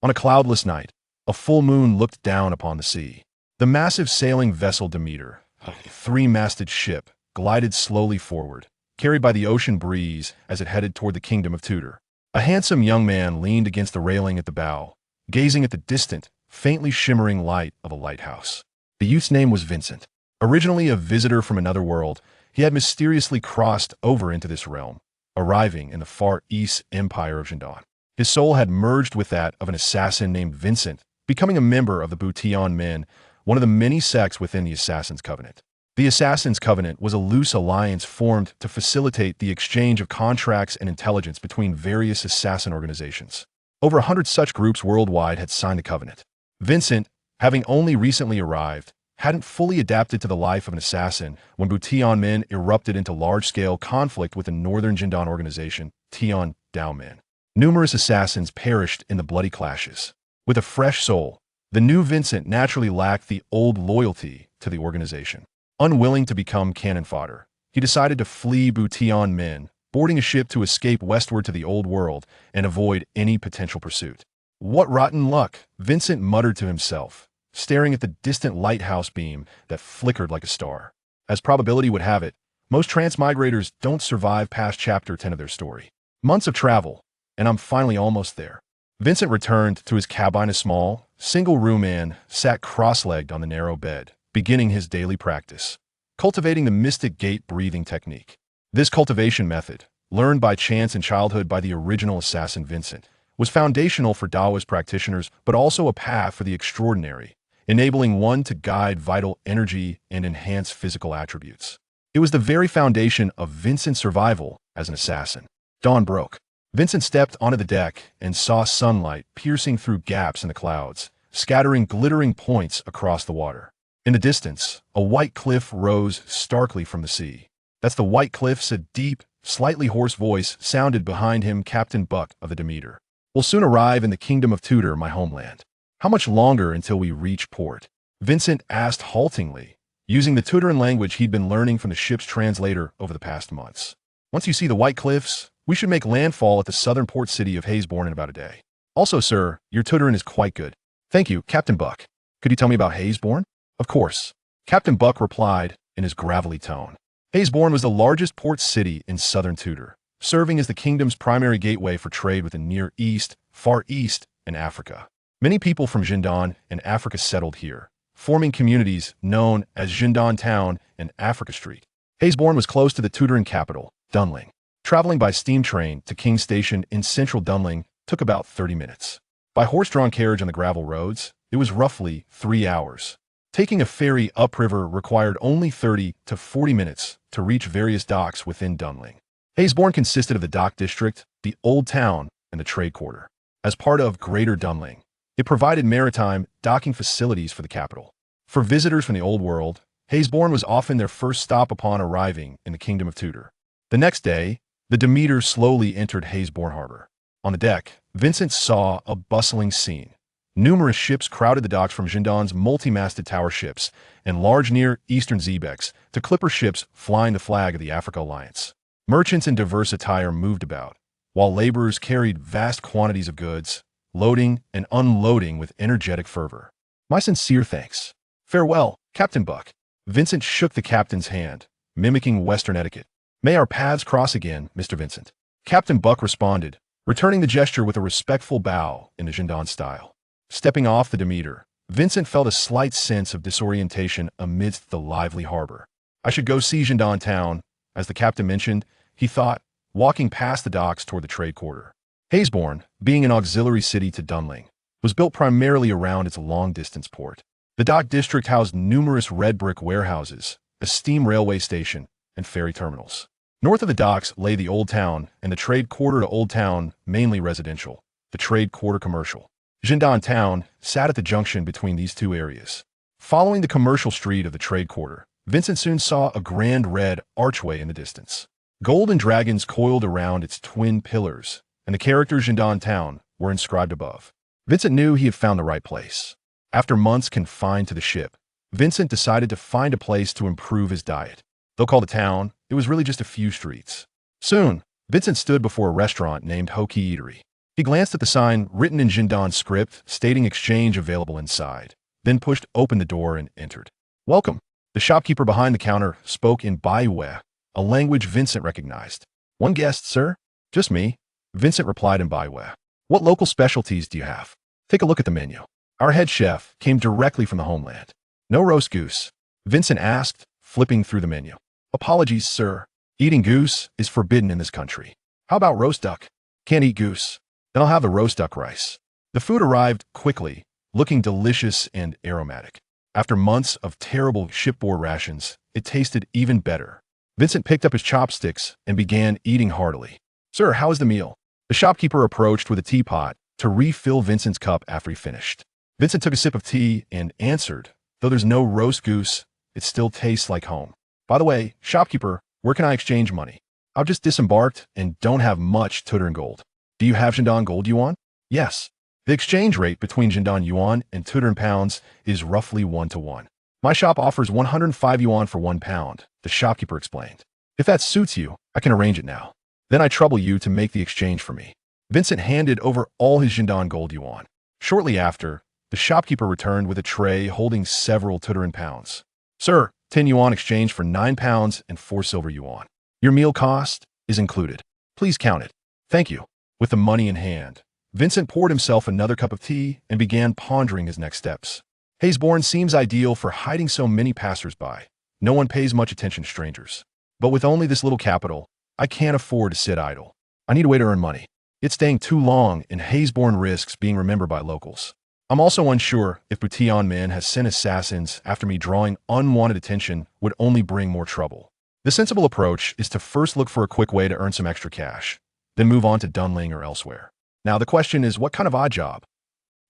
On a cloudless night, a full moon looked down upon the sea. The massive sailing vessel Demeter, a three-masted ship, glided slowly forward, carried by the ocean breeze as it headed toward the kingdom of Tudor. A handsome young man leaned against the railing at the bow, gazing at the distant, faintly shimmering light of a lighthouse. The youth's name was Vincent. Originally a visitor from another world, he had mysteriously crossed over into this realm, arriving in the far east empire of Gendon. His soul had merged with that of an assassin named Vincent, becoming a member of the Bouillon Men, one of the many sects within the Assassin's Covenant. The Assassin's Covenant was a loose alliance formed to facilitate the exchange of contracts and intelligence between various assassin organizations. Over 100 such groups worldwide had signed the covenant. Vincent, having only recently arrived, hadn't fully adapted to the life of an assassin when Bouillon Men erupted into large-scale conflict with the northern Gendon organization, Tion Dao Men. Numerous assassins perished in the bloody clashes. With a fresh soul, the new Vincent naturally lacked the old loyalty to the organization. Unwilling to become cannon fodder, he decided to flee Bouillon Men, boarding a ship to escape westward to the old world and avoid any potential pursuit. What rotten luck, Vincent muttered to himself, staring at the distant lighthouse beam that flickered like a star. As probability would have it, most transmigrators don't survive past chapter 10 of their story. Months of travel, and I'm finally almost there. Vincent returned to his cabin. A small, single-room inn sat cross-legged on the narrow bed, beginning his daily practice, cultivating the mystic gate breathing technique. This cultivation method, learned by chance in childhood by the original assassin Vincent, was foundational for Daoist practitioners, but also a path for the extraordinary, enabling one to guide vital energy and enhance physical attributes. It was the very foundation of Vincent's survival as an assassin. Dawn broke. Vincent stepped onto the deck and saw sunlight piercing through gaps in the clouds, scattering glittering points across the water. In the distance, a white cliff rose starkly from the sea. "That's the White Cliffs," a deep, slightly hoarse voice sounded behind him. "Captain Buck of the Demeter. We'll soon arrive in the kingdom of Tudor, my homeland." "How much longer until we reach port?" Vincent asked haltingly, using the Tutoran language he'd been learning from the ship's translator over the past months. "Once you see the White Cliffs, we should make landfall at the southern port city of Hazeborn in about a day. Also, sir, your Tutoran is quite good." "Thank you, Captain Buck. Could you tell me about Hazeborn?" "Of course," Captain Buck replied in his gravelly tone. Hazeborn was the largest port city in southern Tudor, serving as the kingdom's primary gateway for trade with the Near East, Far East, and Africa. Many people from Gendon and Africa settled here, forming communities known as Gendon Town and Africa Street. Hazeborn was close to the Tutoran capital, Dunling. Traveling by steam train to King Station in central Dunling took about 30 minutes. By horse-drawn carriage on the gravel roads, it was roughly 3 hours. Taking a ferry upriver required only 30 to 40 minutes to reach various docks within Dunling. Hazeborn consisted of the dock district, the old town, and the trade quarter. As part of Greater Dunling, it provided maritime docking facilities for the capital. For visitors from the old world, Hazeborn was often their first stop upon arriving in the kingdom of Tudor. The next day, the Demeter slowly entered Hazeborn harbor. On the deck, Vincent saw a bustling scene. Numerous ships crowded the docks, from Gendon's multi-masted tower ships and large Near Eastern xebecs to clipper ships flying the flag of the Africa Alliance. Merchants in diverse attire moved about, while laborers carried vast quantities of goods, loading and unloading with energetic fervor. "My sincere thanks. Farewell, Captain Buck." Vincent shook the captain's hand, mimicking Western etiquette. "May our paths cross again, Mr. Vincent." Captain Buck responded, returning the gesture with a respectful bow in the Gendon style. Stepping off the Demeter, Vincent felt a slight sense of disorientation amidst the lively harbor. "I should go see Gendon Town," as the captain mentioned, he thought, walking past the docks toward the trade quarter. Hazeborn, being an auxiliary city to Dunling, was built primarily around its long-distance port. The dock district housed numerous red brick warehouses, a steam railway station, and ferry terminals. North of the docks lay the Old Town, and the trade quarter to Old Town, mainly residential, the trade quarter commercial. Gendon Town sat at the junction between these two areas. Following the commercial street of the trade quarter, Vincent soon saw a grand red archway in the distance. Golden dragons coiled around its twin pillars, and the characters Gendon Town were inscribed above. Vincent knew he had found the right place. After months confined to the ship, Vincent decided to find a place to improve his diet. Though called a town, it was really just a few streets. Soon, Vincent stood before a restaurant named Hoki Eatery. He glanced at the sign written in Jindan script stating exchange available inside, then pushed open the door and entered. Welcome. The shopkeeper behind the counter spoke in Baiwe, a language Vincent recognized. One guest, sir? Just me. Vincent replied in Baiwe. What local specialties do you have? Take a look at the menu. Our head chef came directly from the homeland. No roast goose? Vincent asked, flipping through the menu. Apologies, sir. Eating goose is forbidden in this country. How about roast duck? Can't eat goose. Then I'll have the roast duck rice. The food arrived quickly, looking delicious and aromatic. After months of terrible shipboard rations, it tasted even better. Vincent picked up his chopsticks and began eating heartily. Sir, how is the meal? The shopkeeper approached with a teapot to refill Vincent's cup after he finished. Vincent took a sip of tea and answered, though there's no roast goose, it still tastes like home. By the way, shopkeeper, where can I exchange money? I've just disembarked and don't have much Tudor gold. Do you have Jindan gold yuan? Yes. The exchange rate between Jindan yuan and Tudor pounds is roughly 1-to-1. My shop offers 105 yuan for 1 pound, the shopkeeper explained. If that suits you, I can arrange it now. Then I trouble you to make the exchange for me. Vincent handed over all his Jindan gold yuan. Shortly after, the shopkeeper returned with a tray holding several Tudor pounds. Sir, 10 yuan exchange for 9 pounds and 4 silver yuan. Your meal cost is included. Please count it. Thank you. With the money in hand, Vincent poured himself another cup of tea and began pondering his next steps. Hayesbourne seems ideal for hiding so many passers-by. No one pays much attention to strangers. But with only this little capital, I can't afford to sit idle. I need a way to earn money. It's staying too long, and Hayesbourne risks being remembered by locals. I'm also unsure if Bouillon Man has sent assassins after me. Drawing unwanted attention would only bring more trouble. The sensible approach is to first look for a quick way to earn some extra cash, then move on to Dunling or elsewhere. Now the question is, what kind of odd job?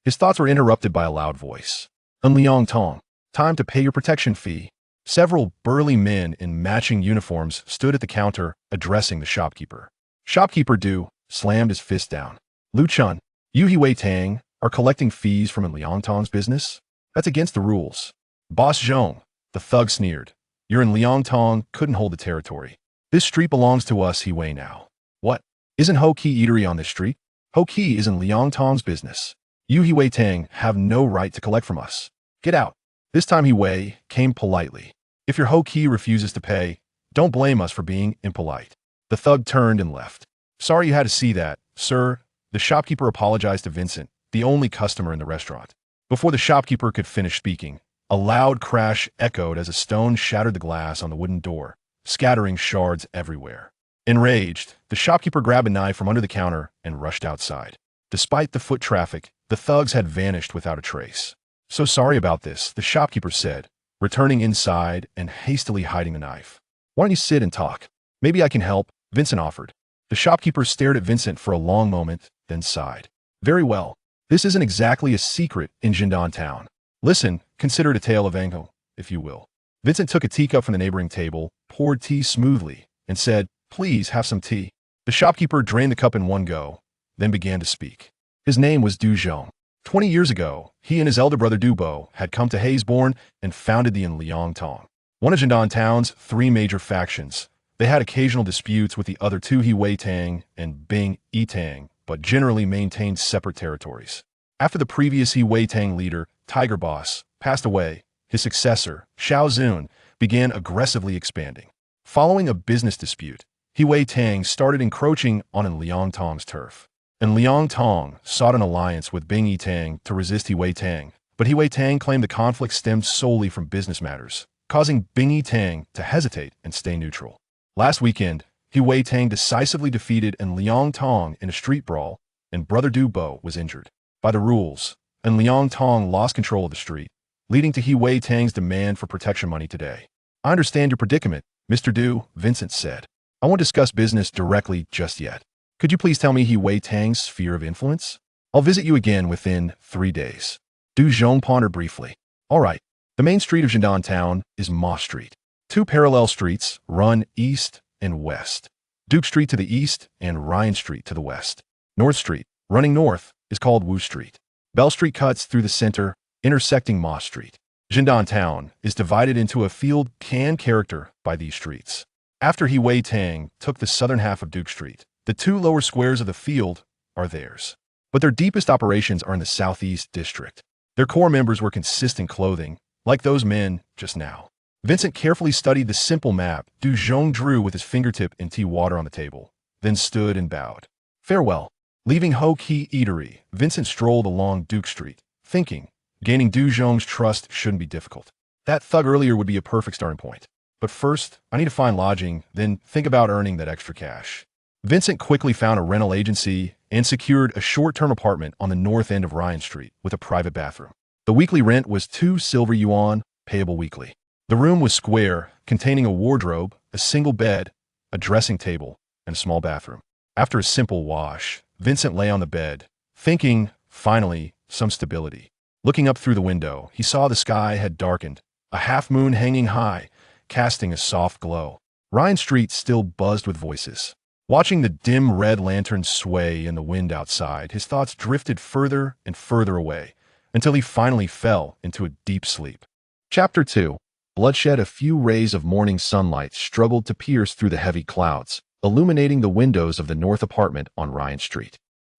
His thoughts were interrupted by a loud voice. Liang Tong, time to pay your protection fee. Several burly men in matching uniforms stood at the counter, addressing the shopkeeper. Shopkeeper Du slammed his fist down. Lu Chun, you Wei Tang are collecting fees from Liang Tong's business? That's against the rules. Boss Zhong, the thug sneered. You're in Liang Tong, couldn't hold the territory. This street belongs to us, Wei now. What? Isn't Ho Ki Eatery on this street? Ho Ki is in Liang Tong's business. You Wei Tang have no right to collect from us. Get out. This time Wei came politely. If your Ho Ki refuses to pay, don't blame us for being impolite. The thug turned and left. Sorry you had to see that, sir. The shopkeeper apologized to Vincent, the only customer in the restaurant. Before the shopkeeper could finish speaking, a loud crash echoed as a stone shattered the glass on the wooden door, scattering shards everywhere. Enraged, the shopkeeper grabbed a knife from under the counter and rushed outside. Despite the foot traffic, the thugs had vanished without a trace. So sorry about this, the shopkeeper said, returning inside and hastily hiding the knife. Why don't you sit and talk? Maybe I can help, Vincent offered. The shopkeeper stared at Vincent for a long moment, then sighed. Very well. This isn't exactly a secret in Jindan Town. Listen, consider it a tale of Angho, if you will. Vincent took a teacup from the neighboring table, poured tea smoothly, and said, Please have some tea. The shopkeeper drained the cup in one go, then began to speak. His name was Du Zhong. 20 years ago, he and his elder brother Du Bo had come to Hayesbourne and founded the Liang Tong, one of Jindan Town's 3 major factions. They had occasional disputes with the other 2 Wei Tang and Bing Yi Tang, but generally maintained separate territories. After the previous Wei Tang leader, Tiger Boss, passed away, his successor, Xiao Zun, began aggressively expanding. Following a business dispute, Wei Tang started encroaching on Liang Tong's turf. And Liang Tong sought an alliance with Bing Yi Tang to resist Wei Tang, but Wei Tang claimed the conflict stemmed solely from business matters, causing Bing Yi Tang to hesitate and stay neutral. Last weekend, Wei Tang decisively defeated Liang Tong in a street brawl, and brother Du Bo was injured. By the rules, Liang Tong lost control of the street, leading to Wei Tang's demand for protection money today. I understand your predicament, Mr. Du, Vincent said. I won't discuss business directly just yet. Could you please tell me Wei Tang's sphere of influence? I'll visit you again within 3 days. Du Zhong pondered briefly. All right. The main street of Jindan Town is Ma Street. 2 parallel streets run east and west. Duke Street to the east and Ryan Street to the west. North Street, running north, is called Wu Street. Bell Street cuts through the center, intersecting Ma Street. Jindan Town is divided into a field can character by these streets. After Wei Tang took the southern half of Duke Street, the 2 lower squares of the field are theirs. but their deepest operations are in the southeast district. Their core members wear consistent clothing, like those men just now. Vincent carefully studied the simple map Du Zhong drew with his fingertip and tea water on the table, then stood and bowed. Farewell. Leaving Ho Ki Eatery, Vincent strolled along Duke Street, thinking, gaining Du Zhong's trust shouldn't be difficult. That thug earlier would be a perfect starting point. But first, I need to find lodging, then think about earning that extra cash. Vincent quickly found a rental agency and secured a short-term apartment on the north end of Ryan Street with a private bathroom. The weekly rent was 2 silver yuan, payable weekly. The room was square, containing a wardrobe, a single bed, a dressing table, and a small bathroom. After a simple wash, Vincent lay on the bed, thinking, finally, some stability. Looking up through the window, he saw the sky had darkened, a half-moon hanging high, casting a soft glow. Ryan Street still buzzed with voices. Watching the dim red lantern sway in the wind outside, his thoughts drifted further and further away, until he finally fell into a deep sleep. Chapter 2. Bloodshed. A few rays of morning sunlight struggled to pierce through the heavy clouds, illuminating the windows of the north apartment on Ryan Street.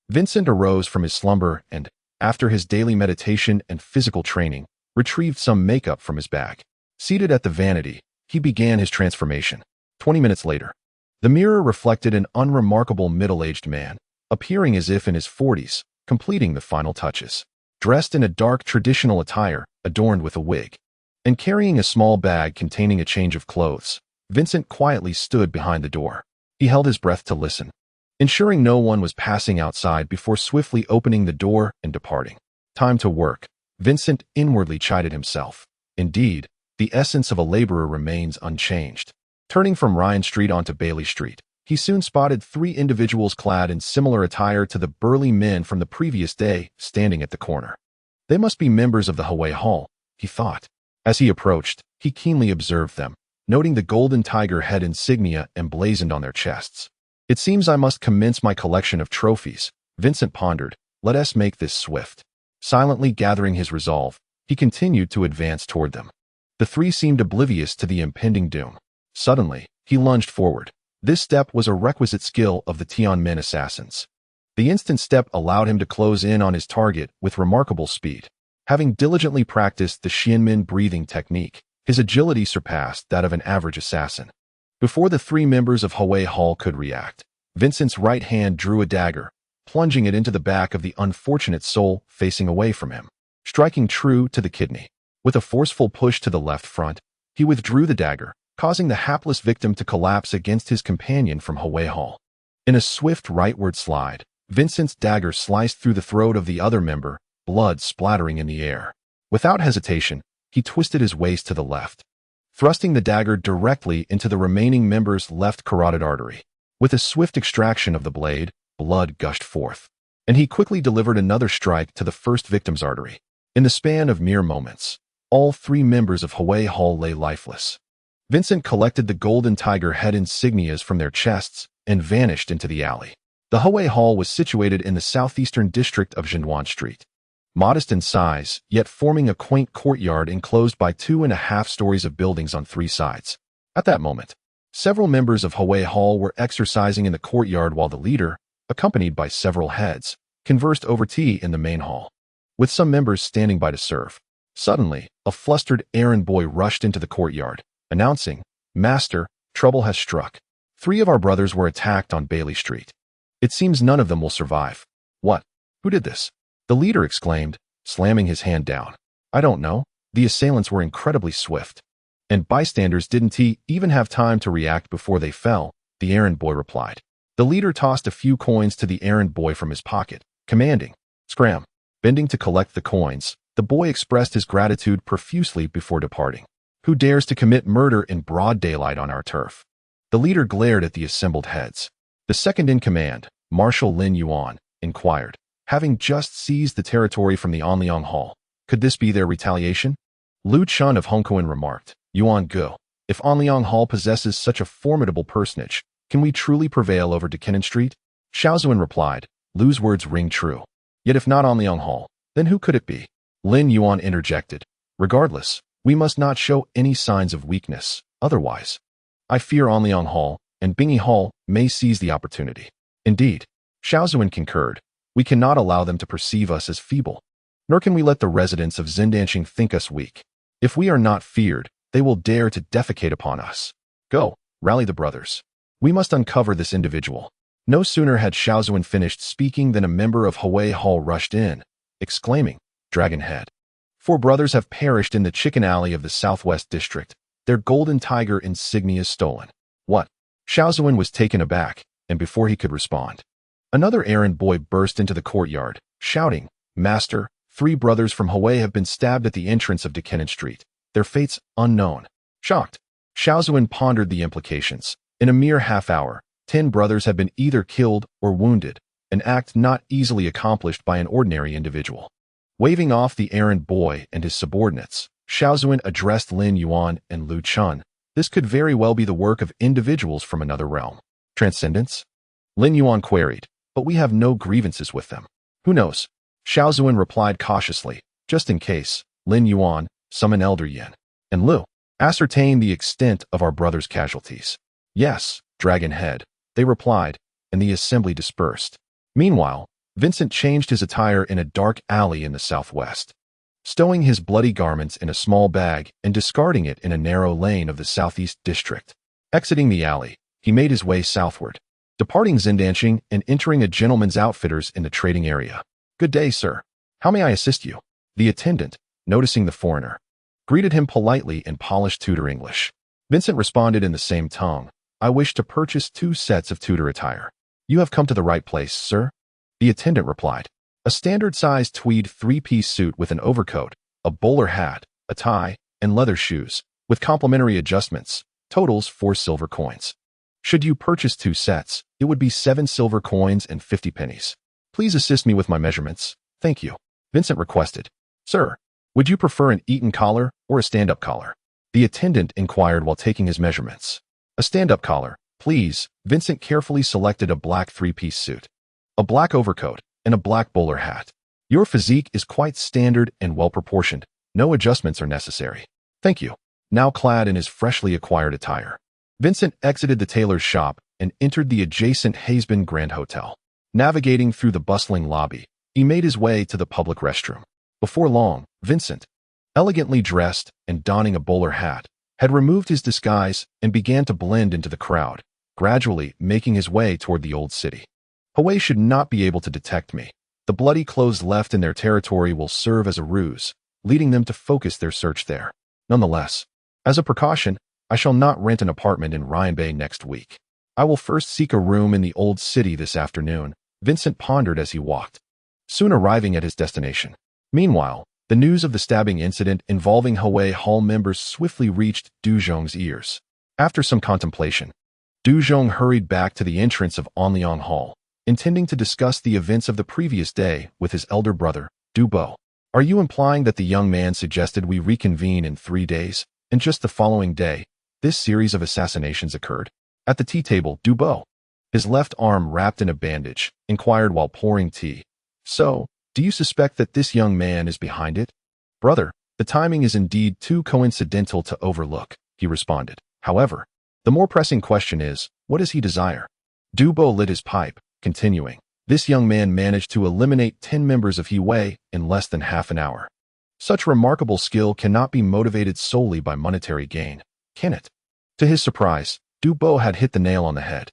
Vincent arose from his slumber and, after his daily meditation and physical training, retrieved some makeup from his bag. Seated at the vanity, he began his transformation. 20 minutes later, the mirror reflected an unremarkable middle-aged man, appearing as if in his 40s, completing the final touches. Dressed in a dark traditional attire, adorned with a wig, and carrying a small bag containing a change of clothes, Vincent quietly stood behind the door. He held his breath to listen, ensuring no one was passing outside before swiftly opening the door and departing. Time to work, Vincent inwardly chided himself. Indeed, the essence of a laborer remains unchanged. Turning from Ryan Street onto Bailey Street, he soon spotted 3 individuals clad in similar attire to the burly men from the previous day standing at the corner. They must be members of the Hawaii Hall, he thought. As he approached, he keenly observed them, noting the golden tiger head insignia emblazoned on their chests. It seems I must commence my collection of trophies, Vincent pondered. Let us make this swift. Silently gathering his resolve, he continued to advance toward them. The 3 seemed oblivious to the impending doom. Suddenly, he lunged forward. This step was a requisite skill of the Tianmen assassins. The instant step allowed him to close in on his target with remarkable speed. Having diligently practiced the Xianmen breathing technique, his agility surpassed that of an average assassin. Before the 3 members of Hawaii Hall could react, Vincent's right hand drew a dagger, plunging it into the back of the unfortunate soul facing away from him, striking true to the kidney. With a forceful push to the left front, he withdrew the dagger, causing the hapless victim to collapse against his companion from Hawaii Hall. In a swift rightward slide, Vincent's dagger sliced through the throat of the other member, blood splattering in the air. Without hesitation, he twisted his waist to the left, thrusting the dagger directly into the remaining member's left carotid artery. With a swift extraction of the blade, blood gushed forth, and he quickly delivered another strike to the first victim's artery. In the span of mere moments, all 3 members of Hawaii Hall lay lifeless. Vincent collected the golden tiger head insignias from their chests and vanished into the alley. The Hawaii Hall was situated in the southeastern district of Zhenduan Street. Modest in size, yet forming a quaint courtyard enclosed by 2.5 stories of buildings on 3 sides. At that moment, several members of Hawaii Hall were exercising in the courtyard while the leader, accompanied by several heads, conversed over tea in the main hall, with some members standing by to serve. Suddenly, a flustered errand boy rushed into the courtyard, announcing, "Master, trouble has struck. 3 of our brothers were attacked on Bailey Street. It seems none of them will survive." "What? Who did this?" the leader exclaimed, slamming his hand down. "I don't know. The assailants were incredibly swift, and bystanders didn't even have time to react before they fell," the errand boy replied. The leader tossed a few coins to the errand boy from his pocket, commanding, "Scram." Bending to collect the coins, the boy expressed his gratitude profusely before departing. "Who dares to commit murder in broad daylight on our turf?" The leader glared at the assembled heads. The second in command, Marshal Lin Yuan, inquired, having just seized the territory from the Anliang Hall. Could this be their retaliation? Lu Chun of Hongkouan remarked, "Yuan Go, if Anliang Hall possesses such a formidable personage, can we truly prevail over Dekenin Street?" Xiaozuan replied, "Lu's words ring true. Yet if not Anliang Hall, then who could it be?" Lin Yuan interjected, "Regardless, we must not show any signs of weakness, otherwise, I fear Anliang Hall and Bingi Hall may seize the opportunity." Indeed, Xiaozuan concurred, We cannot allow them to perceive us as feeble, nor can we let the residents of Zindanching think us weak. If we are not feared, they will dare to defecate upon us. Go, rally the brothers. We must uncover this individual. No sooner had Xiaozuan finished speaking than a member of Hui Hall rushed in, exclaiming, "Dragon Head. 4 brothers have perished in the chicken alley of the Southwest District. Their golden tiger insignia stolen." What? Xiaozuan was taken aback, and before he could respond, another errand boy burst into the courtyard, shouting, "Master, 3 brothers from Hui have been stabbed at the entrance of Dekenin Street. Their fates unknown." Shocked, Xiaozuan pondered the implications. In a mere half hour, 10 brothers had been either killed or wounded, an act not easily accomplished by an ordinary individual. Waving off the errand boy and his subordinates, Xiaozuan addressed Lin Yuan and Lu Chun. This could very well be the work of individuals from another realm. Transcendence? Lin Yuan queried, but we have no grievances with them. Who knows? Xiaozuan replied cautiously, just in case. Lin Yuan, summon Elder Yin. And Lu, ascertain the extent of our brother's casualties. Yes, Dragon Head, they replied, and the assembly dispersed. Meanwhile, Vincent changed his attire in a dark alley in the southwest, stowing his bloody garments in a small bag and discarding it in a narrow lane of the southeast district. Exiting the alley, he made his way southward, departing Zindanching and entering a gentleman's outfitters in the trading area. "Good day, sir. How may I assist you?" The attendant, noticing the foreigner, greeted him politely in polished Tudor English. Vincent responded in the same tongue, "I wish to purchase 2 sets of Tudor attire." "You have come to the right place, sir," the attendant replied. A standard-sized tweed 3-piece suit with an overcoat, a bowler hat, a tie, and leather shoes, with complimentary adjustments, totals 4 silver coins. Should you purchase 2 sets, it would be 7 silver coins and 50 pennies. "Please assist me with my measurements. Thank you," Vincent requested. "Sir, would you prefer an Eton collar or a stand-up collar?" the attendant inquired while taking his measurements. "A stand-up collar, please." Vincent carefully selected a black 3-piece suit, a black overcoat, and a black bowler hat. "Your physique is quite standard and well-proportioned. No adjustments are necessary." "Thank you." Now clad in his freshly acquired attire, Vincent exited the tailor's shop and entered the adjacent Hazebin Grand Hotel. Navigating through the bustling lobby, he made his way to the public restroom. Before long, Vincent, elegantly dressed and donning a bowler hat, had removed his disguise and began to blend into the crowd, gradually making his way toward the old city. Hui should not be able to detect me. The bloody clothes left in their territory will serve as a ruse, leading them to focus their search there. Nonetheless, as a precaution, I shall not rent an apartment in Ryan Bay next week. I will first seek a room in the old city this afternoon, Vincent pondered as he walked, soon arriving at his destination. Meanwhile, the news of the stabbing incident involving Hui Hall members swiftly reached Du Zhong's ears. After some contemplation, Du Zhong hurried back to the entrance of Anliang Hall, intending to discuss the events of the previous day with his elder brother, Du Bo. "Are you implying that the young man suggested we reconvene in 3 days, and just the following day, this series of assassinations occurred?" At the tea table, Du Bo, his left arm wrapped in a bandage, inquired while pouring tea. "So, do you suspect that this young man is behind it?" "Brother, the timing is indeed too coincidental to overlook," he responded. "However, the more pressing question is, what does he desire?" Du Bo lit his pipe, continuing, "This young man managed to eliminate 10 members of Hui in less than half an hour. Such remarkable skill cannot be motivated solely by monetary gain, can it?" To his surprise, Du Bo had hit the nail on the head.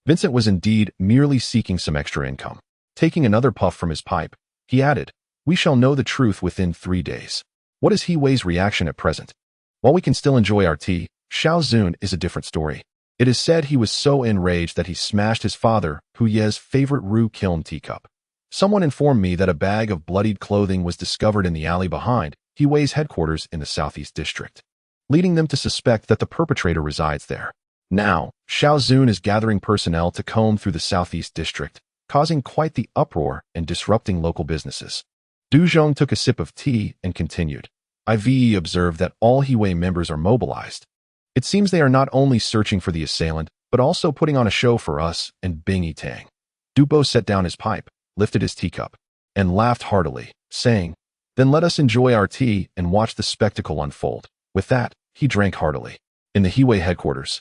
Vincent was indeed merely seeking some extra income. Taking another puff from his pipe, he added, "We shall know the truth within 3 days. What is Hui's reaction at present? While we can still enjoy our tea, Xiao Zun is a different story. It is said he was so enraged that he smashed his father, Hu Ye's favorite roux kiln teacup. Someone informed me that a bag of bloodied clothing was discovered in the alley behind Hui's headquarters in the southeast district, leading them to suspect that the perpetrator resides there. Now, Xiao Zun is gathering personnel to comb through the southeast district, causing quite the uproar and disrupting local businesses." Du Zhong took a sip of tea and continued, "I've observed that all Hui members are mobilized. It seems they are not only searching for the assailant, but also putting on a show for us and Bing Tang." Du Bo set down his pipe, lifted his teacup, and laughed heartily, saying, "Then let us enjoy our tea and watch the spectacle unfold." With that, he drank heartily. In the Hui headquarters,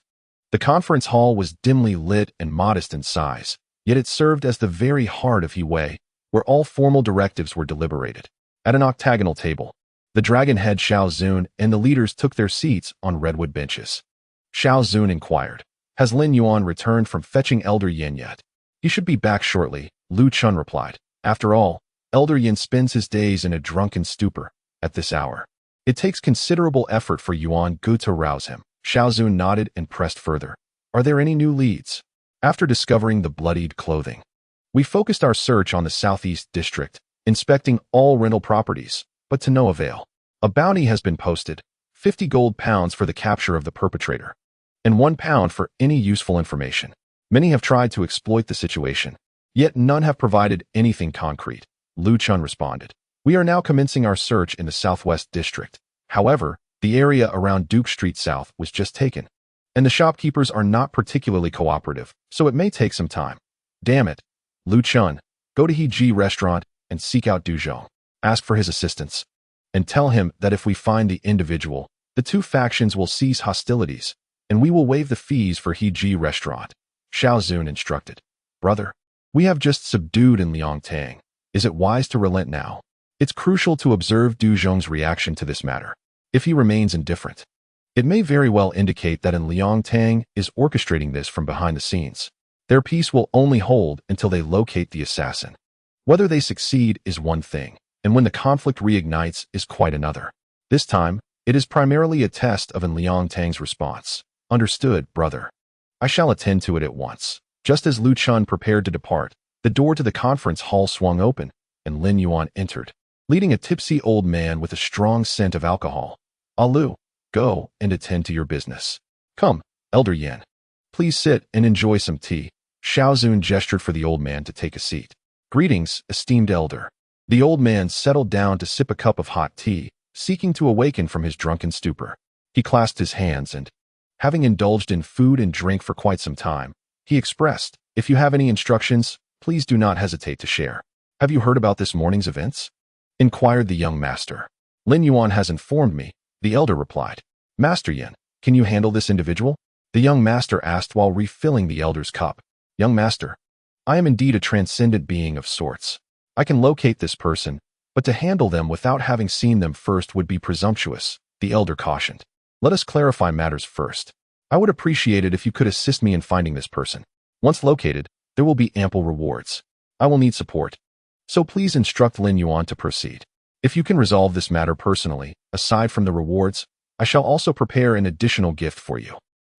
the conference hall was dimly lit and modest in size, yet it served as the very heart of Hui, where all formal directives were deliberated. At an octagonal table, the dragon head Xiao Zun and the leaders took their seats on redwood benches. Xiao Zun inquired, "Has Lin Yuan returned from fetching Elder Yin yet?" "He should be back shortly," Lu Chun replied. "After all, Elder Yin spends his days in a drunken stupor at this hour. It takes considerable effort for Yuan Gu to rouse him." Xiao Zun nodded and pressed further. "Are there any new leads?" After discovering the bloodied clothing, we focused our search on the southeast district, inspecting all rental properties, but to no avail. A bounty has been posted, 50 gold pounds for the capture of the perpetrator, and 1 pound for any useful information. Many have tried to exploit the situation, yet none have provided anything concrete. Lu Chun responded. "We are now commencing our search in the southwest district. However, the area around Duke Street South was just taken, and the shopkeepers are not particularly cooperative, so it may take some time." "Damn it. Lu Chun, go to Heji restaurant and seek out Du Zhong. Ask for his assistance, and tell him that if we find the individual, the two factions will cease hostilities, and we will waive the fees for Heji restaurant," Xiao Zun instructed. "Brother, we have just subdued in Liangtang. Is it wise to relent now? It's crucial to observe Du Zhong's reaction to this matter. If he remains indifferent, it may very well indicate that in Liangtang is orchestrating this from behind the scenes. Their peace will only hold until they locate the assassin. Whether they succeed is one thing, and when the conflict reignites is quite another. This time, it is primarily a test of Liangtang's response." "Understood, brother. I shall attend to it at once." Just as Lu Chun prepared to depart, the door to the conference hall swung open, and Lin Yuan entered, leading a tipsy old man with a strong scent of alcohol. "Lu, go and attend to your business. Come, Elder Yin. Please sit and enjoy some tea." Xiao Zun gestured for the old man to take a seat. "Greetings, esteemed elder." The old man settled down to sip a cup of hot tea, seeking to awaken from his drunken stupor. He clasped his hands and, having indulged in food and drink for quite some time, he expressed, "If you have any instructions, please do not hesitate to share." "Have you heard about this morning's events?" inquired the young master. "Lin Yuan has informed me," the elder replied. "Master Yin, can you handle this individual?" the young master asked while refilling the elder's cup. "Young master, I am indeed a transcendent being of sorts. I can locate this person, but to handle them without having seen them first would be presumptuous," the elder cautioned. "Let us clarify matters first. I would appreciate it if you could assist me in finding this person. Once located, there will be ample rewards. I will need support, so please instruct Lin Yuan to proceed. If you can resolve this matter personally, aside from the rewards, I shall also prepare an additional gift for you."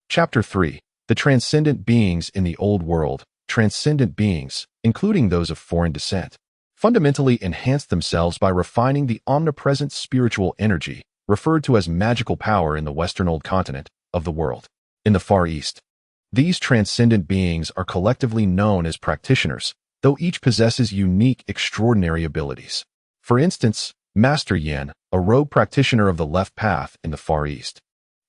Chapter 3. The Transcendent Beings in the Old World. Transcendent beings, including those of foreign descent, fundamentally enhance themselves by refining the omnipresent spiritual energy, referred to as magical power in the Western Old Continent of the world. In the Far East, these transcendent beings are collectively known as practitioners, though each possesses unique, extraordinary abilities. For instance, Master Yin, a rogue practitioner of the left path in the Far East,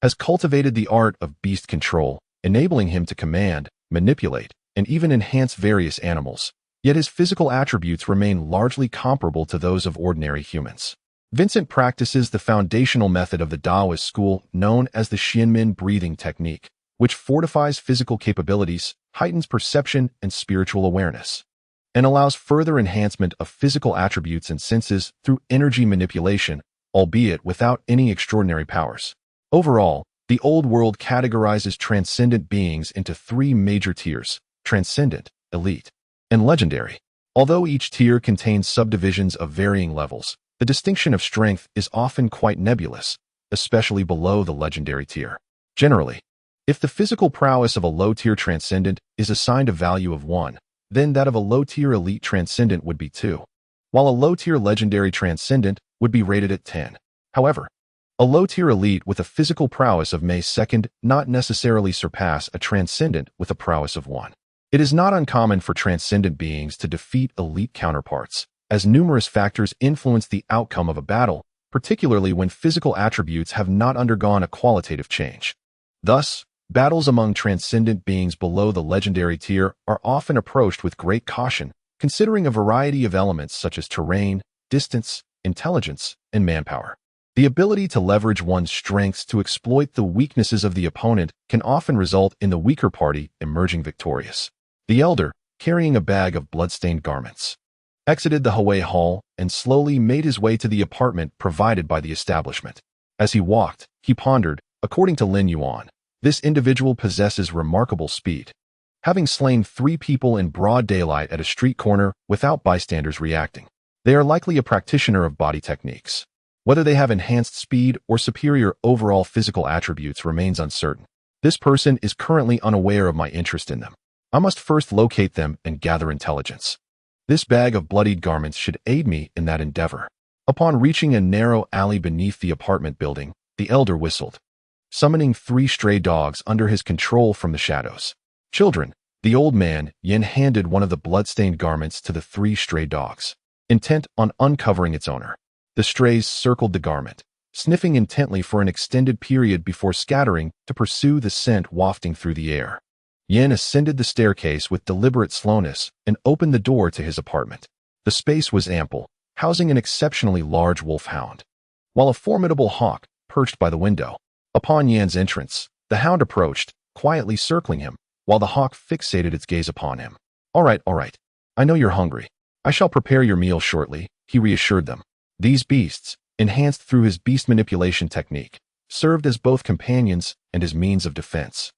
has cultivated the art of beast control, enabling him to command, manipulate, and even enhance various animals, yet his physical attributes remain largely comparable to those of ordinary humans. Vincent practices the foundational method of the Taoist school known as the Xianmin breathing technique, which fortifies physical capabilities, heightens perception and spiritual awareness, and allows further enhancement of physical attributes and senses through energy manipulation, albeit without any extraordinary powers. Overall, the Old World categorizes transcendent beings into 3 major tiers: transcendent, elite, and legendary. Although each tier contains subdivisions of varying levels, the distinction of strength is often quite nebulous, especially below the legendary tier. Generally, if the physical prowess of a low-tier transcendent is assigned a value of 1, then that of a low-tier elite transcendent would be 2, while a low-tier legendary transcendent would be rated at 10. However, a low-tier elite with a physical prowess of may second not necessarily surpass a transcendent with a prowess of 1. It is not uncommon for transcendent beings to defeat elite counterparts, as numerous factors influence the outcome of a battle, particularly when physical attributes have not undergone a qualitative change. Thus, battles among transcendent beings below the legendary tier are often approached with great caution, considering a variety of elements such as terrain, distance, intelligence, and manpower. The ability to leverage one's strengths to exploit the weaknesses of the opponent can often result in the weaker party emerging victorious. The elder, carrying a bag of blood-stained garments, exited the Hawaii Hall, and slowly made his way to the apartment provided by the establishment. As he walked, he pondered, according to Lin Yuan, this individual possesses remarkable speed. Having slain 3 people in broad daylight at a street corner without bystanders reacting, they are likely a practitioner of body techniques. Whether they have enhanced speed or superior overall physical attributes remains uncertain. This person is currently unaware of my interest in them. I must first locate them and gather intelligence. This bag of bloodied garments should aid me in that endeavor. Upon reaching a narrow alley beneath the apartment building, the elder whistled, summoning 3 stray dogs under his control from the shadows. Children, the old man, Yin handed one of the blood-stained garments to the 3 stray dogs, intent on uncovering its owner. The strays circled the garment, sniffing intently for an extended period before scattering to pursue the scent wafting through the air. Yin ascended the staircase with deliberate slowness and opened the door to his apartment. The space was ample, housing an exceptionally large wolfhound, while a formidable hawk perched by the window. Upon Yan's entrance, the hound approached, quietly circling him, while the hawk fixated its gaze upon him. All right. I know you're hungry. I shall prepare your meal shortly," he reassured them. These beasts, enhanced through his beast manipulation technique, served as both companions and his means of defense.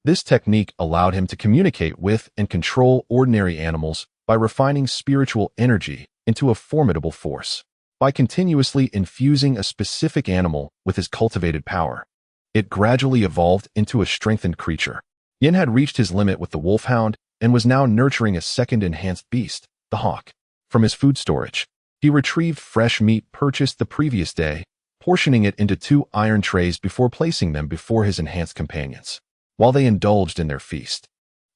This technique allowed him to communicate with and control ordinary animals by refining spiritual energy into a formidable force. By continuously infusing a specific animal with his cultivated power, it gradually evolved into a strengthened creature. Yin had reached his limit with the wolfhound and was now nurturing a second enhanced beast, the hawk. From his food storage, he retrieved fresh meat purchased the previous day, portioning it into 2 iron trays before placing them before his enhanced companions. While they indulged in their feast,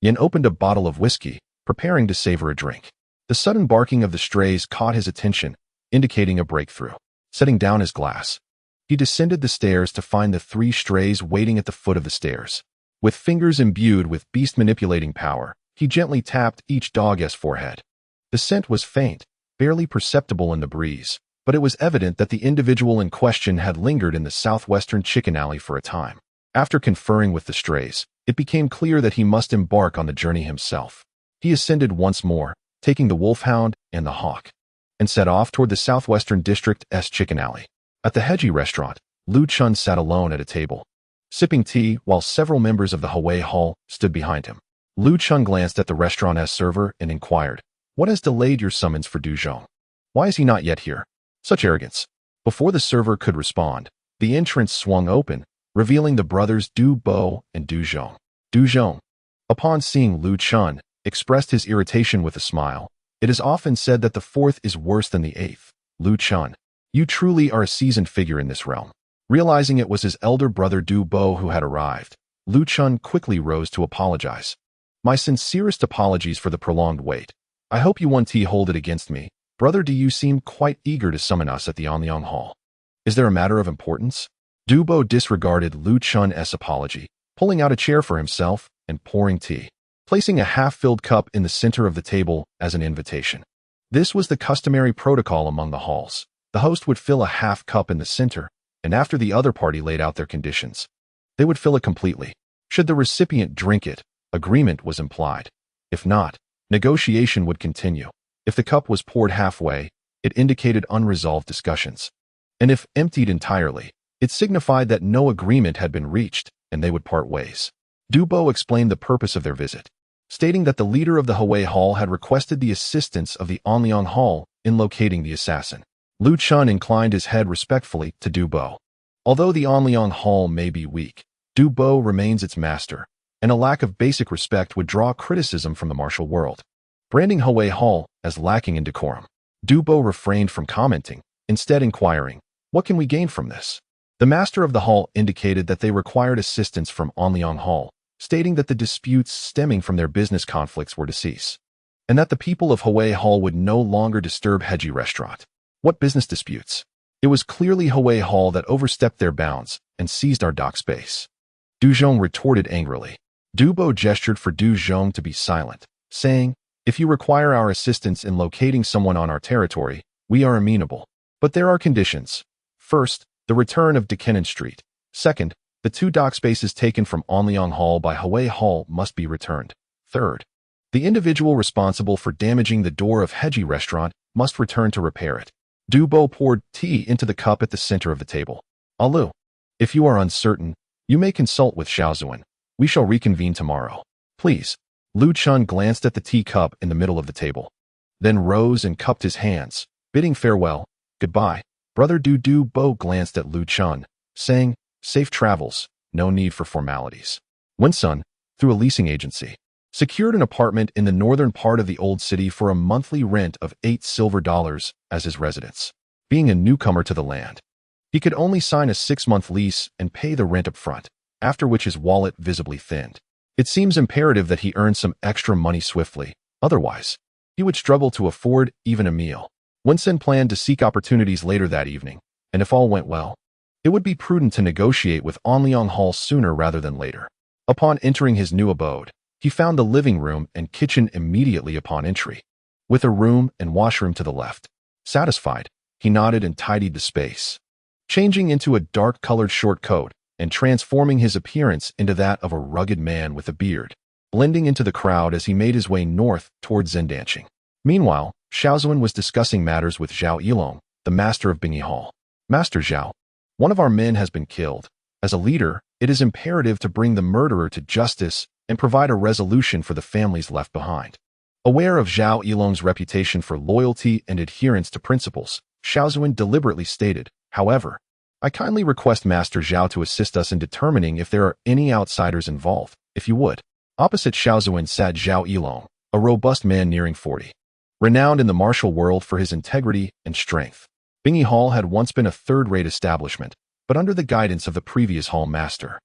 Yin opened a bottle of whiskey, preparing to savor a drink. The sudden barking of the strays caught his attention, indicating a breakthrough. Setting down his glass, he descended the stairs to find the 3 strays waiting at the foot of the stairs. With fingers imbued with beast-manipulating power, he gently tapped each dog's forehead. The scent was faint, barely perceptible in the breeze, but it was evident that the individual in question had lingered in the southwestern chicken alley for a time. After conferring with the strays, it became clear that he must embark on the journey himself. He ascended once more, taking the wolfhound and the hawk, and set off toward the southwestern district's chicken alley. At the Heji restaurant, Lu Chun sat alone at a table, sipping tea while several members of the Hawaii Hall stood behind him. Lu Chun glanced at the restaurant's server and inquired, "What has delayed your summons for Du Zhong? Why is he not yet here?" Such arrogance. Before the server could respond, the entrance swung open, revealing the brothers Du Bo and Du Zhong. Du Zhong, upon seeing Lu Chun, expressed his irritation with a smile. "It is often said that the 4th is worse than the 8th. Lu Chun, you truly are a seasoned figure in this realm." Realizing it was his elder brother Du Bo who had arrived, Lu Chun quickly rose to apologize. "My sincerest apologies for the prolonged wait. I hope you won't hold it against me. Brother Du, you seem quite eager to summon us at the Anliang Hall. Is there a matter of importance?" Du Bo disregarded Lu Chun's apology, pulling out a chair for himself and pouring tea, placing a half-filled cup in the center of the table as an invitation. This was the customary protocol among the halls. The host would fill a half cup in the center, and after the other party laid out their conditions, they would fill it completely. Should the recipient drink it, agreement was implied. If not, negotiation would continue. If the cup was poured halfway, it indicated unresolved discussions. And if emptied entirely, it signified that no agreement had been reached, and they would part ways. Du Bo explained the purpose of their visit, stating that the leader of the Hawaii Hall had requested the assistance of the Anliang Hall in locating the assassin. Lu Chun inclined his head respectfully to Du Bo. Although the Anliang Hall may be weak, Du Bo remains its master, and a lack of basic respect would draw criticism from the martial world, branding Hawaii Hall as lacking in decorum. Du Bo refrained from commenting, instead inquiring, "What can we gain from this?" The master of the hall indicated that they required assistance from Anliang Hall, stating that the disputes stemming from their business conflicts were to cease, and that the people of Hawaii Hall would no longer disturb Heji Restaurant. What business disputes? It was clearly Hawaii Hall that overstepped their bounds and seized our dock space. Du Zhong retorted angrily. Du Bo gestured for Du Zhong to be silent, saying, "If you require our assistance in locating someone on our territory, we are amenable. But there are conditions. First, the return of Dekenan Street. Second, the 2 dock spaces taken from Anliang Hall by Hawaii Hall must be returned. Third, the individual responsible for damaging the door of Heji Restaurant must return to repair it. Dubo poured tea into the cup at the center of the table. Alu, if you are uncertain, you may consult with Xiaozuan. We shall reconvene tomorrow. Please. Lu Chun glanced at the teacup in the middle of the table, then rose and cupped his hands, bidding farewell. Goodbye. Brother Du Bo glanced at Lu Chun, saying, safe travels, no need for formalities. Winston, through a leasing agency, secured an apartment in the northern part of the old city for a monthly rent of $8 silver as his residence. Being a newcomer to the land, he could only sign a 6-month lease and pay the rent up front, after which his wallet visibly thinned. It seems imperative that he earn some extra money swiftly, otherwise, he would struggle to afford even a meal. Winston planned to seek opportunities later that evening, and if all went well, it would be prudent to negotiate with Anliang Hall sooner rather than later. Upon entering his new abode, he found the living room and kitchen immediately upon entry, with a room and washroom to the left. Satisfied, he nodded and tidied the space, changing into a dark-colored short coat and transforming his appearance into that of a rugged man with a beard, blending into the crowd as he made his way north towards Zendanching. Meanwhile, Xiaozuan was discussing matters with Zhao Yilong, the master of Bingi Hall. Master Zhao, one of our men has been killed. As a leader, it is imperative to bring the murderer to justice and provide a resolution for the families left behind. Aware of Zhao Yilong's reputation for loyalty and adherence to principles, Xiaozuan deliberately stated, however, I kindly request Master Zhao to assist us in determining if there are any outsiders involved, if you would. Opposite Xiaozuan sat Zhao Yilong, a robust man nearing 40, renowned in the martial world for his integrity and strength. Bingi Hall had once been a third-rate establishment, but under the guidance of the previous hall master,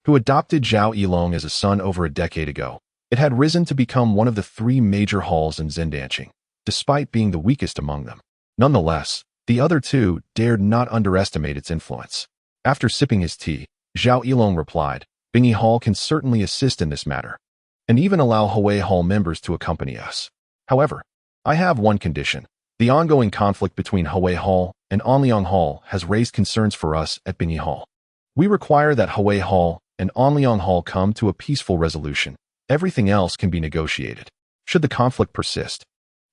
who adopted Zhao Yilong as a son over a decade ago, it had risen to become one of the 3 major halls in Zendanching, despite being the weakest among them. Nonetheless, the other 2 dared not underestimate its influence. After sipping his tea, Zhao Yilong replied, Bingi Hall can certainly assist in this matter, and even allow Hui Hall members to accompany us. However, I have one condition. The ongoing conflict between Hui Hall and Anliang Hall has raised concerns for us at Bingi Hall. We require that Hui Hall and Anliang Hall come to a peaceful resolution. Everything else can be negotiated. Should the conflict persist,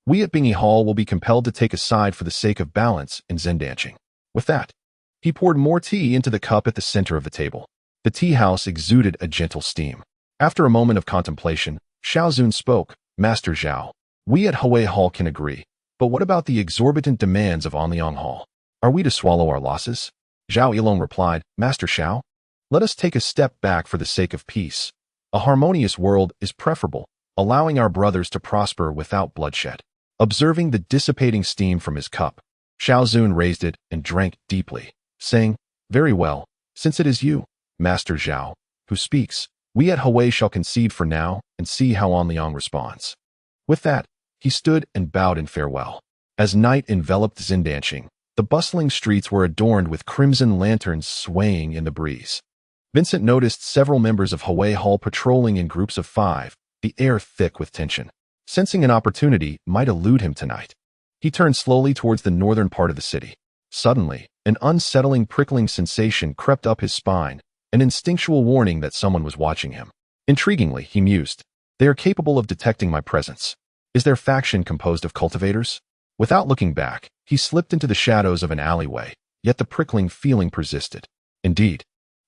we at Bingi Hall will be compelled to take a side for the sake of balance in Zendanching. With that, he poured more tea into the cup at the center of the table. The tea house exuded a gentle steam. After a moment of contemplation, Xiaozuan spoke, Master Zhao, we at Hui Hall can agree, but what about the exorbitant demands of Anliang Hall? Are we to swallow our losses? Zhao Yilong replied, Master Xiao, let us take a step back for the sake of peace. A harmonious world is preferable, allowing our brothers to prosper without bloodshed. Observing the dissipating steam from his cup, Xiaozuan raised it and drank deeply, saying, very well, since it is you, Master Zhao, who speaks, we at Hui shall concede for now and see how Anliang responds. With that, he stood and bowed in farewell. As night enveloped Zendanching, the bustling streets were adorned with crimson lanterns swaying in the breeze. Vincent noticed several members of Hui Hall patrolling in groups of 5, the air thick with tension. Sensing an opportunity might elude him tonight, he turned slowly towards the northern part of the city. Suddenly, an unsettling prickling sensation crept up his spine, an instinctual warning that someone was watching him. Intriguingly, he mused, they are capable of detecting my presence. Is their faction composed of cultivators? Without looking back, he slipped into the shadows of an alleyway, yet the prickling feeling persisted. Indeed,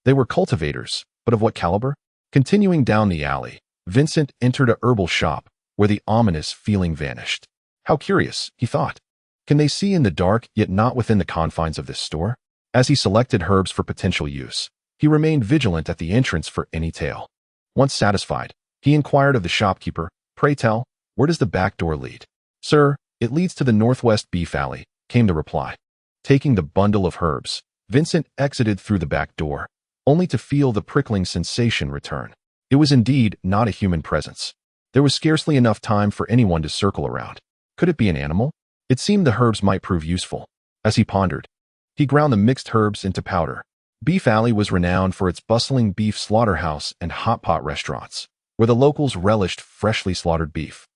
they were cultivators, but of what caliber? Continuing down the alley, Vincent entered a herbal shop, where the ominous feeling vanished. How curious, he thought. Can they see in the dark, yet not within the confines of this store? As he selected herbs for potential use, he remained vigilant at the entrance for any tale. Once satisfied, he inquired of the shopkeeper, pray tell, where does the back door lead? Sir, it leads to the northwest beef alley, came the reply. Taking the bundle of herbs, Vincent exited through the back door, only to feel the prickling sensation return. It was indeed not a human presence. There was scarcely enough time for anyone to circle around. Could it be an animal? It seemed the herbs might prove useful. As he pondered, he ground the mixed herbs into powder. Beef Alley was renowned for its bustling beef slaughterhouse and hot pot restaurants, where the locals relished freshly slaughtered beef.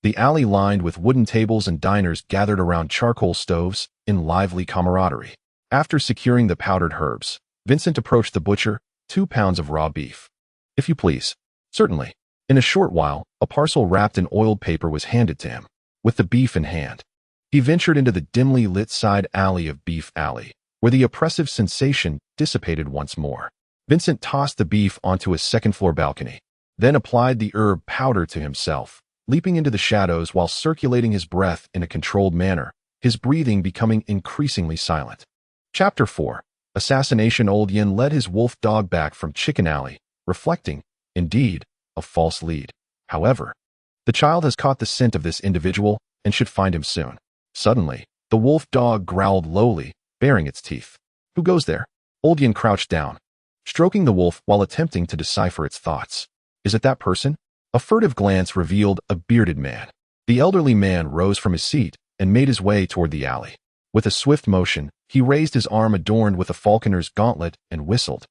The alley lined with wooden tables and diners gathered around charcoal stoves in lively camaraderie. After securing the powdered herbs, Vincent approached the butcher, 2 pounds of raw beef. If you please. Certainly. In a short while, a parcel wrapped in oiled paper was handed to him. With the beef in hand, He ventured into the dimly lit side alley of Beef Alley, where the oppressive sensation dissipated once more. Vincent tossed the beef onto his second-floor balcony, then applied the herb powder to himself, leaping into the shadows while circulating his breath in a controlled manner, his breathing becoming increasingly silent. Chapter 4. Assassination. Old Yin led his wolf dog back from Chicken Alley, reflecting, indeed, a false lead. However, the child has caught the scent of this individual and should find him soon. Suddenly, the wolf dog growled lowly, baring its teeth. Who goes there? Old Yin crouched down, stroking the wolf while attempting to decipher its thoughts. Is it that person? A furtive glance revealed a bearded man. The elderly man rose from his seat and made his way toward the alley. With a swift motion, he raised his arm adorned with a falconer's gauntlet and whistled,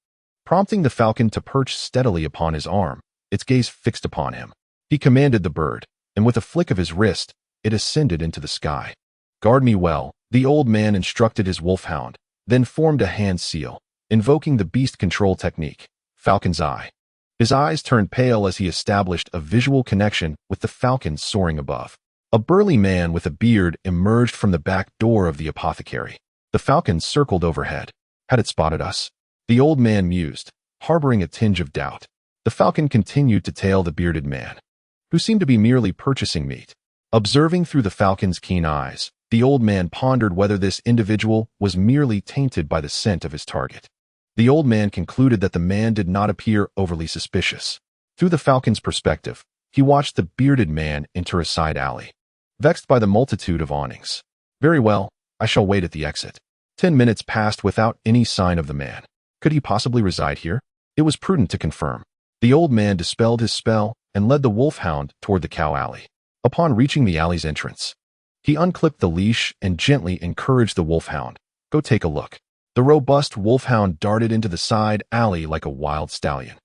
prompting the falcon to perch steadily upon his arm, its gaze fixed upon him. He commanded the bird, and with a flick of his wrist, it ascended into the sky. Guard me well, the old man instructed his wolfhound, then formed a hand seal, invoking the beast control technique, Falcon's Eye. His eyes turned pale as he established a visual connection with the falcon soaring above. A burly man with a beard emerged from the back door of the apothecary. The falcon circled overhead. Had it spotted us? The old man mused, harboring a tinge of doubt. The falcon continued to tail the bearded man, who seemed to be merely purchasing meat. Observing through the falcon's keen eyes, the old man pondered whether this individual was merely tainted by the scent of his target. The old man concluded that the man did not appear overly suspicious. Through the falcon's perspective, he watched the bearded man enter a side alley, vexed by the multitude of awnings. Very well, I shall wait at the exit. 10 minutes passed without any sign of the man. Could he possibly reside here? It was prudent to confirm. The old man dispelled his spell and led the wolfhound toward the cow alley. Upon reaching the alley's entrance, he unclipped the leash and gently encouraged the wolfhound. Go take a look. The robust wolfhound darted into the side alley like a wild stallion,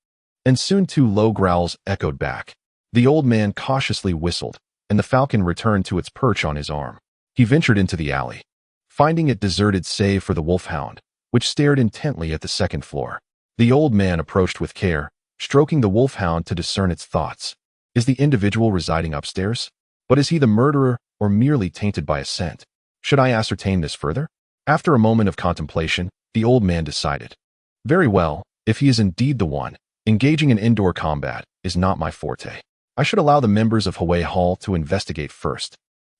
and soon 2 low growls echoed back. The old man cautiously whistled, and the falcon returned to its perch on his arm. He ventured into the alley, finding it deserted save for the wolfhound, which stared intently at the second floor. The old man approached with care, stroking the wolfhound to discern its thoughts. Is the individual residing upstairs? But is he the murderer or merely tainted by a scent? Should I ascertain this further? After a moment of contemplation, the old man decided. Very well, if he is indeed the one, engaging in indoor combat is not my forte. I should allow the members of Hawaii Hall to investigate first.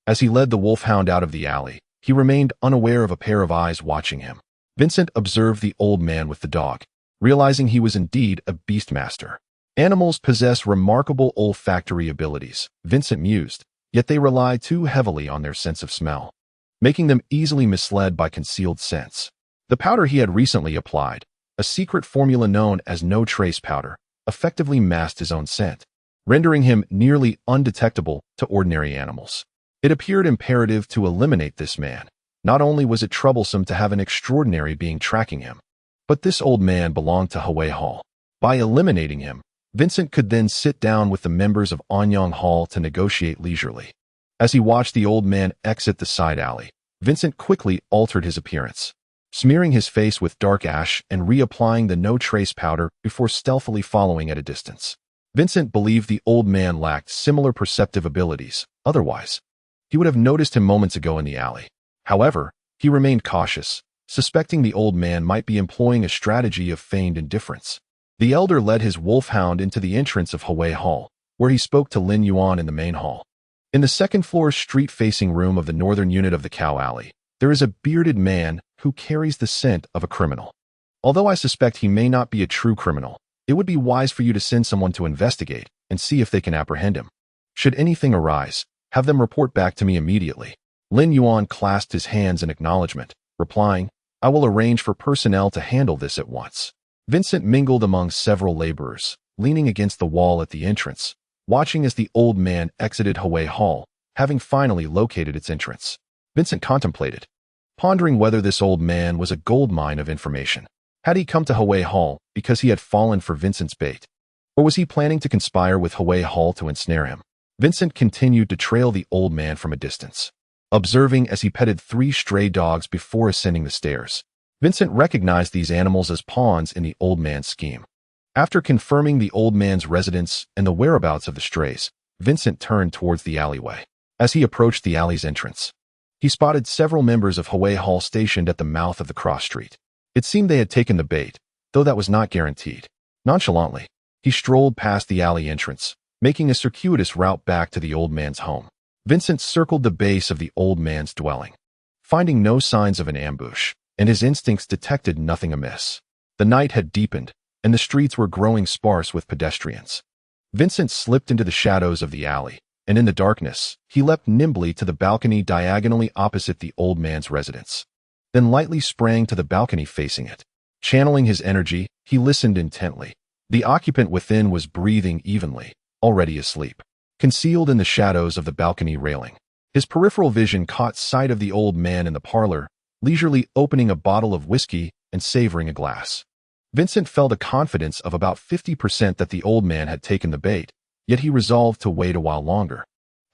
As he led the wolfhound out of the alley, he remained unaware of a pair of eyes watching him. Vincent observed the old man with the dog, realizing he was indeed a beastmaster. Animals possess remarkable olfactory abilities, Vincent mused, yet they rely too heavily on their sense of smell, making them easily misled by concealed scents. The powder he had recently applied, a secret formula known as no-trace powder, effectively masked his own scent, rendering him nearly undetectable to ordinary animals. It appeared imperative to eliminate this man. Not only was it troublesome to have an extraordinary being tracking him, but this old man belonged to Hawaii Hall. By eliminating him, Vincent could then sit down with the members of Anyang Hall to negotiate leisurely. As he watched the old man exit the side alley, Vincent quickly altered his appearance, smearing his face with dark ash and reapplying the no-trace powder before stealthily following at a distance. Vincent believed the old man lacked similar perceptive abilities. Otherwise, he would have noticed him moments ago in the alley. However, he remained cautious, suspecting the old man might be employing a strategy of feigned indifference. The elder led his wolfhound into the entrance of Hawaii Hall, where he spoke to Lin Yuan in the main hall. In the second-floor street-facing room of the northern unit of the cow alley, there is a bearded man who carries the scent of a criminal. Although I suspect he may not be a true criminal, it would be wise for you to send someone to investigate and see if they can apprehend him. Should anything arise, have them report back to me immediately. Lin Yuan clasped his hands in acknowledgement, replying, I will arrange for personnel to handle this at once. Vincent mingled among several laborers, leaning against the wall at the entrance, watching as the old man exited Hawaii Hall, having finally located its entrance. Vincent contemplated, pondering whether this old man was a goldmine of information. Had he come to Hawaii Hall because he had fallen for Vincent's bait? Or was he planning to conspire with Hawaii Hall to ensnare him? Vincent continued to trail the old man from a distance, observing as he petted 3 stray dogs before ascending the stairs. Vincent recognized these animals as pawns in the old man's scheme. After confirming the old man's residence and the whereabouts of the strays, Vincent turned towards the alleyway. As he approached the alley's entrance, He spotted several members of Hawaii Hall stationed at the mouth of the cross street. It seemed they had taken the bait, though that was not guaranteed. Nonchalantly, he strolled past the alley entrance, making a circuitous route back to the old man's home. Vincent circled the base of the old man's dwelling, finding no signs of an ambush, and his instincts detected nothing amiss. The night had deepened, and the streets were growing sparse with pedestrians. Vincent slipped into the shadows of the alley, and in the darkness, he leapt nimbly to the balcony diagonally opposite the old man's residence, then lightly sprang to the balcony facing it. Channeling his energy, he listened intently. The occupant within was breathing evenly, already asleep, concealed in the shadows of the balcony railing. His peripheral vision caught sight of the old man in the parlor, leisurely opening a bottle of whiskey and savoring a glass. Vincent felt a confidence of about 50% that the old man had taken the bait, yet he resolved to wait a while longer,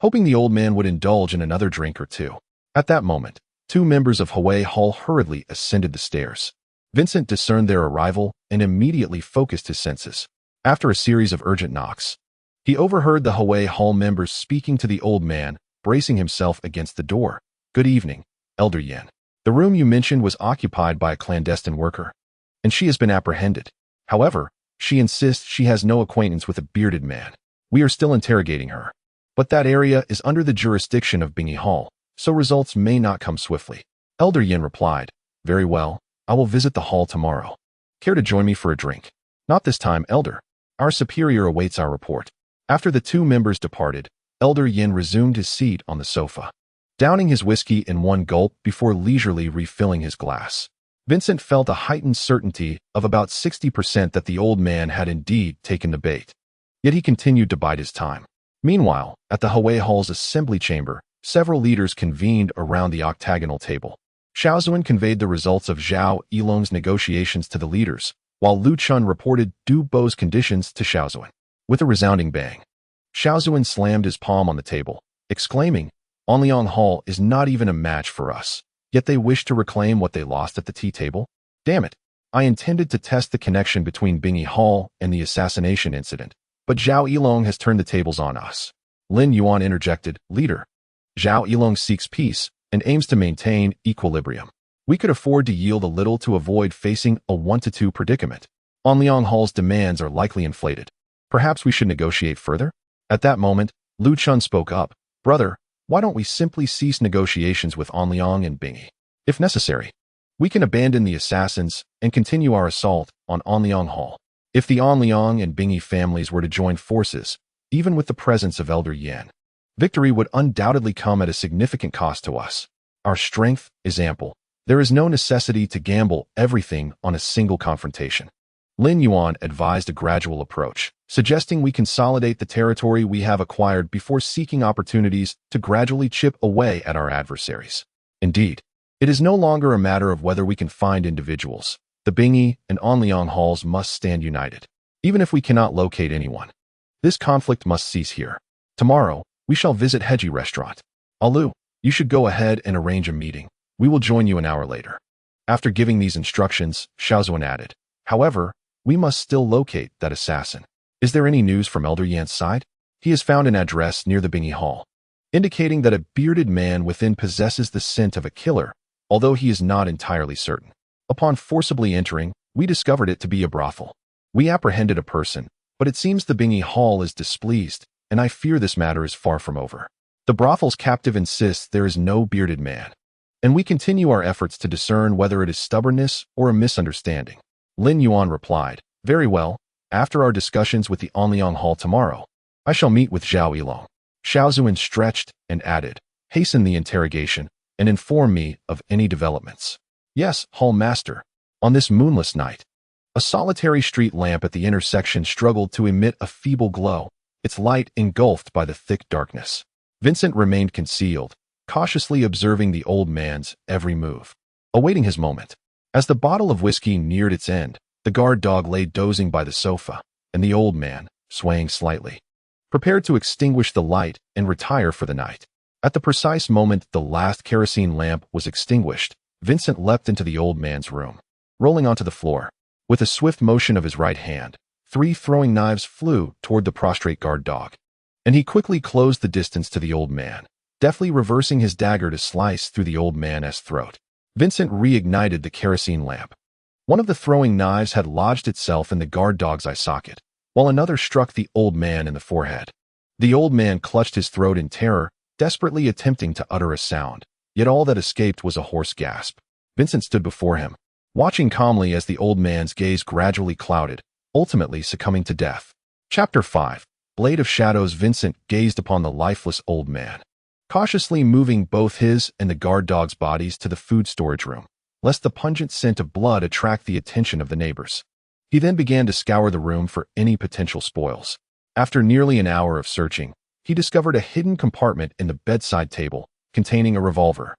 hoping the old man would indulge in another drink or two. At that moment, two members of Hawaii Hall hurriedly ascended the stairs. Vincent discerned their arrival and immediately focused his senses. After a series of urgent knocks, he overheard the Hawaii Hall members speaking to the old man, bracing himself against the door. "Good evening, Elder Yen. The room you mentioned was occupied by a clandestine worker, and she has been apprehended. However, she insists she has no acquaintance with a bearded man. We are still interrogating her, but that area is under the jurisdiction of Bingy Hall, so results may not come swiftly." Elder Yen replied, "Very well, I will visit the hall tomorrow. Care to join me for a drink?" "Not this time, Elder. Our superior awaits our report." After the two members departed, Elder Yen resumed his seat on the sofa, downing his whiskey in one gulp before leisurely refilling his glass. Vincent felt a heightened certainty of about 60% that the old man had indeed taken the bait, yet he continued to bide his time. Meanwhile, at the Hawaii Hall's assembly chamber, several leaders convened around the octagonal table. Xiaozuan conveyed the results of Zhao Yilong's negotiations to the leaders, while Lu Chun reported Du Bo's conditions to Xiaozuan. With a resounding bang, Xiaozuan slammed his palm on the table, exclaiming, "Onliang Hall is not even a match for us, yet they wish to reclaim what they lost at the tea table? Damn it, I intended to test the connection between Bingy Hall and the assassination incident, but Zhao Yilong has turned the tables on us." Lin Yuan interjected, "Leader, Zhao Yilong seeks peace and aims to maintain equilibrium. We could afford to yield a little to avoid facing a 1-2 predicament. Onliang Hall's demands are likely inflated. Perhaps we should negotiate further?" At that moment, Lu Chun spoke up, "Brother, why don't we simply cease negotiations with Onliang and Bingy? If necessary, we can abandon the assassins and continue our assault on Onliang Hall. If the Onliang and Bingy families were to join forces, even with the presence of Elder Yan, victory would undoubtedly come at a significant cost to us. Our strength is ample. There is no necessity to gamble everything on a single confrontation." Lin Yuan advised a gradual approach, suggesting we consolidate the territory we have acquired before seeking opportunities to gradually chip away at our adversaries. Indeed, it is no longer a matter of whether we can find individuals. The Bingy and Onliang Halls must stand united, even if we cannot locate anyone. This conflict must cease here. Tomorrow, we shall visit Heji Restaurant. Alu, you should go ahead and arrange a meeting. We will join you an hour later." After giving these instructions, Xiaozuan added, "However, we must still locate that assassin. Is there any news from Elder Yan's side? He has found an address near the Bingy Hall, indicating that a bearded man within possesses the scent of a killer, although he is not entirely certain. Upon forcibly entering, we discovered it to be a brothel. We apprehended a person, but it seems the Bingy Hall is displeased, and I fear this matter is far from over. The brothel's captive insists there is no bearded man, and we continue our efforts to discern whether it is stubbornness or a misunderstanding." Lin Yuan replied, "Very well. After our discussions with the Onliang Hall tomorrow, I shall meet with Zhao Yilong." Xiaozuan stretched and added, "Hasten the interrogation and inform me of any developments." "Yes, Hall Master." On this moonless night, a solitary street lamp at the intersection struggled to emit a feeble glow, its light engulfed by the thick darkness. Vincent remained concealed, cautiously observing the old man's every move, awaiting his moment. As the bottle of whiskey neared its end, the guard dog lay dozing by the sofa, and the old man, swaying slightly, prepared to extinguish the light and retire for the night. At the precise moment the last kerosene lamp was extinguished, Vincent leapt into the old man's room, rolling onto the floor. With a swift motion of his right hand, 3 throwing knives flew toward the prostrate guard dog, and he quickly closed the distance to the old man, deftly reversing his dagger to slice through the old man's throat. Vincent reignited the kerosene lamp. One of the throwing knives had lodged itself in the guard dog's eye socket, while another struck the old man in the forehead. The old man clutched his throat in terror, desperately attempting to utter a sound, yet all that escaped was a hoarse gasp. Vincent stood before him, watching calmly as the old man's gaze gradually clouded, ultimately succumbing to death. Chapter 5. Blade of Shadows. Vincent gazed upon the lifeless old man, cautiously moving both his and the guard dog's bodies to the food storage room, lest the pungent scent of blood attract the attention of the neighbors. He then began to scour the room for any potential spoils. After nearly an hour of searching, he discovered a hidden compartment in the bedside table containing a revolver,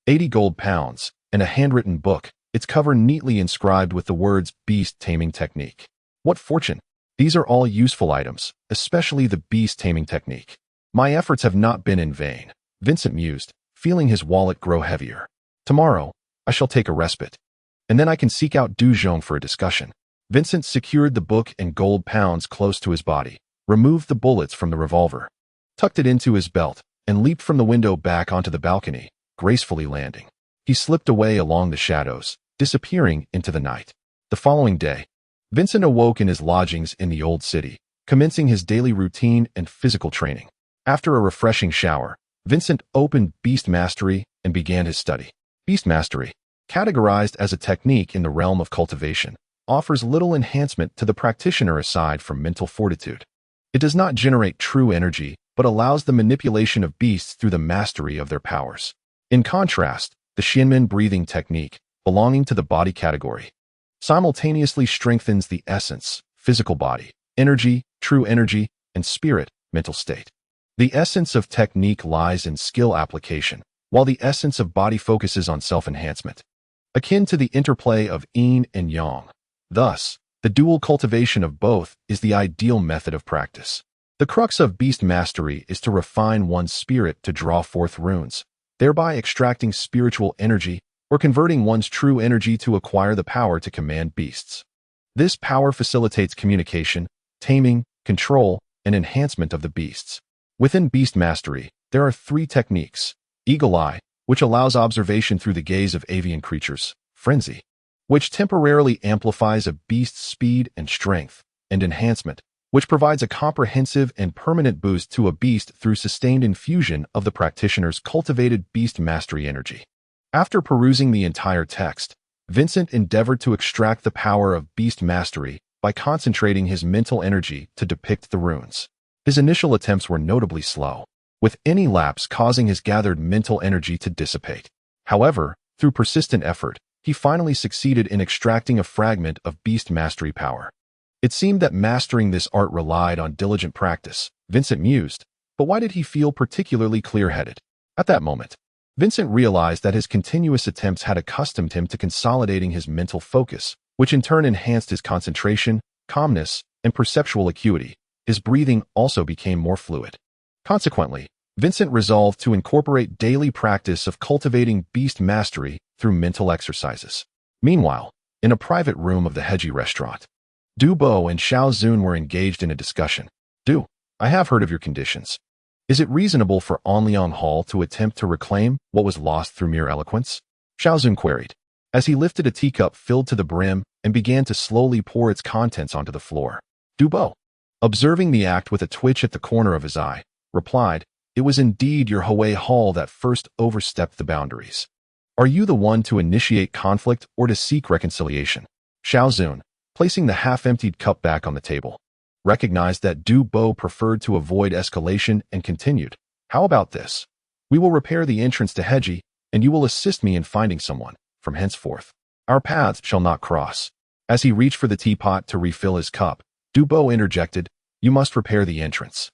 80 gold pounds, and a handwritten book, its cover neatly inscribed with the words beast taming technique. What fortune! These are all useful items, especially the beast taming technique. My efforts have not been in vain, Vincent mused, feeling his wallet grow heavier. Tomorrow, I shall take a respite, and then I can seek out Dujon for a discussion. Vincent secured the book and gold pounds close to his body, removed the bullets from the revolver, tucked it into his belt, and leaped from the window back onto the balcony, gracefully landing. He slipped away along the shadows, disappearing into the night. The following day, Vincent awoke in his lodgings in the old city, commencing his daily routine and physical training. After a refreshing shower, Vincent opened Beast Mastery and began his study. Beast Mastery, categorized as a technique in the realm of cultivation, offers little enhancement to the practitioner aside from mental fortitude. It does not generate true energy, but allows the manipulation of beasts through the mastery of their powers. In contrast, the Shinmen breathing technique, belonging to the body category, simultaneously strengthens the essence, physical body, energy, true energy, and spirit, mental state. The essence of technique lies in skill application, while the essence of body focuses on self-enhancement, akin to the interplay of yin and yang. Thus, the dual cultivation of both is the ideal method of practice. The crux of beast mastery is to refine one's spirit to draw forth runes, thereby extracting spiritual energy or converting one's true energy to acquire the power to command beasts. This power facilitates communication, taming, control, and enhancement of the beasts. Within beast mastery, there are 3 techniques: Eagle Eye, which allows observation through the gaze of avian creatures; Frenzy, which temporarily amplifies a beast's speed and strength; and Enhancement, which provides a comprehensive and permanent boost to a beast through sustained infusion of the practitioner's cultivated beast mastery energy. After perusing the entire text, Vincent endeavored to extract the power of beast mastery by concentrating his mental energy to depict the runes. His initial attempts were notably slow, with any lapse causing his gathered mental energy to dissipate. However, through persistent effort, he finally succeeded in extracting a fragment of beast mastery power. It seemed that mastering this art relied on diligent practice, Vincent mused, but why did he feel particularly clear-headed? At that moment, Vincent realized that his continuous attempts had accustomed him to consolidating his mental focus, which in turn enhanced his concentration, calmness, and perceptual acuity. His breathing also became more fluid. Consequently, Vincent resolved to incorporate daily practice of cultivating beast mastery through mental exercises. Meanwhile, in a private room of the Heji restaurant, Du Bo and Xiao Zun were engaged in a discussion. Du, I have heard of your conditions. Is it reasonable for Anliang Hall to attempt to reclaim what was lost through mere eloquence? Xiao Zun queried, as he lifted a teacup filled to the brim and began to slowly pour its contents onto the floor. Du Bo, observing the act with a twitch at the corner of his eye, replied, "It was indeed your Hue Hall that first overstepped the boundaries. Are you the one to initiate conflict or to seek reconciliation?" Xiao Zun, placing the half-emptied cup back on the table, recognized that Du Bo preferred to avoid escalation and continued, "How about this? We will repair the entrance to Heji, and you will assist me in finding someone. From henceforth, our paths shall not cross." As he reached for the teapot to refill his cup, Du Bo interjected, "You must repair the entrance.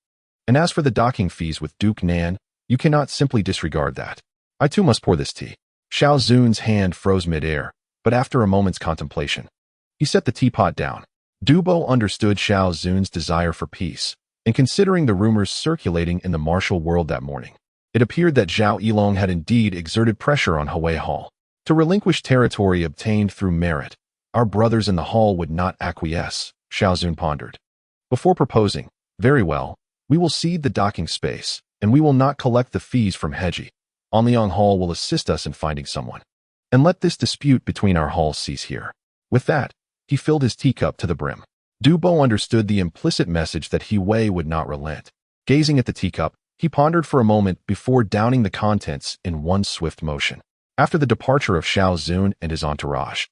And as for the docking fees with Duke Nan, you cannot simply disregard that. I too must pour this tea." Xiao Zun's hand froze mid-air, but after a moment's contemplation, he set the teapot down. Du Bo understood Xiao Zun's desire for peace, and considering the rumors circulating in the martial world that morning, it appeared that Zhao Yilong had indeed exerted pressure on Hue Hall to relinquish territory obtained through merit. Our brothers in the hall would not acquiesce, Xiao Zun pondered. Before proposing, "Very well, we will cede the docking space, and we will not collect the fees from Heji. Onlyong Hall will assist us in finding someone. And let this dispute between our halls cease here." With that, he filled his teacup to the brim. Du Bo understood the implicit message that He Wei would not relent. Gazing at the teacup, he pondered for a moment before downing the contents in one swift motion. After the departure of Xiao Zun and his entourage,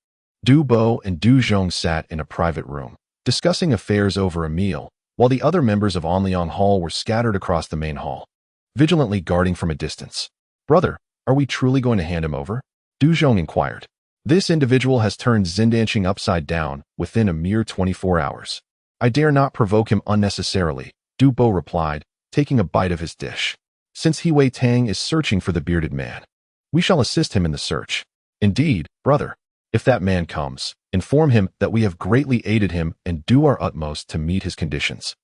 Du Bo and Du Zhong sat in a private room, discussing affairs over a meal, while the other members of Onlyong Hall were scattered across the main hall, vigilantly guarding from a distance. "Brother, are we truly going to hand him over?" Du Zhong inquired. "This individual has turned Xindanqing upside down within a mere 24 hours. I dare not provoke him unnecessarily," Du Bo replied, taking a bite of his dish. "Since He Wei Tang is searching for the bearded man, we shall assist him in the search. Indeed, brother, if that man comes, inform him that we have greatly aided him and do our utmost to meet his conditions.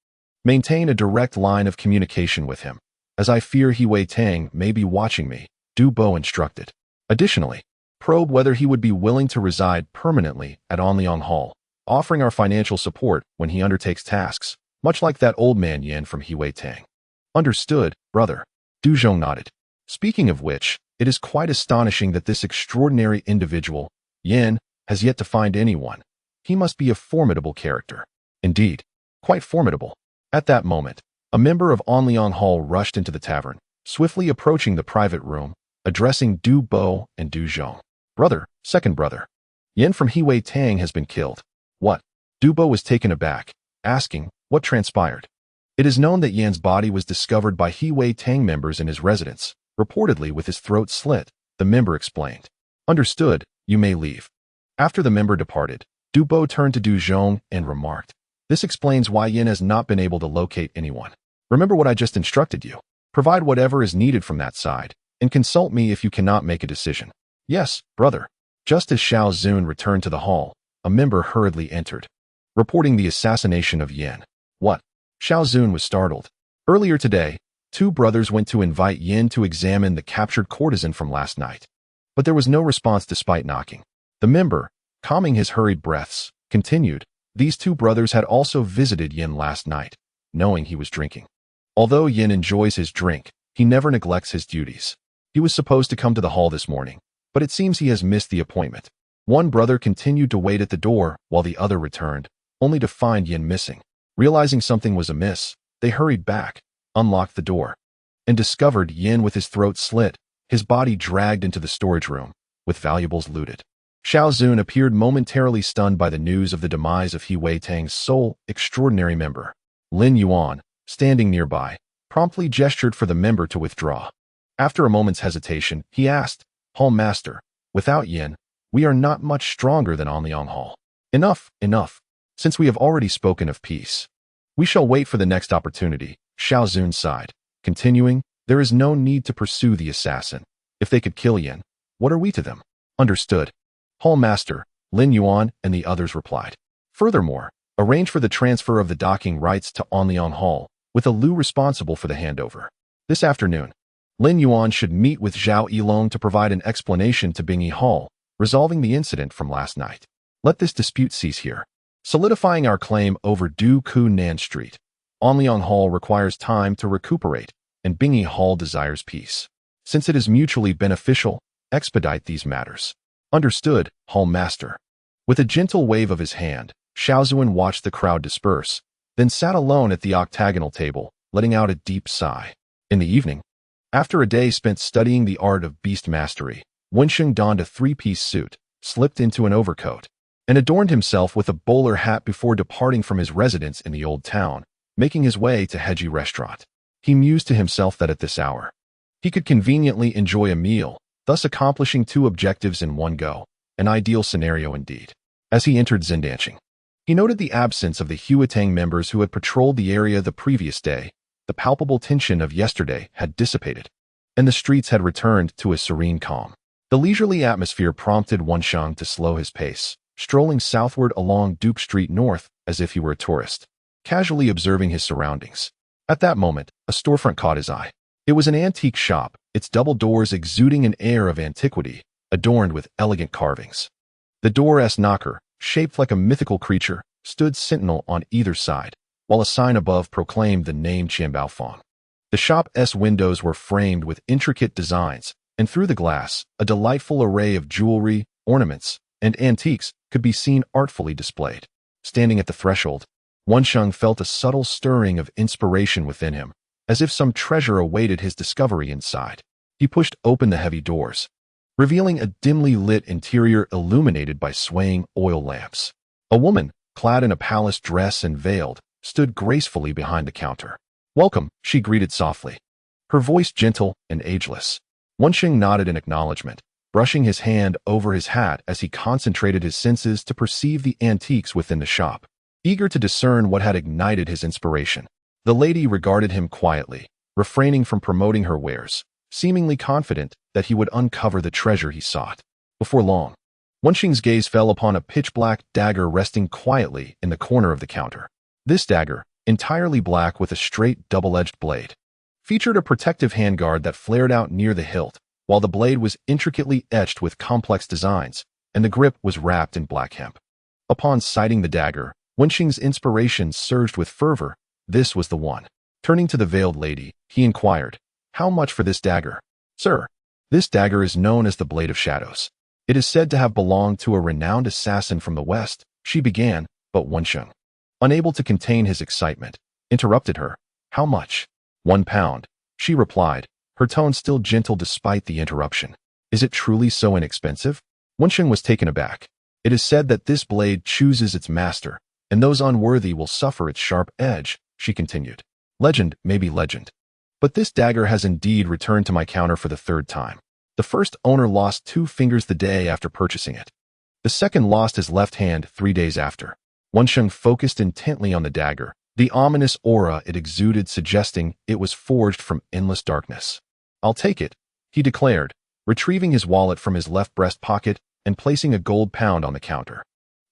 Maintain a direct line of communication with him, as I fear He Wei Tang may be watching me," Du Bo instructed. Additionally, probe whether he would be willing to reside permanently at Onlyong Hall, offering our financial support when he undertakes tasks, much like that old man Yin from He Wei Tang. "Understood, brother," Du Zhong nodded. "Speaking of which, it is quite astonishing that this extraordinary individual, Yin, has yet to find anyone. He must be a formidable character. Indeed, quite formidable." At that moment, a member of Onlyong Hall rushed into the tavern, swiftly approaching the private room, addressing Du Bo and Du Zhong. "Brother, second brother, Yin from He Wei Tang has been killed." "What?" Du Bo was taken aback, asking, "What transpired?" "It is known that Yin's body was discovered by He Wei Tang members in his residence, reportedly with his throat slit," the member explained. "Understood, you may leave." After the member departed, Du Bo turned to Du Zhong and remarked, "This explains why Yin has not been able to locate anyone. Remember what I just instructed you. Provide whatever is needed from that side, and consult me if you cannot make a decision." "Yes, brother." Just as Xiao Zun returned to the hall, a member hurriedly entered, reporting the assassination of Yin. "What?" Xiao Zun was startled. Earlier today, two brothers went to invite Yin to examine the captured courtesan from last night, but there was no response despite knocking. The member, calming his hurried breaths, continued, "These two brothers had also visited Yin last night, knowing he was drinking. Although Yin enjoys his drink, he never neglects his duties. He was supposed to come to the hall this morning, but it seems he has missed the appointment." One brother continued to wait at the door while the other returned, only to find Yin missing. Realizing something was amiss, they hurried back, unlocked the door, and discovered Yin with his throat slit, his body dragged into the storage room, with valuables looted. Xiao Zun appeared momentarily stunned by the news of the demise of He Wei Tang's sole, extraordinary member. Lin Yuan, standing nearby, promptly gestured for the member to withdraw. After a moment's hesitation, he asked, "Hall Master, without Yin, we are not much stronger than Onlyong Hall." "Enough, enough. Since we have already spoken of peace, we shall wait for the next opportunity," Xiao Zun sighed, continuing, "There is no need to pursue the assassin. If they could kill Yin, what are we to them?" "Understood, Hall Master," Lin Yuan and the others replied. "Furthermore, arrange for the transfer of the docking rights to Onlyong Hall, with a Lu responsible for the handover. This afternoon, Lin Yuan should meet with Zhao Yilong to provide an explanation to Bingyi Hall, resolving the incident from last night. Let this dispute cease here. Solidifying our claim over Du Ku Nan Street, Onlyong Hall requires time to recuperate, and Bingyi Hall desires peace. Since it is mutually beneficial, expedite these matters." "Understood, Hall Master." With a gentle wave of his hand, Xiao Zun watched the crowd disperse, then sat alone at the octagonal table, letting out a deep sigh. In the evening, after a day spent studying the art of beast mastery, Wensheng donned a three-piece suit, slipped into an overcoat, and adorned himself with a bowler hat before departing from his residence in the old town, making his way to Heji Restaurant. He mused to himself that at this hour, he could conveniently enjoy a meal, thus accomplishing two objectives in one go, an ideal scenario indeed. As he entered Xindanqing, he noted the absence of the Huatang members who had patrolled the area the previous day. The palpable tension of yesterday had dissipated, and the streets had returned to a serene calm. The leisurely atmosphere prompted Wensheng to slow his pace, strolling southward along Duke Street North as if he were a tourist, casually observing his surroundings. At that moment, a storefront caught his eye. It was an antique shop, its double doors exuding an air of antiquity, adorned with elegant carvings. The door-S knocker, shaped like a mythical creature, stood sentinel on either side, while a sign above proclaimed the name Qianbaofeng. The shop's windows were framed with intricate designs, and through the glass, a delightful array of jewelry, ornaments, and antiques could be seen artfully displayed. Standing at the threshold, Wensheng felt a subtle stirring of inspiration within him, as if some treasure awaited his discovery inside. He pushed open the heavy doors, revealing a dimly lit interior illuminated by swaying oil lamps. A woman, clad in a palace dress and veiled, stood gracefully behind the counter. "Welcome," she greeted softly, her voice gentle and ageless. Wensheng nodded in acknowledgement, brushing his hand over his hat as he concentrated his senses to perceive the antiques within the shop. Eager to discern what had ignited his inspiration, the lady regarded him quietly, refraining from promoting her wares, seemingly confident that he would uncover the treasure he sought. Before long, Wensheng's gaze fell upon a pitch-black dagger resting quietly in the corner of the counter. This dagger, entirely black with a straight double-edged blade, featured a protective handguard that flared out near the hilt, while the blade was intricately etched with complex designs, and the grip was wrapped in black hemp. Upon sighting the dagger, Wensheng's inspiration surged with fervor. This was the one. Turning to the veiled lady, he inquired, "How much for this dagger?" "Sir, this dagger is known as the Blade of Shadows. It is said to have belonged to a renowned assassin from the West," she began, but Wensheng, unable to contain his excitement, interrupted her. "How much?" £1, she replied, her tone still gentle despite the interruption. "Is it truly so inexpensive?" Wensheng was taken aback. "It is said that this blade chooses its master, and those unworthy will suffer its sharp edge," she continued. "Legend may be legend, but this dagger has indeed returned to my counter for the third time. The first owner lost 2 fingers the day after purchasing it. The second lost his left hand 3 days after." Wensheng focused intently on the dagger, the ominous aura it exuded suggesting it was forged from endless darkness. "I'll take it," he declared, retrieving his wallet from his left breast pocket and placing a gold pound on the counter.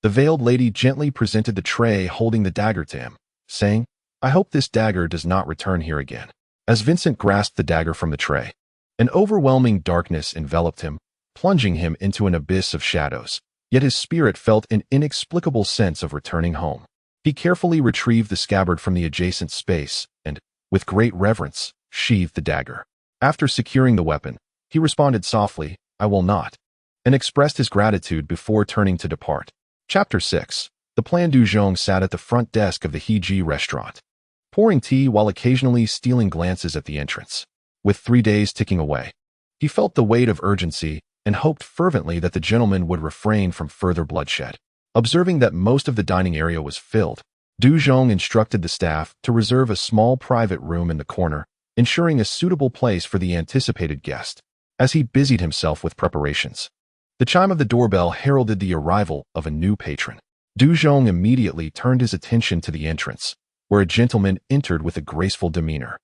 The veiled lady gently presented the tray holding the dagger to him, saying, "I hope this dagger does not return here again." As Vincent grasped the dagger from the tray, an overwhelming darkness enveloped him, plunging him into an abyss of shadows, yet his spirit felt an inexplicable sense of returning home. He carefully retrieved the scabbard from the adjacent space and, with great reverence, sheathed the dagger. After securing the weapon, he responded softly, "I will not," and expressed his gratitude before turning to depart. Chapter 6. The Plan Du Zhong sat at the front desk of the Heji restaurant, pouring tea while occasionally stealing glances at the entrance. With 3 days ticking away, he felt the weight of urgency and hoped fervently that the gentleman would refrain from further bloodshed. Observing that most of the dining area was filled, Du Zhong instructed the staff to reserve a small private room in the corner, ensuring a suitable place for the anticipated guest. As he busied himself with preparations, the chime of the doorbell heralded the arrival of a new patron. Du Zhong immediately turned his attention to the entrance, where a gentleman entered with a graceful demeanor.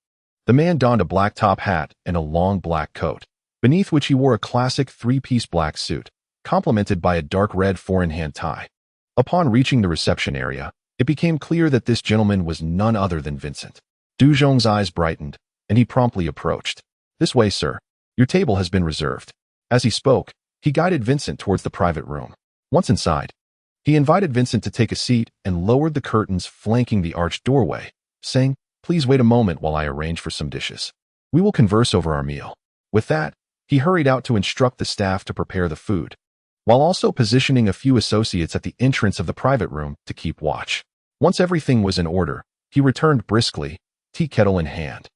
The man donned a black top hat and a long black coat, beneath which he wore a classic 3-piece black suit, complemented by a dark red 4-in-hand tie. Upon reaching the reception area, it became clear that this gentleman was none other than Vincent. Du Zhong's eyes brightened, and he promptly approached. "This way, sir. Your table has been reserved." As he spoke, he guided Vincent towards the private room. Once inside, he invited Vincent to take a seat and lowered the curtains flanking the arched doorway, saying, "Please wait a moment while I arrange for some dishes. We will converse over our meal." With that, he hurried out to instruct the staff to prepare the food, while also positioning a few associates at the entrance of the private room to keep watch. Once everything was in order, he returned briskly, tea kettle in hand,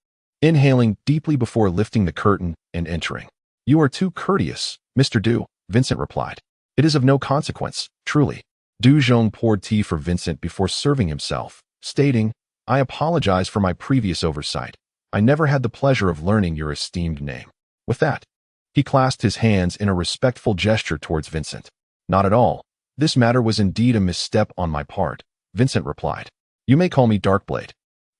inhaling deeply before lifting the curtain and entering. "You are too courteous, Mr. Du," Vincent replied. "It is of no consequence, truly." Du Zhong poured tea for Vincent before serving himself, stating, "I apologize for my previous oversight. I never had the pleasure of learning your esteemed name." With that, he clasped his hands in a respectful gesture towards Vincent. "Not at all. This matter was indeed a misstep on my part," Vincent replied. "You may call me Darkblade."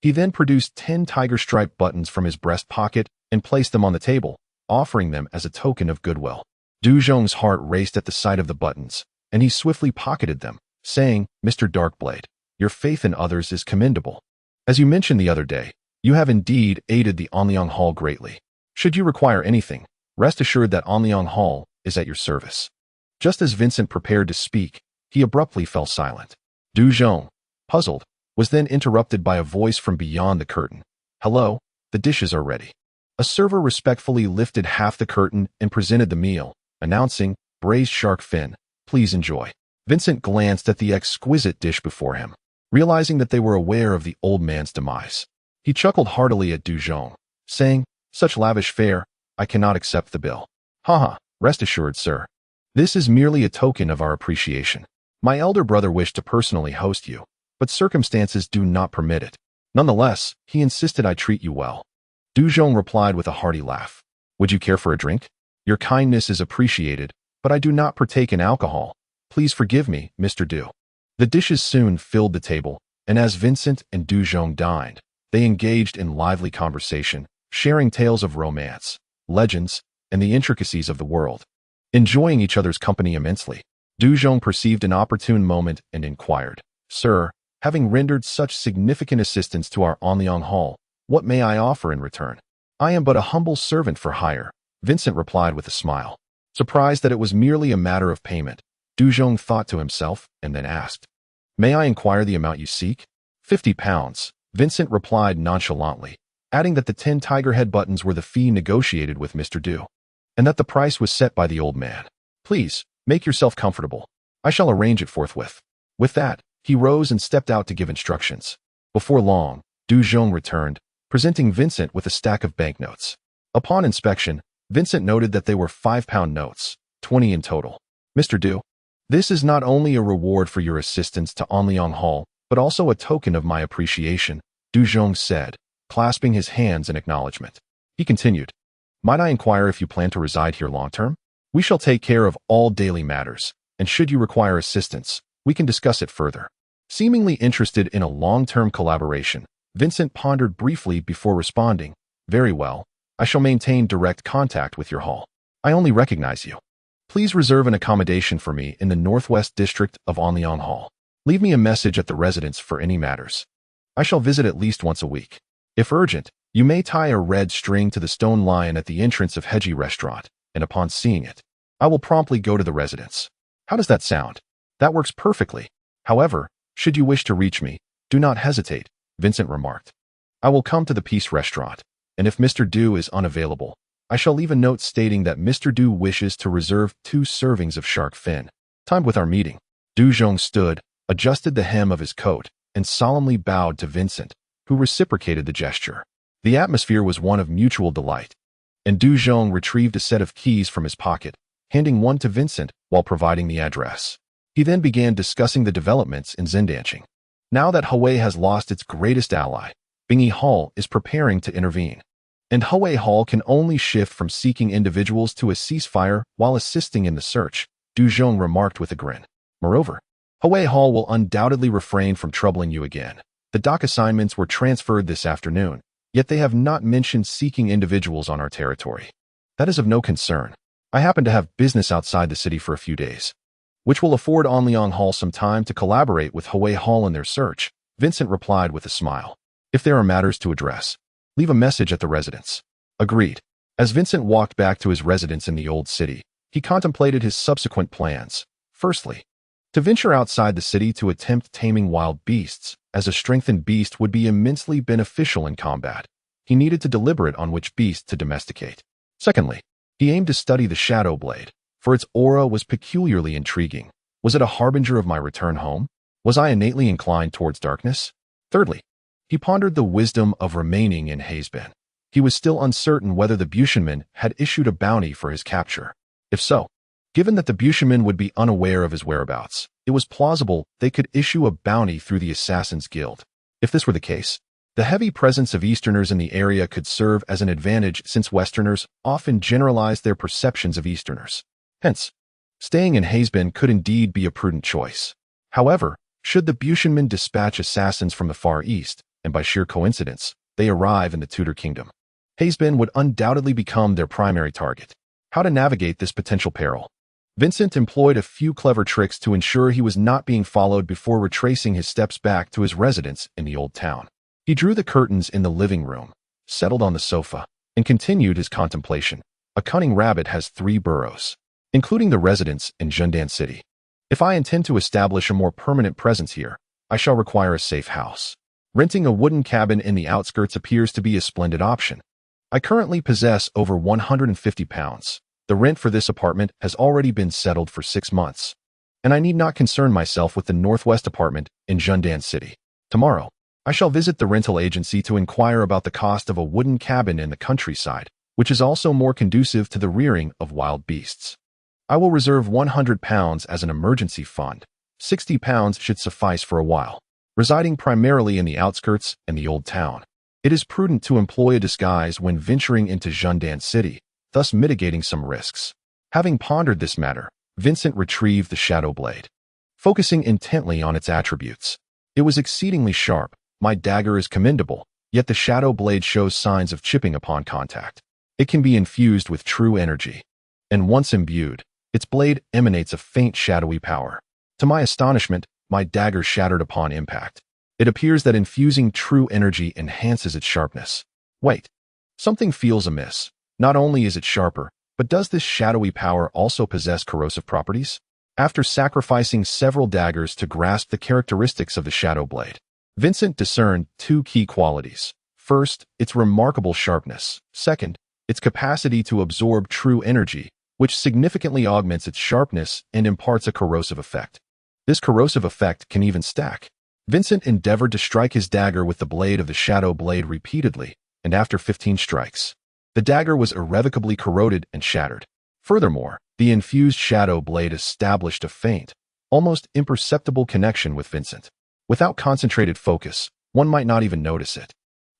He then produced 10 tiger-striped buttons from his breast pocket and placed them on the table, offering them as a token of goodwill. Du Zhong's heart raced at the sight of the buttons, and he swiftly pocketed them, saying, "Mr. Darkblade, your faith in others is commendable. As you mentioned the other day, you have indeed aided the Anliang Hall greatly. Should you require anything, rest assured that Anliang Hall is at your service." Just as Vincent prepared to speak, he abruptly fell silent. Du Zhong, puzzled, was then interrupted by a voice from beyond the curtain. "Hello, the dishes are ready. A server respectfully lifted half the curtain and presented the meal, announcing, braised shark fin, please enjoy. Vincent glanced at the exquisite dish before him, realizing that they were aware of the old man's demise. He chuckled heartily at Dujon, saying, such lavish fare, I cannot accept the bill. Haha, rest assured, sir. This is merely a token of our appreciation. My elder brother wished to personally host you, but circumstances do not permit it. Nonetheless, he insisted I treat you well. Dujon replied with a hearty laugh. Would you care for a drink? Your kindness is appreciated, but I do not partake in alcohol. Please forgive me, Mr. Du. The dishes soon filled the table, and as Vincent and Dujon dined, they engaged in lively conversation, sharing tales of romance, legends, and the intricacies of the world. Enjoying each other's company immensely, Dujon perceived an opportune moment and inquired, Sir, having rendered such significant assistance to our Onlyong Hall, what may I offer in return? I am but a humble servant for hire, Vincent replied with a smile. Surprised that it was merely a matter of payment, Dujon thought to himself and then asked, May I inquire the amount you seek? 50 pounds, Vincent replied nonchalantly, adding that the 10 tiger head buttons were the fee negotiated with Mr. Du, and that the price was set by the old man. Please, make yourself comfortable. I shall arrange it forthwith. With that, he rose and stepped out to give instructions. Before long, Dujon returned, presenting Vincent with a stack of banknotes. Upon inspection, Vincent noted that they were 5-pound notes, 20 in total. Mr. Du, this is not only a reward for your assistance to Onlyong Hall, but also a token of my appreciation, Dujon said, clasping his hands in acknowledgement. He continued, Might I inquire if you plan to reside here long-term? We shall take care of all daily matters, and should you require assistance, we can discuss it further. Seemingly interested in a long-term collaboration, Vincent pondered briefly before responding, Very well, I shall maintain direct contact with your hall. I only recognize you. Please reserve an accommodation for me in the northwest district of Onlyong Hall. Leave me a message at the residence for any matters. I shall visit at least once a week. If urgent, you may tie a red string to the stone lion at the entrance of Heji Restaurant, and upon seeing it, I will promptly go to the residence. How does that sound? That works perfectly. However, should you wish to reach me, do not hesitate, Vincent remarked. I will come to the Peace Restaurant, and if Mr. Du is unavailable, I shall leave a note stating that Mr. Du wishes to reserve 2 servings of shark fin. Timed with our meeting, Dujon stood, adjusted the hem of his coat, and solemnly bowed to Vincent, who reciprocated the gesture. The atmosphere was one of mutual delight, and Dujon retrieved a set of keys from his pocket, handing one to Vincent while providing the address. He then began discussing the developments in Zendanching. Now that Hwei has lost its greatest ally, Bingi Hall is preparing to intervene. And Hwei Hall can only shift from seeking individuals to a ceasefire while assisting in the search, Dujon remarked with a grin. Moreover, Hwei Hall will undoubtedly refrain from troubling you again. The dock assignments were transferred this afternoon, yet they have not mentioned seeking individuals on our territory. That is of no concern. I happen to have business outside the city for a few days, which will afford Onlyong Hall some time to collaborate with Hwei Hall in their search, Vincent replied with a smile. If there are matters to address, leave a message at the residence. Agreed. As Vincent walked back to his residence in the old city, he contemplated his subsequent plans. Firstly, to venture outside the city to attempt taming wild beasts, as a strengthened beast would be immensely beneficial in combat. He needed to deliberate on which beast to domesticate. Secondly, he aimed to study the Shadow Blade, for its aura was peculiarly intriguing. Was it a harbinger of my return home? Was I innately inclined towards darkness? Thirdly, he pondered the wisdom of remaining in Hazeben. He was still uncertain whether the Bushinmen had issued a bounty for his capture. If so, given that the Bushinmen would be unaware of his whereabouts, it was plausible they could issue a bounty through the Assassin's Guild. If this were the case, the heavy presence of Easterners in the area could serve as an advantage since Westerners often generalize their perceptions of Easterners. Hence, staying in Hazeben could indeed be a prudent choice. However, should the Bushinmen dispatch assassins from the Far East, and by sheer coincidence, they arrive in the Tudor Kingdom, Hazeben would undoubtedly become their primary target. How to navigate this potential peril? Vincent employed a few clever tricks to ensure he was not being followed before retracing his steps back to his residence in the old town. He drew the curtains in the living room, settled on the sofa, and continued his contemplation. A cunning rabbit has 3 burrows, including the residence in Jundan City. If I intend to establish a more permanent presence here, I shall require a safe house. Renting a wooden cabin in the outskirts appears to be a splendid option. I currently possess over £150. The rent for this apartment has already been settled for 6 months, and I need not concern myself with the Northwest apartment in Jundan City. Tomorrow, I shall visit the rental agency to inquire about the cost of a wooden cabin in the countryside, which is also more conducive to the rearing of wild beasts. I will reserve £100 as an emergency fund. £60 should suffice for a while. Residing primarily in the outskirts and the old town, it is prudent to employ a disguise when venturing into Jundan City, thus mitigating some risks. Having pondered this matter, Vincent retrieved the shadow blade, focusing intently on its attributes. It was exceedingly sharp. My dagger is commendable, yet the shadow blade shows signs of chipping upon contact. It can be infused with true energy, and once imbued, its blade emanates a faint shadowy power. To my astonishment, my dagger shattered upon impact. It appears that infusing true energy enhances its sharpness. Wait, something feels amiss. Not only is it sharper, but does this shadowy power also possess corrosive properties? After sacrificing several daggers to grasp the characteristics of the shadow blade, Vincent discerned 2 key qualities. First, its remarkable sharpness. Second, its capacity to absorb true energy, which significantly augments its sharpness and imparts a corrosive effect. This corrosive effect can even stack. Vincent endeavored to strike his dagger with the blade of the shadow blade repeatedly, and after 15 strikes, the dagger was irrevocably corroded and shattered. Furthermore, the infused shadow blade established a faint, almost imperceptible connection with Vincent. Without concentrated focus, one might not even notice it.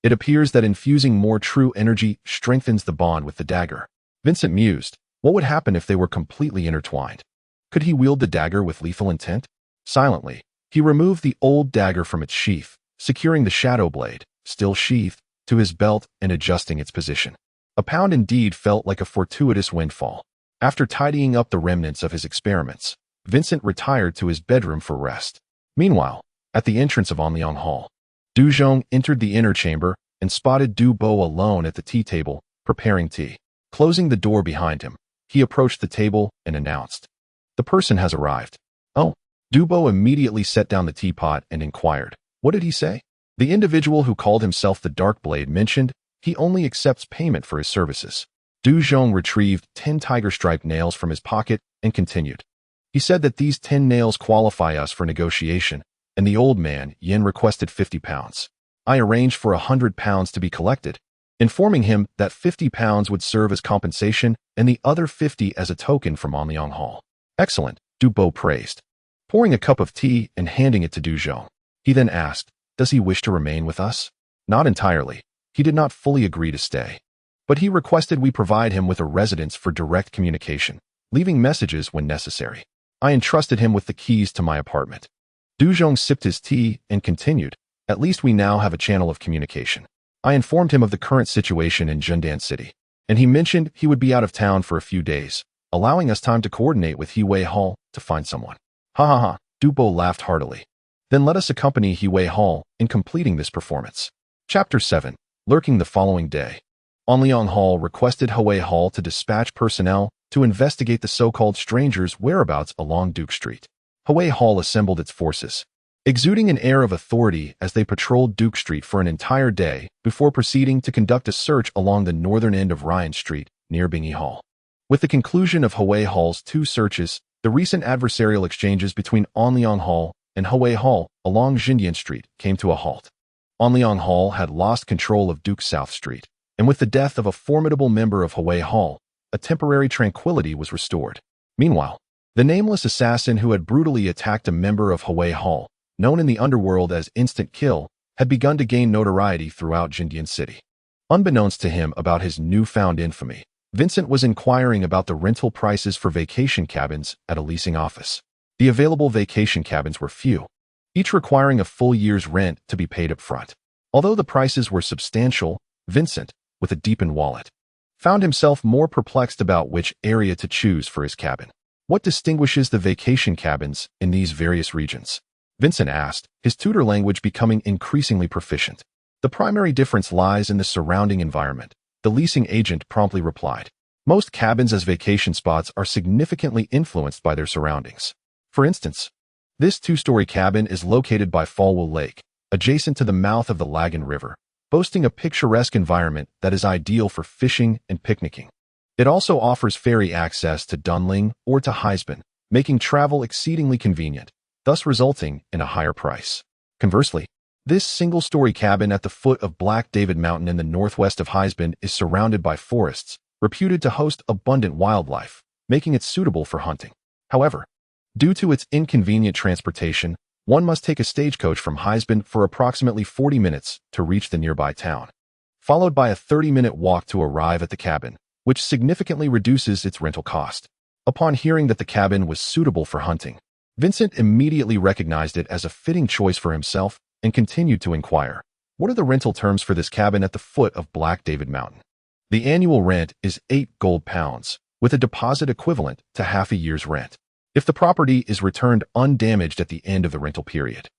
It appears that infusing more true energy strengthens the bond with the dagger. Vincent mused, what would happen if they were completely intertwined? Could he wield the dagger with lethal intent? Silently, he removed the old dagger from its sheath, securing the shadow blade, still sheathed, to his belt and adjusting its position. A pound indeed felt like a fortuitous windfall. After tidying up the remnants of his experiments, Vincent retired to his bedroom for rest. Meanwhile, at the entrance of Anliang Hall, Du Zhong entered the inner chamber and spotted Du Bo alone at the tea table, preparing tea. Closing the door behind him, he approached the table and announced, "The person has arrived." "Oh." Du Bo immediately set down the teapot and inquired, "What did he say?" The individual who called himself the Dark Blade mentioned he only accepts payment for his services. Du Zhong retrieved 10 tiger-striped nails from his pocket and continued, "He said that these 10 nails qualify us for negotiation, and the old man, Yin, requested £50. I arranged for £100 to be collected, informing him that £50 would serve as compensation and the other 50 as a token from Anliang Hall." "Excellent," Du Bo praised, pouring a cup of tea and handing it to Du Zhong. He then asked, "Does he wish to remain with us?" "Not entirely. He did not fully agree to stay, but he requested we provide him with a residence for direct communication, leaving messages when necessary. I entrusted him with the keys to my apartment." Du Zhong sipped his tea and continued, "At least we now have a channel of communication. I informed him of the current situation in Jundan City, and he mentioned he would be out of town for a few days, allowing us time to coordinate with Hiwei Hall to find someone." "Ha ha ha," Du Bo laughed heartily. "Then let us accompany Hiwei Hall in completing this performance." Chapter 7. Lurking the following day, Anliang Hall requested Hiwei Hall to dispatch personnel to investigate the so-called strangers' whereabouts along Duke Street. Hiwei Hall assembled its forces, exuding an air of authority as they patrolled Duke Street for an entire day before proceeding to conduct a search along the northern end of Ryan Street near Bingy Hall. With the conclusion of Hiwei Hall's 2 searches, the recent adversarial exchanges between Anliang Hall and Hiwei Hall along Jindian Street came to a halt. Anliang Hall had lost control of Duke South Street, and with the death of a formidable member of Hiwei Hall, a temporary tranquility was restored. Meanwhile, the nameless assassin who had brutally attacked a member of Hiwei Hall, known in the underworld as Instant Kill, had begun to gain notoriety throughout Jindian City. Unbeknownst to him about his newfound infamy, Vincent was inquiring about the rental prices for vacation cabins at a leasing office. The available vacation cabins were few, each requiring a full year's rent to be paid up front. Although the prices were substantial, Vincent, with a deepened wallet, found himself more perplexed about which area to choose for his cabin. What distinguishes the vacation cabins in these various regions? Vincent asked, his Tudor language becoming increasingly proficient. The primary difference lies in the surrounding environment, the leasing agent promptly replied. Most cabins as vacation spots are significantly influenced by their surroundings. For instance, this 2-story cabin is located by Falwell Lake, adjacent to the mouth of the Lagan River, boasting a picturesque environment that is ideal for fishing and picnicking. It also offers ferry access to Dunling or to Heisben, making travel exceedingly convenient, thus resulting in a higher price. Conversely, this single-story cabin at the foot of Black David Mountain in the northwest of Heisben is surrounded by forests, reputed to host abundant wildlife, making it suitable for hunting. However, due to its inconvenient transportation, one must take a stagecoach from Heisben for approximately 40 minutes to reach the nearby town, followed by a 30-minute walk to arrive at the cabin, which significantly reduces its rental cost. Upon hearing that the cabin was suitable for hunting, Vincent immediately recognized it as a fitting choice for himself and continued to inquire, "What are the rental terms for this cabin at the foot of Black David Mountain?" The annual rent is 8 gold pounds, with a deposit equivalent to half a year's rent. If the property is returned undamaged at the end of the rental period,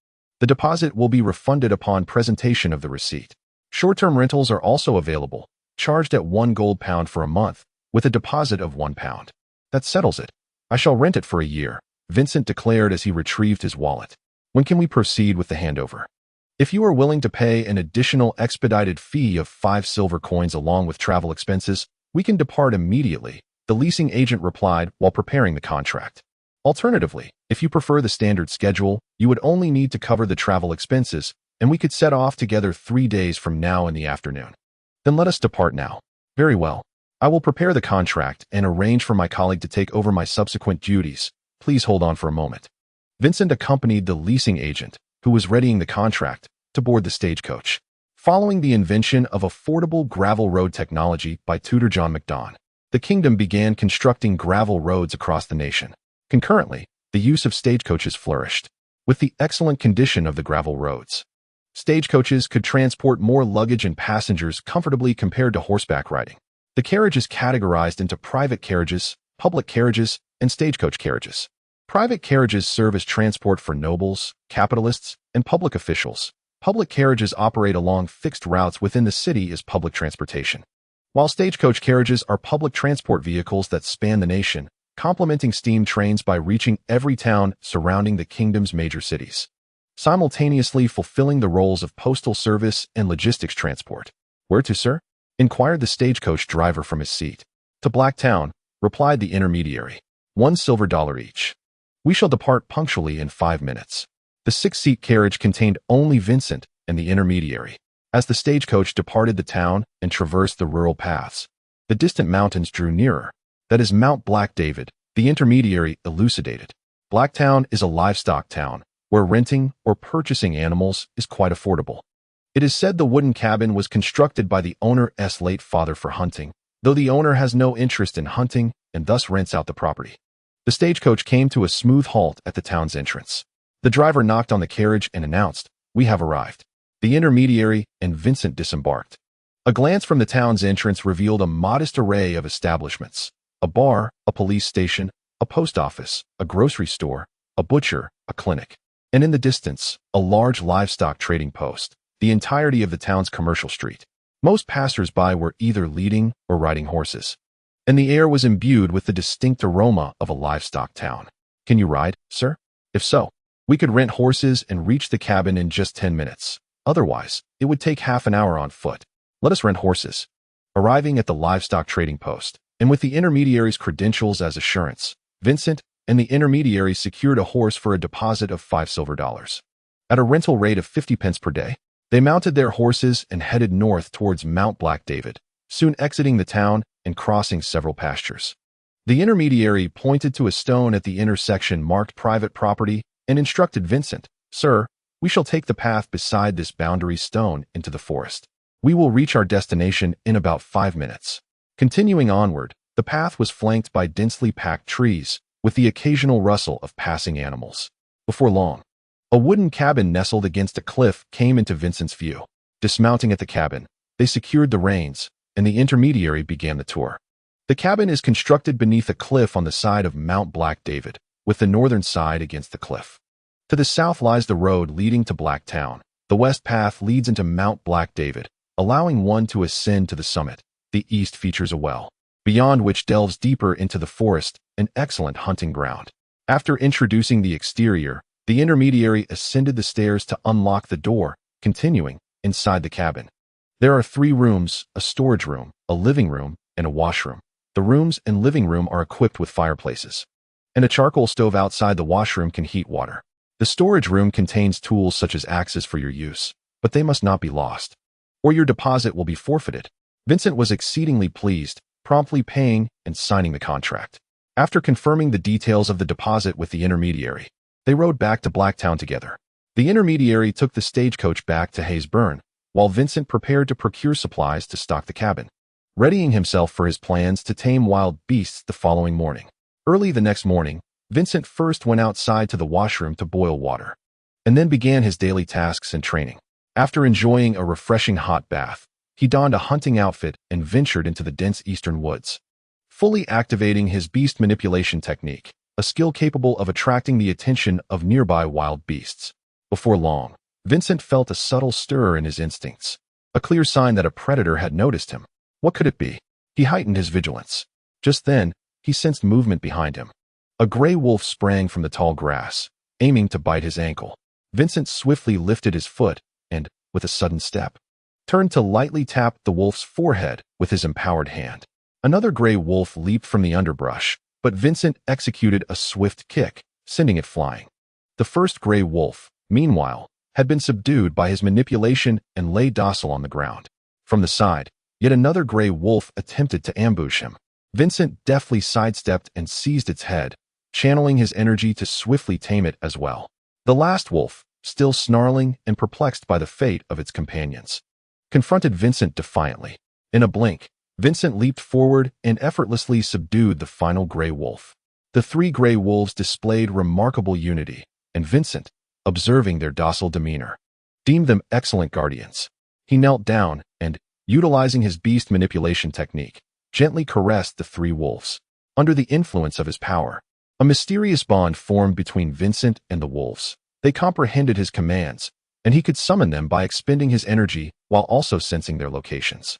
the deposit will be refunded upon presentation of the receipt. Short-term rentals are also available, charged at 1 gold pound for a month, with a deposit of 1 pound. That settles it. I shall rent it for a year, Vincent declared as he retrieved his wallet. When can we proceed with the handover? If you are willing to pay an additional expedited fee of 5 silver coins along with travel expenses, we can depart immediately, the leasing agent replied while preparing the contract. Alternatively, if you prefer the standard schedule, you would only need to cover the travel expenses, and we could set off together 3 days from now in the afternoon. Then let us depart now. Very well. I will prepare the contract and arrange for my colleague to take over my subsequent duties. Please hold on for a moment. Vincent accompanied the leasing agent, who was readying the contract, to board the stagecoach. Following the invention of affordable gravel road technology by Tudor John MacDonald, the kingdom began constructing gravel roads across the nation. Concurrently, the use of stagecoaches flourished. With the excellent condition of the gravel roads, stagecoaches could transport more luggage and passengers comfortably compared to horseback riding. The carriage is categorized into private carriages, public carriages, and stagecoach carriages. Private carriages serve as transport for nobles, capitalists, and public officials. Public carriages operate along fixed routes within the city as public transportation, while stagecoach carriages are public transport vehicles that span the nation, complementing steam trains by reaching every town surrounding the kingdom's major cities, simultaneously fulfilling the roles of postal service and logistics transport. "Where to, sir?" inquired the stagecoach driver from his seat. "To Blacktown," replied the intermediary. $1 silver each. "We shall depart punctually in 5 minutes." The 6-seat carriage contained only Vincent and the intermediary. As the stagecoach departed the town and traversed the rural paths, the distant mountains drew nearer. That is Mount Black David, the intermediary elucidated. Blacktown is a livestock town, where renting or purchasing animals is quite affordable. It is said the wooden cabin was constructed by the owner's late father for hunting, though the owner has no interest in hunting and thus rents out the property. The stagecoach came to a smooth halt at the town's entrance. The driver knocked on the carriage and announced, "We have arrived." The intermediary and Vincent disembarked. A glance from the town's entrance revealed a modest array of establishments: a bar, a police station, a post office, a grocery store, a butcher, a clinic, and in the distance, a large livestock trading post, the entirety of the town's commercial street. Most passers-by were either leading or riding horses, and the air was imbued with the distinct aroma of a livestock town. "Can you ride, sir? If so, we could rent horses and reach the cabin in just 10 minutes. Otherwise, it would take half an hour on foot. Let us rent horses." Arriving at the livestock trading post, and with the intermediary's credentials as assurance, Vincent and the intermediary secured a horse for a deposit of 5 silver. At a rental rate of 50 pence per day, they mounted their horses and headed north towards Mount Black David, soon exiting the town and crossing several pastures. The intermediary pointed to a stone at the intersection marked private property and instructed Vincent, "Sir, we shall take the path beside this boundary stone into the forest. We will reach our destination in about 5 minutes." Continuing onward, the path was flanked by densely packed trees, with the occasional rustle of passing animals. Before long, a wooden cabin nestled against a cliff came into Vincent's view. Dismounting at the cabin, they secured the reins, and the intermediary began the tour. The cabin is constructed beneath a cliff on the side of Mount Black David, with the northern side against the cliff. To the south lies the road leading to Blacktown. The west path leads into Mount Black David, allowing one to ascend to the summit. The east features a well, beyond which delves deeper into the forest, an excellent hunting ground. After introducing the exterior, The intermediary ascended the stairs to unlock the door, continuing inside the cabin. There are 3 rooms, a storage room, a living room, and a washroom. The rooms and living room are equipped with fireplaces, and a charcoal stove outside the washroom can heat water. The storage room contains tools such as axes for your use, but they must not be lost, or your deposit will be forfeited. Vincent was exceedingly pleased, promptly paying and signing the contract. After confirming the details of the deposit with the intermediary, they rode back to Blacktown together. The intermediary took the stagecoach back to Hayesburn, while Vincent prepared to procure supplies to stock the cabin, readying himself for his plans to tame wild beasts the following morning. Early the next morning, Vincent first went outside to the washroom to boil water, and then began his daily tasks and training. After enjoying a refreshing hot bath, he donned a hunting outfit and ventured into the dense eastern woods, fully activating his beast manipulation technique, a skill capable of attracting the attention of nearby wild beasts. Before long, Vincent felt a subtle stir in his instincts, a clear sign that a predator had noticed him. What could it be? He heightened his vigilance. Just then, he sensed movement behind him. A gray wolf sprang from the tall grass, aiming to bite his ankle. Vincent swiftly lifted his foot and, with a sudden step, turned to lightly tap the wolf's forehead with his empowered hand. Another gray wolf leaped from the underbrush, but Vincent executed a swift kick, sending it flying. The first gray wolf, meanwhile, had been subdued by his manipulation and lay docile on the ground. From the side, yet another gray wolf attempted to ambush him. Vincent deftly sidestepped and seized its head, channeling his energy to swiftly tame it as well. The last wolf, still snarling and perplexed by the fate of its companions, confronted Vincent defiantly. In a blink, Vincent leaped forward and effortlessly subdued the final gray wolf. The 3 gray wolves displayed remarkable unity, and Vincent, observing their docile demeanor, deemed them excellent guardians. He knelt down and, utilizing his beast manipulation technique, gently caressed the 3 wolves. Under the influence of his power, a mysterious bond formed between Vincent and the wolves. They comprehended his commands, and he could summon them by expending his energy while also sensing their locations.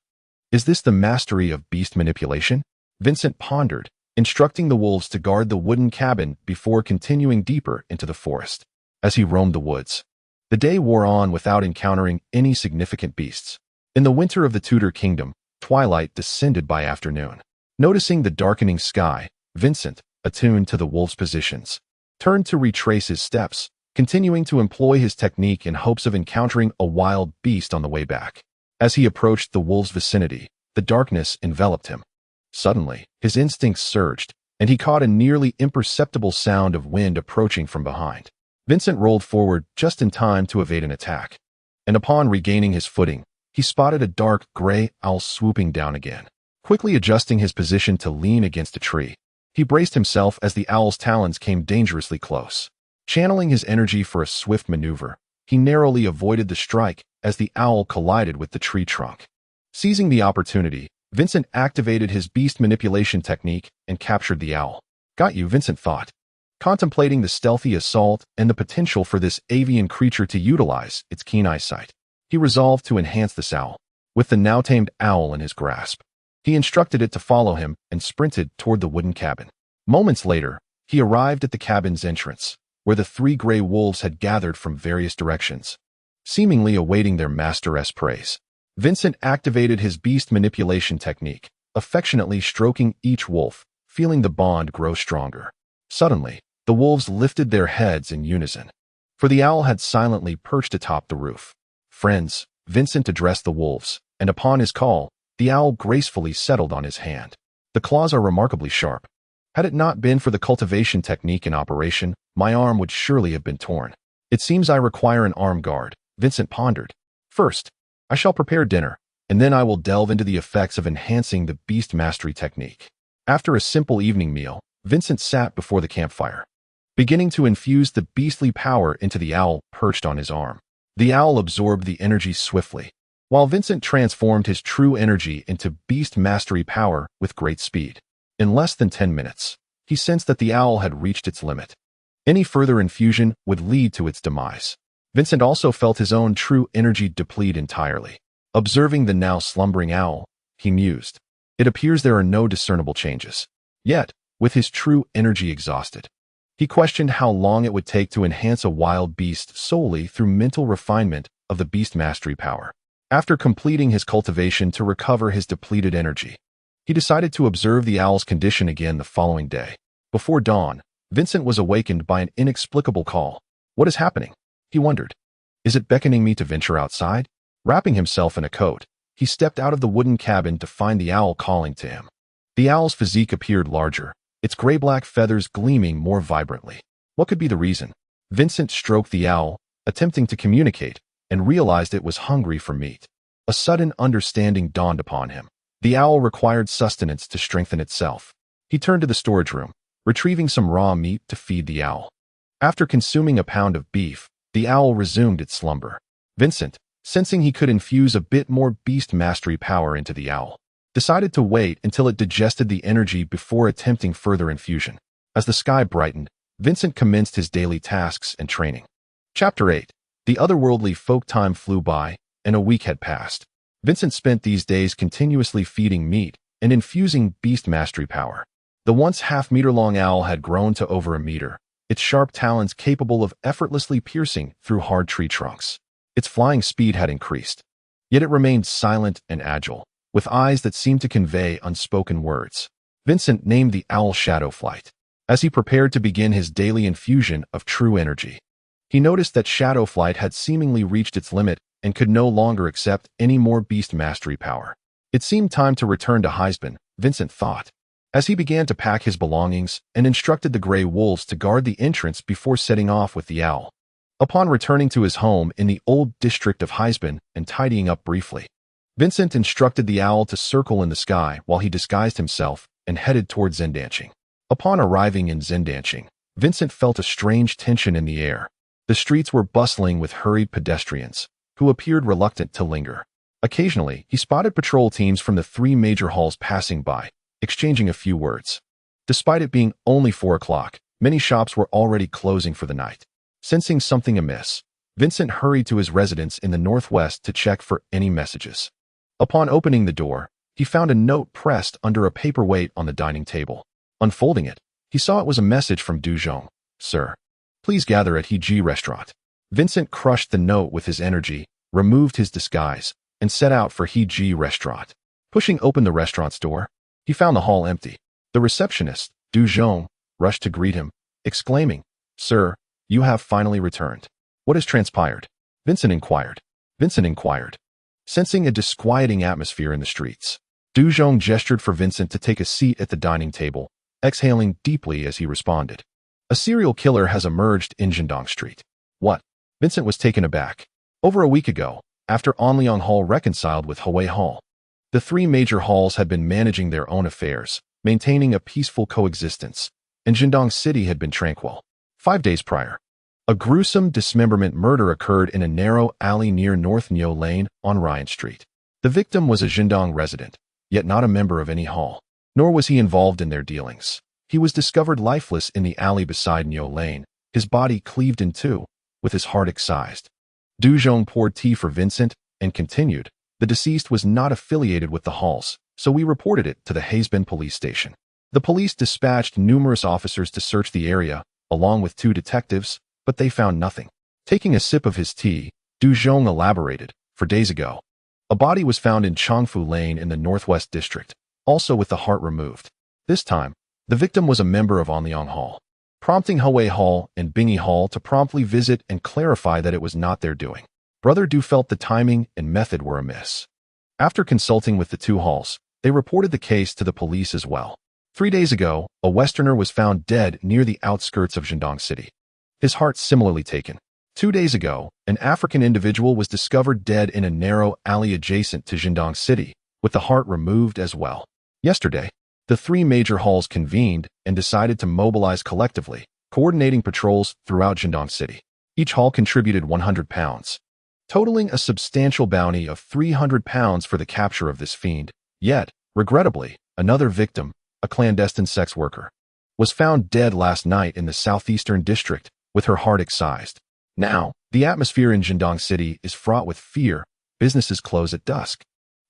Is this the mastery of beast manipulation? Vincent pondered, instructing the wolves to guard the wooden cabin before continuing deeper into the forest. As he roamed the woods, the day wore on without encountering any significant beasts. In the winter of the Tudor Kingdom, twilight descended by afternoon. Noticing the darkening sky, Vincent, attuned to the wolves' positions, turned to retrace his steps, continuing to employ his technique in hopes of encountering a wild beast on the way back. As he approached the wolves' vicinity, the darkness enveloped him. Suddenly, his instincts surged, and he caught a nearly imperceptible sound of wind approaching from behind. Vincent rolled forward just in time to evade an attack, and upon regaining his footing, he spotted a dark gray owl swooping down again. Quickly adjusting his position to lean against a tree, he braced himself as the owl's talons came dangerously close. Channeling his energy for a swift maneuver, he narrowly avoided the strike as the owl collided with the tree trunk. Seizing the opportunity, Vincent activated his beast manipulation technique and captured the owl. Got you, Vincent thought, contemplating the stealthy assault and the potential for this avian creature to utilize its keen eyesight. He resolved to enhance this owl. With the now tamed owl in his grasp, he instructed it to follow him and sprinted toward the wooden cabin. Moments later, he arrived at the cabin's entrance, where the 3 gray wolves had gathered from various directions, seemingly awaiting their master's praise. Vincent activated his beast manipulation technique, affectionately stroking each wolf, feeling the bond grow stronger. Suddenly, the wolves lifted their heads in unison, for the owl had silently perched atop the roof. Friends, Vincent addressed the wolves, and upon his call, the owl gracefully settled on his hand. The claws are remarkably sharp. Had it not been for the cultivation technique in operation, my arm would surely have been torn. It seems I require an arm guard, Vincent pondered. First, I shall prepare dinner, and then I will delve into the effects of enhancing the beast mastery technique. After a simple evening meal, Vincent sat before the campfire, beginning to infuse the beastly power into the owl perched on his arm. The owl absorbed the energy swiftly, while Vincent transformed his true energy into beast mastery power with great speed. In less than 10 minutes, he sensed that the owl had reached its limit. Any further infusion would lead to its demise. Vincent also felt his own true energy deplete entirely. Observing the now slumbering owl, he mused. It appears there are no discernible changes. Yet, with his true energy exhausted, He questioned how long it would take to enhance a wild beast solely through mental refinement of the beast mastery power. After completing his cultivation to recover his depleted energy, he decided to observe the owl's condition again the following day. Before dawn, Vincent was awakened by an inexplicable call. What is happening? He wondered. Is it beckoning me to venture outside? Wrapping himself in a coat, he stepped out of the wooden cabin to find the owl calling to him. The owl's physique appeared larger, its gray-black feathers gleaming more vibrantly. What could be the reason? Vincent stroked the owl, attempting to communicate, and realized it was hungry for meat. A sudden understanding dawned upon him. The owl required sustenance to strengthen itself. He turned to the storage room, retrieving some raw meat to feed the owl. After consuming a pound of beef, the owl resumed its slumber. Vincent, sensing he could infuse a bit more beast mastery power into the owl, decided to wait until it digested the energy before attempting further infusion. As the sky brightened, Vincent commenced his daily tasks and training. Chapter 8. The otherworldly folk. Time flew by, and a week had passed. Vincent spent these days continuously feeding meat and infusing beast mastery power. The once half-meter-long owl had grown to over a meter, its sharp talons capable of effortlessly piercing through hard tree trunks. Its flying speed had increased. Yet it remained silent and agile, with eyes that seemed to convey unspoken words. Vincent named the owl Shadowflight. As he prepared to begin his daily infusion of true energy, he noticed that Shadowflight had seemingly reached its limit and could no longer accept any more beast mastery power. It seemed time to return to Heisben, Vincent thought, as he began to pack his belongings and instructed the gray wolves to guard the entrance before setting off with the owl. Upon returning to his home in the old district of Heisben and tidying up briefly, Vincent instructed the owl to circle in the sky while he disguised himself and headed toward Zendanching. Upon arriving in Zendanching, Vincent felt a strange tension in the air. The streets were bustling with hurried pedestrians, who appeared reluctant to linger. Occasionally, he spotted patrol teams from the 3 major halls passing by, exchanging a few words. Despite it being only 4 o'clock, many shops were already closing for the night. Sensing something amiss, Vincent hurried to his residence in the northwest to check for any messages. Upon opening the door, he found a note pressed under a paperweight on the dining table. Unfolding it, he saw it was a message from Duzhong. Sir, please gather at Heji restaurant. Vincent crushed the note with his energy, removed his disguise, and set out for Heji restaurant. Pushing open the restaurant's door, he found the hall empty. The receptionist, Duzhong, rushed to greet him, exclaiming, Sir, you have finally returned. What has transpired? Vincent inquired. Sensing a disquieting atmosphere in the streets, Duzhong gestured for Vincent to take a seat at the dining table, exhaling deeply as he responded. A serial killer has emerged in Zhendong Street. What? Vincent was taken aback. Over a week ago, after Anliang Hall reconciled with Huey Hall, the 3 major halls had been managing their own affairs, maintaining a peaceful coexistence, and Zhendong City had been tranquil. 5 days prior, a gruesome dismemberment murder occurred in a narrow alley near North Nyo Lane on Ryan Street. The victim was a Zhendong resident, yet not a member of any hall, nor was he involved in their dealings. He was discovered lifeless in the alley beside Nyo Lane, his body cleaved in 2, with his heart excised. Duzhong poured tea for Vincent and continued, the deceased was not affiliated with the halls, so we reported it to the Heisben police station. The police dispatched numerous officers to search the area, along with 2 detectives, but they found nothing. Taking a sip of his tea, Duzhong elaborated, 4 days ago, a body was found in Chongfu Lane in the Northwest District, also with the heart removed. This time, the victim was a member of Anliang Hall, prompting Huey Hall and Bingi Hall to promptly visit and clarify that it was not their doing. Brother Du felt the timing and method were amiss. After consulting with the 2 halls, they reported the case to the police as well. 3 days ago, a Westerner was found dead near the outskirts of Zhendong City, his heart similarly taken. 2 days ago, an African individual was discovered dead in a narrow alley adjacent to Zhendong City, with the heart removed as well. Yesterday, the 3 major halls convened and decided to mobilize collectively, coordinating patrols throughout Zhendong City. Each hall contributed £100, totaling a substantial bounty of £300 for the capture of this fiend. Yet, regrettably, another victim, a clandestine sex worker, was found dead last night in the southeastern district, with her heart excised. Now, the atmosphere in Zhendong City is fraught with fear, businesses close at dusk,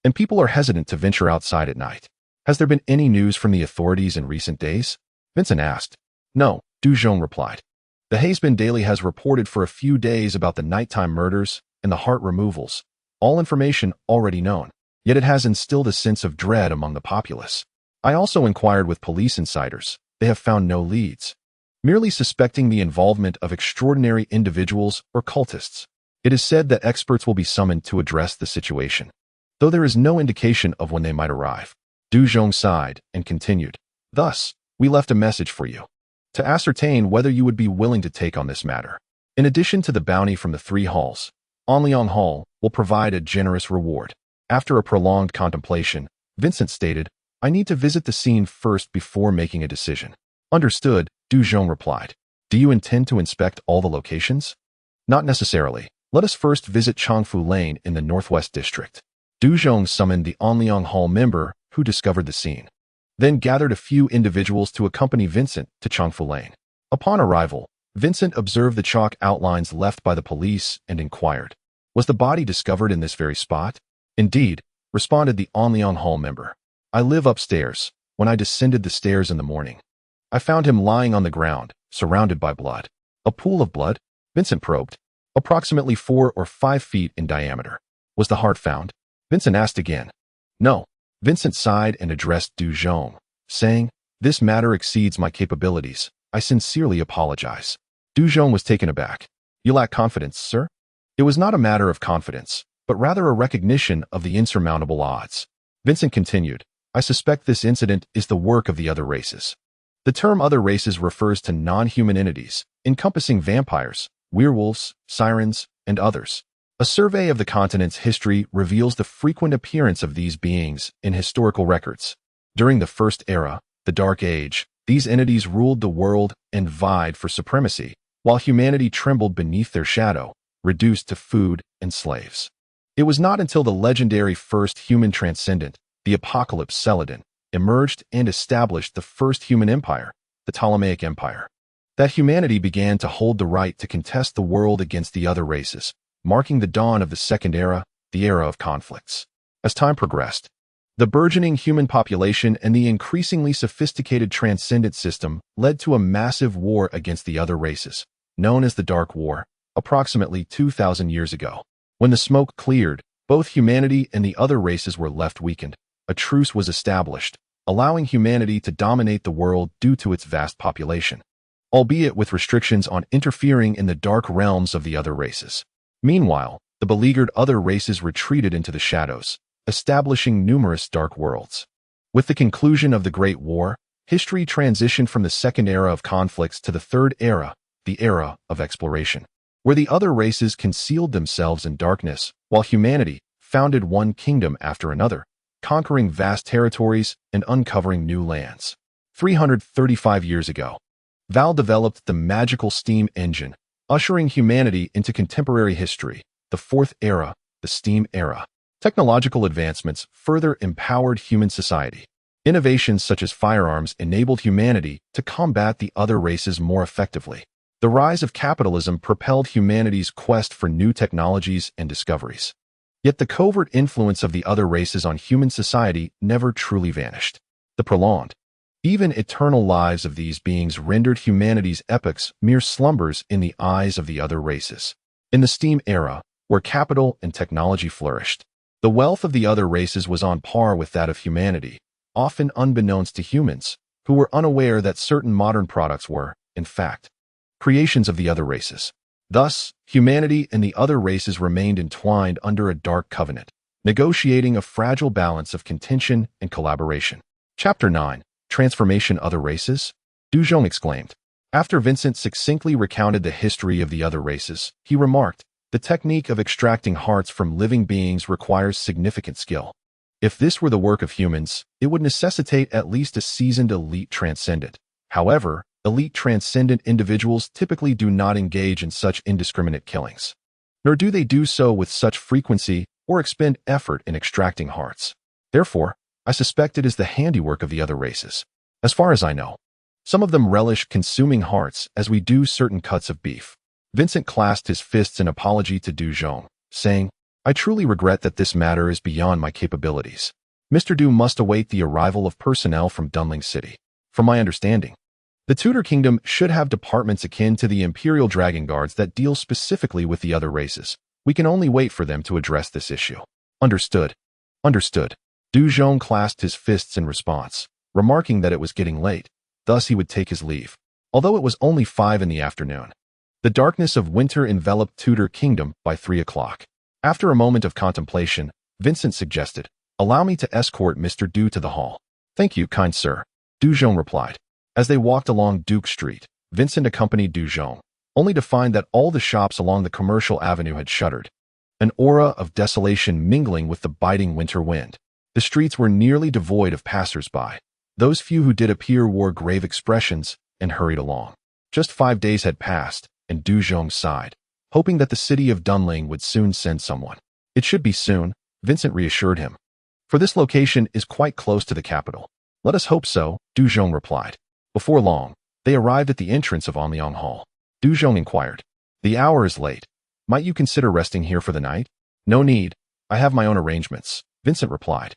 and people are hesitant to venture outside at night. Has there been any news from the authorities in recent days? Vincent asked. No, Du Zhong replied. The Hazbin Daily has reported for a few days about the nighttime murders and the heart removals, all information already known, yet it has instilled a sense of dread among the populace. I also inquired with police insiders. They have found no leads, merely suspecting the involvement of extraordinary individuals or cultists. It is said that experts will be summoned to address the situation, though there is no indication of when they might arrive. Du Zhong sighed and continued. Thus, we left a message for you, to ascertain whether you would be willing to take on this matter. In addition to the bounty from the 3 halls, Anliang Hall will provide a generous reward. After a prolonged contemplation, Vincent stated, I need to visit the scene first before making a decision. Understood, Du Zhong replied. Do you intend to inspect all the locations? Not necessarily. Let us first visit Changfu Lane in the Northwest District. Du Zhong summoned the Anliang Hall member who discovered the scene, then gathered a few individuals to accompany Vincent to Changfu Lane. Upon arrival, Vincent observed the chalk outlines left by the police and inquired, was the body discovered in this very spot? Indeed, responded the Anliang Hall member. I live upstairs. When I descended the stairs in the morning, I found him lying on the ground, surrounded by blood. A pool of blood? Vincent probed. Approximately 4 or 5 feet in diameter. Was the heart found? Vincent asked again. No. Vincent sighed and addressed Du Zhong, saying, This matter exceeds my capabilities. I sincerely apologize. Du Zhong was taken aback. You lack confidence, sir? It was not a matter of confidence, but rather a recognition of the insurmountable odds. Vincent continued, I suspect this incident is the work of the other races. The term other races refers to non-human entities, encompassing vampires, werewolves, sirens, and others. A survey of the continent's history reveals the frequent appearance of these beings in historical records. During the First Era, the Dark Age, these entities ruled the world and vied for supremacy, while humanity trembled beneath their shadow, reduced to food and slaves. It was not until the legendary first human transcendent, the Apocalypse Celadon, emerged and established the first human empire, the Ptolemaic Empire, that humanity began to hold the right to contest the world against the other races, marking the dawn of the Second Era, the era of conflicts. As time progressed, the burgeoning human population and the increasingly sophisticated transcendent system led to a massive war against the other races, known as the Dark War, approximately 2,000 years ago. When the smoke cleared, both humanity and the other races were left weakened. A truce was established, allowing humanity to dominate the world due to its vast population, albeit with restrictions on interfering in the dark realms of the other races. Meanwhile, the beleaguered other races retreated into the shadows, establishing numerous dark worlds. With the conclusion of the Great War, history transitioned from the Second Era of conflicts to the Third Era, the era of exploration, where the other races concealed themselves in darkness, while humanity founded one kingdom after another, conquering vast territories and uncovering new lands. 335 years ago, Val developed the magical steam engine, ushering humanity into contemporary history, the Fourth Era, the Steam Era. Technological advancements further empowered human society. Innovations such as firearms enabled humanity to combat the other races more effectively. The rise of capitalism propelled humanity's quest for new technologies and discoveries. Yet the covert influence of the other races on human society never truly vanished. The prolonged, even eternal lives of these beings rendered humanity's epochs mere slumbers in the eyes of the other races. In the Steam Era, where capital and technology flourished, the wealth of the other races was on par with that of humanity, often unbeknownst to humans, who were unaware that certain modern products were, in fact, creations of the other races. Thus, humanity and the other races remained entwined under a dark covenant, negotiating a fragile balance of contention and collaboration. Chapter 9. Transformation Other Races? Du Zhong exclaimed. After Vincent succinctly recounted the history of the other races, he remarked, the technique of extracting hearts from living beings requires significant skill. If this were the work of humans, it would necessitate at least a seasoned elite transcendent. However, elite transcendent individuals typically do not engage in such indiscriminate killings, nor do they do so with such frequency or expend effort in extracting hearts. Therefore, I suspect it is the handiwork of the other races. As far as I know, some of them relish consuming hearts as we do certain cuts of beef. Vincent clasped his fists in apology to Du Zhong, saying, I truly regret that this matter is beyond my capabilities. Mr. Du must await the arrival of personnel from Dunling City. From my understanding, The Tudor Kingdom should have departments akin to the Imperial Dragon Guards that deal specifically with the other races. We can only wait for them to address this issue. Understood. Understood. Du Zhong clasped his fists in response, remarking that it was getting late, thus he would take his leave. Although it was only 5 in the afternoon. The darkness of winter enveloped Tudor Kingdom by 3 o'clock. After a moment of contemplation, Vincent suggested, "Allow me to escort Mr. Du to the hall." "Thank you, kind sir," Du Zhong replied. As they walked along Duke Street, Vincent accompanied Du Zhong, only to find that all the shops along the commercial avenue had shuttered. An aura of desolation mingling with the biting winter wind. The streets were nearly devoid of passers-by. Those few who did appear wore grave expressions and hurried along. Just 5 days had passed, and Du Zhong sighed, hoping that the city of Dunling would soon send someone. "It should be soon," Vincent reassured him. "For this location is quite close to the capital." "Let us hope so," Du Zhong replied. Before long, they arrived at the entrance of Anliang Hall. Du Zhong inquired, "The hour is late. Might you consider resting here for the night?" "No need. I have my own arrangements," Vincent replied,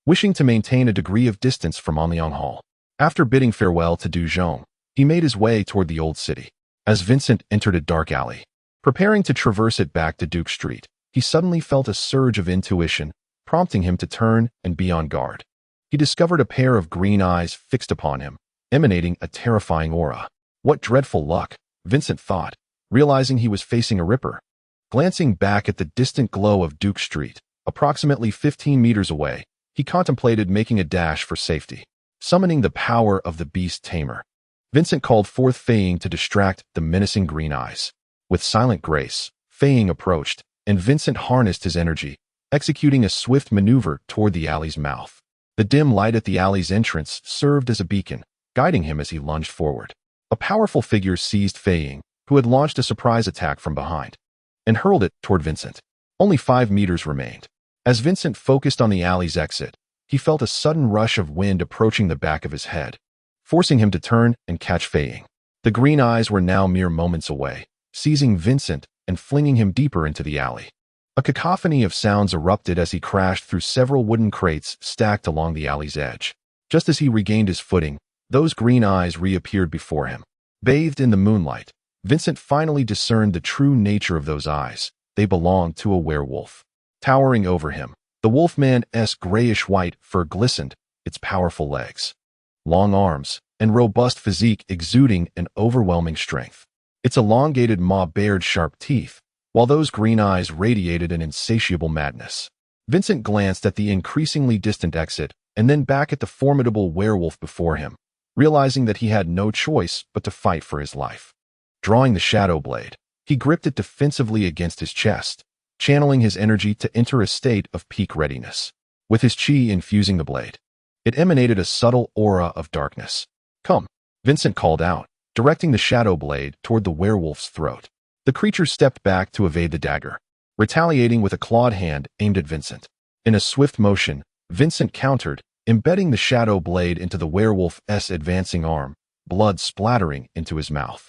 wishing to maintain a degree of distance from Anliang Hall. After bidding farewell to Du Zhong, he made his way toward the old city. As Vincent entered a dark alley, preparing to traverse it back to Duke Street, he suddenly felt a surge of intuition, prompting him to turn and be on guard. He discovered a pair of green eyes fixed upon him, emanating a terrifying aura. What dreadful luck, Vincent thought, realizing he was facing a ripper. Glancing back at the distant glow of Duke Street, approximately 15 meters away, he contemplated making a dash for safety. Summoning the power of the beast tamer, Vincent called forth Fei to distract the menacing green eyes. With silent grace, Fei approached, and Vincent harnessed his energy, executing a swift maneuver toward the alley's mouth. The dim light at the alley's entrance served as a beacon, guiding him as he lunged forward. A powerful figure seized Fei, who had launched a surprise attack from behind, and hurled it toward Vincent. Only 5 meters remained. As Vincent focused on the alley's exit, he felt a sudden rush of wind approaching the back of his head, forcing him to turn and catch Fei. The green eyes were now mere moments away, seizing Vincent and flinging him deeper into the alley. A cacophony of sounds erupted as he crashed through several wooden crates stacked along the alley's edge. Just as he regained his footing, those green eyes reappeared before him. Bathed in the moonlight, Vincent finally discerned the true nature of those eyes. They belonged to a werewolf. Towering over him, the wolfman's grayish-white fur glistened, its powerful legs, long arms, and robust physique exuding an overwhelming strength. Its elongated maw bared sharp teeth, while those green eyes radiated an insatiable madness. Vincent glanced at the increasingly distant exit and then back at the formidable werewolf before him, realizing that he had no choice but to fight for his life. Drawing the shadow blade, he gripped it defensively against his chest, channeling his energy to enter a state of peak readiness. With his chi infusing the blade, it emanated a subtle aura of darkness. "Come," Vincent called out, directing the shadow blade toward the werewolf's throat. The creature stepped back to evade the dagger, retaliating with a clawed hand aimed at Vincent. In a swift motion, Vincent countered, embedding the shadow blade into the werewolf's advancing arm, blood splattering into his mouth.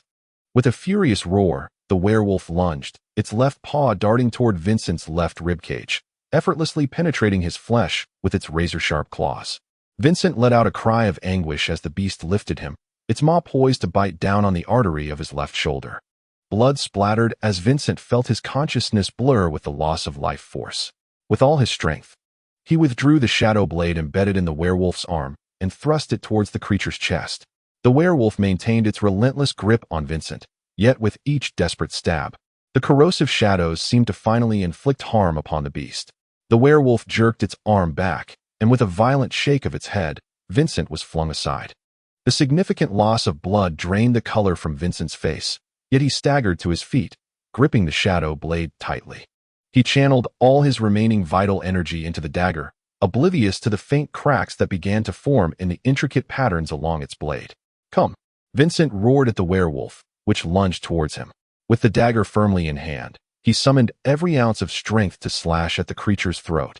With a furious roar, the werewolf lunged, its left paw darting toward Vincent's left ribcage, effortlessly penetrating his flesh with its razor-sharp claws. Vincent let out a cry of anguish as the beast lifted him, its maw poised to bite down on the artery of his left shoulder. Blood splattered as Vincent felt his consciousness blur with the loss of life force. With all his strength, he withdrew the shadow blade embedded in the werewolf's arm and thrust it towards the creature's chest. The werewolf maintained its relentless grip on Vincent, yet with each desperate stab, the corrosive shadows seemed to finally inflict harm upon the beast. The werewolf jerked its arm back, and with a violent shake of its head, Vincent was flung aside. The significant loss of blood drained the color from Vincent's face, yet he staggered to his feet, gripping the shadow blade tightly. He channeled all his remaining vital energy into the dagger, oblivious to the faint cracks that began to form in the intricate patterns along its blade. "Come," Vincent roared at the werewolf, which lunged towards him. With the dagger firmly in hand, he summoned every ounce of strength to slash at the creature's throat.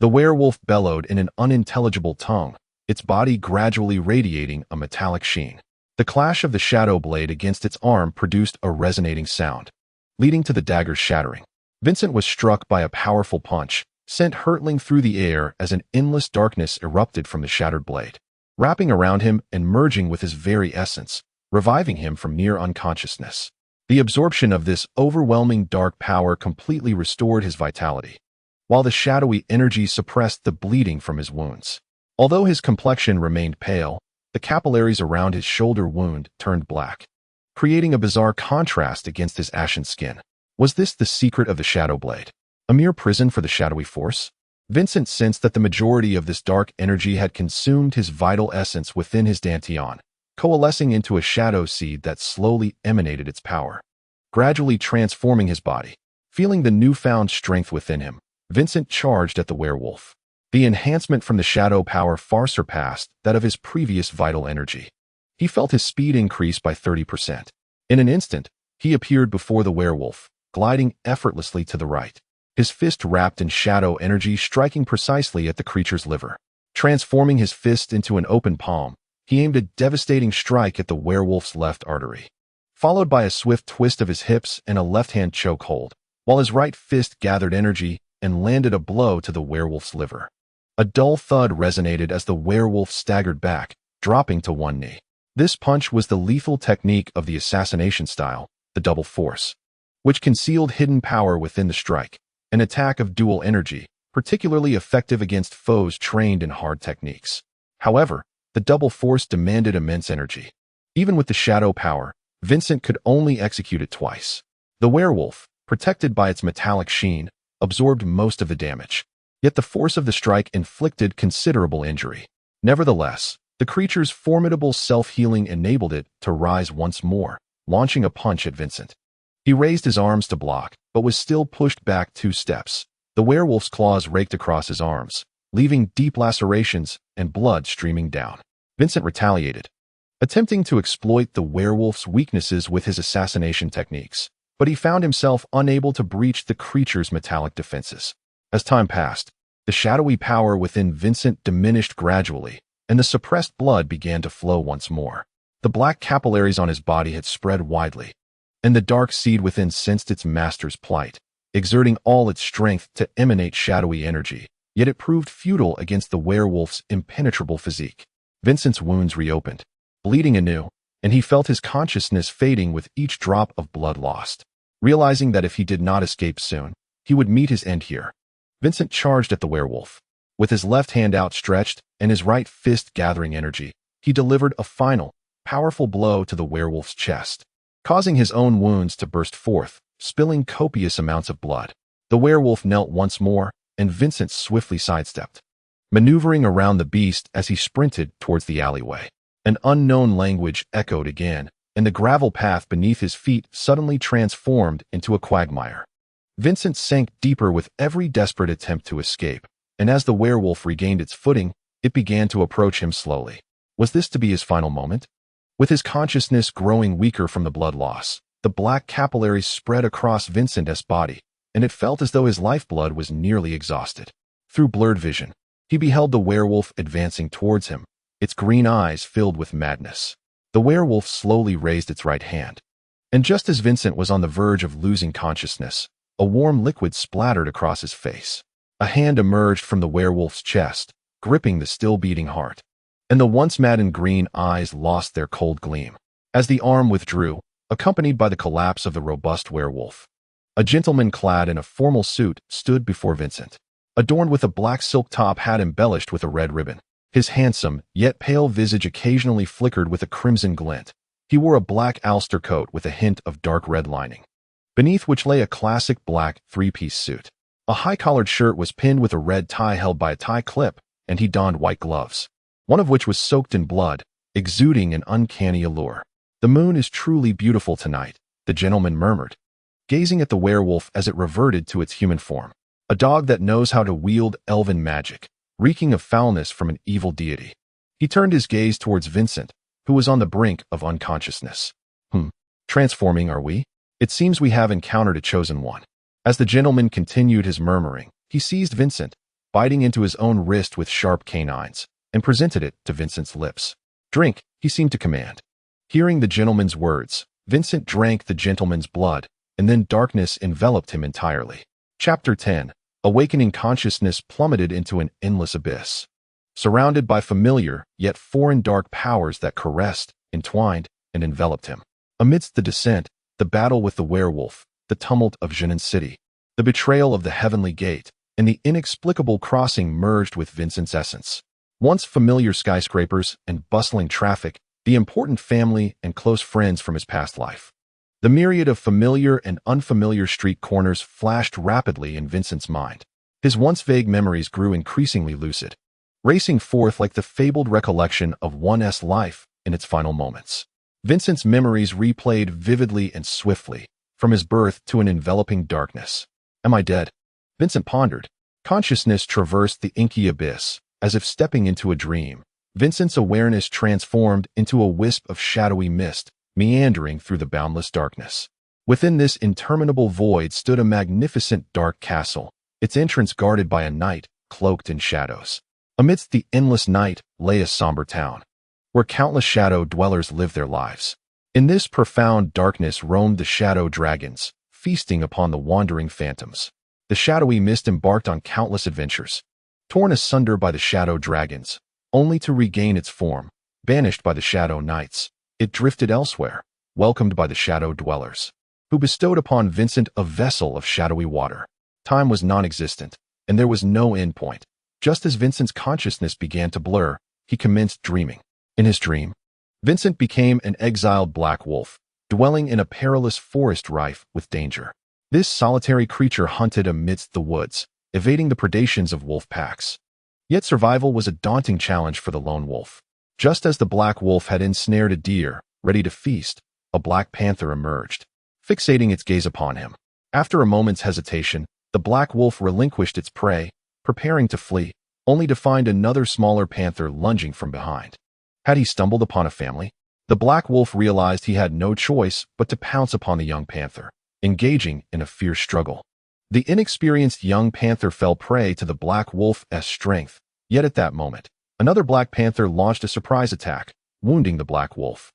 The werewolf bellowed in an unintelligible tongue, its body gradually radiating a metallic sheen. The clash of the shadow blade against its arm produced a resonating sound, leading to the dagger's shattering. Vincent was struck by a powerful punch, sent hurtling through the air as an endless darkness erupted from the shattered blade. Wrapping around him and merging with his very essence, reviving him from near unconsciousness. The absorption of this overwhelming dark power completely restored his vitality, while the shadowy energy suppressed the bleeding from his wounds. Although his complexion remained pale, the capillaries around his shoulder wound turned black, creating a bizarre contrast against his ashen skin. Was this the secret of the Shadow Blade? A mere prison for the shadowy force? Vincent sensed that the majority of this dark energy had consumed his vital essence within his dantian, coalescing into a shadow seed that slowly emanated its power, gradually transforming his body. Feeling the newfound strength within him, Vincent charged at the werewolf. The enhancement from the shadow power far surpassed that of his previous vital energy. He felt his speed increase by 30%. In an instant, he appeared before the werewolf, gliding effortlessly to the right, his fist wrapped in shadow energy striking precisely at the creature's liver. Transforming his fist into an open palm, he aimed a devastating strike at the werewolf's left artery, followed by a swift twist of his hips and a left-hand chokehold, while his right fist gathered energy and landed a blow to the werewolf's liver. A dull thud resonated as the werewolf staggered back, dropping to one knee. This punch was the lethal technique of the assassination style, the double force, which concealed hidden power within the strike, an attack of dual energy, particularly effective against foes trained in hard techniques. However, the double force demanded immense energy. Even with the shadow power, Vincent could only execute it twice. The werewolf, protected by its metallic sheen, absorbed most of the damage. Yet the force of the strike inflicted considerable injury. Nevertheless, the creature's formidable self-healing enabled it to rise once more, launching a punch at Vincent. He raised his arms to block, but was still pushed back 2 steps. The werewolf's claws raked across his arms, leaving deep lacerations and blood streaming down. Vincent retaliated, attempting to exploit the werewolf's weaknesses with his assassination techniques, but he found himself unable to breach the creature's metallic defenses. As time passed, the shadowy power within Vincent diminished gradually, and the suppressed blood began to flow once more. The black capillaries on his body had spread widely, and the dark seed within sensed its master's plight, exerting all its strength to emanate shadowy energy, yet it proved futile against the werewolf's impenetrable physique. Vincent's wounds reopened, bleeding anew, and he felt his consciousness fading with each drop of blood lost. Realizing that if he did not escape soon, he would meet his end here, Vincent charged at the werewolf. With his left hand outstretched and his right fist gathering energy, he delivered a final, powerful blow to the werewolf's chest, causing his own wounds to burst forth, spilling copious amounts of blood. The werewolf knelt once more, and Vincent swiftly sidestepped, maneuvering around the beast as he sprinted towards the alleyway. An unknown language echoed again, and the gravel path beneath his feet suddenly transformed into a quagmire. Vincent sank deeper with every desperate attempt to escape, and as the werewolf regained its footing, it began to approach him slowly. Was this to be his final moment? With his consciousness growing weaker from the blood loss, the black capillaries spread across Vincent's body, and it felt as though his lifeblood was nearly exhausted. Through blurred vision, he beheld the werewolf advancing towards him, its green eyes filled with madness. The werewolf slowly raised its right hand, and just as Vincent was on the verge of losing consciousness, a warm liquid splattered across his face. A hand emerged from the werewolf's chest, gripping the still-beating heart, and the once maddened green eyes lost their cold gleam. As the arm withdrew, accompanied by the collapse of the robust werewolf, a gentleman clad in a formal suit stood before Vincent, adorned with a black silk top hat embellished with a red ribbon. His handsome, yet pale visage occasionally flickered with a crimson glint. He wore a black ulster coat with a hint of dark red lining, beneath which lay a classic black 3-piece suit. A high-collared shirt was pinned with a red tie held by a tie clip, and he donned white gloves, one of which was soaked in blood, exuding an uncanny allure. "The moon is truly beautiful tonight," the gentleman murmured, gazing at the werewolf as it reverted to its human form. A dog that knows how to wield elven magic, reeking of foulness from an evil deity. He turned his gaze towards Vincent, who was on the brink of unconsciousness. Transforming, are we? It seems we have encountered a chosen one." As the gentleman continued his murmuring, he seized Vincent, biting into his own wrist with sharp canines, and presented it to Vincent's lips. "Drink," he seemed to command. Hearing the gentleman's words, Vincent drank the gentleman's blood, and then darkness enveloped him entirely. Chapter 10. Awakening consciousness plummeted into an endless abyss, surrounded by familiar yet foreign dark powers that caressed, entwined, and enveloped him. Amidst the descent, the battle with the werewolf, the tumult of Jinnan's city, the betrayal of the heavenly gate, and the inexplicable crossing merged with Vincent's essence. Once familiar skyscrapers and bustling traffic, the important family and close friends from his past life. The myriad of familiar and unfamiliar street corners flashed rapidly in Vincent's mind. His once vague memories grew increasingly lucid, racing forth like the fabled recollection of one's life in its final moments. Vincent's memories replayed vividly and swiftly, from his birth to an enveloping darkness. Am I dead? Vincent pondered. Consciousness traversed the inky abyss, as if stepping into a dream. Vincent's awareness transformed into a wisp of shadowy mist, meandering through the boundless darkness. Within this interminable void stood a magnificent dark castle, its entrance guarded by a knight cloaked in shadows. Amidst the endless night lay a somber town, where countless shadow dwellers lived their lives. In this profound darkness roamed the shadow dragons, feasting upon the wandering phantoms. The shadowy mist embarked on countless adventures, torn asunder by the shadow dragons, only to regain its form. Banished by the shadow knights, it drifted elsewhere, welcomed by the shadow dwellers, who bestowed upon Vincent a vessel of shadowy water. Time was non-existent, and there was no endpoint. Just as Vincent's consciousness began to blur, he commenced dreaming. In his dream, Vincent became an exiled black wolf, dwelling in a perilous forest rife with danger. This solitary creature hunted amidst the woods, evading the predations of wolf packs. Yet survival was a daunting challenge for the lone wolf. Just as the black wolf had ensnared a deer, ready to feast, a black panther emerged, fixating its gaze upon him. After a moment's hesitation, the black wolf relinquished its prey, preparing to flee, only to find another smaller panther lunging from behind. Had he stumbled upon a family? The black wolf realized he had no choice but to pounce upon the young panther, engaging in a fierce struggle. The inexperienced young panther fell prey to the black wolf's strength, yet at that moment, another black panther launched a surprise attack, wounding the black wolf.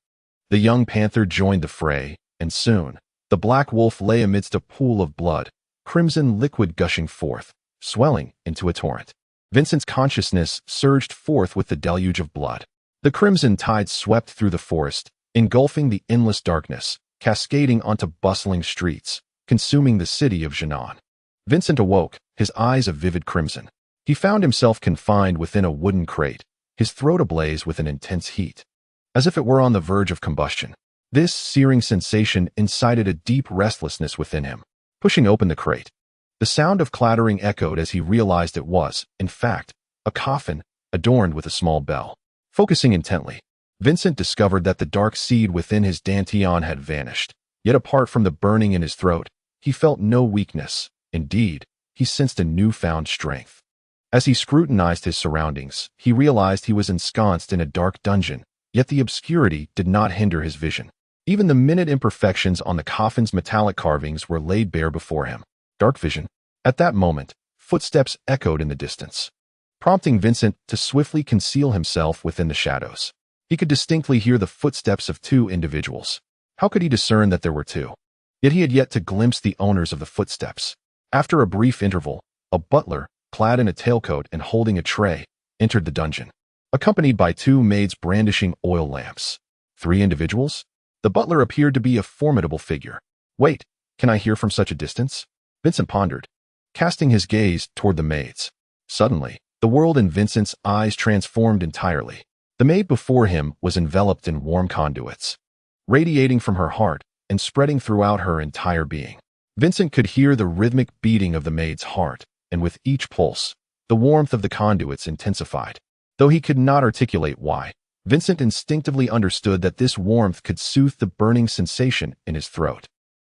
The young panther joined the fray, and soon, the black wolf lay amidst a pool of blood, crimson liquid gushing forth, swelling into a torrent. Vincent's consciousness surged forth with the deluge of blood. The crimson tide swept through the forest, engulfing the endless darkness, cascading onto bustling streets, consuming the city of Jinan. Vincent awoke, his eyes a vivid crimson. He found himself confined within a wooden crate, his throat ablaze with an intense heat, as if it were on the verge of combustion. This searing sensation incited a deep restlessness within him. Pushing open the crate, the sound of clattering echoed as he realized it was, in fact, a coffin adorned with a small bell. Focusing intently, Vincent discovered that the dark seed within his dantian had vanished. Yet apart from the burning in his throat, he felt no weakness. Indeed, he sensed a newfound strength. As he scrutinized his surroundings, he realized he was ensconced in a dark dungeon, yet the obscurity did not hinder his vision. Even the minute imperfections on the coffin's metallic carvings were laid bare before him. Dark vision. At that moment, footsteps echoed in the distance, prompting Vincent to swiftly conceal himself within the shadows. He could distinctly hear the footsteps of two individuals. How could he discern that there were two? Yet he had yet to glimpse the owners of the footsteps. After a brief interval, a butler, clad in a tailcoat and holding a tray, entered the dungeon, accompanied by two maids brandishing oil lamps. Three individuals? The butler appeared to be a formidable figure. Wait, can I hear from such a distance? Vincent pondered, casting his gaze toward the maids. Suddenly, the world in Vincent's eyes transformed entirely. The maid before him was enveloped in warm conduits, radiating from her heart and spreading throughout her entire being. Vincent could hear the rhythmic beating of the maid's heart, and with each pulse, the warmth of the conduits intensified. Though he could not articulate why, Vincent instinctively understood that this warmth could soothe the burning sensation in his throat.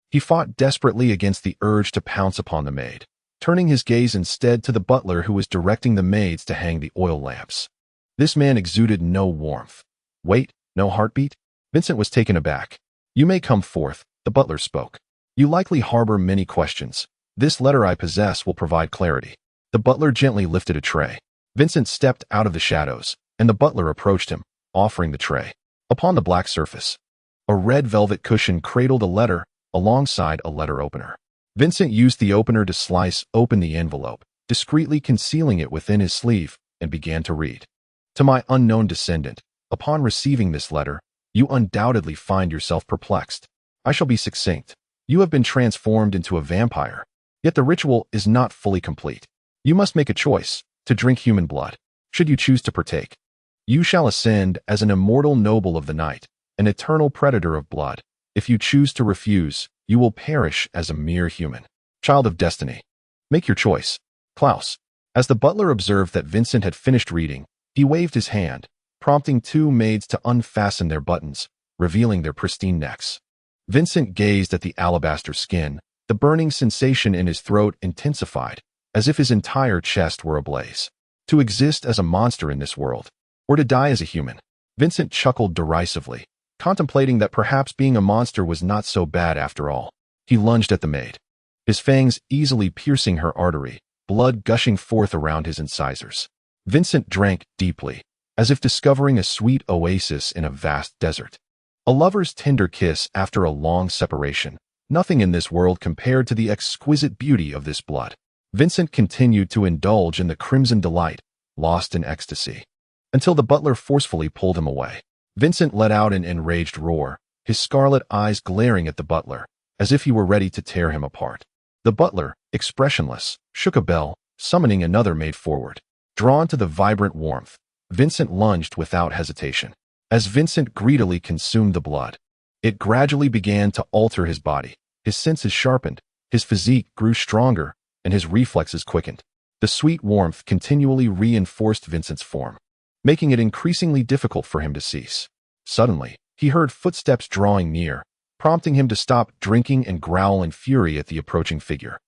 He fought desperately against the urge to pounce upon the maid, turning his gaze instead to the butler who was directing the maids to hang the oil lamps. This man exuded no warmth. Wait, no heartbeat? Vincent was taken aback. You may come forth, the butler spoke. You likely harbor many questions. This letter I possess will provide clarity. The butler gently lifted a tray. Vincent stepped out of the shadows, and the butler approached him, offering the tray. Upon the black surface, a red velvet cushion cradled a letter alongside a letter opener. Vincent used the opener to slice open the envelope, discreetly concealing it within his sleeve, and began to read. To my unknown descendant, upon receiving this letter, You undoubtedly find yourself perplexed. I shall be succinct. You have been transformed into a vampire, yet the ritual is not fully complete. You must make a choice to drink human blood. Should you choose to partake, you shall ascend as an immortal noble of the night, an eternal predator of blood. If you choose to refuse, you will perish as a mere human. Child of destiny. Make your choice. Klaus. As the butler observed that Vincent had finished reading, he waved his hand, prompting two maids to unfasten their buttons, revealing their pristine necks. Vincent gazed at the alabaster skin. The burning sensation in his throat intensified, as if his entire chest were ablaze. To exist as a monster in this world, or to die as a human. Vincent chuckled derisively, contemplating that perhaps being a monster was not so bad after all. He lunged at the maid, his fangs easily piercing her artery, blood gushing forth around his incisors. Vincent drank deeply, as if discovering a sweet oasis in a vast desert. A lover's tender kiss after a long separation. Nothing in this world compared to the exquisite beauty of this blood. Vincent continued to indulge in the crimson delight, lost in ecstasy, until the butler forcefully pulled him away. Vincent let out an enraged roar, his scarlet eyes glaring at the butler, as if he were ready to tear him apart. The butler, expressionless, shook a bell, summoning another maid forward. Drawn to the vibrant warmth, Vincent lunged without hesitation. As Vincent greedily consumed the blood, it gradually began to alter his body. His senses sharpened, his physique grew stronger, and his reflexes quickened. The sweet warmth continually reinforced Vincent's form, making it increasingly difficult for him to cease. Suddenly, he heard footsteps drawing near, prompting him to stop drinking and growl in fury at the approaching figure,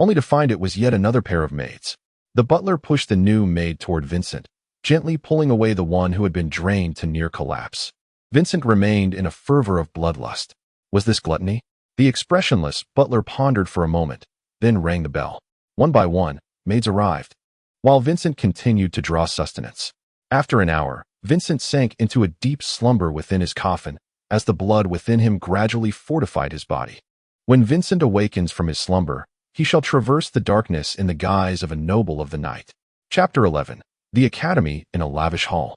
only to find it was yet another pair of maids. The butler pushed the new maid toward Vincent, gently pulling away the one who had been drained to near collapse. Vincent remained in a fervor of bloodlust. Was this gluttony? The expressionless butler pondered for a moment, then rang the bell. One by one, maids arrived, while Vincent continued to draw sustenance. After an hour, Vincent sank into a deep slumber within his coffin, as the blood within him gradually fortified his body. When Vincent awakens from his slumber, he shall traverse the darkness in the guise of a noble of the night. Chapter 11. The Academy in a lavish hall.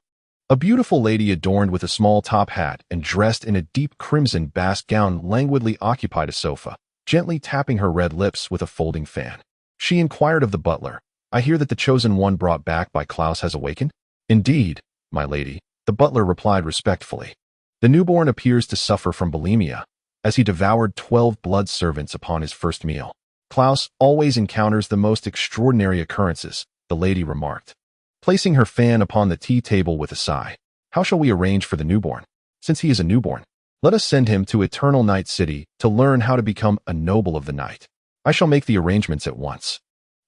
A beautiful lady adorned with a small top hat and dressed in a deep crimson basque gown languidly occupied a sofa, gently tapping her red lips with a folding fan. She inquired of the butler, "I hear that the chosen one brought back by Klaus has awakened?" "Indeed, my lady," the butler replied respectfully. "The newborn appears to suffer from bulimia, as he devoured 12 blood servants upon his first meal." "Klaus always encounters the most extraordinary occurrences," the lady remarked, placing her fan upon the tea table with a sigh. "How shall we arrange for the newborn? Since he is a newborn, let us send him to Eternal Night City to learn how to become a noble of the night. I shall make the arrangements at once."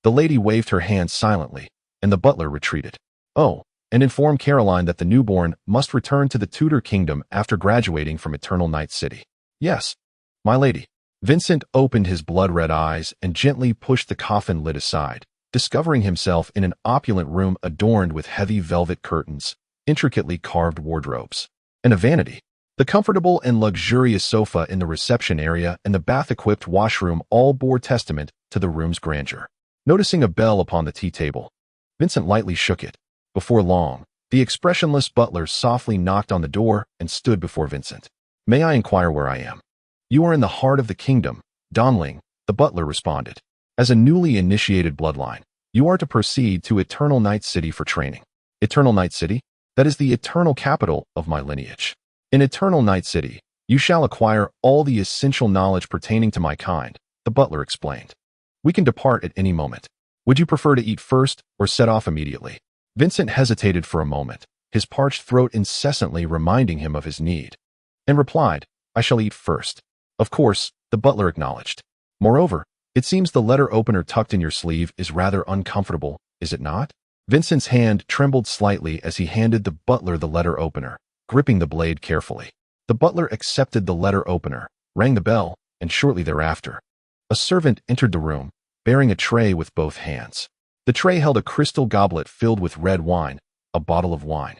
The lady waved her hand silently, and the butler retreated. "Oh, and inform Caroline that the newborn must return to the Tudor Kingdom after graduating from Eternal Night City." "Yes, my lady." Vincent opened his blood-red eyes and gently pushed the coffin lid aside, discovering himself in an opulent room adorned with heavy velvet curtains, intricately carved wardrobes, and a vanity. The comfortable and luxurious sofa in the reception area and the bath-equipped washroom all bore testament to the room's grandeur. Noticing a bell upon the tea table, Vincent lightly shook it. Before long, the expressionless butler softly knocked on the door and stood before Vincent. "May I inquire where I am?" "You are in the heart of the kingdom, Donling," the butler responded. "As a newly initiated bloodline, you are to proceed to Eternal Night City for training." "Eternal Night City? That is the eternal capital of my lineage. In Eternal Night City, you shall acquire all the essential knowledge pertaining to my kind," the butler explained. "We can depart at any moment. Would you prefer to eat first or set off immediately?" Vincent hesitated for a moment, his parched throat incessantly reminding him of his need, and replied, "I shall eat first." "Of course," the butler acknowledged. "Moreover, it seems the letter opener tucked in your sleeve is rather uncomfortable, is it not?" Vincent's hand trembled slightly as he handed the butler the letter opener, gripping the blade carefully. The butler accepted the letter opener, rang the bell, and shortly thereafter, a servant entered the room, bearing a tray with both hands. The tray held a crystal goblet filled with red wine, a bottle of wine,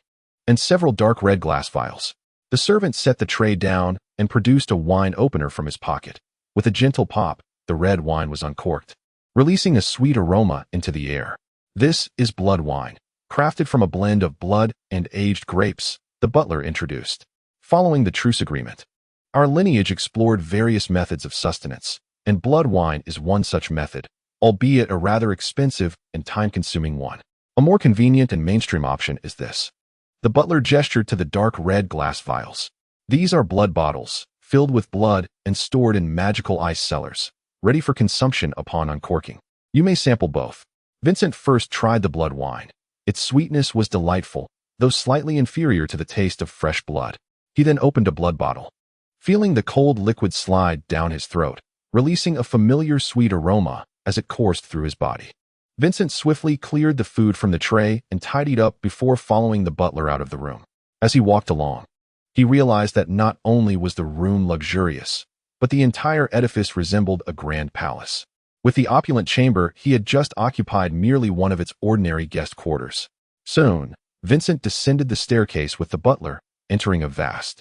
and several dark red glass vials. The servant set the tray down and produced a wine opener from his pocket. With a gentle pop, the red wine was uncorked, releasing a sweet aroma into the air. "This is blood wine, crafted from a blend of blood and aged grapes," the butler introduced. Following the truce agreement, our lineage explored various methods of sustenance, and blood wine is one such method, albeit a rather expensive and time-consuming one. A more convenient and mainstream option is this. The butler gestured to the dark red glass vials. These are blood bottles, filled with blood and stored in magical ice cellars, ready for consumption upon uncorking. You may sample both. Vincent first tried the blood wine. Its sweetness was delightful, though slightly inferior to the taste of fresh blood. He then opened a blood bottle, feeling the cold liquid slide down his throat, releasing a familiar sweet aroma as it coursed through his body. Vincent swiftly cleared the food from the tray and tidied up before following the butler out of the room. As he walked along, he realized that not only was the room luxurious, but the entire edifice resembled a grand palace. With the opulent chamber, he had just occupied merely one of its ordinary guest quarters. Soon, Vincent descended the staircase with the butler, entering a vast,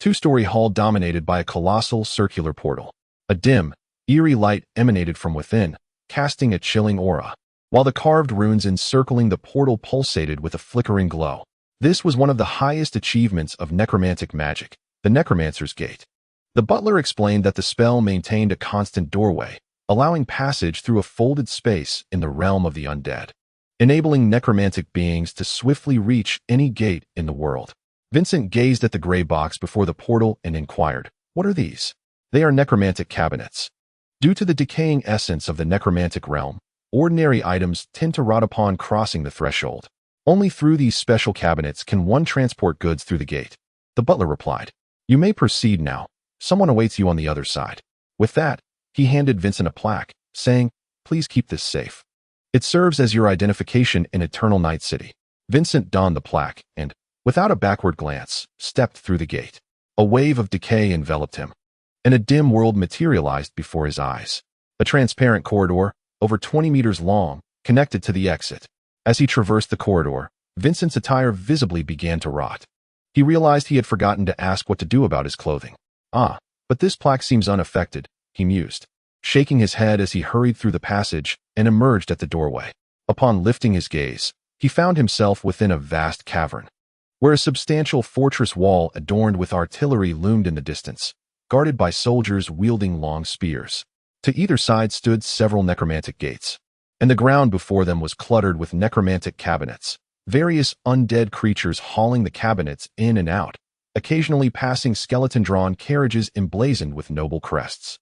two-story hall dominated by a colossal circular portal. A dim, eerie light emanated from within, casting a chilling aura, while the carved runes encircling the portal pulsated with a flickering glow. This was one of the highest achievements of necromantic magic, the Necromancer's Gate. The butler explained that the spell maintained a constant doorway, allowing passage through a folded space in the realm of the undead, enabling necromantic beings to swiftly reach any gate in the world. Vincent gazed at the gray box before the portal and inquired, "What are these?" "They are necromantic cabinets. Due to the decaying essence of the necromantic realm, ordinary items tend to rot upon crossing the threshold. Only through these special cabinets can one transport goods through the gate." The butler replied, "You may proceed now. Someone awaits you on the other side." With that, he handed Vincent a plaque, saying, "Please keep this safe. It serves as your identification in Eternal Night City." Vincent donned the plaque and, without a backward glance, stepped through the gate. A wave of decay enveloped him, and a dim world materialized before his eyes. A transparent corridor, over 20 meters long, connected to the exit. As he traversed the corridor, Vincent's attire visibly began to rot. He realized he had forgotten to ask what to do about his clothing. But this plaque seems unaffected, he mused, shaking his head as he hurried through the passage and emerged at the doorway. Upon lifting his gaze, he found himself within a vast cavern, where a substantial fortress wall adorned with artillery loomed in the distance, guarded by soldiers wielding long spears. To either side stood several necromantic gates, and the ground before them was cluttered with necromantic cabinets, various undead creatures hauling the cabinets in and out, occasionally passing skeleton-drawn carriages emblazoned with noble crests.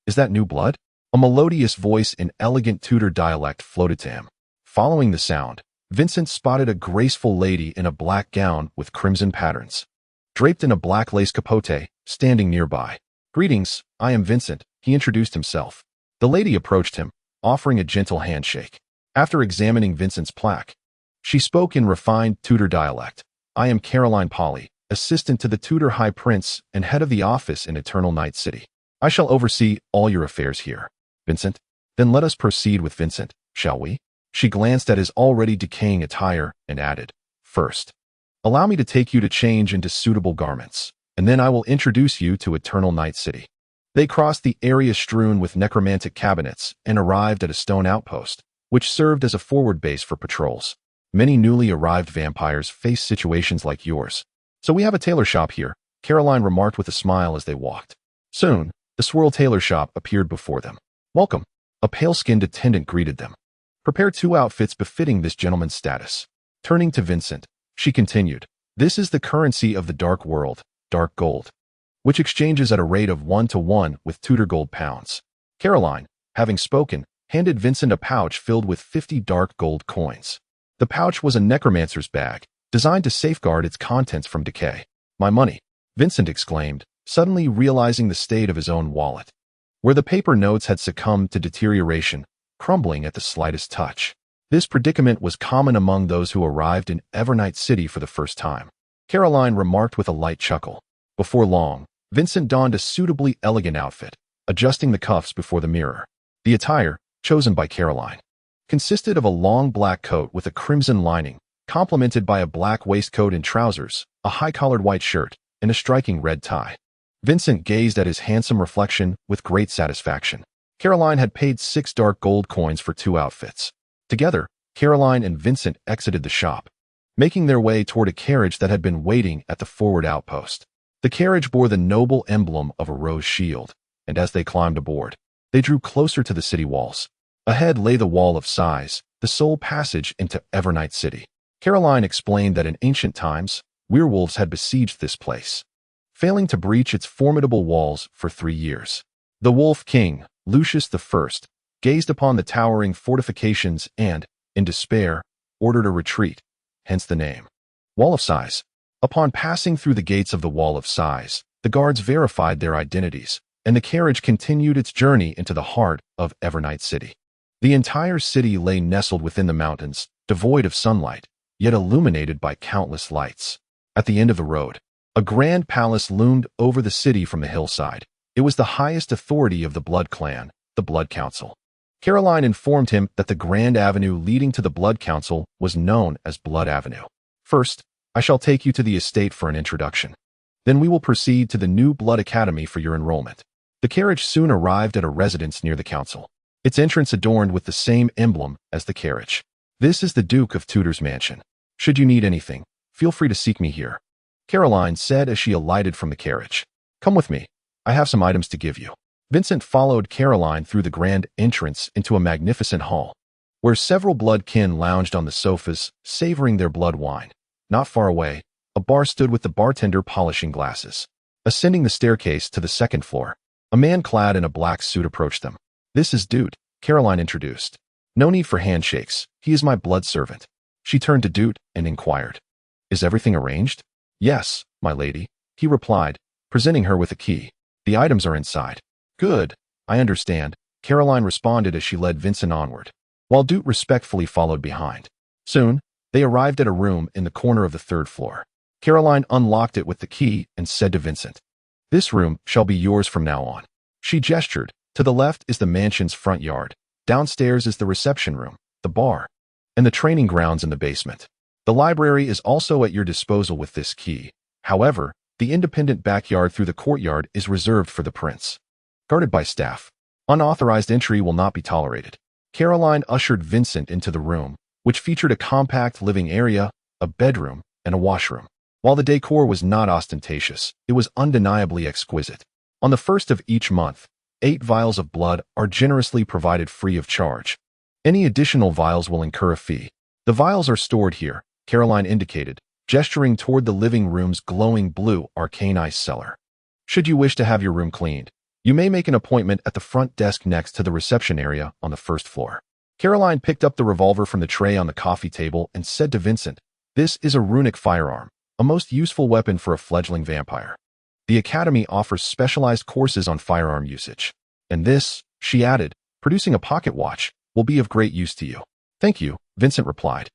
"Is that new blood?" A melodious voice in elegant Tudor dialect floated to him. Following the sound, Vincent spotted a graceful lady in a black gown with crimson patterns, draped in a black lace capote, standing nearby. "Greetings, I am Vincent," he introduced himself. The lady approached him, offering a gentle handshake. After examining Vincent's plaque, she spoke in refined Tudor dialect. "I am Caroline Polly, assistant to the Tudor High Prince and head of the office in Eternal Night City. I shall oversee all your affairs here." "Vincent? Then let us proceed with Vincent, shall we?" She glanced at his already decaying attire and added, "First, allow me to take you to change into suitable garments, and then I will introduce you to Eternal Night City." They crossed the area strewn with necromantic cabinets and arrived at a stone outpost, which served as a forward base for patrols. "Many newly arrived vampires face situations like yours. So we have a tailor shop here," Caroline remarked with a smile as they walked. Soon, the Swirl Tailor Shop appeared before them. "Welcome," a pale-skinned attendant greeted them. "Prepare 2 outfits befitting this gentleman's status." Turning to Vincent, she continued, "This is the currency of the dark world, dark gold, which exchanges at a rate of 1-to-1 with Tudor gold pounds." Caroline, having spoken, handed Vincent a pouch filled with 50 dark gold coins. The pouch was a necromancer's bag, designed to safeguard its contents from decay. "My money," Vincent exclaimed, suddenly realizing the state of his own wallet, where the paper notes had succumbed to deterioration, crumbling at the slightest touch. This predicament was common among those who arrived in Evernight City for the first time. Caroline remarked with a light chuckle. Before long, Vincent donned a suitably elegant outfit, adjusting the cuffs before the mirror. The attire, chosen by Caroline, consisted of a long black coat with a crimson lining, complemented by a black waistcoat and trousers, a high-collared white shirt, and a striking red tie. Vincent gazed at his handsome reflection with great satisfaction. Caroline had paid 6 dark gold coins for 2 outfits. Together, Caroline and Vincent exited the shop, making their way toward a carriage that had been waiting at the forward outpost. The carriage bore the noble emblem of a rose shield, and as they climbed aboard, they drew closer to the city walls. Ahead lay the Wall of Sighs, the sole passage into Evernight City. Caroline explained that in ancient times, werewolves had besieged this place, failing to breach its formidable walls for 3 years. The Wolf King, Lucius I, gazed upon the towering fortifications and, in despair, ordered a retreat, hence the name. Wall of Sighs. Upon passing through the gates of the Wall of Sighs, the guards verified their identities, and the carriage continued its journey into the heart of Evernight City. The entire city lay nestled within the mountains, devoid of sunlight, yet illuminated by countless lights. At the end of the road, a grand palace loomed over the city from the hillside. It was the highest authority of the Blood Clan, the Blood Council. Caroline informed him that the grand avenue leading to the Blood Council was known as Blood Avenue. First, I shall take you to the estate for an introduction. Then we will proceed to the new Blood Academy for your enrollment. The carriage soon arrived at a residence near the council, its entrance adorned with the same emblem as the carriage. This is the Duke of Tudor's mansion. Should you need anything, feel free to seek me here, Caroline said as she alighted from the carriage. Come with me. I have some items to give you. Vincent followed Caroline through the grand entrance into a magnificent hall, where several blood kin lounged on the sofas, savoring their blood wine. Not far away, a bar stood with the bartender polishing glasses. Ascending the staircase to the second floor, a man clad in a black suit approached them. This is Doot, Caroline introduced. No need for handshakes. He is my blood servant. She turned to Doot and inquired, Is everything arranged? Yes, my lady, he replied, presenting her with a key. The items are inside. Good, I understand, Caroline responded as she led Vincent onward, while Doot respectfully followed behind. Soon, they arrived at a room in the corner of the 3rd floor. Caroline unlocked it with the key and said to Vincent, This room shall be yours from now on. She gestured. To the left is the mansion's front yard. Downstairs is the reception room, the bar, and the training grounds in the basement. The library is also at your disposal with this key. However, the independent backyard through the courtyard is reserved for the prince, guarded by staff. Unauthorized entry will not be tolerated. Caroline ushered Vincent into the room, which featured a compact living area, a bedroom, and a washroom. While the decor was not ostentatious, it was undeniably exquisite. On the 1st of each month, 8 vials of blood are generously provided free of charge. Any additional vials will incur a fee. The vials are stored here, Caroline indicated, gesturing toward the living room's glowing blue arcane ice cellar. Should you wish to have your room cleaned, you may make an appointment at the front desk next to the reception area on the 1st floor. Caroline picked up the revolver from the tray on the coffee table and said to Vincent, This is a runic firearm, a most useful weapon for a fledgling vampire. The Academy offers specialized courses on firearm usage. And this, she added, producing a pocket watch, will be of great use to you. Thank you, Vincent replied,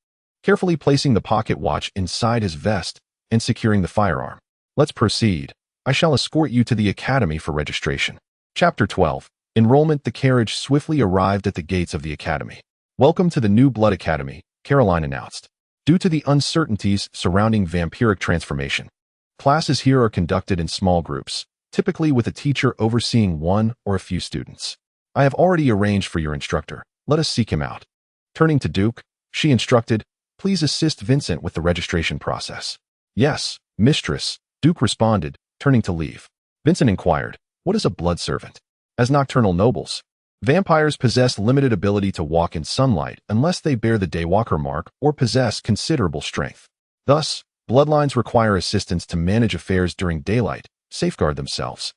carefully placing the pocket watch inside his vest and securing the firearm. Let's proceed. I shall escort you to the Academy for registration. Chapter 12. Enrollment. The carriage swiftly arrived at the gates of the Academy. Welcome to the new Blood Academy, Caroline announced. Due to the uncertainties surrounding vampiric transformation, classes here are conducted in small groups, typically with a teacher overseeing 1 or a few students. I have already arranged for your instructor. Let us seek him out. Turning to Duke, she instructed, Please assist Vincent with the registration process. Yes, mistress, Duke responded, turning to leave. Vincent inquired, What is a blood servant? As nocturnal nobles, vampires possess limited ability to walk in sunlight unless they bear the Daywalker mark or possess considerable strength. Thus, bloodlines require assistance to manage affairs during daylight, safeguard themselves,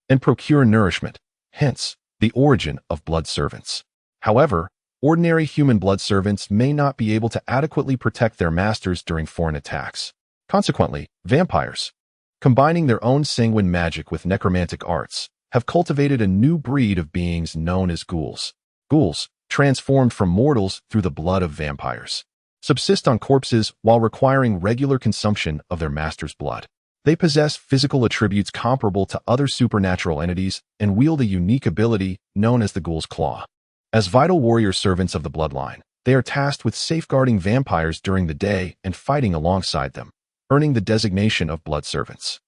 and procure nourishment, hence, the origin of blood servants. However, ordinary human blood servants may not be able to adequately protect their masters during foreign attacks. Consequently, vampires, combining their own sanguine magic with necromantic arts, have cultivated a new breed of beings known as ghouls. Ghouls, transformed from mortals through the blood of vampires, subsist on corpses while requiring regular consumption of their master's blood. They possess physical attributes comparable to other supernatural entities and wield a unique ability known as the Ghoul's Claw. As vital warrior servants of the bloodline, they are tasked with safeguarding vampires during the day and fighting alongside them, earning the designation of blood servants.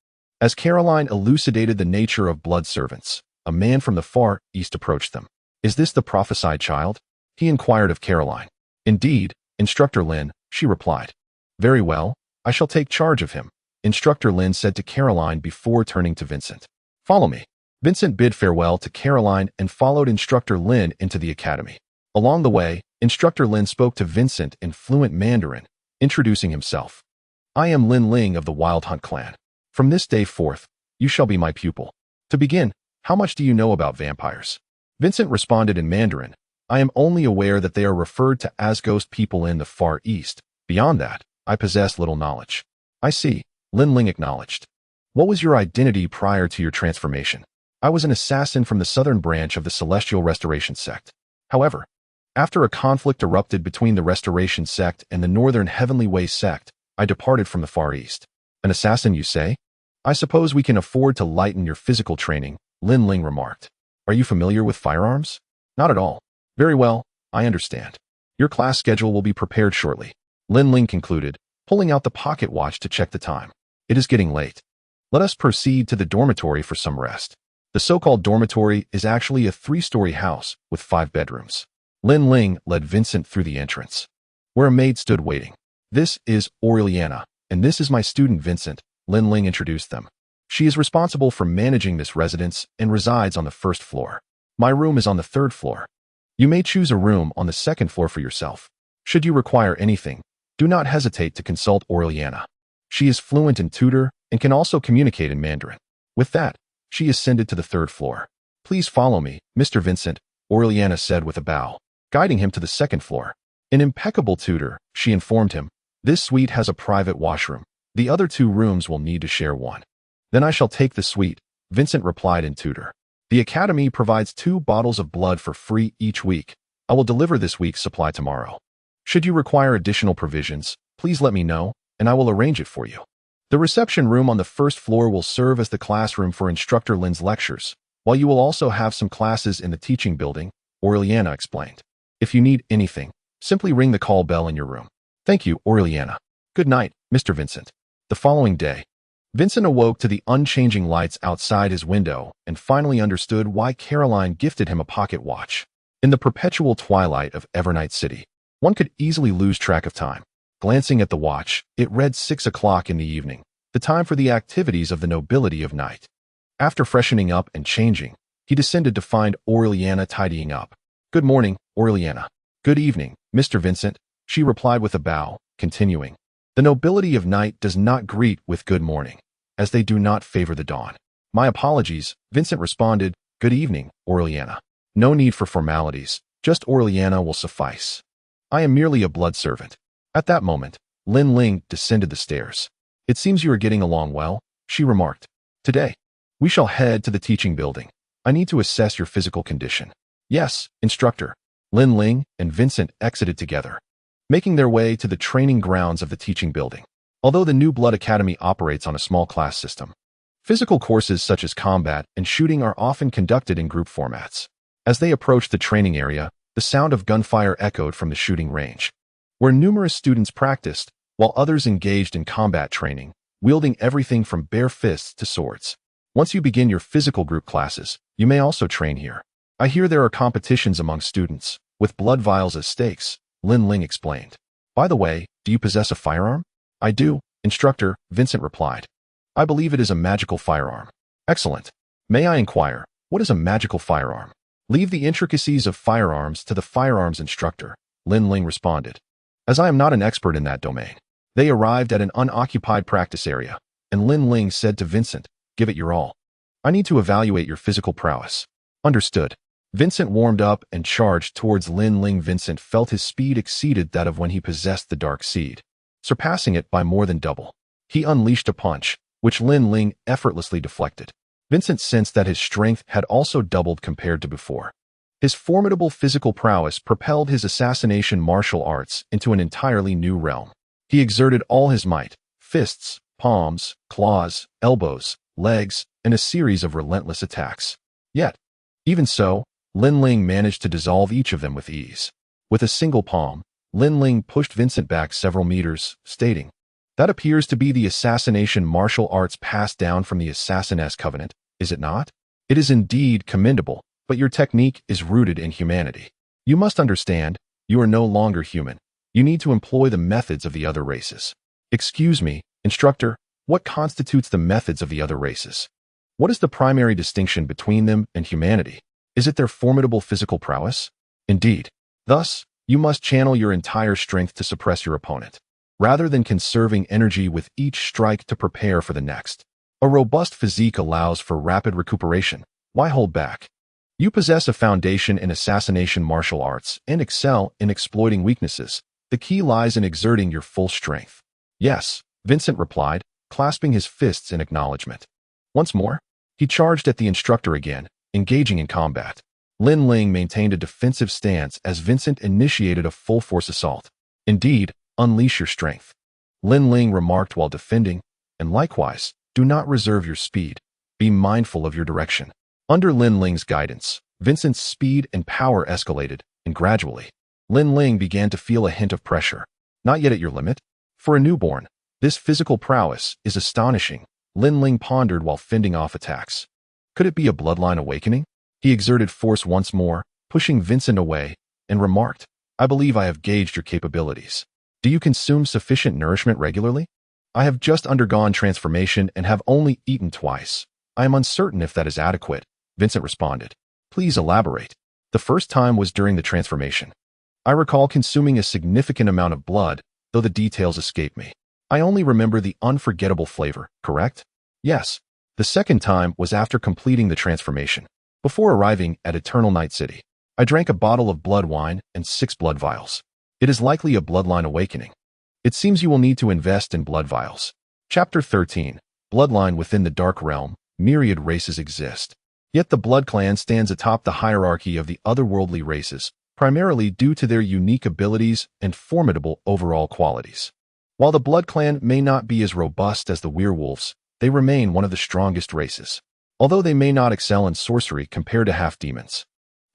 As Caroline elucidated the nature of blood servants, a man from the far east approached them. Is this the prophesied child? He inquired of Caroline. Indeed, Instructor Lin, she replied. Very well, I shall take charge of him, Instructor Lin said to Caroline before turning to Vincent. Follow me. Vincent bid farewell to Caroline and followed Instructor Lin into the academy. Along the way, Instructor Lin spoke to Vincent in fluent Mandarin, introducing himself. I am Lin Ling of the Wild Hunt clan. From this day forth, you shall be my pupil. To begin, how much do you know about vampires? Vincent responded in Mandarin. I am only aware that they are referred to as ghost people in the Far East. Beyond that, I possess little knowledge. I see, Lin Ling acknowledged. What was your identity prior to your transformation? I was an assassin from the southern branch of the Celestial Restoration sect. However, after a conflict erupted between the Restoration sect and the Northern Heavenly Way sect, I departed from the Far East. An assassin, you say? I suppose we can afford to lighten your physical training, Lin Ling remarked. Are you familiar with firearms? Not at all. Very well, I understand. Your class schedule will be prepared shortly. Lin Ling concluded, pulling out the pocket watch to check the time. It is getting late. Let us proceed to the dormitory for some rest. The so-called dormitory is actually a 3-story house with 5 bedrooms. Lin Ling led Vincent through the entrance, where a maid stood waiting. This is Aureliana, and this is my student Vincent, Lin Ling introduced them. She is responsible for managing this residence and resides on the 1st floor. My room is on the 3rd floor. You may choose a room on the 2nd floor for yourself. Should you require anything, do not hesitate to consult Aureliana. She is fluent in Tudor and can also communicate in Mandarin. With that, she ascended to the 3rd floor. Please follow me, Mr. Vincent, Aureliana said with a bow, guiding him to the 2nd floor. In impeccable Tudor, she informed him, this suite has a private washroom. The other 2 rooms will need to share one. Then I shall take the suite, Vincent replied in Tudor. The academy provides 2 bottles of blood for free each week. I will deliver this week's supply tomorrow. Should you require additional provisions, please let me know, and I will arrange it for you. The reception room on the 1st floor will serve as the classroom for Instructor Lin's lectures, while you will also have some classes in the teaching building, Aureliana explained. If you need anything, simply ring the call bell in your room. Thank you, Aureliana. Good night, Mr. Vincent. The following day, Vincent awoke to the unchanging lights outside his window and finally understood why Caroline gifted him a pocket watch. In the perpetual twilight of Evernight City, one could easily lose track of time. Glancing at the watch, it read 6 o'clock in the evening, the time for the activities of the nobility of night. After freshening up and changing, he descended to find Aureliana tidying up. Good morning, Aureliana. Good evening, Mr. Vincent, she replied with a bow, continuing. The nobility of night does not greet with good morning, as they do not favor the dawn. My apologies, Vincent responded. Good evening, Aureliana. No need for formalities, just Aureliana will suffice. I am merely a blood servant. At that moment, Lin Ling descended the stairs. It seems you are getting along well, she remarked. Today, we shall head to the teaching building. I need to assess your physical condition. Yes, instructor. Lin Ling and Vincent exited together, making their way to the training grounds of the teaching building. Although the New Blood Academy operates on a small class system, physical courses such as combat and shooting are often conducted in group formats. As they approached the training area, the sound of gunfire echoed from the shooting range, where numerous students practiced, while others engaged in combat training, wielding everything from bare fists to swords. Once you begin your physical group classes, you may also train here. I hear there are competitions among students, with blood vials as stakes, Lin Ling explained. By the way, do you possess a firearm? I do, instructor, Vincent replied. I believe it is a magical firearm. Excellent. May I inquire, what is a magical firearm? Leave the intricacies of firearms to the firearms instructor, Lin Ling responded. As I am not an expert in that domain. They arrived at an unoccupied practice area, and Lin Ling said to Vincent, give it your all. I need to evaluate your physical prowess. Understood. Vincent warmed up and charged towards Lin Ling. Vincent felt his speed exceeded that of when he possessed the Dark Seed, surpassing it by more than double. He unleashed a punch, which Lin Ling effortlessly deflected. Vincent sensed that his strength had also doubled compared to before. His formidable physical prowess propelled his assassination martial arts into an entirely new realm. He exerted all his might, fists, palms, claws, elbows, legs, and a series of relentless attacks. Yet, even so, Lin Ling managed to dissolve each of them with ease. With a single palm, Lin Ling pushed Vincent back several meters, stating, that appears to be the assassination martial arts passed down from the Assassin's Covenant, is it not? It is indeed commendable, but your technique is rooted in humanity. You must understand, you are no longer human. You need to employ the methods of the other races. Excuse me, instructor, What constitutes the methods of the other races? What is the primary distinction between them and humanity? Is it their formidable physical prowess? Indeed. Thus, you must channel your entire strength to suppress your opponent, rather than conserving energy with each strike to prepare for the next. A robust physique allows for rapid recuperation. Why hold back? You possess a foundation in assassination martial arts and excel in exploiting weaknesses. The key lies in exerting your full strength. Yes, Vincent replied, clasping his fists in acknowledgement. Once more, he charged at the instructor again, engaging in combat. Lin Ling maintained a defensive stance as Vincent initiated a full-force assault. Indeed, unleash your strength, Lin Ling remarked while defending, and likewise, do not reserve your speed. Be mindful of your direction. Under Lin Ling's guidance, Vincent's speed and power escalated, and gradually, Lin Ling began to feel a hint of pressure. Not yet at your limit? For a newborn, this physical prowess is astonishing, Lin Ling pondered while fending off attacks. Could it be a bloodline awakening? He exerted force once more, pushing Vincent away, and remarked, I believe I have gauged your capabilities. Do you consume sufficient nourishment regularly? I have just undergone transformation and have only eaten twice. I am uncertain if that is adequate, Vincent responded. Please elaborate. The first time was during the transformation. I recall consuming a significant amount of blood, though the details escape me. I only remember the unforgettable flavor, correct? Yes. The second time was after completing the transformation. Before arriving at Eternal Night City, I drank a bottle of blood wine and 6 blood vials. It is likely a bloodline awakening. It seems you will need to invest in blood vials. Chapter 13. Bloodline within the Dark Realm. Myriad races exist. Yet the Blood Clan stands atop the hierarchy of the otherworldly races, primarily due to their unique abilities and formidable overall qualities. While the Blood Clan may not be as robust as the werewolves, they remain one of the strongest races. Although they may not excel in sorcery compared to half-demons,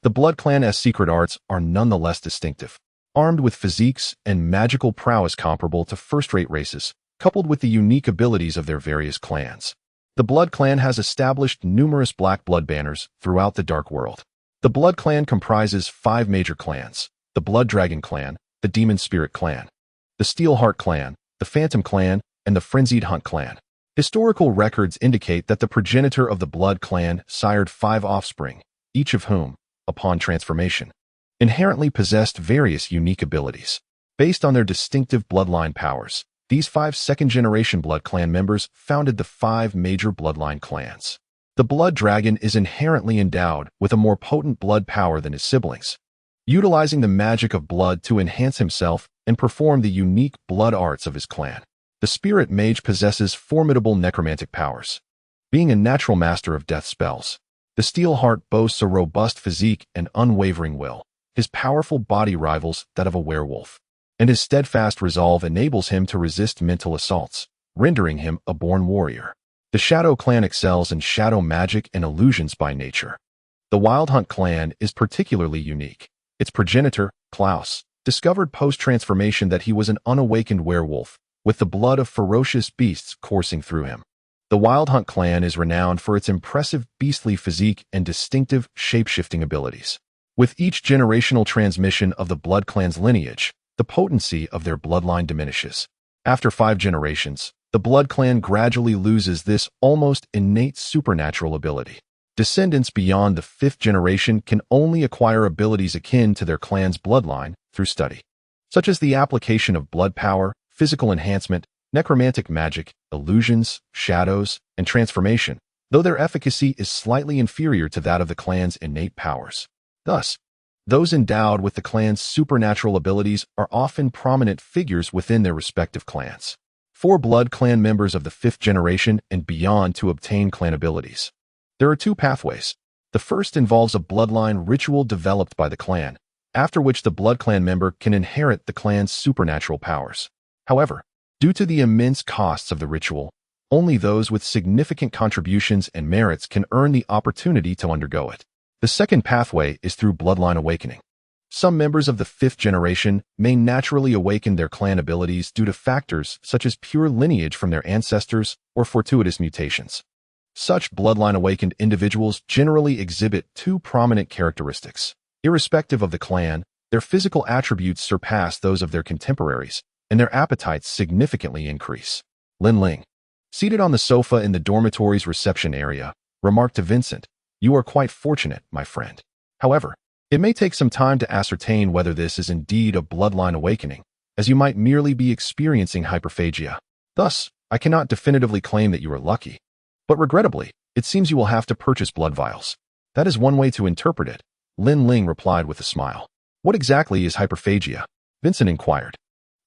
the Blood Clan's secret arts are nonetheless distinctive. Armed with physiques and magical prowess comparable to first-rate races, coupled with the unique abilities of their various clans, the Blood Clan has established numerous black blood banners throughout the Dark World. The Blood Clan comprises 5 major clans: the Blood Dragon Clan, the Demon Spirit Clan, the Steelheart Clan, the Phantom Clan, and the Frenzied Hunt Clan. Historical records indicate that the progenitor of the Blood Clan sired 5 offspring, each of whom, upon transformation, inherently possessed various unique abilities. Based on their distinctive bloodline powers, these 5 second-generation Blood Clan members founded the 5 major bloodline clans. The Blood Dragon is inherently endowed with a more potent blood power than his siblings, utilizing the magic of blood to enhance himself and perform the unique blood arts of his clan. The Spirit Mage possesses formidable necromantic powers, being a natural master of death spells. The Steelheart boasts a robust physique and unwavering will. His powerful body rivals that of a werewolf, and his steadfast resolve enables him to resist mental assaults, rendering him a born warrior. The Shadow Clan excels in shadow magic and illusions by nature. The Wild Hunt Clan is particularly unique. Its progenitor, Klaus, discovered post-transformation that he was an unawakened werewolf, with the blood of ferocious beasts coursing through him. The Wild Hunt Clan is renowned for its impressive beastly physique and distinctive shape-shifting abilities. With each generational transmission of the Blood Clan's lineage, the potency of their bloodline diminishes. After 5 generations, the Blood Clan gradually loses this almost innate supernatural ability. Descendants beyond the 5th generation can only acquire abilities akin to their clan's bloodline through study, such as the application of blood power, physical enhancement, necromantic magic, illusions, shadows, and transformation, though their efficacy is slightly inferior to that of the clan's innate powers. Thus, those endowed with the clan's supernatural abilities are often prominent figures within their respective clans. 4 Blood Clan members of the 5th generation and beyond to obtain clan abilities. There are 2 pathways. The first involves a bloodline ritual developed by the clan, after which the Blood Clan member can inherit the clan's supernatural powers. However, due to the immense costs of the ritual, only those with significant contributions and merits can earn the opportunity to undergo it. The second pathway is through bloodline awakening. Some members of the 5th generation may naturally awaken their clan abilities due to factors such as pure lineage from their ancestors or fortuitous mutations. Such bloodline-awakened individuals generally exhibit 2 prominent characteristics. Irrespective of the clan, their physical attributes surpass those of their contemporaries, and their appetites significantly increase. Lin Ling. seated on the sofa in the dormitory's reception area, remarked to Vincent, "You are quite fortunate, my friend. However, it may take some time to ascertain whether this is indeed a bloodline awakening, as you might merely be experiencing hyperphagia. Thus, I cannot definitively claim that you are lucky. But regrettably, it seems you will have to purchase blood vials." "That is one way to interpret it," Lin Ling replied with a smile. "What exactly is hyperphagia?" Vincent inquired.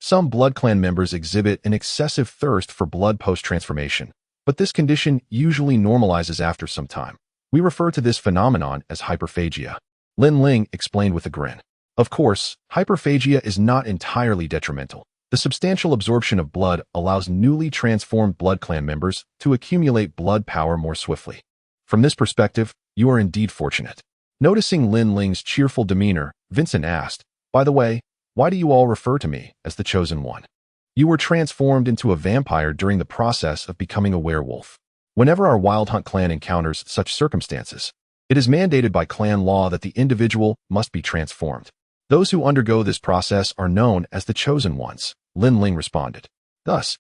"Some blood clan members exhibit an excessive thirst for blood post-transformation, but this condition usually normalizes after some time. We refer to this phenomenon as hyperphagia," Lin Ling explained with a grin. Of course, hyperphagia is not entirely detrimental. The substantial absorption of blood allows newly transformed blood clan members to accumulate blood power more swiftly. From this perspective, you are indeed fortunate. Noticing Lin Ling's cheerful demeanor, Vincent asked, "By the way, why do you all refer to me as the Chosen One? You were transformed into a vampire during the process of becoming a werewolf. Whenever our Wild Hunt clan encounters such circumstances, it is mandated by clan law that the individual must be transformed. Those who undergo this process are known as the Chosen Ones," Lin Ling responded. "Thus,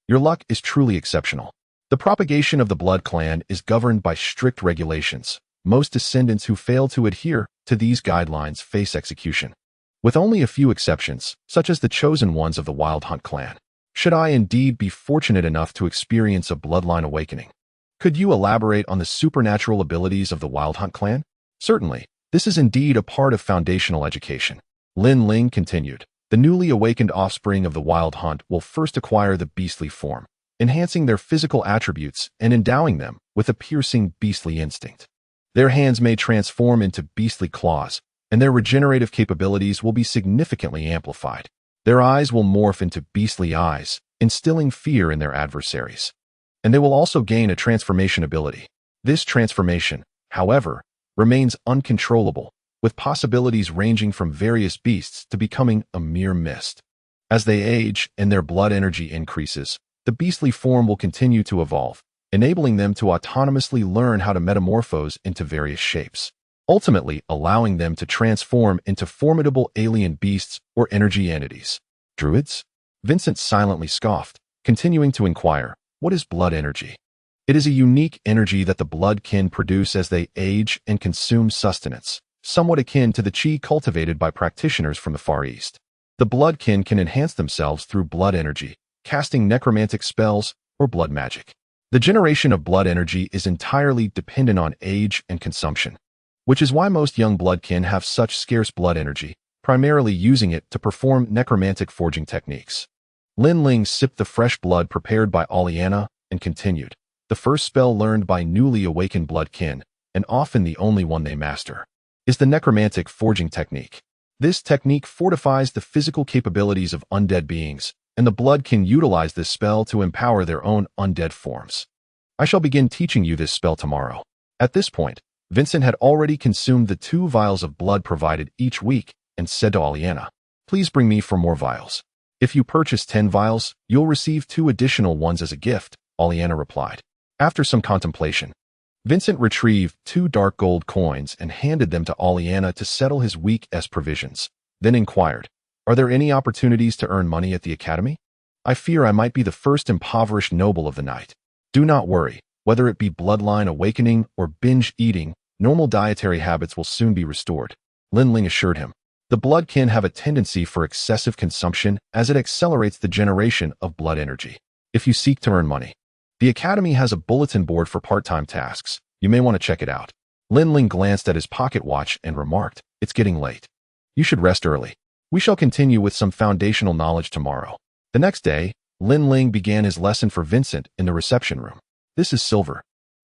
your luck is truly exceptional. The propagation of the blood clan is governed by strict regulations. Most descendants who fail to adhere to these guidelines face execution, with only a few exceptions, such as the Chosen Ones of the Wild Hunt clan. Should I indeed be fortunate enough to experience a bloodline awakening? Could you elaborate on the supernatural abilities of the Wild Hunt clan?" "Certainly, this is indeed a part of foundational education," Lin Ling continued. "The newly awakened offspring of the Wild Hunt will first acquire the beastly form, enhancing their physical attributes and endowing them with a piercing beastly instinct. Their hands may transform into beastly claws, and their regenerative capabilities will be significantly amplified. Their eyes will morph into beastly eyes, instilling fear in their adversaries. And they will also gain a transformation ability. This transformation, however, remains uncontrollable, with possibilities ranging from various beasts to becoming a mere mist. As they age and their blood energy increases, the beastly form will continue to evolve, enabling them to autonomously learn how to metamorphose into various shapes, ultimately allowing them to transform into formidable alien beasts or energy entities." "Druids?" Vincent silently scoffed, continuing to inquire, "What is blood energy?" "It is a unique energy that the blood kin produce as they age and consume sustenance, somewhat akin to the chi cultivated by practitioners from the Far East. The blood kin can enhance themselves through blood energy, casting necromantic spells or blood magic. The generation of blood energy is entirely dependent on age and consumption, which is why most young bloodkin have such scarce blood energy, primarily using it to perform necromantic forging techniques." Lin Ling sipped the fresh blood prepared by Aliana and continued, "The first spell learned by newly awakened bloodkin, and often the only one they master, is the necromantic forging technique. This technique fortifies the physical capabilities of undead beings, and the blood can utilize this spell to empower their own undead forms. I shall begin teaching you this spell tomorrow." At this point, Vincent had already consumed the 2 vials of blood provided each week and said to Aliana, "Please bring me for more vials." "If you purchase 10 vials, you'll receive 2 additional ones as a gift," Aliana replied. After some contemplation, Vincent retrieved 2 dark gold coins and handed them to Aliana to settle his week's provisions, then inquired, "Are there any opportunities to earn money at the academy? I fear I might be the first impoverished noble of the night." "Do not worry. Whether it be bloodline awakening or binge eating, normal dietary habits will soon be restored," Lin Ling assured him. "The bloodkin have a tendency for excessive consumption as it accelerates the generation of blood energy. If you seek to earn money, the academy has a bulletin board for part-time tasks. You may want to check it out." Lin Ling glanced at his pocket watch and remarked, "It's getting late. You should rest early. We shall continue with some foundational knowledge tomorrow." The next day, Lin Ling began his lesson for Vincent in the reception room. "This is silver,"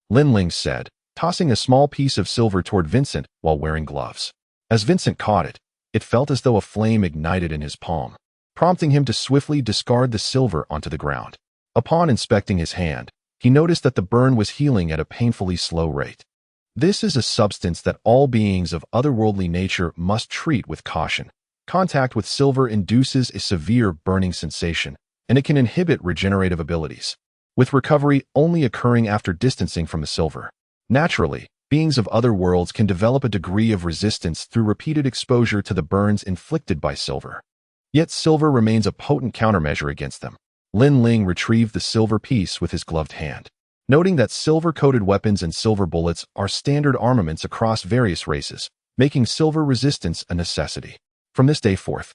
Lin Ling said, tossing a small piece of silver toward Vincent while wearing gloves. As Vincent caught it, it felt as though a flame ignited in his palm, prompting him to swiftly discard the silver onto the ground. Upon inspecting his hand, he noticed that the burn was healing at a painfully slow rate. This is a substance that all beings of otherworldly nature must treat with caution. Contact with silver induces a severe burning sensation, and it can inhibit regenerative abilities, with recovery only occurring after distancing from the silver. Naturally, beings of other worlds can develop a degree of resistance through repeated exposure to the burns inflicted by silver. Yet silver remains a potent countermeasure against them. Lin Ling retrieved the silver piece with his gloved hand. Noting that silver-coated weapons and silver bullets are standard armaments across various races, making silver resistance a necessity. From this day forth,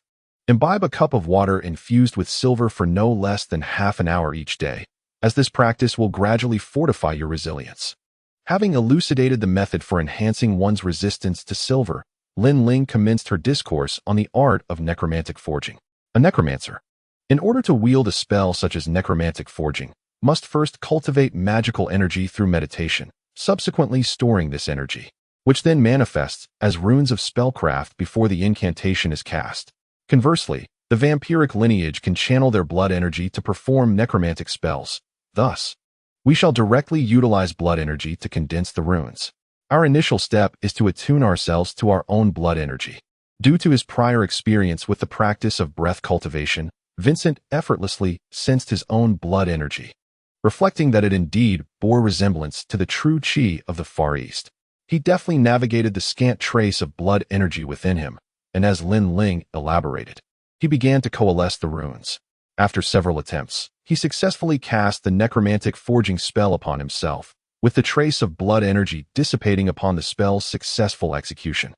imbibe a cup of water infused with silver for no less than half an hour each day, as this practice will gradually fortify your resilience. Having elucidated the method for enhancing one's resistance to silver, Lin Ling commenced her discourse on the art of necromantic forging. A necromancer, in order to wield a spell such as necromantic forging, must first cultivate magical energy through meditation, subsequently storing this energy, which then manifests as runes of spellcraft before the incantation is cast. Conversely, the vampiric lineage can channel their blood energy to perform necromantic spells. Thus, we shall directly utilize blood energy to condense the runes. Our initial step is to attune ourselves to our own blood energy. Due to his prior experience with the practice of breath cultivation, Vincent effortlessly sensed his own blood energy, reflecting that it indeed bore resemblance to the true chi of the Far East. He deftly navigated the scant trace of blood energy within him, and as Lin Ling elaborated, he began to coalesce the runes. After several attempts, he successfully cast the necromantic forging spell upon himself, with the trace of blood energy dissipating upon the spell's successful execution.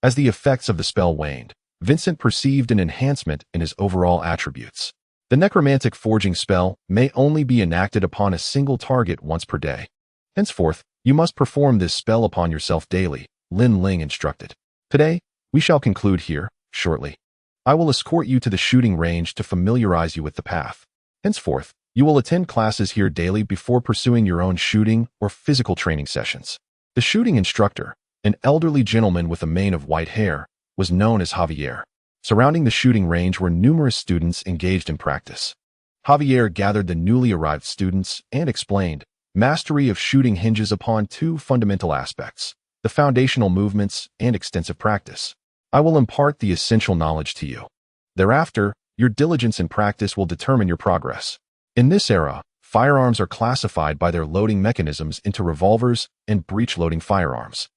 As the effects of the spell waned, Vincent perceived an enhancement in his overall attributes. The necromantic forging spell may only be enacted upon a single target once per day. Henceforth, you must perform this spell upon yourself daily, Lin Ling instructed. Today, we shall conclude here, shortly. I will escort you to the shooting range to familiarize you with the path. Henceforth, you will attend classes here daily before pursuing your own shooting or physical training sessions. The shooting instructor, an elderly gentleman with a mane of white hair, was known as Javier. Surrounding the shooting range were numerous students engaged in practice. Javier gathered the newly arrived students and explained, mastery of shooting hinges upon two fundamental aspects, the foundational movements and extensive practice. I will impart the essential knowledge to you. Thereafter, your diligence in practice will determine your progress. In this era, firearms are classified by their loading mechanisms into revolvers and breech-loading firearms,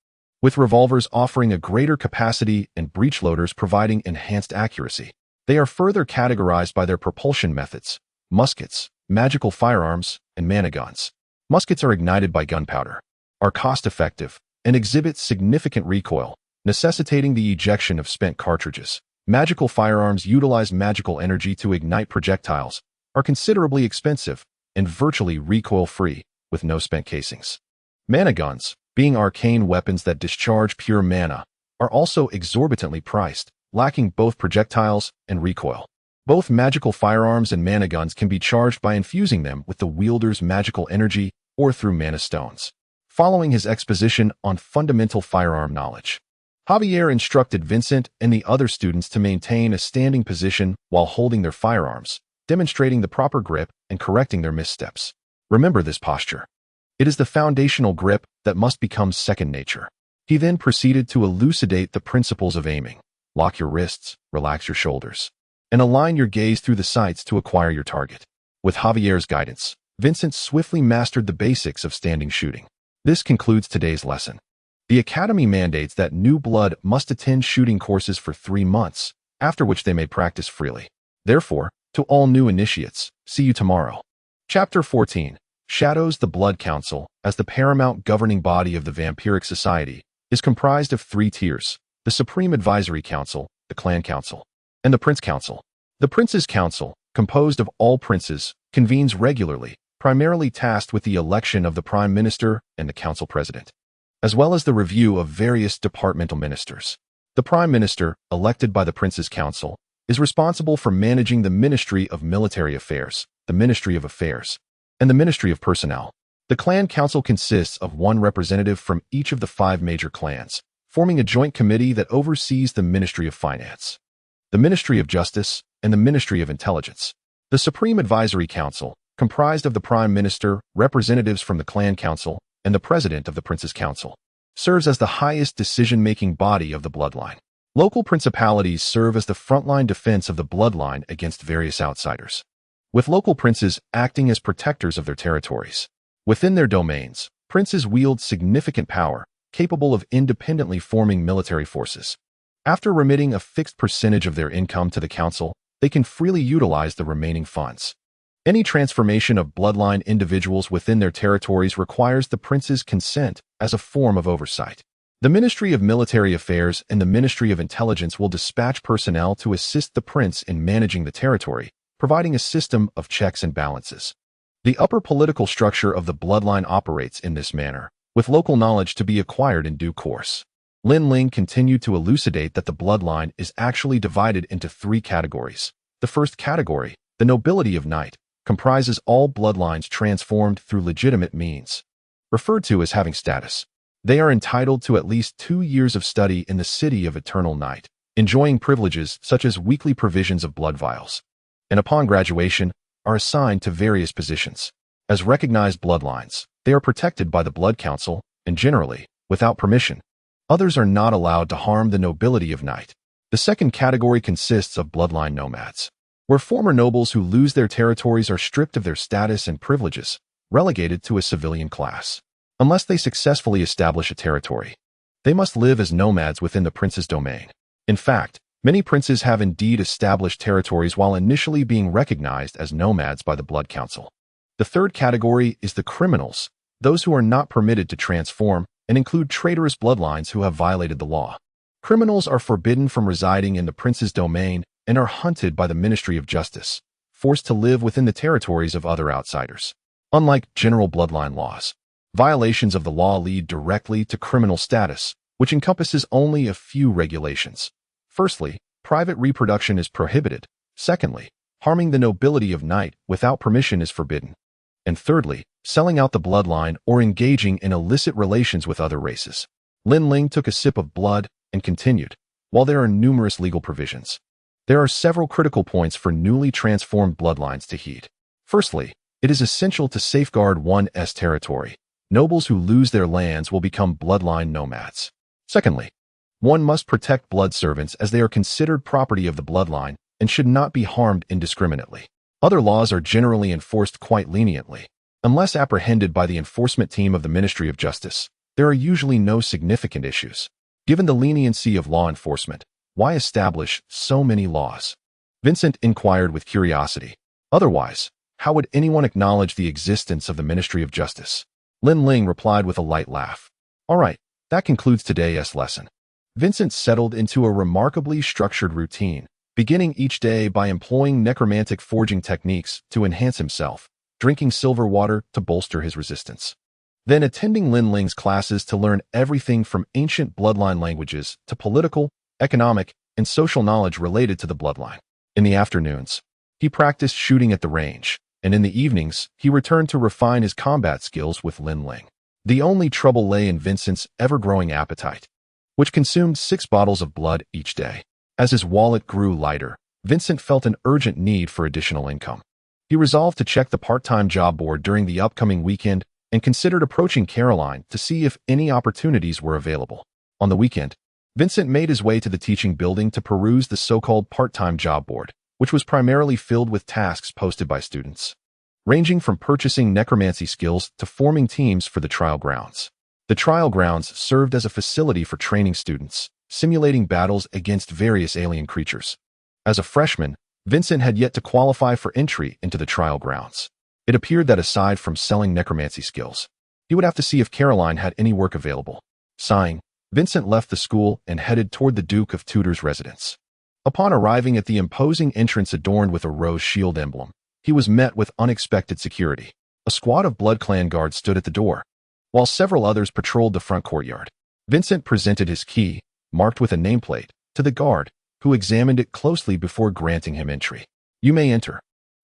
with revolvers offering a greater capacity and breech loaders providing enhanced accuracy. They are further categorized by their propulsion methods: muskets, magical firearms, and mana-guns. Muskets are ignited by gunpowder, are cost-effective, and exhibit significant recoil, necessitating the ejection of spent cartridges. Magical firearms utilize magical energy to ignite projectiles, are considerably expensive, and virtually recoil-free, with no spent casings. Mana-guns, being arcane weapons that discharge pure mana, are also exorbitantly priced, lacking both projectiles and recoil. Both magical firearms and mana guns can be charged by infusing them with the wielder's magical energy or through mana stones. Following his exposition on fundamental firearm knowledge, Javier instructed Vincent and the other students to maintain a standing position while holding their firearms, demonstrating the proper grip and correcting their missteps. Remember this posture. It is the foundational grip that must become second nature. He then proceeded to elucidate the principles of aiming. Lock your wrists, relax your shoulders, and align your gaze through the sights to acquire your target. With Javier's guidance, Vincent swiftly mastered the basics of standing shooting. This concludes today's lesson. The Academy mandates that new blood must attend shooting courses for 3 months, after which they may practice freely. Therefore, to all new initiates, see you tomorrow. Chapter 14. Shadows. The Blood Council, as the paramount governing body of the vampiric society, is comprised of 3 tiers: the Supreme Advisory Council, the Clan Council, and the Prince Council. The Prince's Council, composed of all princes, convenes regularly, primarily tasked with the election of the Prime Minister and the Council President, as well as the review of various departmental ministers. The Prime Minister, elected by the Prince's Council, is responsible for managing the Ministry of Military Affairs, the Ministry of Affairs, and the Ministry of Personnel. The Clan Council consists of 1 representative from each of the 5 major clans, forming a joint committee that oversees the Ministry of Finance, the Ministry of Justice, and the Ministry of Intelligence. The Supreme Advisory Council, comprised of the Prime Minister, representatives from the Clan Council, and the President of the Prince's Council, serves as the highest decision-making body of the bloodline. Local principalities serve as the frontline defense of the bloodline against various outsiders, with local princes acting as protectors of their territories. Within their domains, princes wield significant power, capable of independently forming military forces. After remitting a fixed percentage of their income to the council, they can freely utilize the remaining funds. Any transformation of bloodline individuals within their territories requires the prince's consent as a form of oversight. The Ministry of Military Affairs and the Ministry of Intelligence will dispatch personnel to assist the prince in managing the territory, providing a system of checks and balances. The upper political structure of the bloodline operates in this manner, with local knowledge to be acquired in due course. Lin Ling continued to elucidate that the bloodline is actually divided into 3 categories. The first category, the nobility of knight, comprises all bloodlines transformed through legitimate means, referred to as having status. They are entitled to at least 2 years of study in the city of Eternal Night, enjoying privileges such as weekly provisions of blood vials, and upon graduation, are assigned to various positions. As recognized bloodlines, they are protected by the Blood Council, and generally, without permission. Others are not allowed to harm the nobility of knight. The second category consists of bloodline nomads, where former nobles who lose their territories are stripped of their status and privileges, relegated to a civilian class. Unless they successfully establish a territory, they must live as nomads within the prince's domain. In fact, many princes have indeed established territories while initially being recognized as nomads by the Blood Council. The third category is the criminals, those who are not permitted to transform, and include traitorous bloodlines who have violated the law. Criminals are forbidden from residing in the prince's domain and are hunted by the Ministry of Justice, forced to live within the territories of other outsiders. Unlike general bloodline laws, violations of the law lead directly to criminal status, which encompasses only a few regulations. Firstly, private reproduction is prohibited. Secondly, harming the nobility of knight without permission is forbidden. And thirdly, selling out the bloodline or engaging in illicit relations with other races. Lin Ling took a sip of blood and continued, while there are numerous legal provisions, there are several critical points for newly transformed bloodlines to heed. Firstly, it is essential to safeguard one's territory. Nobles who lose their lands will become bloodline nomads. Secondly, one must protect blood servants as they are considered property of the bloodline and should not be harmed indiscriminately. Other laws are generally enforced quite leniently. Unless apprehended by the enforcement team of the Ministry of Justice, there are usually no significant issues. Given the leniency of law enforcement, why establish so many laws? Vincent inquired with curiosity. Otherwise, how would anyone acknowledge the existence of the Ministry of Justice? Lin Ling replied with a light laugh. All right, that concludes today's lesson. Vincent settled into a remarkably structured routine, beginning each day by employing necromantic forging techniques to enhance himself, drinking silver water to bolster his resistance, then attending Lin Ling's classes to learn everything from ancient bloodline languages to political, economic, and social knowledge related to the bloodline. In the afternoons, he practiced shooting at the range, and in the evenings, he returned to refine his combat skills with Lin Ling. The only trouble lay in Vincent's ever-growing appetite, which consumed 6 bottles of blood each day. As his wallet grew lighter, Vincent felt an urgent need for additional income. He resolved to check the part-time job board during the upcoming weekend and considered approaching Caroline to see if any opportunities were available. On the weekend, Vincent made his way to the teaching building to peruse the so-called part-time job board, which was primarily filled with tasks posted by students, ranging from purchasing necromancy skills to forming teams for the trial grounds. The trial grounds served as a facility for training students, simulating battles against various alien creatures. As a freshman, Vincent had yet to qualify for entry into the trial grounds. It appeared that aside from selling necromancy skills, he would have to see if Caroline had any work available. Sighing, Vincent left the school and headed toward the Duke of Tudor's residence. Upon arriving at the imposing entrance adorned with a rose shield emblem, he was met with unexpected security. A squad of Blood Clan guards stood at the door, while several others patrolled the front courtyard. Vincent presented his key, marked with a nameplate, to the guard, who examined it closely before granting him entry. You may enter.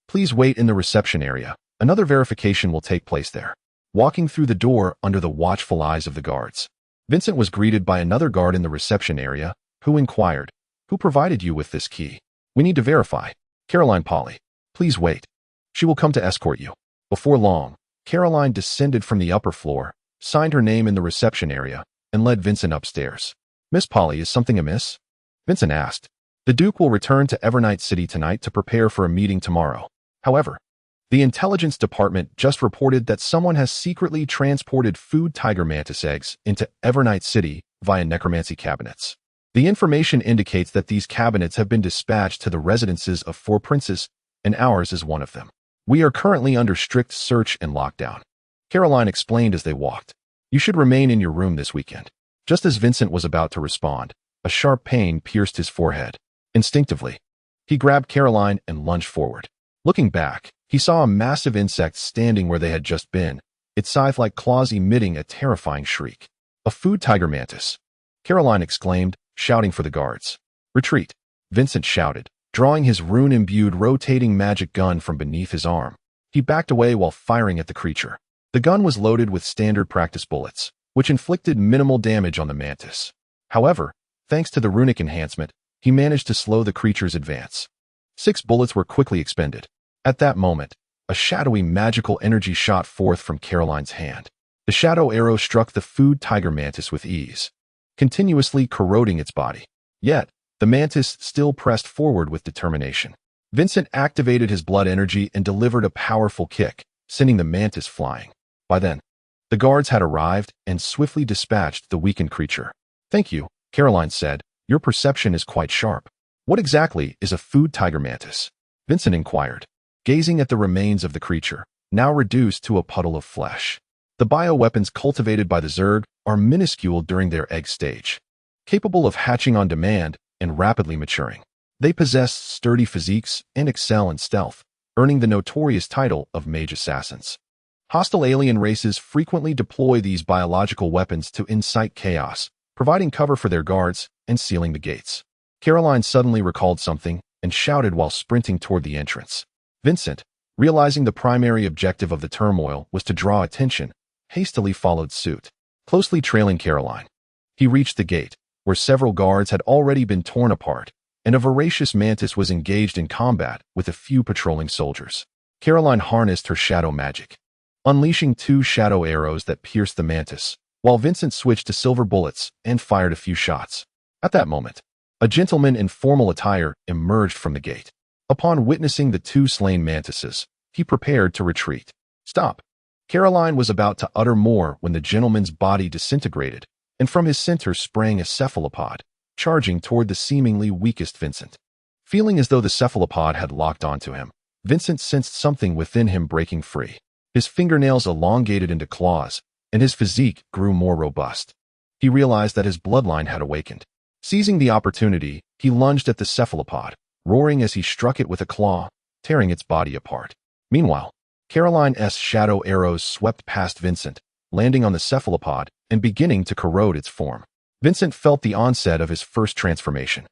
Please wait in the reception area. Another verification will take place there. Walking through the door under the watchful eyes of the guards, Vincent was greeted by another guard in the reception area, who inquired, "Who provided you with this key? We need to verify. Caroline Polly. Please wait. She will come to escort you." Before long, Caroline descended from the upper floor, signed her name in the reception area, and led Vincent upstairs. "Miss Polly, is something amiss?" Vincent asked. "The Duke will return to Evernight City tonight to prepare for a meeting tomorrow. However, the intelligence department just reported that someone has secretly transported food tiger mantis eggs into Evernight City via necromancy cabinets. The information indicates that these cabinets have been dispatched to the residences of 4 princes, and ours is one of them. We are currently under strict search and lockdown, Caroline explained as they walked. You should remain in your room this weekend. Just as Vincent was about to respond, a sharp pain pierced his forehead. Instinctively, he grabbed Caroline and lunged forward. Looking back, he saw a massive insect standing where they had just been, its scythe-like claws emitting a terrifying shriek. A food tiger mantis, Caroline exclaimed, shouting for the guards. Retreat, Vincent shouted, drawing his rune-imbued rotating magic gun from beneath his arm. He backed away while firing at the creature. The gun was loaded with standard practice bullets, which inflicted minimal damage on the mantis. However, thanks to the runic enhancement, he managed to slow the creature's advance. 6 bullets were quickly expended. At that moment, a shadowy magical energy shot forth from Caroline's hand. The shadow arrow struck the food tiger mantis with ease, continuously corroding its body. Yet, the mantis still pressed forward with determination. Vincent activated his blood energy and delivered a powerful kick, sending the mantis flying. By then, the guards had arrived and swiftly dispatched the weakened creature. Thank you, Caroline said. Your perception is quite sharp. What exactly is a food tiger mantis? Vincent inquired, gazing at the remains of the creature, now reduced to a puddle of flesh. The bioweapons cultivated by the Zerg are minuscule during their egg stage, capable of hatching on demand and rapidly maturing. They possess sturdy physiques and excel in stealth, earning the notorious title of mage assassins. Hostile alien races frequently deploy these biological weapons to incite chaos, providing cover for their guards and sealing the gates. Caroline suddenly recalled something and shouted while sprinting toward the entrance. Vincent, realizing the primary objective of the turmoil was to draw attention, hastily followed suit, closely trailing Caroline. He reached the gate, where several guards had already been torn apart, and a voracious mantis was engaged in combat with a few patrolling soldiers. Caroline harnessed her shadow magic, unleashing 2 shadow arrows that pierced the mantis, while Vincent switched to silver bullets and fired a few shots. At that moment, a gentleman in formal attire emerged from the gate. Upon witnessing the 2 slain mantises, he prepared to retreat. Stop! Caroline was about to utter more when the gentleman's body disintegrated, and from his center sprang a cephalopod, charging toward the seemingly weakest Vincent. Feeling as though the cephalopod had locked onto him, Vincent sensed something within him breaking free. His fingernails elongated into claws, and his physique grew more robust. He realized that his bloodline had awakened. Seizing the opportunity, he lunged at the cephalopod, roaring as he struck it with a claw, tearing its body apart. Meanwhile, Caroline's shadow arrows swept past Vincent, landing on the cephalopod and beginning to corrode its form. Vincent felt the onset of his first transformation.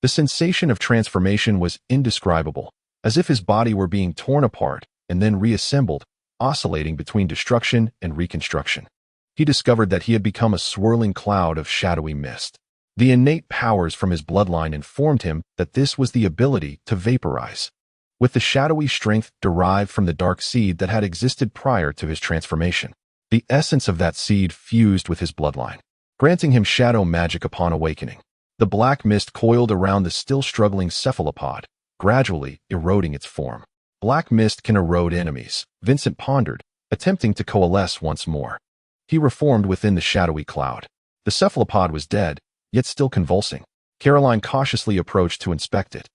The sensation of transformation was indescribable, as if his body were being torn apart and then reassembled, oscillating between destruction and reconstruction. He discovered that he had become a swirling cloud of shadowy mist. The innate powers from his bloodline informed him that this was the ability to vaporize, with the shadowy strength derived from the dark seed that had existed prior to his transformation. The essence of that seed fused with his bloodline, granting him shadow magic upon awakening. The black mist coiled around the still struggling cephalopod, gradually eroding its form. Black mist can erode enemies, Vincent pondered, attempting to coalesce once more. He reformed within the shadowy cloud. The cephalopod was dead, yet still convulsing. Caroline cautiously approached to inspect it,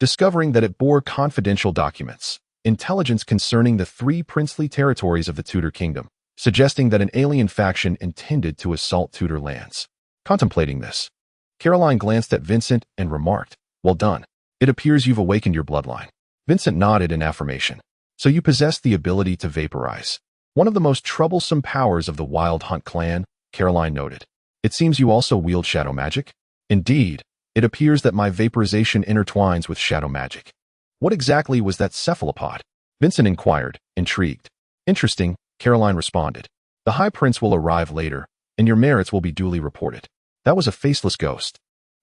discovering that it bore confidential documents, intelligence concerning the 3 princely territories of the Tudor Kingdom, suggesting that an alien faction intended to assault Tudor lands. Contemplating this, Caroline glanced at Vincent and remarked, "Well done. It appears you've awakened your bloodline." Vincent nodded in affirmation. "So you possess the ability to vaporize. One of the most troublesome powers of the Wild Hunt clan," Caroline noted. "It seems you also wield shadow magic?" "Indeed, it appears that my vaporization intertwines with shadow magic." "What exactly was that cephalopod?" Vincent inquired, intrigued. "Interesting," Caroline responded. "The High Prince will arrive later, and your merits will be duly reported." That was a faceless ghost,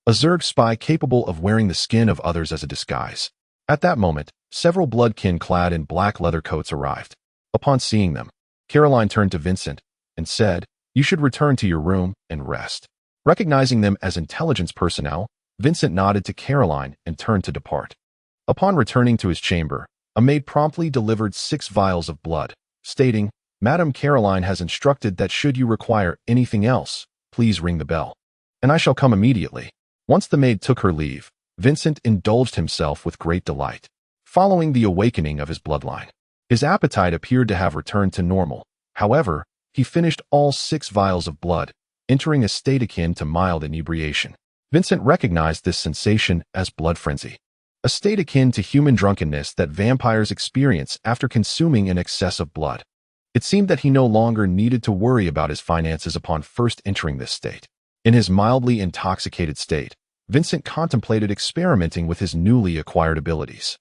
a Zerg spy capable of wearing the skin of others as a disguise. At that moment, several bloodkin clad in black leather coats arrived. Upon seeing them, Caroline turned to Vincent and said, "You should return to your room and rest." Recognizing them as intelligence personnel, Vincent nodded to Caroline and turned to depart. Upon returning to his chamber, a maid promptly delivered 6 vials of blood, stating, "Madam Caroline has instructed that should you require anything else, please ring the bell, and I shall come immediately." Once the maid took her leave, Vincent indulged himself with great delight, following the awakening of his bloodline. His appetite appeared to have returned to normal. However, he finished all 6 vials of blood, entering a state akin to mild inebriation. Vincent recognized this sensation as blood frenzy, a state akin to human drunkenness that vampires experience after consuming an excess of blood. It seemed that he no longer needed to worry about his finances upon first entering this state. In his mildly intoxicated state, Vincent contemplated experimenting with his newly acquired abilities.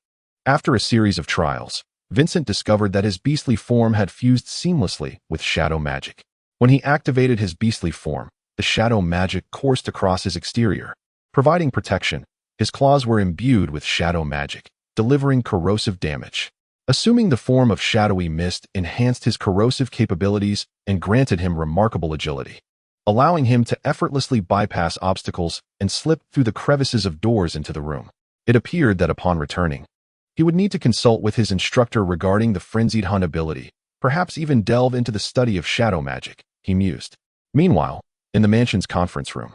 After a series of trials, Vincent discovered that his beastly form had fused seamlessly with shadow magic. When he activated his beastly form, the shadow magic coursed across his exterior. Providing protection, his claws were imbued with shadow magic, delivering corrosive damage. Assuming the form of shadowy mist enhanced his corrosive capabilities and granted him remarkable agility, allowing him to effortlessly bypass obstacles and slip through the crevices of doors into the room. It appeared that upon returning, he would need to consult with his instructor regarding the frenzied hunt ability, perhaps even delve into the study of shadow magic, he mused. Meanwhile, in the mansion's conference room,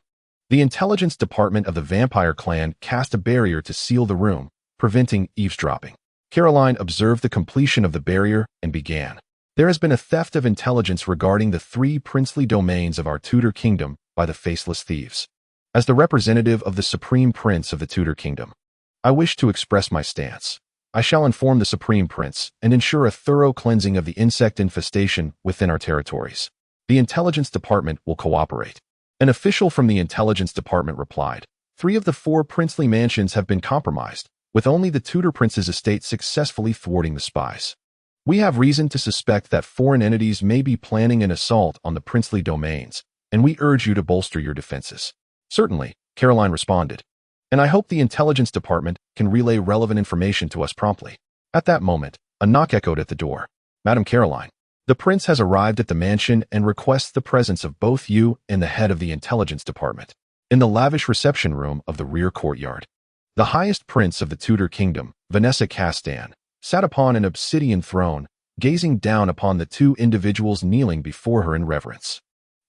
the intelligence department of the vampire clan cast a barrier to seal the room, preventing eavesdropping. Caroline observed the completion of the barrier and began. There has been a theft of intelligence regarding the 3 princely domains of our Tudor Kingdom by the faceless thieves. As the representative of the Supreme Prince of the Tudor Kingdom, I wish to express my stance. I shall inform the Supreme Prince and ensure a thorough cleansing of the insect infestation within our territories. The Intelligence Department will cooperate. An official from the Intelligence Department replied, 3 of the 4 princely mansions have been compromised, with only the Tudor Prince's estate successfully thwarting the spies. We have reason to suspect that foreign entities may be planning an assault on the princely domains, and we urge you to bolster your defenses. Certainly, Caroline responded, and I hope the Intelligence Department can relay relevant information to us promptly. At that moment, a knock echoed at the door. Madam Caroline, the prince has arrived at the mansion and requests the presence of both you and the head of the Intelligence Department in the lavish reception room of the rear courtyard. The highest prince of the Tudor Kingdom, Vanessa Castan, sat upon an obsidian throne, gazing down upon the 2 individuals kneeling before her in reverence.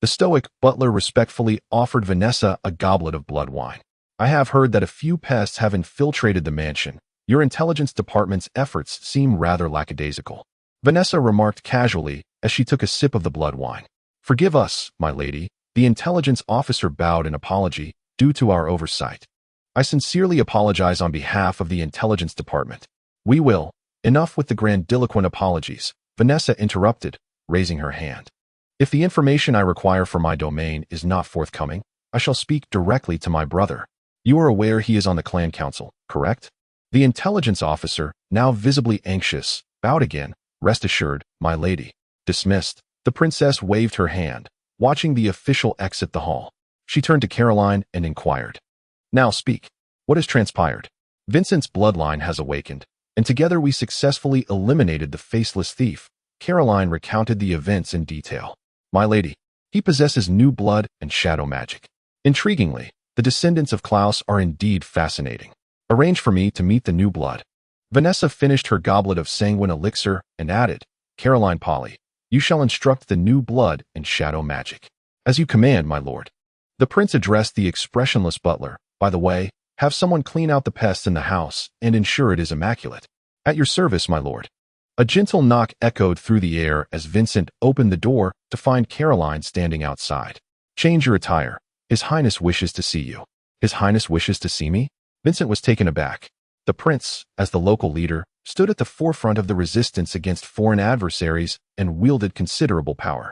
The stoic butler respectfully offered Vanessa a goblet of blood wine. I have heard that a few pests have infiltrated the mansion. Your intelligence department's efforts seem rather lackadaisical. Vanessa remarked casually as she took a sip of the blood wine. Forgive us, my lady, the intelligence officer bowed in apology due to our oversight. I sincerely apologize on behalf of the intelligence department. We will. Enough with the grandiloquent apologies, Vanessa interrupted, raising her hand. If the information I require for my domain is not forthcoming, I shall speak directly to my brother. You are aware he is on the clan council, correct? The intelligence officer, now visibly anxious, bowed again. Rest assured, my lady. Dismissed. The princess waved her hand, watching the official exit the hall. She turned to Caroline and inquired. Now speak. What has transpired? Vincent's bloodline has awakened, and together we successfully eliminated the faceless thief. Caroline recounted the events in detail. My lady, he possesses new blood and shadow magic. Intriguingly, the descendants of Klaus are indeed fascinating. Arrange for me to meet the new blood. Vanessa finished her goblet of sanguine elixir and added, Caroline Polly, you shall instruct the new blood and shadow magic. As you command, my lord. The prince addressed the expressionless butler. By the way, have someone clean out the pests in the house and ensure it is immaculate. At your service, my lord. A gentle knock echoed through the air as Vincent opened the door to find Caroline standing outside. Change your attire. His Highness wishes to see you. His Highness wishes to see me? Vincent was taken aback. The prince, as the local leader, stood at the forefront of the resistance against foreign adversaries and wielded considerable power.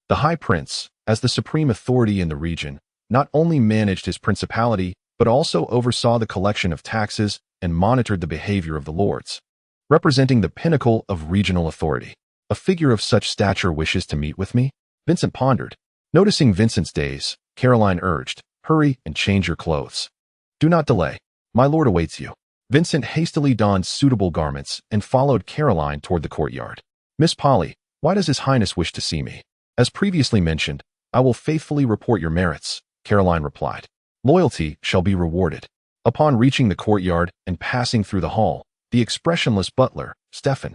The High Prince, as the supreme authority in the region, not only managed his principality, but also oversaw the collection of taxes and monitored the behavior of the lords. Representing the pinnacle of regional authority, a figure of such stature wishes to meet with me? Vincent pondered. Noticing Vincent's daze, Caroline urged, hurry and change your clothes. Do not delay. My lord awaits you. Vincent hastily donned suitable garments and followed Caroline toward the courtyard. Miss Polly, why does His Highness wish to see me? As previously mentioned, I will faithfully report your merits, Caroline replied. Loyalty shall be rewarded. Upon reaching the courtyard and passing through the hall, the expressionless butler, Stefan,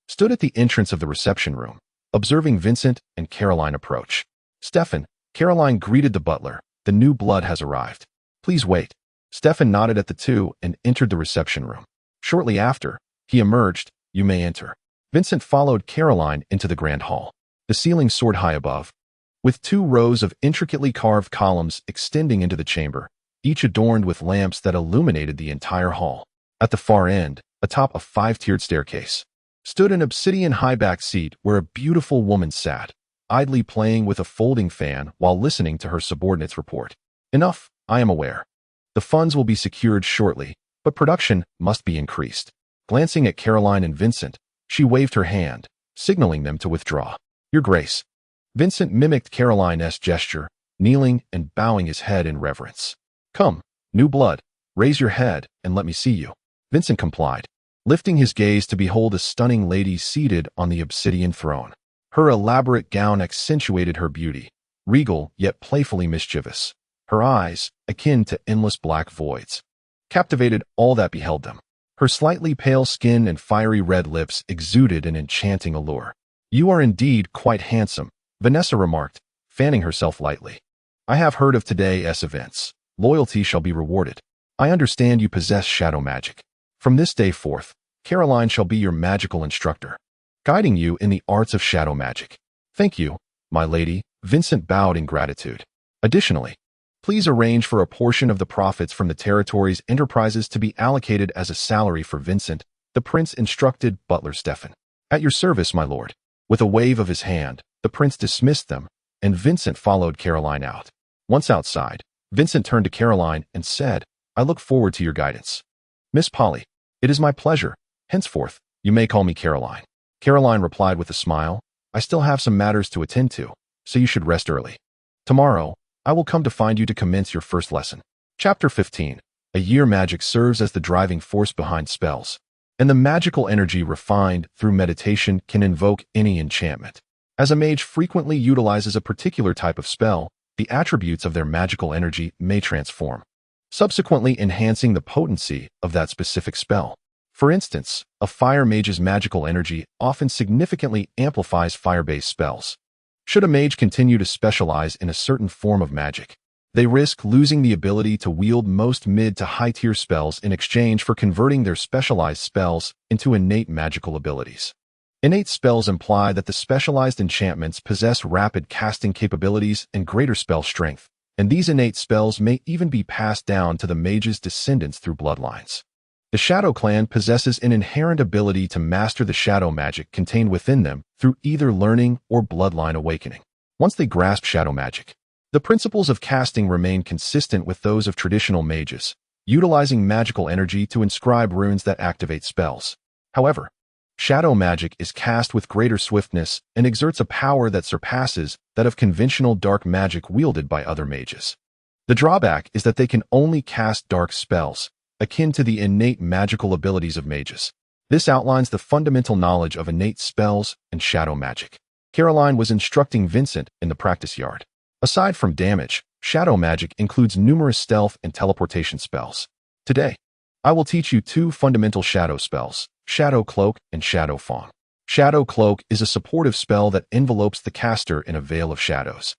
stood at the entrance of the reception room, observing Vincent and Caroline approach. Stefan, Caroline greeted the butler. The new blood has arrived. Please wait. Stefan nodded at the two and entered the reception room. Shortly after, he emerged. You may enter. Vincent followed Caroline into the grand hall. The ceiling soared high above, with 2 rows of intricately carved columns extending into the chamber, each adorned with lamps that illuminated the entire hall. At the far end, atop a 5-tiered staircase, stood an obsidian high-backed seat where a beautiful woman sat, idly playing with a folding fan while listening to her subordinates report. Enough, I am aware. The funds will be secured shortly, but production must be increased. Glancing at Caroline and Vincent, she waved her hand, signaling them to withdraw. Your Grace. Vincent mimicked Caroline's gesture, kneeling and bowing his head in reverence. Come, new blood, raise your head and let me see you. Vincent complied, lifting his gaze to behold a stunning lady seated on the obsidian throne. Her elaborate gown accentuated her beauty, regal yet playfully mischievous. Her eyes, akin to endless black voids, captivated all that beheld them. Her slightly pale skin and fiery red lips exuded an enchanting allure. You are indeed quite handsome, Vanessa remarked, fanning herself lightly. I have heard of today's events. Loyalty shall be rewarded. I understand you possess shadow magic. From this day forth, Caroline shall be your magical instructor, guiding you in the arts of shadow magic. Thank you, my lady, Vincent bowed in gratitude. Additionally, please arrange for a portion of the profits from the territory's enterprises to be allocated as a salary for Vincent, the prince instructed butler Stefan. At your service, my lord. With a wave of his hand, the prince dismissed them, and Vincent followed Caroline out. Once outside, Vincent turned to Caroline and said, I look forward to your guidance. Miss Polly, it is my pleasure. Henceforth, you may call me Caroline. Caroline replied with a smile, I still have some matters to attend to, so you should rest early. Tomorrow, I will come to find you to commence your first lesson. Chapter 15. A year magic serves as the driving force behind spells, and the magical energy refined through meditation can invoke any enchantment. As a mage frequently utilizes a particular type of spell, the attributes of their magical energy may transform, subsequently enhancing the potency of that specific spell. For instance, a fire mage's magical energy often significantly amplifies fire-based spells. Should a mage continue to specialize in a certain form of magic, they risk losing the ability to wield most mid to high-tier spells in exchange for converting their specialized spells into innate magical abilities. Innate spells imply that the specialized enchantments possess rapid casting capabilities and greater spell strength, and these innate spells may even be passed down to the mage's descendants through bloodlines. The Shadow Clan possesses an inherent ability to master the shadow magic contained within them through either learning or bloodline awakening. Once they grasp shadow magic, the principles of casting remain consistent with those of traditional mages, utilizing magical energy to inscribe runes that activate spells. However, shadow magic is cast with greater swiftness and exerts a power that surpasses that of conventional dark magic wielded by other mages. The drawback is that they can only cast dark spells, akin to the innate magical abilities of mages. This outlines the fundamental knowledge of innate spells and shadow magic. Caroline was instructing Vincent in the practice yard. Aside from damage, shadow magic includes numerous stealth and teleportation spells. Today, I will teach you 2 fundamental shadow spells, Shadow Cloak and Shadow Fawn. Shadow Cloak is a supportive spell that envelopes the caster in a veil of shadows,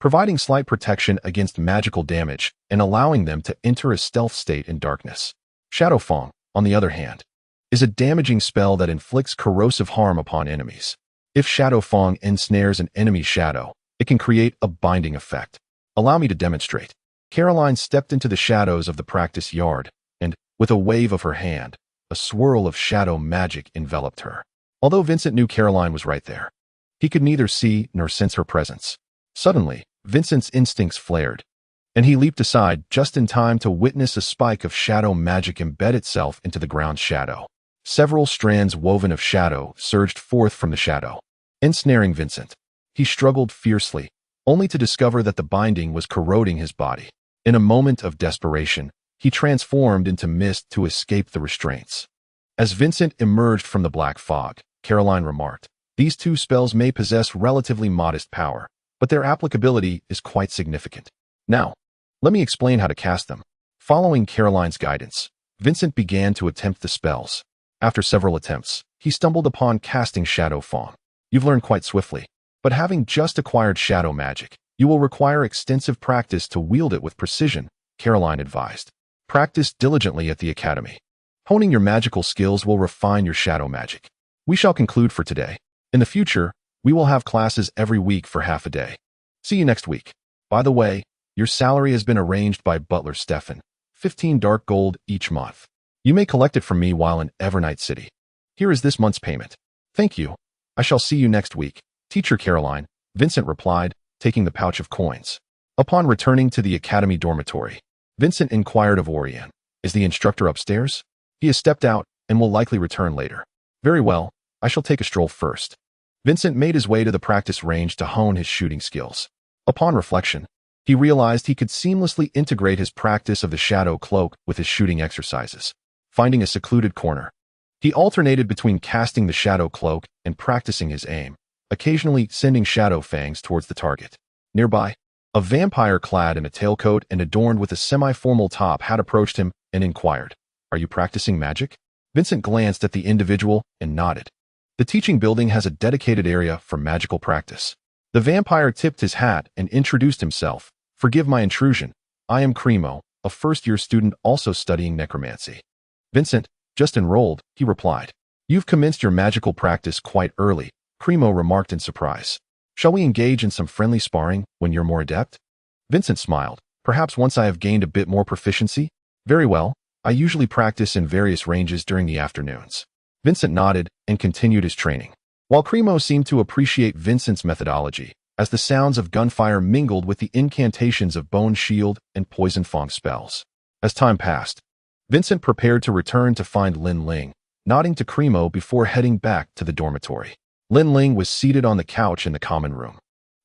providing slight protection against magical damage and allowing them to enter a stealth state in darkness. Shadow Fawn, on the other hand, is a damaging spell that inflicts corrosive harm upon enemies. If Shadow Fawn ensnares an enemy's shadow, it can create a binding effect. Allow me to demonstrate. Caroline stepped into the shadows of the practice yard, and, with a wave of her hand, a swirl of shadow magic enveloped her. Although Vincent knew Caroline was right there, he could neither see nor sense her presence. Suddenly, Vincent's instincts flared, and he leaped aside just in time to witness a spike of shadow magic embed itself into the ground's shadow. Several strands woven of shadow surged forth from the shadow, ensnaring Vincent. He struggled fiercely, only to discover that the binding was corroding his body. In a moment of desperation, he transformed into mist to escape the restraints. As Vincent emerged from the black fog, Caroline remarked, "These 2 spells may possess relatively modest power, but their applicability is quite significant. Now, let me explain how to cast them." Following Caroline's guidance, Vincent began to attempt the spells. After several attempts, he stumbled upon casting Shadow Fawn. You've learned quite swiftly, but having just acquired shadow magic, you will require extensive practice to wield it with precision, Caroline advised. Practice diligently at the academy. Honing your magical skills will refine your shadow magic. We shall conclude for today. In the future, we will have classes every week for half a day. See you next week. By the way, your salary has been arranged by Butler Stefan, 15 dark gold each month. You may collect it from me while in Evernight City. Here is this month's payment. Thank you. I shall see you next week, Teacher Caroline, Vincent replied, taking the pouch of coins. Upon returning to the academy dormitory, Vincent inquired of Oriane, "Is the instructor upstairs?" "He has stepped out and will likely return later." "Very well, I shall take a stroll first." Vincent made his way to the practice range to hone his shooting skills. Upon reflection, he realized he could seamlessly integrate his practice of the shadow cloak with his shooting exercises. Finding a secluded corner, he alternated between casting the shadow cloak and practicing his aim, occasionally sending shadow fangs towards the target. Nearby, a vampire clad in a tailcoat and adorned with a semi-formal top hat approached him and inquired, "Are you practicing magic?" Vincent glanced at the individual and nodded. The teaching building has a dedicated area for magical practice. The vampire tipped his hat and introduced himself. "Forgive my intrusion. I am Cremo, a first-year student also studying necromancy." "Vincent, just enrolled," he replied. "You've commenced your magical practice quite early," Cremo remarked in surprise. "Shall we engage in some friendly sparring when you're more adept?" Vincent smiled. "Perhaps once I have gained a bit more proficiency?" "Very well. I usually practice in various ranges during the afternoons." Vincent nodded and continued his training. While Cremo seemed to appreciate Vincent's methodology, as the sounds of gunfire mingled with the incantations of Bone Shield and Poison Fong spells. As time passed, Vincent prepared to return to find Lin Ling, nodding to Cremo before heading back to the dormitory. Lin Ling was seated on the couch in the common room,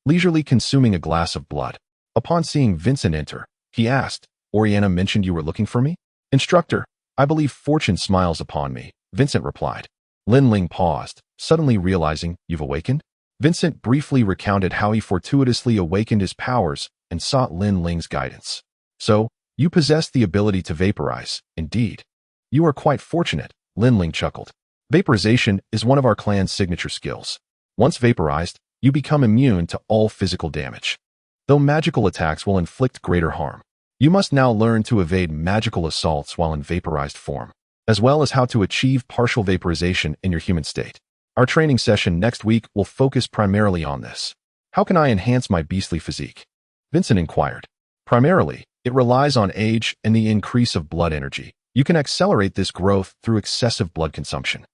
leisurely consuming a glass of blood. Upon seeing Vincent enter, he asked, "Oriana mentioned you were looking for me?" "Instructor, I believe fortune smiles upon me," Vincent replied. Lin Ling paused, suddenly realizing, "You've awakened?" Vincent briefly recounted how he fortuitously awakened his powers and sought Lin Ling's guidance. "So, you possess the ability to vaporize, indeed. You are quite fortunate," Lin Ling chuckled. "Vaporization is one of our clan's signature skills. Once vaporized, you become immune to all physical damage. Though magical attacks will inflict greater harm, you must now learn to evade magical assaults while in vaporized form, as well as how to achieve partial vaporization in your human state. Our training session next week will focus primarily on this." "How can I enhance my beastly physique?" Vincent inquired. "Primarily, it relies on age and the increase of blood energy. You can accelerate this growth through excessive blood consumption."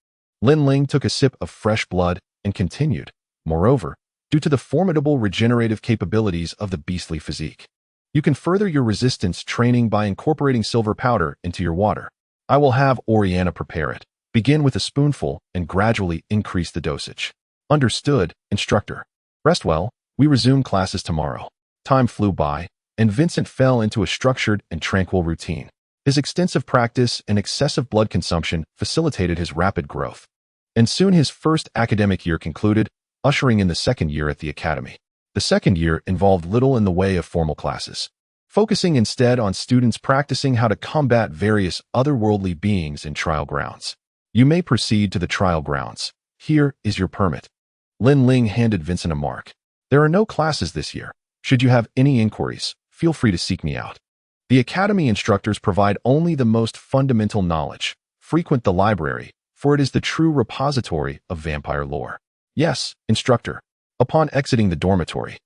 Lin Ling took a sip of fresh blood and continued, "Moreover, due to the formidable regenerative capabilities of the beastly physique, you can further your resistance training by incorporating silver powder into your water. I will have Oriana prepare it. Begin with a spoonful and gradually increase the dosage." "Understood, instructor." "Rest well. We resume classes tomorrow." Time flew by, and Vincent fell into a structured and tranquil routine. His extensive practice and excessive blood consumption facilitated his rapid growth. And soon his first academic year concluded, ushering in the second year at the academy. The second year involved little in the way of formal classes, focusing instead on students practicing how to combat various otherworldly beings in trial grounds. "You may proceed to the trial grounds. Here is your permit." Lin Ling handed Vincent a mark. "There are no classes this year. Should you have any inquiries, feel free to seek me out. The academy instructors provide only the most fundamental knowledge. Frequent the library, for it is the true repository of vampire lore." "Yes, instructor." Upon exiting the dormitory,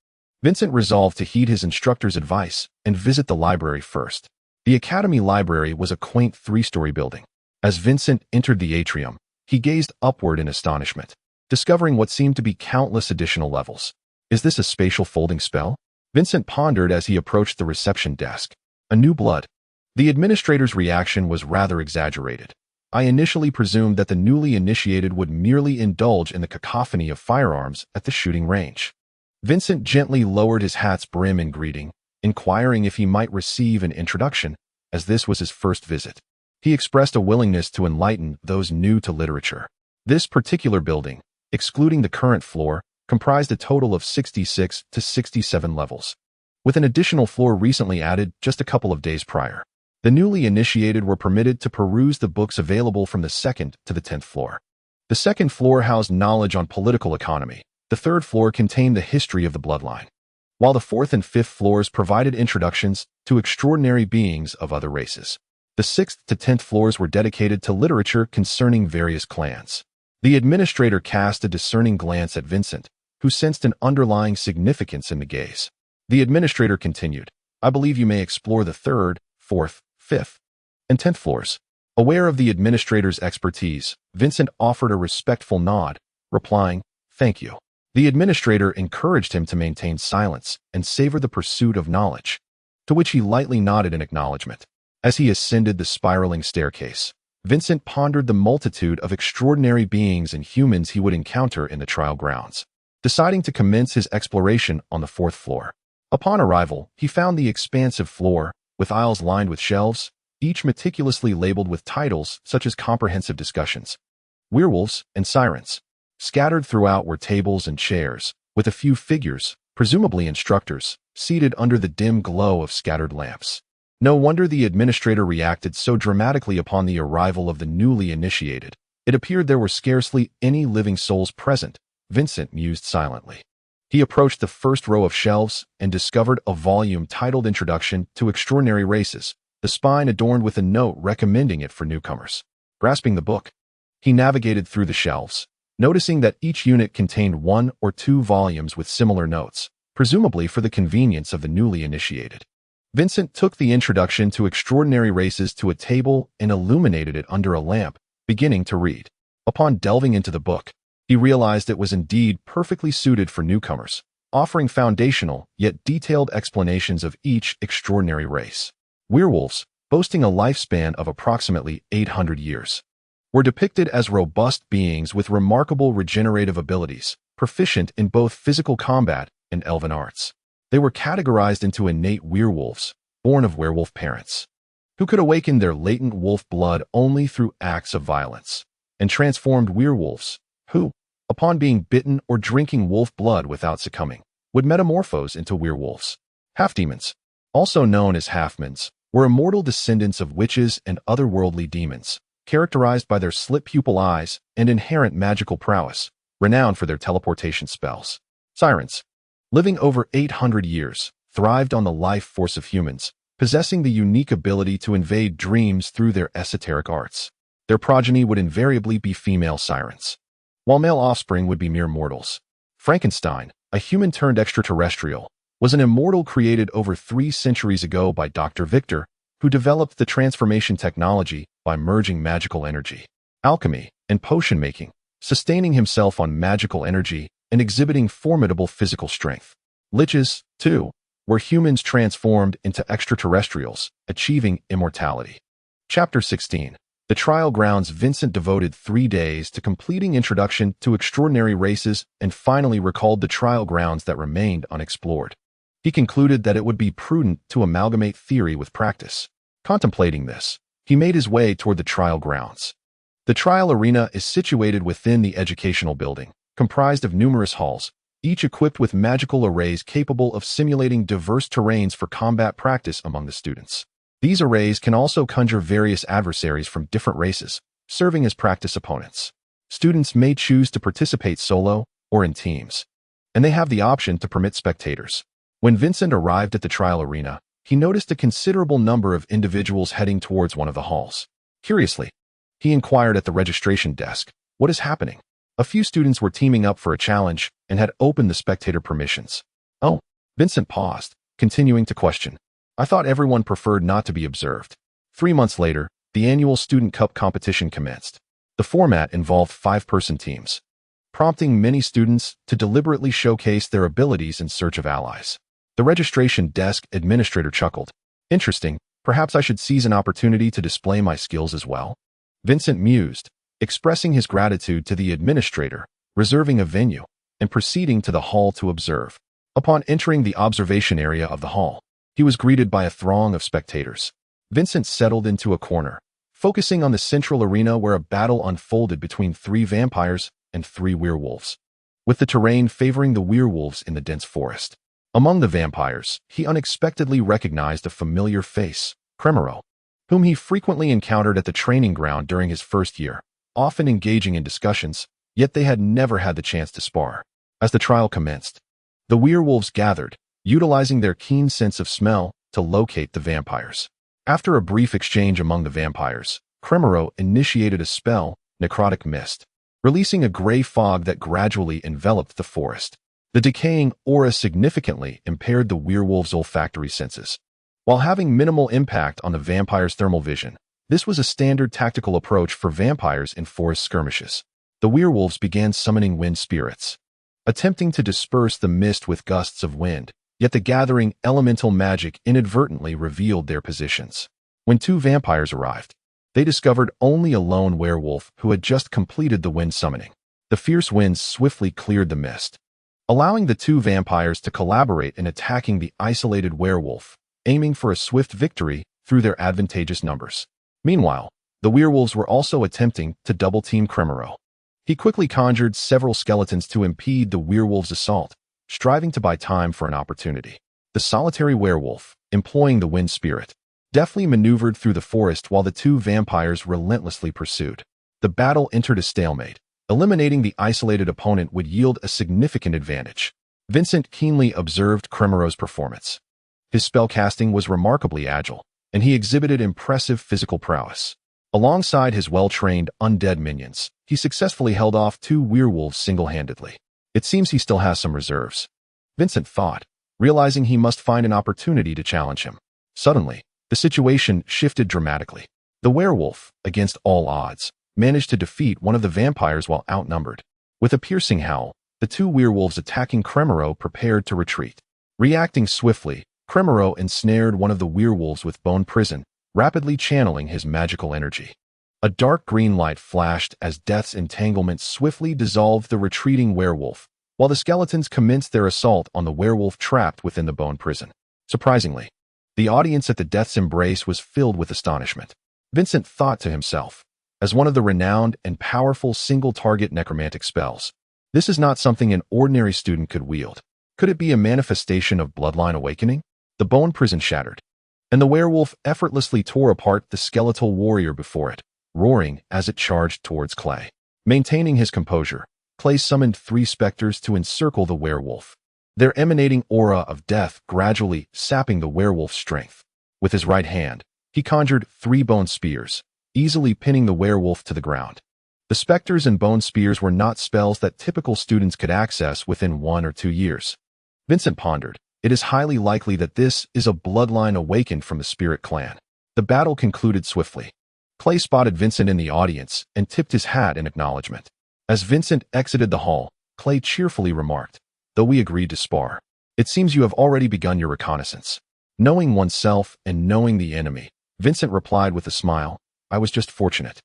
Vincent resolved to heed his instructor's advice and visit the library first. The academy library was a quaint three-story building. As Vincent entered the atrium, he gazed upward in astonishment, discovering what seemed to be countless additional levels. "Is this a spatial folding spell?" Vincent pondered as he approached the reception desk. "A new blood." The administrator's reaction was rather exaggerated. "I initially presumed that the newly initiated would merely indulge in the cacophony of firearms at the shooting range." Vincent gently lowered his hat's brim in greeting, inquiring if he might receive an introduction, as this was his first visit. He expressed a willingness to enlighten those new to literature. This particular building, excluding the current floor, comprised a total of 66 to 67 levels, with an additional floor recently added just a couple of days prior. The newly initiated were permitted to peruse the books available from the 2nd to the 10th floor. The 2nd floor housed knowledge on political economy. The 3rd floor contained the history of the bloodline, while the 4th and 5th floors provided introductions to extraordinary beings of other races. The 6th to 10th floors were dedicated to literature concerning various clans. The administrator cast a discerning glance at Vincent, who sensed an underlying significance in the gaze. The administrator continued, "I believe you may explore the 3rd, 4th, 5th, and 10th floors." Aware of the administrator's expertise, Vincent offered a respectful nod, replying, "Thank you." The administrator encouraged him to maintain silence and savor the pursuit of knowledge, to which he lightly nodded in acknowledgement. As he ascended the spiraling staircase, Vincent pondered the multitude of extraordinary beings and humans he would encounter in the trial grounds, deciding to commence his exploration on the 4th floor. Upon arrival, he found the expansive floor, with aisles lined with shelves, each meticulously labeled with titles such as comprehensive discussions, werewolves, and sirens. Scattered throughout were tables and chairs, with a few figures, presumably instructors, seated under the dim glow of scattered lamps. No wonder the administrator reacted so dramatically upon the arrival of the newly initiated. It appeared there were scarcely any living souls present, Vincent mused silently. He approached the first row of shelves and discovered a volume titled Introduction to Extraordinary Races, the spine adorned with a note recommending it for newcomers. Grasping the book, he navigated through the shelves, noticing that each unit contained 1 or 2 volumes with similar notes, presumably for the convenience of the newly initiated. Vincent took the Introduction to Extraordinary Races to a table and illuminated it under a lamp, beginning to read. Upon delving into the book, he realized it was indeed perfectly suited for newcomers, offering foundational yet detailed explanations of each extraordinary race. Werewolves, boasting a lifespan of approximately 800 years, were depicted as robust beings with remarkable regenerative abilities, proficient in both physical combat and elven arts. They were categorized into innate werewolves, born of werewolf parents, who could awaken their latent wolf blood only through acts of violence, and transformed werewolves, who, upon being bitten or drinking wolf blood without succumbing, would metamorphose into werewolves. Half-demons, also known as halfmans, were immortal descendants of witches and otherworldly demons, characterized by their slit-pupil eyes and inherent magical prowess, renowned for their teleportation spells. Sirens, living over 800 years, thrived on the life force of humans, possessing the unique ability to invade dreams through their esoteric arts. Their progeny would invariably be female sirens, while male offspring would be mere mortals. Frankenstein, a human-turned-extraterrestrial, was an immortal created over 3 centuries ago by Dr. Victor, who developed the transformation technology by merging magical energy, alchemy, and potion-making, sustaining himself on magical energy and exhibiting formidable physical strength. Liches, too, were humans transformed into extraterrestrials, achieving immortality. Chapter 16. The Trial Grounds. Vincent devoted 3 days to completing Introduction to Extraordinary Races and finally recalled the trial grounds that remained unexplored. He concluded that it would be prudent to amalgamate theory with practice. Contemplating this, he made his way toward the trial grounds. The trial arena is situated within the educational building, comprised of numerous halls, each equipped with magical arrays capable of simulating diverse terrains for combat practice among the students. These arrays can also conjure various adversaries from different races, serving as practice opponents. Students may choose to participate solo or in teams, and they have the option to permit spectators. When Vincent arrived at the trial arena, he noticed a considerable number of individuals heading towards one of the halls. Curiously, he inquired at the registration desk, "What is happening?" A few students were teaming up for a challenge and had opened the spectator permissions. "Oh," Vincent paused, continuing to question. "I thought everyone preferred not to be observed." 3 months later, the annual Student Cup competition commenced. The format involved 5-person teams, prompting many students to deliberately showcase their abilities in search of allies. The registration desk administrator chuckled. "Interesting, perhaps I should seize an opportunity to display my skills as well." Vincent mused, expressing his gratitude to the administrator, reserving a venue, and proceeding to the hall to observe. Upon entering the observation area of the hall, he was greeted by a throng of spectators. Vincent settled into a corner, focusing on the central arena where a battle unfolded between 3 vampires and 3 werewolves, with the terrain favoring the werewolves in the dense forest. Among the vampires, he unexpectedly recognized a familiar face, Cremero, whom he frequently encountered at the training ground during his first year, often engaging in discussions, yet they had never had the chance to spar. As the trial commenced, the werewolves gathered, utilizing their keen sense of smell to locate the vampires. After a brief exchange among the vampires, Cremero initiated a spell, Necrotic Mist, releasing a gray fog that gradually enveloped the forest. The decaying aura significantly impaired the werewolf's olfactory senses. While having minimal impact on the vampire's thermal vision, this was a standard tactical approach for vampires in forest skirmishes. The werewolves began summoning wind spirits, attempting to disperse the mist with gusts of wind, yet the gathering elemental magic inadvertently revealed their positions. When two vampires arrived, they discovered only a lone werewolf who had just completed the wind summoning. The fierce winds swiftly cleared the mist, allowing the two vampires to collaborate in attacking the isolated werewolf, aiming for a swift victory through their advantageous numbers. Meanwhile, the werewolves were also attempting to double-team Cremero. He quickly conjured several skeletons to impede the werewolves' assault, striving to buy time for an opportunity. The solitary werewolf, employing the wind spirit, deftly maneuvered through the forest while the two vampires relentlessly pursued. The battle entered a stalemate. Eliminating the isolated opponent would yield a significant advantage. Vincent keenly observed Cremero's performance. His spellcasting was remarkably agile, and he exhibited impressive physical prowess. Alongside his well-trained undead minions, he successfully held off two werewolves single-handedly. It seems he still has some reserves, Vincent thought, realizing he must find an opportunity to challenge him. Suddenly, the situation shifted dramatically. The werewolf, against all odds, managed to defeat one of the vampires while outnumbered. With a piercing howl, the two werewolves attacking Cremero prepared to retreat. Reacting swiftly, Cremero ensnared one of the werewolves with bone prison, rapidly channeling his magical energy. A dark green light flashed as Death's entanglement swiftly dissolved the retreating werewolf, while the skeletons commenced their assault on the werewolf trapped within the bone prison. Surprisingly, the audience at the Death's embrace was filled with astonishment. Vincent thought to himself, as one of the renowned and powerful single-target necromantic spells, this is not something an ordinary student could wield. Could it be a manifestation of bloodline awakening? The bone prison shattered, and the werewolf effortlessly tore apart the skeletal warrior before it, roaring as it charged towards Clay. Maintaining his composure, Clay summoned 3 specters to encircle the werewolf, their emanating aura of death gradually sapping the werewolf's strength. With his right hand, he conjured 3 bone spears, easily pinning the werewolf to the ground. The specters and bone spears were not spells that typical students could access within 1 or 2 years. Vincent pondered. It is highly likely that this is a bloodline awakened from the spirit clan. The battle concluded swiftly. Clay spotted Vincent in the audience and tipped his hat in acknowledgement. As Vincent exited the hall, Clay cheerfully remarked, "Though we agreed to spar, it seems you have already begun your reconnaissance." Knowing oneself and knowing the enemy, Vincent replied with a smile, "I was just fortunate.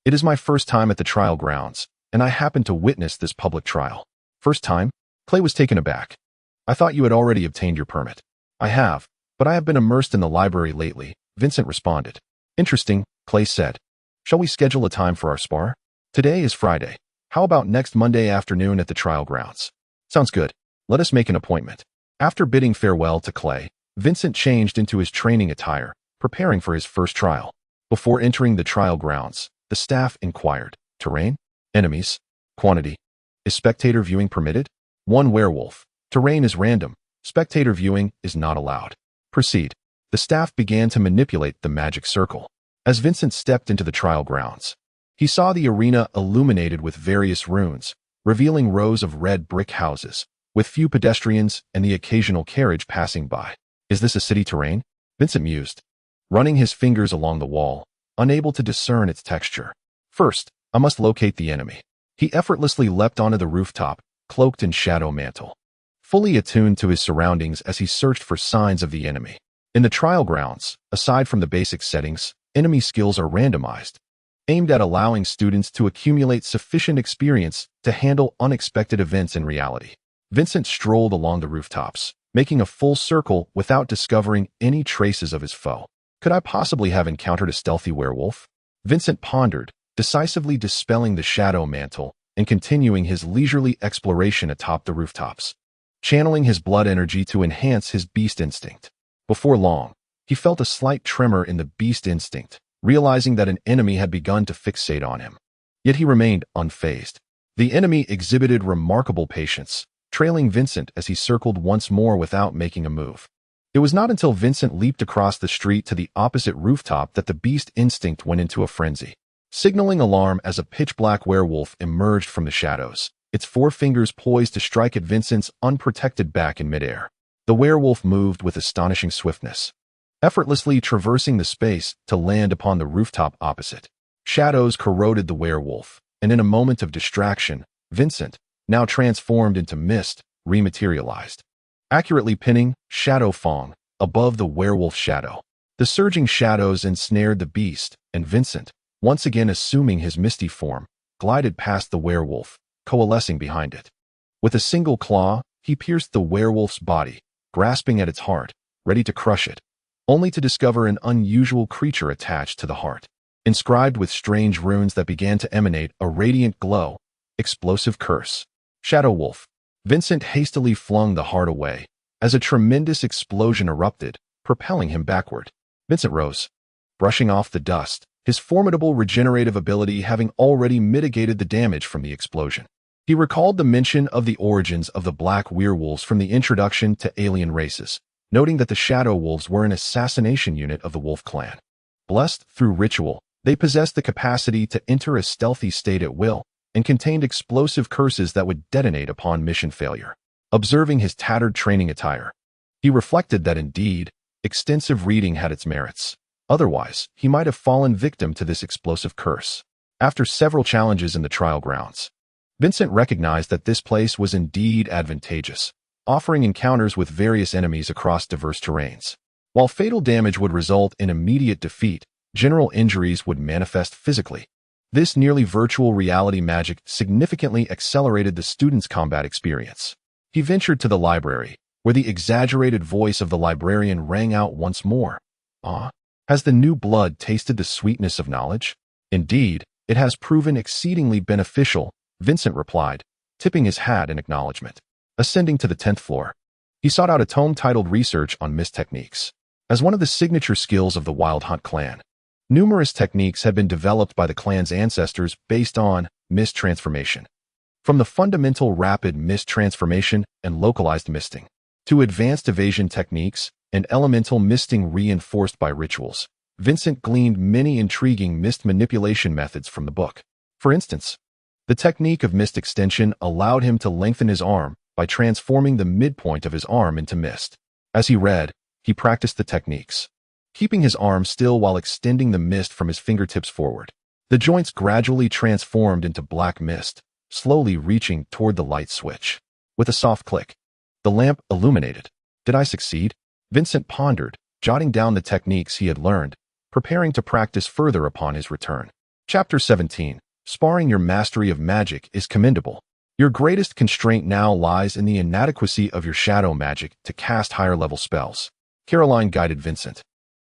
It is my first time at the trial grounds, and I happened to witness this public trial." "First time?" Clay was taken aback. "I thought you had already obtained your permit." "I have, but I have been immersed in the library lately," Vincent responded. "Interesting," Clay said. "Shall we schedule a time for our spar? Today is Friday. How about next Monday afternoon at the trial grounds?" "Sounds good. Let us make an appointment." After bidding farewell to Clay, Vincent changed into his training attire, preparing for his first trial. Before entering the trial grounds, the staff inquired, "Terrain? Enemies? Quantity? Is spectator viewing permitted?" "1 werewolf. Terrain is random. Spectator viewing is not allowed." "Proceed." The staff began to manipulate the magic circle. As Vincent stepped into the trial grounds, he saw the arena illuminated with various runes, revealing rows of red brick houses, with few pedestrians and the occasional carriage passing by. "Is this a city terrain?" Vincent mused, running his fingers along the wall, unable to discern its texture. "First, I must locate the enemy." He effortlessly leapt onto the rooftop, cloaked in shadow mantle, fully attuned to his surroundings as he searched for signs of the enemy. In the trial grounds, aside from the basic settings, enemy skills are randomized, aimed at allowing students to accumulate sufficient experience to handle unexpected events in reality. Vincent strolled along the rooftops, making a full circle without discovering any traces of his foe. Could I possibly have encountered a stealthy werewolf? Vincent pondered, decisively dispelling the shadow mantle and continuing his leisurely exploration atop the rooftops, channeling his blood energy to enhance his beast instinct. Before long, he felt a slight tremor in the beast instinct, realizing that an enemy had begun to fixate on him. Yet he remained unfazed. The enemy exhibited remarkable patience, trailing Vincent as he circled once more without making a move. It was not until Vincent leaped across the street to the opposite rooftop that the beast instinct went into a frenzy. signaling alarm as a pitch-black werewolf emerged from the shadows, its forefingers poised to strike at Vincent's unprotected back in midair. The werewolf moved with astonishing swiftness, effortlessly traversing the space to land upon the rooftop opposite. Shadows corroded the werewolf, and in a moment of distraction, Vincent, now transformed into mist, rematerialized, accurately pinning Shadow Fong above the werewolf's shadow. The surging shadows ensnared the beast, and Vincent, once again assuming his misty form, glided past the werewolf, coalescing behind it. With a single claw, he pierced the werewolf's body, grasping at its heart, ready to crush it, only to discover an unusual creature attached to the heart, inscribed with strange runes that began to emanate a radiant glow. Explosive curse. Shadow Wolf. Vincent hastily flung the heart away, as a tremendous explosion erupted, propelling him backward. Vincent rose, brushing off the dust, his formidable regenerative ability having already mitigated the damage from the explosion. He recalled the mention of the origins of the black werewolves from the introduction to Alien Races, noting that the Shadow Wolves were an assassination unit of the Wolf Clan. Blessed through ritual, they possessed the capacity to enter a stealthy state at will, and contained explosive curses that would detonate upon mission failure. Observing his tattered training attire, he reflected that indeed, extensive reading had its merits. Otherwise, he might have fallen victim to this explosive curse. After several challenges in the trial grounds, Vincent recognized that this place was indeed advantageous, offering encounters with various enemies across diverse terrains. While fatal damage would result in immediate defeat, general injuries would manifest physically. This nearly virtual reality magic significantly accelerated the student's combat experience. He ventured to the library, where the exaggerated voice of the librarian rang out once more. Has the new blood tasted the sweetness of knowledge? Indeed, it has proven exceedingly beneficial, Vincent replied, tipping his hat in acknowledgement. Ascending to the 10th floor, he sought out a tome titled Research on Mist Techniques. As one of the signature skills of the Wild Hunt clan, numerous techniques had been developed by the clan's ancestors based on mist transformation. From the fundamental rapid mist transformation and localized misting, to advanced evasion techniques and elemental misting reinforced by rituals, Vincent gleaned many intriguing mist manipulation methods from the book. For instance, the technique of mist extension allowed him to lengthen his arm by transforming the midpoint of his arm into mist. As he read, he practiced the techniques, keeping his arm still while extending the mist from his fingertips forward. The joints gradually transformed into black mist, slowly reaching toward the light switch. With a soft click, the lamp illuminated. Did I succeed? Vincent pondered, jotting down the techniques he had learned, preparing to practice further upon his return. Chapter 17. Sparring your mastery of magic is commendable. Your greatest constraint now lies in the inadequacy of your shadow magic to cast higher-level spells. Caroline guided Vincent,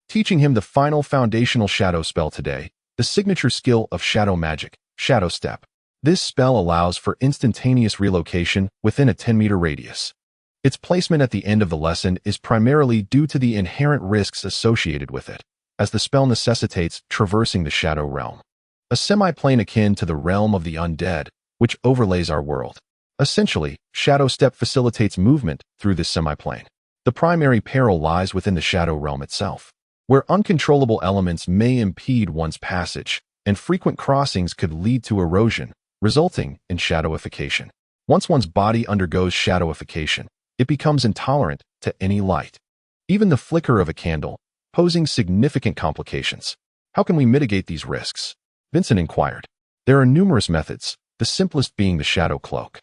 teaching him the final foundational shadow spell today, the signature skill of shadow magic, Shadow Step. This spell allows for instantaneous relocation within a 10-meter radius. Its placement at the end of the lesson is primarily due to the inherent risks associated with it, as the spell necessitates traversing the shadow realm, a semi-plane akin to the realm of the undead, which overlays our world. Essentially, Shadow Step facilitates movement through this semi-plane. The primary peril lies within the shadow realm itself, where uncontrollable elements may impede one's passage, and frequent crossings could lead to erosion, resulting in shadowification. Once one's body undergoes shadowification, it becomes intolerant to any light, even the flicker of a candle, posing significant complications. How can we mitigate these risks? Vincent inquired. There are numerous methods, the simplest being the shadow cloak.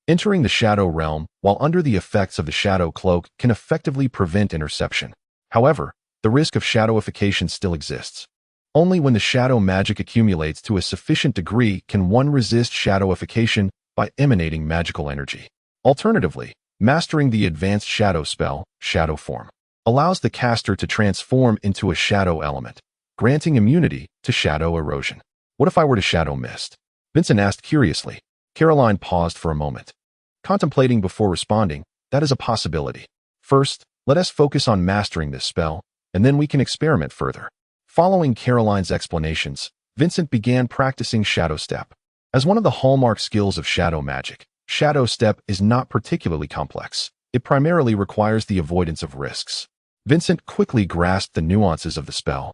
Entering the shadow realm while under the effects of the shadow cloak can effectively prevent interception. However, the risk of shadowification still exists. Only when the shadow magic accumulates to a sufficient degree can one resist shadowification by emanating magical energy. Alternatively, mastering the advanced shadow spell, Shadow Form, allows the caster to transform into a shadow element, granting immunity to shadow erosion. What if I were to shadow mist? Vincent asked curiously. Caroline paused for a moment, contemplating before responding. That is a possibility. First, let us focus on mastering this spell, and then we can experiment further. Following Caroline's explanations, Vincent began practicing Shadow Step. As one of the hallmark skills of shadow magic, Shadow Step is not particularly complex. It primarily requires the avoidance of risks. Vincent quickly grasped the nuances of the spell,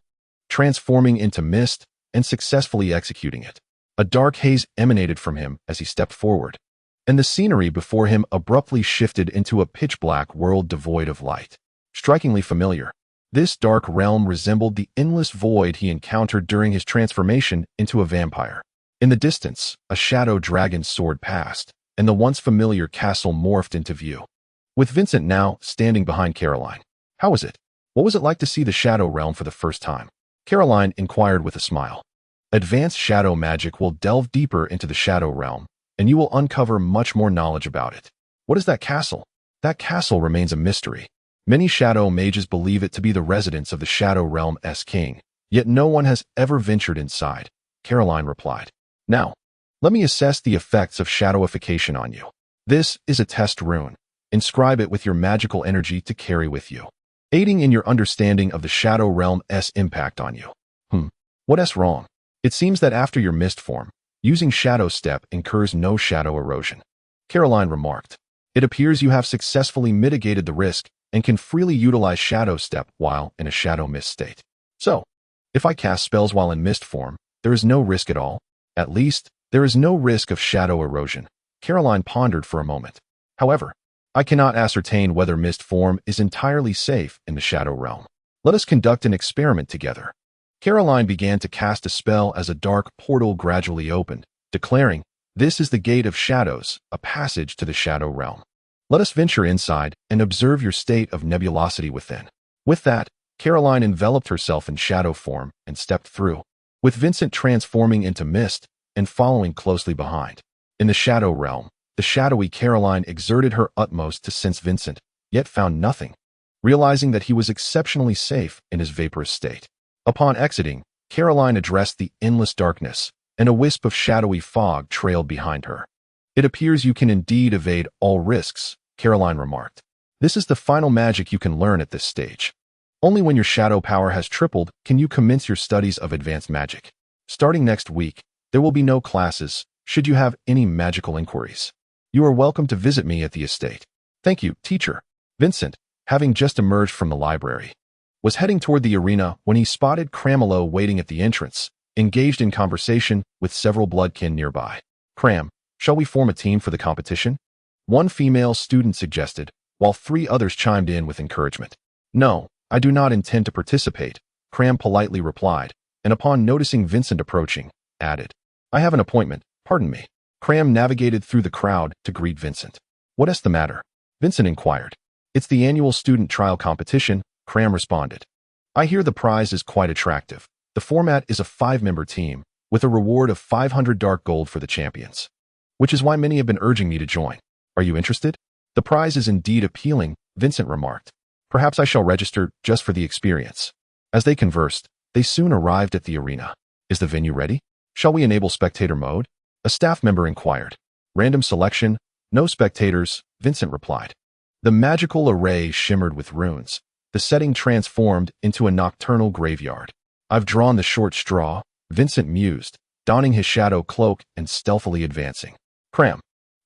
transforming into mist, and successfully executing it. A dark haze emanated from him as he stepped forward, and the scenery before him abruptly shifted into a pitch-black world devoid of light. Strikingly familiar, this dark realm resembled the endless void he encountered during his transformation into a vampire. In the distance, a shadow dragon soared past, and the once familiar castle morphed into view, with Vincent now standing behind Caroline. How was it? What was it like to see the shadow realm for the first time? Caroline inquired with a smile. Advanced shadow magic will delve deeper into the shadow realm, and you will uncover much more knowledge about it. What is that castle? That castle remains a mystery. Many shadow mages believe it to be the residence of the shadow realm's king, yet no one has ever ventured inside, Caroline replied. Now, let me assess the effects of shadowification on you. This is a test rune. Inscribe it with your magical energy to carry with you, aiding in your understanding of the shadow realm's impact on you. What's wrong? It seems that after your mist form, using shadow step incurs no shadow erosion, Caroline remarked. It appears you have successfully mitigated the risk and can freely utilize shadow step while in a shadow mist state. So, if I cast spells while in mist form, there is no risk at all. At least, there is no risk of shadow erosion. Caroline pondered for a moment. However, I cannot ascertain whether mist form is entirely safe in the shadow realm. Let us conduct an experiment together. Caroline began to cast a spell as a dark portal gradually opened, declaring, "This is the gate of shadows, a passage to the shadow realm. Let us venture inside and observe your state of nebulosity within." With that, Caroline enveloped herself in shadow form and stepped through, with Vincent transforming into mist and following closely behind. In the shadow realm, the shadowy Caroline exerted her utmost to sense Vincent, yet found nothing, realizing that he was exceptionally safe in his vaporous state. Upon exiting, Caroline addressed the endless darkness, and a wisp of shadowy fog trailed behind her. "It appears you can indeed evade all risks," Caroline remarked. "This is the final magic you can learn at this stage. Only when your shadow power has tripled can you commence your studies of advanced magic. Starting next week, there will be no classes. Should you have any magical inquiries, you are welcome to visit me at the estate." "Thank you, teacher." Vincent, having just emerged from the library, was heading toward the arena when he spotted Cramelo waiting at the entrance, engaged in conversation with several bloodkin nearby. "Cram, shall we form a team for the competition?" one female student suggested, while 3 others chimed in with encouragement. "No, I do not intend to participate," Cram politely replied, and upon noticing Vincent approaching, added, "I have an appointment, pardon me." Cram navigated through the crowd to greet Vincent. "What's the matter?" Vincent inquired. "It's the annual student trial competition," Cram responded. "I hear the prize is quite attractive. The format is a 5-member team, with a reward of 500 dark gold for the champions, which is why many have been urging me to join. Are you interested?" "The prize is indeed appealing," Vincent remarked. "Perhaps I shall register just for the experience." As they conversed, they soon arrived at the arena. "Is the venue ready? Shall we enable spectator mode?" a staff member inquired. "Random selection, no spectators," Vincent replied. The magical array shimmered with runes. The setting transformed into a nocturnal graveyard. "I've drawn the short straw," Vincent mused, donning his shadow cloak and stealthily advancing. Cram,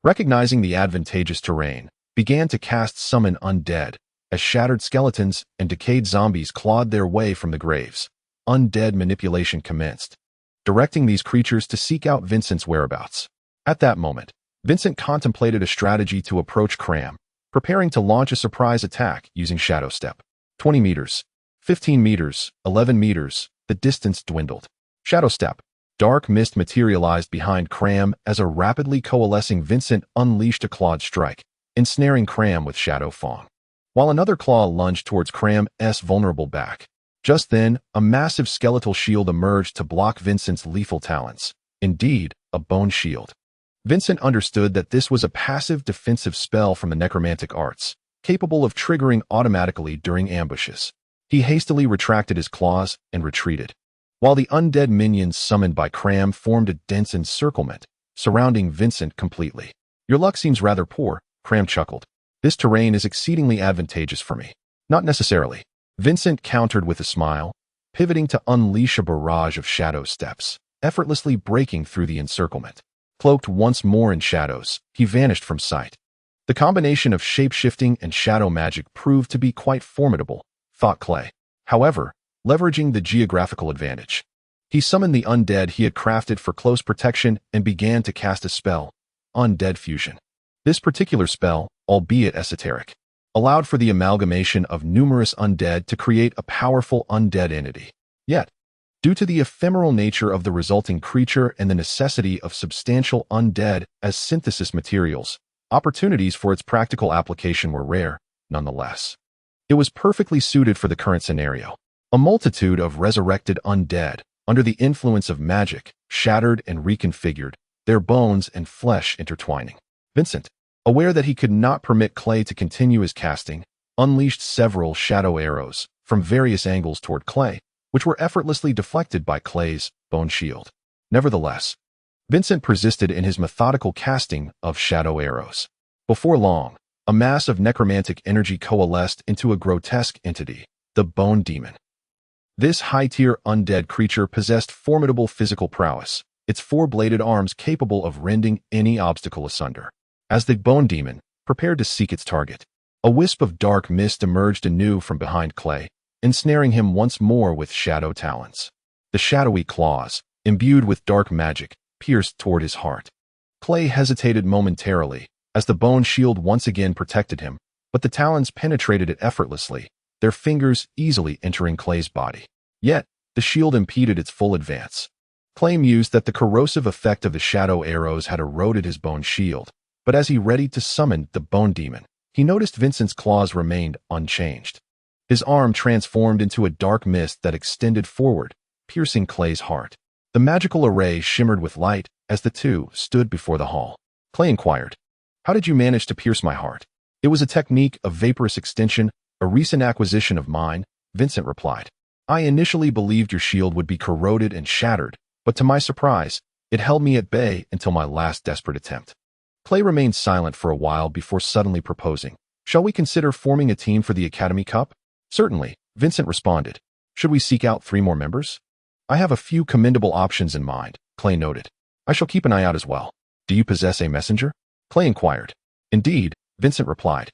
recognizing the advantageous terrain, began to cast summon undead, as shattered skeletons and decayed zombies clawed their way from the graves. Undead manipulation commenced, directing these creatures to seek out Vincent's whereabouts. At that moment, Vincent contemplated a strategy to approach Cram, preparing to launch a surprise attack using Shadow Step. 20 meters, 15 meters, 11 meters, the distance dwindled. Shadow Step. Dark mist materialized behind Cram as a rapidly coalescing Vincent unleashed a clawed strike, ensnaring Cram with Shadow Fang, while another claw lunged towards Cram's vulnerable back. Just then, a massive skeletal shield emerged to block Vincent's lethal talons. Indeed, a bone shield. Vincent understood that this was a passive defensive spell from the necromantic arts, capable of triggering automatically during ambushes. He hastily retracted his claws and retreated, while the undead minions summoned by Cram formed a dense encirclement, surrounding Vincent completely. "Your luck seems rather poor," Cram chuckled. "This terrain is exceedingly advantageous for me." "Not necessarily," Vincent countered with a smile, pivoting to unleash a barrage of shadow steps, effortlessly breaking through the encirclement. Cloaked once more in shadows, he vanished from sight. The combination of shape-shifting and shadow magic proved to be quite formidable, thought Clay. However, leveraging the geographical advantage, He summoned the undead he had crafted for close protection and began to cast a spell, Undead Fusion. This particular spell, albeit esoteric, allowed for the amalgamation of numerous undead to create a powerful undead entity. Yet, due to the ephemeral nature of the resulting creature and the necessity of substantial undead as synthesis materials, opportunities for its practical application were rare, nonetheless. It was perfectly suited for the current scenario. A multitude of resurrected undead, under the influence of magic, shattered and reconfigured, their bones and flesh intertwining. Vincent, aware that he could not permit Clay to continue his casting, unleashed several shadow arrows from various angles toward Clay, which were effortlessly deflected by Clay's bone shield. Nevertheless, Vincent persisted in his methodical casting of shadow arrows. Before long, a mass of necromantic energy coalesced into a grotesque entity, the Bone Demon. This high-tier undead creature possessed formidable physical prowess, its four-bladed arms capable of rending any obstacle asunder. As the Bone Demon prepared to seek its target, a wisp of dark mist emerged anew from behind Clay, ensnaring him once more with shadow talons. The shadowy claws, imbued with dark magic, pierced toward his heart. Clay hesitated momentarily, as the bone shield once again protected him, but the talons penetrated it effortlessly, their fingers easily entering Clay's body. Yet, the shield impeded its full advance. Clay mused that the corrosive effect of the shadow arrows had eroded his bone shield, but as he readied to summon the Bone Demon, he noticed Vincent's claws remained unchanged. His arm transformed into a dark mist that extended forward, piercing Clay's heart. The magical array shimmered with light as the two stood before the hall. Clay inquired, "How did you manage to pierce my heart?" "It was a technique of vaporous extension, a recent acquisition of mine," Vincent replied. "I initially believed your shield would be corroded and shattered, but to my surprise, it held me at bay until my last desperate attempt." Clay remained silent for a while before suddenly proposing, "Shall we consider forming a team for the Academy Cup?" "Certainly," Vincent responded. "Should we seek out 3 more members?" "I have a few commendable options in mind," Clay noted. "I shall keep an eye out as well." "Do you possess a messenger?" Clay inquired. "Indeed," Vincent replied.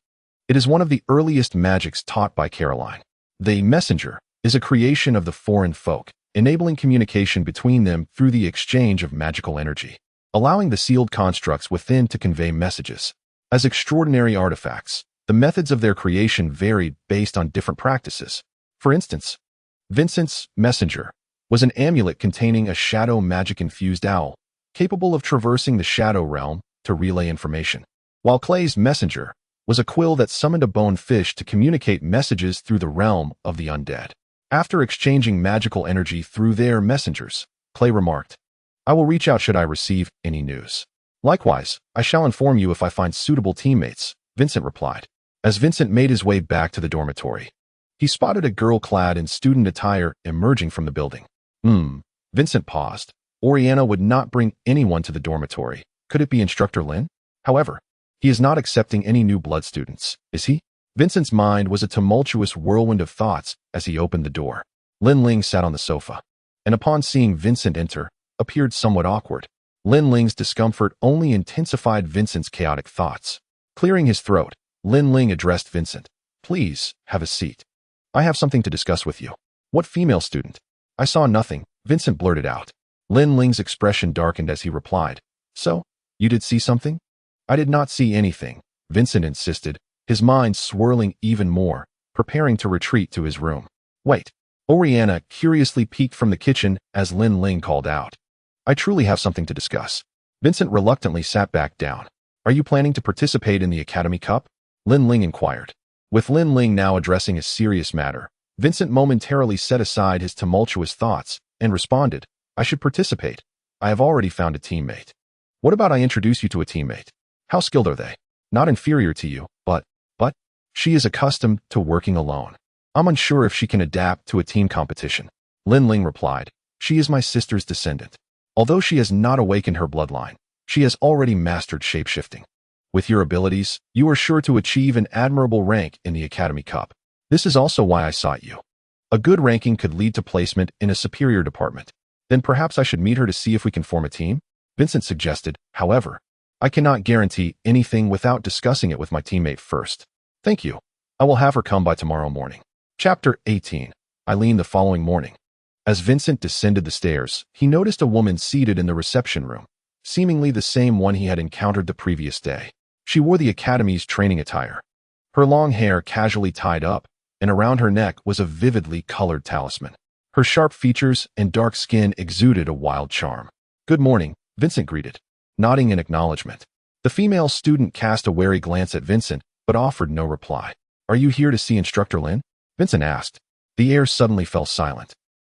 "It is one of the earliest magics taught by Caroline. The messenger is a creation of the foreign folk, enabling communication between them through the exchange of magical energy, allowing the sealed constructs within to convey messages. As extraordinary artifacts, the methods of their creation varied based on different practices. For instance, Vincent's messenger was an amulet containing a shadow magic-infused owl, capable of traversing the shadow realm to relay information, while Clay's messenger was a quill that summoned a bone fish to communicate messages through the realm of the undead. After exchanging magical energy through their messengers, Clay remarked, "I will reach out should I receive any news." "Likewise, I shall inform you if I find suitable teammates," Vincent replied. As Vincent made his way back to the dormitory, he spotted a girl clad in student attire emerging from the building. Vincent paused. Oriana would not bring anyone to the dormitory. Could it be Instructor Lin? However, he is not accepting any new blood students, is he? Vincent's mind was a tumultuous whirlwind of thoughts as he opened the door. Lin Ling sat on the sofa, and upon seeing Vincent enter, appeared somewhat awkward. Lin Ling's discomfort only intensified Vincent's chaotic thoughts. Clearing his throat, Lin Ling addressed Vincent. "Please, have a seat. I have something to discuss with you." "What female student?" "I saw nothing," Vincent blurted out. Lin Ling's expression darkened as he replied, "So, you did see something?" "I did not see anything," Vincent insisted, his mind swirling even more, preparing to retreat to his room. "Wait." Oriana curiously peeked from the kitchen as Lin Ling called out, "I truly have something to discuss." Vincent reluctantly sat back down. "Are you planning to participate in the Academy Cup?" Lin Ling inquired. With Lin Ling now addressing a serious matter, Vincent momentarily set aside his tumultuous thoughts and responded, "I should participate. I have already found a teammate." "What about I introduce you to a teammate? How skilled are they?" "Not inferior to you, but she is accustomed to working alone. I'm unsure if she can adapt to a team competition." Lin Ling replied, "She is my sister's descendant. Although she has not awakened her bloodline, she has already mastered shapeshifting. With your abilities, you are sure to achieve an admirable rank in the Academy Cup. This is also why I sought you. A good ranking could lead to placement in a superior department. Then perhaps I should meet her to see if we can form a team?" Vincent suggested. "However, I cannot guarantee anything without discussing it with my teammate first." "Thank you. I will have her come by tomorrow morning." Chapter 18. Eileen. The following morning, As Vincent descended the stairs, he noticed a woman seated in the reception room, seemingly the same one he had encountered the previous day. She wore the Academy's training attire. Her long hair casually tied up, and around her neck was a vividly colored talisman. Her sharp features and dark skin exuded a wild charm. "Good morning," Vincent greeted, nodding in acknowledgement. The female student cast a wary glance at Vincent, but offered no reply. "Are you here to see Instructor Lin?" Vincent asked. The air suddenly fell silent,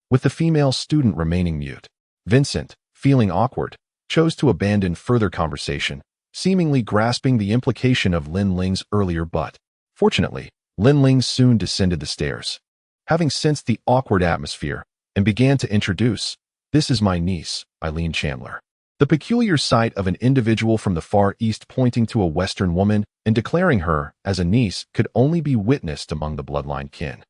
with the female student remaining mute. Vincent, feeling awkward, chose to abandon further conversation, seemingly grasping the implication of Lin Ling's earlier but. Fortunately, Lin Ling soon descended the stairs. Having sensed the awkward atmosphere, and began to introduce, "This is my niece, Eileen Chandler." The peculiar sight of an individual from the Far East pointing to a Western woman and declaring her as a niece could only be witnessed among the bloodline kin.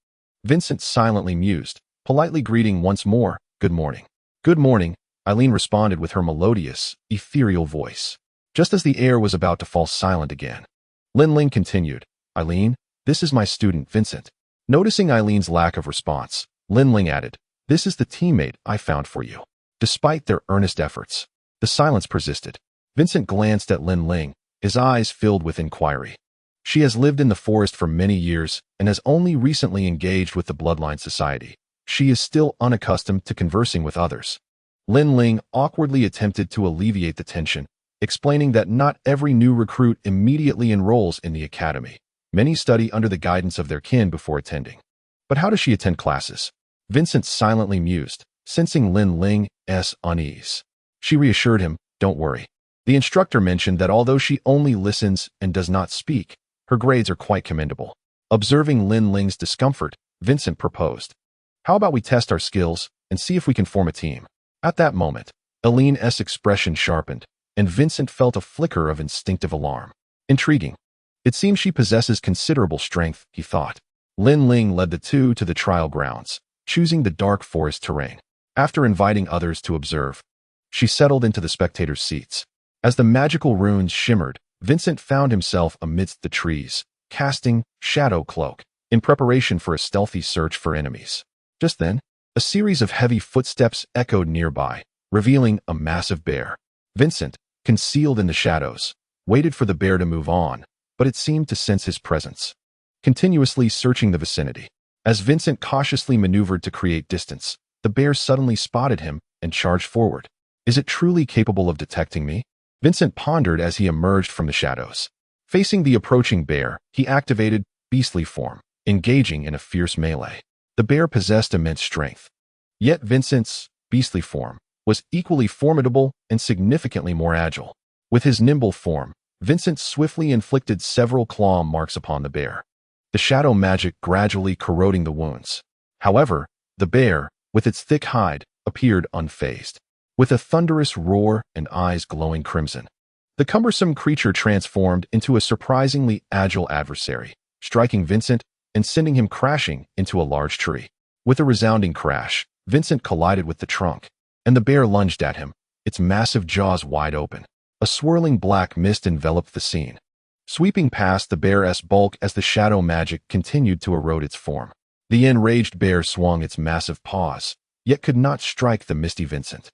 Vincent silently mused, politely greeting once more, "Good morning." "Good morning," Eileen responded with her melodious, ethereal voice, just as the air was about to fall silent again. Lin Ling continued, "Eileen, this is my student Vincent." Noticing Eileen's lack of response, Lin Ling added, "This is the teammate I found for you." Despite their earnest efforts, the silence persisted. Vincent glanced at Lin Ling, his eyes filled with inquiry. She has lived in the forest for many years and has only recently engaged with the Bloodline Society. She is still unaccustomed to conversing with others. Lin Ling awkwardly attempted to alleviate the tension, explaining that not every new recruit immediately enrolls in the academy. Many study under the guidance of their kin before attending. "But how does she attend classes?" Vincent silently mused, sensing Lin Ling's unease. She reassured him, "Don't worry." The instructor mentioned that although she only listens and does not speak, her grades are quite commendable. Observing Lin Ling's discomfort, Vincent proposed, "How about we test our skills and see if we can form a team?" At that moment, Eileen's expression sharpened, and Vincent felt a flicker of instinctive alarm. Intriguing. It seems she possesses considerable strength, he thought. Lin Ling led the two to the trial grounds, choosing the dark forest terrain. After inviting others to observe, she settled into the spectators' seats. As the magical runes shimmered, Vincent found himself amidst the trees, casting Shadow Cloak, in preparation for a stealthy search for enemies. Just then, a series of heavy footsteps echoed nearby, revealing a massive bear. Vincent, concealed in the shadows, waited for the bear to move on, but it seemed to sense his presence, continuously searching the vicinity. As Vincent cautiously maneuvered to create distance, the bear suddenly spotted him and charged forward. "Is it truly capable of detecting me?" Vincent pondered as he emerged from the shadows. Facing the approaching bear, he activated beastly form, engaging in a fierce melee. The bear possessed immense strength. Yet Vincent's beastly form was equally formidable and significantly more agile. With his nimble form, Vincent swiftly inflicted several claw marks upon the bear, the shadow magic gradually corroding the wounds. However, the bear, with its thick hide, appeared unfazed. With a thunderous roar and eyes glowing crimson, the cumbersome creature transformed into a surprisingly agile adversary, striking Vincent and sending him crashing into a large tree. With a resounding crash, Vincent collided with the trunk, and the bear lunged at him, its massive jaws wide open. A swirling black mist enveloped the scene, sweeping past the bear's bulk as the shadow magic continued to erode its form. The enraged bear swung its massive paws, yet could not strike the misty Vincent.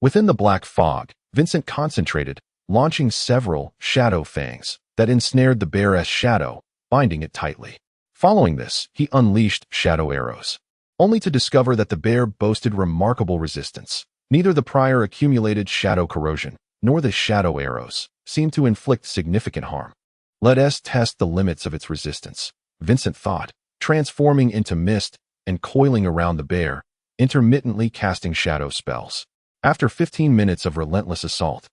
Within the black fog, Vincent concentrated, launching several shadow fangs that ensnared the bear's shadow, binding it tightly. Following this, he unleashed shadow arrows, only to discover that the bear boasted remarkable resistance. Neither the prior accumulated shadow corrosion nor the shadow arrows seemed to inflict significant harm. "Let us test the limits of its resistance," Vincent thought, transforming into mist and coiling around the bear, intermittently casting shadow spells. After 15 minutes of relentless assault,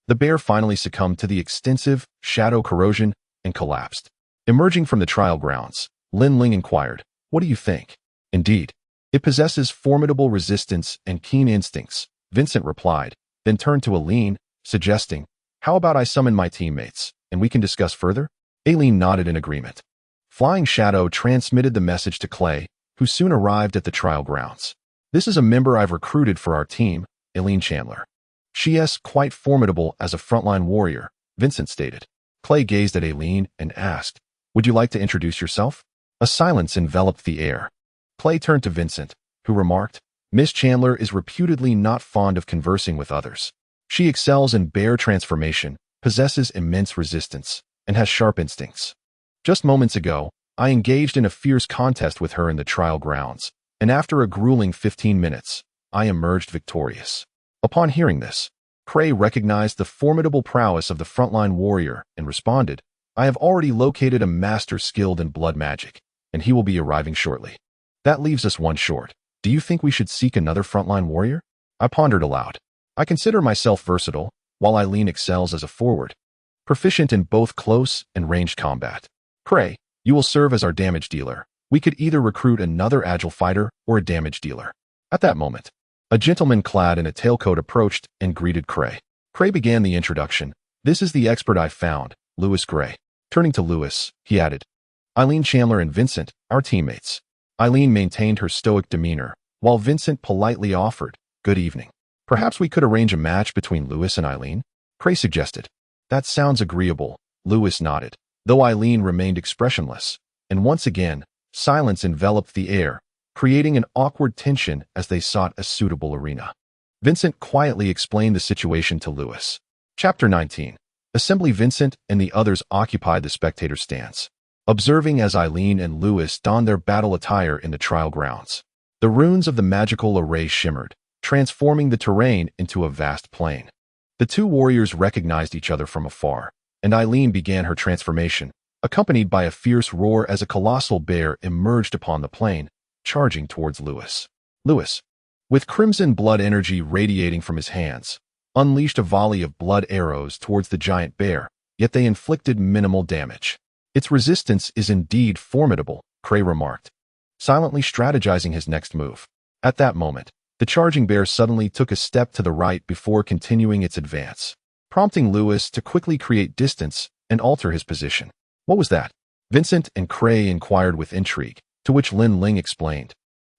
the bear finally succumbed to the extensive shadow corrosion and collapsed. Emerging from the trial grounds, Lin Ling inquired, "What do you think?" "Indeed, it possesses formidable resistance and keen instincts," Vincent replied, then turned to Eileen, suggesting, "How about I summon my teammates, and we can discuss further?" Eileen nodded in agreement. Flying Shadow transmitted the message to Clay, who soon arrived at the trial grounds. "This is a member I've recruited for our team, Eileen Chandler. She is quite formidable as a frontline warrior," Vincent stated. Clay gazed at Eileen and asked, "Would you like to introduce yourself?" A silence enveloped the air. Clay turned to Vincent, who remarked, Miss Chandler is reputedly not fond of conversing with others. She excels in bear transformation, possesses immense resistance, and has sharp instincts. Just moments ago, I engaged in a fierce contest with her in the trial grounds, and after a grueling 15 minutes, I emerged victorious. Upon hearing this, Cray recognized the formidable prowess of the frontline warrior and responded, I have already located a master skilled in blood magic, and he will be arriving shortly. That leaves us one short. Do you think we should seek another frontline warrior? I pondered aloud. I consider myself versatile, while Eileen excels as a forward, proficient in both close and ranged combat. Cray, you will serve as our damage dealer. We could either recruit another agile fighter or a damage dealer. At that moment, a gentleman clad in a tailcoat approached and greeted Cray. Cray began the introduction. This is the expert I found, Lewis Gray. Turning to Lewis, he added, Eileen Chandler and Vincent, our teammates. Eileen maintained her stoic demeanor, while Vincent politely offered, good evening. Perhaps we could arrange a match between Lewis and Eileen? Cray suggested. That sounds agreeable, Lewis nodded, though Eileen remained expressionless, and once again, silence enveloped the air, creating an awkward tension as they sought a suitable arena. Vincent quietly explained the situation to Lewis. Chapter 19. Assembly. Vincent and the others occupied the spectator stance, observing as Eileen and Lewis donned their battle attire in the trial grounds. The runes of the magical array shimmered, transforming the terrain into a vast plain. The two warriors recognized each other from afar, and Eileen began her transformation, accompanied by a fierce roar as a colossal bear emerged upon the plain, charging towards Lewis. Lewis, with crimson blood energy radiating from his hands, unleashed a volley of blood arrows towards the giant bear, yet they inflicted minimal damage. Its resistance is indeed formidable, Cray remarked, silently strategizing his next move. At that moment, the charging bear suddenly took a step to the right before continuing its advance, prompting Lewis to quickly create distance and alter his position. What was that? Vincent and Cray inquired with intrigue, to which Lin Ling explained.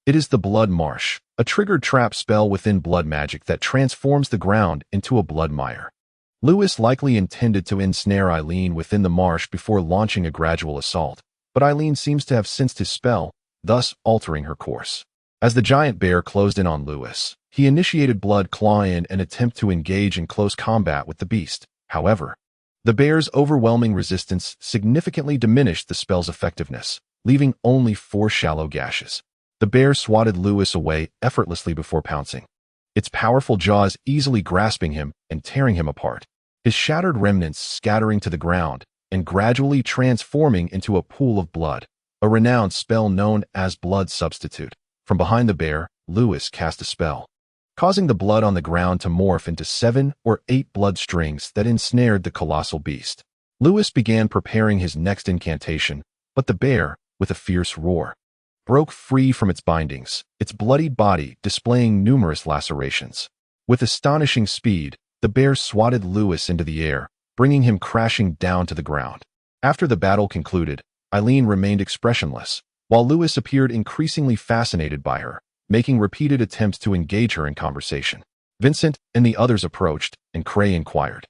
It is the Blood Marsh, a triggered trap spell within blood magic that transforms the ground into a blood mire. Lewis likely intended to ensnare Eileen within the marsh before launching a gradual assault, but Eileen seems to have sensed his spell, thus altering her course. As the giant bear closed in on Lewis, he initiated blood claw in an attempt to engage in close combat with the beast. However, the bear's overwhelming resistance significantly diminished the spell's effectiveness, leaving only 4 shallow gashes. The bear swatted Lewis away effortlessly before pouncing, its powerful jaws easily grasping him and tearing him apart, his shattered remnants scattering to the ground and gradually transforming into a pool of blood, a renowned spell known as Blood Substitute. From behind the bear, Lewis cast a spell, causing the blood on the ground to morph into 7 or 8 blood strings that ensnared the colossal beast. Lewis began preparing his next incantation, but the bear, with a fierce roar, broke free from its bindings, its bloodied body displaying numerous lacerations. With astonishing speed, the bear swatted Lewis into the air, bringing him crashing down to the ground. After the battle concluded, Eileen remained expressionless, while Lewis appeared increasingly fascinated by her, making repeated attempts to engage her in conversation. Vincent and the others approached, and Cray inquired,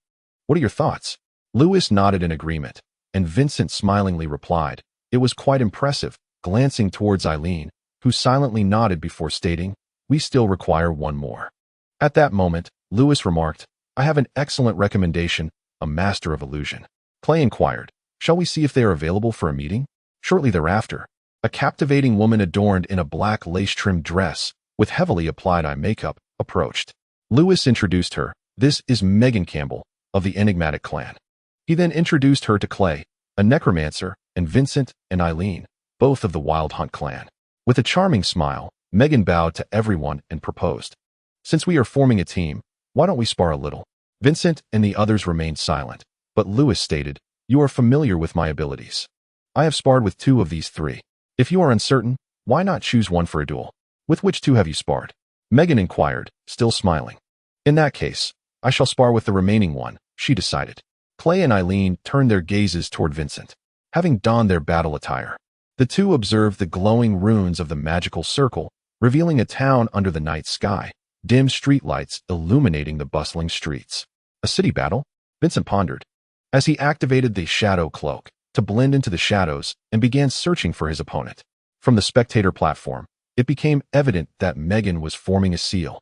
"What are your thoughts?" Lewis nodded in agreement, and Vincent smilingly replied, "It was quite impressive," glancing towards Eileen, who silently nodded before stating, "We still require one more." At that moment, Lewis remarked, "I have an excellent recommendation, a master of illusion." Clay inquired, "Shall we see if they are available for a meeting?" Shortly thereafter, a captivating woman adorned in a black lace-trimmed dress, with heavily applied eye makeup, approached. Lewis introduced her. "This is Megan Campbell, of the Enigmatic clan." He then introduced her to Clay, a necromancer, and Vincent and Eileen, both of the Wild Hunt clan. With a charming smile, Megan bowed to everyone and proposed, "Since we are forming a team, why don't we spar a little?" Vincent and the others remained silent, but Lewis stated, "You are familiar with my abilities. I have sparred with 2 of these 3. If you are uncertain, why not choose one for a duel? With which 2 have you sparred?" Megan inquired, still smiling. "In that case, I shall spar with the remaining one," she decided. Clay and Eileen turned their gazes toward Vincent. Having donned their battle attire, the two observed the glowing runes of the magical circle, revealing a town under the night sky, dim streetlights illuminating the bustling streets. A city battle? Vincent pondered, as he activated the shadow cloak to blend into the shadows and began searching for his opponent. From the spectator platform, it became evident that Megan was forming a seal.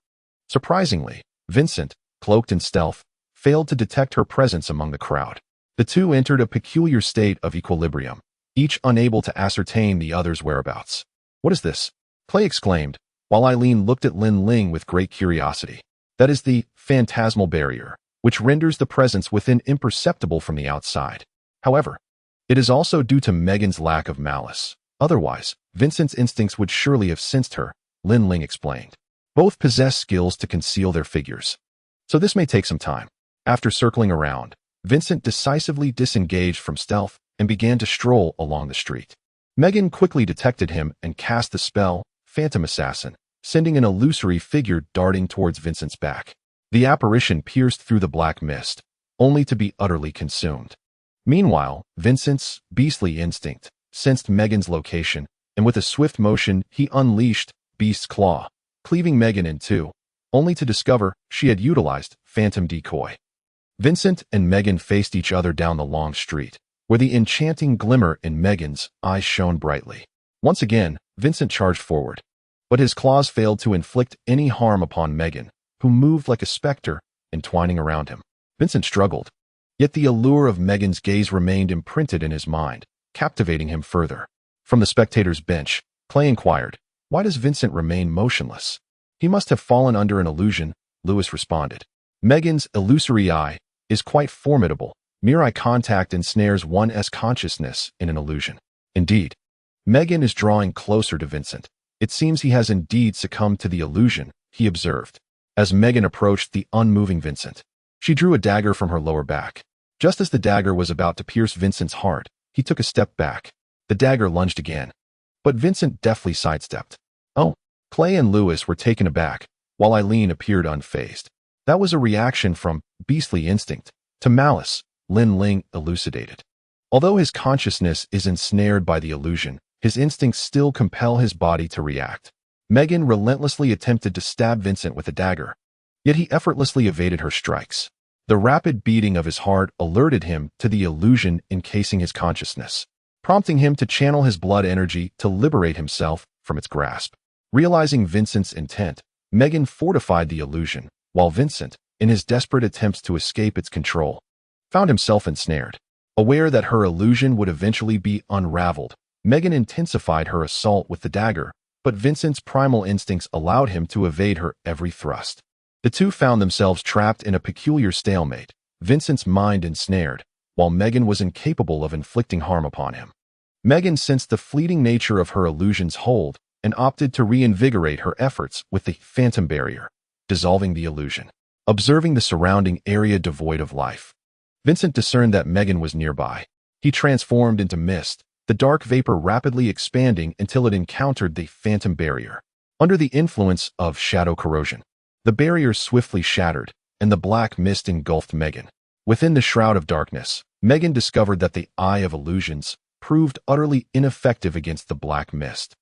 Surprisingly, Vincent, cloaked in stealth, failed to detect her presence among the crowd. The two entered a peculiar state of equilibrium, each unable to ascertain the other's whereabouts. "What is this?" Clay exclaimed, while Eileen looked at Lin Ling with great curiosity. "That is the phantasmal barrier, which renders the presence within imperceptible from the outside. However, it is also due to Megan's lack of malice. Otherwise, Vincent's instincts would surely have sensed her," Lin Ling explained. "Both possess skills to conceal their figures, so this may take some time." After circling around, Vincent decisively disengaged from stealth and began to stroll along the street. Megan quickly detected him and cast the spell, Phantom Assassin, sending an illusory figure darting towards Vincent's back. The apparition pierced through the black mist, only to be utterly consumed. Meanwhile, Vincent's beastly instinct sensed Megan's location, and with a swift motion, he unleashed Beast's Claw, cleaving Megan in two, only to discover she had utilized Phantom Decoy. Vincent and Megan faced each other down the long street, where the enchanting glimmer in Megan's eyes shone brightly. Once again, Vincent charged forward, but his claws failed to inflict any harm upon Megan, who moved like a specter, entwining around him. Vincent struggled, yet the allure of Megan's gaze remained imprinted in his mind, captivating him further. From the spectator's bench, Clay inquired, "Why does Vincent remain motionless?" "He must have fallen under an illusion," Lewis responded. "Megan's illusory eye is quite formidable. Mere eye contact ensnares one's consciousness in an illusion." "Indeed. Megan is drawing closer to Vincent. It seems he has indeed succumbed to the illusion," he observed. As Megan approached the unmoving Vincent, she drew a dagger from her lower back. Just as the dagger was about to pierce Vincent's heart, he took a step back. The dagger lunged again, but Vincent deftly sidestepped. "Oh." Clay and Lewis were taken aback, while Eileen appeared unfazed. "That was a reaction from beastly instinct to malice," Lin Ling elucidated. "Although his consciousness is ensnared by the illusion, his instincts still compel his body to react." Megan relentlessly attempted to stab Vincent with a dagger, yet he effortlessly evaded her strikes. The rapid beating of his heart alerted him to the illusion encasing his consciousness, prompting him to channel his blood energy to liberate himself from its grasp. Realizing Vincent's intent, Megan fortified the illusion, while Vincent, in his desperate attempts to escape its control, found himself ensnared. Aware that her illusion would eventually be unraveled, Megan intensified her assault with the dagger, but Vincent's primal instincts allowed him to evade her every thrust. The two found themselves trapped in a peculiar stalemate, Vincent's mind ensnared, while Megan was incapable of inflicting harm upon him. Megan sensed the fleeting nature of her illusion's hold and opted to reinvigorate her efforts with the phantom barrier, dissolving the illusion. Observing the surrounding area devoid of life, Vincent discerned that Megan was nearby. He transformed into mist, the dark vapor rapidly expanding until it encountered the phantom barrier. Under the influence of shadow corrosion, the barrier swiftly shattered, and the black mist engulfed Megan. Within the shroud of darkness, Megan discovered that the Eye of Illusions proved utterly ineffective against the black mist.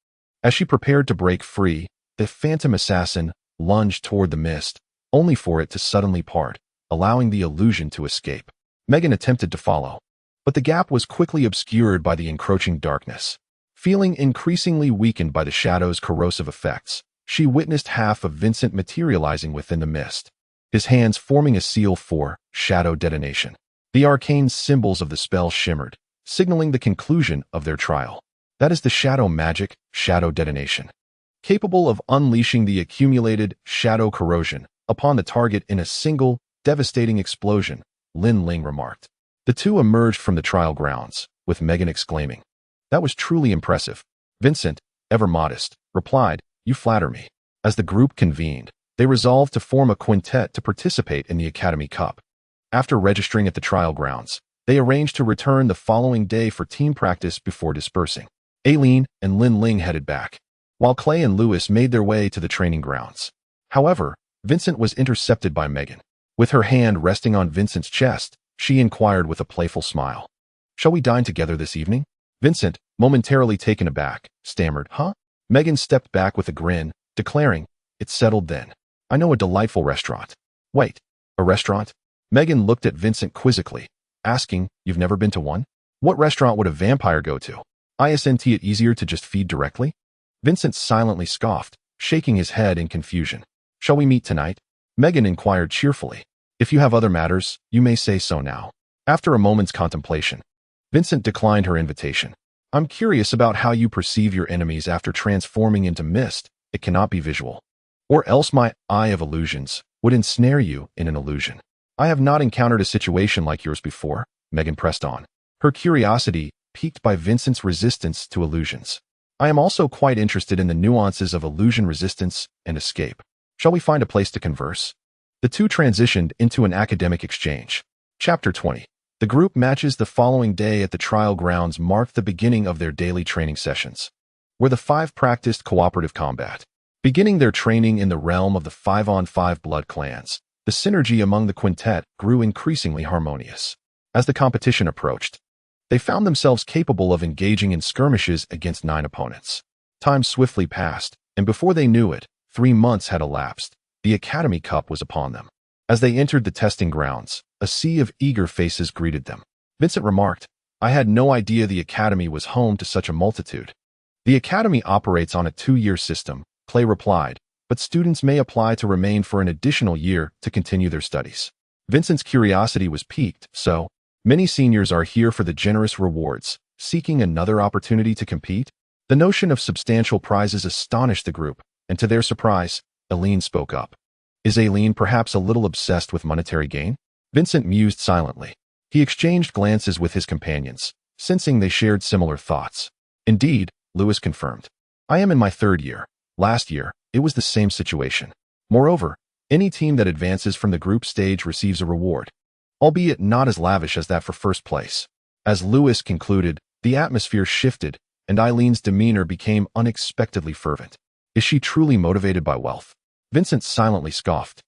As she prepared to break free, the phantom assassin lunged toward the mist, only for it to suddenly part, allowing the illusion to escape. Megan attempted to follow, but the gap was quickly obscured by the encroaching darkness. Feeling increasingly weakened by the shadow's corrosive effects, she witnessed half of Vincent materializing within the mist, his hands forming a seal for shadow detonation. The arcane symbols of the spell shimmered, signaling the conclusion of their trial. That is the shadow magic, shadow detonation, capable of unleashing the accumulated shadow corrosion upon the target in a single, devastating explosion, Lin Ling remarked. The two emerged from the trial grounds, with Megan exclaiming, "That was truly impressive." Vincent, ever modest, replied, "You flatter me." As the group convened, they resolved to form a quintet to participate in the Academy Cup. After registering at the trial grounds, they arranged to return the following day for team practice before dispersing. Aileen and Lin Ling headed back, while Clay and Lewis made their way to the training grounds. However, Vincent was intercepted by Megan. With her hand resting on Vincent's chest, she inquired with a playful smile, "Shall we dine together this evening?" Vincent, momentarily taken aback, stammered, "Huh?" Megan stepped back with a grin, declaring, "It's settled then. I know a delightful restaurant." "Wait, a restaurant?" Megan looked at Vincent quizzically, asking, "You've never been to one? What restaurant would a vampire go to? Isn't it easier to just feed directly?" Vincent silently scoffed, shaking his head in confusion. Shall we meet tonight? Megan inquired cheerfully. If you have other matters, you may say so now. After a moment's contemplation, Vincent declined her invitation. I'm curious about how you perceive your enemies after transforming into mist. It cannot be visual. Or else my eye of illusions would ensnare you in an illusion. I have not encountered a situation like yours before, Megan pressed on, her curiosity piqued by Vincent's resistance to illusions. I am also quite interested in the nuances of illusion resistance and escape. Shall we find a place to converse? The two transitioned into an academic exchange. Chapter 20. The group matches the following day at the trial grounds marked the beginning of their daily training sessions, where the five practiced cooperative combat. Beginning their training in the realm of the 5-on-5 blood clans, the synergy among the quintet grew increasingly harmonious. As the competition approached, they found themselves capable of engaging in skirmishes against 9 opponents. Time swiftly passed, and before they knew it, 3 months had elapsed. The Academy Cup was upon them. As they entered the testing grounds, a sea of eager faces greeted them. Vincent remarked, I had no idea the Academy was home to such a multitude. The Academy operates on a 2-year system, Clay replied, but students may apply to remain for an additional year to continue their studies. Vincent's curiosity was piqued, so many seniors are here for the generous rewards, seeking another opportunity to compete. The notion of substantial prizes astonished the group, and to their surprise, Eileen spoke up. Is Eileen perhaps a little obsessed with monetary gain? Vincent mused silently. He exchanged glances with his companions, sensing they shared similar thoughts. Indeed, Lewis confirmed. I am in my 3rd year. Last year, it was the same situation. Moreover, any team that advances from the group stage receives a reward, albeit not as lavish as that for first place. As Lewis concluded, the atmosphere shifted, and Eileen's demeanor became unexpectedly fervent. Is she truly motivated by wealth? Vincent silently scoffed.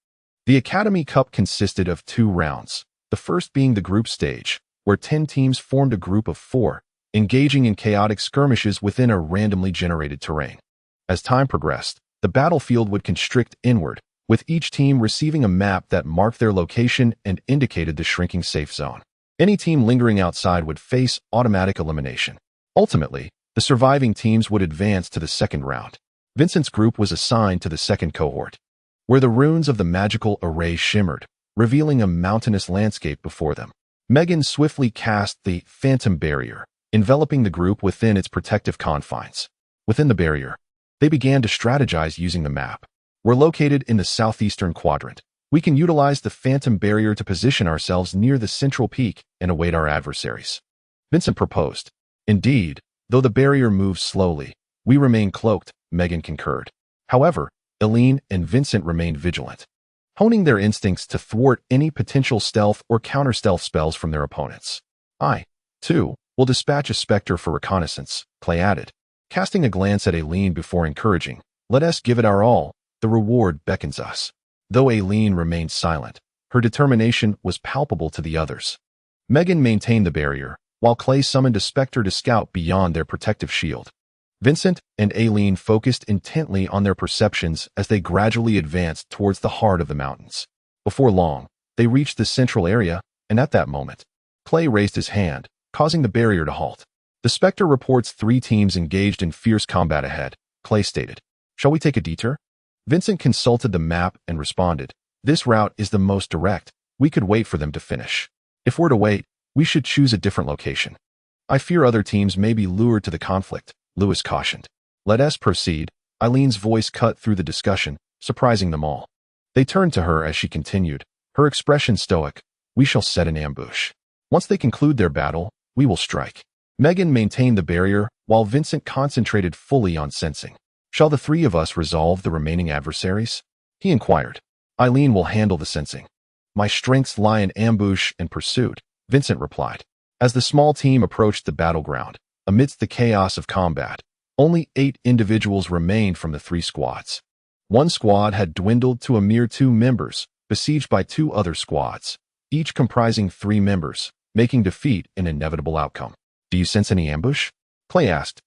The Academy Cup consisted of 2 rounds, the first being the group stage, where 10 teams formed a group of 4, engaging in chaotic skirmishes within a randomly generated terrain. As time progressed, the battlefield would constrict inward, with each team receiving a map that marked their location and indicated the shrinking safe zone. Any team lingering outside would face automatic elimination. Ultimately, the surviving teams would advance to the 2nd round. Vincent's group was assigned to the 2nd cohort, where the runes of the magical array shimmered, revealing a mountainous landscape before them. Megan swiftly cast the Phantom Barrier, enveloping the group within its protective confines. Within the barrier, they began to strategize using the map. We're located in the southeastern quadrant. We can utilize the Phantom Barrier to position ourselves near the central peak and await our adversaries. Vincent proposed. Indeed, though the barrier moves slowly, we remain cloaked, Megan concurred. However, Eileen and Vincent remained vigilant, honing their instincts to thwart any potential stealth or counter-stealth spells from their opponents. I, too, will dispatch a specter for reconnaissance, Clay added, casting a glance at Eileen before encouraging, let us give it our all, the reward beckons us. Though Eileen remained silent, her determination was palpable to the others. Megan maintained the barrier, while Clay summoned a specter to scout beyond their protective shield. Vincent and Eileen focused intently on their perceptions as they gradually advanced towards the heart of the mountains. Before long, they reached the central area, and at that moment, Clay raised his hand, causing the barrier to halt. The specter reports 3 teams engaged in fierce combat ahead, Clay stated. Shall we take a detour? Vincent consulted the map and responded, this route is the most direct. We could wait for them to finish. If we're to wait, we should choose a different location. I fear other teams may be lured to the conflict, Lewis cautioned. Let us proceed. Eileen's voice cut through the discussion, surprising them all. They turned to her as she continued, her expression stoic. We shall set an ambush. Once they conclude their battle, we will strike. Megan maintained the barrier, while Vincent concentrated fully on sensing. Shall the 3 of us resolve the remaining adversaries? He inquired. Eileen will handle the sensing. My strengths lie in ambush and pursuit, Vincent replied. As the small team approached the battleground, amidst the chaos of combat, only 8 individuals remained from the 3 squads. One squad had dwindled to a mere 2 members, besieged by 2 other squads, each comprising 3 members, making defeat an inevitable outcome. Do you sense any ambush? Clay asked,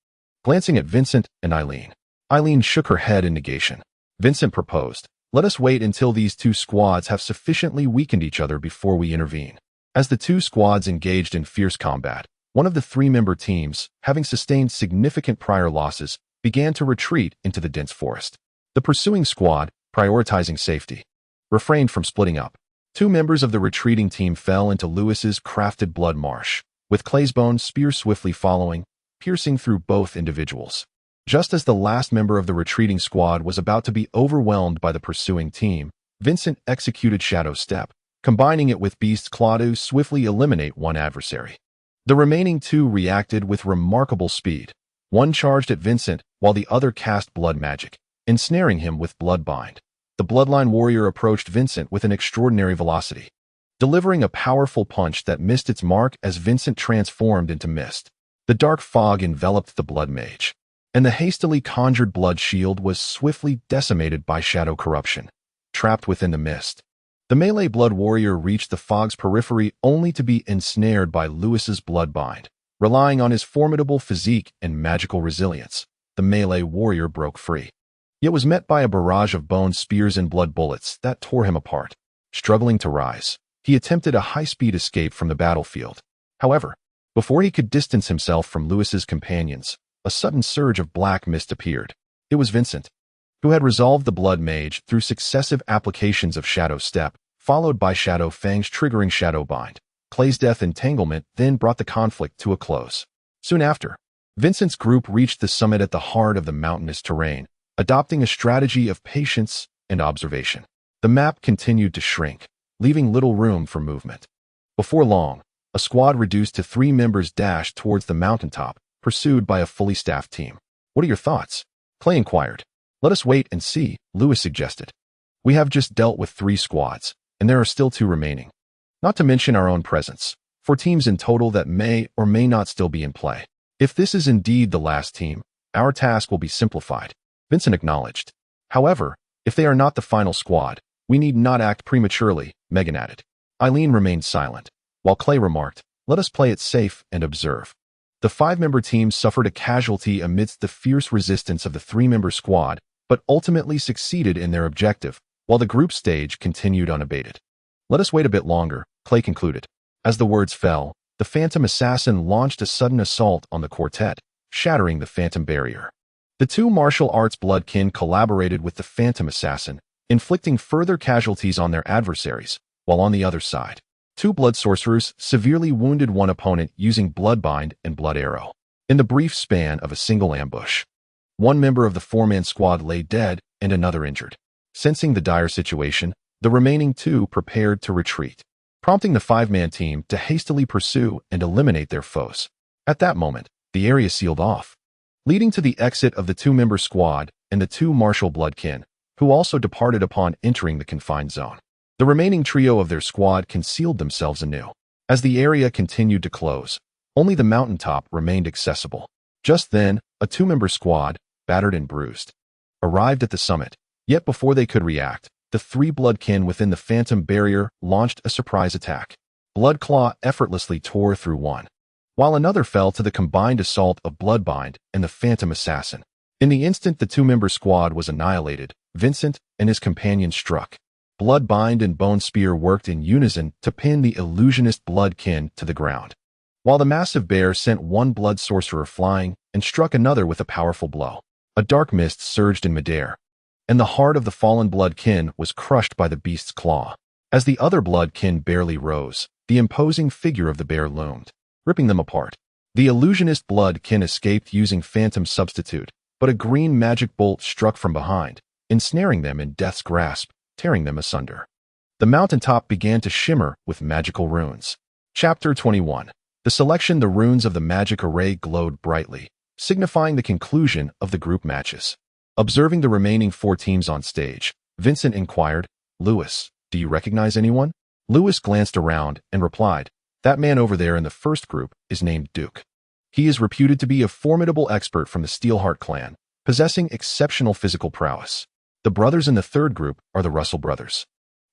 glancing at Vincent and Eileen. Eileen shook her head in negation. Vincent proposed, let us wait until these 2 squads have sufficiently weakened each other before we intervene. As the 2 squads engaged in fierce combat, one of the 3-member teams, having sustained significant prior losses, began to retreat into the dense forest. The pursuing squad, prioritizing safety, refrained from splitting up. 2 members of the retreating team fell into Lewis's crafted blood marsh, with Claysbone's spear swiftly following, piercing through both individuals. Just as the last member of the retreating squad was about to be overwhelmed by the pursuing team, Vincent executed Shadow Step, combining it with Beast's Claw to swiftly eliminate one adversary. The remaining 2 reacted with remarkable speed. One charged at Vincent, while the other cast blood magic, ensnaring him with Bloodbind. The Bloodline warrior approached Vincent with an extraordinary velocity, delivering a powerful punch that missed its mark as Vincent transformed into mist. The dark fog enveloped the blood mage, and the hastily conjured blood shield was swiftly decimated by shadow corruption. Trapped within the mist, the melee blood warrior reached the fog's periphery only to be ensnared by Lewis's Bloodbind. Relying on his formidable physique and magical resilience, the melee warrior broke free, yet was met by a barrage of bone spears and blood bullets that tore him apart. Struggling to rise, he attempted a high-speed escape from the battlefield. However, before he could distance himself from Lewis's companions, a sudden surge of black mist appeared. It was Vincent, who had resolved the blood mage through successive applications of Shadow Step, followed by Shadow Fang's triggering Shadowbind. Clay's death entanglement then brought the conflict to a close. Soon after, Vincent's group reached the summit at the heart of the mountainous terrain, adopting a strategy of patience and observation. The map continued to shrink, leaving little room for movement. Before long, a squad reduced to 3 members dashed towards the mountaintop, pursued by a fully staffed team. "What are your thoughts?" Clay inquired. "Let us wait and see," Lewis suggested. "We have just dealt with 3 squads, and there are still 2 remaining. Not to mention our own presence, 4 teams in total that may or may not still be in play. If this is indeed the last team, our task will be simplified," Vincent acknowledged. "However, if they are not the final squad, we need not act prematurely," Megan added. Eileen remained silent, while Clay remarked, "Let us play it safe and observe." The 5-member team suffered a casualty amidst the fierce resistance of the 3-member squad, but ultimately succeeded in their objective, while the group stage continued unabated. "Let us wait a bit longer," Clay concluded. As the words fell, the Phantom Assassin launched a sudden assault on the quartet, shattering the Phantom Barrier. The 2 martial arts bloodkin collaborated with the Phantom Assassin, inflicting further casualties on their adversaries, while on the other side, 2 blood sorcerers severely wounded one opponent using Bloodbind and Blood Arrow. In the brief span of a single ambush, 1 member of the 4-man squad lay dead and another injured. Sensing the dire situation, the remaining 2 prepared to retreat, prompting the 5-man team to hastily pursue and eliminate their foes. At that moment, the area sealed off, leading to the exit of the 2-member squad and the 2 martial bloodkin, who also departed upon entering the confined zone. The remaining trio of their squad concealed themselves anew. As the area continued to close, only the mountaintop remained accessible. Just then, a 2-member squad, battered and bruised, arrived at the summit. Yet before they could react, the 3 bloodkin within the Phantom Barrier launched a surprise attack. Bloodclaw effortlessly tore through one, while another fell to the combined assault of Bloodbind and the Phantom Assassin. In the instant the 2-member squad was annihilated, Vincent and his companion struck. Bloodbind and Bone Spear worked in unison to pin the illusionist bloodkin to the ground, while the massive bear sent 1 blood sorcerer flying and struck another with a powerful blow. A dark mist surged in midair, and the heart of the fallen bloodkin was crushed by the beast's claw. As the other bloodkin barely rose, the imposing figure of the bear loomed, ripping them apart. The illusionist bloodkin escaped using Phantom Substitute, but a green magic bolt struck from behind, ensnaring them in death's grasp, tearing them asunder. The mountaintop began to shimmer with magical runes. Chapter 21. The selection. The runes of the magic array glowed brightly, signifying the conclusion of the group matches. Observing the remaining 4 teams on stage, Vincent inquired, "Lewis, do you recognize anyone?" Lewis glanced around and replied, "That man over there in the first group is named Duke. He is reputed to be a formidable expert from the Steelheart clan, possessing exceptional physical prowess. The brothers in the third group are the Russell brothers,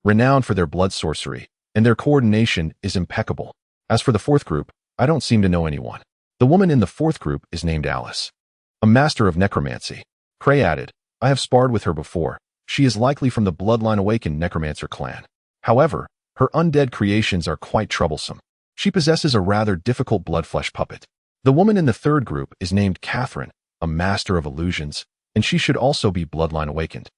renowned for their blood sorcery, and their coordination is impeccable. As for the 4th group, I don't seem to know anyone. The woman in the 4th group is named Alice, a master of necromancy." Cray added, "I have sparred with her before. She is likely from the bloodline awakened necromancer clan. However, her undead creations are quite troublesome. She possesses a rather difficult bloodflesh puppet." The woman in the 3rd group is named Catherine, a master of illusions, and she should also be bloodline awakened.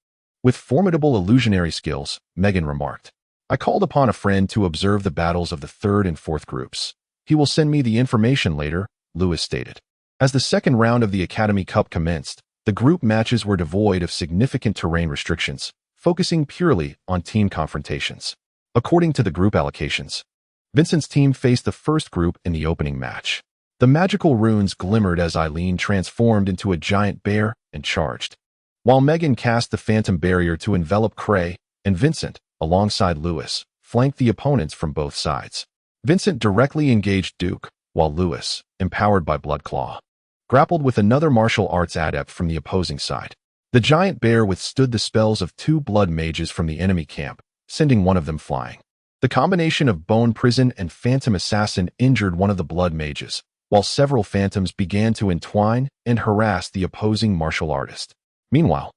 With formidable illusionary skills, Megan remarked. I called upon a friend to observe the battles of the third and fourth groups. He will send me the information later, Lewis stated. As the second round of the Academy Cup commenced, the group matches were devoid of significant terrain restrictions, focusing purely on team confrontations. According to the group allocations, Vincent's team faced the first group in the opening match. The magical runes glimmered as Eileen transformed into a giant bear and charged, while Megan cast the phantom barrier to envelop Cray, and Vincent, alongside Lewis, flanked the opponents from both sides. Vincent directly engaged Duke, while Lewis, empowered by Bloodclaw, grappled with another martial arts adept from the opposing side. The giant bear withstood the spells of two blood mages from the enemy camp, sending one of them flying. The combination of Bone Prison and Phantom Assassin injured one of the blood mages, while several phantoms began to entwine and harass the opposing martial artist. Meanwhile,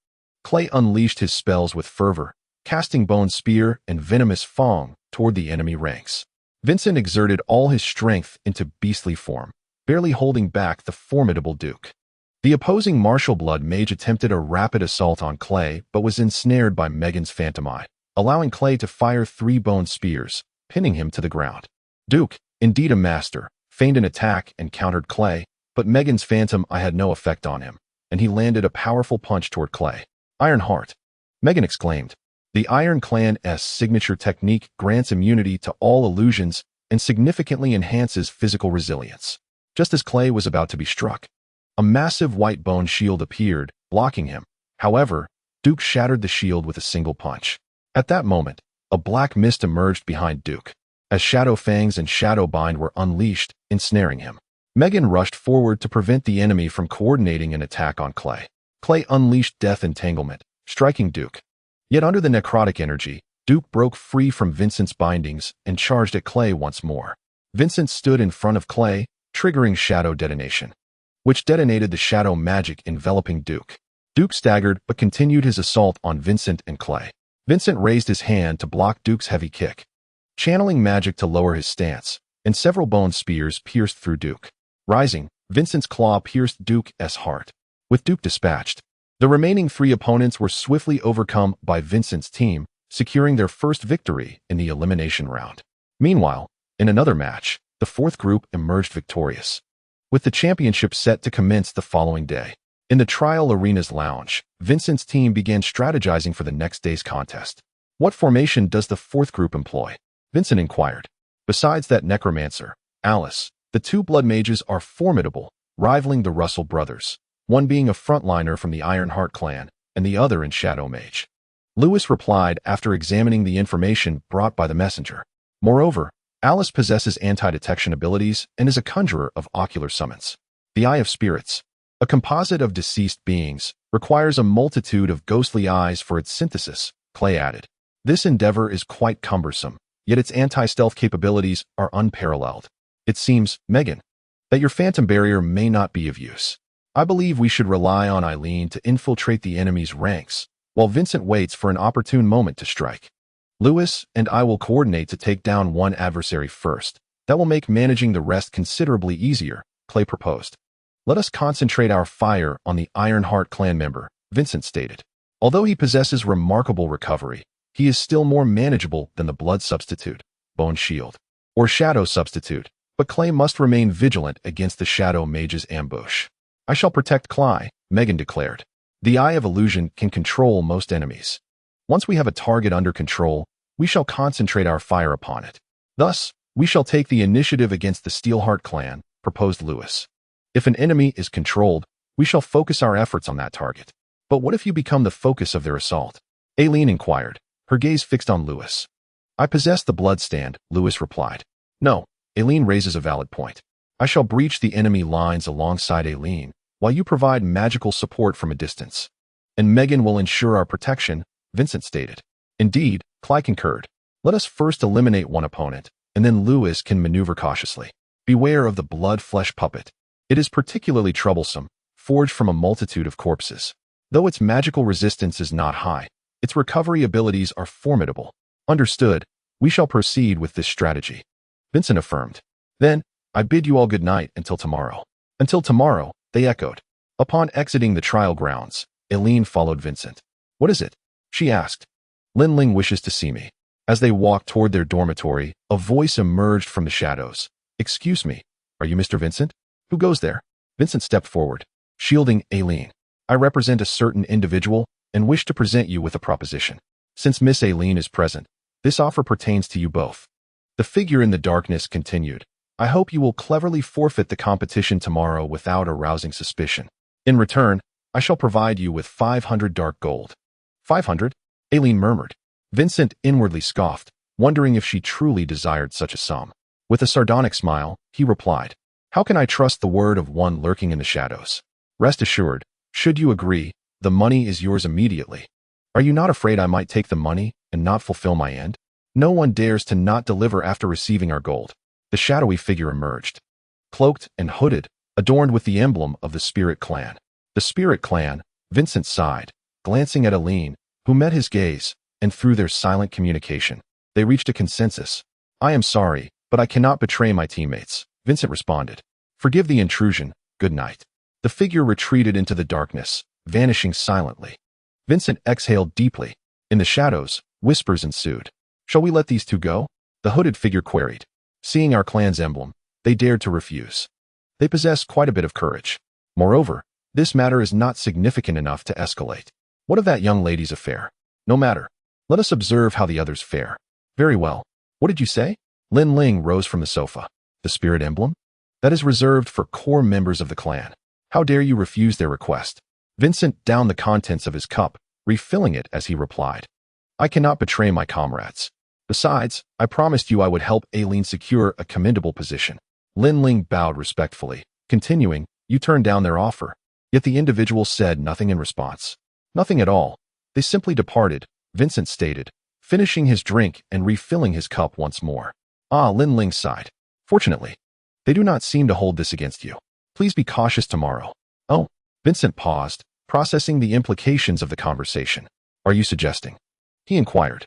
Clay unleashed his spells with fervor, casting Bone Spear and Venomous Fang toward the enemy ranks. Vincent exerted all his strength into beastly form, barely holding back the formidable Duke. The opposing martial blood mage attempted a rapid assault on Clay but was ensnared by Megan's Phantom Eye, allowing Clay to fire 3 bone spears, pinning him to the ground. Duke, indeed a master, feigned an attack and countered Clay, but Megan's Phantom Eye had no effect on him, and he landed a powerful punch toward Clay. Iron Heart, Megan exclaimed. The Iron Clan's signature technique grants immunity to all illusions and significantly enhances physical resilience. Just as Clay was about to be struck, a massive white bone shield appeared, blocking him. However, Duke shattered the shield with a single punch. At that moment, a black mist emerged behind Duke, as Shadow Fangs and Shadow Bind were unleashed, ensnaring him. Megan rushed forward to prevent the enemy from coordinating an attack on Clay. Clay unleashed Death Entanglement, striking Duke. Yet under the necrotic energy, Duke broke free from Vincent's bindings and charged at Clay once more. Vincent stood in front of Clay, triggering Shadow Detonation, which detonated the shadow magic enveloping Duke. Duke staggered but continued his assault on Vincent and Clay. Vincent raised his hand to block Duke's heavy kick, channeling magic to lower his stance, and several bone spears pierced through Duke. Rising, Vincent's claw pierced Duke's heart. With Duke dispatched, the remaining 3 opponents were swiftly overcome by Vincent's team, securing their first victory in the elimination round. Meanwhile, in another match, the fourth group emerged victorious, with the championship set to commence the following day. In the Trial Arena's lounge, Vincent's team began strategizing for the next day's contest. What formation does the fourth group employ? Vincent inquired. Besides that necromancer, Alice, the 2 blood mages are formidable, rivaling the Russell brothers, one being a frontliner from the Ironheart clan, and the other in Shadow Mage. Lewis replied after examining the information brought by the messenger. Moreover, Alice possesses anti-detection abilities and is a conjurer of ocular summons. The Eye of Spirits, a composite of deceased beings, requires a multitude of ghostly eyes for its synthesis, Clay added. This endeavor is quite cumbersome, yet its anti-stealth capabilities are unparalleled. It seems, Megan, that your phantom barrier may not be of use. I believe we should rely on Eileen to infiltrate the enemy's ranks, while Vincent waits for an opportune moment to strike. Lewis and I will coordinate to take down one adversary first. That will make managing the rest considerably easier, Clay proposed. Let us concentrate our fire on the Ironheart clan member, Vincent stated. Although he possesses remarkable recovery, he is still more manageable than the Blood Substitute, Bone Shield, or Shadow Substitute, but Clay must remain vigilant against the Shadow Mage's ambush. I shall protect Clay, Megan declared. The Eye of Illusion can control most enemies. Once we have a target under control, we shall concentrate our fire upon it. Thus, we shall take the initiative against the Steelheart clan, proposed Lewis. If an enemy is controlled, we shall focus our efforts on that target. But what if you become the focus of their assault? Aileen inquired, her gaze fixed on Lewis. I possess the bloodstand, Lewis replied. No, Aileen raises a valid point. I shall breach the enemy lines alongside Aileen, while you provide magical support from a distance. And Megan will ensure our protection, Vincent stated. Indeed, Clay concurred. Let us first eliminate one opponent, and then Lewis can maneuver cautiously. Beware of the blood-flesh puppet. It is particularly troublesome, forged from a multitude of corpses. Though its magical resistance is not high, its recovery abilities are formidable. Understood, we shall proceed with this strategy. Vincent affirmed. Then, I bid you all good night until tomorrow. Until tomorrow, they echoed. Upon exiting the trial grounds, Eileen followed Vincent. "What is it?" she asked. "Linling wishes to see me." As they walked toward their dormitory, a voice emerged from the shadows. "Excuse me, are you Mr. Vincent? Who goes there?" Vincent stepped forward, shielding Eileen. "I represent a certain individual and wish to present you with a proposition. Since Miss Eileen is present, this offer pertains to you both." The figure in the darkness continued. "I hope you will cleverly forfeit the competition tomorrow without arousing suspicion. In return, I shall provide you with 500 dark gold." 500? Eileen murmured. Vincent inwardly scoffed, wondering if she truly desired such a sum. With a sardonic smile, he replied, "How can I trust the word of one lurking in the shadows? Rest assured, should you agree, the money is yours immediately. Are you not afraid I might take the money and not fulfill my end? No one dares to not deliver after receiving our gold." The shadowy figure emerged, cloaked and hooded, adorned with the emblem of the Spirit Clan. The Spirit Clan, Vincent sighed, glancing at Eileen, who met his gaze, and through their silent communication, they reached a consensus. "I am sorry, but I cannot betray my teammates," Vincent responded. "Forgive the intrusion, good night." The figure retreated into the darkness, vanishing silently. Vincent exhaled deeply. In the shadows, whispers ensued. "Shall we let these two go?" the hooded figure queried. Seeing our clan's emblem, they dared to refuse. They possess quite a bit of courage. Moreover, this matter is not significant enough to escalate. What of that young lady's affair? No matter. Let us observe how the others fare. Very well. What did you say? Lin Ling rose from the sofa. The spirit emblem? That is reserved for core members of the clan. How dare you refuse their request? Vincent downed the contents of his cup, refilling it as he replied. I cannot betray my comrades. Besides, I promised you I would help Aileen secure a commendable position. Lin Ling bowed respectfully. Continuing, you turned down their offer. Yet the individual said nothing in response. Nothing at all. They simply departed, Vincent stated, finishing his drink and refilling his cup once more. Ah, Lin Ling sighed. Fortunately, they do not seem to hold this against you. Please be cautious tomorrow. Oh, Vincent paused, processing the implications of the conversation. Are you suggesting? He inquired.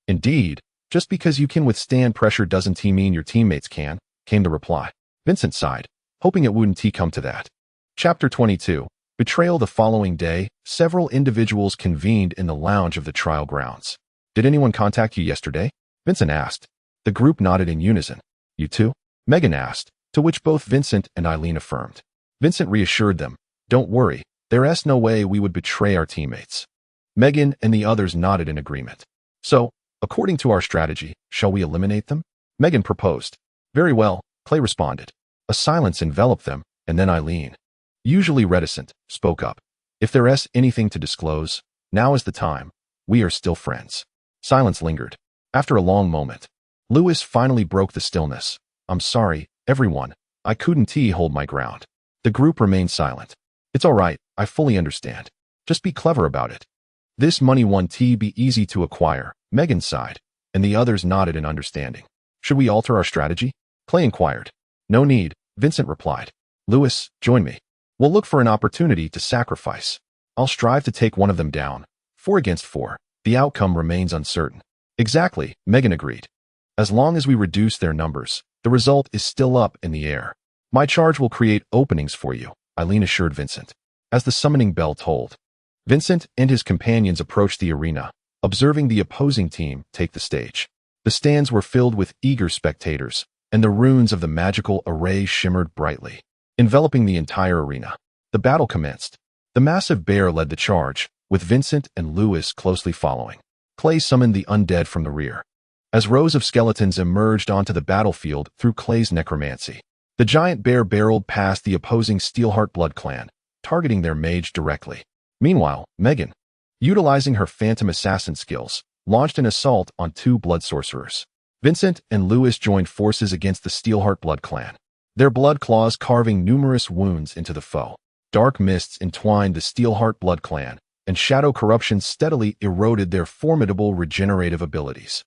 Indeed, just because you can withstand pressure doesn't mean your teammates can, came the reply. Vincent sighed, hoping it wouldn't come to that. Chapter 22. Betrayal. The following day, several individuals convened in the lounge of the trial grounds. Did anyone contact you yesterday? Vincent asked. The group nodded in unison. You too? Megan asked, to which both Vincent and Eileen affirmed. Vincent reassured them. Don't worry, there's no way we would betray our teammates. Megan and the others nodded in agreement. So, according to our strategy, shall we eliminate them? Megan proposed. Very well, Clay responded. A silence enveloped them, and then Eileen, usually reticent, spoke up. If there's anything to disclose, now is the time. We are still friends. Silence lingered. After a long moment, Lewis finally broke the stillness. I'm sorry, everyone. I couldn't hold my ground. The group remained silent. It's all right, I fully understand. Just be clever about it. This money won't be easy to acquire, Megan sighed, and the others nodded in understanding. Should we alter our strategy? Clay inquired. No need, Vincent replied. Lewis, join me. We'll look for an opportunity to sacrifice. I'll strive to take one of them down. 4 against 4. The outcome remains uncertain. Exactly, Megan agreed. As long as we reduce their numbers, the result is still up in the air. My charge will create openings for you, Eileen assured Vincent. As the summoning bell tolled, Vincent and his companions approached the arena, observing the opposing team take the stage. The stands were filled with eager spectators, and the runes of the magical array shimmered brightly, enveloping the entire arena. The battle commenced. The massive bear led the charge, with Vincent and Lewis closely following. Clay summoned the undead from the rear. As rows of skeletons emerged onto the battlefield through Clay's necromancy, the giant bear barreled past the opposing Steelheart blood clan, targeting their mage directly. Meanwhile, Megan, utilizing her phantom assassin skills, launched an assault on 2 blood sorcerers. Vincent and Lewis joined forces against the Steelheart blood clan, their blood claws carving numerous wounds into the foe. Dark mists entwined the Steelheart blood clan, and shadow corruption steadily eroded their formidable regenerative abilities.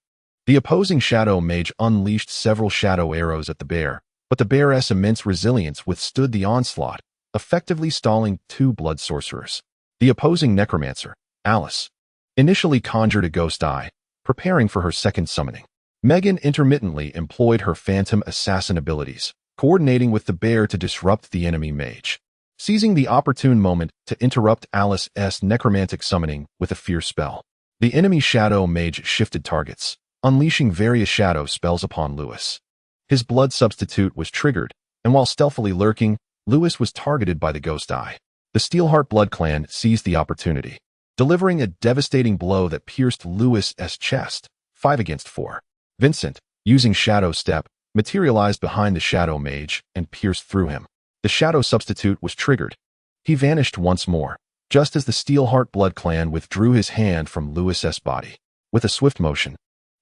The opposing shadow mage unleashed several shadow arrows at the bear, but the bear's immense resilience withstood the onslaught, effectively stalling 2 blood sorcerers. The opposing necromancer, Alice, initially conjured a ghost eye, preparing for her second summoning. Megan intermittently employed her phantom assassin abilities, coordinating with the bear to disrupt the enemy mage. seizing the opportune moment to interrupt Alice's necromantic summoning with a fierce spell. The enemy shadow mage shifted targets, unleashing various shadow spells upon Lewis. His blood substitute was triggered, and while stealthily lurking, Lewis was targeted by the ghost eye. The Steelheart blood clan seized the opportunity, delivering a devastating blow that pierced Lewis's chest, 5 against 4. Vincent, using Shadow Step, materialized behind the shadow mage and pierced through him. The shadow substitute was triggered. He vanished once more, just as the Steelheart blood clan withdrew his hand from Lewis's body. With a swift motion,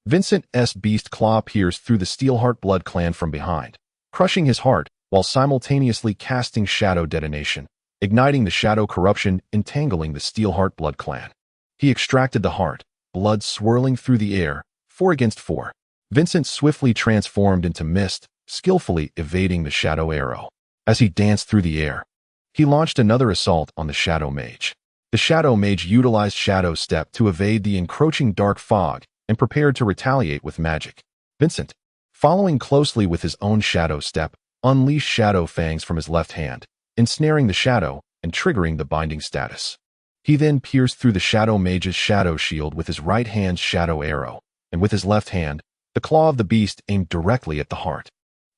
Vincent's beast claw pierced through the Steelheart blood clan from behind, crushing his heart while simultaneously casting shadow detonation, igniting the shadow corruption entangling the Steelheart blood clan. He extracted the heart, blood swirling through the air, 4 against 4. Vincent swiftly transformed into mist, skillfully evading the shadow arrow. As he danced through the air, he launched another assault on the shadow mage. The shadow mage utilized Shadow Step to evade the encroaching dark fog and prepared to retaliate with magic. Vincent, following closely with his own Shadow Step, unleashed shadow fangs from his left hand, ensnaring the shadow and triggering the binding status. He then pierced through the shadow mage's shadow shield with his right hand's shadow arrow, and with his left hand, the claw of the beast aimed directly at the heart.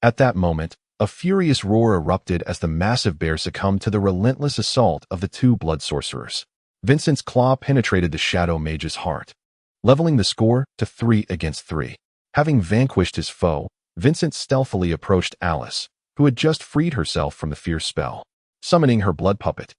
At that moment, a furious roar erupted as the massive bear succumbed to the relentless assault of the two blood sorcerers. Vincent's claw penetrated the shadow mage's heart, leveling the score to 3 against 3. Having vanquished his foe, Vincent stealthily approached Alice, who had just freed herself from the fierce spell. Summoning her blood puppet,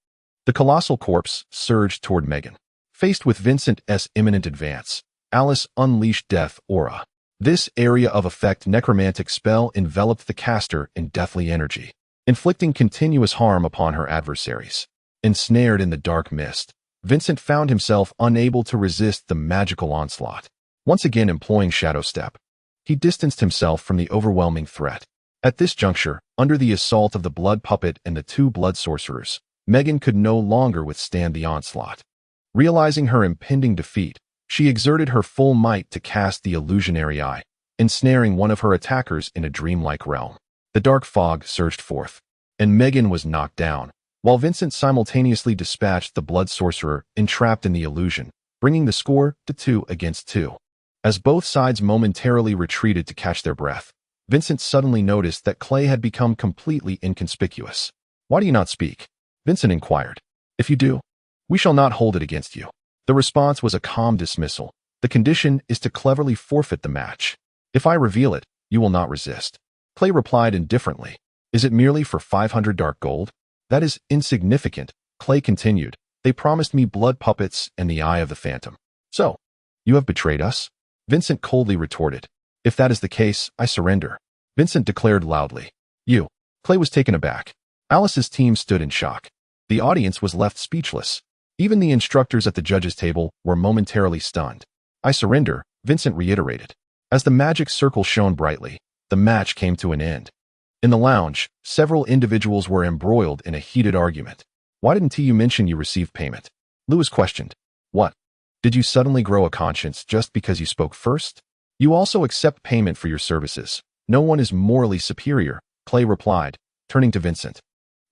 the colossal corpse surged toward Megan. Faced with Vincent's imminent advance, Alice unleashed Death Aura. This area of effect necromantic spell enveloped the caster in deathly energy, inflicting continuous harm upon her adversaries. Ensnared in the dark mist, Vincent found himself unable to resist the magical onslaught. Once again employing Shadow Step, he distanced himself from the overwhelming threat. At this juncture, under the assault of the blood puppet and the two blood sorcerers, Megan could no longer withstand the onslaught. Realizing her impending defeat, she exerted her full might to cast the illusionary eye, ensnaring one of her attackers in a dreamlike realm. The dark fog surged forth, and Megan was knocked down, while Vincent simultaneously dispatched the blood sorcerer entrapped in the illusion, bringing the score to 2 against 2. As both sides momentarily retreated to catch their breath, Vincent suddenly noticed that Clay had become completely inconspicuous. "Why do you not speak?" Vincent inquired. "If you do, we shall not hold it against you." The response was a calm dismissal. "The condition is to cleverly forfeit the match. If I reveal it, you will not resist." Clay replied indifferently. "Is it merely for 500 dark gold?" "That is insignificant," Clay continued. "They promised me blood puppets and the Eye of the Phantom." "So, you have betrayed us?" Vincent coldly retorted. "If that is the case, I surrender," Vincent declared loudly. "You." Clay was taken aback. Alice's team stood in shock. The audience was left speechless. Even the instructors at the judges' table were momentarily stunned. "I surrender," Vincent reiterated. As the magic circle shone brightly, the match came to an end. In the lounge, several individuals were embroiled in a heated argument. "Why didn't you mention you received payment?" Lewis questioned. "What? Did you suddenly grow a conscience just because you spoke first? You also accept payment for your services. No one is morally superior," Clay replied, turning to Vincent.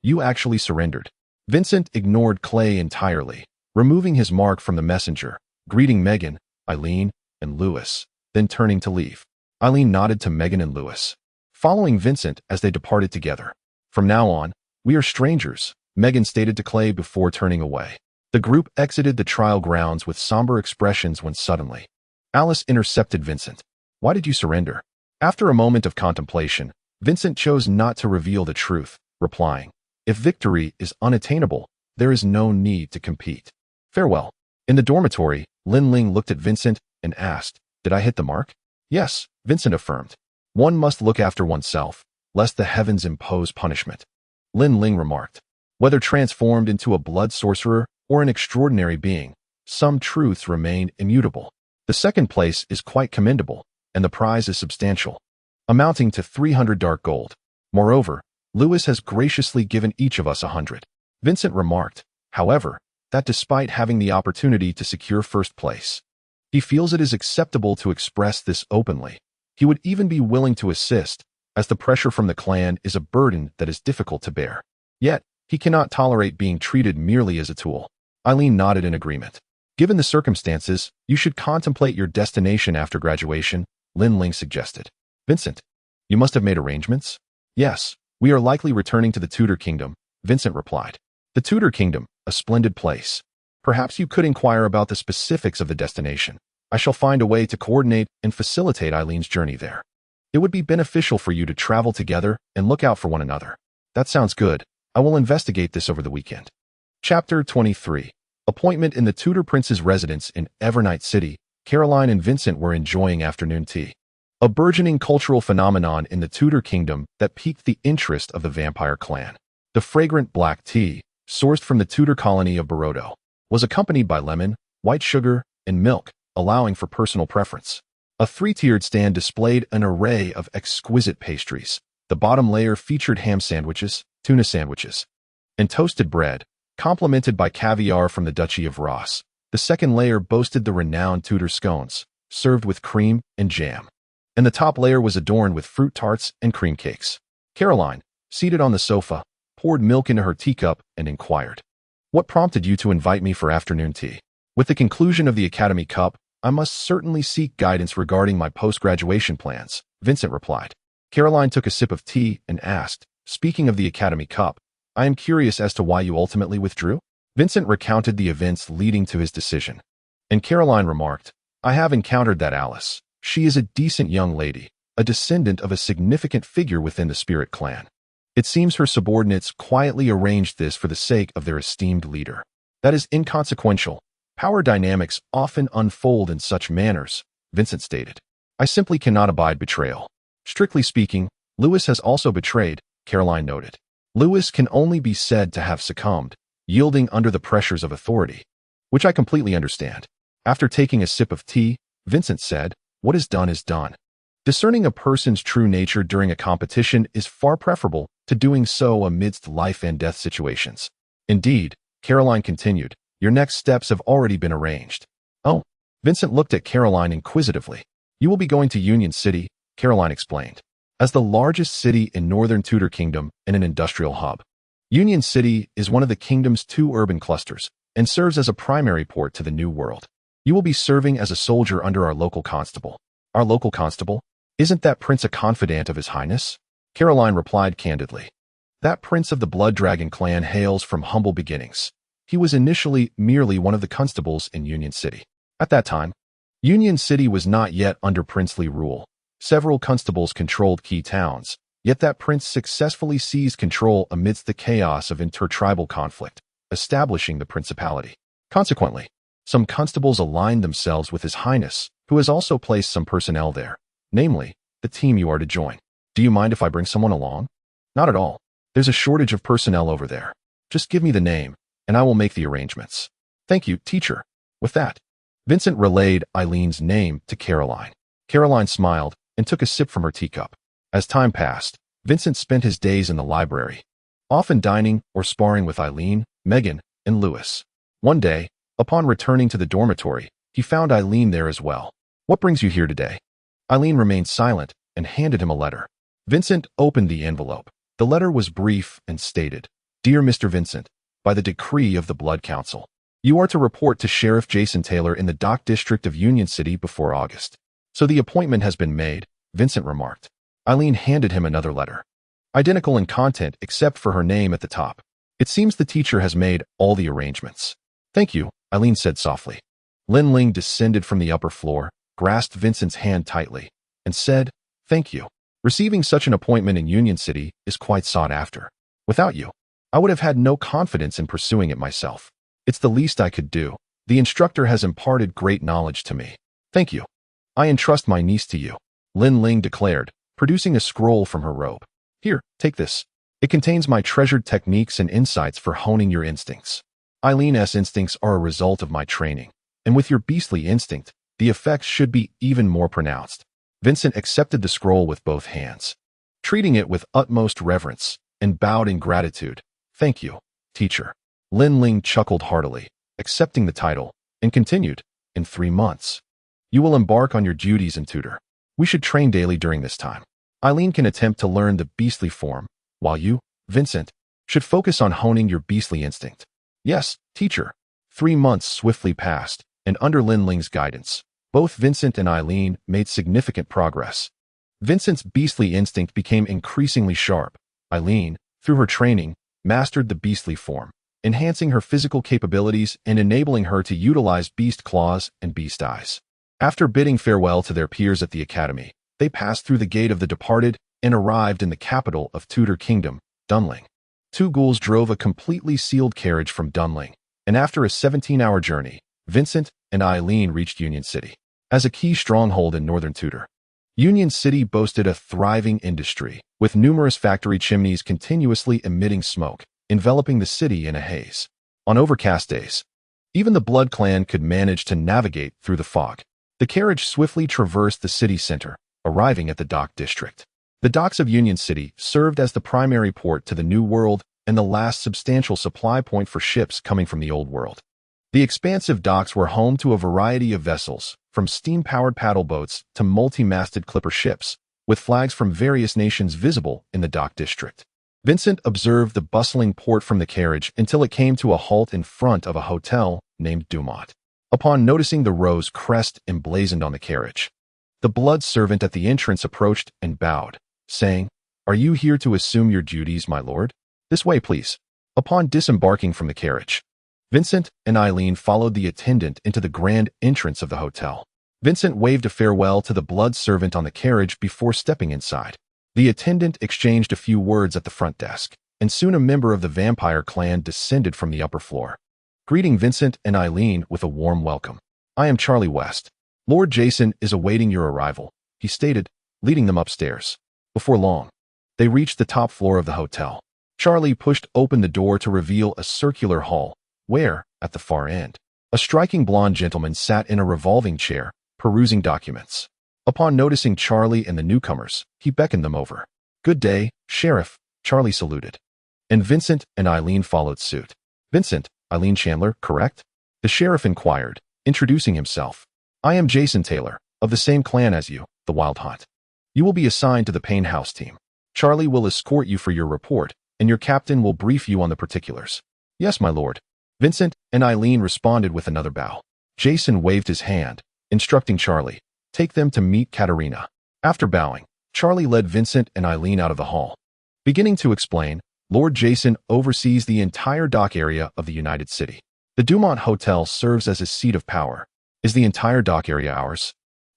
"You actually surrendered." Vincent ignored Clay entirely, removing his mark from the messenger, greeting Megan, Eileen, and Lewis, then turning to leave. Eileen nodded to Megan and Lewis, following Vincent as they departed together. "From now on, we are strangers," Megan stated to Clay before turning away. The group exited the trial grounds with somber expressions when suddenly, Alice intercepted Vincent. "Why did you surrender?" After a moment of contemplation, Vincent chose not to reveal the truth, replying, "If victory is unattainable, there is no need to compete. Farewell." In the dormitory, Lin Ling looked at Vincent and asked, "Did I hit the mark?" "Yes," Vincent affirmed. "One must look after oneself, lest the heavens impose punishment," Lin Ling remarked. Whether transformed into a blood sorcerer or an extraordinary being, some truths remain immutable. The second place is quite commendable, and the prize is substantial, amounting to 300 dark gold. Moreover, Lewis has graciously given each of us 100. Vincent remarked, however, that despite having the opportunity to secure first place, he feels it is acceptable to express this openly. He would even be willing to assist, as the pressure from the clan is a burden that is difficult to bear. Yet, He cannot tolerate being treated merely as a tool. Eileen nodded in agreement. Given the circumstances, you should contemplate your destination after graduation, Lin Ling suggested. Vincent, you must have made arrangements? Yes, we are likely returning to the Tudor Kingdom, Vincent replied. The Tudor Kingdom, a splendid place. Perhaps you could inquire about the specifics of the destination. I shall find a way to coordinate and facilitate Eileen's journey there. It would be beneficial for you to travel together and look out for one another. That sounds good. I will investigate this over the weekend. Chapter 23. Appointment in the Tudor Prince's residence in Evernight City. Caroline and Vincent were enjoying afternoon tea. A burgeoning cultural phenomenon in the Tudor Kingdom that piqued the interest of the vampire clan. The fragrant black tea, sourced from the Tudor colony of Barodo, was accompanied by lemon, white sugar, and milk, allowing for personal preference. A three-tiered stand displayed an array of exquisite pastries. The bottom layer featured ham sandwiches, tuna sandwiches, and toasted bread, complemented by caviar from the Duchy of Ross. The second layer boasted the renowned Tudor scones, served with cream and jam. And the top layer was adorned with fruit tarts and cream cakes. Caroline, seated on the sofa, poured milk into her teacup and inquired, "What prompted you to invite me for afternoon tea?" With the conclusion of the Academy Cup, I must certainly seek guidance regarding my post-graduation plans, Vincent replied. Caroline took a sip of tea and asked, "Speaking of the Academy Cup, I am curious as to why you ultimately withdrew?" Vincent recounted the events leading to his decision. And Caroline remarked, "I have encountered that Alice. She is a decent young lady, a descendant of a significant figure within the Spirit clan. It seems her subordinates quietly arranged this for the sake of their esteemed leader. That is inconsequential. Power dynamics often unfold in such manners," Vincent stated. "I simply cannot abide betrayal. Strictly speaking, Lewis has also betrayed," Caroline noted. "Lewis can only be said to have succumbed, yielding under the pressures of authority, which I completely understand." After taking a sip of tea, Vincent said, "What is done is done. Discerning a person's true nature during a competition is far preferable to doing so amidst life and death situations." "Indeed," Caroline continued, "your next steps have already been arranged." "Oh," Vincent looked at Caroline inquisitively. "You will be going to Union City," Caroline explained. "As the largest city in northern Tudor Kingdom and an industrial hub, Union City is one of the kingdom's two urban clusters and serves as a primary port to the New World. You will be serving as a soldier under our local constable." "Our local constable? Isn't that prince a confidant of His Highness?" Caroline replied candidly. "That prince of the Blood Dragon clan hails from humble beginnings. He was initially merely one of the constables in Union City. At that time, Union City was not yet under princely rule. Several constables controlled key towns, yet that prince successfully seized control amidst the chaos of intertribal conflict, establishing the principality. Consequently, some constables aligned themselves with His Highness, who has also placed some personnel there, namely, the team you are to join. Do you mind if I bring someone along?" "Not at all. There's a shortage of personnel over there. Just give me the name, and I will make the arrangements." "Thank you, teacher." With that, Vincent relayed Eileen's name to Caroline. Caroline smiled and took a sip from her teacup. As time passed, Vincent spent his days in the library, often dining or sparring with Eileen, Megan, and Lewis. One day, upon returning to the dormitory, he found Eileen there as well. "What brings you here today?" Eileen remained silent and handed him a letter. Vincent opened the envelope. The letter was brief and stated, "Dear Mr. Vincent, by the decree of the Blood Council, you are to report to Sheriff Jason Taylor in the Dock District of Union City before August." "So the appointment has been made," Vincent remarked. Eileen handed him another letter, identical in content except for her name at the top. "It seems the teacher has made all the arrangements." "Thank you," Eileen said softly. Lin Ling descended from the upper floor, grasped Vincent's hand tightly, and said, "Thank you. Receiving such an appointment in Union City is quite sought after. Without you, I would have had no confidence in pursuing it myself. It's the least I could do. The instructor has imparted great knowledge to me. Thank you. I entrust my niece to you," Lin Ling declared, producing a scroll from her robe. "Here, take this. It contains my treasured techniques and insights for honing your instincts. Eileen's instincts are a result of my training, and with your beastly instinct, the effects should be even more pronounced." Vincent accepted the scroll with both hands, treating it with utmost reverence, and bowed in gratitude. "Thank you, teacher." Lin Ling chuckled heartily, accepting the title, and continued, "In 3 months, you will embark on your duties in Tudor. We should train daily during this time. Eileen can attempt to learn the beastly form, while you, Vincent, should focus on honing your beastly instinct. Yes, teacher. 3 months swiftly passed, and under Linling's guidance, both Vincent and Eileen made significant progress. Vincent's beastly instinct became increasingly sharp. Eileen, through her training, mastered the beastly form, enhancing her physical capabilities and enabling her to utilize beast claws and beast eyes. After bidding farewell to their peers at the academy, they passed through the gate of the departed and arrived in the capital of Tudor Kingdom, Dunling. 2 ghouls drove a completely sealed carriage from Dunling, and after a 17-hour journey, Vincent and Eileen reached Union City. As a key stronghold in northern Tudor, Union City boasted a thriving industry, with numerous factory chimneys continuously emitting smoke, enveloping the city in a haze. On overcast days, even the Blood Clan could manage to navigate through the fog. The carriage swiftly traversed the city center, arriving at the dock district. The docks of Union City served as the primary port to the New World and the last substantial supply point for ships coming from the Old World. The expansive docks were home to a variety of vessels, from steam-powered paddle boats to multi-masted clipper ships, with flags from various nations visible in the dock district. Vincent observed the bustling port from the carriage until it came to a halt in front of a hotel named Dumont. Upon noticing the rose crest emblazoned on the carriage, the blood servant at the entrance approached and bowed, saying, "Are you here to assume your duties, my lord? This way, please." Upon disembarking from the carriage, Vincent and Eileen followed the attendant into the grand entrance of the hotel. Vincent waved a farewell to the blood servant on the carriage before stepping inside. The attendant exchanged a few words at the front desk, and soon a member of the vampire clan descended from the upper floor, greeting Vincent and Eileen with a warm welcome. "I am Charlie West. Lord Jason is awaiting your arrival," he stated, leading them upstairs. Before long, they reached the top floor of the hotel. Charlie pushed open the door to reveal a circular hall, where, at the far end, a striking blonde gentleman sat in a revolving chair, perusing documents. Upon noticing Charlie and the newcomers, he beckoned them over. "Good day, Sheriff," Charlie saluted. And Vincent and Eileen followed suit. "Vincent, Eileen Chandler, correct?" the sheriff inquired, introducing himself. "I am Jason Taylor, of the same clan as you, the Wild Hunt. You will be assigned to the Pain House team. Charlie will escort you for your report, and your captain will brief you on the particulars." "Yes, my lord." Vincent and Eileen responded with another bow. Jason waved his hand, instructing Charlie, "Take them to meet Katerina." After bowing, Charlie led Vincent and Eileen out of the hall. Beginning to explain, Lord Jason oversees the entire dock area of the United City. The Dumont Hotel serves as his seat of power. "Is the entire dock area ours?"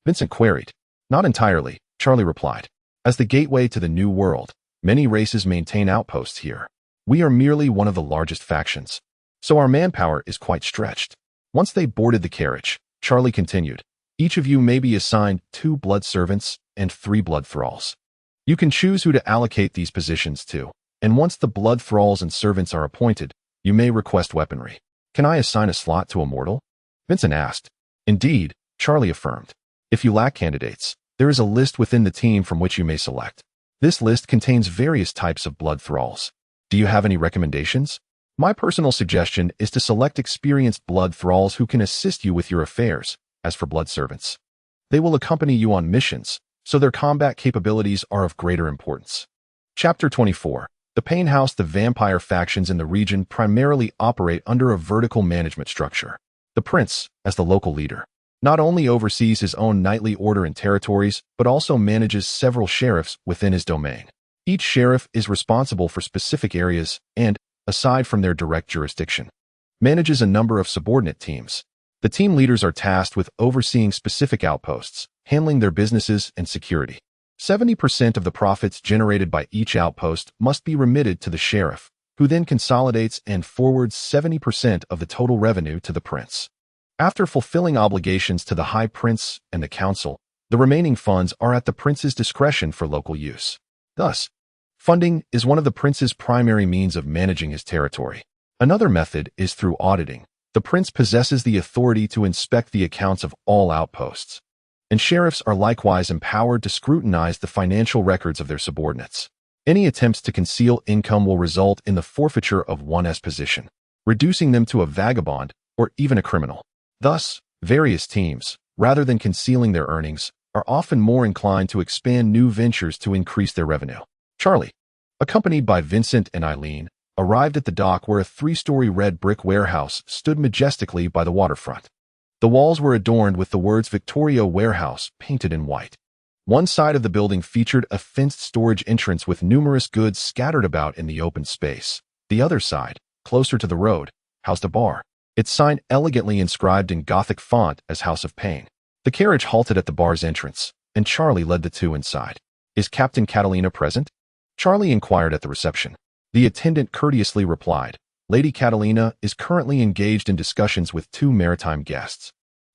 Vincent queried. "Not entirely," Charlie replied. "As the gateway to the New World, many races maintain outposts here. We are merely one of the largest factions, so our manpower is quite stretched." Once they boarded the carriage, Charlie continued, "Each of you may be assigned 2 blood servants and 3 blood thralls. You can choose who to allocate these positions to, and once the blood thralls and servants are appointed, you may request weaponry." "Can I assign a slot to a mortal?" Vincent asked. "Indeed," Charlie affirmed. "If you lack candidates, there is a list within the team from which you may select. This list contains various types of blood thralls. Do you have any recommendations?" "My personal suggestion is to select experienced blood thralls who can assist you with your affairs. As for blood servants, they will accompany you on missions, so their combat capabilities are of greater importance." Chapter 24. The Pain House. The vampire factions in the region primarily operate under a vertical management structure. The prince, as the local leader, not only oversees his own knightly order and territories, but also manages several sheriffs within his domain. Each sheriff is responsible for specific areas and, aside from their direct jurisdiction, manages a number of subordinate teams. The team leaders are tasked with overseeing specific outposts, handling their businesses and security. 70% of the profits generated by each outpost must be remitted to the sheriff, who then consolidates and forwards 70% of the total revenue to the prince. After fulfilling obligations to the High Prince and the Council, the remaining funds are at the prince's discretion for local use. Thus, funding is one of the prince's primary means of managing his territory. Another method is through auditing. The prince possesses the authority to inspect the accounts of all outposts, and sheriffs are likewise empowered to scrutinize the financial records of their subordinates. Any attempts to conceal income will result in the forfeiture of one's position, reducing them to a vagabond or even a criminal. Thus, various teams, rather than concealing their earnings, are often more inclined to expand new ventures to increase their revenue. Charlie, accompanied by Vincent and Eileen, arrived at the dock where a 3-story red brick warehouse stood majestically by the waterfront. The walls were adorned with the words Victoria Warehouse painted in white. One side of the building featured a fenced storage entrance with numerous goods scattered about in the open space. The other side, closer to the road, housed a bar, its sign elegantly inscribed in Gothic font as House of Pain. The carriage halted at the bar's entrance, and Charlie led the two inside. "Is Captain Catalina present?" Charlie inquired at the reception. The attendant courteously replied, "Lady Catalina is currently engaged in discussions with 2 maritime guests,"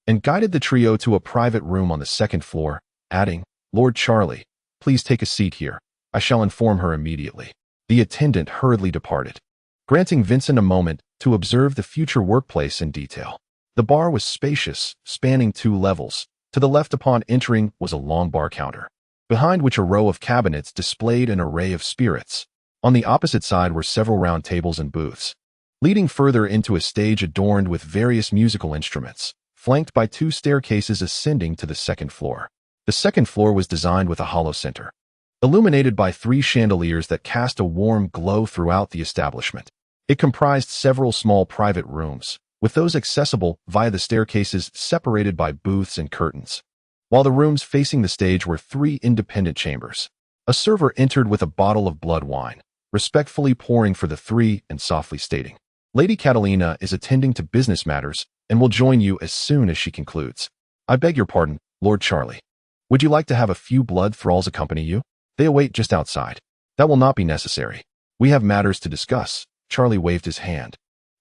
and guided the trio to a private room on the 2nd floor, adding, "Lord Charlie, please take a seat here. I shall inform her immediately." The attendant hurriedly departed, granting Vincent a moment to observe the future workplace in detail. The bar was spacious, spanning 2 levels. To the left upon entering was a long bar counter, behind which a row of cabinets displayed an array of spirits. On the opposite side were several round tables and booths, leading further into a stage adorned with various musical instruments, flanked by 2 staircases ascending to the 2nd floor. The 2nd floor was designed with a hollow center, illuminated by 3 chandeliers that cast a warm glow throughout the establishment. It comprised several small private rooms, with those accessible via the staircases separated by booths and curtains, while the rooms facing the stage were 3 independent chambers. A server entered with a bottle of blood wine, respectfully pouring for the 3 and softly stating, "Lady Catalina is attending to business matters and will join you as soon as she concludes." "I beg your pardon, Lord Charlie. Would you like to have a few blood thralls accompany you? They await just outside." "That will not be necessary. We have matters to discuss." Charlie waved his hand,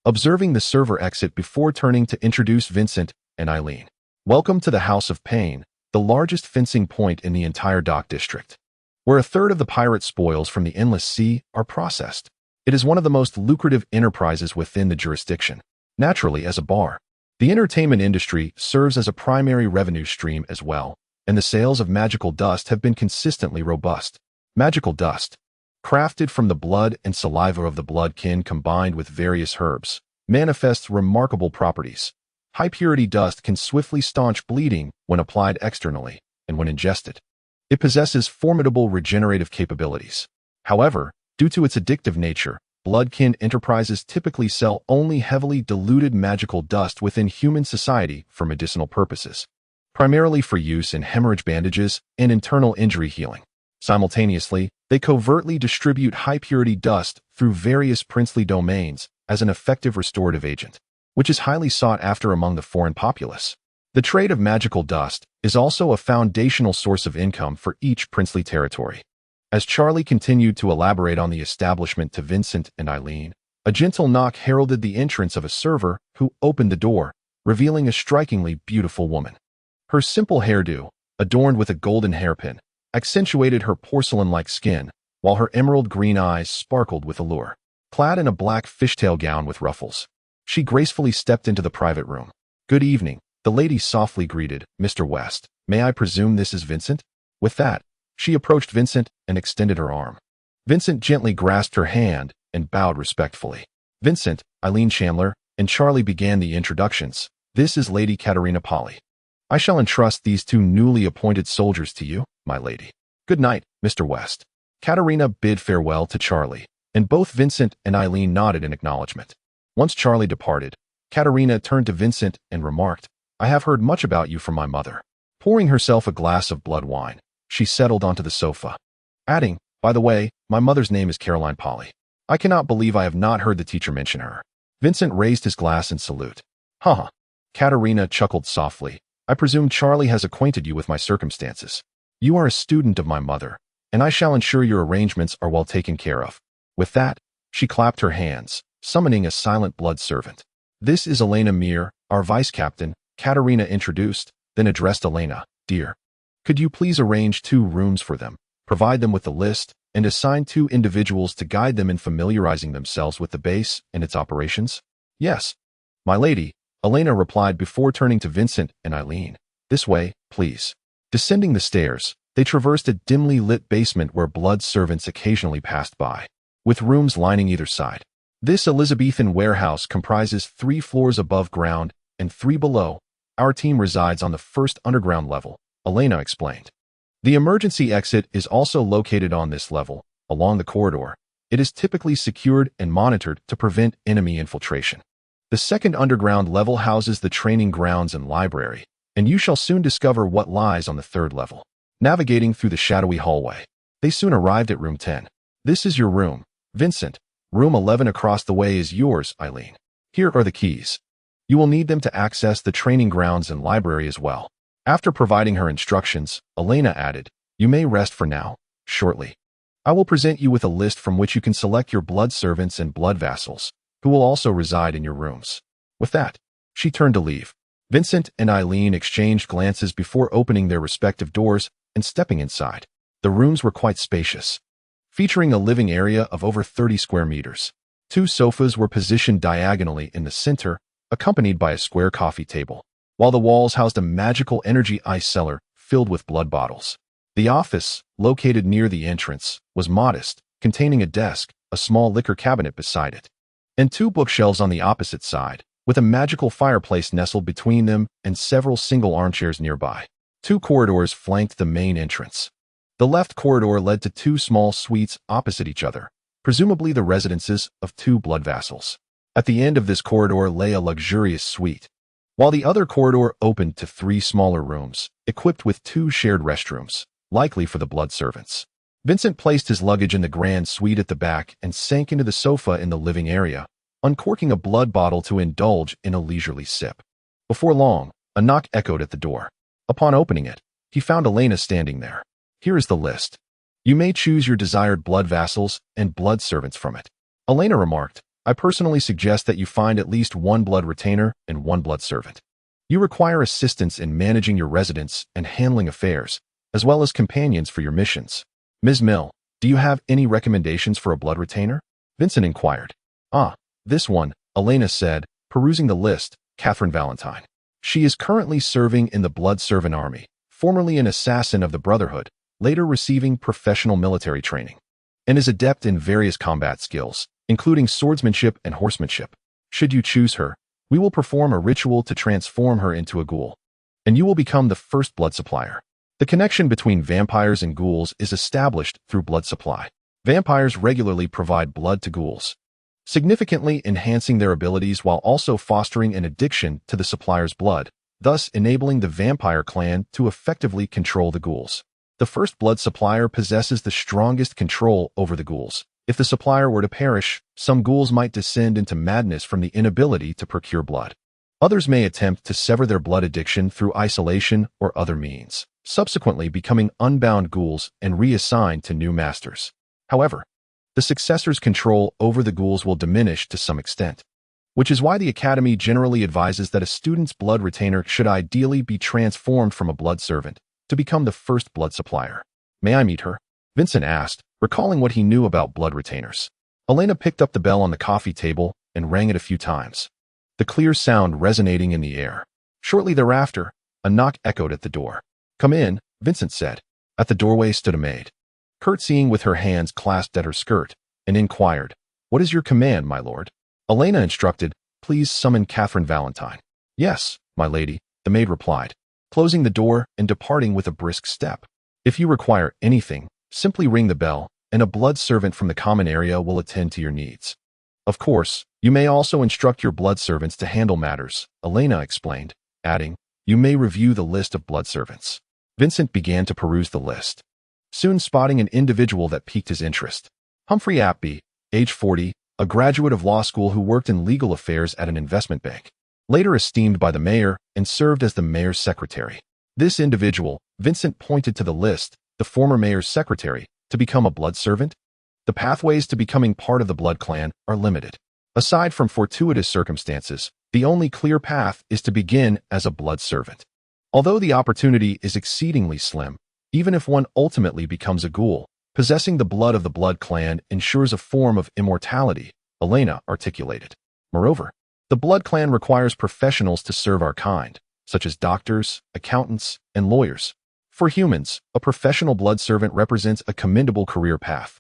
observing the server exit before turning to introduce Vincent and Eileen. "Welcome to the House of Pain, the largest fencing point in the entire dock district, where a third of the pirate spoils from the endless sea are processed. It is one of the most lucrative enterprises within the jurisdiction. Naturally, as a bar, the entertainment industry serves as a primary revenue stream as well, and the sales of magical dust have been consistently robust. Magical dust, crafted from the blood and saliva of the bloodkin combined with various herbs, manifests remarkable properties. High-purity dust can swiftly staunch bleeding when applied externally, and when ingested, it possesses formidable regenerative capabilities. However, due to its addictive nature, bloodkin enterprises typically sell only heavily diluted magical dust within human society for medicinal purposes, primarily for use in hemorrhage bandages and internal injury healing. Simultaneously, they covertly distribute high-purity dust through various princely domains as an effective restorative agent, which is highly sought after among the foreign populace. The trade of magical dust is also a foundational source of income for each princely territory. As Charlie continued to elaborate on the establishment to Vincent and Eileen, a gentle knock heralded the entrance of a server who opened the door, revealing a strikingly beautiful woman. Her simple hairdo, adorned with a golden hairpin, accentuated her porcelain-like skin, while her emerald green eyes sparkled with allure. Clad in a black fishtail gown with ruffles, she gracefully stepped into the private room. "Good evening," the lady softly greeted, "Mr. West. May I presume this is Vincent?" With that, she approached Vincent and extended her arm. Vincent gently grasped her hand and bowed respectfully. Vincent, Eileen Chandler, and Charlie began the introductions. "This is Lady Katerina Polly. I shall entrust these 2 newly appointed soldiers to you, my lady." "Good night, Mr. West." Katerina bid farewell to Charlie, and both Vincent and Eileen nodded in acknowledgement. Once Charlie departed, Katerina turned to Vincent and remarked, "I have heard much about you from my mother." Pouring herself a glass of blood wine, she settled onto the sofa, adding, "By the way, my mother's name is Caroline Polly. I cannot believe I have not heard the teacher mention her." Vincent raised his glass in salute. "Haha." Katerina chuckled softly. "I presume Charlie has acquainted you with my circumstances. You are a student of my mother, and I shall ensure your arrangements are well taken care of." With that, she clapped her hands, summoning a silent blood servant. "This is Elena Mir, our vice-captain," Katerina introduced, then addressed Elena. "Dear, could you please arrange 2 rooms for them, provide them with the list, and assign 2 individuals to guide them in familiarizing themselves with the base and its operations?" "Yes, my lady," Elena replied before turning to Vincent and Eileen. "This way, please." Descending the stairs, they traversed a dimly lit basement where blood servants occasionally passed by, with rooms lining either side. This Elizabethan warehouse comprises 3 floors above ground and 3 below. "Our team resides on the 1st underground level," Elena explained. "The emergency exit is also located on this level, along the corridor. It is typically secured and monitored to prevent enemy infiltration. The second underground level houses the training grounds and library, and you shall soon discover what lies on the third level. Navigating through the shadowy hallway, they soon arrived at room 10. This is your room, Vincent. Room 11 across the way is yours, Eileen. Here are the keys. You will need them to access the training grounds and library as well. After providing her instructions, Elena added, you may rest for now. Shortly, I will present you with a list from which you can select your blood servants and blood vassals, who will also reside in your rooms. With that, she turned to leave. Vincent and Eileen exchanged glances before opening their respective doors and stepping inside. The rooms were quite spacious, featuring a living area of over 30 square meters. 2 sofas were positioned diagonally in the center, accompanied by a square coffee table, while the walls housed a magical energy ice cellar filled with blood bottles. The office, located near the entrance, was modest, containing a desk, a small liquor cabinet beside it, and 2 bookshelves on the opposite side, with a magical fireplace nestled between them and several single armchairs nearby. 2 corridors flanked the main entrance. The left corridor led to 2 small suites opposite each other, presumably the residences of 2 blood vassals. At the end of this corridor lay a luxurious suite, while the other corridor opened to 3 smaller rooms, equipped with 2 shared restrooms, likely for the blood servants. Vincent placed his luggage in the grand suite at the back and sank into the sofa in the living area, uncorking a blood bottle to indulge in a leisurely sip. Before long, a knock echoed at the door. Upon opening it, he found Elena standing there. Here is the list. You may choose your desired blood vassals and blood servants from it. Elena remarked, I personally suggest that you find at least 1 blood retainer and 1 blood servant. You require assistance in managing your residence and handling affairs, as well as companions for your missions. Ms. Mill, do you have any recommendations for a blood retainer? Vincent inquired. Ah, this one, Elena said, perusing the list, Catherine Valentine. She is currently serving in the Blood Servant Army, formerly an assassin of the Brotherhood, later receiving professional military training, and is adept in various combat skills, including swordsmanship and horsemanship. Should you choose her, we will perform a ritual to transform her into a ghoul, and you will become the first blood supplier. The connection between vampires and ghouls is established through blood supply. Vampires regularly provide blood to ghouls, significantly enhancing their abilities while also fostering an addiction to the supplier's blood, thus enabling the vampire clan to effectively control the ghouls. The first blood supplier possesses the strongest control over the ghouls. If the supplier were to perish, some ghouls might descend into madness from the inability to procure blood. Others may attempt to sever their blood addiction through isolation or other means, subsequently becoming unbound ghouls and reassigned to new masters. However, the successor's control over the ghouls will diminish to some extent, which is why the Academy generally advises that a student's blood retainer should ideally be transformed from a blood servant to become the first blood supplier. May I meet her? Vincent asked, recalling what he knew about blood retainers. Elena picked up the bell on the coffee table and rang it a few times, the clear sound resonating in the air. Shortly thereafter, a knock echoed at the door. Come in, Vincent said. At the doorway stood a maid, curtsying with her hands clasped at her skirt, and inquired, What is your command, my lord? Elena instructed, Please summon Catherine Valentine. Yes, my lady, the maid replied, closing the door and departing with a brisk step. If you require anything, simply ring the bell, and a blood servant from the common area will attend to your needs. Of course, you may also instruct your blood servants to handle matters, Elena explained, adding, You may review the list of blood servants. Vincent began to peruse the list, soon spotting an individual that piqued his interest. Humphrey Appby, age 40, a graduate of law school who worked in legal affairs at an investment bank, later esteemed by the mayor and served as the mayor's secretary. This individual, Vincent pointed to the list, the former mayor's secretary, to become a blood servant. The pathways to becoming part of the blood clan are limited. Aside from fortuitous circumstances, the only clear path is to begin as a blood servant. Although the opportunity is exceedingly slim, even if one ultimately becomes a ghoul, possessing the blood of the blood clan ensures a form of immortality, Elena articulated. Moreover, the blood clan requires professionals to serve our kind, such as doctors, accountants, and lawyers. For humans, a professional blood servant represents a commendable career path,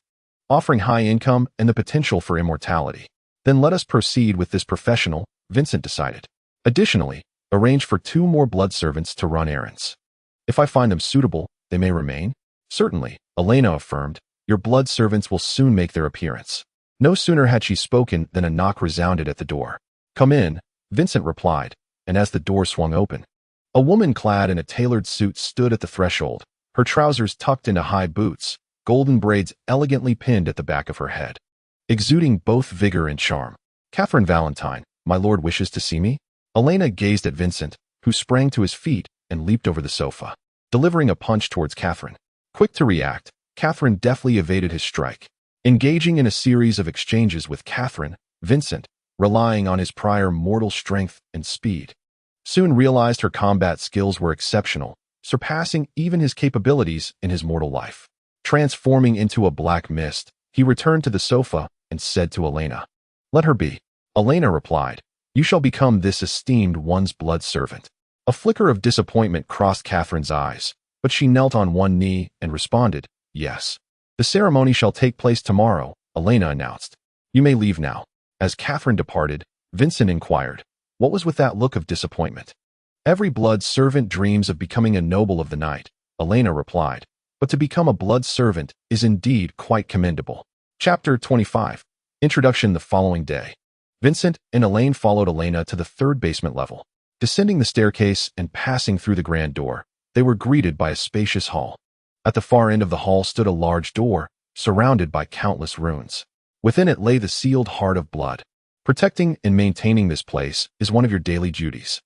offering high income and the potential for immortality. Then let us proceed with this professional, Vincent decided. Additionally, arrange for 2 more blood servants to run errands. If I find them suitable, they may remain? Certainly, Elena affirmed, Your blood servants will soon make their appearance. No sooner had she spoken than a knock resounded at the door. Come in, Vincent replied, and as the door swung open, a woman clad in a tailored suit stood at the threshold, her trousers tucked into high boots, golden braids elegantly pinned at the back of her head, exuding both vigor and charm. Catherine Valentine, my lord wishes to see me? Elena gazed at Vincent, who sprang to his feet and leaped over the sofa, delivering a punch towards Catherine. Quick to react, Catherine deftly evaded his strike. Engaging in a series of exchanges with Catherine, Vincent, relying on his prior mortal strength and speed, soon realized her combat skills were exceptional, surpassing even his capabilities in his mortal life. Transforming into a black mist, he returned to the sofa and said to Elena, "Let her be." Elena replied, "You shall become this esteemed one's blood servant." A flicker of disappointment crossed Catherine's eyes, but she knelt on one knee and responded, "Yes. The ceremony shall take place tomorrow," Elena announced. "You may leave now." As Catherine departed, Vincent inquired, what was with that look of disappointment? "Every blood servant dreams of becoming a noble of the night," Elena replied, "but to become a blood servant is indeed quite commendable." Chapter 25. Introduction. The following day, Vincent and Elaine followed Elena to the third basement level. Descending the staircase and passing through the grand door, they were greeted by a spacious hall. At the far end of the hall stood a large door, surrounded by countless runes. Within it lay the sealed Heart of Blood. Protecting and maintaining this place is one of your daily duties.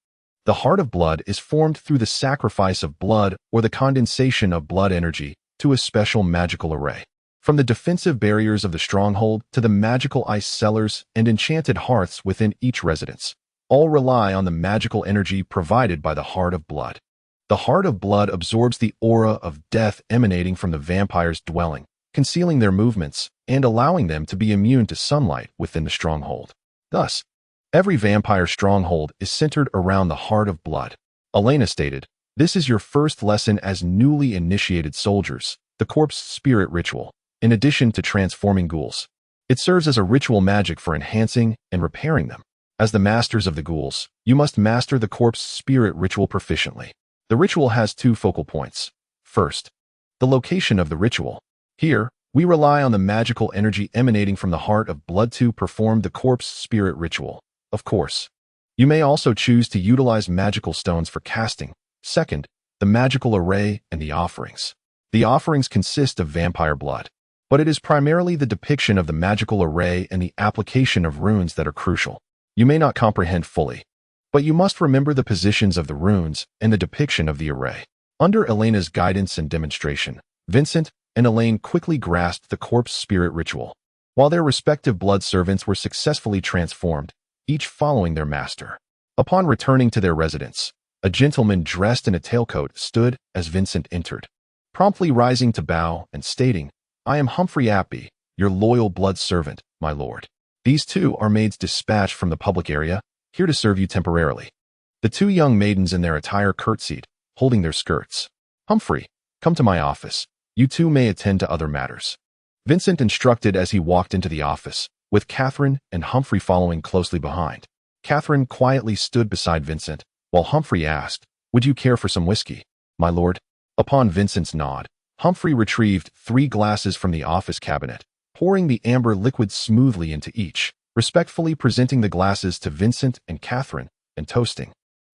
The Heart of Blood is formed through the sacrifice of blood or the condensation of blood energy to a special magical array. From the defensive barriers of the stronghold to the magical ice cellars and enchanted hearths within each residence, all rely on the magical energy provided by the Heart of Blood. The Heart of Blood absorbs the aura of death emanating from the vampire's dwelling, concealing their movements and allowing them to be immune to sunlight within the stronghold. Thus, every vampire stronghold is centered around the Heart of Blood. Elena stated, "This is your first lesson as newly initiated soldiers, the corpse spirit ritual, in addition to transforming ghouls. It serves as a ritual magic for enhancing and repairing them. As the masters of the ghouls, you must master the corpse spirit ritual proficiently. The ritual has two focal points. First, the location of the ritual. Here, we rely on the magical energy emanating from the Heart of Blood to perform the corpse spirit ritual. Of course, you may also choose to utilize magical stones for casting. Second, the magical array and the offerings. The offerings consist of vampire blood, but it is primarily the depiction of the magical array and the application of runes that are crucial. You may not comprehend fully, but you must remember the positions of the runes and the depiction of the array." Under Elena's guidance and demonstration, Vincent and Elaine quickly grasped the corpse spirit ritual. While their respective blood servants were successfully transformed, each following their master. Upon returning to their residence, a gentleman dressed in a tailcoat stood as Vincent entered, promptly rising to bow and stating, "I am Humphrey Appy, your loyal blood servant, my lord. These two are maids dispatched from the public area, here to serve you temporarily." The two young maidens in their attire curtsied, holding their skirts. "Humphrey, come to my office. You two may attend to other matters," Vincent instructed as he walked into the office, with Catherine and Humphrey following closely behind. Catherine quietly stood beside Vincent, while Humphrey asked, "Would you care for some whiskey, my lord?" Upon Vincent's nod, Humphrey retrieved 3 glasses from the office cabinet, pouring the amber liquid smoothly into each, respectfully presenting the glasses to Vincent and Catherine, and toasting,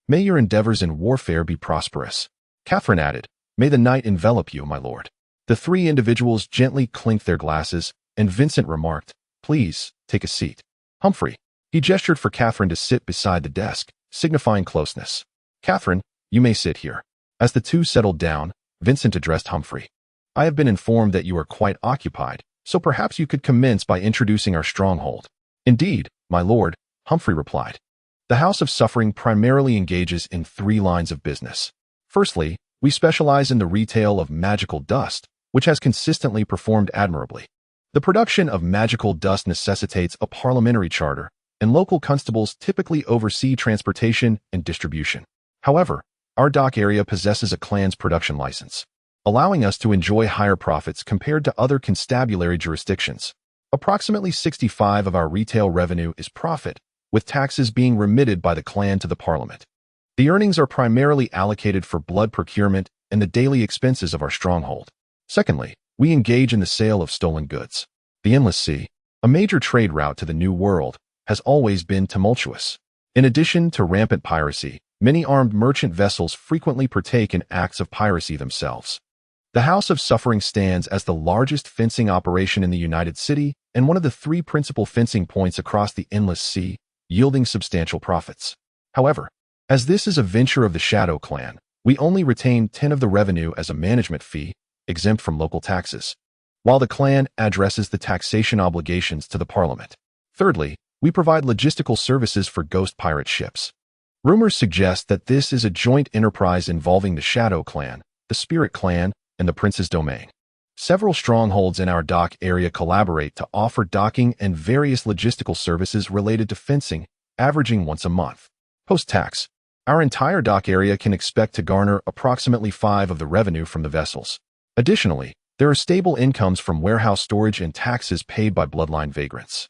"May your endeavors in warfare be prosperous." Catherine added, "May the night envelop you, my lord." The 3 individuals gently clinked their glasses, and Vincent remarked, "Please, take a seat." "Humphrey." He gestured for Catherine to sit beside the desk, signifying closeness. "Catherine, you may sit here." As the two settled down, Vincent addressed Humphrey. "I have been informed that you are quite occupied, so perhaps you could commence by introducing our stronghold." "Indeed, my lord," Humphrey replied. "The House of Suffering primarily engages in 3 lines of business. Firstly, we specialize in the retail of magical dust, which has consistently performed admirably. The production of magical dust necessitates a parliamentary charter, and local constables typically oversee transportation and distribution. However, our dock area possesses a clan's production license, allowing us to enjoy higher profits compared to other constabulary jurisdictions. Approximately 65% of our retail revenue is profit, with taxes being remitted by the clan to the parliament. The earnings are primarily allocated for blood procurement and the daily expenses of our stronghold. Secondly, We engage in the sale of stolen goods. The Endless Sea, a major trade route to the New World, has always been tumultuous. In addition to rampant piracy, many armed merchant vessels frequently partake in acts of piracy themselves. The House of Suffering stands as the largest fencing operation in the United City and one of the 3 principal fencing points across the Endless Sea, yielding substantial profits. However, as this is a venture of the Shadow Clan, we only retain 10 of the revenue as a management fee, exempt from local taxes, while the clan addresses the taxation obligations to the Parliament. Thirdly, we provide logistical services for ghost pirate ships. Rumors suggest that this is a joint enterprise involving the Shadow Clan, the Spirit Clan, and the Prince's Domain. Several strongholds in our dock area collaborate to offer docking and various logistical services related to fencing, averaging once a month. Post-tax, our entire dock area can expect to garner approximately 5 of the revenue from the vessels. Additionally, there are stable incomes from warehouse storage and taxes paid by bloodline vagrants,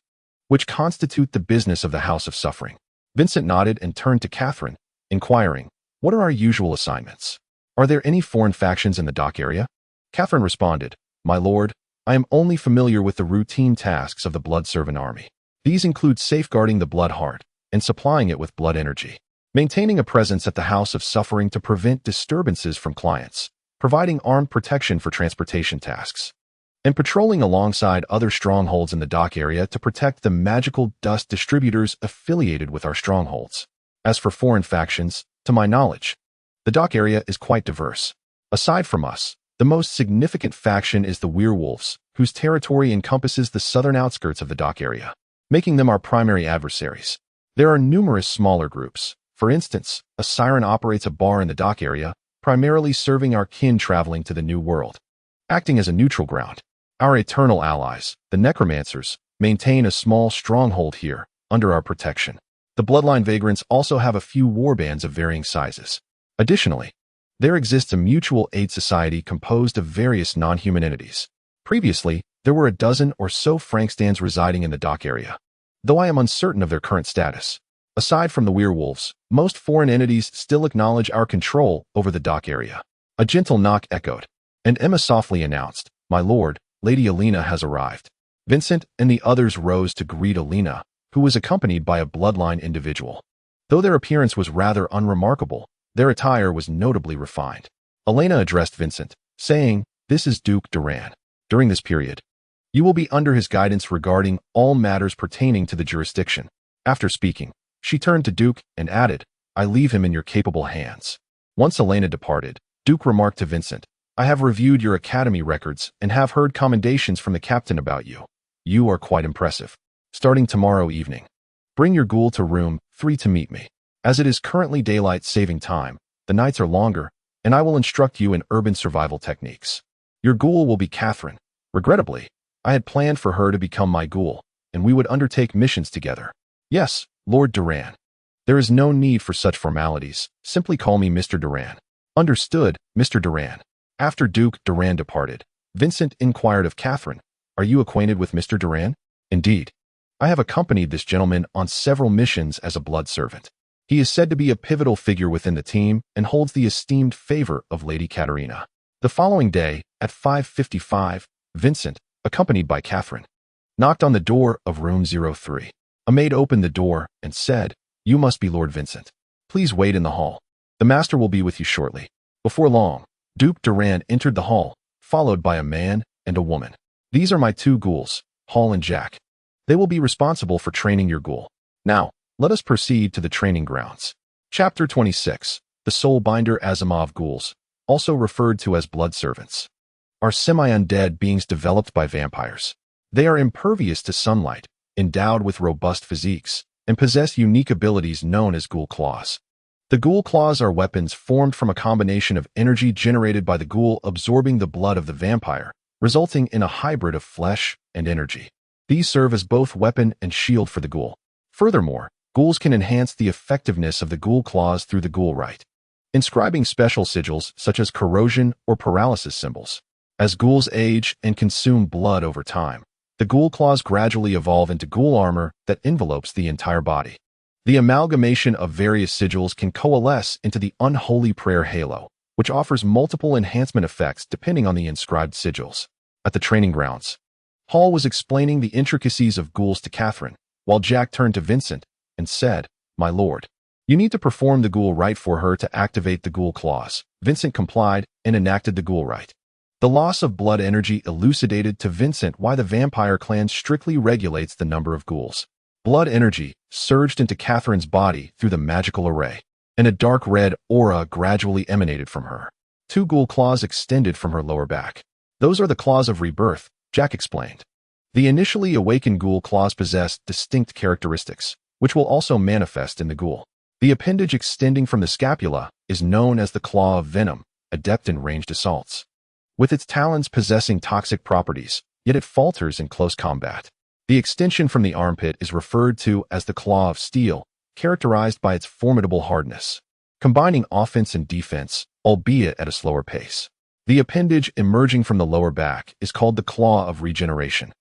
which constitute the business of the House of Suffering. Vincent nodded and turned to Catherine, inquiring, "What are our usual assignments? Are there any foreign factions in the dock area?" Catherine responded, "My lord, I am only familiar with the routine tasks of the blood servant army. These include safeguarding the blood heart and supplying it with blood energy, maintaining a presence at the House of Suffering to prevent disturbances from clients, providing armed protection for transportation tasks, and patrolling alongside other strongholds in the dock area to protect the magical dust distributors affiliated with our strongholds. As for foreign factions, to my knowledge, the dock area is quite diverse. Aside from us, the most significant faction is the werewolves, whose territory encompasses the southern outskirts of the dock area, making them our primary adversaries. There are numerous smaller groups. For instance, a siren operates a bar in the dock area, primarily serving our kin traveling to the New World. Acting as a neutral ground, our eternal allies, the necromancers, maintain a small stronghold here, under our protection. The bloodline vagrants also have a few warbands of varying sizes. Additionally, there exists a mutual aid society composed of various non-human entities. Previously, there were a dozen or so Frankstans residing in the dock area, though I am uncertain of their current status. Aside from the werewolves, most foreign entities still acknowledge our control over the dock area. A gentle knock echoed, and Emma softly announced, "My lord, Lady Alina has arrived." Vincent and the others rose to greet Alina, who was accompanied by a bloodline individual. Though their appearance was rather unremarkable, their attire was notably refined. Elena addressed Vincent, saying, "This is Duke Duran. During this period, you will be under his guidance regarding all matters pertaining to the jurisdiction." After speaking, she turned to Duke and added, "I leave him in your capable hands." Once Elena departed, Duke remarked to Vincent, "I have reviewed your academy records and have heard commendations from the captain about you. You are quite impressive. Starting tomorrow evening, bring your ghoul to room 3 to meet me. As it is currently daylight saving time, the nights are longer, and I will instruct you in urban survival techniques. Your ghoul will be Catherine. Regrettably, I had planned for her to become my ghoul, and we would undertake missions together." "Yes, Lord Duran. There is no need for such formalities. Simply call me Mr. Duran." "Understood, Mr. Duran." After Duke Duran departed, Vincent inquired of Catherine, "Are you acquainted with Mr. Duran?" "Indeed. I have accompanied this gentleman on several missions as a blood servant. He is said to be a pivotal figure within the team and holds the esteemed favor of Lady Katerina." The following day, at 5:55, Vincent, accompanied by Catherine, knocked on the door of room 03. A maid opened the door and said, "You must be Lord Vincent. Please wait in the hall. The master will be with you shortly." Before long, Duke Duran entered the hall, followed by a man and a woman. "These are my 2 ghouls, Hall and Jack. They will be responsible for training your ghoul. Now, let us proceed to the training grounds." Chapter 26. The Soulbinder Asimov Ghouls, also referred to as blood servants, are semi-undead beings developed by vampires. They are impervious to sunlight, endowed with robust physiques, and possess unique abilities known as ghoul claws. The ghoul claws are weapons formed from a combination of energy generated by the ghoul absorbing the blood of the vampire, resulting in a hybrid of flesh and energy. These serve as both weapon and shield for the ghoul. Furthermore, ghouls can enhance the effectiveness of the ghoul claws through the ghoul rite, inscribing special sigils such as corrosion or paralysis symbols. As ghouls age and consume blood over time, the ghoul claws gradually evolve into ghoul armor that envelopes the entire body. The amalgamation of various sigils can coalesce into the Unholy Prayer Halo, which offers multiple enhancement effects depending on the inscribed sigils. at the training grounds. Hall was explaining the intricacies of ghouls to Catherine, while Jack turned to Vincent and said, "My lord, you need to perform the ghoul rite for her to activate the ghoul clause." Vincent complied and enacted the ghoul rite. The loss of blood energy elucidated to Vincent why the vampire clan strictly regulates the number of ghouls. Blood energy surged into Catherine's body through the magical array, and a dark red aura gradually emanated from her. 2 ghoul claws extended from her lower back. "Those are the claws of rebirth," Jack explained. The initially awakened ghoul claws possess distinct characteristics, which will also manifest in the ghoul. The appendage extending from the scapula is known as the claw of venom, adept in ranged assaults. With its talons possessing toxic properties, yet it falters in close combat. The extension from the armpit is referred to as the claw of steel, characterized by its formidable hardness, combining offense and defense, albeit at a slower pace. The appendage emerging from the lower back is called the claw of regeneration,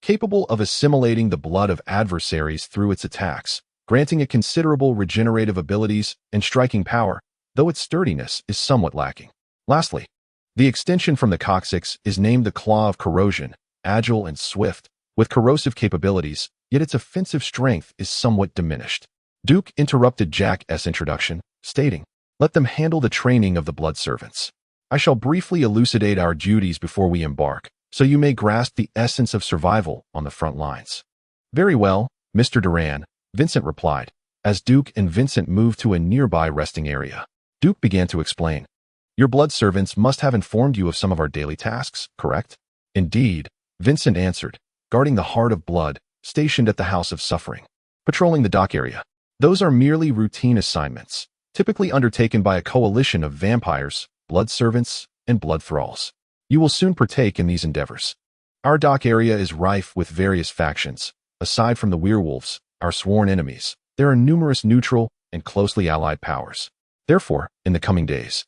capable of assimilating the blood of adversaries through its attacks, granting it considerable regenerative abilities and striking power, though its sturdiness is somewhat lacking. Lastly, the extension from the coccyx is named the claw of corrosion, agile and swift, with corrosive capabilities, yet its offensive strength is somewhat diminished. Duke interrupted Jack's introduction, stating, "Let them handle the training of the blood servants. I shall briefly elucidate our duties before we embark, so you may grasp the essence of survival on the front lines." "Very well, Mr. Duran," Vincent replied, as Duke and Vincent moved to a nearby resting area. Duke began to explain, "Your blood servants must have informed you of some of our daily tasks, correct?" "Indeed," Vincent answered, "guarding the heart of blood, stationed at the House of Suffering, patrolling the dock area. Those are merely routine assignments, typically undertaken by a coalition of vampires, blood servants, and blood thralls. You will soon partake in these endeavors. Our dock area is rife with various factions. Aside from the werewolves, our sworn enemies, there are numerous neutral and closely allied powers. Therefore, in the coming days,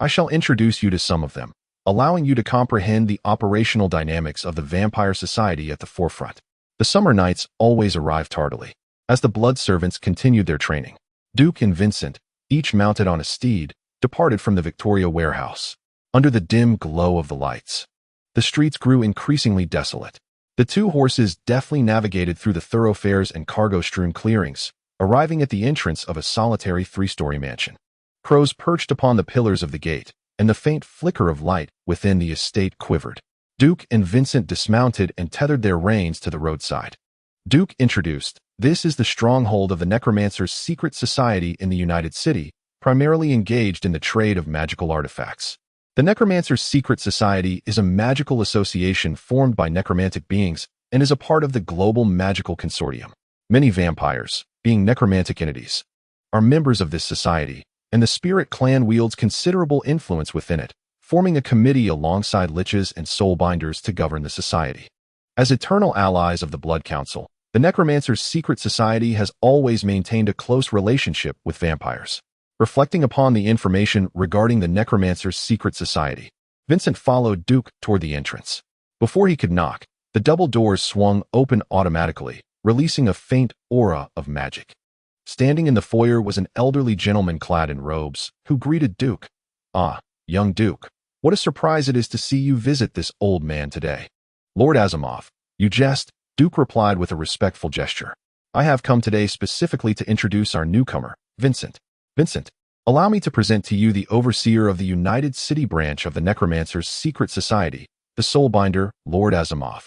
I shall introduce you to some of them, allowing you to comprehend the operational dynamics of the vampire society at the forefront." The summer nights always arrived tardily. As the blood servants continued their training, Duke and Vincent, each mounted on a steed, departed from the Victoria warehouse. Under the dim glow of the lights, the streets grew increasingly desolate. The 2 horses deftly navigated through the thoroughfares and cargo-strewn clearings, arriving at the entrance of a solitary 3-story mansion. Crows perched upon the pillars of the gate, and the faint flicker of light within the estate quivered. Duke and Vincent dismounted and tethered their reins to the roadside. Duke introduced, "This is the stronghold of the Necromancer's secret society in the United City, primarily engaged in the trade of magical artifacts. The Necromancer's secret society is a magical association formed by necromantic beings and is a part of the global magical consortium. Many vampires, being necromantic entities, are members of this society, and the Spirit Clan wields considerable influence within it, forming a committee alongside liches and soulbinders to govern the society. As eternal allies of the Blood Council, the Necromancer's secret society has always maintained a close relationship with vampires." Reflecting upon the information regarding the Necromancer's secret society, Vincent followed Duke toward the entrance. Before he could knock, the double doors swung open automatically, releasing a faint aura of magic. Standing in the foyer was an elderly gentleman clad in robes, who greeted Duke. "Ah, young Duke, what a surprise it is to see you visit this old man today." "Lord Asimov, you jest," Duke replied with a respectful gesture. "I have come today specifically to introduce our newcomer, Vincent. Vincent, allow me to present to you the overseer of the United City branch of the Necromancer's secret society, the Soulbinder, Lord Asimov.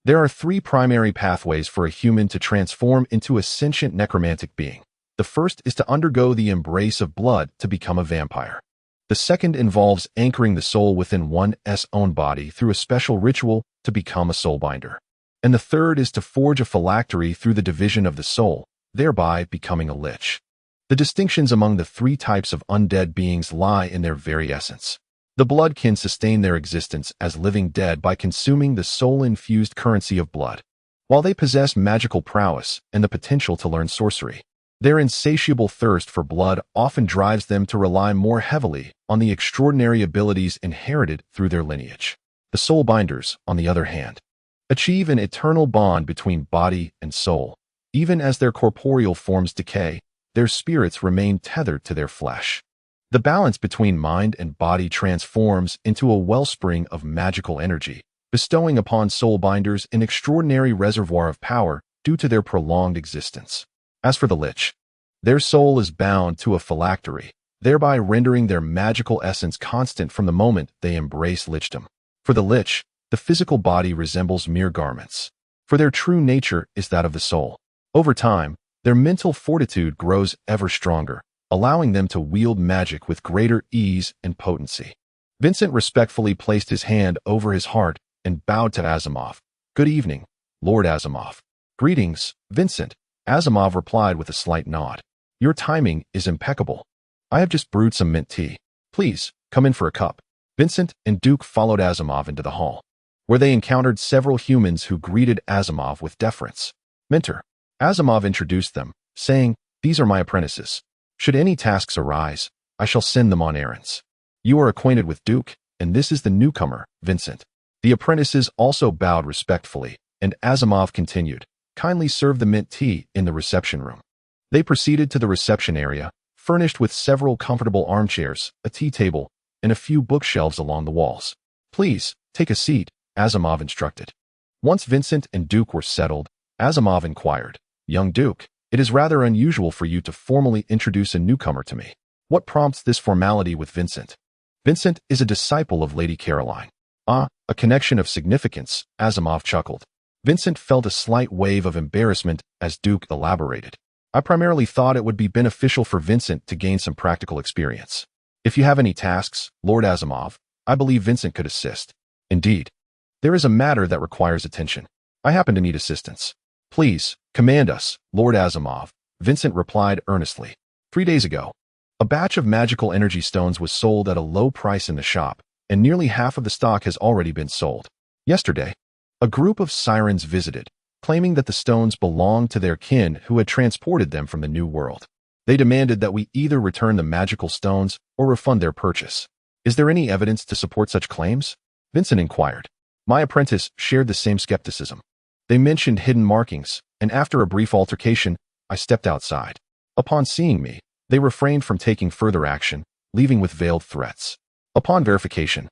There are 3 primary pathways for a human to transform into a sentient necromantic being. The first is to undergo the embrace of blood to become a vampire. The second involves anchoring the soul within one's own body through a special ritual to become a soulbinder. And the third is to forge a phylactery through the division of the soul, thereby becoming a lich. The distinctions among the 3 types of undead beings lie in their very essence. The blood can sustain their existence as living dead by consuming the soul-infused currency of blood. While they possess magical prowess and the potential to learn sorcery, their insatiable thirst for blood often drives them to rely more heavily on the extraordinary abilities inherited through their lineage. The soulbinders, on the other hand, achieve an eternal bond between body and soul. Even as their corporeal forms decay, their spirits remain tethered to their flesh. The balance between mind and body transforms into a wellspring of magical energy, bestowing upon soulbinders an extraordinary reservoir of power due to their prolonged existence. As for the lich, their soul is bound to a phylactery, thereby rendering their magical essence constant from the moment they embrace lichdom. For the lich, the physical body resembles mere garments, for their true nature is that of the soul. Over time, their mental fortitude grows ever stronger, allowing them to wield magic with greater ease and potency. Vincent respectfully placed his hand over his heart and bowed to Asimov. "Good evening, Lord Asimov." "Greetings, Vincent," Asimov replied with a slight nod. "Your timing is impeccable. I have just brewed some mint tea. Please, come in for a cup." Vincent and Duke followed Asimov into the hall, where they encountered several humans who greeted Asimov with deference. "Mentor," Asimov introduced them, saying, "These are my apprentices. Should any tasks arise, I shall send them on errands. You are acquainted with Duke, and this is the newcomer, Vincent." The apprentices also bowed respectfully, and Asimov continued, "Kindly serve the mint tea in the reception room." They proceeded to the reception area, furnished with several comfortable armchairs, a tea table, and a few bookshelves along the walls. "Please, take a seat," Asimov instructed. Once Vincent and Duke were settled, Asimov inquired, "Young Duke, it is rather unusual for you to formally introduce a newcomer to me. What prompts this formality with Vincent?" "Vincent is a disciple of Lady Caroline." "Ah, a connection of significance," Asimov chuckled. Vincent felt a slight wave of embarrassment as Duke elaborated. "I primarily thought it would be beneficial for Vincent to gain some practical experience. If you have any tasks, Lord Asimov, I believe Vincent could assist." "Indeed. There is a matter that requires attention. I happen to need assistance." "Please, command us, Lord Asimov," Vincent replied earnestly. 3 days ago, a batch of magical energy stones was sold at a low price in the shop, and nearly half of the stock has already been sold. Yesterday, a group of sirens visited, claiming that the stones belonged to their kin who had transported them from the New World. They demanded that we either return the magical stones or refund their purchase. "Is there any evidence to support such claims?" Vincent inquired. My apprentice shared the same skepticism. They mentioned hidden markings, and after a brief altercation, I stepped outside. Upon seeing me, they refrained from taking further action, leaving with veiled threats. Upon verification,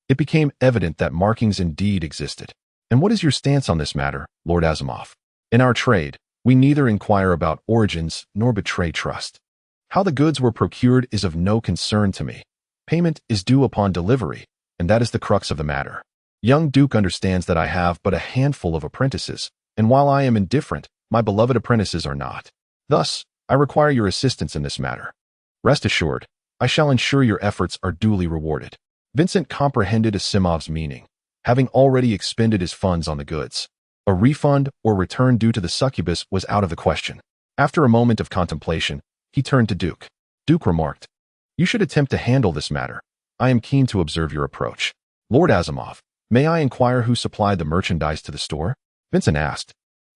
it became evident that markings indeed existed. "And what is your stance on this matter, Lord Asimov?" "In our trade, we neither inquire about origins nor betray trust. How the goods were procured is of no concern to me. Payment is due upon delivery, and that is the crux of the matter. Young Duke understands that I have but a handful of apprentices, and while I am indifferent, my beloved apprentices are not. Thus, I require your assistance in this matter. Rest assured, I shall ensure your efforts are duly rewarded." Vincent comprehended Asimov's meaning, having already expended his funds on the goods. A refund or return due to the succubus was out of the question. After a moment of contemplation, he turned to Duke. Duke remarked, "You should attempt to handle this matter. I am keen to observe your approach." "Lord Asimov, may I inquire who supplied the merchandise to the store?" Vincent asked.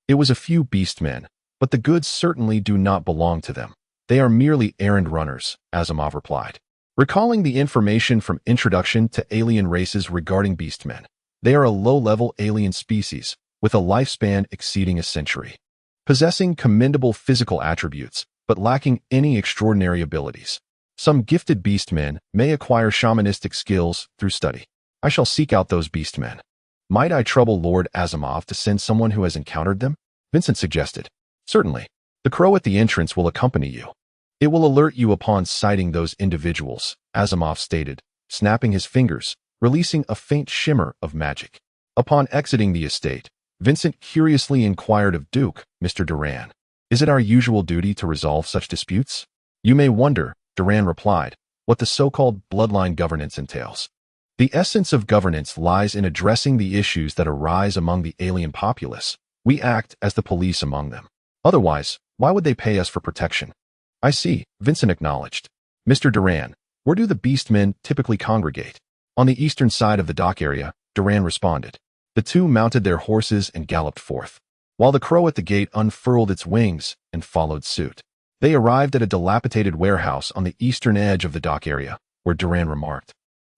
"It was a few beastmen, but the goods certainly do not belong to them. They are merely errand runners," Asimov replied. Recalling the information from Introduction to Alien Races regarding beastmen, they are a low-level alien species with a lifespan exceeding a century, possessing commendable physical attributes, but lacking any extraordinary abilities. Some gifted beastmen may acquire shamanistic skills through study. I shall seek out those beastmen. Might I trouble Lord Asimov to send someone who has encountered them?" Vincent suggested. "Certainly. The crow at the entrance will accompany you. It will alert you upon sighting those individuals," Asimov stated, snapping his fingers, releasing a faint shimmer of magic. Upon exiting the estate, Vincent curiously inquired of Duke, "Mr. Duran, is it our usual duty to resolve such disputes?" "You may wonder," Duran replied, "what the so-called bloodline governance entails. The essence of governance lies in addressing the issues that arise among the alien populace. We act as the police among them. Otherwise, why would they pay us for protection?" "I see," Vincent acknowledged. "Mr. Duran, where do the beastmen typically congregate?" "On the eastern side of the dock area," Duran responded. The two mounted their horses and galloped forth, while the crow at the gate unfurled its wings and followed suit. They arrived at a dilapidated warehouse on the eastern edge of the dock area, where Duran remarked,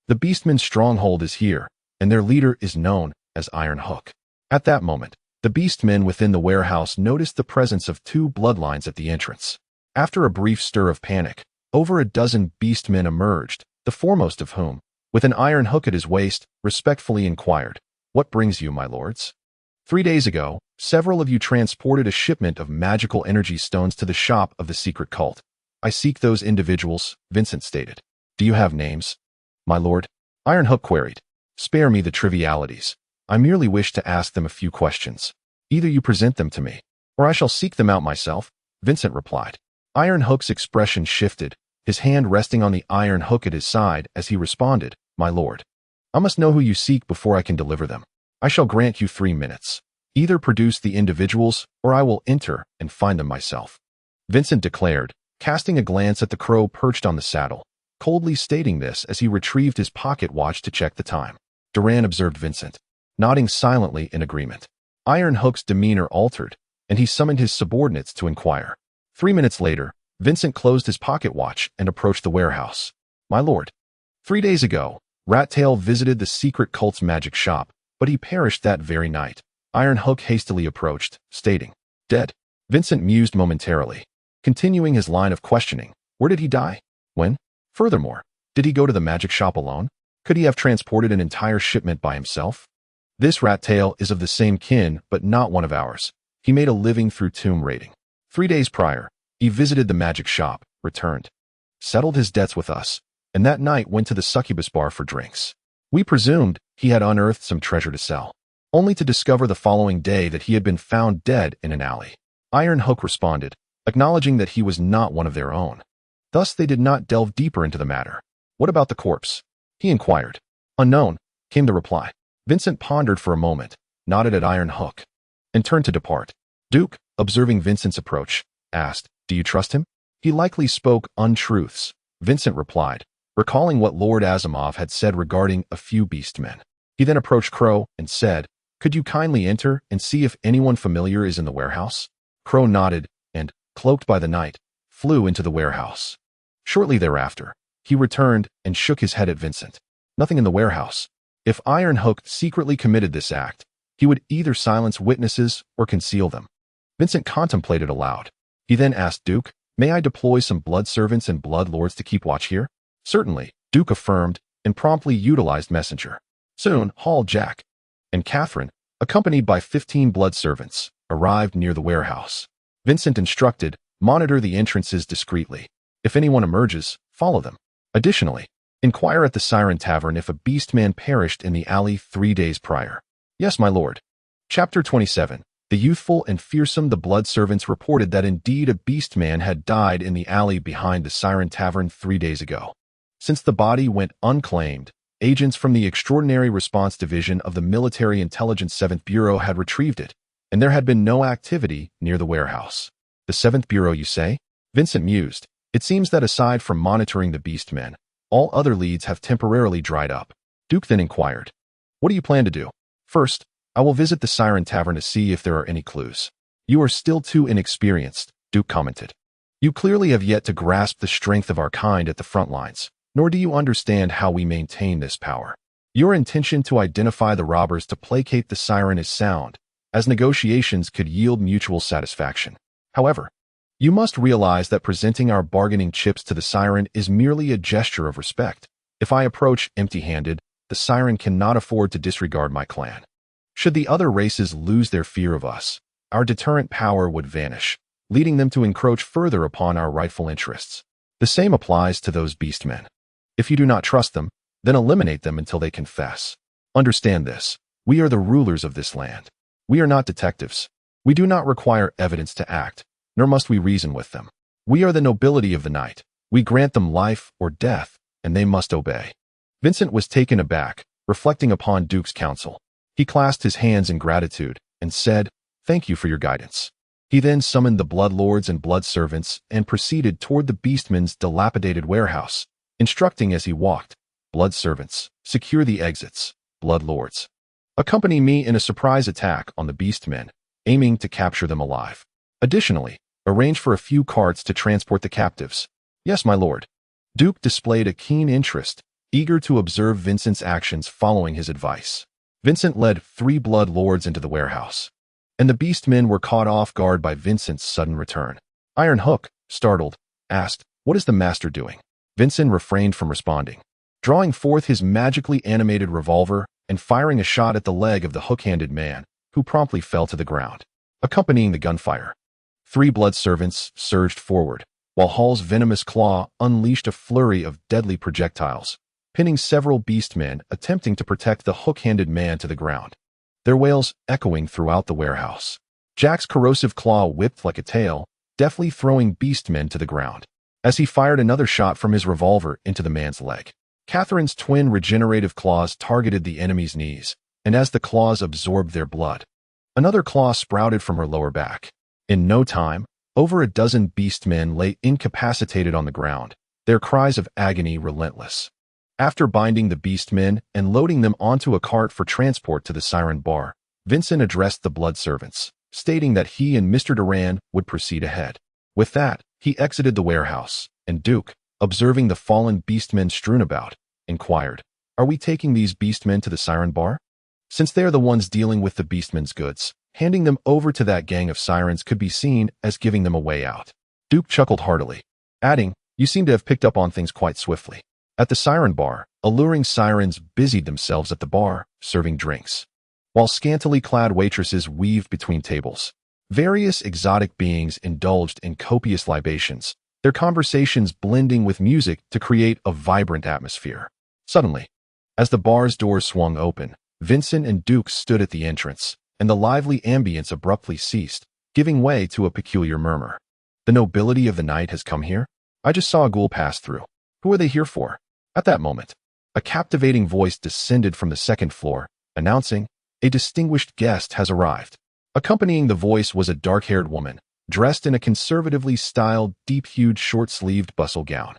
"The beastmen's stronghold is here, and their leader is known as Iron Hook." At that moment, the beastmen within the warehouse noticed the presence of 2 bloodlines at the entrance. After a brief stir of panic, over a dozen beastmen emerged, the foremost of whom, with an iron hook at his waist, respectfully inquired, What brings you, my lords? 3 days ago, several of you transported a shipment of magical energy stones to the shop of the secret cult. I seek those individuals, Vincent stated. Do you have names? My lord, Ironhook queried. Spare me the trivialities. I merely wish to ask them a few questions. Either you present them to me, or I shall seek them out myself, Vincent replied. Ironhook's expression shifted, his hand resting on the iron hook at his side as he responded, My lord, I must know who you seek before I can deliver them. I shall grant you 3 minutes. Either produce the individuals, or I will enter and find them myself. Vincent declared, casting a glance at the crow perched on the saddle, coldly stating this as he retrieved his pocket watch to check the time. Duran observed Vincent, nodding silently in agreement. Ironhook's demeanor altered, and he summoned his subordinates to inquire. 3 minutes later, Vincent closed his pocket watch and approached the warehouse. My lord, 3 days ago, Rattail visited the secret cult's magic shop, but he perished that very night. Ironhook hastily approached, stating, Dead. Vincent mused momentarily, continuing his line of questioning. Where did he die? When? Furthermore, did he go to the magic shop alone? Could he have transported an entire shipment by himself? This Rattail is of the same kin, but not one of ours. He made a living through tomb raiding. 3 days prior, he visited the magic shop, returned, settled his debts with us, and that night went to the succubus bar for drinks. We presumed he had unearthed some treasure to sell, only to discover the following day that he had been found dead in an alley. Ironhook responded, acknowledging that he was not one of their own. Thus they did not delve deeper into the matter. What about the corpse? He inquired. Unknown, came the reply. Vincent pondered for a moment, nodded at Ironhook, and turned to depart. Duke, observing Vincent's approach, asked, Do you trust him? He likely spoke untruths, Vincent replied, recalling what Lord Asimov had said regarding a few beastmen. He then approached Crow and said, Could you kindly enter and see if anyone familiar is in the warehouse? Crow nodded and, cloaked by the night, flew into the warehouse. Shortly thereafter, he returned and shook his head at Vincent. Nothing in the warehouse. If Ironhook secretly committed this act, he would either silence witnesses or conceal them. Vincent contemplated aloud. He then asked Duke, May I deploy some blood servants and blood lords to keep watch here? Certainly, Duke affirmed, and promptly utilized messenger. Soon, Hall, Jack, and Catherine, accompanied by 15 blood servants, arrived near the warehouse. Vincent instructed, Monitor the entrances discreetly. If anyone emerges, follow them. Additionally, inquire at the Siren Tavern if a beastman perished in the alley 3 days prior. Yes, my lord. Chapter 27. The youthful and fearsome the blood servants reported that indeed a beastman had died in the alley behind the Siren Tavern 3 days ago. Since the body went unclaimed, agents from the Extraordinary Response Division of the Military Intelligence 7th Bureau had retrieved it, and there had been no activity near the warehouse. The 7th Bureau, you say? Vincent mused. It seems that aside from monitoring the beastmen, all other leads have temporarily dried up. Duke then inquired, What do you plan to do? First, I will visit the Siren Tavern to see if there are any clues. You are still too inexperienced, Duke commented. You clearly have yet to grasp the strength of our kind at the front lines, nor do you understand how we maintain this power. Your intention to identify the robbers to placate the Siren is sound, as negotiations could yield mutual satisfaction. However, you must realize that presenting our bargaining chips to the Siren is merely a gesture of respect. If I approach empty-handed, the Siren cannot afford to disregard my clan. Should the other races lose their fear of us, our deterrent power would vanish, leading them to encroach further upon our rightful interests. The same applies to those beastmen. If you do not trust them, then eliminate them until they confess. Understand this. We are the rulers of this land. We are not detectives. We do not require evidence to act, nor must we reason with them. We are the nobility of the night. We grant them life or death, and they must obey. Vincent was taken aback, reflecting upon Duke's counsel. He clasped his hands in gratitude and said, Thank you for your guidance. He then summoned the blood lords and blood servants and proceeded toward the beastman's dilapidated warehouse, instructing as he walked, Blood servants, secure the exits. Blood lords, accompany me in a surprise attack on the beastmen, aiming to capture them alive. Additionally, arrange for a few carts to transport the captives. Yes, my lord. Duke displayed a keen interest, eager to observe Vincent's actions following his advice. Vincent led 3 blood lords into the warehouse, and the beastmen were caught off guard by Vincent's sudden return. Ironhook, startled, asked, What is the master doing? Vincent refrained from responding. Drawing forth his magically animated revolver, and firing a shot at the leg of the hook-handed man, who promptly fell to the ground. Accompanying the gunfire, 3 blood servants surged forward, while Hall's venomous claw unleashed a flurry of deadly projectiles, pinning several beastmen attempting to protect the hook-handed man to the ground, their wails echoing throughout the warehouse. Jack's corrosive claw whipped like a tail, deftly throwing beastmen to the ground, as he fired another shot from his revolver into the man's leg. Catherine's twin regenerative claws targeted the enemy's knees, and as the claws absorbed their blood, another claw sprouted from her lower back. In no time, over a dozen beastmen lay incapacitated on the ground, their cries of agony relentless. After binding the beastmen and loading them onto a cart for transport to the Siren Bar, Vincent addressed the blood servants, stating that he and Mr. Duran would proceed ahead. With that, he exited the warehouse, and Duke, observing the fallen beastmen strewn about, inquired, "Are we taking these beastmen to the Siren Bar? Since they are the ones dealing with the beastmen's goods, handing them over to that gang of sirens could be seen as giving them a way out." Duke chuckled heartily, adding, "You seem to have picked up on things quite swiftly." At the Siren Bar, alluring sirens busied themselves at the bar, serving drinks, while scantily clad waitresses weaved between tables. Various exotic beings indulged in copious libations, their conversations blending with music to create a vibrant atmosphere. Suddenly, as the bar's doors swung open, Vincent and Duke stood at the entrance, and the lively ambience abruptly ceased, giving way to a peculiar murmur. "The nobility of the night has come here? I just saw a ghoul pass through. Who are they here for?" At that moment, a captivating voice descended from the second floor, announcing, "A distinguished guest has arrived." Accompanying the voice was a dark-haired woman, dressed in a conservatively styled, deep-hued, short-sleeved bustle gown,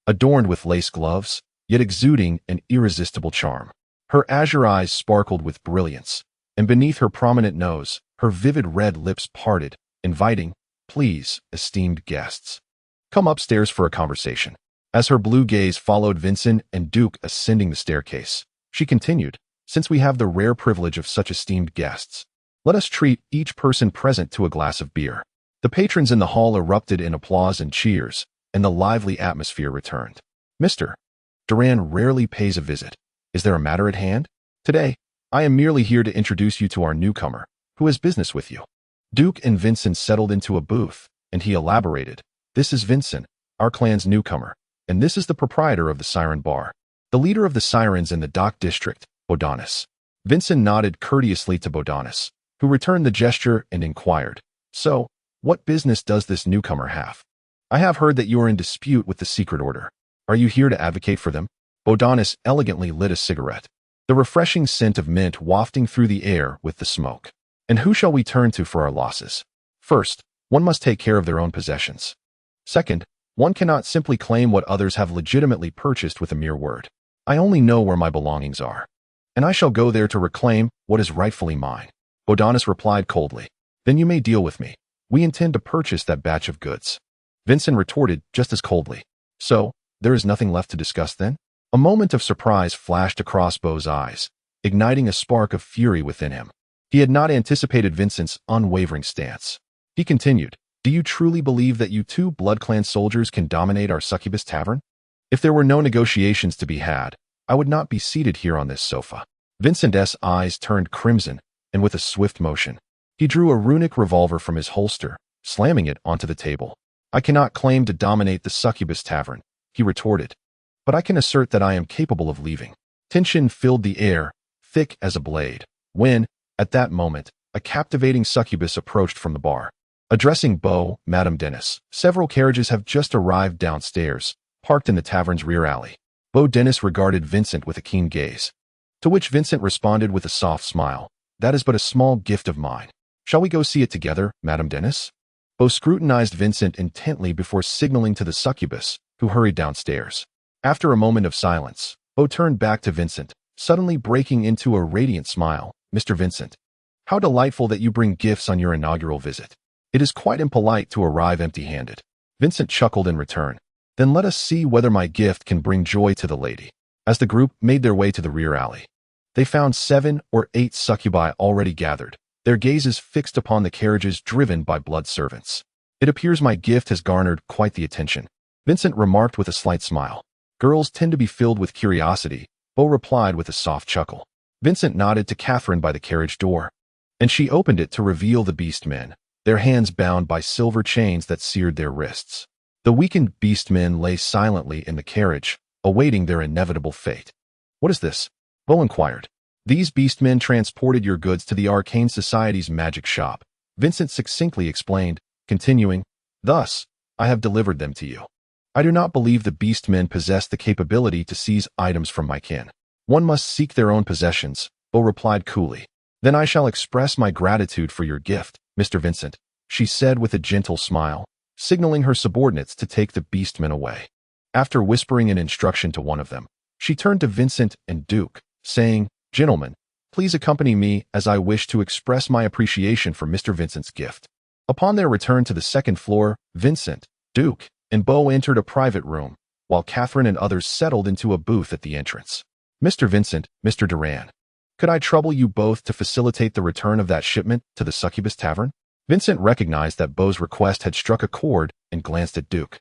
adorned with lace gloves, yet exuding an irresistible charm. Her azure eyes sparkled with brilliance, and beneath her prominent nose, her vivid red lips parted, inviting, "Please, esteemed guests, come upstairs for a conversation." As her blue gaze followed Vincent and Duke ascending the staircase, she continued, "Since we have the rare privilege of such esteemed guests, let us treat each person present to a glass of beer." The patrons in the hall erupted in applause and cheers, and the lively atmosphere returned. "Mr. Duran rarely pays a visit. Is there a matter at hand? Today, I am merely here to introduce you to our newcomer, who has business with you." Duke and Vincent settled into a booth, and he elaborated, "This is Vincent, our clan's newcomer, and this is the proprietor of the Siren Bar, the leader of the sirens in the dock district, Bodanis." Vincent nodded courteously to Bodanis, who returned the gesture and inquired, "So, what business does this newcomer have? I have heard that you are in dispute with the Secret Order. Are you here to advocate for them?" Bodanis elegantly lit a cigarette, the refreshing scent of mint wafting through the air with the smoke. "And who shall we turn to for our losses? First, one must take care of their own possessions. Second, one cannot simply claim what others have legitimately purchased with a mere word. I only know where my belongings are, and I shall go there to reclaim what is rightfully mine." Bodanis replied coldly, "Then you may deal with me. We intend to purchase that batch of goods." Vincent retorted just as coldly, "So, there is nothing left to discuss then?" A moment of surprise flashed across Bo's eyes, igniting a spark of fury within him. He had not anticipated Vincent's unwavering stance. He continued, "Do you truly believe that you 2 Blood Clan soldiers can dominate our succubus tavern? If there were no negotiations to be had, I would not be seated here on this sofa." Vincent's eyes turned crimson, and with a swift motion, he drew a runic revolver from his holster, slamming it onto the table. "I cannot claim to dominate the succubus tavern," he retorted, "but I can assert that I am capable of leaving." Tension filled the air, thick as a blade, when, at that moment, a captivating succubus approached from the bar. Addressing Bo, "Madame Dennis, several carriages have just arrived downstairs, parked in the tavern's rear alley." Bo Dennis regarded Vincent with a keen gaze, to which Vincent responded with a soft smile, "That is but a small gift of mine. Shall we go see it together, Madame Dennis?" Bo scrutinized Vincent intently before signaling to the succubus, who hurried downstairs. After a moment of silence, Bo turned back to Vincent, suddenly breaking into a radiant smile. "Mr. Vincent, how delightful that you bring gifts on your inaugural visit. It is quite impolite to arrive empty-handed." Vincent chuckled in return. "Then let us see whether my gift can bring joy to the lady." As the group made their way to the rear alley, they found 7 or 8 succubi already gathered, their gazes fixed upon the carriages driven by blood servants. "It appears my gift has garnered quite the attention," Vincent remarked with a slight smile. "Girls tend to be filled with curiosity," Bo replied with a soft chuckle. Vincent nodded to Catherine by the carriage door, and she opened it to reveal the beastmen, their hands bound by silver chains that seared their wrists. The weakened beastmen lay silently in the carriage, awaiting their inevitable fate. "What is this?" Beau inquired. "These beastmen transported your goods to the Arcane Society's magic shop," Vincent succinctly explained, continuing, "Thus, I have delivered them to you. I do not believe the beastmen possess the capability to seize items from my kin. One must seek their own possessions," Beau replied coolly. "Then I shall express my gratitude for your gift, Mr. Vincent," she said with a gentle smile, signaling her subordinates to take the beastmen away. After whispering an instruction to one of them, she turned to Vincent and Duke, saying, "Gentlemen, please accompany me as I wish to express my appreciation for Mr. Vincent's gift." Upon their return to the second floor, Vincent, Duke, and Beau entered a private room, while Catherine and others settled into a booth at the entrance. "Mr. Vincent, Mr. Duran, could I trouble you both to facilitate the return of that shipment to the Succubus Tavern?" Vincent recognized that Beau's request had struck a chord and glanced at Duke,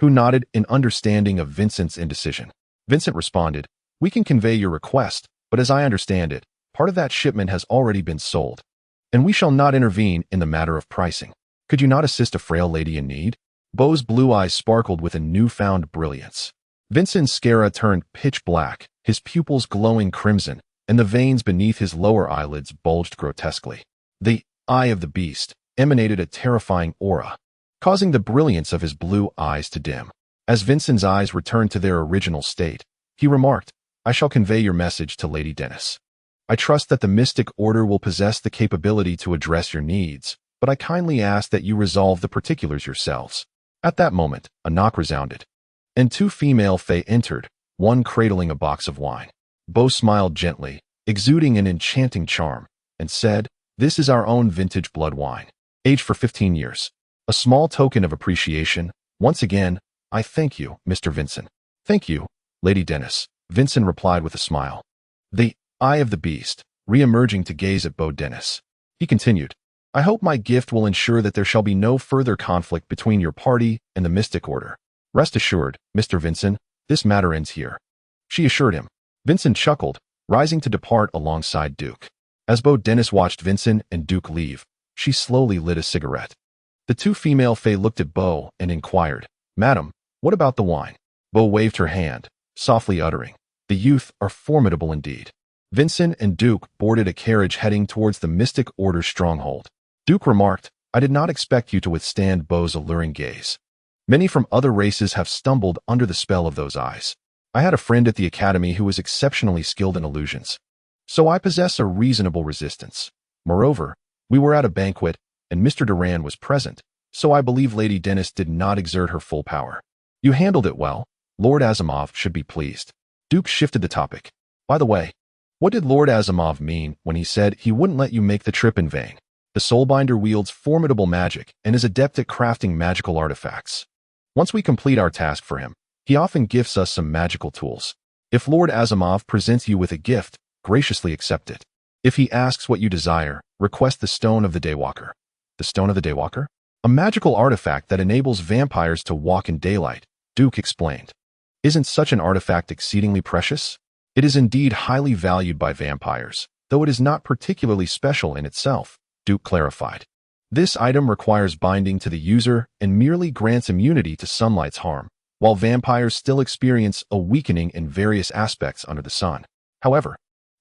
who nodded in understanding of Vincent's indecision. Vincent responded, "We can convey your request, but as I understand it, part of that shipment has already been sold, and we shall not intervene in the matter of pricing. Could you not assist a frail lady in need?" Beau's blue eyes sparkled with a newfound brilliance. Vincent's scara turned pitch black, his pupils glowing crimson, and the veins beneath his lower eyelids bulged grotesquely. The eye of the beast emanated a terrifying aura, causing the brilliance of his blue eyes to dim. As Vincent's eyes returned to their original state, he remarked, "I shall convey your message to Lady Dennis. I trust that the Mystic Order will possess the capability to address your needs, but I kindly ask that you resolve the particulars yourselves." At that moment, a knock resounded, and two female fae entered, one cradling a box of wine. Beau smiled gently, exuding an enchanting charm, and said, "This is our own vintage blood wine, aged for 15 years. A small token of appreciation. Once again, I thank you, Mr. Vincent." "Thank you, Lady Dennis," Vincent replied with a smile. The eye of the beast, re-emerging to gaze at Beau Dennis. He continued, "I hope my gift will ensure that there shall be no further conflict between your party and the Mystic Order. Rest assured, Mr. Vincent, this matter ends here," she assured him. Vincent chuckled, rising to depart alongside Duke. As Beau Dennis watched Vincent and Duke leave, she slowly lit a cigarette. The two female fae looked at Beau and inquired, "Madam, what about the wine?" Beau waved her hand, softly uttering, "The youth are formidable indeed." Vincent and Duke boarded a carriage heading towards the Mystic Order's stronghold. Duke remarked, "I did not expect you to withstand Beau's alluring gaze. Many from other races have stumbled under the spell of those eyes. I had a friend at the academy who was exceptionally skilled in illusions, so I possess a reasonable resistance. Moreover, we were at a banquet, and Mr. Duran was present, so I believe Lady Dennis did not exert her full power. You handled it well. Lord Asimov should be pleased." Duke shifted the topic. "By the way, what did Lord Asimov mean when he said he wouldn't let you make the trip in vain? The Soulbinder wields formidable magic and is adept at crafting magical artifacts. Once we complete our task for him, he often gifts us some magical tools. If Lord Asimov presents you with a gift, graciously accept it. If he asks what you desire, request the Stone of the Daywalker." "The Stone of the Daywalker?" "A magical artifact that enables vampires to walk in daylight," Duke explained. "Isn't such an artifact exceedingly precious?" "It is indeed highly valued by vampires, though it is not particularly special in itself," Duke clarified. "This item requires binding to the user and merely grants immunity to sunlight's harm, while vampires still experience a weakening in various aspects under the sun. However,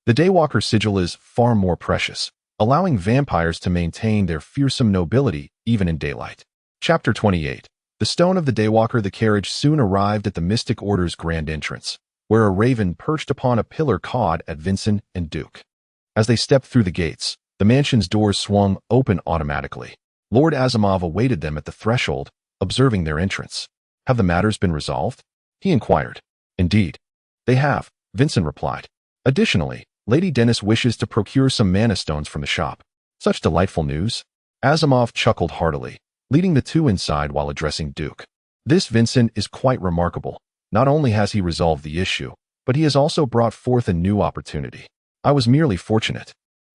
the Daywalker sigil is far more precious, allowing vampires to maintain their fearsome nobility even in daylight." Chapter 28. The Stone of the Daywalker. The carriage soon arrived at the Mystic Order's grand entrance, where a raven perched upon a pillar cawed at Vincent and Duke. As they stepped through the gates, the mansion's doors swung open automatically. Lord Asimov awaited them at the threshold, observing their entrance. "Have the matters been resolved?" he inquired. "Indeed, they have," Vincent replied. "Additionally, Lady Dennis wishes to procure some mana stones from the shop." "Such delightful news." Asimov chuckled heartily, leading the two inside while addressing Duke. "This Vincent is quite remarkable. Not only has he resolved the issue, but he has also brought forth a new opportunity. I was merely fortunate."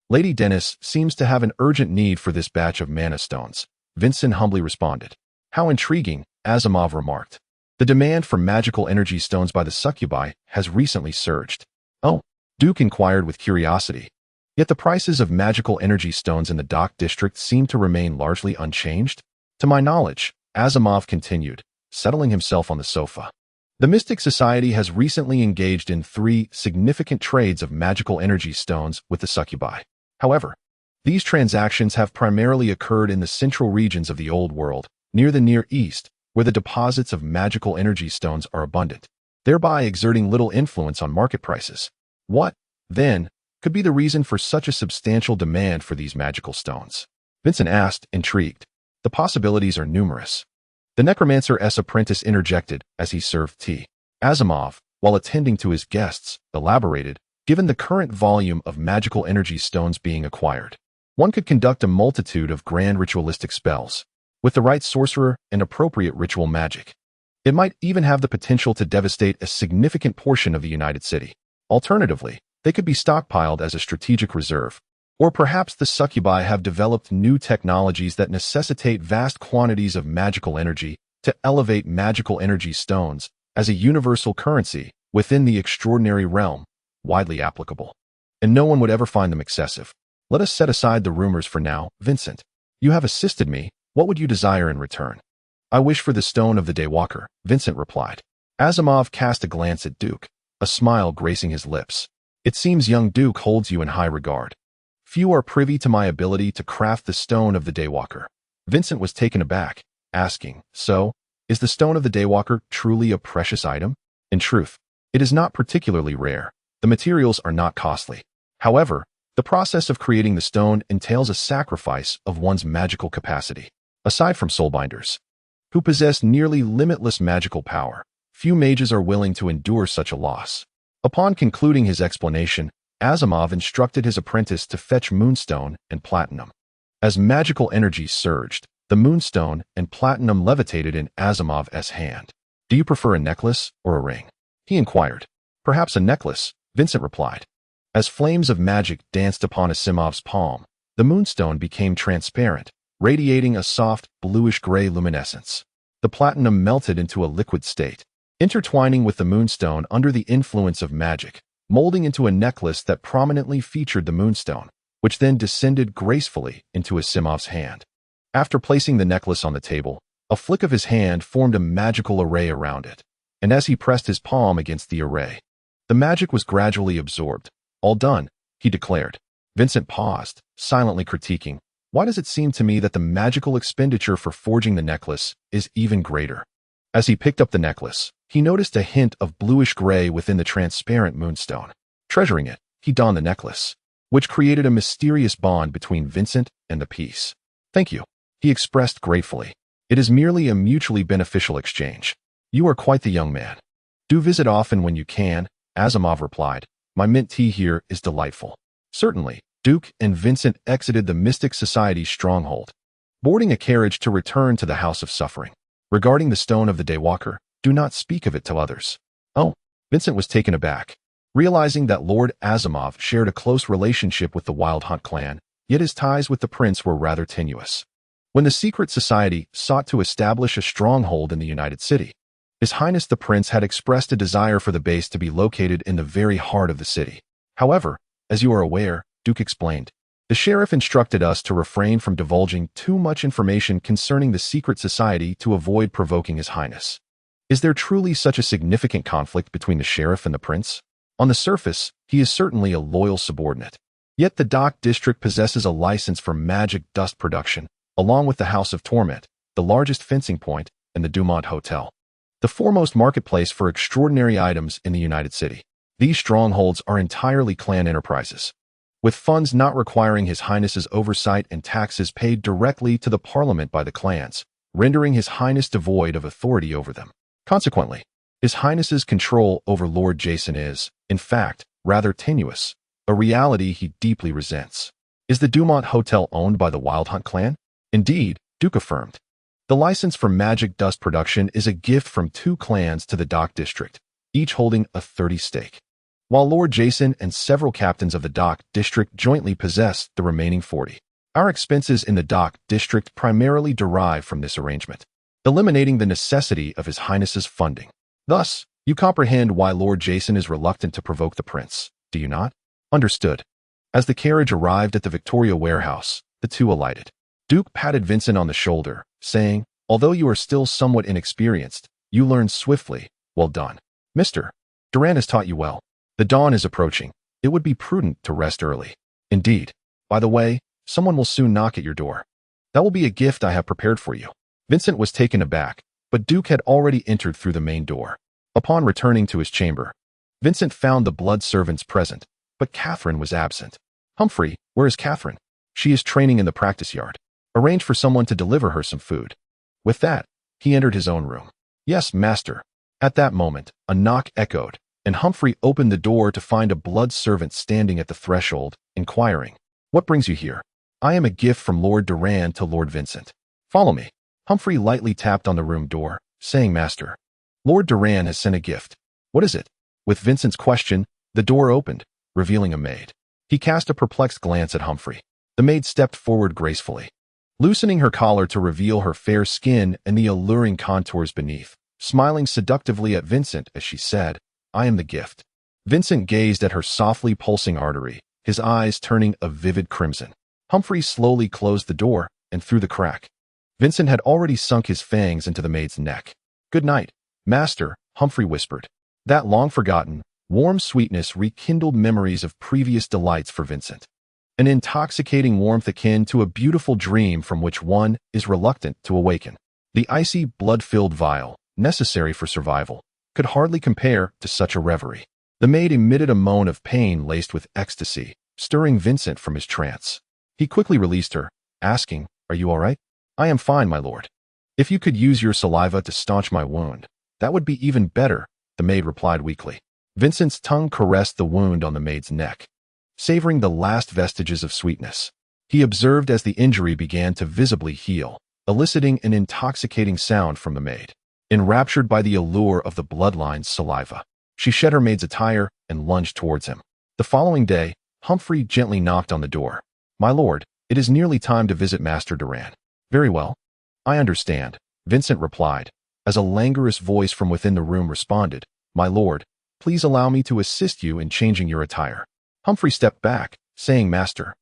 "Lady Dennis seems to have an urgent need for this batch of mana stones," Vincent humbly responded. "How intriguing," Asimov remarked. "The demand for magical energy stones by the succubi has recently surged." "Oh, Duke inquired with curiosity. Yet the prices of magical energy stones in the dock district seemed to remain largely unchanged. To my knowledge, Asimov continued, settling himself on the sofa. The Mystic Society has recently engaged in 3 significant trades of magical energy stones with the succubi. However, these transactions have primarily occurred in the central regions of the Old World, near the Near East, where the deposits of magical energy stones are abundant, thereby exerting little influence on market prices. What, then, could be the reason for such a substantial demand for these magical stones? Vincent asked, intrigued. The possibilities are numerous. The necromancer's apprentice interjected as he served tea. Asimov, while attending to his guests, elaborated, given the current volume of magical energy stones being acquired, one could conduct a multitude of grand ritualistic spells. With the right sorcerer and appropriate ritual magic, it might even have the potential to devastate a significant portion of the United City. Alternatively, they could be stockpiled as a strategic reserve. Or perhaps the succubi have developed new technologies that necessitate vast quantities of magical energy to elevate magical energy stones as a universal currency within the extraordinary realm, widely applicable. And no one would ever find them excessive. Let us set aside the rumors for now, Vincent. You have assisted me. What would you desire in return? I wish for the stone of the Daywalker, Vincent replied. Asimov cast a glance at Duke, a smile gracing his lips. It seems young Duke holds you in high regard. Few are privy to my ability to craft the stone of the Daywalker. Vincent was taken aback, asking, so, is the stone of the Daywalker truly a precious item? In truth, it is not particularly rare. The materials are not costly. However, the process of creating the stone entails a sacrifice of one's magical capacity. Aside from soulbinders, who possess nearly limitless magical power, few mages are willing to endure such a loss. Upon concluding his explanation, Asimov instructed his apprentice to fetch moonstone and platinum. As magical energy surged, the moonstone and platinum levitated in Asimov's hand. Do you prefer a necklace or a ring? He inquired. Perhaps a necklace, Vincent replied. As flames of magic danced upon Asimov's palm, the moonstone became transparent, radiating a soft, bluish-gray luminescence. The platinum melted into a liquid state, intertwining with the moonstone under the influence of magic, molding into a necklace that prominently featured the moonstone, which then descended gracefully into Asimov's hand. After placing the necklace on the table, a flick of his hand formed a magical array around it, and as he pressed his palm against the array, the magic was gradually absorbed. All done, he declared. Vincent paused, silently critiquing. Why does it seem to me that the magical expenditure for forging the necklace is even greater? As he picked up the necklace, he noticed a hint of bluish-gray within the transparent moonstone. Treasuring it, he donned the necklace, which created a mysterious bond between Vincent and the piece. Thank you, he expressed gratefully. It is merely a mutually beneficial exchange. You are quite the young man. Do visit often when you can, Asimov replied. My mint tea here is delightful. Certainly, Duke and Vincent exited the Mystic Society's stronghold, boarding a carriage to return to the House of Suffering. Regarding the stone of the Daywalker, do not speak of it to others. Oh, Vincent was taken aback, realizing that Lord Asimov shared a close relationship with the Wild Hunt clan, yet his ties with the prince were rather tenuous. When the secret society sought to establish a stronghold in the United City, His Highness the Prince had expressed a desire for the base to be located in the very heart of the city. However, as you are aware, Duke explained, the sheriff instructed us to refrain from divulging too much information concerning the secret society to avoid provoking His Highness. Is there truly such a significant conflict between the sheriff and the prince? On the surface, he is certainly a loyal subordinate. Yet the Dock District possesses a license for magic dust production, along with the House of Torment, the largest fencing point, and the Dumont Hotel, the foremost marketplace for extraordinary items in the United City. These strongholds are entirely clan enterprises, with funds not requiring His Highness's oversight and taxes paid directly to the Parliament by the clans, rendering His Highness devoid of authority over them. Consequently, His Highness's control over Lord Jason is, in fact, rather tenuous, a reality he deeply resents. Is the Dumont Hotel owned by the Wild Hunt clan? Indeed, Duke affirmed. The license for magic dust production is a gift from 2 clans to the Dock District, each holding a 30 stake, while Lord Jason and several captains of the Dock District jointly possess the remaining 40. Our expenses in the Dock District primarily derive from this arrangement, eliminating the necessity of His Highness's funding. Thus, you comprehend why Lord Jason is reluctant to provoke the prince. do you not? Understood. As the carriage arrived at the Victoria warehouse, the two alighted. Duke patted Vincent on the shoulder, saying, although you are still somewhat inexperienced, you learned swiftly. Well done. Mr. Duran has taught you well. The dawn is approaching. It would be prudent to rest early. Indeed. By the way, someone will soon knock at your door. That will be a gift I have prepared for you. Vincent was taken aback, but Duke had already entered through the main door. Upon returning to his chamber, Vincent found the blood servants present, but Catherine was absent. Humphrey, where is Catherine? She is training in the practice yard. Arrange for someone to deliver her some food. With that, he entered his own room. Yes, master. At that moment, a knock echoed, and Humphrey opened the door to find a blood servant standing at the threshold, inquiring, what brings you here? I am a gift from Lord Duran to Lord Vincent. Follow me. Humphrey lightly tapped on the room door, saying, Master, Lord Duran has sent a gift. What is it? With Vincent's question, the door opened, revealing a maid. He cast a perplexed glance at Humphrey. The maid stepped forward gracefully, loosening her collar to reveal her fair skin and the alluring contours beneath, smiling seductively at Vincent as she said, I am the gift. Vincent gazed at her softly pulsing artery, his eyes turning a vivid crimson. Humphrey slowly closed the door, and through the crack, Vincent had already sunk his fangs into the maid's neck. Good night, master, Humphrey whispered. That long-forgotten, warm sweetness rekindled memories of previous delights for Vincent. An intoxicating warmth akin to a beautiful dream from which one is reluctant to awaken. The icy, blood-filled vial, necessary for survival, could hardly compare to such a reverie. The maid emitted a moan of pain laced with ecstasy, stirring Vincent from his trance. He quickly released her, asking, Are you all right? I am fine, my lord. If you could use your saliva to staunch my wound, that would be even better, the maid replied weakly. Vincent's tongue caressed the wound on the maid's neck, savoring the last vestiges of sweetness. He observed as the injury began to visibly heal, eliciting an intoxicating sound from the maid. Enraptured by the allure of the bloodline's saliva, she shed her maid's attire and lunged towards him. The following day, Humphrey gently knocked on the door. My lord, it is nearly time to visit Master Duran. Very well. I understand, Vincent replied, as a languorous voice from within the room responded, My lord, please allow me to assist you in changing your attire. Humphrey stepped back, saying, Master,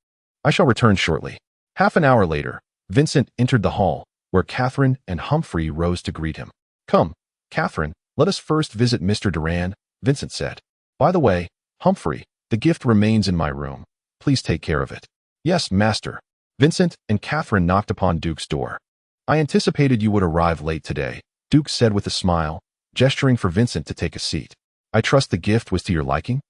I shall return shortly. Half an hour later, Vincent entered the hall, where Catherine and Humphrey rose to greet him. Come, Catherine, let us first visit Mr. Duran, Vincent said. By the way, Humphrey, the gift remains in my room. Please take care of it. Yes, master. Vincent and Catherine knocked upon Duke's door. I anticipated you would arrive late today, Duke said with a smile, gesturing for Vincent to take a seat. I trust the gift was to your liking?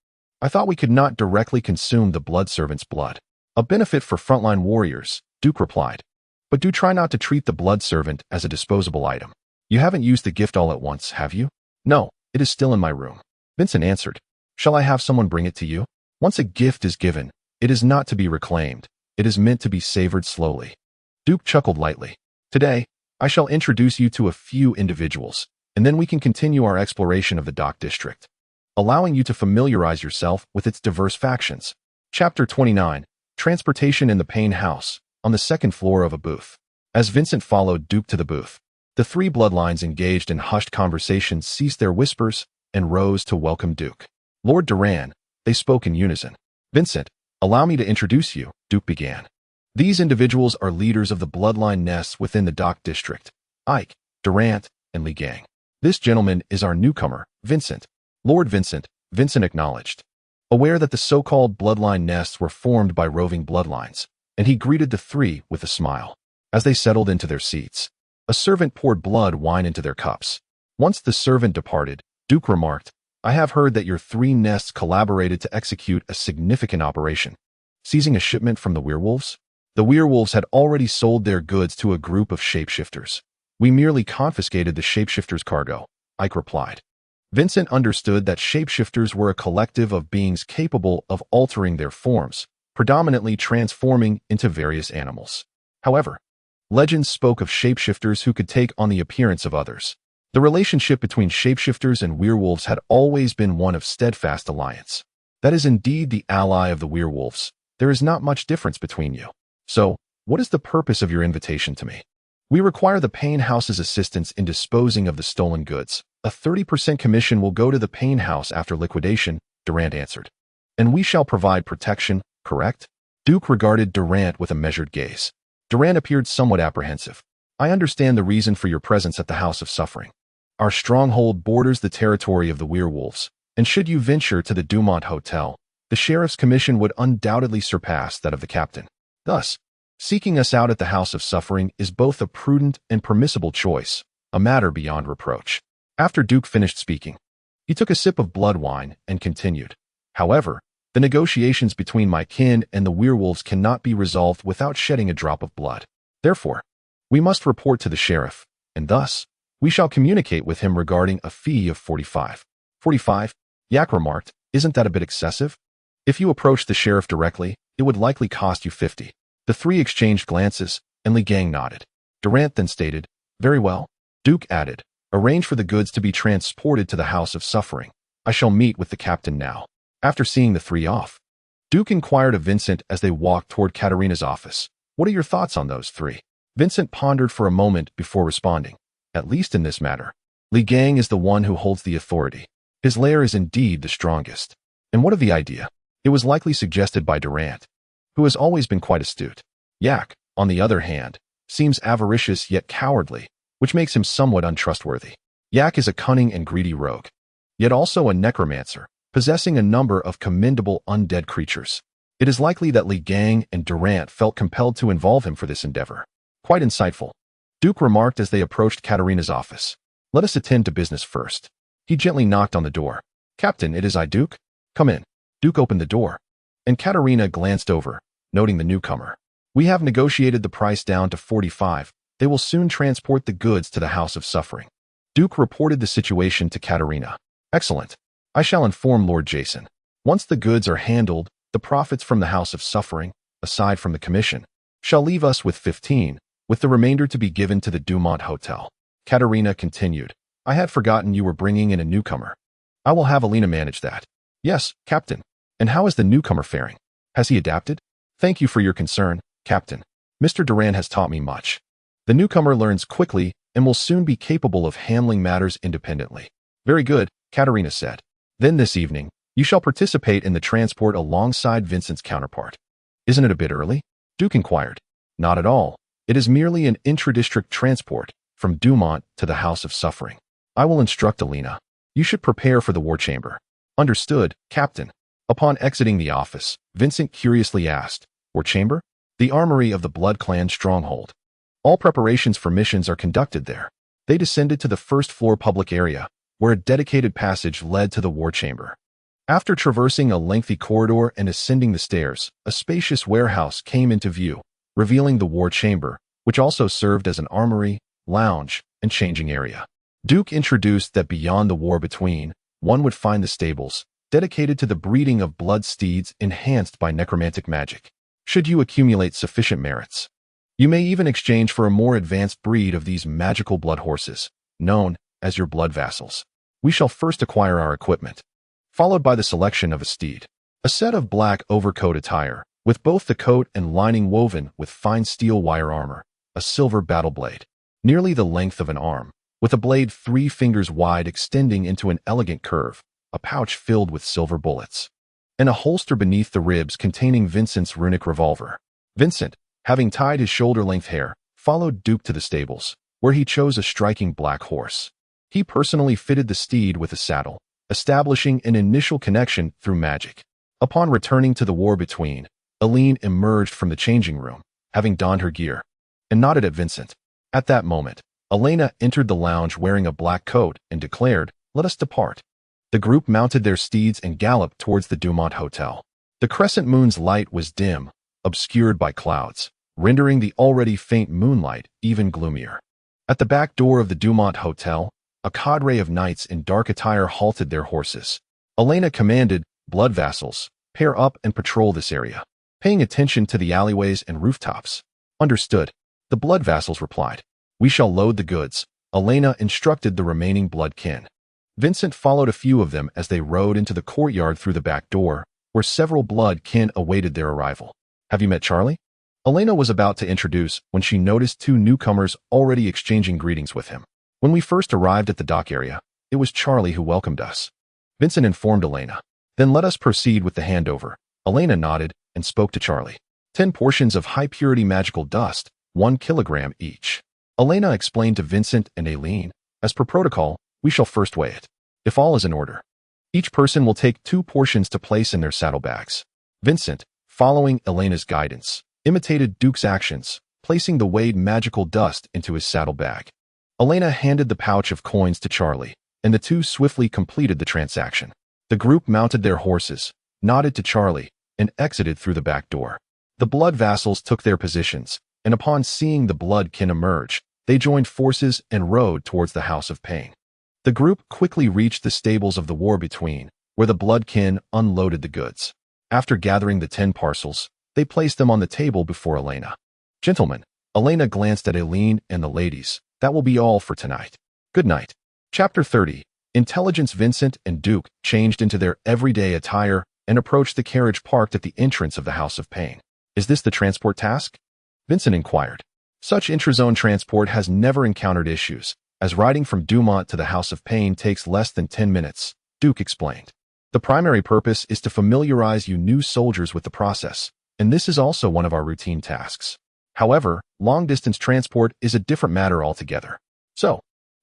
I thought we could not directly consume the blood servant's blood. A benefit for frontline warriors, Duke replied. But do try not to treat the blood servant as a disposable item. You haven't used the gift all at once, have you? No, it is still in my room. Vincent answered. Shall I have someone bring it to you? Once a gift is given, it is not to be reclaimed. It is meant to be savored slowly. Duke chuckled lightly. Today, I shall introduce you to a few individuals, and then we can continue our exploration of the Dock District, allowing you to familiarize yourself with its diverse factions. Chapter 29, Transportation in the Payne House, on the second floor of a booth. As Vincent followed Duke to the booth, the three bloodlines engaged in hushed conversations ceased their whispers and rose to welcome Duke. Lord Duran, they spoke in unison. Vincent, allow me to introduce you, Duke began. These individuals are leaders of the bloodline nests within the Dock District, Ike, Durant, and Lee Gang. This gentleman is our newcomer, Vincent. Lord Vincent, Vincent acknowledged, aware that the so-called bloodline nests were formed by roving bloodlines, and he greeted the three with a smile. As they settled into their seats, a servant poured blood wine into their cups. Once the servant departed, Duke remarked, I have heard that your three nests collaborated to execute a significant operation, seizing a shipment from the werewolves. The werewolves had already sold their goods to a group of shapeshifters. We merely confiscated the shapeshifters' cargo, Ike replied. Vincent understood that shapeshifters were a collective of beings capable of altering their forms, predominantly transforming into various animals. However, legends spoke of shapeshifters who could take on the appearance of others. The relationship between shapeshifters and werewolves had always been one of steadfast alliance. That is indeed the ally of the werewolves. There is not much difference between you. So, what is the purpose of your invitation to me? We require the Payne House's assistance in disposing of the stolen goods. A 30% commission will go to the Payne House after liquidation, Durant answered. And we shall provide protection, correct? Duke regarded Durant with a measured gaze. Durant appeared somewhat apprehensive. I understand the reason for your presence at the House of Suffering. Our stronghold borders the territory of the werewolves, and should you venture to the Dumont Hotel, the sheriff's commission would undoubtedly surpass that of the captain. Thus, seeking us out at the House of Suffering is both a prudent and permissible choice, a matter beyond reproach. After Duke finished speaking, he took a sip of blood wine and continued. However, the negotiations between my kin and the werewolves cannot be resolved without shedding a drop of blood. Therefore, we must report to the sheriff, and thus, we shall communicate with him regarding a fee of 45. 45? Yak remarked, isn't that a bit excessive? If you approach the sheriff directly, it would likely cost you 50. The three exchanged glances, and Li Gang nodded. Durant then stated, very well. Duke added, arrange for the goods to be transported to the House of Suffering. I shall meet with the captain now. After seeing the three off, Duke inquired of Vincent as they walked toward Katarina's office. What are your thoughts on those three? Vincent pondered for a moment before responding. At least in this matter, Li Gang is the one who holds the authority. His lair is indeed the strongest. And what of the idea? It was likely suggested by Durant, who has always been quite astute. Yak, on the other hand, seems avaricious yet cowardly, which makes him somewhat untrustworthy. Yak is a cunning and greedy rogue, yet also a necromancer, possessing a number of commendable undead creatures. It is likely that Li Gang and Durant felt compelled to involve him for this endeavor. Quite insightful, Duke remarked as they approached Katarina's office. Let us attend to business first. He gently knocked on the door. Captain, it is I, Duke. Come in. Duke opened the door, and Katarina glanced over, noting the newcomer. We have negotiated the price down to 45. They will soon transport the goods to the House of Suffering. Duke reported the situation to Katarina. Excellent. I shall inform Lord Jason. Once the goods are handled, the profits from the House of Suffering, aside from the commission, shall leave us with 15, with the remainder to be given to the Dumont Hotel. Katarina continued. I had forgotten you were bringing in a newcomer. I will have Alina manage that. Yes, Captain. And how is the newcomer faring? Has he adapted? Thank you for your concern, Captain. Mr. Durant has taught me much. The newcomer learns quickly and will soon be capable of handling matters independently. Very good, Katarina said. Then this evening, you shall participate in the transport alongside Vincent's counterpart. Isn't it a bit early? Duke inquired. Not at all. It is merely an intra-district transport from Dumont to the House of Suffering. I will instruct Alina. You should prepare for the war chamber. Understood, Captain. Upon exiting the office, Vincent curiously asked, War chamber? The armory of the Blood Clan stronghold. All preparations for missions are conducted there. They descended to the first-floor public area, where a dedicated passage led to the war chamber. After traversing a lengthy corridor and ascending the stairs, a spacious warehouse came into view, revealing the war chamber, which also served as an armory, lounge, and changing area. Duke introduced that beyond the war between, one would find the stables, dedicated to the breeding of blood steeds enhanced by necromantic magic. Should you accumulate sufficient merits, you may even exchange for a more advanced breed of these magical blood horses, known as your blood vassals. We shall first acquire our equipment, followed by the selection of a steed. A set of black overcoat attire, with both the coat and lining woven with fine steel wire armor, a silver battle blade, nearly the length of an arm, with a blade 3 fingers wide extending into an elegant curve, a pouch filled with silver bullets, and a holster beneath the ribs containing Vincent's runic revolver. Vincent, having tied his shoulder-length hair, followed Duke to the stables, where he chose a striking black horse. He personally fitted the steed with a saddle, establishing an initial connection through magic. Upon returning to the war between, Aline emerged from the changing room, having donned her gear, and nodded at Vincent. At that moment, Elena entered the lounge wearing a black coat and declared, Let us depart. The group mounted their steeds and galloped towards the Dumont Hotel. The crescent moon's light was dim, obscured by clouds, rendering the already faint moonlight even gloomier. At the back door of the Dumont Hotel, a cadre of knights in dark attire halted their horses. Elena commanded, Blood vassals, pair up and patrol this area, paying attention to the alleyways and rooftops. Understood. The blood vassals replied. We shall load the goods. Elena instructed the remaining blood kin. Vincent followed a few of them as they rode into the courtyard through the back door, where several blood kin awaited their arrival. Have you met Charlie? Elena was about to introduce when she noticed 2 newcomers already exchanging greetings with him. When we first arrived at the dock area, it was Charlie who welcomed us. Vincent informed Elena. Then let us proceed with the handover. Elena nodded and spoke to Charlie. 10 portions of high-purity magical dust, 1 kilogram each. Elena explained to Vincent and Aileen, as per protocol, we shall first weigh it. If all is in order, each person will take 2 portions to place in their saddlebags. Vincent, following Elena's guidance, imitated Duke's actions, placing the weighed magical dust into his saddlebag. Elena handed the pouch of coins to Charlie, and the two swiftly completed the transaction. The group mounted their horses, nodded to Charlie, and exited through the back door. The blood vassals took their positions, and upon seeing the blood kin emerge, they joined forces and rode towards the House of Pain. The group quickly reached the stables of the War Between, where the blood kin unloaded the goods. After gathering the 10 parcels, they placed them on the table before Elena. Gentlemen, Elena glanced at Aileen and the ladies. That will be all for tonight. Good night. Chapter 30. Intelligence. Vincent and Duke changed into their everyday attire and approached the carriage parked at the entrance of the House of Pain. Is this the transport task? Vincent inquired. Such intrazone transport has never encountered issues, as riding from Dumont to the House of Pain takes less than 10 minutes, Duke explained. The primary purpose is to familiarize you new soldiers with the process, and this is also one of our routine tasks. However, long-distance transport is a different matter altogether. So,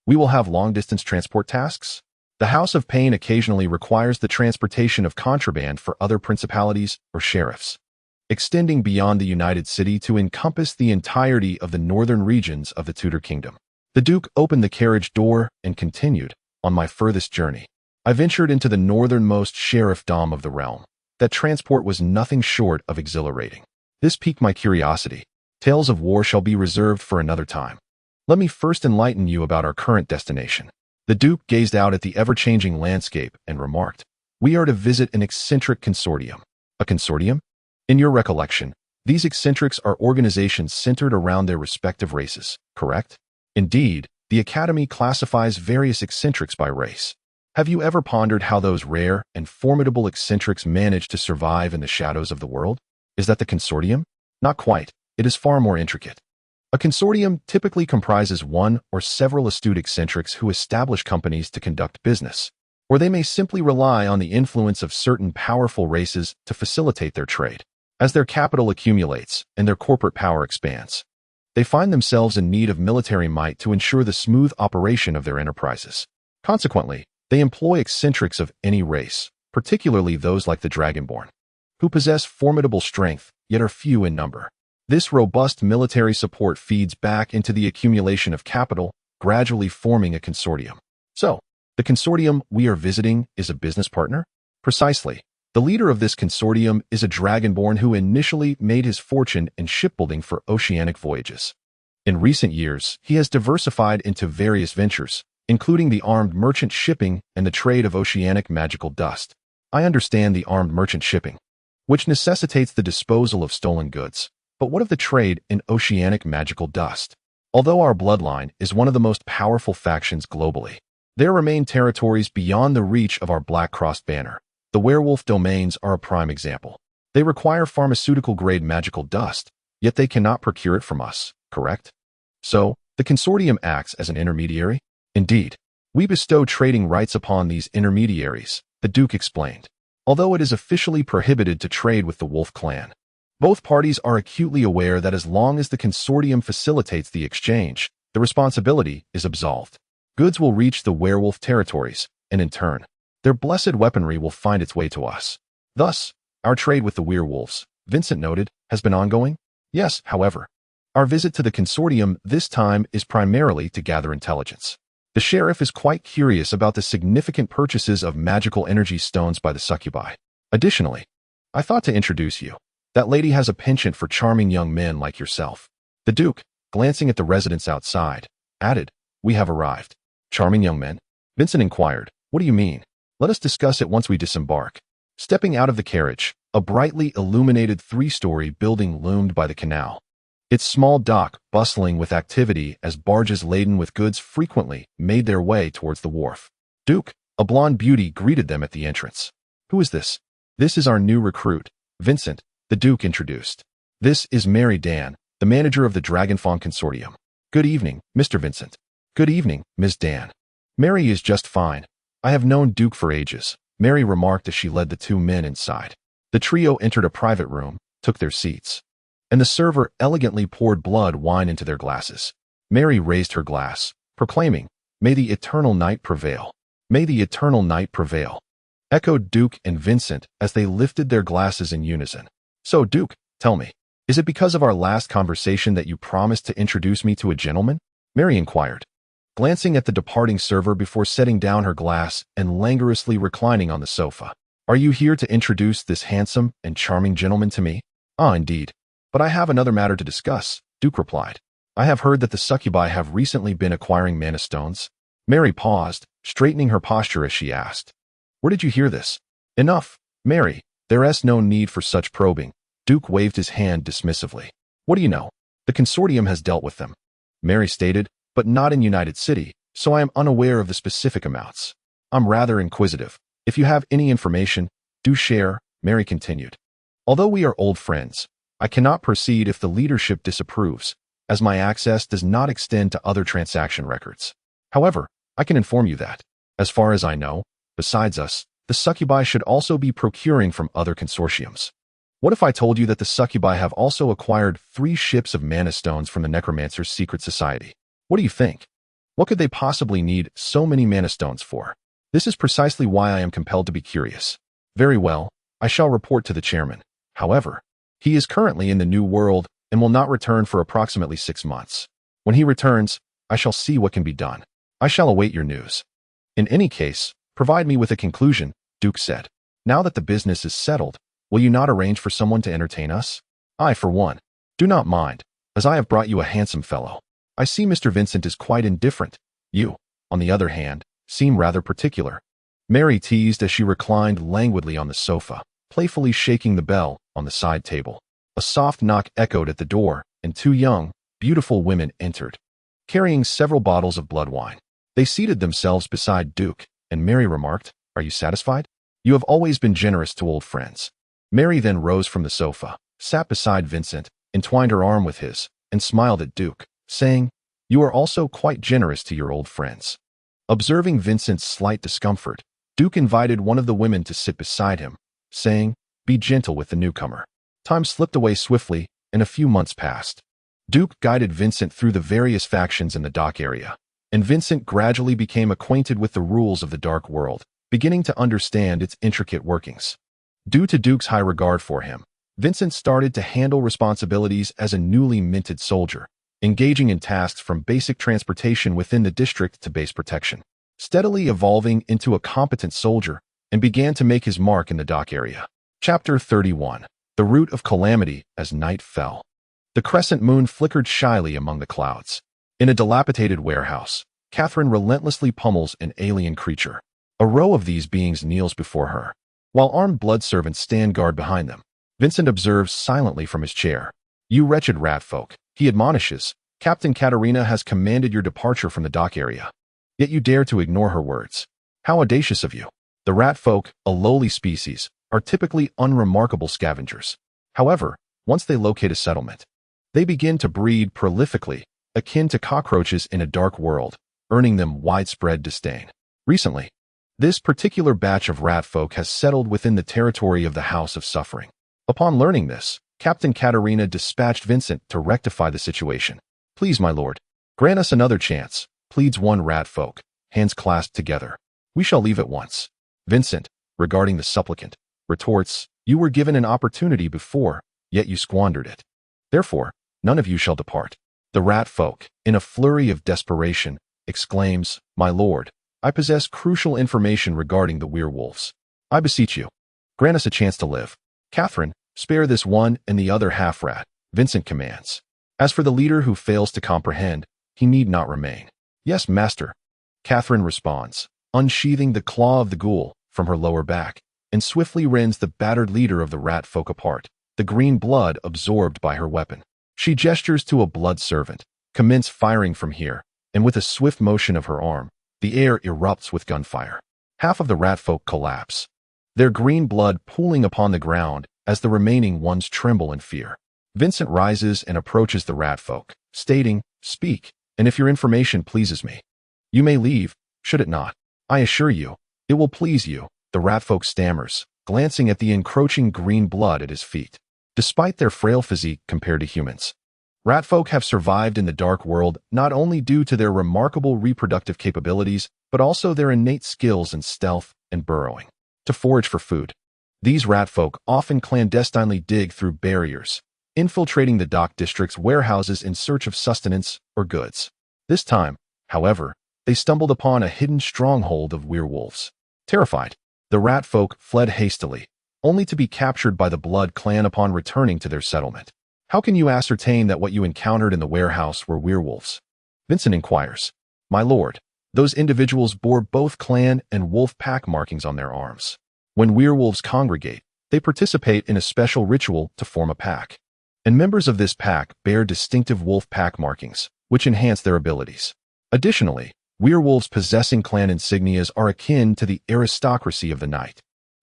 we will have long-distance transport tasks? The House of Pain occasionally requires the transportation of contraband for other principalities or sheriffs, extending beyond the United City to encompass the entirety of the northern regions of the Tudor Kingdom. The Duke opened the carriage door and continued, on my furthest journey, I ventured into the northernmost sheriffdom of the realm. That transport was nothing short of exhilarating. This piqued my curiosity. Tales of war shall be reserved for another time. Let me first enlighten you about our current destination. The Duke gazed out at the ever-changing landscape and remarked, we are to visit an eccentric consortium. A consortium? In your recollection, these eccentrics are organizations centered around their respective races, correct? Indeed, the Academy classifies various eccentrics by race. Have you ever pondered how those rare and formidable eccentrics manage to survive in the shadows of the world? Is that the consortium? Not quite. It is far more intricate. A consortium typically comprises one or several astute eccentrics who establish companies to conduct business, or they may simply rely on the influence of certain powerful races to facilitate their trade. As their capital accumulates and their corporate power expands, they find themselves in need of military might to ensure the smooth operation of their enterprises. Consequently, they employ eccentrics of any race, particularly those like the Dragonborn, who possess formidable strength, yet are few in number. This robust military support feeds back into the accumulation of capital, gradually forming a consortium. So, the consortium we are visiting is a business partner? Precisely. The leader of this consortium is a Dragonborn who initially made his fortune in shipbuilding for oceanic voyages. In recent years, he has diversified into various ventures, including the armed merchant shipping and the trade of oceanic magical dust. I understand the armed merchant shipping, which necessitates the disposal of stolen goods. But what of the trade in oceanic magical dust? Although our bloodline is one of the most powerful factions globally, there remain territories beyond the reach of our Black Cross banner. The werewolf domains are a prime example. They require pharmaceutical-grade magical dust, yet they cannot procure it from us, correct? So, the consortium acts as an intermediary? Indeed. We bestow trading rights upon these intermediaries, the Duke explained. Although it is officially prohibited to trade with the Wolf clan, both parties are acutely aware that as long as the consortium facilitates the exchange, the responsibility is absolved. Goods will reach the werewolf territories, and in turn, their blessed weaponry will find its way to us. Thus, our trade with the werewolves, Vincent noted, has been ongoing? Yes, however. Our visit to the consortium this time is primarily to gather intelligence. The sheriff is quite curious about the significant purchases of magical energy stones by the succubi. Additionally, I thought to introduce you. That lady has a penchant for charming young men like yourself. The Duke, glancing at the residents outside, added, we have arrived. Charming young men? Vincent inquired, what do you mean? Let us discuss it once we disembark. Stepping out of the carriage, a brightly illuminated 3-story building loomed by the canal. Its small dock bustling with activity as barges laden with goods frequently made their way towards the wharf. Duke, a blonde beauty, greeted them at the entrance. Who is this? This is our new recruit, Vincent, the Duke introduced. This is Mary Dan, the manager of the Dragonfang Consortium. Good evening, Mr. Vincent. Good evening, Ms. Dan. Mary is just fine. I have known Duke for ages, Mary remarked as she led the two men inside. The trio entered a private room, took their seats, and the server elegantly poured blood wine into their glasses. Mary raised her glass, proclaiming, "May the eternal night prevail. May the eternal night prevail," echoed Duke and Vincent as they lifted their glasses in unison. "So, Duke, tell me, is it because of our last conversation that you promised to introduce me to a gentleman?" Mary inquired, glancing at the departing server before setting down her glass and languorously reclining on the sofa. "Are you here to introduce this handsome and charming gentleman to me?" "Ah, indeed. But I have another matter to discuss," Duke replied. "I have heard that the succubi have recently been acquiring mana stones." Mary paused, straightening her posture as she asked, "Where did you hear this?" "Enough, Mary. There's no need for such probing." Duke waved his hand dismissively. "What do you know? The consortium has dealt with them," Mary stated, "but not in United City, so I am unaware of the specific amounts. I'm rather inquisitive. If you have any information, do share," Mary continued. "Although we are old friends, I cannot proceed if the leadership disapproves, as my access does not extend to other transaction records. However, I can inform you that, as far as I know, besides us, the succubi should also be procuring from other consortiums. What if I told you that the succubi have also acquired 3 ships of mana stones from the necromancer's secret society? What do you think? What could they possibly need so many mana stones for? This is precisely why I am compelled to be curious." "Very well, I shall report to the chairman. However, he is currently in the New World and will not return for approximately 6 months. When he returns, I shall see what can be done. I shall await your news." "In any case, provide me with a conclusion," Duke said. "Now that the business is settled, will you not arrange for someone to entertain us? I, for one, do not mind, as I have brought you a handsome fellow. I see Mr. Vincent is quite indifferent. You, on the other hand, seem rather particular." Mary teased as she reclined languidly on the sofa, playfully shaking the bell on the side table. A soft knock echoed at the door, and 2 young, beautiful women entered, carrying several bottles of blood wine. They seated themselves beside Duke, and Mary remarked, "Are you satisfied? You have always been generous to old friends." Mary then rose from the sofa, sat beside Vincent, entwined her arm with his, and smiled at Duke, saying, "You are also quite generous to your old friends." Observing Vincent's slight discomfort, Duke invited one of the women to sit beside him, saying, "Be gentle with the newcomer." Time slipped away swiftly, and a few months passed. Duke guided Vincent through the various factions in the dock area, and Vincent gradually became acquainted with the rules of the dark world, beginning to understand its intricate workings. Due to Duke's high regard for him, Vincent started to handle responsibilities as a newly minted soldier, engaging in tasks from basic transportation within the district to base protection, steadily evolving into a competent soldier, and began to make his mark in the dock area. Chapter 31. The Root of Calamity as Night Fell. The crescent moon flickered shyly among the clouds. In a dilapidated warehouse, Catherine relentlessly pummels an alien creature. A row of these beings kneels before her, while armed blood servants stand guard behind them. Vincent observes silently from his chair. "You wretched rat folk," he admonishes. "Captain Katerina has commanded your departure from the dock area. Yet you dare to ignore her words. How audacious of you." The rat folk, a lowly species, are typically unremarkable scavengers. However, once they locate a settlement, they begin to breed prolifically, akin to cockroaches in a dark world, earning them widespread disdain. Recently, this particular batch of rat folk has settled within the territory of the House of Suffering. Upon learning this, Captain Katerina dispatched Vincent to rectify the situation. "Please, my lord, grant us another chance," pleads one rat folk, hands clasped together. "We shall leave at once." Vincent, regarding the supplicant, retorts, "You were given an opportunity before, yet you squandered it. Therefore, none of you shall depart." The rat folk, in a flurry of desperation, exclaims, "My lord, I possess crucial information regarding the werewolves. I beseech you, grant us a chance to live." "Catherine, spare this one and the other half-rat," Vincent commands. As for the leader who fails to comprehend, he need not remain. "Yes, master," Catherine responds, unsheathing the claw of the ghoul from her lower back, and swiftly rends the battered leader of the rat folk apart, the green blood absorbed by her weapon. She gestures to a blood servant, "Commence firing from here," and with a swift motion of her arm, the air erupts with gunfire. Half of the rat folk collapse, their green blood pooling upon the ground as the remaining ones tremble in fear. Vincent rises and approaches the rat folk, stating, "Speak, and if your information pleases me, you may leave. Should it not, I assure you, it will please you." the ratfolk stammers, glancing at the encroaching green blood at his feet. Despite their frail physique compared to humans, ratfolk have survived in the dark world not only due to their remarkable reproductive capabilities, but also their innate skills in stealth and burrowing to forage for food. These ratfolk often clandestinely dig through barriers, infiltrating the dock district's warehouses in search of sustenance or goods. This time, however, they stumbled upon a hidden stronghold of werewolves. Terrified, the ratfolk fled hastily, only to be captured by the Blood clan upon returning to their settlement. How can you ascertain that what you encountered in the warehouse were werewolves? Vincent inquires. My lord, those individuals bore both clan and wolf pack markings on their arms. When werewolves congregate, they participate in a special ritual to form a pack. And members of this pack bear distinctive wolf pack markings, which enhance their abilities. Additionally, werewolves possessing clan insignias are akin to the aristocracy of the night,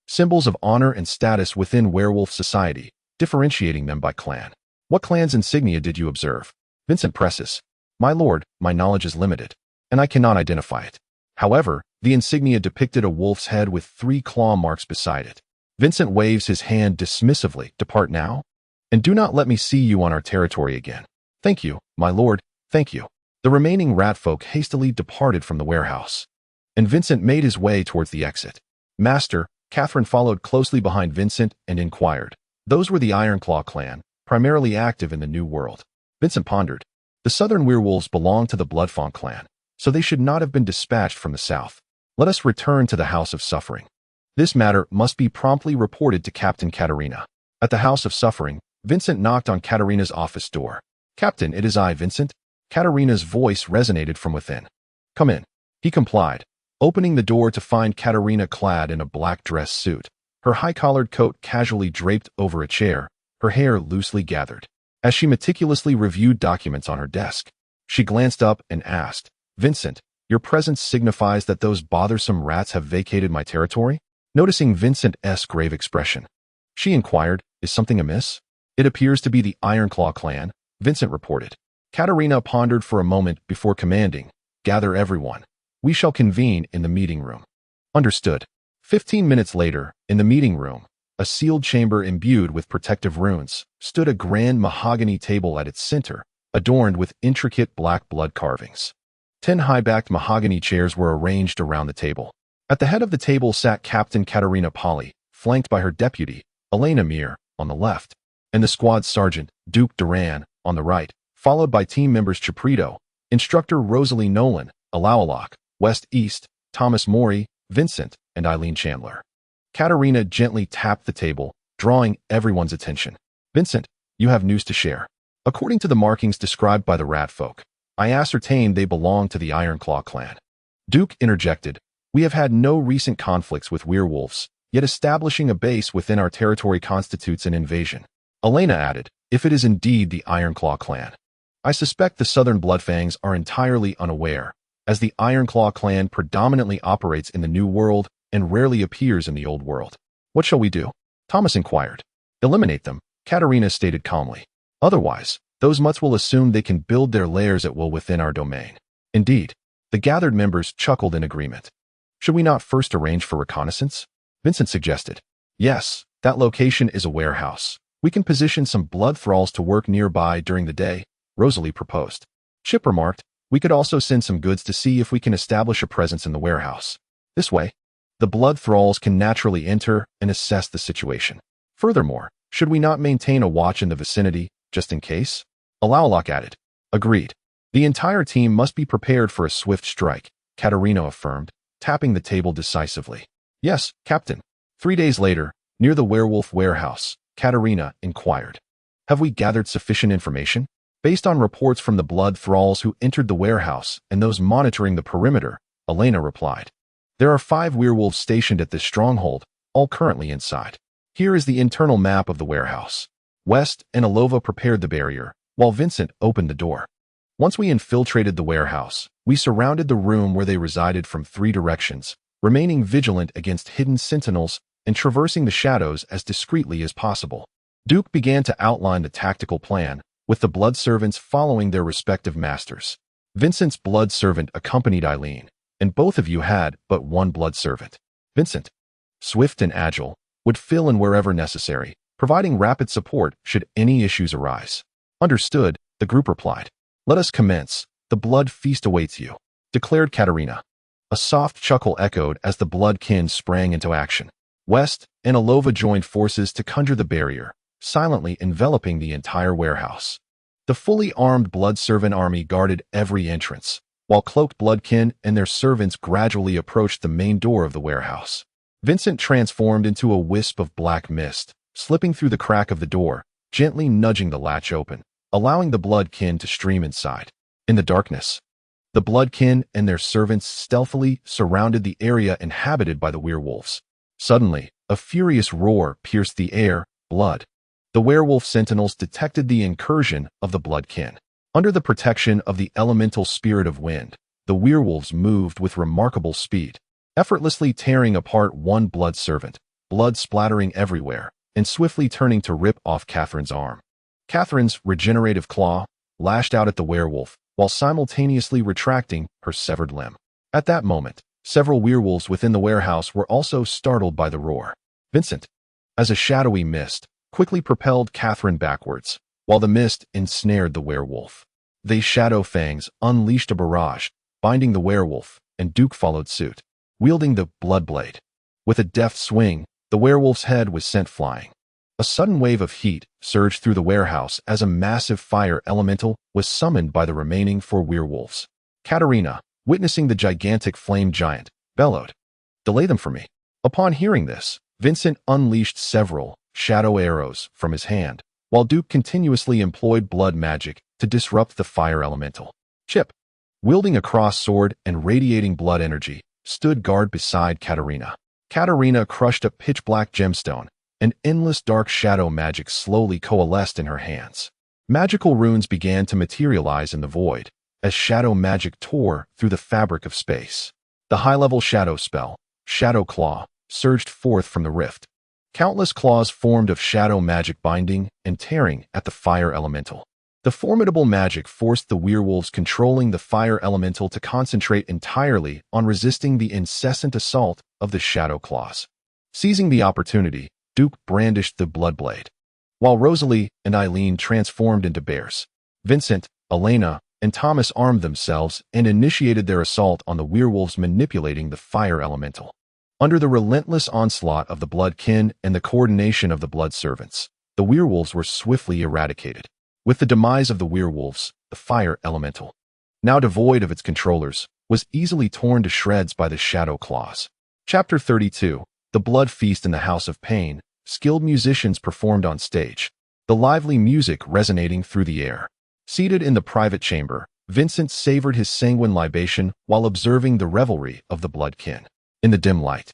symbols of honor and status within werewolf society, differentiating them by clan. What clan's insignia did you observe? Vincent presses. My lord, my knowledge is limited, and I cannot identify it. However, the insignia depicted a wolf's head with 3 claw marks beside it. Vincent waves his hand dismissively. Depart now, and do not let me see you on our territory again. Thank you, my lord, thank you. The remaining ratfolk hastily departed from the warehouse, and Vincent made his way towards the exit. Master, Catherine followed closely behind Vincent and inquired. Those were the Ironclaw clan, primarily active in the New World. Vincent pondered. The southern werewolves belong to the Bloodfawn clan, so they should not have been dispatched from the south. Let us return to the House of Suffering. This matter must be promptly reported to Captain Katarina. At the House of Suffering, Vincent knocked on Katarina's office door. Captain, it is I, Vincent. Katarina's voice resonated from within. Come in. He complied, opening the door to find Katarina clad in a black dress suit, her high-collared coat casually draped over a chair, her hair loosely gathered. As she meticulously reviewed documents on her desk, she glanced up and asked, Vincent, your presence signifies that those bothersome rats have vacated my territory? Noticing Vincent's grave expression, she inquired, is something amiss? It appears to be the Ironclaw clan, Vincent reported. Katarina pondered for a moment before commanding, gather everyone. We shall convene in the meeting room. Understood. 15 minutes later, in the meeting room, a sealed chamber imbued with protective runes, stood a grand mahogany table at its center, adorned with intricate black blood carvings. 10 high-backed mahogany chairs were arranged around the table. At the head of the table sat Captain Katarina Polly, flanked by her deputy, Elena Mir, on the left, and the squad sergeant, Duke Duran, on the right, followed by team members Chaprito, Instructor Rosalie Nolan, Alawalak, West East, Thomas Mori, Vincent, and Eileen Chandler. Katarina gently tapped the table, drawing everyone's attention. Vincent, you have news to share. According to the markings described by the ratfolk, I ascertained they belong to the Ironclaw clan. Duke interjected, we have had no recent conflicts with werewolves, yet establishing a base within our territory constitutes an invasion. Elena added, if it is indeed the Ironclaw clan. I suspect the Southern Bloodfangs are entirely unaware, as the Ironclaw clan predominantly operates in the New World and rarely appears in the Old World. What shall we do? Thomas inquired. Eliminate them, Katarina stated calmly. Otherwise, those mutts will assume they can build their lairs at will within our domain. Indeed, the gathered members chuckled in agreement. Should we not first arrange for reconnaissance? Vincent suggested. Yes, that location is a warehouse. We can position some blood thralls to work nearby during the day, Rosalie proposed. Chip remarked, we could also send some goods to see if we can establish a presence in the warehouse. This way, the blood thralls can naturally enter and assess the situation. Furthermore, should we not maintain a watch in the vicinity, just in case? Alawalak added. Agreed. The entire team must be prepared for a swift strike, Katarina affirmed, tapping the table decisively. Yes, Captain. 3 days later, near the werewolf warehouse, Katarina inquired. Have we gathered sufficient information? Based on reports from the blood thralls who entered the warehouse and those monitoring the perimeter, Elena replied. There are 5 werewolves stationed at this stronghold, all currently inside. Here is the internal map of the warehouse. West and Alova prepared the barrier, while Vincent opened the door. Once we infiltrated the warehouse, we surrounded the room where they resided from 3 directions, remaining vigilant against hidden sentinels and traversing the shadows as discreetly as possible. Duke began to outline the tactical plan, with the blood servants following their respective masters. Vincent's blood servant accompanied Eileen, and both of you had but one blood servant. Vincent. swift and agile, would fill in wherever necessary, providing rapid support should any issues arise. Understood, the group replied. Let us commence. The blood feast awaits you, declared Katerina. A soft chuckle echoed as the bloodkin sprang into action. West and Alova joined forces to conjure the barrier, silently enveloping the entire warehouse. The fully armed blood servant army guarded every entrance, while cloaked bloodkin and their servants gradually approached the main door of the warehouse. Vincent transformed into a wisp of black mist, slipping through the crack of the door, gently nudging the latch open, allowing the bloodkin to stream inside. In the darkness, the bloodkin and their servants stealthily surrounded the area inhabited by the werewolves. Suddenly, a furious roar pierced the air. Blood. The werewolf sentinels detected the incursion of the bloodkin. Under the protection of the elemental spirit of wind, the werewolves moved with remarkable speed, effortlessly tearing apart one blood servant, blood splattering everywhere, and swiftly turning to rip off Catherine's arm. Catherine's regenerative claw lashed out at the werewolf, while simultaneously retracting her severed limb. At that moment, several werewolves within the warehouse were also startled by the roar. Vincent, as a shadowy mist, quickly propelled Catherine backwards, while the mist ensnared the werewolf. They shadow fangs unleashed a barrage, binding the werewolf, and Duke followed suit, wielding the blood blade. With a deft swing, the werewolf's head was sent flying. A sudden wave of heat surged through the warehouse as a massive fire elemental was summoned by the remaining 4 werewolves. Katerina, witnessing the gigantic flame giant, bellowed, "Delay them for me." Upon hearing this, Vincent unleashed several shadow arrows from his hand, while Duke continuously employed blood magic to disrupt the fire elemental. Chip, wielding a cross sword and radiating blood energy, stood guard beside Katerina. Katerina crushed a pitch-black gemstone, and endless dark shadow magic slowly coalesced in her hands. Magical runes began to materialize in the void, as shadow magic tore through the fabric of space. The high-level shadow spell, Shadow Claw, surged forth from the rift. Countless claws formed of shadow magic binding and tearing at the fire elemental. The formidable magic forced the werewolves controlling the fire elemental to concentrate entirely on resisting the incessant assault of the shadow claws. Seizing the opportunity, Duke brandished the blood blade, while Rosalie and Eileen transformed into bears. Vincent, Elena, and Thomas armed themselves and initiated their assault on the werewolves, manipulating the fire elemental. Under the relentless onslaught of the bloodkin and the coordination of the blood servants, the werewolves were swiftly eradicated. With the demise of the werewolves, the fire elemental, now devoid of its controllers, was easily torn to shreds by the shadow claws. Chapter 32. The Blood Feast in the House of Pain. Skilled musicians performed on stage, the lively music resonating through the air. Seated in the private chamber, Vincent savored his sanguine libation while observing the revelry of the bloodkin. In the dim light,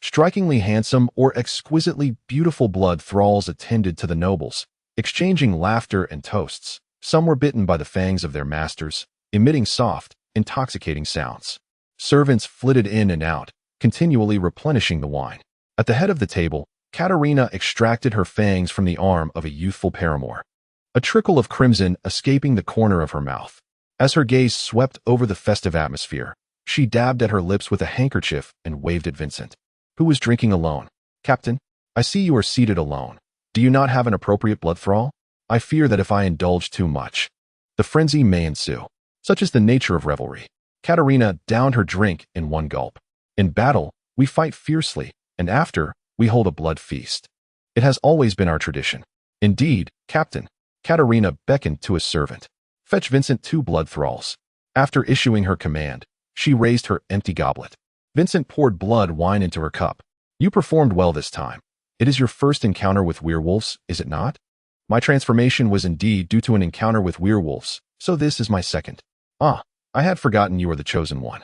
strikingly handsome or exquisitely beautiful blood thralls attended to the nobles, exchanging laughter and toasts. Some were bitten by the fangs of their masters, emitting soft, intoxicating sounds. Servants flitted in and out, continually replenishing the wine. At the head of the table, Katerina extracted her fangs from the arm of a youthful paramour, a trickle of crimson escaping the corner of her mouth. As her gaze swept over the festive atmosphere, she dabbed at her lips with a handkerchief and waved at Vincent, who was drinking alone. "Captain, I see you are seated alone. Do you not have an appropriate blood thrall? I fear that if I indulge too much, the frenzy may ensue. Such is the nature of revelry." Katerina downed her drink in one gulp. "In battle, we fight fiercely, and after, we hold a blood feast. It has always been our tradition." "Indeed, Captain." Katerina beckoned to a servant. "Fetch Vincent 2 blood thralls." After issuing her command, she raised her empty goblet. Vincent poured blood wine into her cup. "You performed well this time. It is your first encounter with werewolves, is it not?" "My transformation was indeed due to an encounter with werewolves, so this is my second." "Ah, I had forgotten you are the chosen one."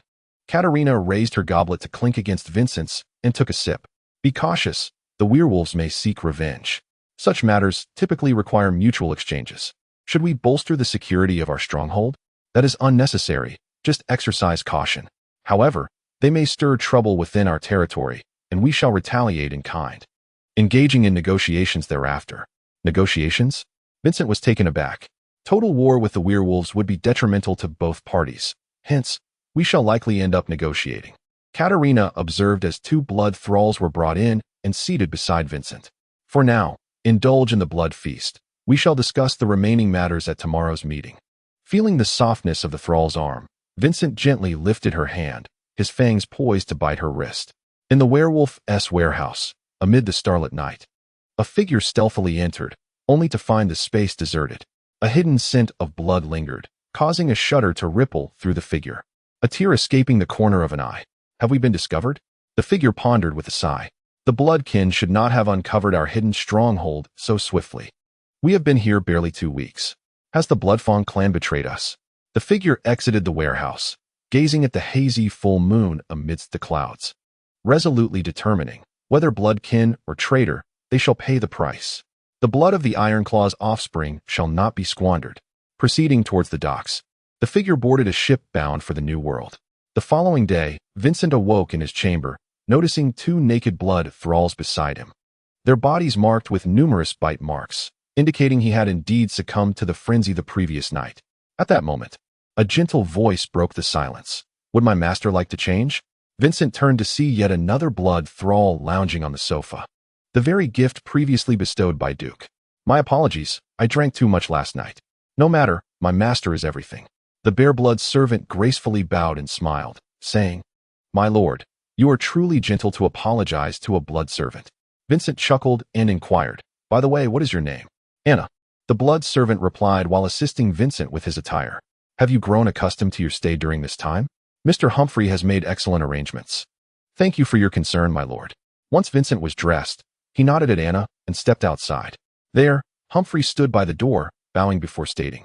Katerina raised her goblet to clink against Vincent's and took a sip. "Be cautious. The werewolves may seek revenge. Such matters typically require mutual exchanges. Should we bolster the security of our stronghold? That is unnecessary. Just exercise caution. However, they may stir trouble within our territory, and we shall retaliate in kind." Engaging in negotiations thereafter. Negotiations? Vincent was taken aback. Total war with the werewolves would be detrimental to both parties. Hence, we shall likely end up negotiating. Katerina observed as two blood thralls were brought in and seated beside Vincent. For now, indulge in the blood feast. We shall discuss the remaining matters at tomorrow's meeting. Feeling the softness of the thrall's arm, Vincent gently lifted her hand, his fangs poised to bite her wrist. In the werewolf's warehouse, amid the starlit night, a figure stealthily entered, only to find the space deserted. A hidden scent of blood lingered, causing a shudder to ripple through the figure. A tear escaping the corner of an eye. Have we been discovered? The figure pondered with a sigh. The bloodkin should not have uncovered our hidden stronghold so swiftly. We have been here barely 2 weeks. Has the Bloodfawn clan betrayed us? The figure exited the warehouse, gazing at the hazy full moon amidst the clouds. Resolutely determining, whether bloodkin or traitor, they shall pay the price. The blood of the Ironclaw's offspring shall not be squandered. Proceeding towards the docks, the figure boarded a ship bound for the New World. The following day, Vincent awoke in his chamber, noticing two naked blood thralls beside him. Their bodies marked with numerous bite marks, indicating he had indeed succumbed to the frenzy the previous night. At that moment, a gentle voice broke the silence. Would my master like to change? Vincent turned to see yet another blood thrall lounging on the sofa. The very gift previously bestowed by Duke. My apologies, I drank too much last night. No matter, my master is everything. The bare-blood servant gracefully bowed and smiled, saying, My lord, you are truly gentle to apologize to a blood servant. Vincent chuckled and inquired, By the way, what is your name? Anna. The blood servant replied while assisting Vincent with his attire. Have you grown accustomed to your stay during this time? Mr. Humphrey has made excellent arrangements. Thank you for your concern, my lord. Once Vincent was dressed, he nodded at Anna and stepped outside. There, Humphrey stood by the door, bowing before stating,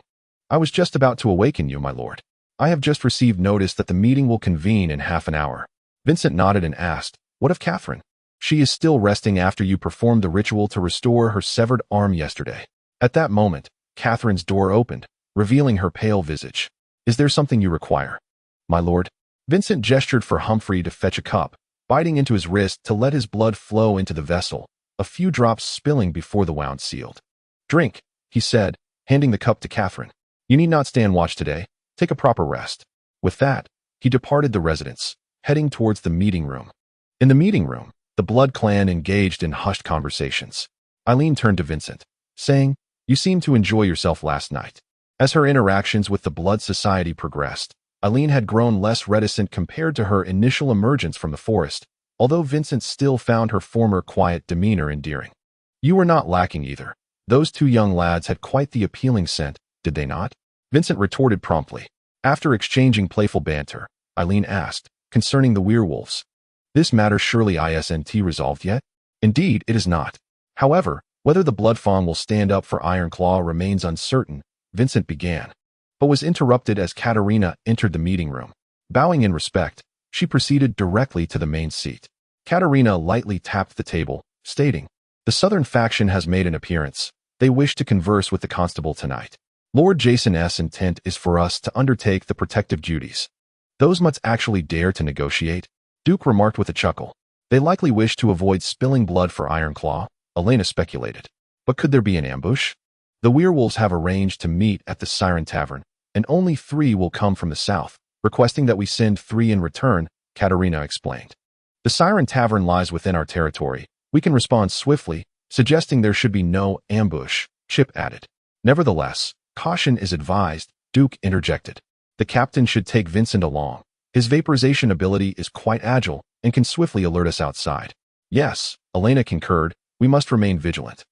I was just about to awaken you, my lord. I have just received notice that the meeting will convene in half an hour. Vincent nodded and asked, What of Catherine? She is still resting after you performed the ritual to restore her severed arm yesterday. At that moment, Catherine's door opened, revealing her pale visage. Is there something you require? My lord. Vincent gestured for Humphrey to fetch a cup, biting into his wrist to let his blood flow into the vessel, a few drops spilling before the wound sealed. Drink, he said, handing the cup to Catherine. You need not stand watch today. Take a proper rest. With that, he departed the residence, heading towards the meeting room. In the meeting room, the Blood clan engaged in hushed conversations. Eileen turned to Vincent, saying, You seemed to enjoy yourself last night. As her interactions with the Blood Society progressed, Eileen had grown less reticent compared to her initial emergence from the forest, although Vincent still found her former quiet demeanor endearing. You were not lacking either. Those two young lads had quite the appealing scent, did they not? Vincent retorted promptly. After exchanging playful banter, Eileen asked, concerning the werewolves. This matter surely isn't resolved yet? Indeed, it is not. However, whether the Bloodfawn will stand up for Ironclaw remains uncertain, Vincent began, but was interrupted as Katerina entered the meeting room. Bowing in respect, she proceeded directly to the main seat. Katerina lightly tapped the table, stating, The southern faction has made an appearance. They wish to converse with the constable tonight. Lord Jason's intent is for us to undertake the protective duties. Those must actually dare to negotiate, Duke remarked with a chuckle. They likely wish to avoid spilling blood for Ironclaw, Elena speculated. But could there be an ambush? The werewolves have arranged to meet at the Siren Tavern, and only 3 will come from the south, requesting that we send 3 in return, Katerina explained. The Siren Tavern lies within our territory. We can respond swiftly, suggesting there should be no ambush, Chip added. Nevertheless, caution is advised, Duke interjected. The captain should take Vincent along. His vaporization ability is quite agile and can swiftly alert us outside. Yes, Elena concurred, we must remain vigilant.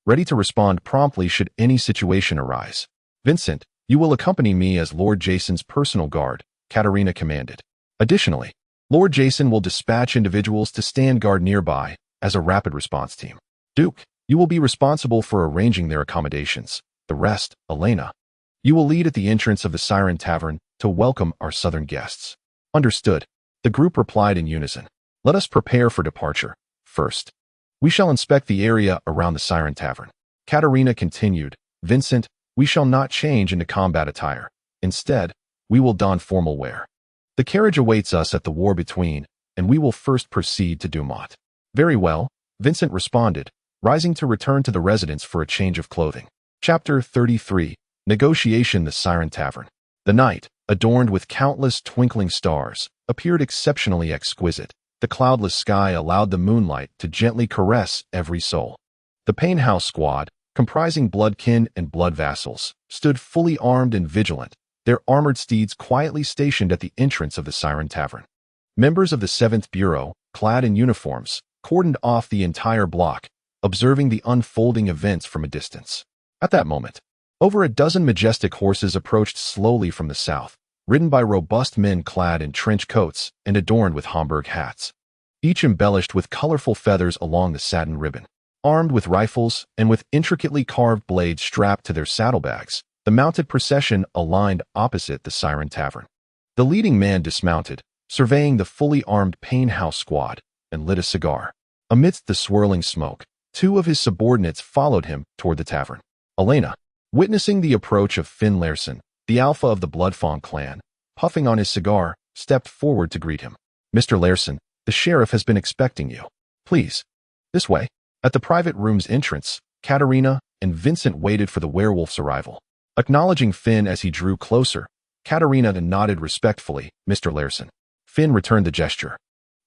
Ready to respond promptly should any situation arise. Vincent, you will accompany me as Lord Jason's personal guard, Katerina commanded. Additionally, Lord Jason will dispatch individuals to stand guard nearby as a rapid response team. Duke, you will be responsible for arranging their accommodations. The rest, Elena. You will lead at the entrance of the Siren Tavern to welcome our southern guests. Understood. The group replied in unison. Let us prepare for departure. First, we shall inspect the area around the Siren Tavern. Katerina continued, Vincent, we shall not change into combat attire. Instead, we will don formal wear. The carriage awaits us at the war between, and we will first proceed to Dumont. Very well, Vincent responded, rising to return to the residence for a change of clothing. Chapter 33. Negotiation. The Siren Tavern. The night, adorned with countless twinkling stars, appeared exceptionally exquisite. The cloudless sky allowed the moonlight to gently caress every soul. The Pain House squad, comprising bloodkin and blood vassals, stood fully armed and vigilant, their armored steeds quietly stationed at the entrance of the Siren Tavern. Members of the 7th Bureau, clad in uniforms, cordoned off the entire block, observing the unfolding events from a distance. At that moment, over a dozen majestic horses approached slowly from the south, ridden by robust men clad in trench coats and adorned with Homburg hats, each embellished with colorful feathers along the satin ribbon. Armed with rifles and with intricately carved blades strapped to their saddlebags, the mounted procession aligned opposite the Siren Tavern. The leading man dismounted, surveying the fully armed Pain House squad, and lit a cigar. Amidst the swirling smoke, two of his subordinates followed him toward the tavern. Elena, witnessing the approach of Finn Larson, the alpha of the Bloodfawn clan, puffing on his cigar, stepped forward to greet him. "Mr. Larson, the sheriff has been expecting you. Please, this way." At the private room's entrance, Katerina and Vincent waited for the werewolf's arrival. Acknowledging Finn as he drew closer, Katerina nodded respectfully. "Mr. Larson." Finn returned the gesture.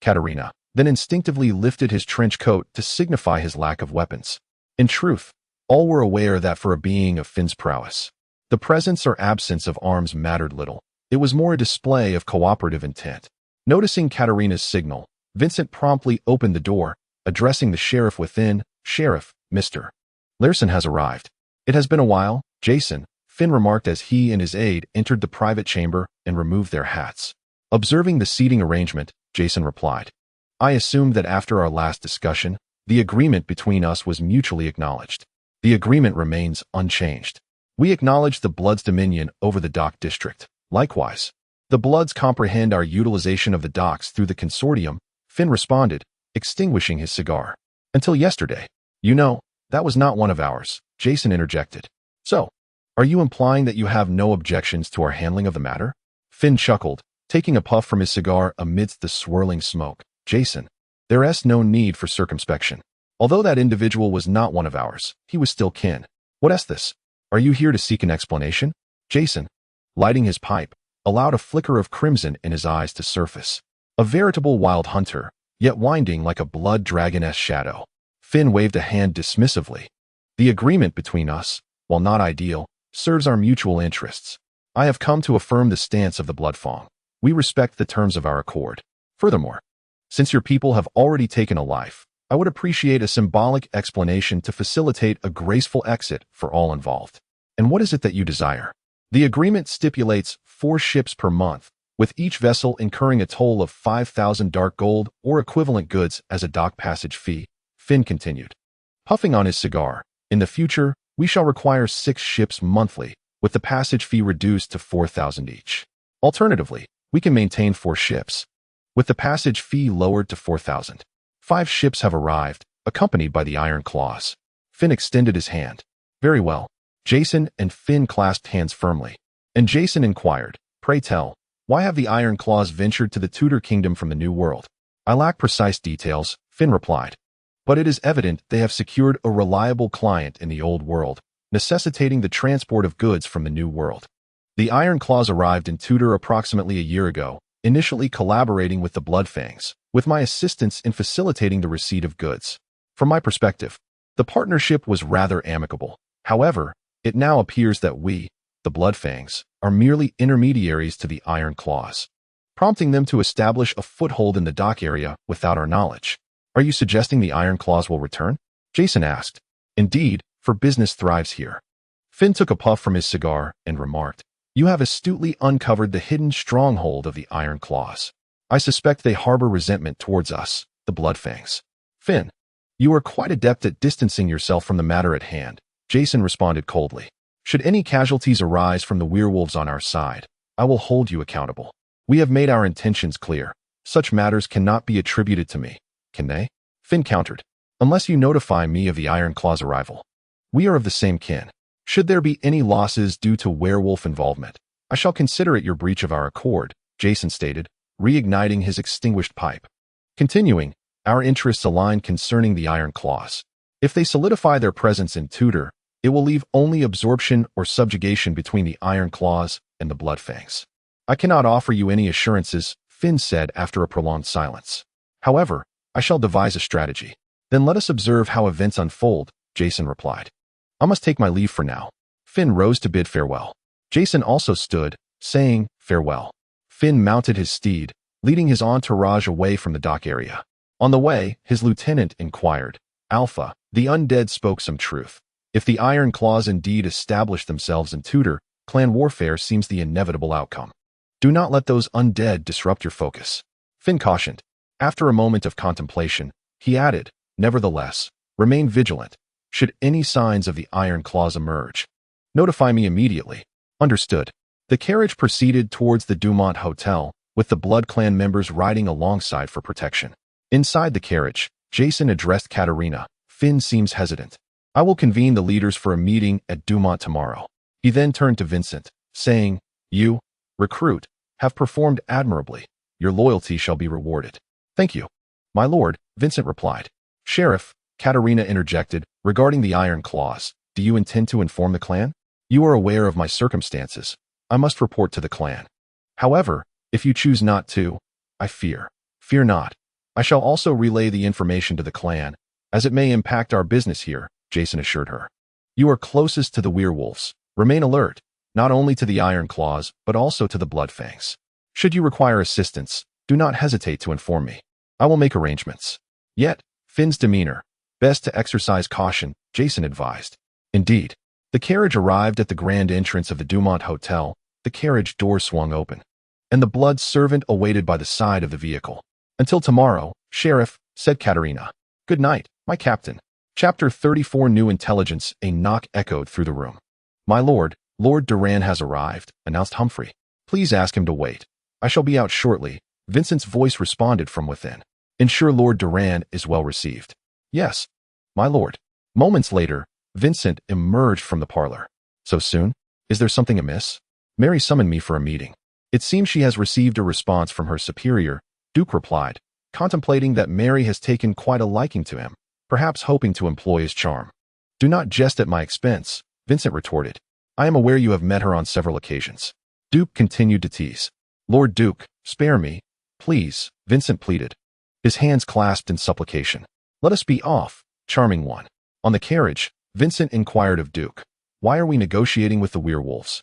Katerina then instinctively lifted his trench coat to signify his lack of weapons. In truth, all were aware that for a being of Finn's prowess, the presence or absence of arms mattered little. It was more a display of cooperative intent. Noticing Katerina's signal, Vincent promptly opened the door, addressing the sheriff within. "Sheriff, Mr. Larson has arrived." "It has been a while, Jason," Finn remarked as he and his aide entered the private chamber and removed their hats. Observing the seating arrangement, Jason replied, "I assumed that after our last discussion, the agreement between us was mutually acknowledged. The agreement remains unchanged. We acknowledge the Blood's dominion over the dock district. Likewise, the Bloods comprehend our utilization of the docks through the consortium," Finn responded, extinguishing his cigar. "Until yesterday. You know, that was not one of ours," Jason interjected. "So, are you implying that you have no objections to our handling of the matter?" Finn chuckled, taking a puff from his cigar amidst the swirling smoke. "Jason, there is no need for circumspection. Although that individual was not one of ours, he was still kin. What is this? Are you here to seek an explanation?" Jason, lighting his pipe, allowed a flicker of crimson in his eyes to surface. A veritable wild hunter, yet winding like a blood dragoness shadow. Finn waved a hand dismissively. "The agreement between us, while not ideal, serves our mutual interests. I have come to affirm the stance of the Bloodfawn. We respect the terms of our accord. Furthermore, since your people have already taken a life, I would appreciate a symbolic explanation to facilitate a graceful exit for all involved. And what is it that you desire?" "The agreement stipulates 4 ships per month, with each vessel incurring a toll of 5,000 dark gold or equivalent goods as a dock passage fee," Finn continued, puffing on his cigar. "In the future, we shall require 6 ships monthly, with the passage fee reduced to 4,000 each. Alternatively, we can maintain 4 ships, with the passage fee lowered to 4,000. 5 ships have arrived, accompanied by the Iron Claws." Finn extended his hand. "Very well." Jason and Finn clasped hands firmly. And Jason inquired, "Pray tell, why have the Iron Claws ventured to the Tudor Kingdom from the New World?" "I lack precise details," Finn replied. "But it is evident they have secured a reliable client in the Old World, necessitating the transport of goods from the New World. The Iron Claws arrived in Tudor approximately a year ago, initially collaborating with the Bloodfangs, with my assistance in facilitating the receipt of goods. From my perspective, the partnership was rather amicable. However, it now appears that we, the Bloodfangs, are merely intermediaries to the Iron Claws, prompting them to establish a foothold in the dock area without our knowledge." "Are you suggesting the Iron Claws will return?" Jason asked. "Indeed, for business thrives here." Finn took a puff from his cigar and remarked, "You have astutely uncovered the hidden stronghold of the Iron Claws. I suspect they harbor resentment towards us, the Bloodfangs." "Finn, you are quite adept at distancing yourself from the matter at hand," Jason responded coldly. "Should any casualties arise from the werewolves on our side, I will hold you accountable. We have made our intentions clear. Such matters cannot be attributed to me, can they?" Finn countered, "Unless you notify me of the Iron Claw's arrival. We are of the same kin. Should there be any losses due to werewolf involvement, I shall consider it your breach of our accord," Jason stated, reigniting his extinguished pipe. Continuing, "Our interests align concerning the Iron Claws. If they solidify their presence in Tudor, it will leave only absorption or subjugation between the Iron Claws and the Bloodfangs. I cannot offer you any assurances," Finn said after a prolonged silence. However, I shall devise a strategy. Then let us observe how events unfold, Jason replied. I must take my leave for now. Finn rose to bid farewell. Jason also stood, saying, farewell. Finn mounted his steed, leading his entourage away from the dock area. On the way, his lieutenant inquired, Alpha, the undead spoke some truth. If the Iron Claws indeed established themselves in Tudor, clan warfare seems the inevitable outcome. Do not let those undead disrupt your focus. Finn cautioned. After a moment of contemplation, he added, nevertheless, remain vigilant. Should any signs of the Iron Claws emerge, notify me immediately. Understood. The carriage proceeded towards the Dumont Hotel, with the Blood Clan members riding alongside for protection. Inside the carriage, Jason addressed Katarina. Finn seems hesitant. I will convene the leaders for a meeting at Dumont tomorrow. He then turned to Vincent, saying, You, recruit, have performed admirably. Your loyalty shall be rewarded. Thank you. My lord, Vincent replied. Sheriff, Katarina interjected, regarding the Iron Claws, do you intend to inform the clan? You are aware of my circumstances. I must report to the clan. However, if you choose not to, I fear. Fear not. I shall also relay the information to the clan, as it may impact our business here, Jason assured her. You are closest to the werewolves. Remain alert, not only to the Iron Claws, but also to the Bloodfangs. Should you require assistance, do not hesitate to inform me. I will make arrangements. Yet, Finn's demeanor. Best to exercise caution, Jason advised. Indeed. The carriage arrived at the grand entrance of the Dumont Hotel. The carriage door swung open, and the blood servant awaited by the side of the vehicle. Until tomorrow, Sheriff, said Katarina. Good night, my captain. Chapter 34 New Intelligence. A knock echoed through the room. My lord, Lord Duran has arrived, announced Humphrey. Please ask him to wait. I shall be out shortly. Vincent's voice responded from within. Ensure Lord Duran is well received. Yes, my lord. Moments later, Vincent emerged from the parlor. So soon? Is there something amiss? Mary summoned me for a meeting. It seems she has received a response from her superior, Duke replied, contemplating that Mary has taken quite a liking to him, perhaps hoping to employ his charm. Do not jest at my expense, Vincent retorted. I am aware you have met her on several occasions. Duke continued to tease. Lord Duke, spare me, please, Vincent pleaded, his hands clasped in supplication. Let us be off, charming one. On the carriage, Vincent inquired of Duke, why are we negotiating with the werewolves?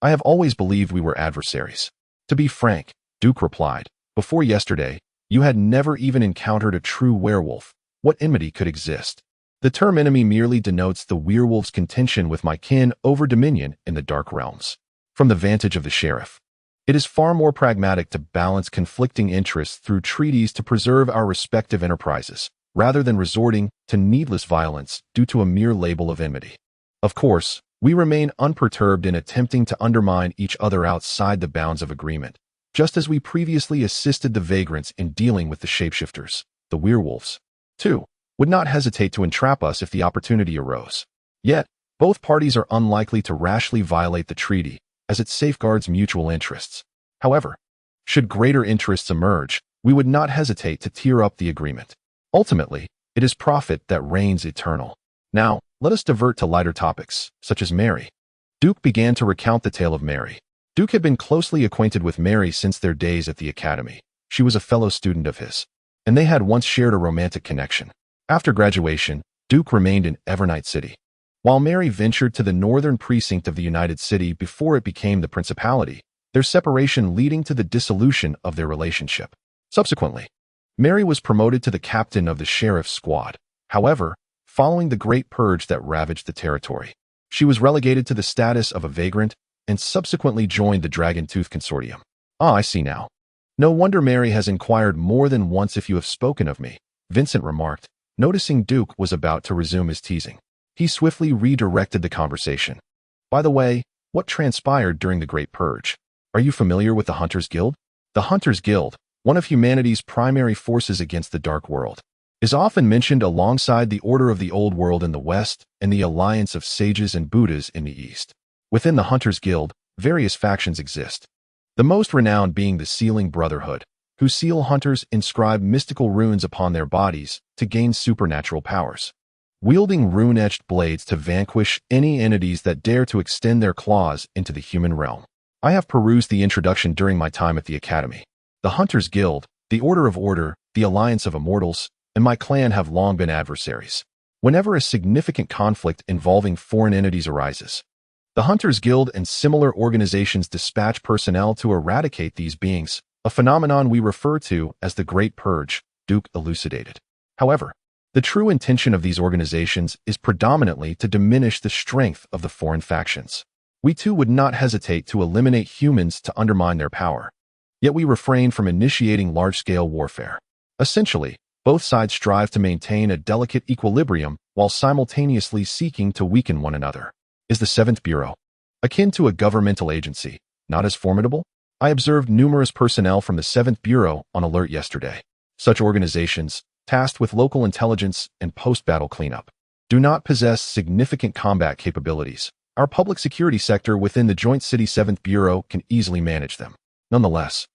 I have always believed we were adversaries. To be frank, Duke replied, before yesterday, you had never even encountered a true werewolf. What enmity could exist? The term enemy merely denotes the werewolf's contention with my kin over dominion in the dark realms. From the vantage of the sheriff, it is far more pragmatic to balance conflicting interests through treaties to preserve our respective enterprises, rather than resorting to needless violence due to a mere label of enmity. Of course, we remain unperturbed in attempting to undermine each other outside the bounds of agreement, just as we previously assisted the vagrants in dealing with the shapeshifters, the werewolves. 2. Would not hesitate to entrap us if the opportunity arose. Yet, both parties are unlikely to rashly violate the treaty, as it safeguards mutual interests. However, should greater interests emerge, we would not hesitate to tear up the agreement. Ultimately, it is profit that reigns eternal. Now, let us divert to lighter topics, such as Mary. Duke began to recount the tale of Mary. Duke had been closely acquainted with Mary since their days at the academy. She was a fellow student of his, and they had once shared a romantic connection. After graduation, Duke remained in Evernight City, while Mary ventured to the northern precinct of the United City before it became the Principality, their separation leading to the dissolution of their relationship. Subsequently, Mary was promoted to the captain of the sheriff's squad. However, following the Great Purge that ravaged the territory, she was relegated to the status of a vagrant and subsequently joined the Dragon Tooth Consortium. Ah, I see now. No wonder Mary has inquired more than once if you have spoken of me, Vincent remarked, noticing Duke was about to resume his teasing. He swiftly redirected the conversation. By the way, what transpired during the Great Purge? Are you familiar with the Hunters Guild? The Hunters Guild, one of humanity's primary forces against the Dark World, is often mentioned alongside the Order of the Old World in the West and the Alliance of Sages and Buddhas in the East. Within the Hunters Guild, various factions exist, the most renowned being the Sealing Brotherhood, who seal hunters inscribe mystical runes upon their bodies to gain supernatural powers, wielding rune-etched blades to vanquish any entities that dare to extend their claws into the human realm. I have perused the introduction during my time at the Academy. The Hunters Guild, the Order of Order, the Alliance of Immortals, and my clan have long been adversaries. Whenever a significant conflict involving foreign entities arises, the Hunters Guild and similar organizations dispatch personnel to eradicate these beings, a phenomenon we refer to as the Great Purge, Duke elucidated. However, the true intention of these organizations is predominantly to diminish the strength of the foreign factions. We too would not hesitate to eliminate humans to undermine their power. Yet we refrain from initiating large-scale warfare. Essentially, both sides strive to maintain a delicate equilibrium while simultaneously seeking to weaken one another. Is the 7th Bureau, akin to a governmental agency, not as formidable? I observed numerous personnel from the 7th Bureau on alert yesterday. Such organizations, tasked with local intelligence and post-battle cleanup, do not possess significant combat capabilities. Our public security sector within the Joint City 7th Bureau can easily manage them. Nonetheless,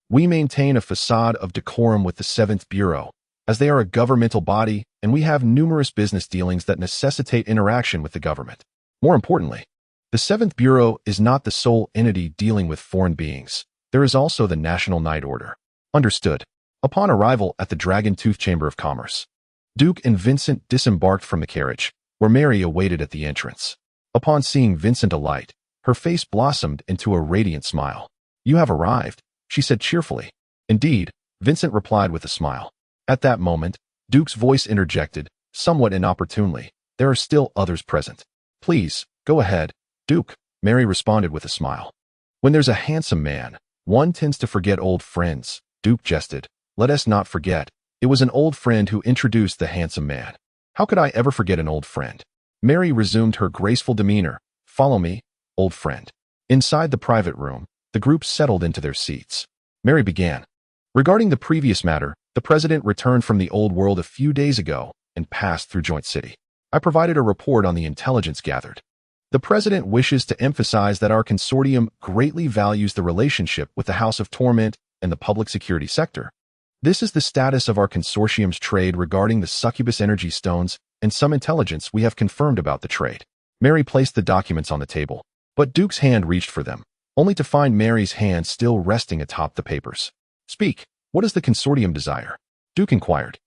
we maintain a facade of decorum with the 7th Bureau, as they are a governmental body and we have numerous business dealings that necessitate interaction with the government. More importantly, the 7th Bureau is not the sole entity dealing with foreign beings. There is also the National Night Order. Understood. Upon arrival at the Dragon Tooth Chamber of Commerce, Duke and Vincent disembarked from the carriage, where Mary awaited at the entrance. Upon seeing Vincent alight, her face blossomed into a radiant smile. "You have arrived," she said cheerfully. "Indeed," Vincent replied with a smile. At that moment, Duke's voice interjected, somewhat inopportunely, "There are still others present." "Please, go ahead, Duke," Mary responded with a smile. "When there's a handsome man, one tends to forget old friends," Duke jested. "Let us not forget, it was an old friend who introduced the handsome man." "How could I ever forget an old friend?" Mary resumed her graceful demeanor. "Follow me, old friend." Inside the private room, the group settled into their seats. Mary began. "Regarding the previous matter, the President returned from the old world a few days ago and passed through Joint City. I provided a report on the intelligence gathered. The President wishes to emphasize that our consortium greatly values the relationship with the House of Torment and the public security sector. This is the status of our consortium's trade regarding the succubus energy stones and some intelligence we have confirmed about the trade." Mary placed the documents on the table, but Duke's hand reached for them, only to find Mary's hand still resting atop the papers. "Speak, what does the consortium desire?" Duke inquired.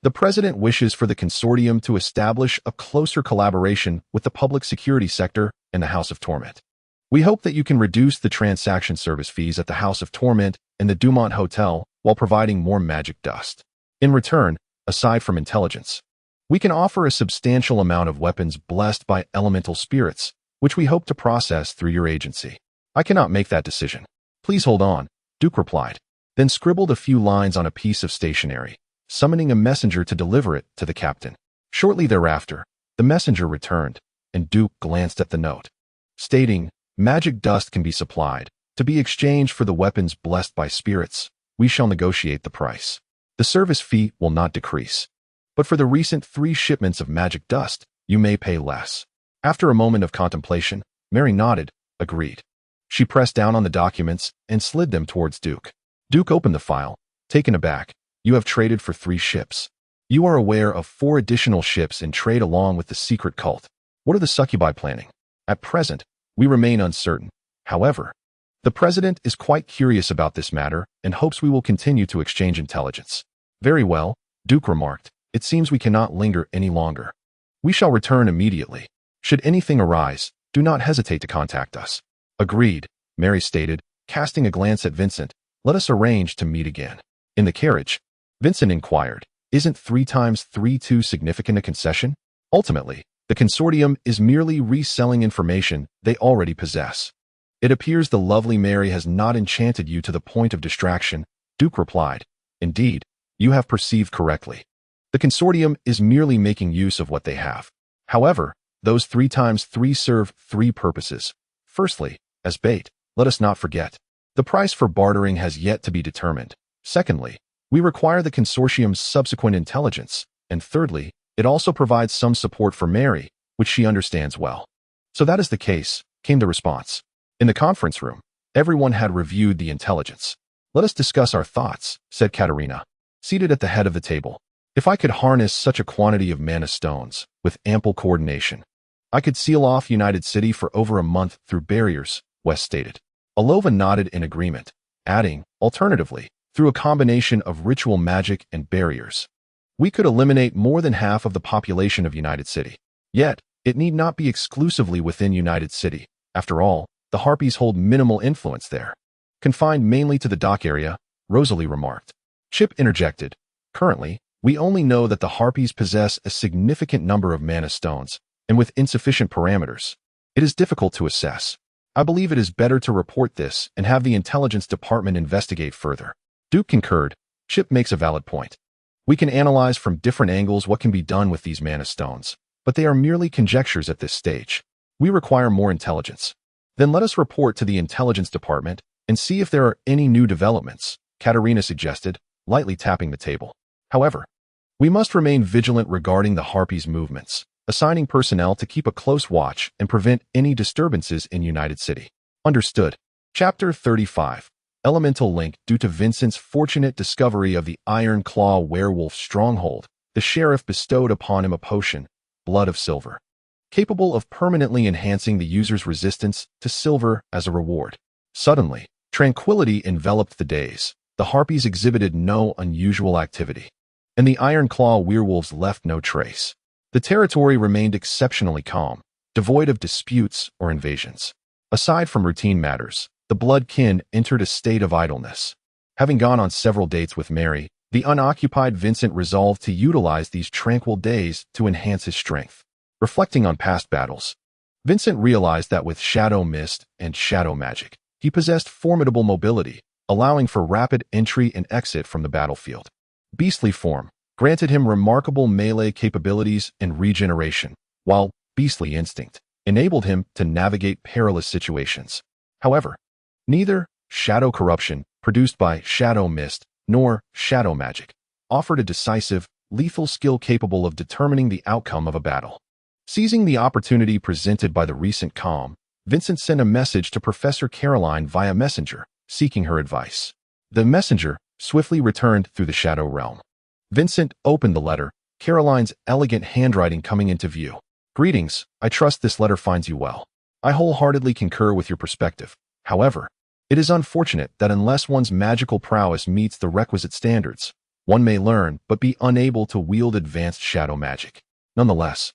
"The President wishes for the consortium to establish a closer collaboration with the public security sector and the House of Torment. We hope that you can reduce the transaction service fees at the House of Torment and the Dumont Hotel while providing more magic dust. In return, aside from intelligence, we can offer a substantial amount of weapons blessed by elemental spirits, which we hope to process through your agency." "I cannot make that decision." "Please hold on," Duke replied, then scribbled a few lines on a piece of stationery, summoning a messenger to deliver it to the captain. Shortly thereafter, the messenger returned, and Duke glanced at the note, stating, "Magic dust can be supplied, to be exchanged for the weapons blessed by spirits. We shall negotiate the price. The service fee will not decrease. But for the recent 3 shipments of magic dust, you may pay less." After a moment of contemplation, Mary nodded, agreed. She pressed down on the documents and slid them towards Duke. Duke opened the file, taken aback. "You have traded for 3 ships. You are aware of 4 additional ships in trade along with the secret cult. What are the succubi planning?" "At present, we remain uncertain. However, the President is quite curious about this matter and hopes we will continue to exchange intelligence." "Very well," Duke remarked. "It seems we cannot linger any longer. We shall return immediately. Should anything arise, do not hesitate to contact us." "Agreed," Mary stated, casting a glance at Vincent. "Let us arrange to meet again." In the carriage, Vincent inquired, "Isn't 3 times 3 too significant a concession? Ultimately, the consortium is merely reselling information they already possess." "It appears the lovely Mary has not enchanted you to the point of distraction," Duke replied. "Indeed, you have perceived correctly. The consortium is merely making use of what they have. However, those 3 times 3 serve 3 purposes. Firstly, as bait, let us not forget, the price for bartering has yet to be determined. Secondly, we require the consortium's subsequent intelligence. And thirdly, it also provides some support for Mary, which she understands well." "So that is the case," came the response. In the conference room, everyone had reviewed the intelligence. "Let us discuss our thoughts," said Katerina, seated at the head of the table. "If I could harness such a quantity of mana stones, with ample coordination, I could seal off United City for over a month through barriers," West stated. Alova nodded in agreement, adding, "Alternatively, through a combination of ritual magic and barriers. We could eliminate more than half of the population of United City. Yet, it need not be exclusively within United City. After all, the Harpies hold minimal influence there. Confined mainly to the dock area, Rosalie remarked. Chip interjected. Currently, we only know that the Harpies possess a significant number of mana stones, and with insufficient parameters, it is difficult to assess. I believe it is better to report this and have the intelligence department investigate further. Duke concurred. Chip makes a valid point. We can analyze from different angles what can be done with these mana stones, but they are merely conjectures at this stage. We require more intelligence. Then let us report to the intelligence department and see if there are any new developments, Katerina suggested, lightly tapping the table. However, we must remain vigilant regarding the Harpies' movements, assigning personnel to keep a close watch and prevent any disturbances in United City. Understood. Chapter 35. Elemental Link. Due to Vincent's fortunate discovery of the Iron Claw werewolf stronghold, the sheriff bestowed upon him a potion, Blood of Silver, capable of permanently enhancing the user's resistance to silver as a reward. Suddenly, tranquility enveloped the days. The Harpies exhibited no unusual activity, and the Iron Claw werewolves left no trace. The territory remained exceptionally calm, devoid of disputes or invasions. Aside from routine matters, the blood kin entered a state of idleness. Having gone on several dates with Mary, the unoccupied Vincent resolved to utilize these tranquil days to enhance his strength. Reflecting on past battles, Vincent realized that with shadow mist and shadow magic, he possessed formidable mobility, allowing for rapid entry and exit from the battlefield. Beastly form granted him remarkable melee capabilities and regeneration, while beastly instinct enabled him to navigate perilous situations. However, neither shadow corruption, produced by shadow mist, nor shadow magic, offered a decisive, lethal skill capable of determining the outcome of a battle. Seizing the opportunity presented by the recent calm, Vincent sent a message to Professor Caroline via messenger, seeking her advice. The messenger swiftly returned through the shadow realm. Vincent opened the letter, Caroline's elegant handwriting coming into view. Greetings, I trust this letter finds you well. I wholeheartedly concur with your perspective. However, it is unfortunate that unless one's magical prowess meets the requisite standards, one may learn but be unable to wield advanced shadow magic. Nonetheless,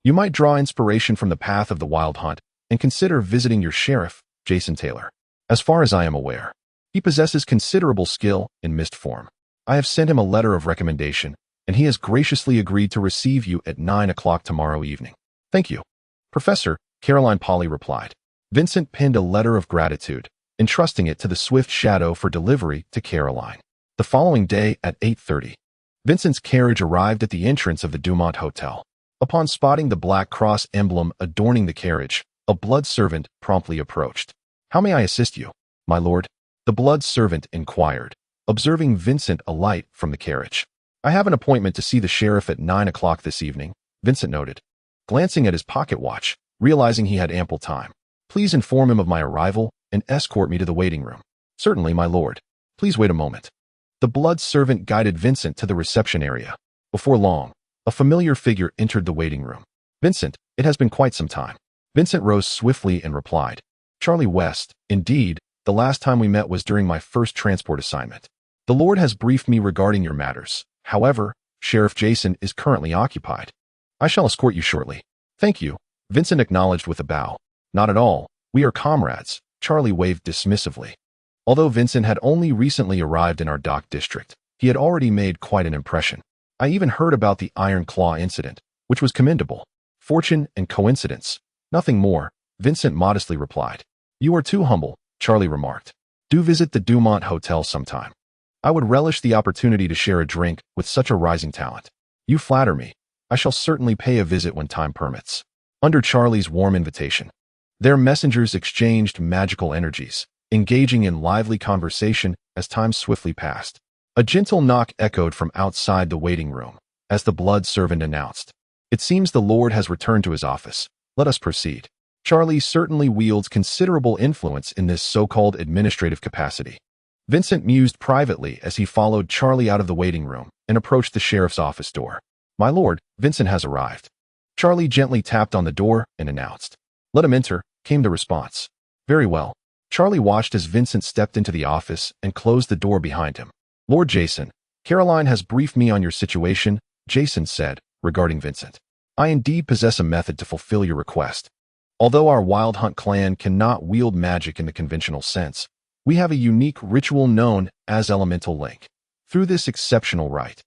you might draw inspiration from the path of the Wild Hunt and consider visiting your sheriff, Jason Taylor. As far as I am aware, he possesses considerable skill in mist form. I have sent him a letter of recommendation, and he has graciously agreed to receive you at 9 o'clock tomorrow evening. Thank you, Professor, Caroline Polly replied. Vincent penned a letter of gratitude, entrusting it to the Swift Shadow for delivery to Caroline. The following day at 8:30, Vincent's carriage arrived at the entrance of the Dumont Hotel. Upon spotting the Black Cross emblem adorning the carriage, a blood servant promptly approached. How may I assist you, my lord? The blood servant inquired, observing Vincent alight from the carriage. I have an appointment to see the sheriff at 9 o'clock this evening, Vincent noted, glancing at his pocket watch, realizing he had ample time. Please inform him of my arrival and escort me to the waiting room. Certainly, my lord. Please wait a moment. The blood servant guided Vincent to the reception area. Before long, a familiar figure entered the waiting room. Vincent, it has been quite some time. Vincent rose swiftly and replied, Charlie West, indeed, the last time we met was during my first transport assignment. The Lord has briefed me regarding your matters. However, Sheriff Jason is currently occupied. I shall escort you shortly. Thank you, Vincent acknowledged with a bow. Not at all. We are comrades, Charlie waved dismissively. Although Vincent had only recently arrived in our dock district, he had already made quite an impression. I even heard about the Iron Claw incident, which was commendable. Fortune and coincidence. Nothing more, Vincent modestly replied. You are too humble, Charlie remarked. Do visit the Dumont Hotel sometime. I would relish the opportunity to share a drink with such a rising talent. You flatter me. I shall certainly pay a visit when time permits. Under Charlie's warm invitation, their messengers exchanged magical energies, engaging in lively conversation as time swiftly passed. A gentle knock echoed from outside the waiting room, as the blood servant announced. It seems the Lord has returned to his office. Let us proceed. Charlie certainly wields considerable influence in this so-called administrative capacity. Vincent mused privately as he followed Charlie out of the waiting room and approached the sheriff's office door. My lord, Vincent has arrived. Charlie gently tapped on the door and announced. Let him enter, came the response. Very well. Charlie watched as Vincent stepped into the office and closed the door behind him. Lord Jason, Caroline has briefed me on your situation, Jason said, regarding Vincent. I indeed possess a method to fulfill your request. Although our Wild Hunt clan cannot wield magic in the conventional sense, we have a unique ritual known as Elemental Link. Through this exceptional rite,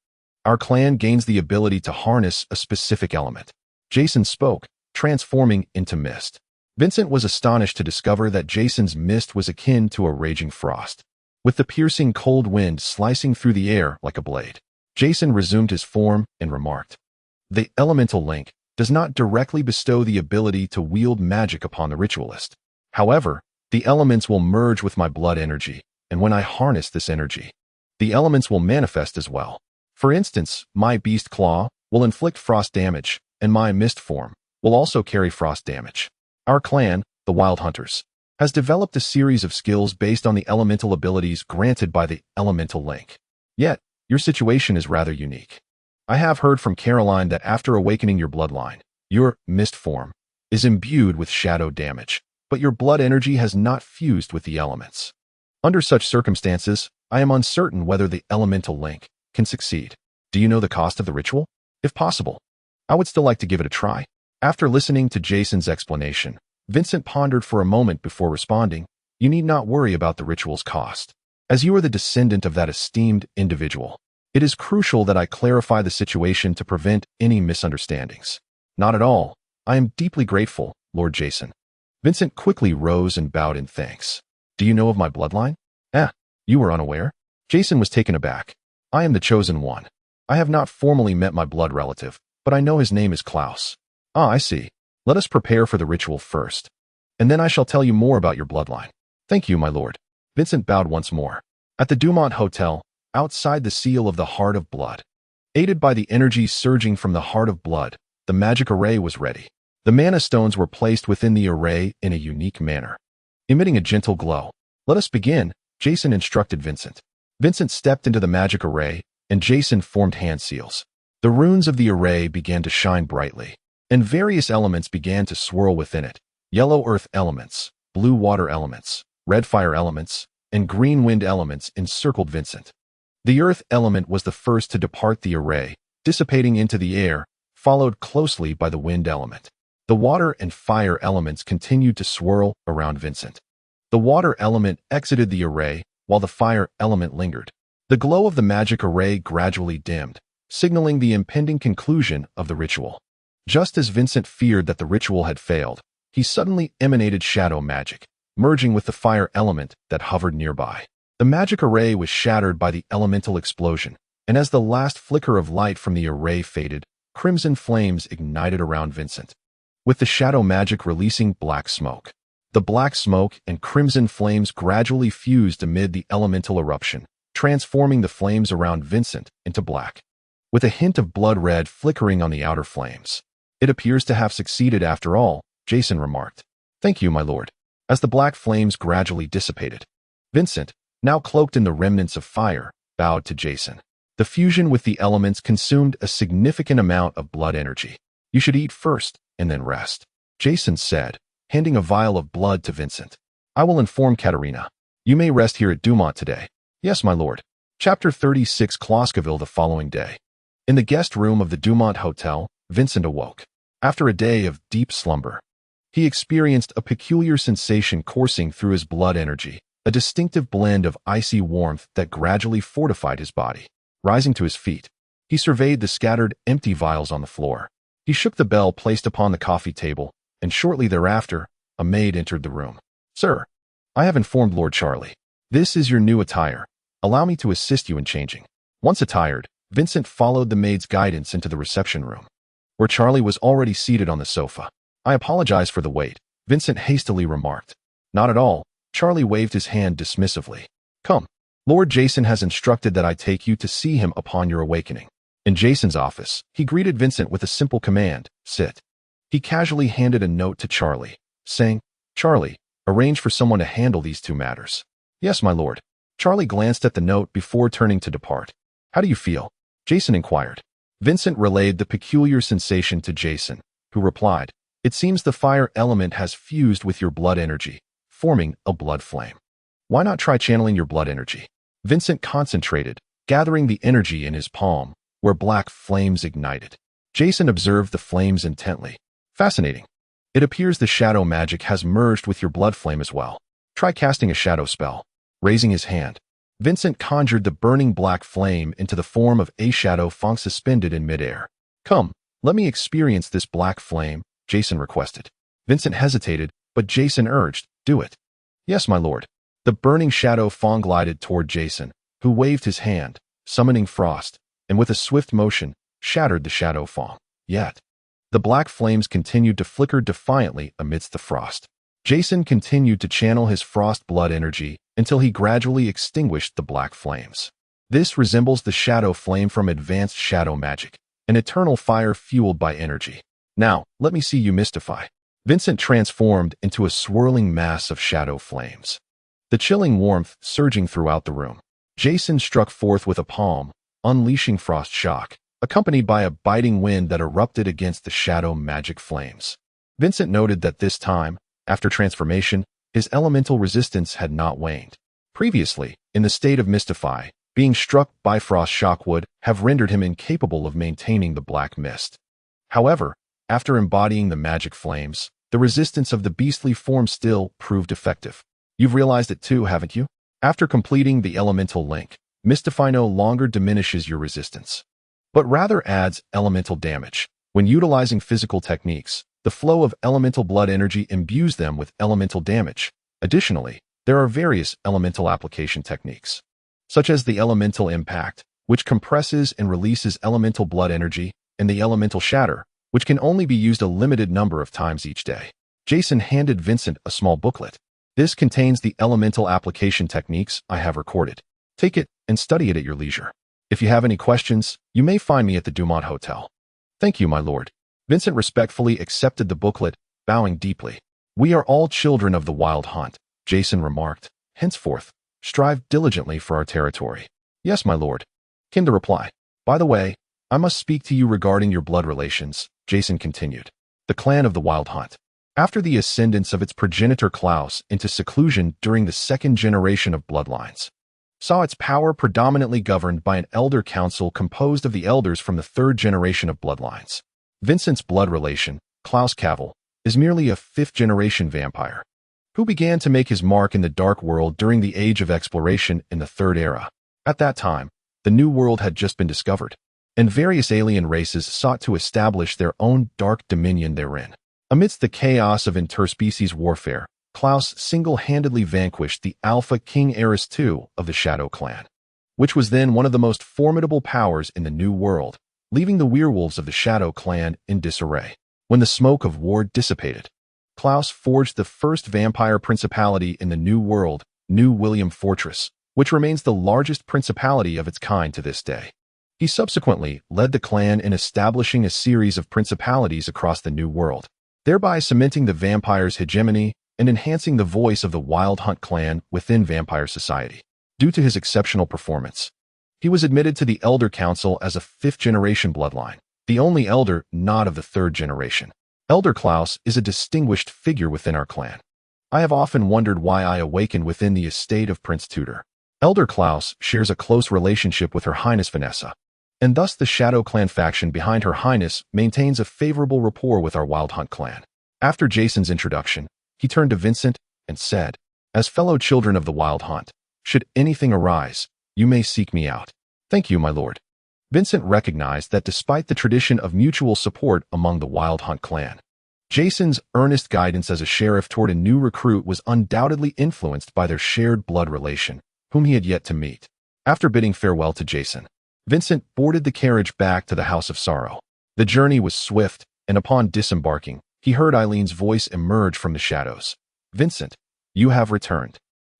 our clan gains the ability to harness a specific element. Jason spoke, transforming into mist. Vincent was astonished to discover that Jason's mist was akin to a raging frost, with the piercing cold wind slicing through the air like a blade. Jason resumed his form and remarked, "The Elemental Link does not directly bestow the ability to wield magic upon the ritualist. However, the elements will merge with my blood energy, and when I harness this energy, the elements will manifest as well. For instance, my beast claw will inflict frost damage, and my mist form will also carry frost damage. Our clan, the Wild Hunters, has developed a series of skills based on the elemental abilities granted by the Elemental Link. Yet, your situation is rather unique. I have heard from Caroline that after awakening your bloodline, your mist form is imbued with shadow damage, but your blood energy has not fused with the elements. Under such circumstances, I am uncertain whether the Elemental Link can succeed. Do you know the cost of the ritual? If possible, I would still like to give it a try." After listening to Jason's explanation, Vincent pondered for a moment before responding, "You need not worry about the ritual's cost. As you are the descendant of that esteemed individual, it is crucial that I clarify the situation to prevent any misunderstandings." "Not at all. I am deeply grateful, Lord Jason." Vincent quickly rose and bowed in thanks. "Do you know of my bloodline?" You were unaware?" Jason was taken aback. "I am the chosen one. I have not formally met my blood relative, but I know his name is Klaus." "Ah, I see. Let us prepare for the ritual first, and then I shall tell you more about your bloodline." "Thank you, my lord." Vincent bowed once more. At the Dumont Hotel, outside the seal of the Heart of Blood, aided by the energy surging from the Heart of Blood, the magic array was ready. The mana stones were placed within the array in a unique manner, emitting a gentle glow. "Let us begin," Jason instructed Vincent. Vincent stepped into the magic array, and Jason formed hand seals. The runes of the array began to shine brightly, and various elements began to swirl within it. Yellow earth elements, blue water elements, red fire elements, and green wind elements encircled Vincent. The earth element was the first to depart the array, dissipating into the air, followed closely by the wind element. The water and fire elements continued to swirl around Vincent. The water element exited the array, while the fire element lingered. The glow of the magic array gradually dimmed, signaling the impending conclusion of the ritual. Just as Vincent feared that the ritual had failed, he suddenly emanated shadow magic, merging with the fire element that hovered nearby. The magic array was shattered by the elemental explosion, and as the last flicker of light from the array faded, crimson flames ignited around Vincent, with the shadow magic releasing black smoke. The black smoke and crimson flames gradually fused amid the elemental eruption, transforming the flames around Vincent into black, with a hint of blood red flickering on the outer flames. "It appears to have succeeded after all," Jason remarked. "Thank you, my lord." As the black flames gradually dissipated, Vincent, now cloaked in the remnants of fire, bowed to Jason. The fusion with the elements consumed a significant amount of blood energy. "You should eat first, and then rest," Jason said, handing a vial of blood to Vincent. "I will inform Katerina. You may rest here at Dumont today." "Yes, my lord." Chapter 36. Kloskaville. The following day, in the guest room of the Dumont Hotel, Vincent awoke. After a day of deep slumber, he experienced a peculiar sensation coursing through his blood energy, a distinctive blend of icy warmth that gradually fortified his body. Rising to his feet, he surveyed the scattered empty vials on the floor. He shook the bell placed upon the coffee table, and shortly thereafter, a maid entered the room. "Sir, I have informed Lord Charlie. This is your new attire. Allow me to assist you in changing." Once attired, Vincent followed the maid's guidance into the reception room, where Charlie was already seated on the sofa. "I apologize for the wait," Vincent hastily remarked. "Not at all." Charlie waved his hand dismissively. "Come. Lord Jason has instructed that I take you to see him upon your awakening." In Jason's office, he greeted Vincent with a simple command, "Sit." He casually handed a note to Charlie, saying, "Charlie, arrange for someone to handle these two matters." "Yes, my lord." Charlie glanced at the note before turning to depart. "How do you feel?" Jason inquired. Vincent relayed the peculiar sensation to Jason, who replied, "It seems the fire element has fused with your blood energy, forming a blood flame. Why not try channeling your blood energy?" Vincent concentrated, gathering the energy in his palm, where black flames ignited. Jason observed the flames intently. Fascinating. It appears the shadow magic has merged with your blood flame as well. Try casting a shadow spell. Raising his hand, Vincent conjured the burning black flame into the form of a shadow fong suspended in midair. Come, let me experience this black flame, Jason requested. Vincent hesitated, but Jason urged, do it. Yes, my lord. The burning shadow fong glided toward Jason, who waved his hand, summoning frost, and with a swift motion, shattered the shadow fong. Yet, the black flames continued to flicker defiantly amidst the frost. Jason continued to channel his frost blood energy until he gradually extinguished the black flames. This resembles the shadow flame from advanced shadow magic, an eternal fire fueled by energy. Now, let me see you mystify. Vincent transformed into a swirling mass of shadow flames. The chilling warmth surging throughout the room. Jason struck forth with a palm, unleashing frost shock, accompanied by a biting wind that erupted against the shadow magic flames. Vincent noted that this time, after transformation, his elemental resistance had not waned. Previously, in the state of mystify, being struck by frost shock would have rendered him incapable of maintaining the black mist. However, after embodying the magic flames, the resistance of the beastly form still proved effective. You've realized it too, haven't you? After completing the elemental link, mystify no longer diminishes your resistance, but rather adds elemental damage. When utilizing physical techniques, the flow of elemental blood energy imbues them with elemental damage. Additionally, there are various elemental application techniques, such as the elemental impact, which compresses and releases elemental blood energy, and the elemental shatter, which can only be used a limited number of times each day. Jason handed Vincent a small booklet. This contains the elemental application techniques I have recorded. Take it and study it at your leisure. If you have any questions, you may find me at the Dumont Hotel. Thank you, my lord. Vincent respectfully accepted the booklet, bowing deeply. We are all children of the wild hunt, Jason remarked. Henceforth, strive diligently for our territory. Yes, my lord, came the reply. By the way, I must speak to you regarding your blood relations, Jason continued. The clan of the Wild Hunt. After the ascendance of its progenitor Klaus into seclusion during the second generation of bloodlines, saw its power predominantly governed by an elder council composed of the elders from the third generation of bloodlines. Vincent's blood relation, Klaus Cavil, is merely a fifth-generation vampire, who began to make his mark in the Dark World during the Age of Exploration in the Third Era. At that time, the New World had just been discovered, and various alien races sought to establish their own dark dominion therein. Amidst the chaos of interspecies warfare, Klaus single-handedly vanquished the Alpha King Eris II of the Shadow Clan, which was then one of the most formidable powers in the New World, leaving the werewolves of the Shadow Clan in disarray. When the smoke of war dissipated, Klaus forged the first vampire principality in the New World, New William Fortress, which remains the largest principality of its kind to this day. He subsequently led the clan in establishing a series of principalities across the New World, thereby cementing the vampire's hegemony and enhancing the voice of the Wild Hunt clan within vampire society. Due to his exceptional performance, he was admitted to the Elder Council as a fifth-generation bloodline, the only elder not of the third generation. Elder Klaus is a distinguished figure within our clan. I have often wondered why I awakened within the estate of Prince Tudor. Elder Klaus shares a close relationship with Her Highness Vanessa, and thus the Shadow Clan faction behind Her Highness maintains a favorable rapport with our Wild Hunt clan. After Jason's introduction, he turned to Vincent and said, as fellow children of the Wild Hunt, should anything arise, you may seek me out. Thank you, my lord. Vincent recognized that despite the tradition of mutual support among the Wild Hunt clan, Jason's earnest guidance as a sheriff toward a new recruit was undoubtedly influenced by their shared blood relation, whom he had yet to meet. After bidding farewell to Jason, Vincent boarded the carriage back to the House of Sorrow. The journey was swift, and upon disembarking, he heard Eileen's voice emerge from the shadows. Vincent, you have returned.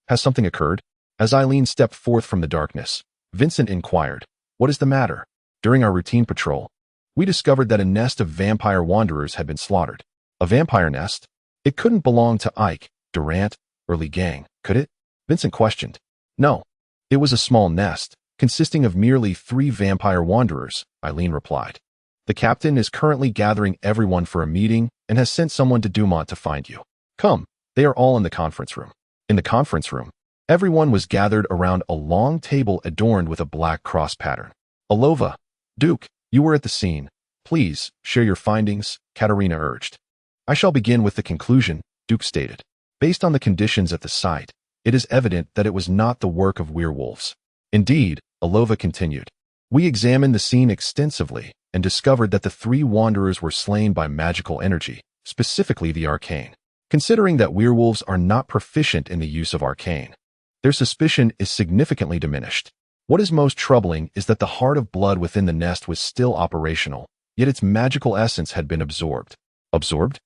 Has something occurred? As Eileen stepped forth from the darkness, Vincent inquired, what is the matter? During our routine patrol, we discovered that a nest of vampire wanderers had been slaughtered. A vampire nest? It couldn't belong to Ike, Durant, or Lee Gang, could it? Vincent questioned. No, it was a small nest, consisting of merely 3 vampire wanderers, Eileen replied. The captain is currently gathering everyone for a meeting and has sent someone to Dumont to find you. Come, they are all in the conference room. In the conference room? Everyone was gathered around a long table adorned with a black cross pattern. Alova, Duke, you were at the scene. Please, share your findings, Katerina urged. I shall begin with the conclusion, Duke stated. Based on the conditions at the site, it is evident that it was not the work of werewolves. Indeed, Alova continued. We examined the scene extensively and discovered that the 3 wanderers were slain by magical energy, specifically the arcane. Considering that werewolves are not proficient in the use of arcane, their suspicion is significantly diminished. What is most troubling is that the heart of blood within the nest was still operational, yet its magical essence had been absorbed. Absorbed?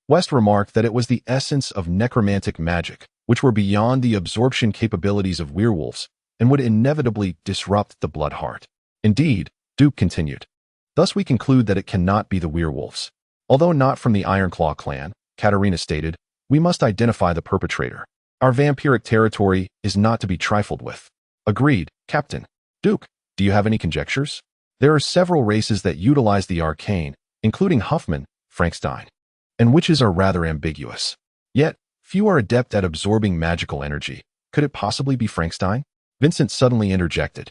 West remarked that it was the essence of necromantic magic, which were beyond the absorption capabilities of werewolves and would inevitably disrupt the blood heart. Indeed, Duke continued. Thus we conclude that it cannot be the werewolves. Although not from the Ironclaw clan, Katerina stated, we must identify the perpetrator. Our vampiric territory is not to be trifled with. Agreed, Captain. Duke, do you have any conjectures? There are several races that utilize the arcane, including Huffman, Frankenstein, and witches are rather ambiguous. Yet, few are adept at absorbing magical energy. Could it possibly be Frankenstein? Vincent suddenly interjected,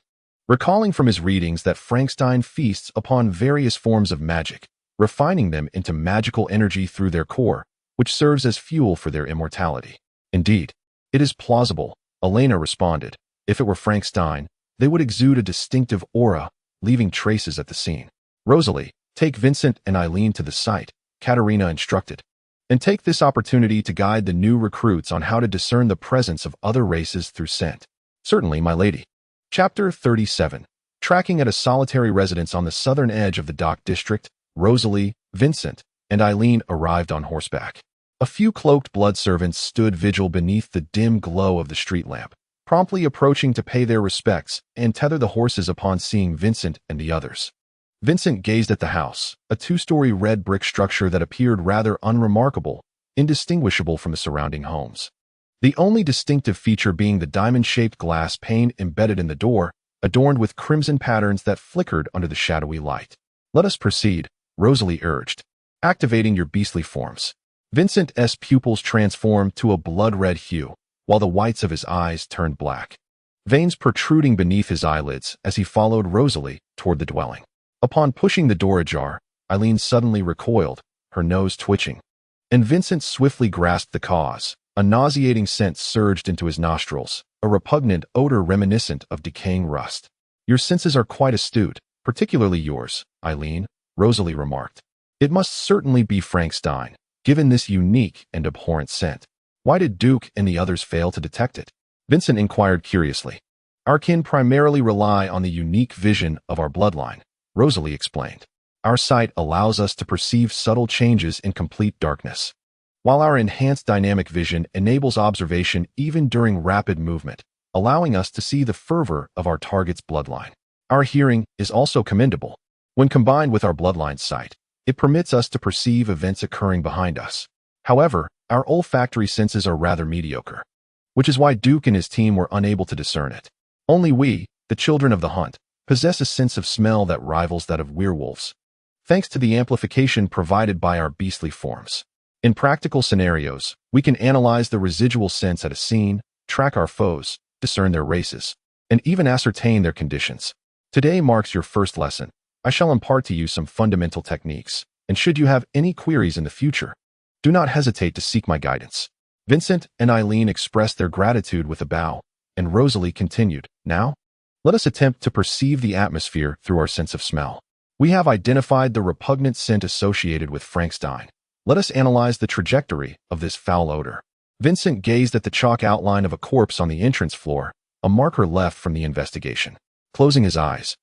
recalling from his readings that Frankenstein feasts upon various forms of magic, refining them into magical energy through their core, which serves as fuel for their immortality. Indeed, it is plausible, Elena responded. If it were Frankenstein, they would exude a distinctive aura, leaving traces at the scene. Rosalie, take Vincent and Eileen to the site, Katerina instructed, and take this opportunity to guide the new recruits on how to discern the presence of other races through scent. Certainly, my lady. Chapter 37. Tracking at a solitary residence on the southern edge of the Dock District, Rosalie, Vincent, and Eileen arrived on horseback. A few cloaked blood servants stood vigil beneath the dim glow of the street lamp, promptly approaching to pay their respects and tether the horses upon seeing Vincent and the others. Vincent gazed at the house, a 2-story red brick structure that appeared rather unremarkable, indistinguishable from the surrounding homes. The only distinctive feature being the diamond-shaped glass pane embedded in the door, adorned with crimson patterns that flickered under the shadowy light. Let us proceed, Rosalie urged, activating your beastly forms. Vincent's pupils transformed to a blood-red hue, while the whites of his eyes turned black, veins protruding beneath his eyelids as he followed Rosalie toward the dwelling. Upon pushing the door ajar, Eileen suddenly recoiled, her nose twitching, and Vincent swiftly grasped the cause. A nauseating scent surged into his nostrils, a repugnant odor reminiscent of decaying rust. Your senses are quite astute, particularly yours, Eileen, Rosalie remarked. It must certainly be Frankenstein, given this unique and abhorrent scent. Why did Duke and the others fail to detect it? Vincent inquired curiously. Our kin primarily rely on the unique vision of our bloodline, Rosalie explained. Our sight allows us to perceive subtle changes in complete darkness, while our enhanced dynamic vision enables observation even during rapid movement, allowing us to see the fervor of our target's bloodline. Our hearing is also commendable. When combined with our bloodline sight, it permits us to perceive events occurring behind us. However, our olfactory senses are rather mediocre, which is why Duke and his team were unable to discern it. Only we, the children of the hunt, possess a sense of smell that rivals that of werewolves, thanks to the amplification provided by our beastly forms. In practical scenarios, we can analyze the residual sense at a scene, track our foes, discern their races, and even ascertain their conditions. Today marks your first lesson. I shall impart to you some fundamental techniques, and should you have any queries in the future, do not hesitate to seek my guidance. Vincent and Eileen expressed their gratitude with a bow, and Rosalie continued, Now, let us attempt to perceive the atmosphere through our sense of smell. We have identified the repugnant scent associated with Frankenstein. Let us analyze the trajectory of this foul odor. Vincent gazed at the chalk outline of a corpse on the entrance floor, a marker left from the investigation. Closing his eyes,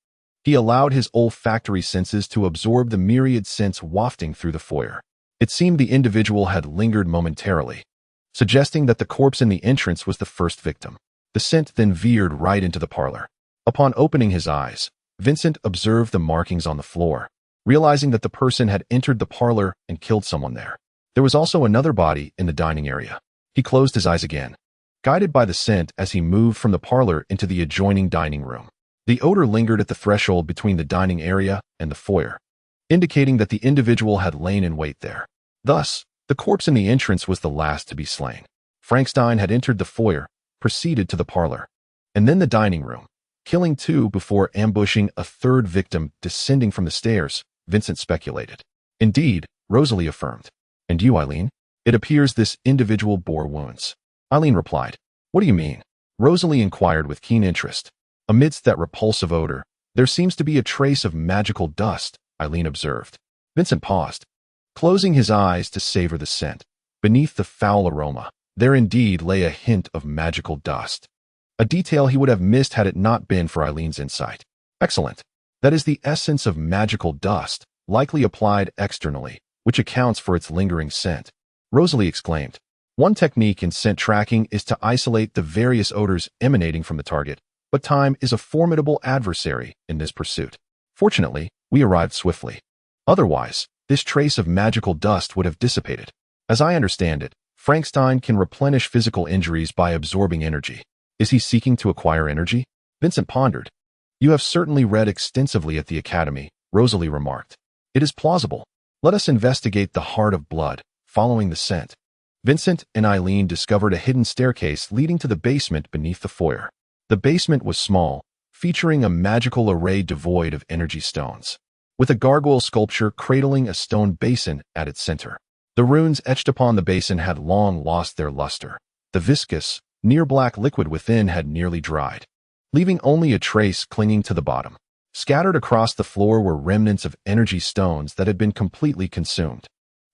he allowed his olfactory senses to absorb the myriad scents wafting through the foyer. It seemed the individual had lingered momentarily, suggesting that the corpse in the entrance was the first victim. The scent then veered right into the parlor. Upon opening his eyes, Vincent observed the markings on the floor, realizing that the person had entered the parlor and killed someone there. There was also another body in the dining area. He closed his eyes again, guided by the scent as he moved from the parlor into the adjoining dining room. The odor lingered at the threshold between the dining area and the foyer, indicating that the individual had lain in wait there. Thus, the corpse in the entrance was the last to be slain. Frankenstein had entered the foyer, proceeded to the parlor, and then the dining room, killing two before ambushing a third victim descending from the stairs, Vincent speculated. Indeed, Rosalie affirmed. And you, Eileen? It appears this individual bore wounds. Eileen replied. What do you mean? Rosalie inquired with keen interest. Amidst that repulsive odor, there seems to be a trace of magical dust, Eileen observed. Vincent paused, closing his eyes to savor the scent. Beneath the foul aroma, there indeed lay a hint of magical dust. A detail he would have missed had it not been for Eileen's insight. Excellent. That is the essence of magical dust, likely applied externally, which accounts for its lingering scent. Rosalie exclaimed. One technique in scent tracking is to isolate the various odors emanating from the target, but time is a formidable adversary in this pursuit. Fortunately, we arrived swiftly. Otherwise, this trace of magical dust would have dissipated. As I understand it, Frankenstein can replenish physical injuries by absorbing energy. Is he seeking to acquire energy? Vincent pondered. You have certainly read extensively at the Academy, Rosalie remarked. It is plausible. Let us investigate the heart of blood, following the scent. Vincent and Eileen discovered a hidden staircase leading to the basement beneath the foyer. The basement was small, featuring a magical array devoid of energy stones, with a gargoyle sculpture cradling a stone basin at its center. The runes etched upon the basin had long lost their luster. The viscous, near-black liquid within had nearly dried, leaving only a trace clinging to the bottom. Scattered across the floor were remnants of energy stones that had been completely consumed.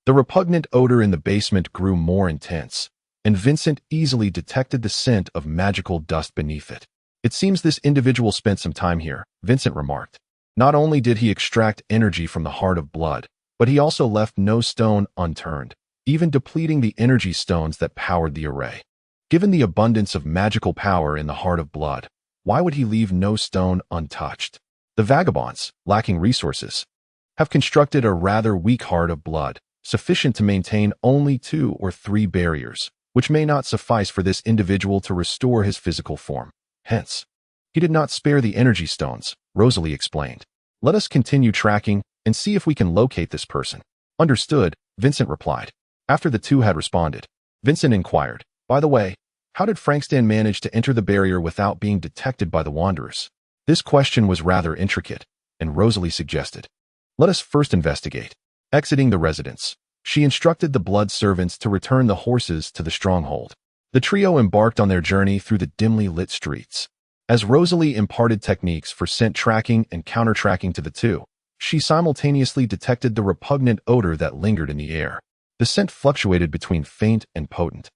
The repugnant odor in the basement grew more intense, and Vincent easily detected the scent of magical dust beneath it. It seems this individual spent some time here, Vincent remarked. Not only did he extract energy from the heart of blood, but he also left no stone unturned, even depleting the energy stones that powered the array. Given the abundance of magical power in the heart of blood, why would he leave no stone untouched? The vagabonds, lacking resources, have constructed a rather weak heart of blood, sufficient to maintain only 2 or 3 barriers, which may not suffice for this individual to restore his physical form. Hence, he did not spare the energy stones, Rosalie explained. Let us continue tracking and see if we can locate this person. Understood, Vincent replied. After the two had responded, Vincent inquired, by the way, how did Frankenstein manage to enter the barrier without being detected by the Wanderers? This question was rather intricate, and Rosalie suggested, let us first investigate. Exiting the residence, she instructed the blood servants to return the horses to the stronghold. The trio embarked on their journey through the dimly lit streets. As Rosalie imparted techniques for scent tracking and counter-tracking to the two, she simultaneously detected the repugnant odor that lingered in the air. The scent fluctuated between faint and potent,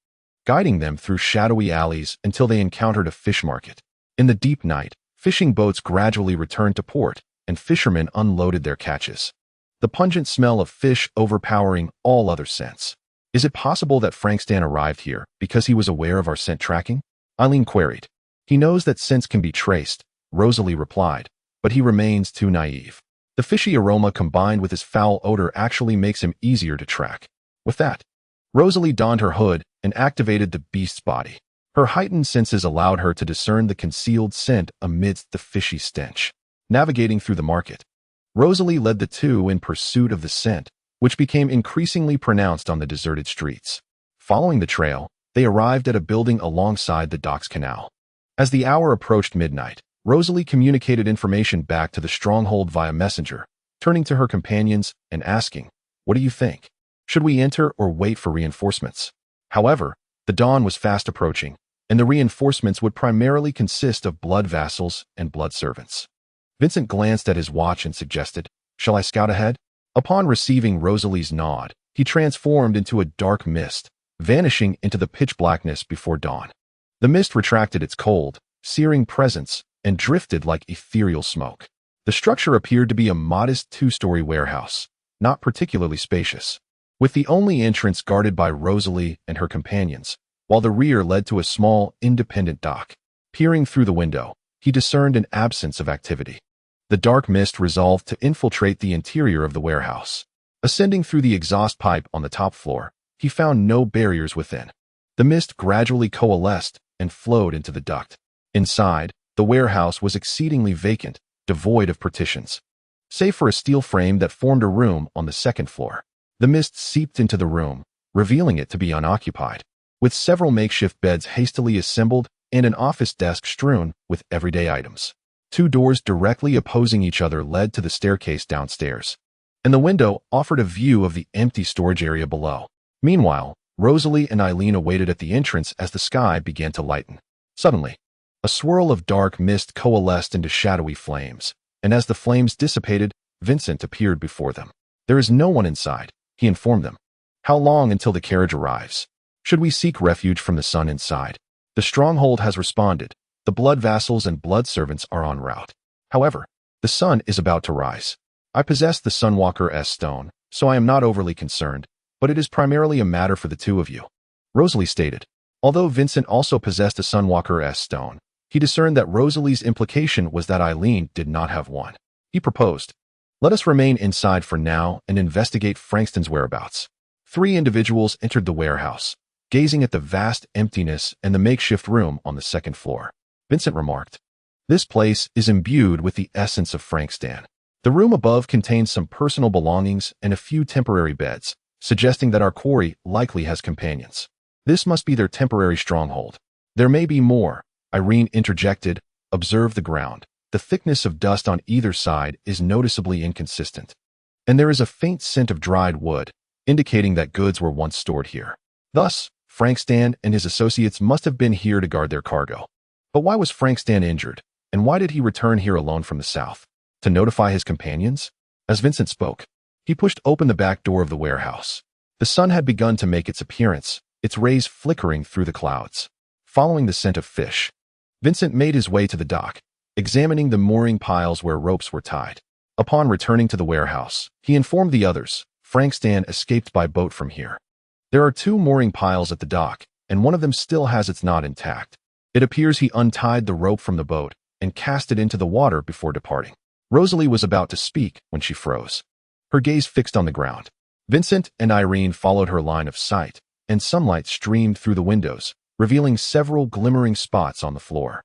guiding them through shadowy alleys until they encountered a fish market. In the deep night, fishing boats gradually returned to port, and fishermen unloaded their catches, the pungent smell of fish overpowering all other scents. Is it possible that Frankenstein arrived here because he was aware of our scent tracking? Eileen queried. He knows that scents can be traced, Rosalie replied, but he remains too naive. The fishy aroma combined with his foul odor actually makes him easier to track. With that, Rosalie donned her hood and activated the beast's body. Her heightened senses allowed her to discern the concealed scent amidst the fishy stench. Navigating through the market, Rosalie led the two in pursuit of the scent, which became increasingly pronounced on the deserted streets. Following the trail, they arrived at a building alongside the docks canal. As the hour approached midnight, Rosalie communicated information back to the stronghold via messenger, turning to her companions and asking, what do you think? Should we enter or wait for reinforcements? However, the dawn was fast approaching, and the reinforcements would primarily consist of blood vassals and blood servants. Vincent glanced at his watch and suggested, shall I scout ahead? Upon receiving Rosalie's nod, he transformed into a dark mist, vanishing into the pitch blackness before dawn. The mist retracted its cold, searing presence and drifted like ethereal smoke. The structure appeared to be a modest 2-story warehouse, not particularly spacious, with the only entrance guarded by Rosalie and her companions, while the rear led to a small, independent dock. Peering through the window, he discerned an absence of activity. The dark mist resolved to infiltrate the interior of the warehouse. Ascending through the exhaust pipe on the top floor, he found no barriers within. The mist gradually coalesced and flowed into the duct. Inside, the warehouse was exceedingly vacant, devoid of partitions, save for a steel frame that formed a room on the second floor. The mist seeped into the room, revealing it to be unoccupied. With several makeshift beds hastily assembled and an office desk strewn with everyday items. Two doors directly opposing each other led to the staircase downstairs, and the window offered a view of the empty storage area below. Meanwhile, Rosalie and Eileen awaited at the entrance as the sky began to lighten. Suddenly, a swirl of dark mist coalesced into shadowy flames, and as the flames dissipated, Vincent appeared before them. "There is no one inside," he informed them. "How long until the carriage arrives? Should we seek refuge from the sun inside?" "The stronghold has responded. The blood vassals and blood servants are en route. However, the sun is about to rise. I possess the Sunwalker's stone, so I am not overly concerned, but it is primarily a matter for the two of you," Rosalie stated. Although Vincent also possessed a Sunwalker's stone, he discerned that Rosalie's implication was that Eileen did not have one. He proposed, "Let us remain inside for now and investigate Frankston's whereabouts." Three individuals entered the warehouse, gazing at the vast emptiness and the makeshift room on the second floor. Vincent remarked, "This place is imbued with the essence of Frankston." The room above contains some personal belongings and a few temporary beds, suggesting that our quarry likely has companions. "This must be their temporary stronghold. There may be more," Irene interjected. "Observe the ground. The thickness of dust on either side is noticeably inconsistent, and there is a faint scent of dried wood, indicating that goods were once stored here. Thus, Frankston and his associates must have been here to guard their cargo. But why was Frankston injured, and why did he return here alone from the south? To notify his companions?" As Vincent spoke, he pushed open the back door of the warehouse. The sun had begun to make its appearance, its rays flickering through the clouds. Following the scent of fish, Vincent made his way to the dock, examining the mooring piles where ropes were tied. Upon returning to the warehouse, he informed the others, "Frankston escaped by boat from here. There are two mooring piles at the dock, and one of them still has its knot intact. It appears he untied the rope from the boat and cast it into the water before departing." Rosalie was about to speak when she froze, her gaze fixed on the ground. Vincent and Irene followed her line of sight, and sunlight streamed through the windows, revealing several glimmering spots on the floor.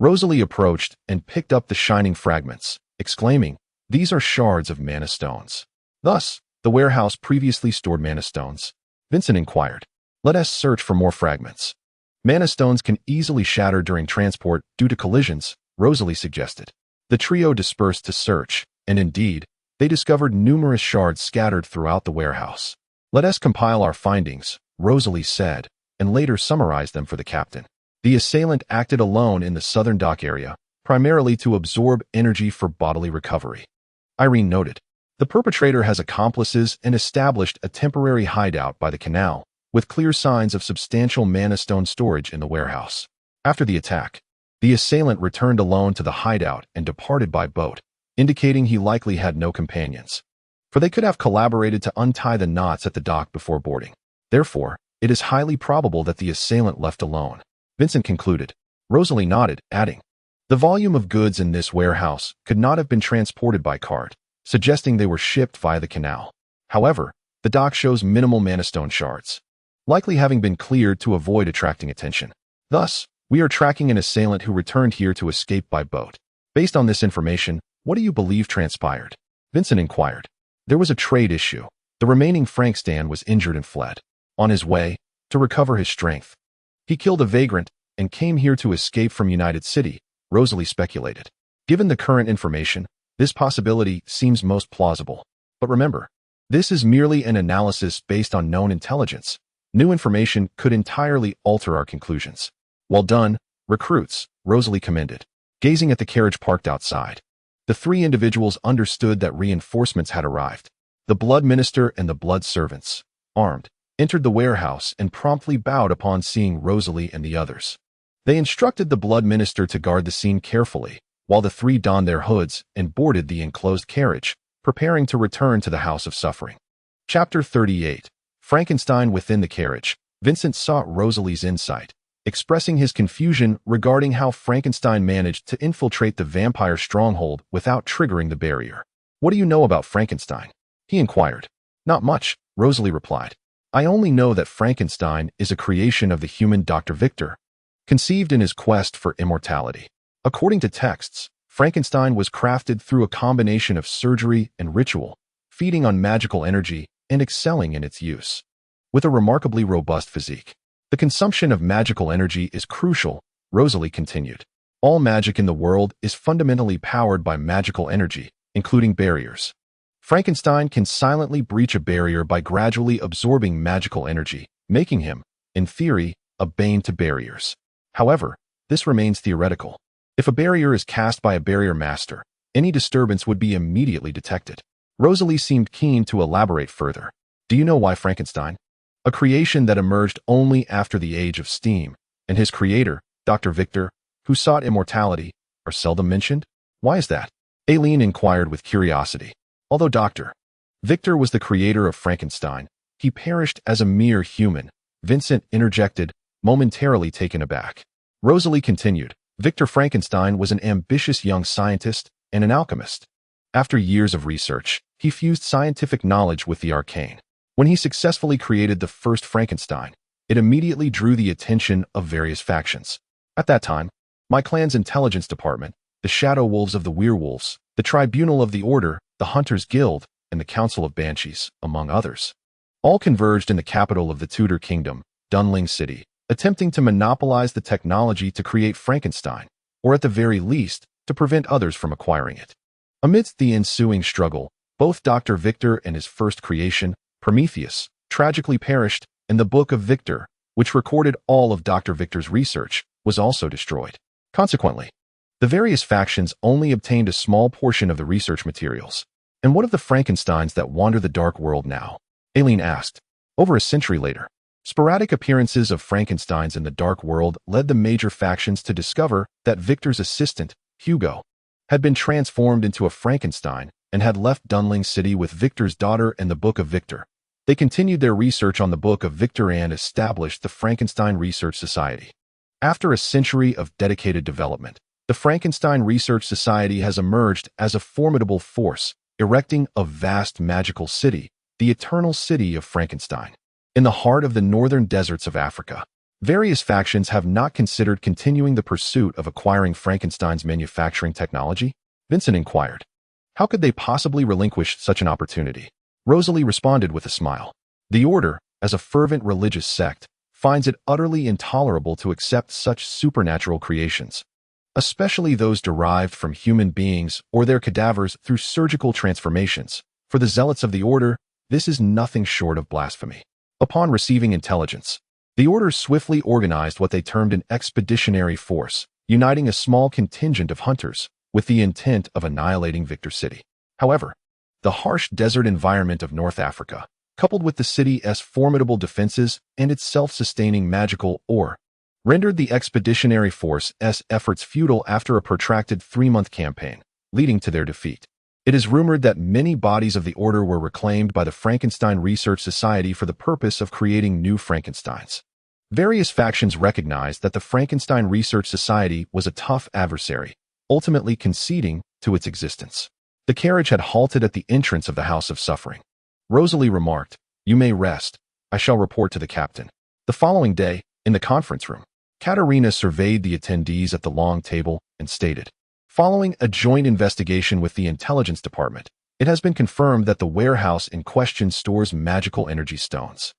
Rosalie approached and picked up the shining fragments, exclaiming, "These are shards of mana stones." "Thus, the warehouse previously stored mana stones?" Vincent inquired. "Let us search for more fragments." "Mana stones can easily shatter during transport due to collisions," Rosalie suggested. The trio dispersed to search, and indeed, they discovered numerous shards scattered throughout the warehouse. "Let us compile our findings," Rosalie said, and later summarized them for the captain. The assailant acted alone in the southern dock area, primarily to absorb energy for bodily recovery. Irene noted, "The perpetrator has accomplices and established a temporary hideout by the canal, with clear signs of substantial mana stone storage in the warehouse." After the attack, the assailant returned alone to the hideout and departed by boat, indicating he likely had no companions, for they could have collaborated to untie the knots at the dock before boarding. Therefore, it is highly probable that the assailant left alone, Vincent concluded. Rosalie nodded, adding, "The volume of goods in this warehouse could not have been transported by cart, suggesting they were shipped via the canal. However, the dock shows minimal mana stone shards, likely having been cleared to avoid attracting attention. Thus, we are tracking an assailant who returned here to escape by boat. Based on this information, what do you believe transpired?" Vincent inquired. "There was a trade issue. The remaining Frankston was injured and fled. On his way, to recover his strength, he killed a vagrant and came here to escape from United City," Rosalie speculated. "Given the current information, this possibility seems most plausible. But remember, this is merely an analysis based on known intelligence. New information could entirely alter our conclusions." "Well done, recruits," Rosalie commended, gazing at the carriage parked outside. The three individuals understood that reinforcements had arrived. The blood minister and the blood servants, armed, entered the warehouse and promptly bowed upon seeing Rosalie and the others. They instructed the blood minister to guard the scene carefully, while the three donned their hoods and boarded the enclosed carriage, preparing to return to the House of Suffering. Chapter 38. Frankenstein within the carriage. Vincent sought Rosalie's insight, expressing his confusion regarding how Frankenstein managed to infiltrate the vampire stronghold without triggering the barrier. "What do you know about Frankenstein?" he inquired. "Not much," Rosalie replied. "I only know that Frankenstein is a creation of the human Dr. Victor, conceived in his quest for immortality. According to texts, Frankenstein was crafted through a combination of surgery and ritual, feeding on magical energy and excelling in its use. With a remarkably robust physique, the consumption of magical energy is crucial," Rosalie continued. All magic in the world is fundamentally powered by magical energy, including barriers. Frankenstein can silently breach a barrier by gradually absorbing magical energy, making him, in theory, a bane to barriers. However, this remains theoretical. If a barrier is cast by a barrier master, any disturbance would be immediately detected. Rosalie seemed keen to elaborate further. Do you know why Frankenstein, a creation that emerged only after the age of steam, and his creator, Dr. Victor, who sought immortality, are seldom mentioned? Why is that? Aileen inquired with curiosity. Although Dr. Victor was the creator of Frankenstein, he perished as a mere human, Vincent interjected, momentarily taken aback. Rosalie continued. Victor Frankenstein was an ambitious young scientist and an alchemist. After years of research, he fused scientific knowledge with the arcane. When he successfully created the first Frankenstein, it immediately drew the attention of various factions. At that time, my clan's intelligence department, the Shadowwolves of the Werewolves, the Tribunal of the Order, the Hunters Guild, and the Council of Banshees, among others, all converged in the capital of the Tudor Kingdom, Dunling City, attempting to monopolize the technology to create Frankenstein, or at the very least, to prevent others from acquiring it. Amidst the ensuing struggle, both Dr. Victor and his first creation, Prometheus, tragically perished, and the Book of Victor, which recorded all of Dr. Victor's research, was also destroyed. Consequently, the various factions only obtained a small portion of the research materials. And what of the Frankensteins that wander the dark world now? Aileen asked. Over a century later, sporadic appearances of Frankensteins in the dark world led the major factions to discover that Victor's assistant, Hugo, had been transformed into a Frankenstein and had left Dunling City with Victor's daughter and the Book of Victor. They continued their research on the Book of Victor and established the Frankenstein Research Society. After a century of dedicated development, the Frankenstein Research Society has emerged as a formidable force, erecting a vast magical city, the Eternal City of Frankenstein. In the heart of the northern deserts of Africa, various factions have not considered continuing the pursuit of acquiring Frankenstein's manufacturing technology? Vincent inquired. How could they possibly relinquish such an opportunity? Rosalie responded with a smile. The Order, as a fervent religious sect, finds it utterly intolerable to accept such supernatural creations, especially those derived from human beings or their cadavers through surgical transformations. For the zealots of the Order, this is nothing short of blasphemy. Upon receiving intelligence, the Order swiftly organized what they termed an expeditionary force, uniting a small contingent of hunters with the intent of annihilating Victor City. However, the harsh desert environment of North Africa, coupled with the city's formidable defenses and its self-sustaining magical ore, rendered the expeditionary force's efforts futile after a protracted 3-month campaign, leading to their defeat. It is rumored that many bodies of the Order were reclaimed by the Frankenstein Research Society for the purpose of creating new Frankensteins. Various factions recognized that the Frankenstein Research Society was a tough adversary, ultimately conceding to its existence. The carriage had halted at the entrance of the House of Suffering. Rosalie remarked, "You may rest. I shall report to the captain." The following day, in the conference room, Katerina surveyed the attendees at the long table and stated, "Following a joint investigation with the intelligence department, it has been confirmed that the warehouse in question stores magical energy stones.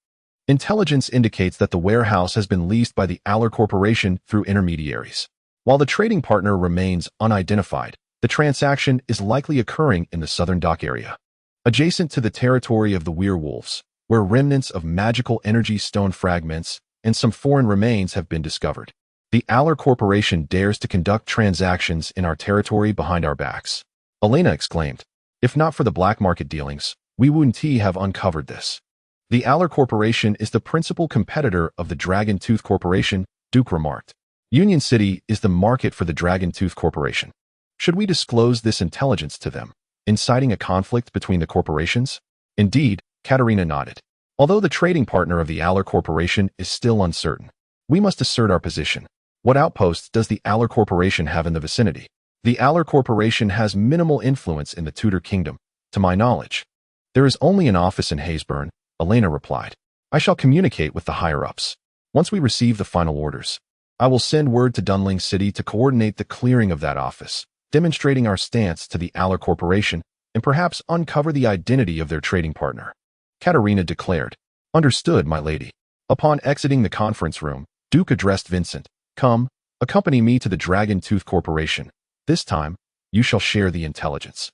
Intelligence indicates that the warehouse has been leased by the Aller Corporation through intermediaries. While the trading partner remains unidentified, the transaction is likely occurring in the southern dock area, adjacent to the territory of the werewolves, where remnants of magical energy stone fragments and some foreign remains have been discovered. The Aller Corporation dares to conduct transactions in our territory behind our backs." Elena exclaimed. "If not for the black market dealings, we wouldn't have uncovered this." "The Aller Corporation is the principal competitor of the Dragon Tooth Corporation," Duke remarked. "Union City is the market for the Dragon Tooth Corporation. Should we disclose this intelligence to them, inciting a conflict between the corporations?" "Indeed," Katerina nodded. "Although the trading partner of the Aller Corporation is still uncertain, we must assert our position. What outposts does the Aller Corporation have in the vicinity?" "The Aller Corporation has minimal influence in the Tudor Kingdom, to my knowledge. There is only an office in Haysburn," Elena replied. "I shall communicate with the higher-ups. Once we receive the final orders, I will send word to Dunling City to coordinate the clearing of that office, demonstrating our stance to the Aller Corporation, and perhaps uncover the identity of their trading partner," Katerina declared. "Understood, my lady." Upon exiting the conference room, Duke addressed Vincent. "Come, Accompany me to the Dragon Tooth Corporation. This time, you shall share the intelligence."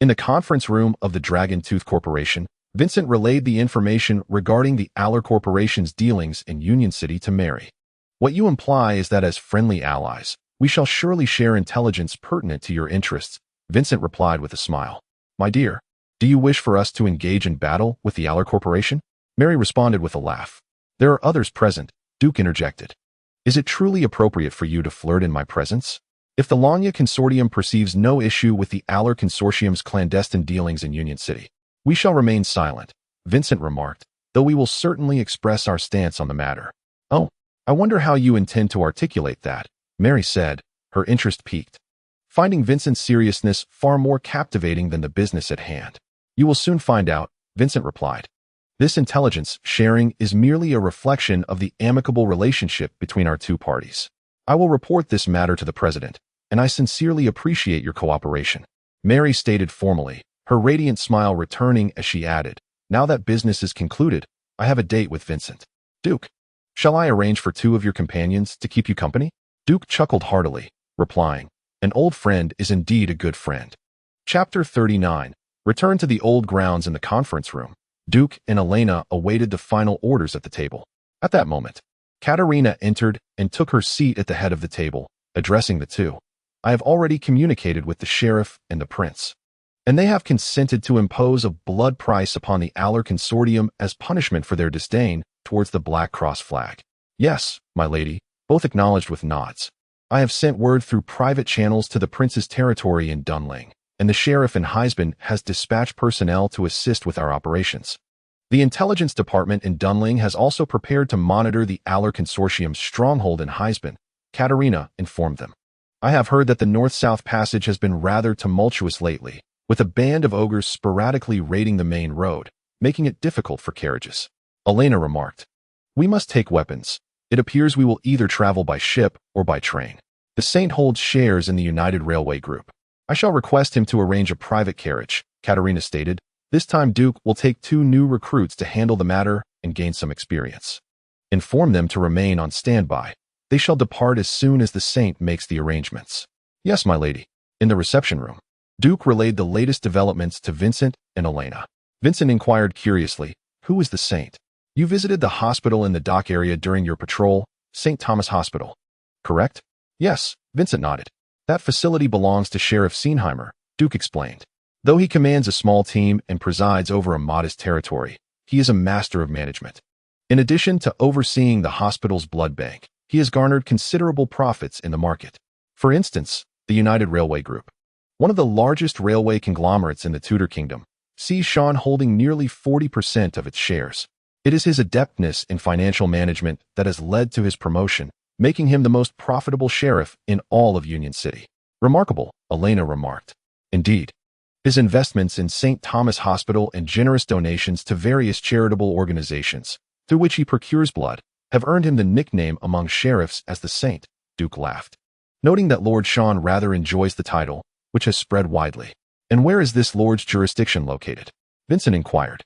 In the conference room of the Dragon Tooth Corporation, Vincent relayed the information regarding the Aller Corporation's dealings in Union City to Mary. "What you imply is that as friendly allies, we shall surely share intelligence pertinent to your interests," Vincent replied with a smile. "My dear, do you wish for us to engage in battle with the Aller Corporation?" Mary responded with a laugh. "There are others present," Duke interjected. "Is it truly appropriate for you to flirt in my presence? If the Lanya Consortium perceives no issue with the Aller Consortium's clandestine dealings in Union City, we shall remain silent," Vincent remarked, "though we will certainly express our stance on the matter." "Oh, I wonder how you intend to articulate that," Mary said, her interest piqued, finding Vincent's seriousness far more captivating than the business at hand. "You will soon find out," Vincent replied. "This intelligence sharing is merely a reflection of the amicable relationship between our two parties. I will report this matter to the President, and I sincerely appreciate your cooperation," Mary stated formally, her radiant smile returning as she added, "Now that business is concluded, I have a date with Vincent. Duke, shall I arrange for 2 of your companions to keep you company?" Duke chuckled heartily, replying, "An old friend is indeed a good friend." Chapter 39. Return to the old grounds in the conference room. Duke and Elena awaited the final orders at the table. At that moment, Katerina entered and took her seat at the head of the table, addressing the two. "I have already communicated with the sheriff and the prince, and they have consented to impose a blood price upon the Aller Consortium as punishment for their disdain towards the Black Cross flag." "Yes, my lady," both acknowledged with nods. "I have sent word through private channels to the prince's territory in Dunling, and the sheriff in Heisben has dispatched personnel to assist with our operations. The intelligence department in Dunling has also prepared to monitor the Aller Consortium's stronghold in Heisben," Katerina informed them. "I have heard that the north-south passage has been rather tumultuous lately, with a band of ogres sporadically raiding the main road, making it difficult for carriages." Elena remarked, "We must take weapons. It appears we will either travel by ship or by train. The Saint holds shares in the United Railway Group. I shall request him to arrange a private carriage," Katerina stated. "This time Duke will take 2 new recruits to handle the matter and gain some experience. Inform them to remain on standby. They shall depart as soon as the Saint makes the arrangements." "Yes, my lady." In the reception room, Duke relayed the latest developments to Vincent and Elena. Vincent inquired curiously, "Who is the Saint?" "You visited the hospital in the dock area during your patrol, St. Thomas Hospital, correct?" "Yes," Vincent nodded. "That facility belongs to Sheriff Seenheimer," Duke explained. "Though he commands a small team and presides over a modest territory, he is a master of management. In addition to overseeing the hospital's blood bank, he has garnered considerable profits in the market. For instance, the United Railway Group, one of the largest railway conglomerates in the Tudor Kingdom, sees Sean holding nearly 40% of its shares. It is his adeptness in financial management that has led to his promotion, making him the most profitable sheriff in all of Union City." "Remarkable," Elena remarked. "Indeed. His investments in St. Thomas Hospital and generous donations to various charitable organizations, through which he procures blood, have earned him the nickname among sheriffs as the Saint," Duke laughed, noting that Lord Sean rather enjoys the title, which has spread widely. "And where is this lord's jurisdiction located?" Vincent inquired.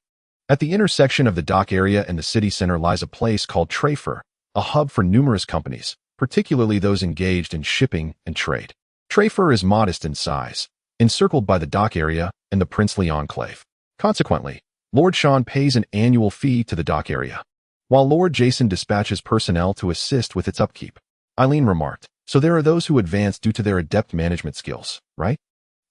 "At the intersection of the dock area and the city center lies a place called Treacher, a hub for numerous companies, particularly those engaged in shipping and trade. Treacher is modest in size, encircled by the dock area and the princely enclave. Consequently, Lord Sean pays an annual fee to the dock area, while Lord Jason dispatches personnel to assist with its upkeep." Eileen remarked, "So there are those who advance due to their adept management skills, right?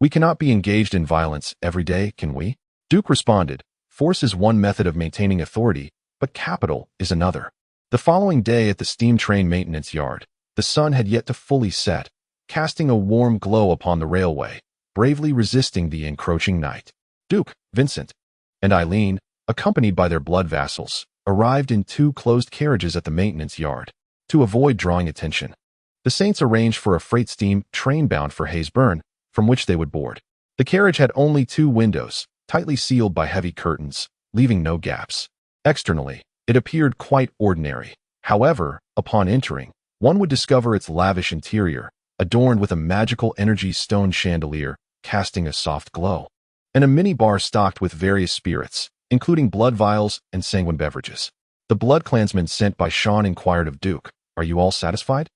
We cannot be engaged in violence every day, can we?" Duke responded, "Force is one method of maintaining authority, but capital is another." The following day at the steam train maintenance yard, the sun had yet to fully set, casting a warm glow upon the railway, bravely resisting the encroaching night. Duke, Vincent, and Eileen, accompanied by their blood vassals, arrived in 2 closed carriages at the maintenance yard. To avoid drawing attention, the Saints arranged for a freight steam train bound for Heisben, from which they would board. The carriage had only 2 windows, tightly sealed by heavy curtains, leaving no gaps. Externally, it appeared quite ordinary. However, upon entering, one would discover its lavish interior, adorned with a magical energy stone chandelier, casting a soft glow, and a mini-bar stocked with various spirits, including blood vials and sanguine beverages. The blood clansman sent by Sean inquired of Duke, "Are you all satisfied?"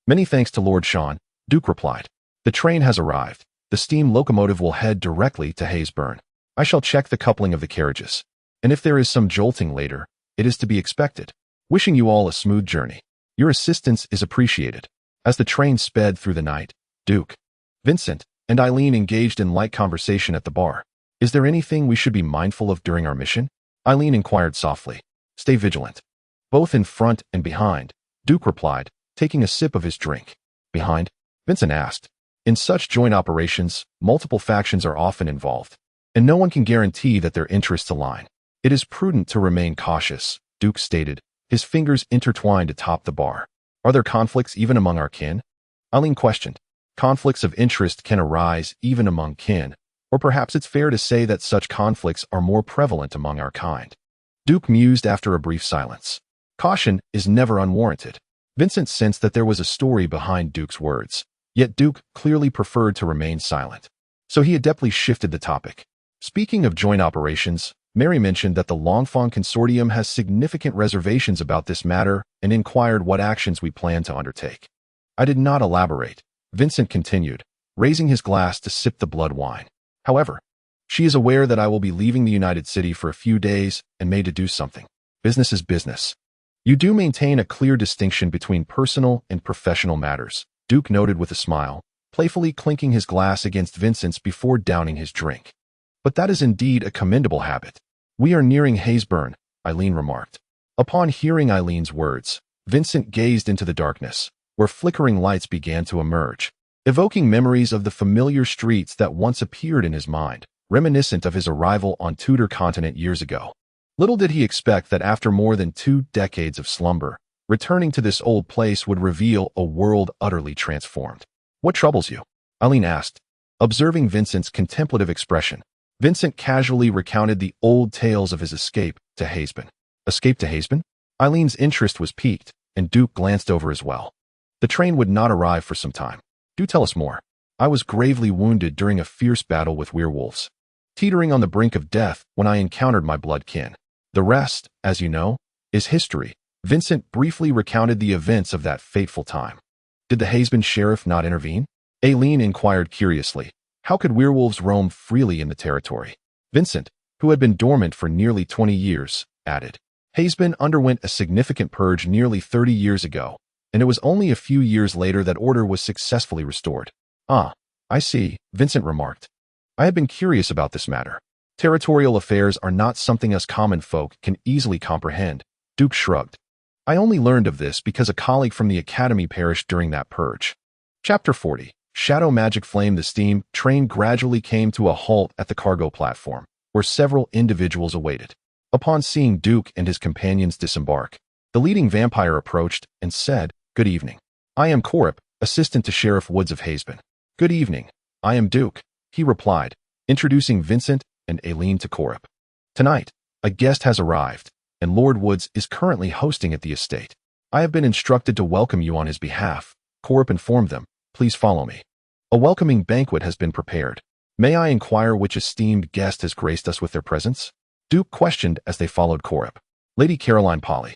Many thanks to Lord Sean, Duke replied. The train has arrived. The steam locomotive will head directly to Haysburn. I shall check the coupling of the carriages. And if there is some jolting later, it is to be expected. Wishing you all a smooth journey. Your assistance is appreciated. As the train sped through the night, Duke, Vincent, and Eileen engaged in light conversation at the bar. Is there anything we should be mindful of during our mission? Eileen inquired softly. Stay vigilant. Both in front and behind, Duke replied, taking a sip of his drink. Behind? Vincent asked. In such joint operations, multiple factions are often involved, and no one can guarantee that their interests align. It is prudent to remain cautious, Duke stated, his fingers intertwined atop the bar. Are there conflicts even among our kin? Eileen questioned. Conflicts of interest can arise even among kin, or perhaps it's fair to say that such conflicts are more prevalent among our kind. Duke mused after a brief silence. Caution is never unwarranted. Vincent sensed that there was a story behind Duke's words, yet Duke clearly preferred to remain silent. So he adeptly shifted the topic. Speaking of joint operations, Mary mentioned that the Longfong Consortium has significant reservations about this matter and inquired what actions we plan to undertake. I did not elaborate. Vincent continued, raising his glass to sip the blood wine. However, she is aware that I will be leaving the United City for a few days and may deduce something. Business is business. You do maintain a clear distinction between personal and professional matters, Duke noted with a smile, playfully clinking his glass against Vincent's before downing his drink. But that is indeed a commendable habit. We are nearing Haysburn, Eileen remarked. Upon hearing Eileen's words, Vincent gazed into the darkness, where flickering lights began to emerge, evoking memories of the familiar streets that once appeared in his mind, reminiscent of his arrival on Tudor continent years ago. Little did he expect that after more than 2 decades of slumber, returning to this old place would reveal a world utterly transformed. What troubles you? Eileen asked, observing Vincent's contemplative expression. Vincent casually recounted the old tales of his escape to Haysburn. Escape to Haysburn? Eileen's interest was piqued, and Duke glanced over as well. The train would not arrive for some time. Do tell us more. I was gravely wounded during a fierce battle with werewolves, teetering on the brink of death when I encountered my blood kin. The rest, as you know, is history. Vincent briefly recounted the events of that fateful time. Did the Haysburn sheriff not intervene? Eileen inquired curiously. How could werewolves roam freely in the territory? Vincent, who had been dormant for nearly 20 years, added. Haysburn underwent a significant purge nearly 30 years ago, and it was only a few years later that order was successfully restored. Ah, I see, Vincent remarked. I have been curious about this matter. Territorial affairs are not something us common folk can easily comprehend, Duke shrugged. I only learned of this because a colleague from the academy perished during that purge. Chapter 40. Shadow magic flame. The steam train gradually came to a halt at the cargo platform, where several individuals awaited. Upon seeing Duke and his companions disembark, the leading vampire approached and said, Good evening. I am Corp, assistant to Sheriff Woods of Haysburn. Good evening. I am Duke, he replied, introducing Vincent and Eileen to Corp. Tonight, a guest has arrived, and Lord Woods is currently hosting at the estate. I have been instructed to welcome you on his behalf, Corp informed them. Please follow me. A welcoming banquet has been prepared. May I inquire which esteemed guest has graced us with their presence? Duke questioned as they followed Corp. Lady Caroline Polly.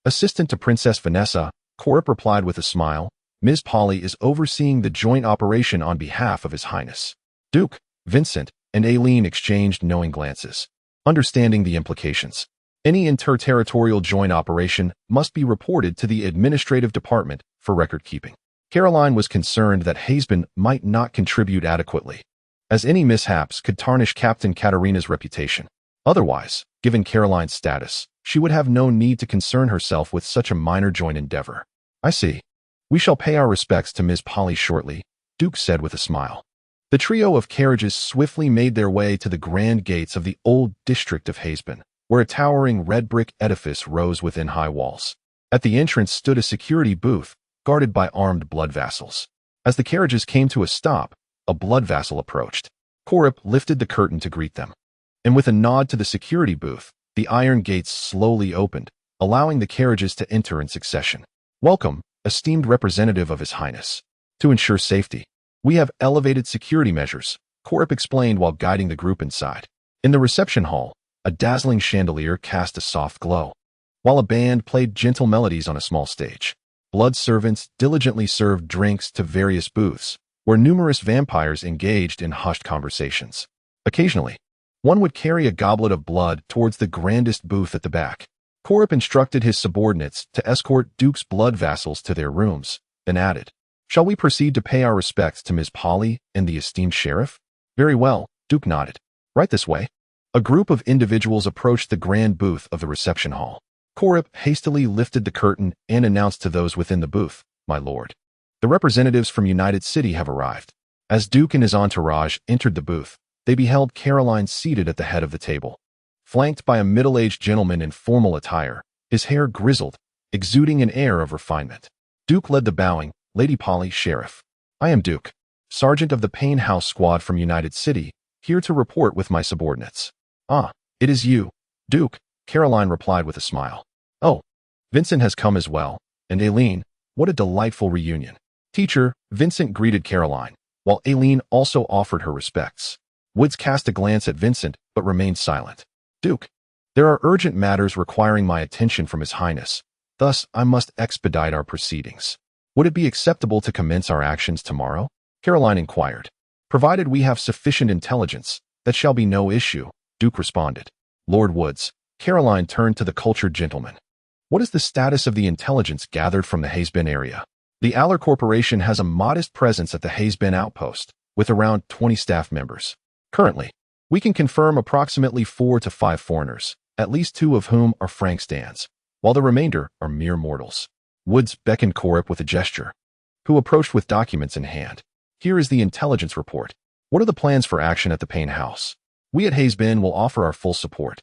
Assistant to Princess Vanessa, Corp replied with a smile. Ms. Polly is overseeing the joint operation on behalf of His Highness. Duke, Vincent, and Eileen exchanged knowing glances, understanding the implications. Any interterritorial joint operation must be reported to the administrative department for record-keeping. Caroline was concerned that Haysburn might not contribute adequately, as any mishaps could tarnish Captain Katarina's reputation. Otherwise, given Caroline's status, she would have no need to concern herself with such a minor joint endeavor. I see. We shall pay our respects to Ms. Polly shortly, Duke said with a smile. The trio of carriages swiftly made their way to the grand gates of the old district of Haysburn, where a towering red brick edifice rose within high walls. At the entrance stood a security booth, guarded by armed blood vassals. As the carriages came to a stop, a blood vassal approached. Corp lifted the curtain to greet them, and with a nod to the security booth, the iron gates slowly opened, allowing the carriages to enter in succession. Welcome, esteemed representative of His Highness. To ensure safety, we have elevated security measures, Corp explained while guiding the group inside. In the reception hall, a dazzling chandelier cast a soft glow, while a band played gentle melodies on a small stage. blood servants diligently served drinks to various booths, where numerous vampires engaged in hushed conversations. Occasionally, one would carry a goblet of blood towards the grandest booth at the back. Corp instructed his subordinates to escort Duke's blood vassals to their rooms, then added, "Shall we proceed to pay our respects to Ms. Polly and the esteemed sheriff?" "Very well," Duke nodded. "Right this way." A group of individuals approached the grand booth of the reception hall. Corp hastily lifted the curtain and announced to those within the booth, "My lord, the representatives from United City have arrived." As Duke and his entourage entered the booth, they beheld Caroline seated at the head of the table, flanked by a middle-aged gentleman in formal attire, his hair grizzled, exuding an air of refinement. Duke led the bowing, "Lady Polly, Sheriff. I am Duke, Sergeant of the Payne House Squad from United City, here to report with my subordinates." "Ah, it is you, Duke," Caroline replied with a smile. "Oh, Vincent has come as well, and Aileen, what a delightful reunion." "Teacher," Vincent greeted Caroline, while Aileen also offered her respects. Woods cast a glance at Vincent, but remained silent. "Duke, there are urgent matters requiring my attention from His Highness, thus I must expedite our proceedings. Would it be acceptable to commence our actions tomorrow?" Caroline inquired. "Provided we have sufficient intelligence, that shall be no issue," Duke responded. "Lord Woods," Caroline turned to the cultured gentleman. "What is the status of the intelligence gathered from the Hayesbend area?" "The Aller Corporation has a modest presence at the Hayesbend outpost, with around 20 staff members. Currently, we can confirm approximately 4 to 5 foreigners, at least 2 of whom are Frank Stans, while the remainder are mere mortals." Woods beckoned Corp with a gesture, who approached with documents in hand. "Here is the intelligence report. What are the plans for action at the Payne House? We at Hayesbend will offer our full support."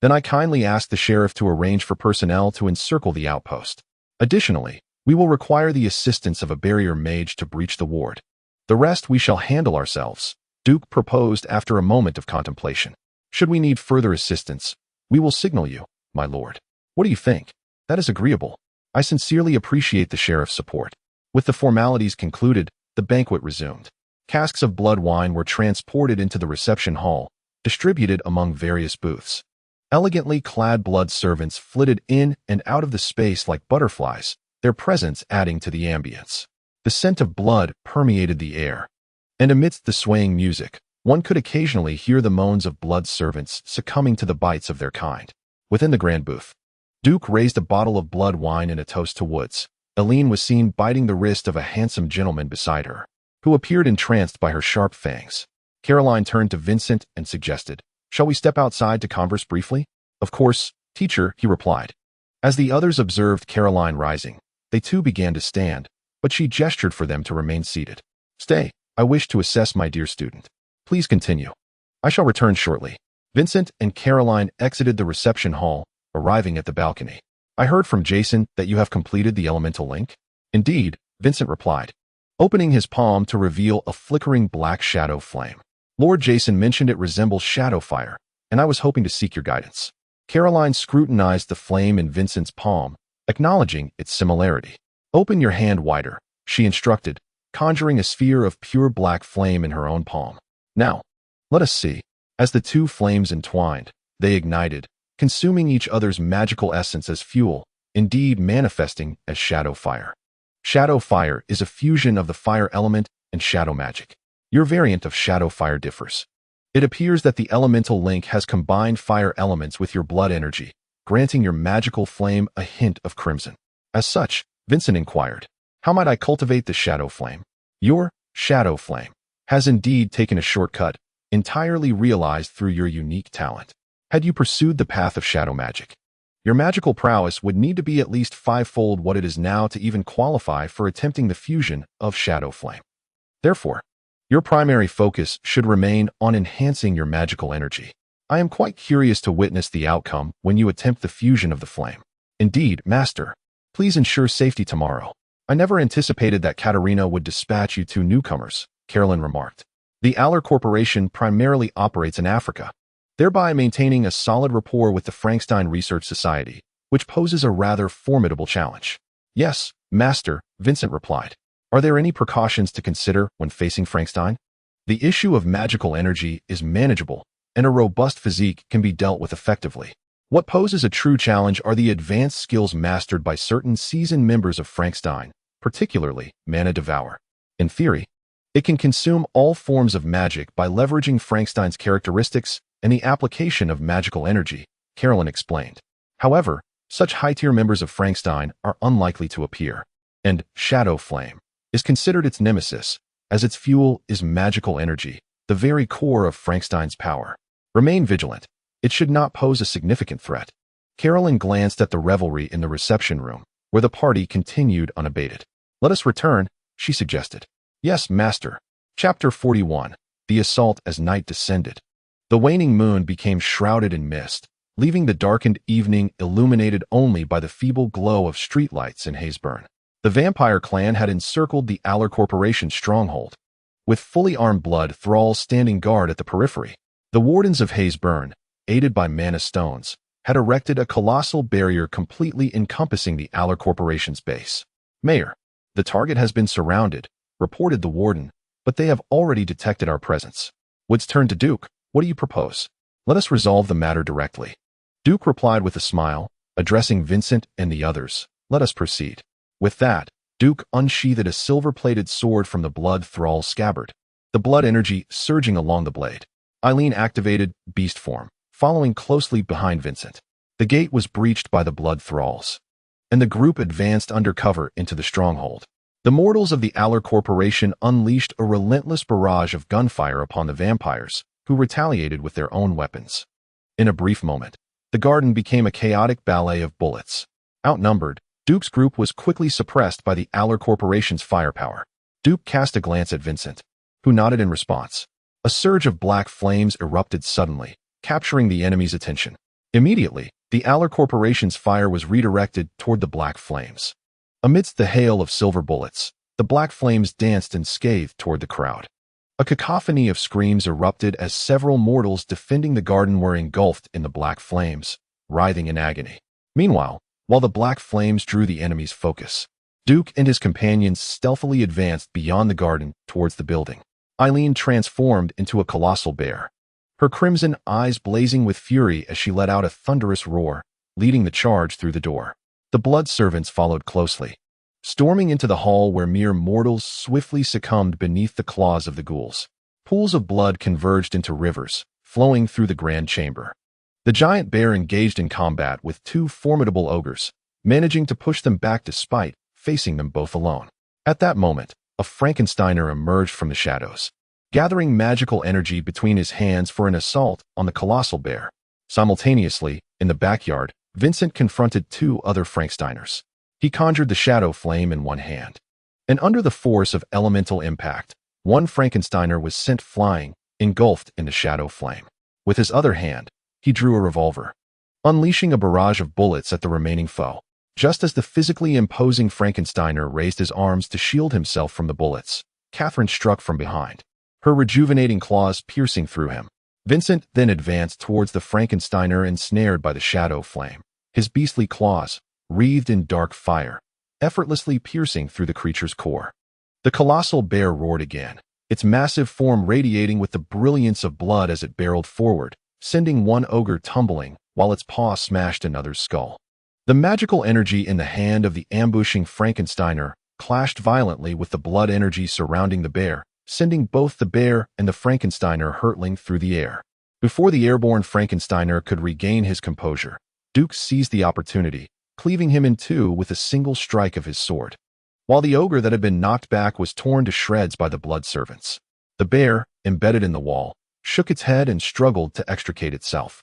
Then I kindly ask the sheriff to arrange for personnel to encircle the outpost. Additionally, we will require the assistance of a barrier mage to breach the ward. The rest we shall handle ourselves, Duke proposed after a moment of contemplation. "Should we need further assistance, we will signal you, my lord. What do you think?" "That is agreeable. I sincerely appreciate the sheriff's support." With the formalities concluded, the banquet resumed. Casks of blood wine were transported into the reception hall, distributed among various booths. Elegantly clad blood servants flitted in and out of the space like butterflies, their presence adding to the ambience. The scent of blood permeated the air, and amidst the swaying music, one could occasionally hear the moans of blood servants succumbing to the bites of their kind. Within the grand booth, Duke raised a bottle of blood wine in a toast to Woods. Aileen was seen biting the wrist of a handsome gentleman beside her, who appeared entranced by her sharp fangs. Caroline turned to Vincent and suggested, "Shall we step outside to converse briefly?" "Of course, teacher," he replied. As the others observed Caroline rising, they too began to stand, but she gestured for them to remain seated. "Stay, I wish to assess my dear student. Please continue." "I shall return shortly." Vincent and Caroline exited the reception hall, arriving at the balcony. "I heard from Jason that you have completed the elemental link." "Indeed," Vincent replied, opening his palm to reveal a flickering black shadow flame. "Lord Jason mentioned it resembles shadow fire, and I was hoping to seek your guidance." Caroline scrutinized the flame in Vincent's palm, acknowledging its similarity. "Open your hand wider," she instructed, conjuring a sphere of pure black flame in her own palm. "Now, let us see." As the two flames entwined, they ignited, consuming each other's magical essence as fuel, indeed manifesting as shadow fire. Shadow fire is a fusion of the fire element and shadow magic. Your variant of shadow fire differs. It appears that the elemental link has combined fire elements with your blood energy, granting your magical flame a hint of crimson. As such, Vincent inquired, "How might I cultivate the shadow flame?" "Your shadow flame has indeed taken a shortcut, entirely realized through your unique talent. Had you pursued the path of shadow magic, your magical prowess would need to be at least 5-fold what it is now to even qualify for attempting the fusion of shadow flame. Therefore, your primary focus should remain on enhancing your magical energy. I am quite curious to witness the outcome when you attempt the fusion of the flame." "Indeed, Master. Please ensure safety tomorrow." "I never anticipated that Katarina would dispatch you two newcomers," Carolyn remarked. "The Aller Corporation primarily operates in Africa, thereby maintaining a solid rapport with the Frankenstein Research Society, which poses a rather formidable challenge." "Yes, Master," Vincent replied. "Are there any precautions to consider when facing Frankenstein?" "The issue of magical energy is manageable, and a robust physique can be dealt with effectively. What poses a true challenge are the advanced skills mastered by certain seasoned members of Frankenstein, particularly Mana Devour. In theory, it can consume all forms of magic by leveraging Frankenstein's characteristics and the application of magical energy, Carolyn explained. However, such high-tier members of Frankenstein are unlikely to appear, and Shadow Flame is considered its nemesis, as its fuel is magical energy, the very core of Frankenstein's power. Remain vigilant. It should not pose a significant threat. Carolyn glanced at the revelry in the reception room, where the party continued unabated. Let us return, she suggested. Yes, master. Chapter 41. The Assault as Night Descended. The waning moon became shrouded in mist, leaving the darkened evening illuminated only by the feeble glow of streetlights in Hazeburn. The vampire clan had encircled the Aller Corporation's stronghold, with fully armed blood thralls standing guard at the periphery. The wardens of Hazeburn, aided by mana stones, had erected a colossal barrier completely encompassing the Aller Corporation's base. Mayor, the target has been surrounded, reported the warden, but they have already detected our presence. Woods turned to Duke. What do you propose? Let us resolve the matter directly. Duke replied with a smile, addressing Vincent and the others. Let us proceed. With that, Duke unsheathed a silver-plated sword from the blood thrall's scabbard, the blood energy surging along the blade. Eileen activated beast form, following closely behind Vincent. The gate was breached by the blood thralls, and the group advanced undercover into the stronghold. The mortals of the Aller Corporation unleashed a relentless barrage of gunfire upon the vampires, who retaliated with their own weapons. In a brief moment, the garden became a chaotic ballet of bullets. Outnumbered, Duke's group was quickly suppressed by the Aller Corporation's firepower. Duke cast a glance at Vincent, who nodded in response. A surge of black flames erupted suddenly, capturing the enemy's attention. Immediately, the Aller Corporation's fire was redirected toward the black flames. Amidst the hail of silver bullets, the black flames danced and scathed toward the crowd. A cacophony of screams erupted as several mortals defending the garden were engulfed in the black flames, writhing in agony. Meanwhile, while the black flames drew the enemy's focus, Duke and his companions stealthily advanced beyond the garden towards the building. Eileen transformed into a colossal bear, her crimson eyes blazing with fury as she let out a thunderous roar, leading the charge through the door. The blood servants followed closely, storming into the hall where mere mortals swiftly succumbed beneath the claws of the ghouls. Pools of blood converged into rivers, flowing through the grand chamber. The giant bear engaged in combat with two formidable ogres, managing to push them back despite facing them both alone. At that moment, a Frankensteiner emerged from the shadows, gathering magical energy between his hands for an assault on the colossal bear. Simultaneously, in the backyard, Vincent confronted two other Frankensteiners. He conjured the shadow flame in one hand, and under the force of elemental impact, one Frankensteiner was sent flying, engulfed in the shadow flame. With his other hand, he drew a revolver, unleashing a barrage of bullets at the remaining foe. Just as the physically imposing Frankensteiner raised his arms to shield himself from the bullets, Catherine struck from behind, her rejuvenating claws piercing through him. Vincent then advanced towards the Frankensteiner ensnared by the shadow flame, his beastly claws, wreathed in dark fire, effortlessly piercing through the creature's core. The colossal bear roared again, its massive form radiating with the brilliance of blood as it barreled forward, sending one ogre tumbling while its paw smashed another's skull. The magical energy in the hand of the ambushing Frankensteiner clashed violently with the blood energy surrounding the bear, sending both the bear and the Frankensteiner hurtling through the air. Before the airborne Frankensteiner could regain his composure, Duke seized the opportunity, cleaving him in two with a single strike of his sword. While the ogre that had been knocked back was torn to shreds by the blood servants, the bear, embedded in the wall, shook its head and struggled to extricate itself.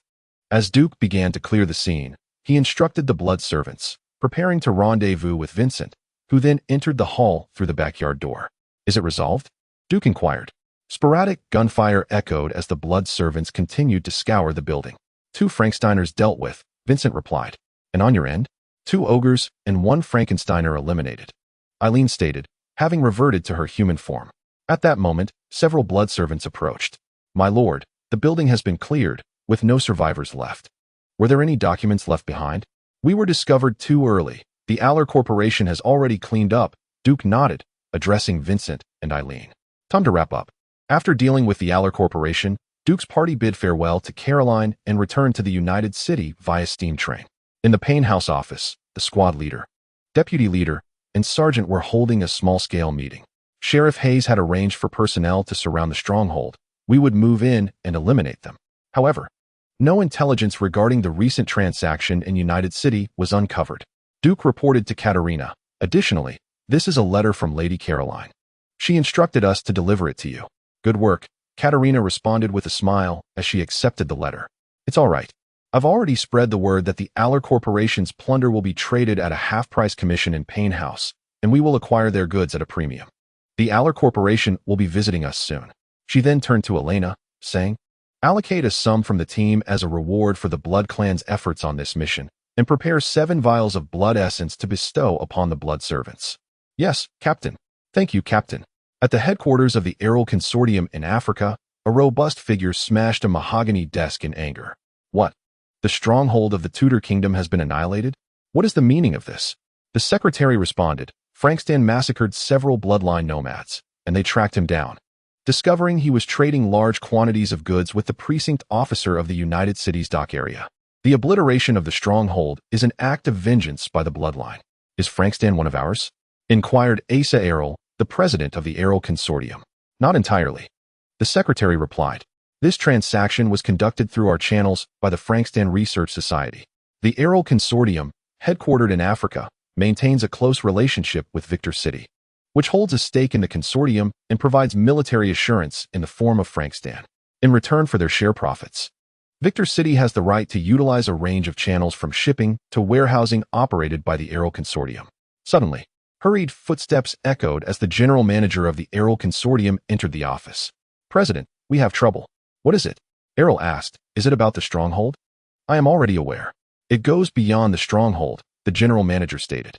As Duke began to clear the scene, he instructed the blood servants, preparing to rendezvous with Vincent, who then entered the hall through the backyard door. Is it resolved? Duke inquired. Sporadic gunfire echoed as the blood servants continued to scour the building. 2 Frankensteiners dealt with, Vincent replied. And on your end? 2 ogres and 1 Frankensteiner eliminated, Eileen stated, having reverted to her human form. At that moment, several blood servants approached. My lord, the building has been cleared, with no survivors left. Were there any documents left behind? We were discovered too early. The Aller Corporation has already cleaned up, Duke nodded, addressing Vincent and Eileen. Time to wrap up. After dealing with the Aller Corporation, Duke's party bid farewell to Caroline and returned to the United City via steam train. In the Payne House office, the squad leader, deputy leader, and sergeant were holding a small-scale meeting. Sheriff Hayes had arranged for personnel to surround the stronghold. We would move in and eliminate them. However, no intelligence regarding the recent transaction in United City was uncovered. Duke reported to Katerina. Additionally, this is a letter from Lady Caroline. She instructed us to deliver it to you. Good work, Katerina responded with a smile as she accepted the letter. It's all right. I've already spread the word that the Aller Corporation's plunder will be traded at a half-price commission in Payne House, and we will acquire their goods at a premium. The Aller Corporation will be visiting us soon. She then turned to Elena, saying, allocate a sum from the team as a reward for the Blood Clan's efforts on this mission, and prepare 7 vials of blood essence to bestow upon the blood servants. Yes, Captain. Thank you, Captain. At the headquarters of the Errol Consortium in Africa, a robust figure smashed a mahogany desk in anger. What? The stronghold of the Tudor Kingdom has been annihilated? What is the meaning of this? The secretary responded, Frankstan massacred several bloodline nomads, and they tracked him down, discovering he was trading large quantities of goods with the precinct officer of the United City's dock area. The obliteration of the stronghold is an act of vengeance by the bloodline. Is Frankstan one of ours? Inquired Asa Errol, the president of the Errol Consortium. Not entirely. The secretary replied. This transaction was conducted through our channels by the Frankstan Research Society. The Errol Consortium, headquartered in Africa, maintains a close relationship with Victor City, which holds a stake in the consortium and provides military assurance in the form of Frankstan. In return for their share profits, Victor City has the right to utilize a range of channels from shipping to warehousing operated by the Errol Consortium. Suddenly, hurried footsteps echoed as the general manager of the Errol Consortium entered the office. President, we have trouble. What is it? Errol asked. Is it about the stronghold? I am already aware. It goes beyond the stronghold, the general manager stated.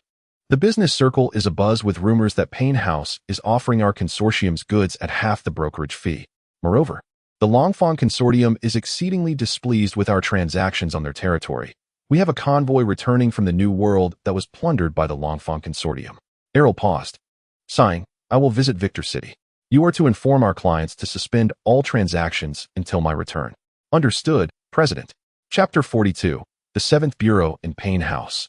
The business circle is abuzz with rumors that Payne House is offering our consortium's goods at half the brokerage fee. Moreover, the Longfong Consortium is exceedingly displeased with our transactions on their territory. We have a convoy returning from the New World that was plundered by the Longfong Consortium. Errol paused. Sighing, I will visit Victor City. You are to inform our clients to suspend all transactions until my return. Understood, President. Chapter 42, the 7th Bureau in Payne House.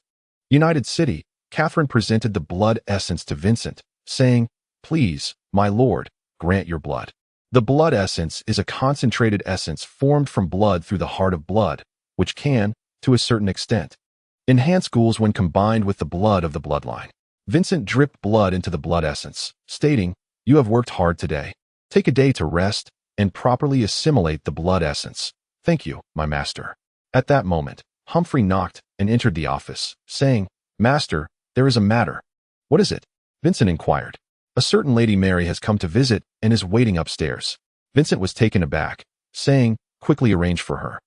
United City, Catherine presented the blood essence to Vincent, saying, Please, my lord, grant your blood. The blood essence is a concentrated essence formed from blood through the heart of blood, which can, to a certain extent, enhance ghouls when combined with the blood of the bloodline. Vincent dripped blood into the blood essence, stating, You have worked hard today. Take a day to rest and properly assimilate the blood essence. Thank you, my master. At that moment, Humphrey knocked and entered the office, saying, Master, there is a matter. What is it? Vincent inquired. A certain Lady Mary has come to visit and is waiting upstairs. Vincent was taken aback, saying, Quickly arrange for her.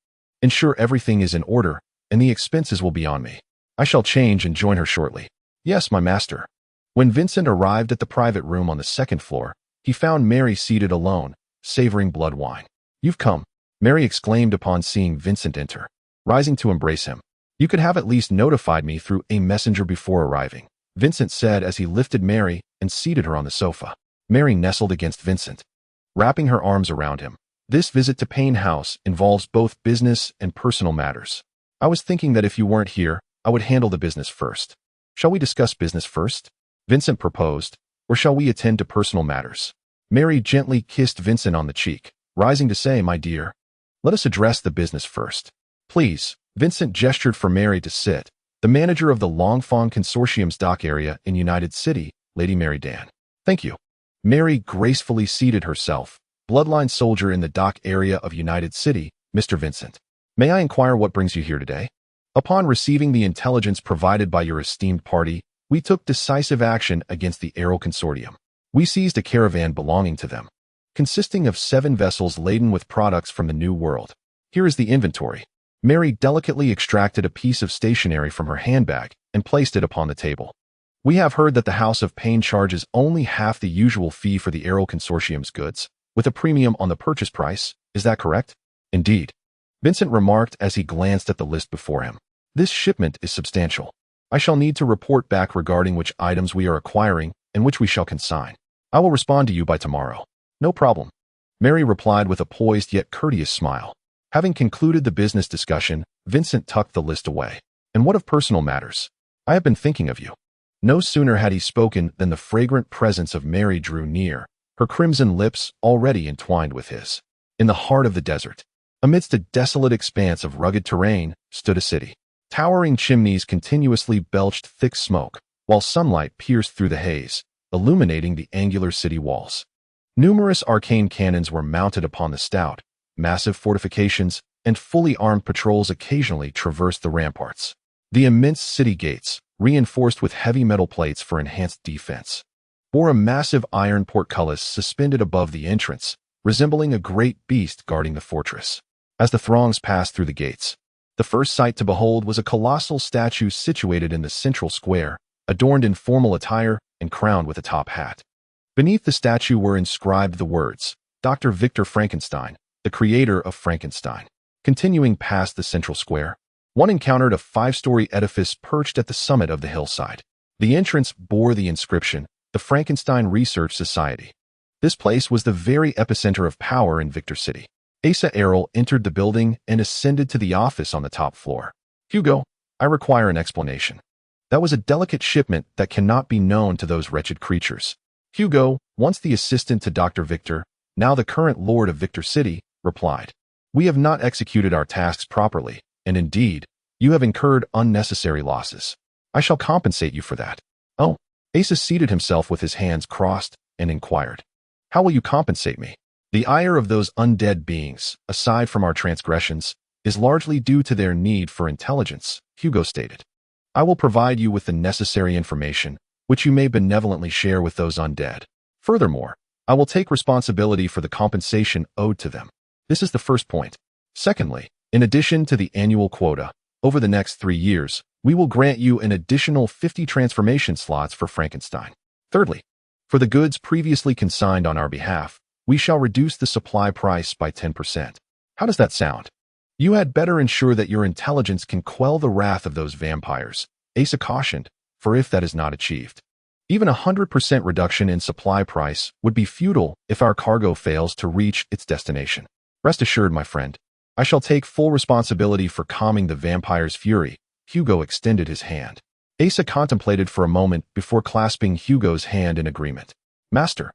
Ensure everything is in order, and the expenses will be on me. I shall change and join her shortly. Yes, my master. When Vincent arrived at the private room on the 2nd floor, he found Mary seated alone, savoring blood wine. You've come, Mary exclaimed upon seeing Vincent enter, rising to embrace him. You could have at least notified me through a messenger before arriving, Vincent said as he lifted Mary and seated her on the sofa. Mary nestled against Vincent, wrapping her arms around him. This visit to Payne House involves both business and personal matters. I was thinking that if you weren't here, I would handle the business first. Shall we discuss business first? Vincent proposed, or shall we attend to personal matters? Mary gently kissed Vincent on the cheek, rising to say, My dear, let us address the business first. Please, Vincent gestured for Mary to sit. The manager of the Longfong Consortium's dock area in United City, Lady Mary Dan. Thank you. Mary gracefully seated herself. Bloodline soldier in the dock area of United City, Mr. Vincent. May I inquire what brings you here today? Upon receiving the intelligence provided by your esteemed party, we took decisive action against the Errol Consortium. We seized a caravan belonging to them, consisting of 7 vessels laden with products from the New World. Here is the inventory. Mary delicately extracted a piece of stationery from her handbag and placed it upon the table. We have heard that the House of Payne charges only half the usual fee for the Errol Consortium's goods, with a premium on the purchase price. Is that correct? Indeed, Vincent remarked as he glanced at the list before him. This shipment is substantial. I shall need to report back regarding which items we are acquiring and which we shall consign. I will respond to you by tomorrow. No problem. Mary replied with a poised yet courteous smile. Having concluded the business discussion, Vincent tucked the list away. And what of personal matters? I have been thinking of you. No sooner had he spoken than the fragrant presence of Mary drew near, her crimson lips already entwined with his. In the heart of the desert, amidst a desolate expanse of rugged terrain, stood a city. Towering chimneys continuously belched thick smoke, while sunlight pierced through the haze, illuminating the angular city walls. Numerous arcane cannons were mounted upon the stout, massive fortifications, and fully armed patrols occasionally traversed the ramparts. The immense city gates, reinforced with heavy metal plates for enhanced defense, bore a massive iron portcullis suspended above the entrance, resembling a great beast guarding the fortress. As the throngs passed through the gates, the first sight to behold was a colossal statue situated in the central square, adorned in formal attire and crowned with a top hat. Beneath the statue were inscribed the words, Dr. Victor Frankenstein, the creator of Frankenstein. Continuing past the central square, one encountered a 5-story edifice perched at the summit of the hillside. The entrance bore the inscription, the Frankenstein Research Society. This place was the very epicenter of power in Victor City. Asa Errol entered the building and ascended to the office on the top floor. Hugo, I require an explanation. That was a delicate shipment that cannot be known to those wretched creatures. Hugo, once the assistant to Dr. Victor, now the current lord of Victor City, replied. We have not executed our tasks properly, and indeed, you have incurred unnecessary losses. I shall compensate you for that. Oh, Asa seated himself with his hands crossed and inquired. How will you compensate me? The ire of those undead beings, aside from our transgressions, is largely due to their need for intelligence, Hugo stated. I will provide you with the necessary information, which you may benevolently share with those undead. Furthermore, I will take responsibility for the compensation owed to them. This is the first point. Secondly, in addition to the annual quota, over the next 3 years, we will grant you an additional 50 transformation slots for Frankenstein. Thirdly, for the goods previously consigned on our behalf, we shall reduce the supply price by 10%. How does that sound? You had better ensure that your intelligence can quell the wrath of those vampires, Asa cautioned, for if that is not achieved, even 100% reduction in supply price would be futile if our cargo fails to reach its destination. Rest assured, my friend, I shall take full responsibility for calming the vampire's fury. Hugo extended his hand. Asa contemplated for a moment before clasping Hugo's hand in agreement. Master,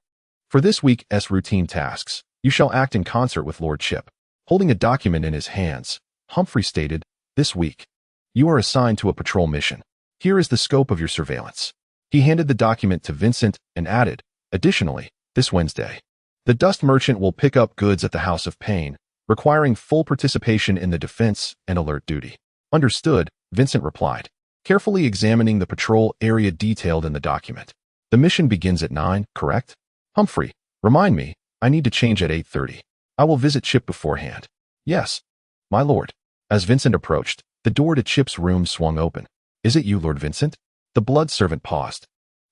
for this week's routine tasks, you shall act in concert with Lord Chip. Holding a document in his hands, Humphrey stated, this week, you are assigned to a patrol mission. Here is the scope of your surveillance. He handed the document to Vincent and added, additionally, this Wednesday, the dust merchant will pick up goods at the House of Pain, requiring full participation in the defense and alert duty. Understood, Vincent replied, carefully examining the patrol area detailed in the document. The mission begins at 9, correct? Humphrey, remind me, I need to change at 8:30. I will visit Chip beforehand. Yes, my lord. As Vincent approached, the door to Chip's room swung open. Is it you, Lord Vincent? The blood servant paused,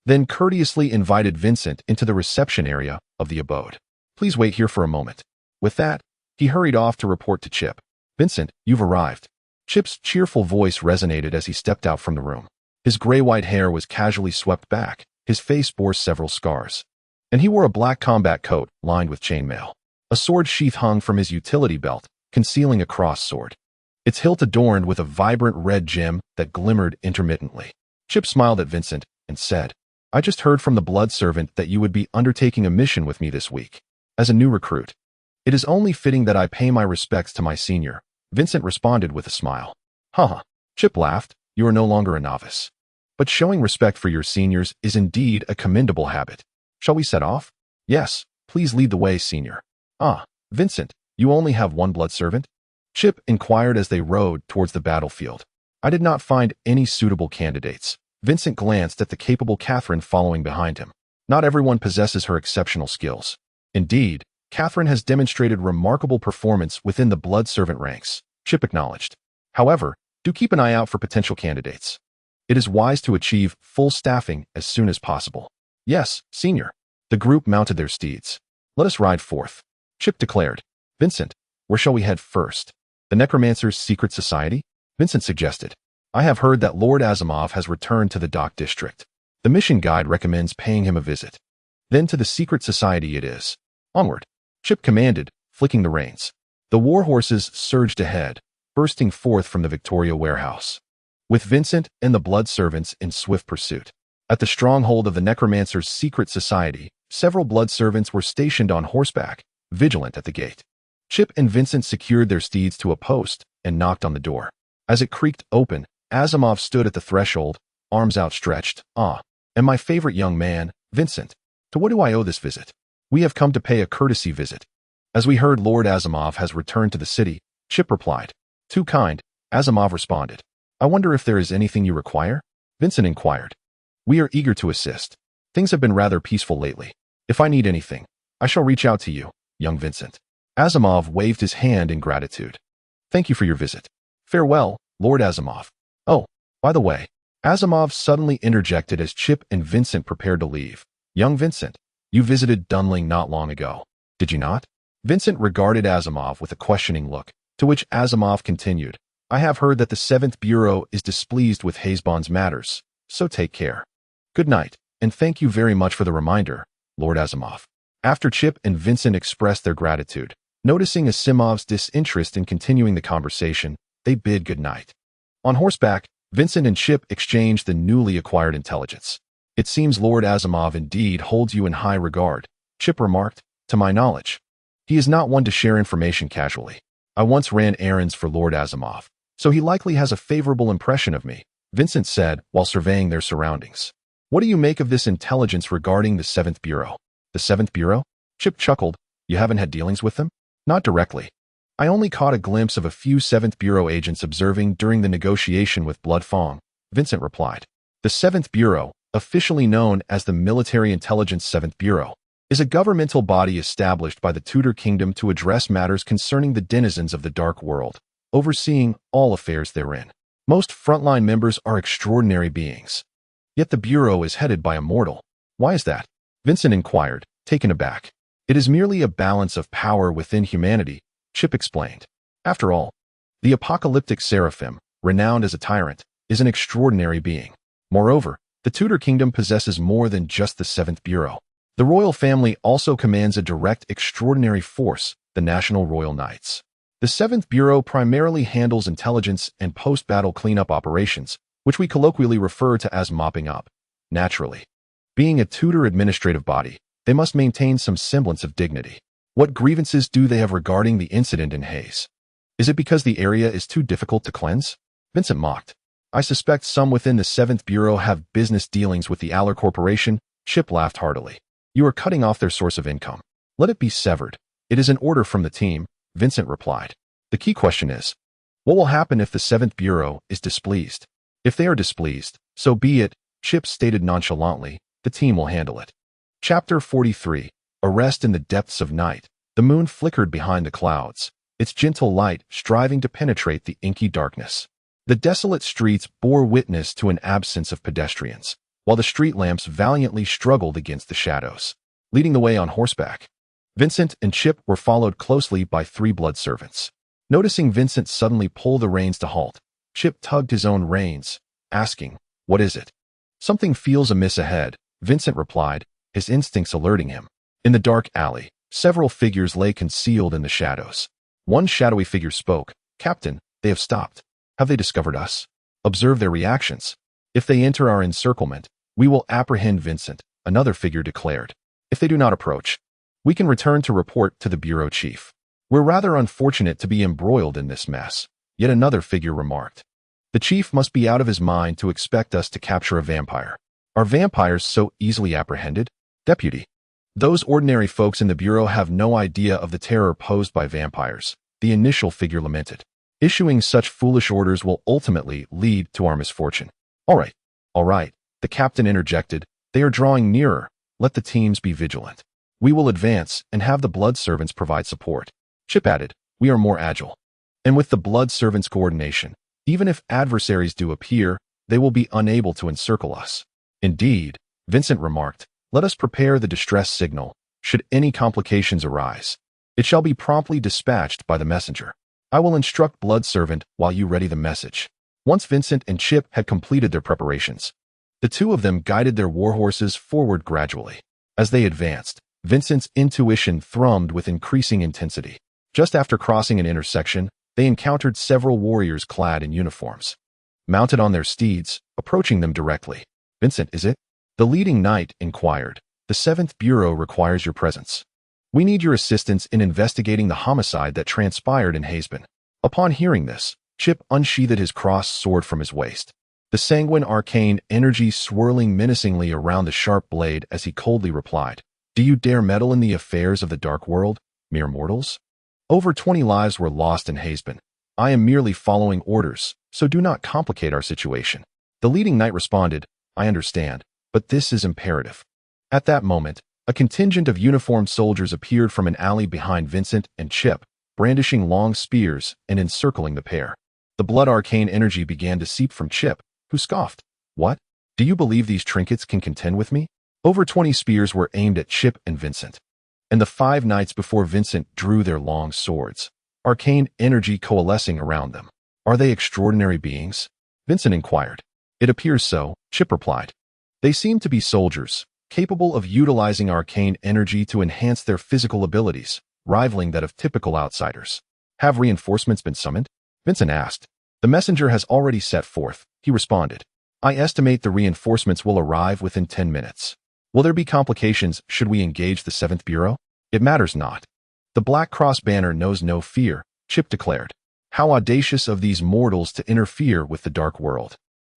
then courteously invited Vincent into the reception area of the abode. Please wait here for a moment. With that, he hurried off to report to Chip. Vincent, you've arrived. Chip's cheerful voice resonated as he stepped out from the room. His gray-white hair was casually swept back, his face bore several scars, and he wore a black combat coat lined with chainmail. A sword sheath hung from his utility belt, concealing a cross sword, its hilt adorned with a vibrant red gem that glimmered intermittently. Chip smiled at Vincent and said, I just heard from the blood servant that you would be undertaking a mission with me this week. As a new recruit, it is only fitting that I pay my respects to my senior, Vincent responded with a smile. Haha, Chip laughed, you are no longer a novice. But showing respect for your seniors is indeed a commendable habit. Shall we set off? Yes, please lead the way, senior. Ah, Vincent, you only have one blood servant? Chip inquired as they rode towards the battlefield. I did not find any suitable candidates. Vincent glanced at the capable Catherine following behind him. Not everyone possesses her exceptional skills. Indeed, Catherine has demonstrated remarkable performance within the blood servant ranks, Chip acknowledged. However, do keep an eye out for potential candidates. It is wise to achieve full staffing as soon as possible. Yes, senior. The group mounted their steeds. Let us ride forth, Chip declared. Vincent, where shall we head first? The Necromancer's Secret Society? Vincent suggested. I have heard that Lord Asimov has returned to the Dock District. The mission guide recommends paying him a visit. Then to the Secret Society it is. Onward. Chip commanded, flicking the reins. The warhorses surged ahead, bursting forth from the Victoria warehouse, with Vincent and the blood servants in swift pursuit. At the stronghold of the necromancer's secret society, several blood servants were stationed on horseback, vigilant at the gate. Chip and Vincent secured their steeds to a post and knocked on the door. As it creaked open, Asimov stood at the threshold, arms outstretched. And my favorite young man, Vincent. To what do I owe this visit? We have come to pay a courtesy visit. As we heard Lord Asimov has returned to the city, Chip replied. Too kind, Asimov responded. I wonder if there is anything you require? Vincent inquired. We are eager to assist. Things have been rather peaceful lately. If I need anything, I shall reach out to you, young Vincent. Asimov waved his hand in gratitude. Thank you for your visit. Farewell, Lord Asimov. Oh, by the way, Asimov suddenly interjected as Chip and Vincent prepared to leave. Young Vincent, you visited Dunling not long ago, did you not? Vincent regarded Asimov with a questioning look, to which Asimov continued, I have heard that the 7th Bureau is displeased with Hazebon's matters, so take care. Good night, and thank you very much for the reminder, Lord Asimov. After Chip and Vincent expressed their gratitude, noticing Asimov's disinterest in continuing the conversation, they bid good night. On horseback, Vincent and Chip exchanged the newly acquired intelligence. It seems Lord Asimov indeed holds you in high regard, Chip remarked, to my knowledge. He is not one to share information casually. I once ran errands for Lord Asimov, so he likely has a favorable impression of me, Vincent said while surveying their surroundings. What do you make of this intelligence regarding the 7th Bureau? The 7th Bureau? Chip chuckled. You haven't had dealings with them? Not directly. I only caught a glimpse of a few 7th Bureau agents observing during the negotiation with Blood Fong, Vincent replied. The 7th Bureau, officially known as the Military Intelligence 7th Bureau, is a governmental body established by the Tudor Kingdom to address matters concerning the denizens of the dark world, overseeing all affairs therein. Most frontline members are extraordinary beings. Yet the Bureau is headed by a mortal. Why is that? Vincent inquired, taken aback. It is merely a balance of power within humanity, Chip explained. After all, the apocalyptic seraphim, renowned as a tyrant, is an extraordinary being. Moreover, the Tudor Kingdom possesses more than just the 7th Bureau. The royal family also commands a direct extraordinary force, the National Royal Knights. The 7th Bureau primarily handles intelligence and post-battle cleanup operations, which we colloquially refer to as mopping up. Naturally, being a Tudor administrative body, they must maintain some semblance of dignity. What grievances do they have regarding the incident in Hayes? Is it because the area is too difficult to cleanse? Vincent mocked. I suspect some within the 7th Bureau have business dealings with the Aller Corporation. Chip laughed heartily. You are cutting off their source of income. Let it be severed. It is an order from the team, Vincent replied. The key question is, what will happen if the 7th Bureau is displeased? If they are displeased, so be it, Chip stated nonchalantly, the team will handle it. Chapter 43, Arrest in the Depths of Night. The moon flickered behind the clouds, its gentle light striving to penetrate the inky darkness. The desolate streets bore witness to an absence of pedestrians, while the street lamps valiantly struggled against the shadows. Leading the way on horseback, Vincent and Chip were followed closely by 3 blood servants. Noticing Vincent suddenly pull the reins to halt, Chip tugged his own reins, asking, What is it? Something feels amiss ahead, Vincent replied, his instincts alerting him. In the dark alley, several figures lay concealed in the shadows. One shadowy figure spoke. Captain, they have stopped. Have they discovered us? Observe their reactions. If they enter our encirclement, we will apprehend Vincent, another figure declared. If they do not approach, we can return to report to the bureau chief. We're rather unfortunate to be embroiled in this mess, yet another figure remarked. The chief must be out of his mind to expect us to capture a vampire. Are vampires so easily apprehended? Deputy. Those ordinary folks in the bureau have no idea of the terror posed by vampires, the initial figure lamented. Issuing such foolish orders will ultimately lead to our misfortune. All right, the captain interjected. They are drawing nearer. Let the teams be vigilant. We will advance and have the blood servants provide support. Chip added, we are more agile. And with the blood servants' coordination, even if adversaries do appear, they will be unable to encircle us. Indeed, Vincent remarked, let us prepare the distress signal, should any complications arise. It shall be promptly dispatched by the messenger. I will instruct blood servant while you ready the message. Once Vincent and Chip had completed their preparations, the two of them guided their warhorses forward gradually. As they advanced, Vincent's intuition thrummed with increasing intensity. Just after crossing an intersection, they encountered several warriors clad in uniforms. Mounted on their steeds, approaching them directly. "Vincent, is it?" The leading knight inquired. "The 7th Bureau requires your presence. We need your assistance in investigating the homicide that transpired in Hazebin." Upon hearing this, Chip unsheathed his crossed sword from his waist, the sanguine arcane energy swirling menacingly around the sharp blade as he coldly replied, "Do you dare meddle in the affairs of the dark world, mere mortals? Over 20 lives were lost in Hazebin. I am merely following orders, so do not complicate our situation." The leading knight responded, "I understand, but this is imperative." At that moment, a contingent of uniformed soldiers appeared from an alley behind Vincent and Chip, brandishing long spears and encircling the pair. The blood arcane energy began to seep from Chip, who scoffed. "What? Do you believe these trinkets can contend with me?" Over 20 spears were aimed at Chip and Vincent, and the 5 knights before Vincent drew their long swords, arcane energy coalescing around them. "Are they extraordinary beings?" Vincent inquired. "It appears so," Chip replied. "They seem to be soldiers, capable of utilizing arcane energy to enhance their physical abilities, rivaling that of typical outsiders." "Have reinforcements been summoned?" Vincent asked. "The messenger has already set forth," he responded. "I estimate the reinforcements will arrive within 10 minutes. Will there be complications should we engage the 7th Bureau?" "It matters not. The Black Cross banner knows no fear," Chip declared. "How audacious of these mortals to interfere with the dark world.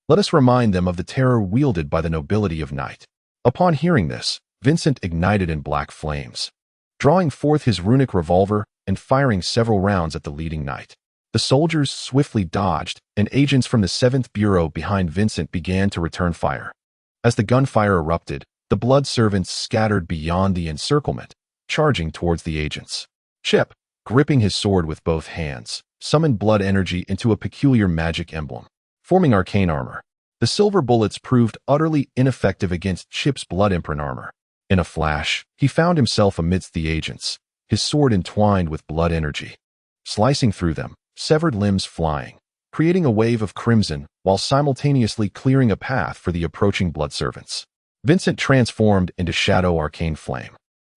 Let us remind them of the terror wielded by the nobility of night." Upon hearing this, Vincent ignited in black flames, drawing forth his runic revolver and firing several rounds at the leading knight. The soldiers swiftly dodged, and agents from the 7th Bureau behind Vincent began to return fire. As the gunfire erupted, the blood servants scattered beyond the encirclement, charging towards the agents. Chip, gripping his sword with both hands, summoned blood energy into a peculiar magic emblem, forming arcane armor. The silver bullets proved utterly ineffective against Chip's blood-imprint armor. In a flash, he found himself amidst the agents, his sword entwined with blood energy, slicing through them, severed limbs flying, creating a wave of crimson while simultaneously clearing a path for the approaching blood servants. Vincent transformed into shadow arcane flame,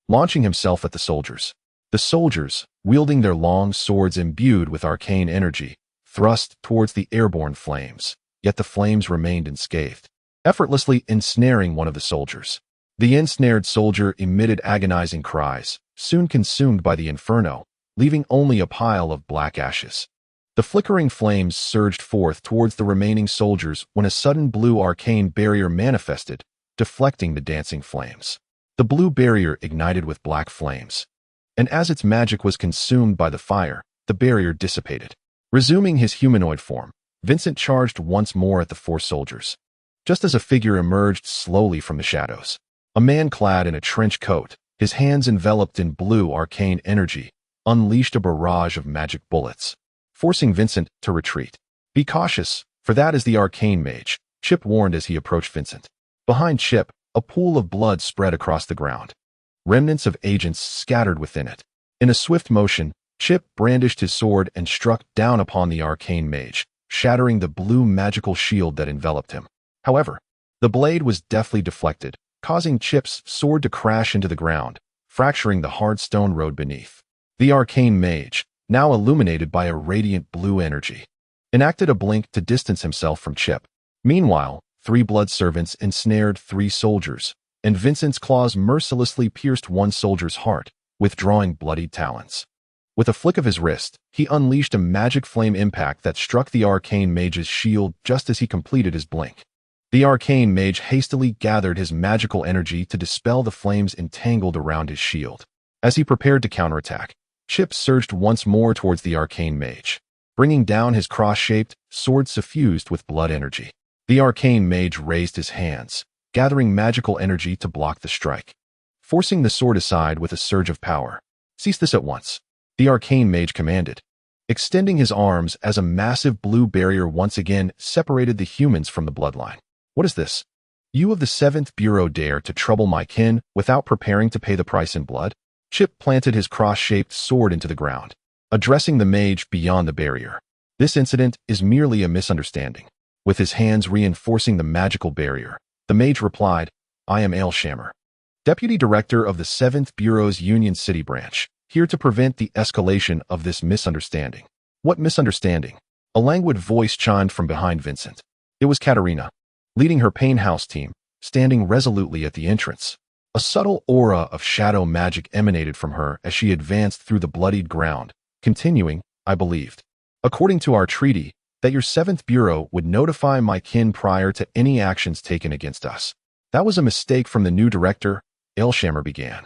launching himself at the soldiers. The soldiers, wielding their long swords imbued with arcane energy, thrust towards the airborne flames, yet the flames remained unscathed, effortlessly ensnaring one of the soldiers. The ensnared soldier emitted agonizing cries, soon consumed by the inferno, leaving only a pile of black ashes. The flickering flames surged forth towards the remaining soldiers when a sudden blue arcane barrier manifested, deflecting the dancing flames. The blue barrier ignited with black flames, and as its magic was consumed by the fire, the barrier dissipated. Resuming his humanoid form, Vincent charged once more at the 4 soldiers. Just as a figure emerged slowly from the shadows, a man clad in a trench coat, his hands enveloped in blue arcane energy, unleashed a barrage of magic bullets, forcing Vincent to retreat. "Be cautious, for that is the arcane mage," Chip warned as he approached Vincent. Behind Chip, a pool of blood spread across the ground, remnants of agents scattered within it. In a swift motion, Chip brandished his sword and struck down upon the arcane mage, shattering the blue magical shield that enveloped him. However, the blade was deftly deflected, causing Chip's sword to crash into the ground, fracturing the hard stone road beneath. The arcane mage, now illuminated by a radiant blue energy, enacted a blink to distance himself from Chip. Meanwhile, 3 blood servants ensnared 3 soldiers, and Vincent's claws mercilessly pierced one soldier's heart, withdrawing bloodied talons. With a flick of his wrist, he unleashed a magic flame impact that struck the arcane mage's shield just as he completed his blink. The arcane mage hastily gathered his magical energy to dispel the flames entangled around his shield. As he prepared to counterattack, Chip surged once more towards the arcane mage, bringing down his cross-shaped sword suffused with blood energy. The arcane mage raised his hands, gathering magical energy to block the strike, forcing the sword aside with a surge of power. "Cease this at once," the arcane mage commanded, extending his arms as a massive blue barrier once again separated the humans from the bloodline. "What is this? You of the 7th Bureau dare to trouble my kin without preparing to pay the price in blood?" Chip planted his cross-shaped sword into the ground, addressing the mage beyond the barrier. "This incident is merely a misunderstanding." With his hands reinforcing the magical barrier, the mage replied, "I am Ailshammer, Deputy Director of the 7th Bureau's Union City branch, here to prevent the escalation of this misunderstanding. What misunderstanding? A languid voice chimed from behind Vincent. It was Katerina, leading her Pain House team, standing resolutely at the entrance. A subtle aura of shadow magic emanated from her as she advanced through the bloodied ground, continuing, I believed, according to our treaty, that your 7th Bureau would notify my kin prior to any actions taken against us. That was a mistake from the new director, Elshammer began.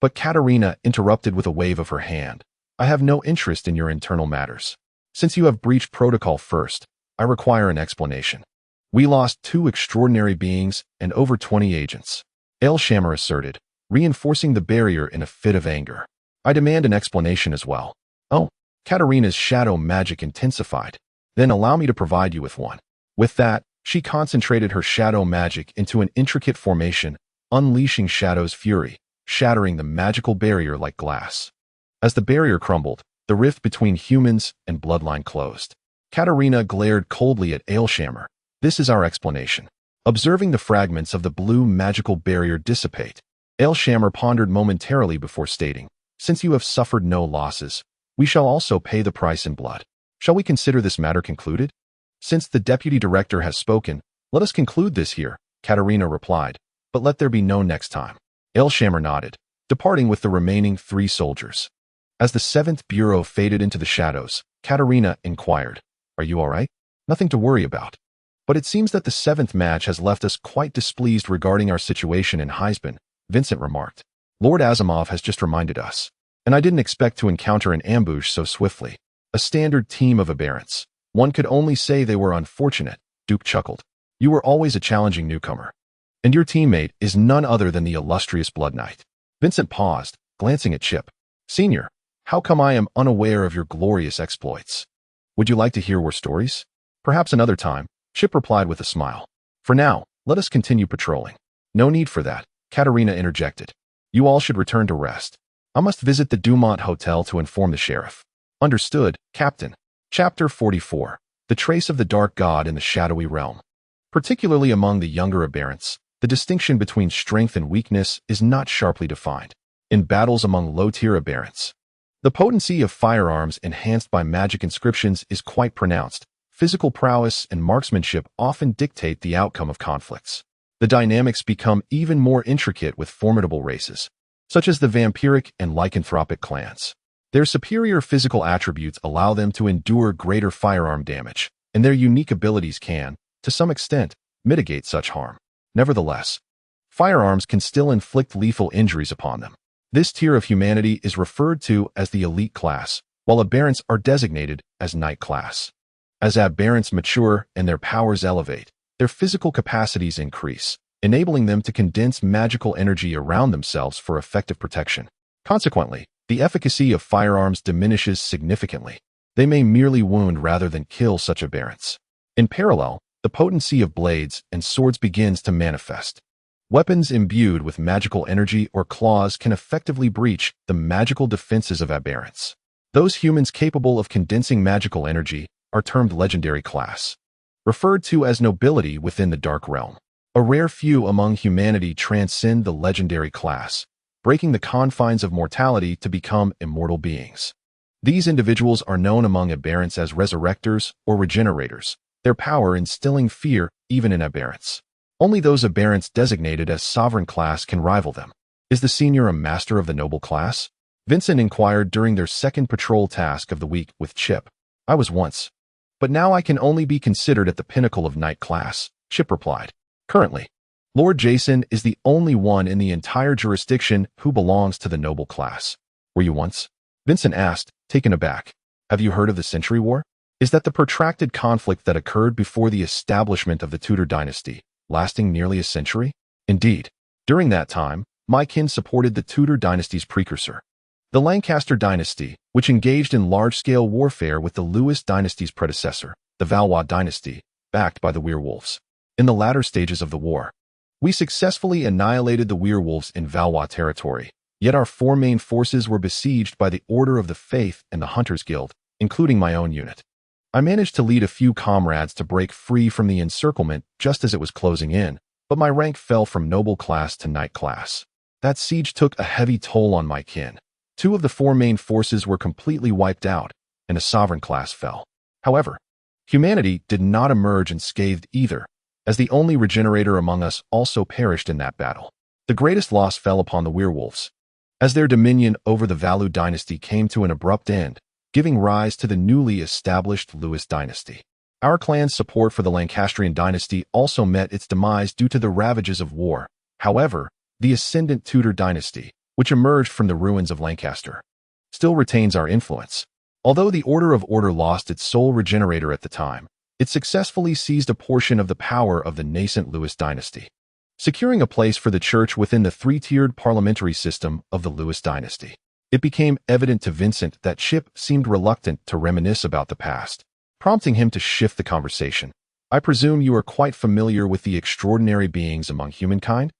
But Katerina interrupted with a wave of her hand. I have no interest in your internal matters. Since you have breached protocol first, I require an explanation. We lost 2 extraordinary beings and over 20 agents, Elshammer asserted, reinforcing the barrier in a fit of anger. I demand an explanation as well. Oh, Katerina's shadow magic intensified. Then allow me to provide you with one. With that, she concentrated her shadow magic into an intricate formation, unleashing Shadow's fury, shattering the magical barrier like glass. As the barrier crumbled, the rift between humans and bloodline closed. Katerina glared coldly at Elshammer. This is our explanation. Observing the fragments of the blue magical barrier dissipate, Elshammer pondered momentarily before stating, since you have suffered no losses, we shall also pay the price in blood. Shall we consider this matter concluded? Since the deputy director has spoken, let us conclude this here, Katerina replied, but let there be no next time. Elshammer nodded, departing with the remaining 3 soldiers. As the 7th Bureau faded into the shadows, Katerina inquired, are you all right? Nothing to worry about. But it seems that the 7th match has left us quite displeased regarding our situation in Heisben, Vincent remarked. Lord Asimov has just reminded us. And I didn't expect to encounter an ambush so swiftly. A standard team of aberrants. One could only say they were unfortunate, Duke chuckled. You were always a challenging newcomer. And your teammate is none other than the illustrious Blood Knight. Vincent paused, glancing at Chip. Senior, how come I am unaware of your glorious exploits? Would you like to hear more stories? Perhaps another time, Chip replied with a smile. For now, let us continue patrolling. No need for that, Katerina interjected. You all should return to rest. I must visit the Dumont Hotel to inform the sheriff. Understood, Captain. Chapter 44. The Trace of the Dark God in the Shadowy Realm. Particularly among the younger aberrants, the distinction between strength and weakness is not sharply defined. In battles among low-tier aberrants, the potency of firearms enhanced by magic inscriptions is quite pronounced. Physical prowess and marksmanship often dictate the outcome of conflicts. The dynamics become even more intricate with formidable races, such as the vampiric and lycanthropic clans. Their superior physical attributes allow them to endure greater firearm damage, and their unique abilities can, to some extent, mitigate such harm. Nevertheless, firearms can still inflict lethal injuries upon them. This tier of humanity is referred to as the elite class, while aberrants are designated as knight class. As aberrants mature and their powers elevate, their physical capacities increase, enabling them to condense magical energy around themselves for effective protection. Consequently, the efficacy of firearms diminishes significantly. They may merely wound rather than kill such aberrants. In parallel, the potency of blades and swords begins to manifest. Weapons imbued with magical energy or claws can effectively breach the magical defenses of aberrants. Those humans capable of condensing magical energy are termed legendary class, referred to as nobility within the Dark Realm. A rare few among humanity transcend the legendary class, breaking the confines of mortality to become immortal beings. These individuals are known among aberrants as resurrectors or regenerators, their power instilling fear even in aberrants. Only those aberrants designated as sovereign class can rival them. Is the senior a master of the noble class? Vincent inquired during their second patrol task of the week with Chip. I was once. But now I can only be considered at the pinnacle of knight class, Chip replied. Currently, Lord Jason is the only one in the entire jurisdiction who belongs to the noble class. Were you once? Vincent asked, taken aback. Have you heard of the Century War? Is that the protracted conflict that occurred before the establishment of the Tudor dynasty, lasting nearly a century? Indeed. During that time, my kin supported the Tudor dynasty's precursor, the Lancaster dynasty, which engaged in large-scale warfare with the Lewis dynasty's predecessor, the Valois dynasty, backed by the werewolves. In the latter stages of the war, we successfully annihilated the werewolves in Valois territory, yet our 4 main forces were besieged by the Order of the Faith and the Hunters Guild, including my own unit. I managed to lead a few comrades to break free from the encirclement just as it was closing in, but my rank fell from noble class to knight class. That siege took a heavy toll on my kin. 2 of the 4 main forces were completely wiped out, and a sovereign class fell. However, humanity did not emerge unscathed either, as the only regenerator among us also perished in that battle. The greatest loss fell upon the werewolves, as their dominion over the Valu dynasty came to an abrupt end, giving rise to the newly established Lewis dynasty. Our clan's support for the Lancastrian dynasty also met its demise due to the ravages of war. However, the ascendant Tudor dynasty, which emerged from the ruins of Lancaster, still retains our influence. Although the Order of Order lost its sole regenerator at the time, it successfully seized a portion of the power of the nascent Lewis dynasty, securing a place for the church within the 3-tiered parliamentary system of the Lewis dynasty. It became evident to Vincent that Chip seemed reluctant to reminisce about the past, prompting him to shift the conversation. I presume you are quite familiar with the extraordinary beings among humankind?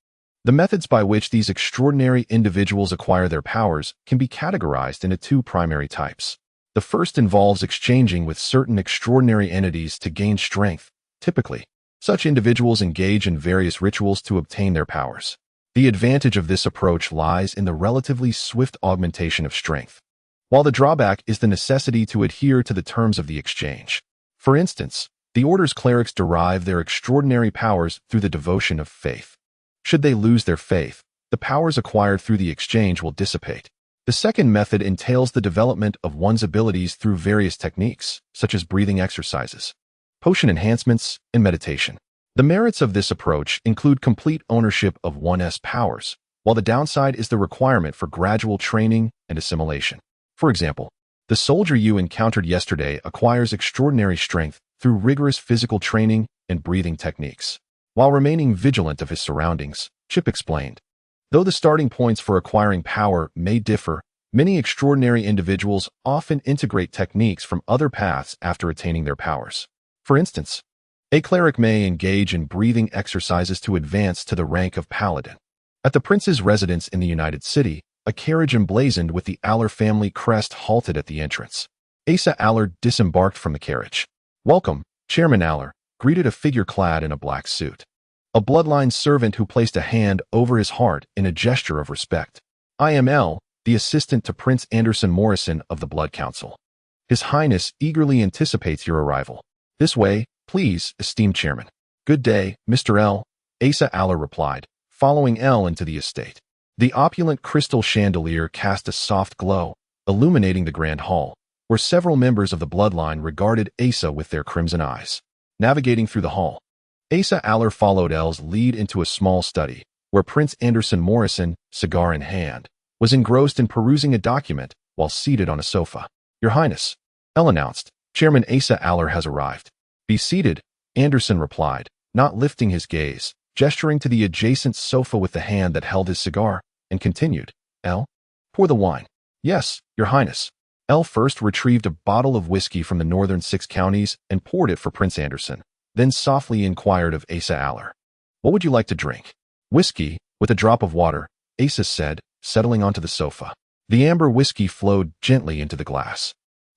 The methods by which these extraordinary individuals acquire their powers can be categorized into 2 primary types. The first involves exchanging with certain extraordinary entities to gain strength. Typically, such individuals engage in various rituals to obtain their powers. The advantage of this approach lies in the relatively swift augmentation of strength, while the drawback is the necessity to adhere to the terms of the exchange. For instance, the Order's clerics derive their extraordinary powers through the devotion of faith. Should they lose their faith, the powers acquired through the exchange will dissipate. The second method entails the development of one's abilities through various techniques, such as breathing exercises, potion enhancements, and meditation. The merits of this approach include complete ownership of one's powers, while the downside is the requirement for gradual training and assimilation. For example, the soldier you encountered yesterday acquires extraordinary strength through rigorous physical training and breathing techniques, while remaining vigilant of his surroundings, Chip explained. Though the starting points for acquiring power may differ, many extraordinary individuals often integrate techniques from other paths after attaining their powers. For instance, a cleric may engage in breathing exercises to advance to the rank of paladin. At the prince's residence in the United City, a carriage emblazoned with the Aller family crest halted at the entrance. Asa Aller disembarked from the carriage. "Welcome, Chairman Aller," greeted a figure clad in a black suit, a bloodline servant who placed a hand over his heart in a gesture of respect. "I am L, the assistant to Prince Anderson Morrison of the Blood Council. His Highness eagerly anticipates your arrival. This way, please, esteemed chairman." "Good day, Mr. L," Asa Aller replied, following L into the estate. The opulent crystal chandelier cast a soft glow, illuminating the grand hall, where several members of the bloodline regarded Asa with their crimson eyes. Navigating through the hall, Asa Aller followed L's lead into a small study, where Prince Anderson Morrison, cigar in hand, was engrossed in perusing a document while seated on a sofa. "Your Highness," L announced, "Chairman Asa Aller has arrived." "Be seated," Anderson replied, not lifting his gaze, gesturing to the adjacent sofa with the hand that held his cigar, and continued, "L, pour the wine." "Yes, Your Highness." L first retrieved a bottle of whiskey from the northern 6 counties and poured it for Prince Anderson, then softly inquired of Asa Aller, "What would you like to drink?" "Whiskey, with a drop of water," Asa said, settling onto the sofa. The amber whiskey flowed gently into the glass,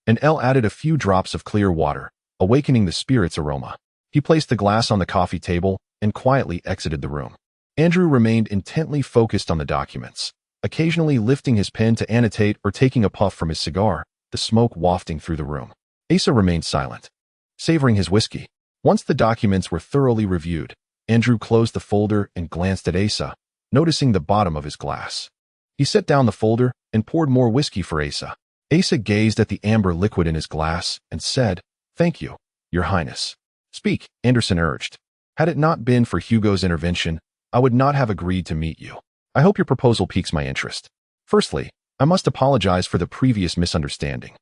and L added a few drops of clear water, awakening the spirit's aroma. He placed the glass on the coffee table and quietly exited the room. Andrew remained intently focused on the documents, occasionally lifting his pen to annotate or taking a puff from his cigar, the smoke wafting through the room. Asa remained silent, savoring his whiskey. Once the documents were thoroughly reviewed, Andrew closed the folder and glanced at Asa, noticing the bottom of his glass. He set down the folder and poured more whiskey for Asa. Asa gazed at the amber liquid in his glass and said, "Thank you, Your Highness." "Speak," Anderson urged. "Had it not been for Hugo's intervention, I would not have agreed to meet you. I hope your proposal piques my interest. Firstly, I must apologize for the previous misunderstanding."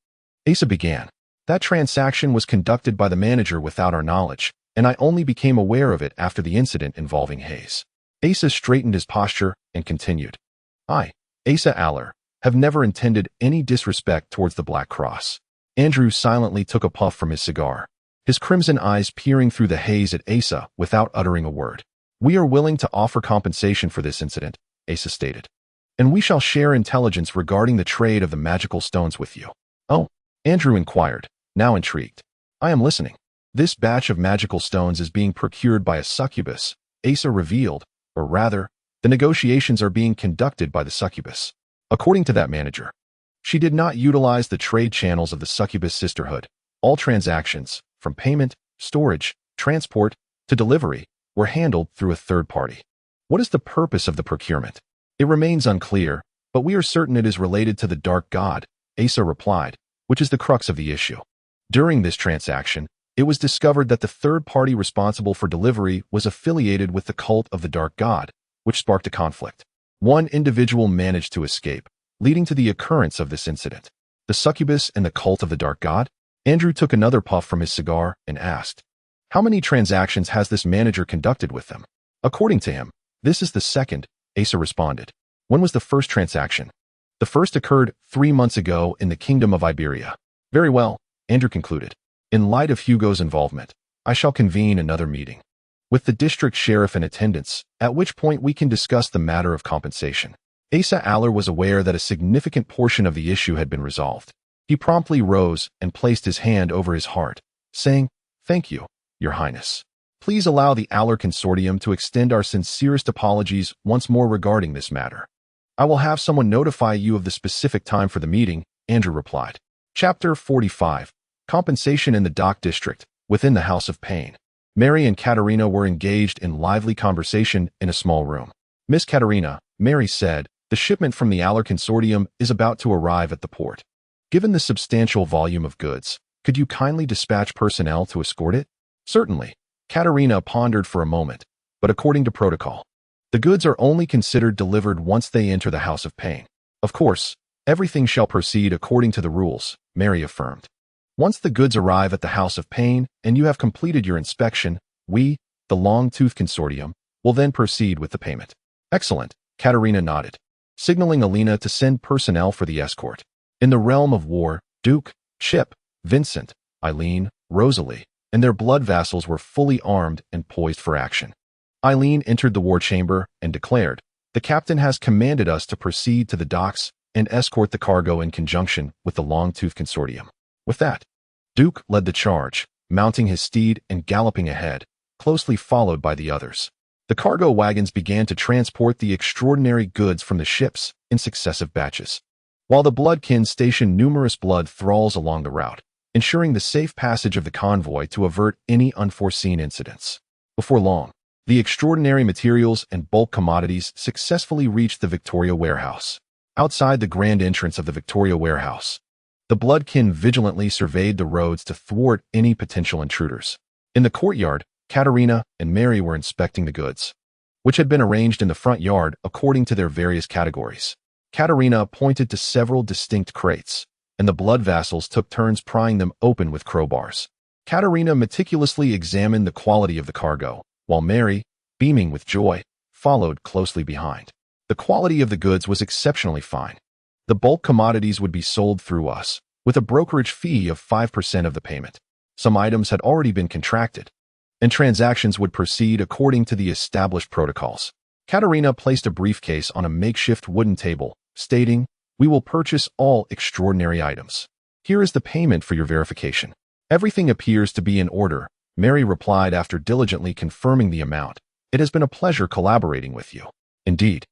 Asa began. "That transaction was conducted by the manager without our knowledge, and I only became aware of it after the incident involving Hayes." Asa straightened his posture and continued, "I, Asa Aller, have never intended any disrespect towards the Black Cross." Andrew silently took a puff from his cigar, his crimson eyes peering through the haze at Asa without uttering a word. "We are willing to offer compensation for this incident," Asa stated, "and we shall share intelligence regarding the trade of the magical stones with you." "Oh?" Andrew inquired, now intrigued. "I am listening." "This batch of magical stones is being procured by a succubus," Asa revealed, "or rather, The negotiations are being conducted by the succubus. According to that manager, she did not utilize the trade channels of the succubus sisterhood. All transactions, from payment, storage, transport, to delivery, were handled through a third party. What is the purpose of the procurement? It remains unclear, but we are certain it is related to the dark god, Asa replied, which is the crux of the issue. During this transaction, it was discovered that the third party responsible for delivery was affiliated with the cult of the dark god, which sparked a conflict. One individual managed to escape, leading to the occurrence of this incident. The succubus and the cult of the dark god? Andrew took another puff from his cigar and asked, "How many transactions has this manager conducted with them?" According to him, this is the second, Asa responded. When was the first transaction? The first occurred 3 months ago in the Kingdom of Iberia. Very well, Andrew concluded. In light of Hugo's involvement, I shall convene another meeting with the district sheriff in attendance, at which point we can discuss the matter of compensation. Asa Aller was aware that a significant portion of the issue had been resolved. He promptly rose and placed his hand over his heart, saying, "Thank you, Your Highness. Please allow the Aller Consortium to extend our sincerest apologies once more regarding this matter." "I will have someone notify you of the specific time for the meeting," Andrew replied. Chapter 45. Compensation in the Dock District, within the House of Pain. Mary and Katerina were engaged in lively conversation in a small room. "Miss Katerina," Mary said, "the shipment from the Aller Consortium is about to arrive at the port. Given the substantial volume of goods, could you kindly dispatch personnel to escort it?" "Certainly." Katerina pondered for a moment, but according to protocol, the goods are only considered delivered once they enter the House of Pain. "Of course, everything shall proceed according to the rules," Mary affirmed. "Once the goods arrive at the House of Pain and you have completed your inspection, we, the Long-Tooth Consortium, will then proceed with the payment." "Excellent," Katerina nodded, signaling Alina to send personnel for the escort. In the realm of war, Duke, Chip, Vincent, Eileen, Rosalie, and their blood vassals were fully armed and poised for action. Eileen entered the war chamber and declared, "The captain has commanded us to proceed to the docks and escort the cargo in conjunction with the Long-Tooth Consortium." With that, Duke led the charge, mounting his steed and galloping ahead, closely followed by the others. The cargo wagons began to transport the extraordinary goods from the ships in successive batches, while the bloodkin stationed numerous blood thralls along the route, ensuring the safe passage of the convoy to avert any unforeseen incidents. Before long, the extraordinary materials and bulk commodities successfully reached the Victoria warehouse. Outside the grand entrance of the Victoria warehouse, the bloodkin vigilantly surveyed the roads to thwart any potential intruders. In the courtyard, Katerina and Mary were inspecting the goods, which had been arranged in the front yard according to their various categories. Katerina pointed to several distinct crates, and the blood vassals took turns prying them open with crowbars. Katerina meticulously examined the quality of the cargo, while Mary, beaming with joy, followed closely behind. The quality of the goods was exceptionally fine. The bulk commodities would be sold through us, with a brokerage fee of 5% of the payment. Some items had already been contracted, and transactions would proceed according to the established protocols. Katerina placed a briefcase on a makeshift wooden table, stating, "We will purchase all extraordinary items. Here is the payment for your verification." "Everything appears to be in order," Mary replied after diligently confirming the amount. "It has been a pleasure collaborating with you." "Indeed.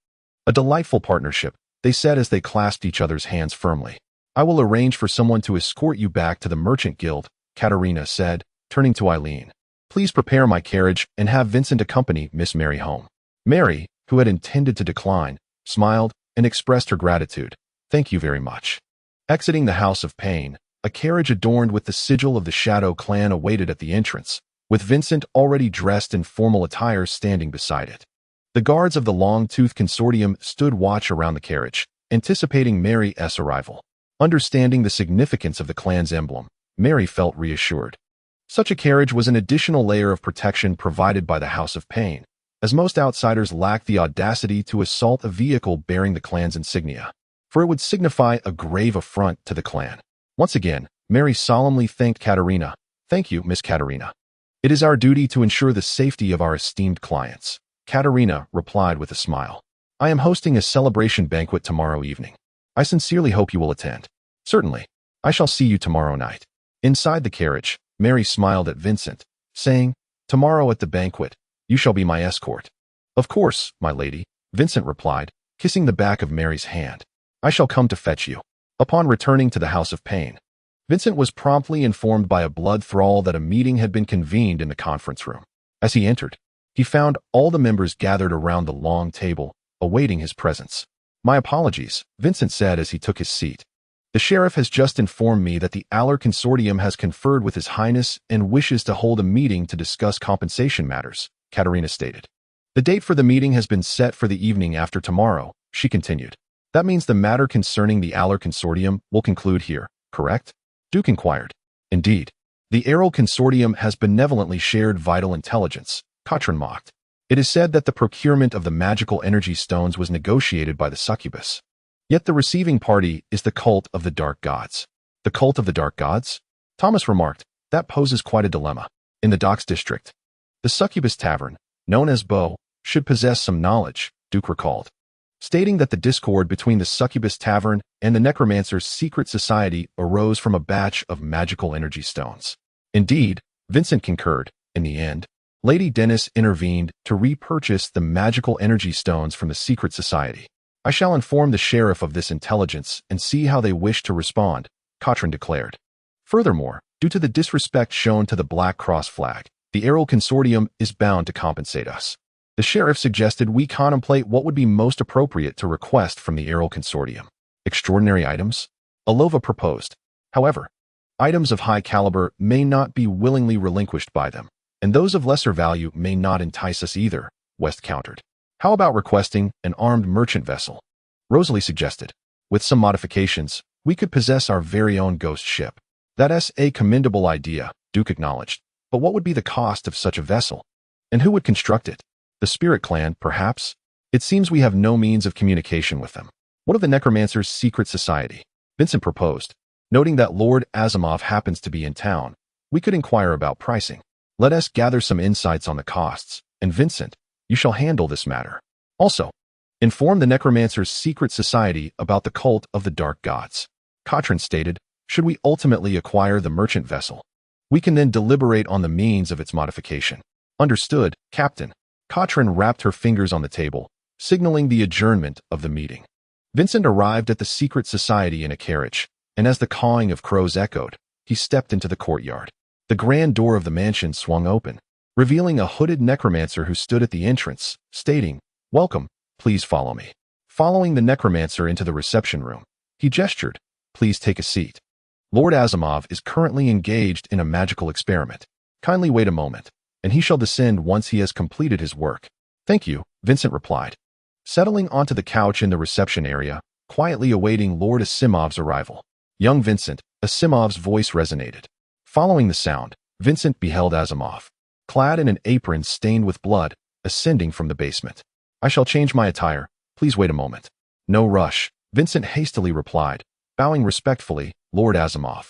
A delightful partnership," they said as they clasped each other's hands firmly. "I will arrange for someone to escort you back to the Merchant Guild," Katerina said, turning to Eileen. "Please prepare my carriage and have Vincent accompany Miss Mary home." Mary, who had intended to decline, smiled and expressed her gratitude. "Thank you very much." Exiting the House of Pain, a carriage adorned with the sigil of the Shadow clan awaited at the entrance, with Vincent already dressed in formal attire standing beside it. The guards of the Long-Tooth Consortium stood watch around the carriage, anticipating Mary's arrival. Understanding the significance of the clan's emblem, Mary felt reassured. Such a carriage was an additional layer of protection provided by the House of Pain, as most outsiders lacked the audacity to assault a vehicle bearing the clan's insignia, for it would signify a grave affront to the clan. Once again, Mary solemnly thanked Katerina. "Thank you, Miss Katerina. It is our duty to ensure the safety of our esteemed clients." Katerina replied with a smile. "I am hosting a celebration banquet tomorrow evening. I sincerely hope you will attend." "Certainly. I shall see you tomorrow night." Inside the carriage, Mary smiled at Vincent, saying, "Tomorrow at the banquet, you shall be my escort." "Of course, my lady," Vincent replied, kissing the back of Mary's hand. I shall come to fetch you. Upon returning to the House of Pain, Vincent was promptly informed by a blood thrall that a meeting had been convened in the conference room. As he entered, he found all the members gathered around the long table, awaiting his presence. My apologies, Vincent said as he took his seat. The sheriff has just informed me that the Aller Consortium has conferred with His Highness and wishes to hold a meeting to discuss compensation matters, Katerina stated. The date for the meeting has been set for the evening after tomorrow, she continued. That means the matter concerning the Aller Consortium will conclude here, correct? Duke inquired. Indeed. The Aller Consortium has benevolently shared vital intelligence, Katrin mocked. It is said that the procurement of the magical energy stones was negotiated by the succubus. Yet the receiving party is the cult of the dark gods. The cult of the dark gods? Thomas remarked, that poses quite a dilemma. In the Docks district, the succubus tavern, known as Beau, should possess some knowledge, Duke recalled, stating that the discord between the succubus tavern and the necromancer's secret society arose from a batch of magical energy stones. Indeed, Vincent concurred. In the end, Lady Dennis intervened to repurchase the magical energy stones from the secret society. I shall inform the sheriff of this intelligence and see how they wish to respond, Katrin declared. Furthermore, due to the disrespect shown to the Black Cross flag, the Aller Consortium is bound to compensate us. The sheriff suggested we contemplate what would be most appropriate to request from the Aller Consortium. Extraordinary items? Alova proposed. However, items of high caliber may not be willingly relinquished by them, and those of lesser value may not entice us either, West countered. How about requesting an armed merchant vessel? Rosalie suggested. With some modifications, we could possess our very own ghost ship. That's a commendable idea, Duke acknowledged. But what would be the cost of such a vessel? And who would construct it? The Spirit Clan, perhaps? It seems we have no means of communication with them. What of the Necromancer's secret society? Vincent proposed. Noting that Lord Asimov happens to be in town, we could inquire about pricing. Let us gather some insights on the costs, and Vincent, you shall handle this matter. Also, inform the Necromancer's secret society about the cult of the dark gods. Katrin stated, should we ultimately acquire the merchant vessel, we can then deliberate on the means of its modification. Understood, Captain. Katrin rapped her fingers on the table, signaling the adjournment of the meeting. Vincent arrived at the secret society in a carriage, and as the cawing of crows echoed, he stepped into the courtyard. The grand door of the mansion swung open, revealing a hooded necromancer who stood at the entrance, stating, Welcome, please follow me. Following the necromancer into the reception room, he gestured, Please take a seat. Lord Asimov is currently engaged in a magical experiment. Kindly wait a moment, and he shall descend once he has completed his work. Thank you, Vincent replied, settling onto the couch in the reception area, quietly awaiting Lord Asimov's arrival. Young Vincent, Asimov's voice resonated. Following the sound, Vincent beheld Asimov, clad in an apron stained with blood, ascending from the basement. I shall change my attire. Please wait a moment. No rush, Vincent hastily replied, bowing respectfully, Lord Asimov.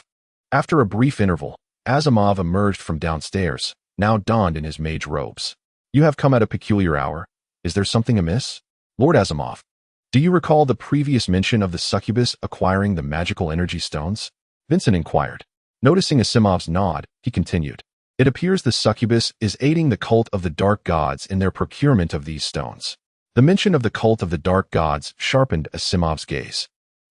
After a brief interval, Asimov emerged from downstairs, now donned in his mage robes. You have come at a peculiar hour. Is there something amiss? Lord Asimov, do you recall the previous mention of the succubus acquiring the magical energy stones? Vincent inquired. Noticing Asimov's nod, he continued. It appears the succubus is aiding the cult of the dark gods in their procurement of these stones. The mention of the cult of the dark gods sharpened Asimov's gaze.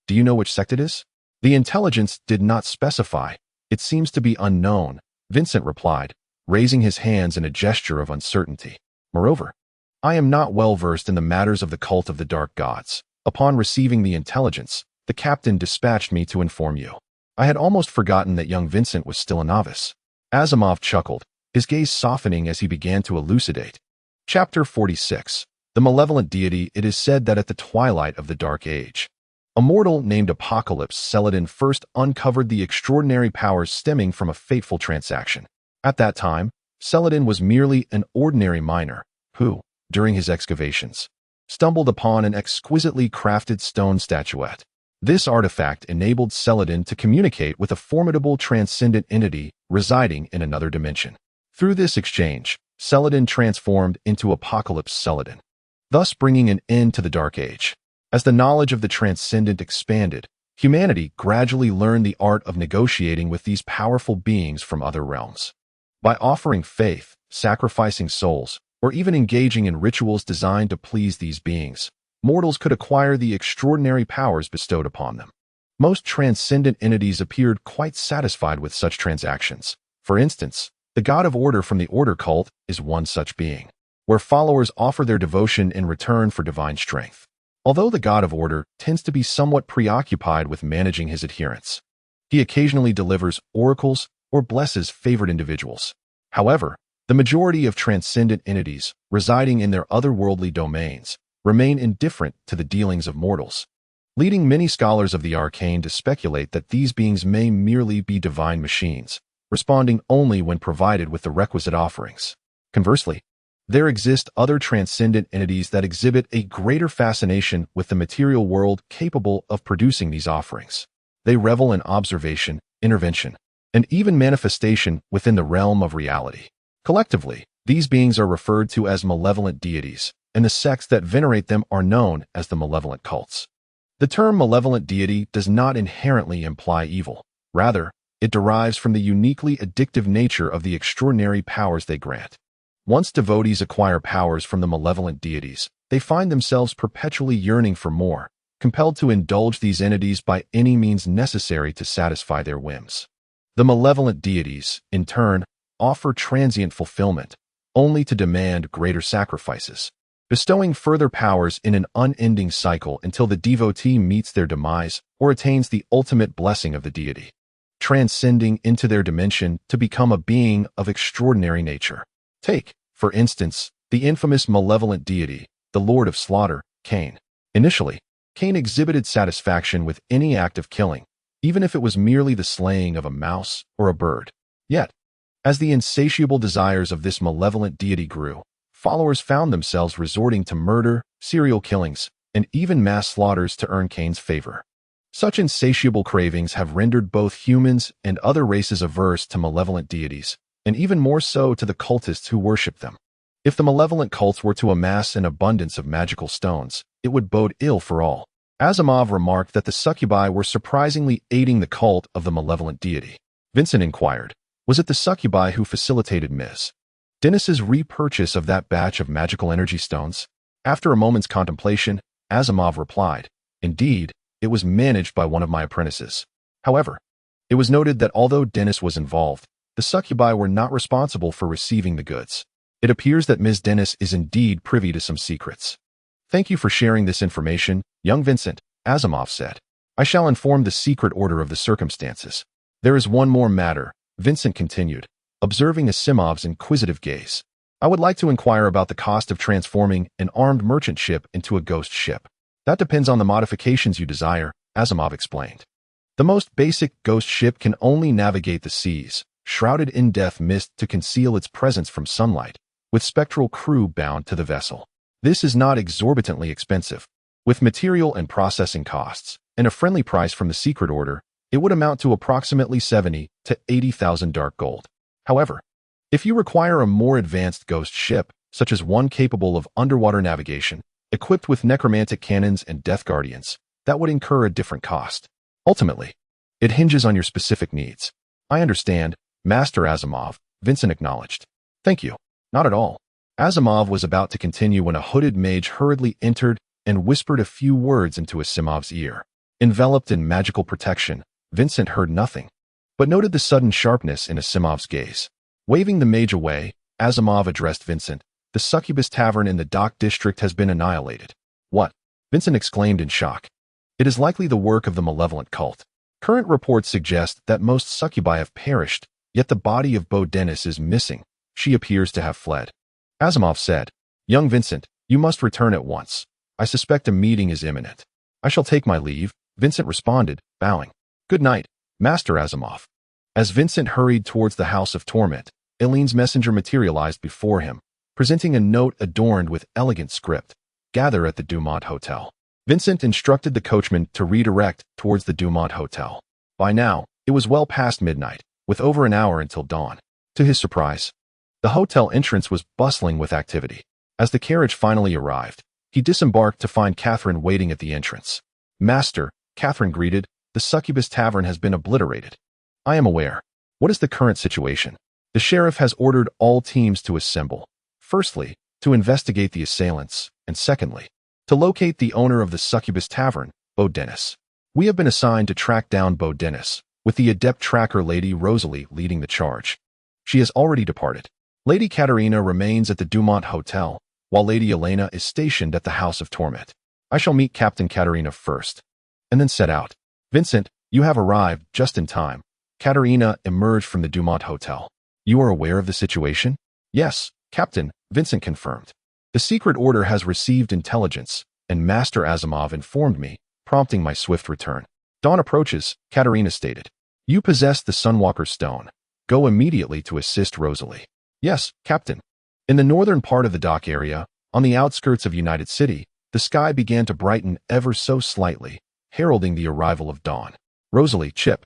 Do you know which sect it is? The intelligence did not specify. It seems to be unknown, Vincent replied, raising his hands in a gesture of uncertainty. Moreover, I am not well versed in the matters of the cult of the dark gods. Upon receiving the intelligence, the captain dispatched me to inform you. I had almost forgotten that young Vincent was still a novice. Asimov chuckled, his gaze softening as he began to elucidate. Chapter 46. The malevolent deity. It is said that at the twilight of the Dark Age, a mortal named Apocalypse Celadon first uncovered the extraordinary powers stemming from a fateful transaction. At that time, Celadon was merely an ordinary miner who, during his excavations, stumbled upon an exquisitely crafted stone statuette. This artifact enabled Celadon to communicate with a formidable transcendent entity residing in another dimension. Through this exchange, Celadon transformed into Apocalypse Celadon, thus bringing an end to the Dark Age. As the knowledge of the transcendent expanded, humanity gradually learned the art of negotiating with these powerful beings from other realms. By offering faith, sacrificing souls, or even engaging in rituals designed to please these beings, mortals could acquire the extraordinary powers bestowed upon them. Most transcendent entities appeared quite satisfied with such transactions. For instance, the god of order from the Order cult is one such being, where followers offer their devotion in return for divine strength. Although the god of order tends to be somewhat preoccupied with managing his adherents, he occasionally delivers oracles or blesses favored individuals. However, the majority of transcendent entities residing in their otherworldly domains remain indifferent to the dealings of mortals, leading many scholars of the arcane to speculate that these beings may merely be divine machines, responding only when provided with the requisite offerings. Conversely, there exist other transcendent entities that exhibit a greater fascination with the material world capable of producing these offerings. They revel in observation, intervention, and even manifestation within the realm of reality. Collectively, these beings are referred to as malevolent deities, and the sects that venerate them are known as the malevolent cults. The term malevolent deity does not inherently imply evil. Rather, it derives from the uniquely addictive nature of the extraordinary powers they grant. Once devotees acquire powers from the malevolent deities, they find themselves perpetually yearning for more, compelled to indulge these entities by any means necessary to satisfy their whims. The malevolent deities, in turn, offer transient fulfillment, only to demand greater sacrifices, bestowing further powers in an unending cycle until the devotee meets their demise or attains the ultimate blessing of the deity, transcending into their dimension to become a being of extraordinary nature. Take, for instance, the infamous malevolent deity, the Lord of Slaughter, Cain. Initially, Cain exhibited satisfaction with any act of killing, even if it was merely the slaying of a mouse or a bird. Yet, as the insatiable desires of this malevolent deity grew, followers found themselves resorting to murder, serial killings, and even mass slaughters to earn Cain's favor. Such insatiable cravings have rendered both humans and other races averse to malevolent deities, and even more so to the cultists who worship them. If the malevolent cults were to amass an abundance of magical stones, it would bode ill for all. Asimov remarked that the succubi were surprisingly aiding the cult of the malevolent deity. Vincent inquired, was it the succubi who facilitated Ms. Dennis's repurchase of that batch of magical energy stones? After a moment's contemplation, Asimov replied, indeed, it was managed by one of my apprentices. However, it was noted that although Dennis was involved, the succubi were not responsible for receiving the goods. It appears that Ms. Dennis is indeed privy to some secrets. Thank you for sharing this information, young Vincent, Asimov said. I shall inform the secret order of the circumstances. There is one more matter, Vincent continued, observing Asimov's inquisitive gaze. I would like to inquire about the cost of transforming an armed merchant ship into a ghost ship. That depends on the modifications you desire, Asimov explained. The most basic ghost ship can only navigate the seas, shrouded in death mist to conceal its presence from sunlight, with spectral crew bound to the vessel. This is not exorbitantly expensive. With material and processing costs, and a friendly price from the secret order, it would amount to approximately 70 to 80,000 dark gold. However, if you require a more advanced ghost ship, such as one capable of underwater navigation, equipped with necromantic cannons and death guardians, that would incur a different cost. Ultimately, it hinges on your specific needs. I understand, Master Asimov, Vincent acknowledged. Thank you. Not at all. Asimov was about to continue when a hooded mage hurriedly entered and whispered a few words into Asimov's ear. Enveloped in magical protection, Vincent heard nothing, but noted the sudden sharpness in Asimov's gaze. Waving the mage away, Asimov addressed Vincent. The succubus tavern in the dock district has been annihilated. What? Vincent exclaimed in shock. It is likely the work of the malevolent cult. Current reports suggest that most succubi have perished, yet the body of Bo Dennis is missing. She appears to have fled. Asimov said, Young Vincent, you must return at once. I suspect a meeting is imminent. I shall take my leave, Vincent responded, bowing. Good night, Master Asimov. As Vincent hurried towards the House of Torment, Eileen's messenger materialized before him, presenting a note adorned with elegant script. Gather at the Dumont Hotel. Vincent instructed the coachman to redirect towards the Dumont Hotel. By now, it was well past midnight, with over an hour until dawn. To his surprise, the hotel entrance was bustling with activity. As the carriage finally arrived, he disembarked to find Catherine waiting at the entrance. Master, Catherine greeted, the succubus tavern has been obliterated. I am aware. What is the current situation? The sheriff has ordered all teams to assemble. Firstly, to investigate the assailants, and secondly, to locate the owner of the Succubus Tavern, Bo Dennis. We have been assigned to track down Bo Dennis, with the adept tracker Lady Rosalie leading the charge. She has already departed. Lady Katerina remains at the Dumont Hotel, while Lady Elena is stationed at the House of Torment. I shall meet Captain Katerina first, and then set out. Vincent, you have arrived just in time. Katerina emerged from the Dumont Hotel. You are aware of the situation? Yes, Captain, Vincent confirmed. The Secret Order has received intelligence, and Master Asimov informed me, prompting my swift return. Dawn approaches, Katerina stated. You possess the Sunwalker Stone. Go immediately to assist Rosalie. Yes, Captain. In the northern part of the dock area, on the outskirts of United City, the sky began to brighten ever so slightly, heralding the arrival of dawn. Rosalie, Chip,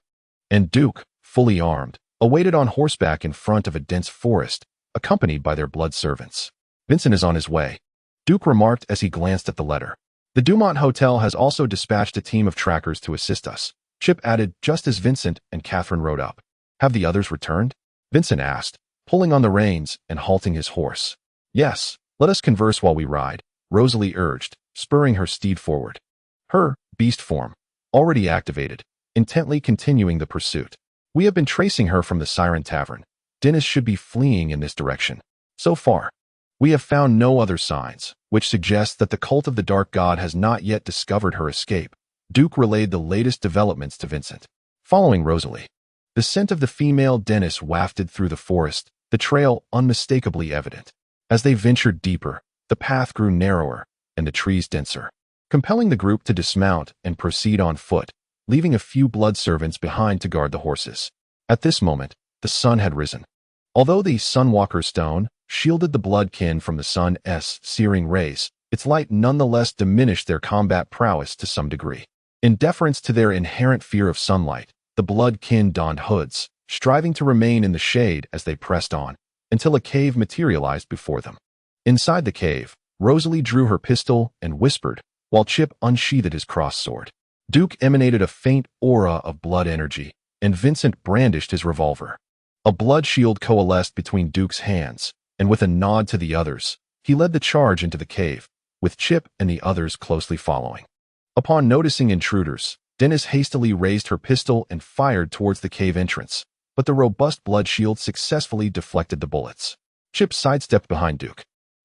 and Duke, fully armed, awaited on horseback in front of a dense forest, accompanied by their blood servants. Vincent is on his way, Duke remarked as he glanced at the letter. The Dumont Hotel has also dispatched a team of trackers to assist us, Chip added just as Vincent and Catherine rode up. Have the others returned? Vincent asked, pulling on the reins and halting his horse. Yes, let us converse while we ride, Rosalie urged, spurring her steed forward. Her beast form, already activated, intently continuing the pursuit. We have been tracing her from the Siren Tavern. Dennis should be fleeing in this direction. So far, we have found no other signs, which suggests that the cult of the Dark God has not yet discovered her escape. Duke relayed the latest developments to Vincent. Following Rosalie, the scent of the female Dennis wafted through the forest, the trail unmistakably evident. As they ventured deeper, the path grew narrower and the trees denser, compelling the group to dismount and proceed on foot, leaving a few blood servants behind to guard the horses. At this moment, the sun had risen. Although the Sunwalker Stone shielded the bloodkin from the sun's searing rays, its light nonetheless diminished their combat prowess to some degree. In deference to their inherent fear of sunlight, the bloodkin donned hoods, striving to remain in the shade as they pressed on, until a cave materialized before them. Inside the cave, Rosalie drew her pistol and whispered, while Chip unsheathed his cross-sword. Duke emanated a faint aura of blood energy, and Vincent brandished his revolver. A blood shield coalesced between Duke's hands, and with a nod to the others, he led the charge into the cave, with Chip and the others closely following. Upon noticing intruders, Dennis hastily raised her pistol and fired towards the cave entrance, but the robust blood shield successfully deflected the bullets. Chip sidestepped behind Duke,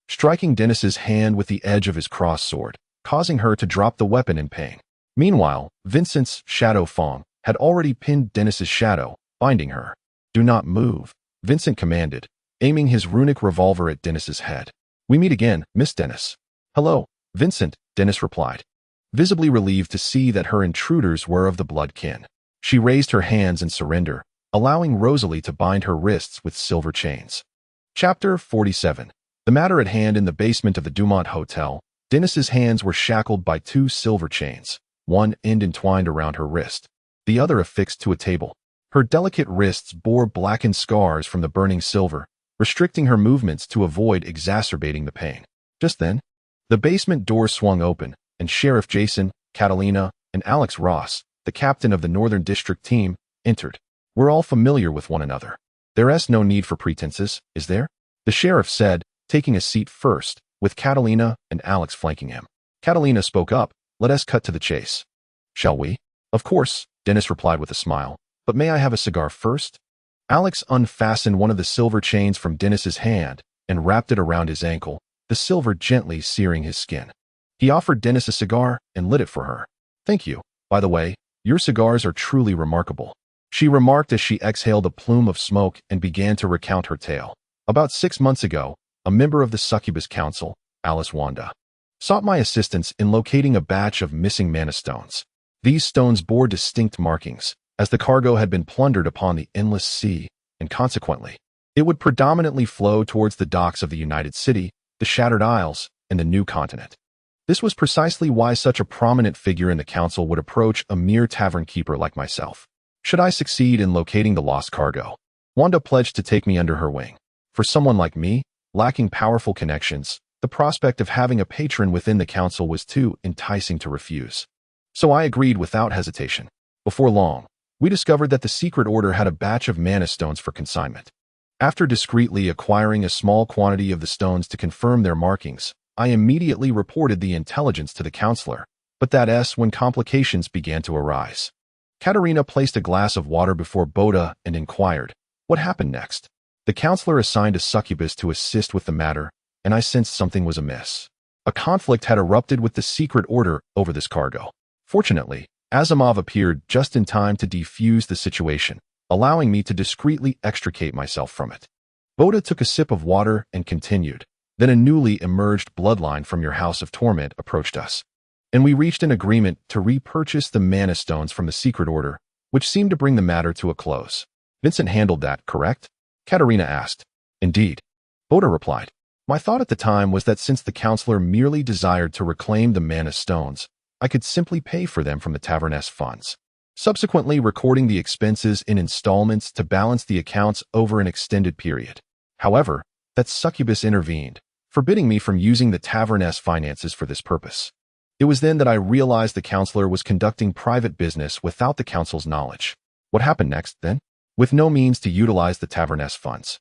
striking Dennis's hand with the edge of his cross-sword, causing her to drop the weapon in pain. Meanwhile, Vincent's shadow Fong had already pinned Dennis's shadow, binding her. Do not move, Vincent commanded, aiming his runic revolver at Dennis's head. We meet again, Miss Dennis. Hello, Vincent, Dennis replied, visibly relieved to see that her intruders were of the blood kin. She raised her hands in surrender, allowing Rosalie to bind her wrists with silver chains. Chapter 47. The matter at hand. In the basement of the Dumont Hotel, Dennis's hands were shackled by two silver chains, one end entwined around her wrist, the other affixed to a table. Her delicate wrists bore blackened scars from the burning silver, restricting her movements to avoid exacerbating the pain. Just then, the basement door swung open, and Sheriff Jason, Catalina, and Alex Ross, the captain of the Northern District team, entered. We're all familiar with one another. There's no need for pretenses, is there? The sheriff said, taking a seat first, with Catalina and Alex flanking him. Catalina spoke up, let us cut to the chase. Shall we? Of course, Dennis replied with a smile, but may I have a cigar first? Alex unfastened one of the silver chains from Dennis's hand and wrapped it around his ankle, the silver gently searing his skin. He offered Dennis a cigar and lit it for her. Thank you. By the way, your cigars are truly remarkable, she remarked as she exhaled a plume of smoke and began to recount her tale. About 6 months ago, a member of the Succubus Council, Alice Wanda, sought my assistance in locating a batch of missing mana stones. These stones bore distinct markings, as the cargo had been plundered upon the endless sea, and consequently, it would predominantly flow towards the docks of the United City, the Shattered Isles, and the New Continent. This was precisely why such a prominent figure in the council would approach a mere tavern keeper like myself. Should I succeed in locating the lost cargo, Wanda pledged to take me under her wing. For someone like me, lacking powerful connections, the prospect of having a patron within the council was too enticing to refuse. So I agreed without hesitation. Before long, we discovered that the Secret Order had a batch of mana stones for consignment. After discreetly acquiring a small quantity of the stones to confirm their markings, I immediately reported the intelligence to the counselor, but when complications began to arise. Katerina placed a glass of water before Boda and inquired, "What happened next?" The counselor assigned a succubus to assist with the matter, and I sensed something was amiss. A conflict had erupted with the secret order over this cargo. Fortunately, Asimov appeared just in time to defuse the situation, allowing me to discreetly extricate myself from it. Boda took a sip of water and continued, "Then a newly emerged bloodline from your house of torment approached us, and we reached an agreement to repurchase the mana stones from the secret order, which seemed to bring the matter to a close." Vincent handled that, correct? Katerina asked. "Indeed," Boda replied. "My thought at the time was that since the counselor merely desired to reclaim the mana stones, I could simply pay for them from the taverness funds, subsequently recording the expenses in installments to balance the accounts over an extended period. However, that succubus intervened, forbidding me from using the taverness finances for this purpose. It was then that I realized the counselor was conducting private business without the council's knowledge. What happened next, then? With no means to utilize the taverness funds,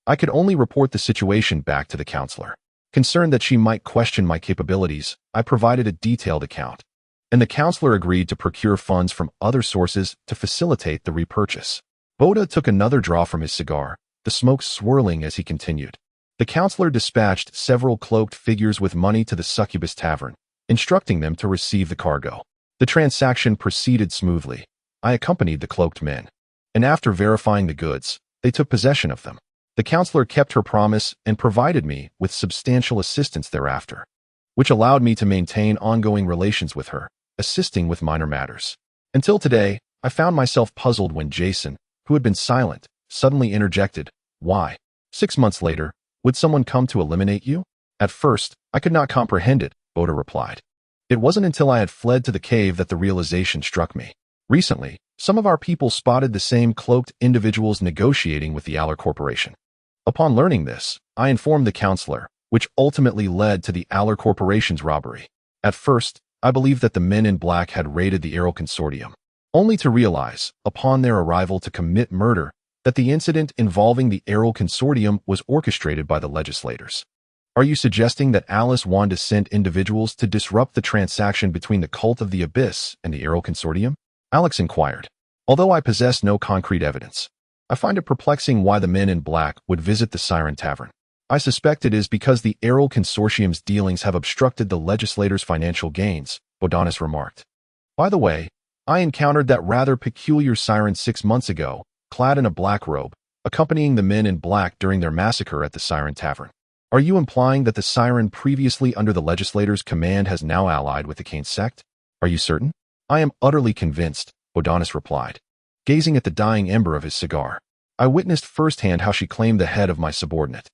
I could only report the situation back to the counselor. Concerned that she might question my capabilities, I provided a detailed account, and the counselor agreed to procure funds from other sources to facilitate the repurchase. Boda took another draw from his cigar, the smoke swirling as he continued. The counselor dispatched several cloaked figures with money to the succubus tavern, instructing them to receive the cargo. The transaction proceeded smoothly. I accompanied the cloaked men, and after verifying the goods, they took possession of them. The counselor kept her promise and provided me with substantial assistance thereafter, which allowed me to maintain ongoing relations with her, assisting with minor matters. Until today, I found myself puzzled when Jason, who had been silent, suddenly interjected, "Why? 6 months later, would someone come to eliminate you?" "At first, I could not comprehend it," Boda replied. "It wasn't until I had fled to the cave that the realization struck me. Recently, some of our people spotted the same cloaked individuals negotiating with the Aller Corporation. Upon learning this, I informed the counselor, which ultimately led to the Aller Corporation's robbery. At first, I believed that the men in black had raided the Arrow Consortium, only to realize, upon their arrival to commit murder, that the incident involving the Arrow Consortium was orchestrated by the legislators." "Are you suggesting that Alice Wanda sent individuals to disrupt the transaction between the Cult of the Abyss and the Arrow Consortium?" Alex inquired. "Although I possess no concrete evidence, I find it perplexing why the men in black would visit the Siren Tavern. I suspect it is because the Arrow Consortium's dealings have obstructed the legislators' financial gains," Bodanis remarked. "By the way, I encountered that rather peculiar siren 6 months ago, clad in a black robe, accompanying the men in black during their massacre at the Siren Tavern. Are you implying that the siren previously under the legislators' command has now allied with the Cain sect?" "Are you certain?" "I am utterly convinced," Bodanis replied, gazing at the dying ember of his cigar. "I witnessed firsthand how she claimed the head of my subordinate."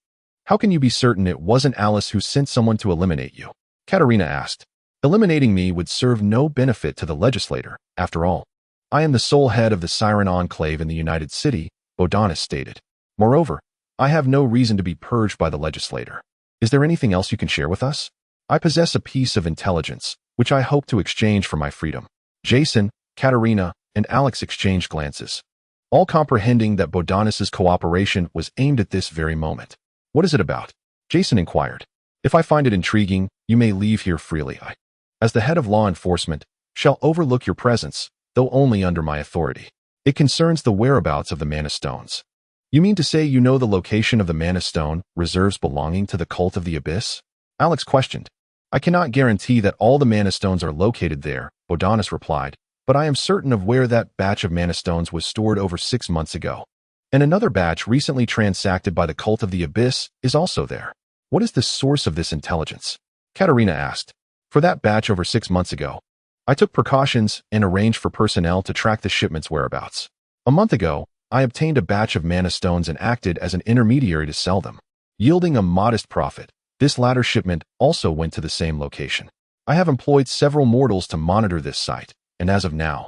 "How can you be certain it wasn't Alice who sent someone to eliminate you?" Katerina asked. "Eliminating me would serve no benefit to the legislator, after all. I am the sole head of the Siren Enclave in the United City," Bodanis stated. "Moreover, I have no reason to be purged by the legislator. Is there anything else you can share with us?" "I possess a piece of intelligence, which I hope to exchange for my freedom." Jason, Katerina, and Alex exchanged glances, all comprehending that Bodanis's cooperation was aimed at this very moment. "What is it about?" Jason inquired. "If I find it intriguing, you may leave here freely. I, as the head of law enforcement, shall overlook your presence, though only under my authority. It concerns the whereabouts of the Mana Stones." "You mean to say you know the location of the Mana Stone reserves belonging to the Cult of the Abyss?" Alex questioned. "I cannot guarantee that all the Mana Stones are located there," Bodanis replied, "but I am certain of where that batch of Mana Stones was stored over 6 months ago. And another batch recently transacted by the Cult of the Abyss is also there." "What is the source of this intelligence?" Katerina asked. "For that batch over 6 months ago, I took precautions and arranged for personnel to track the shipment's whereabouts. A month ago, I obtained a batch of Mana Stones and acted as an intermediary to sell them, yielding a modest profit. This latter shipment also went to the same location. I have employed several mortals to monitor this site, and as of now,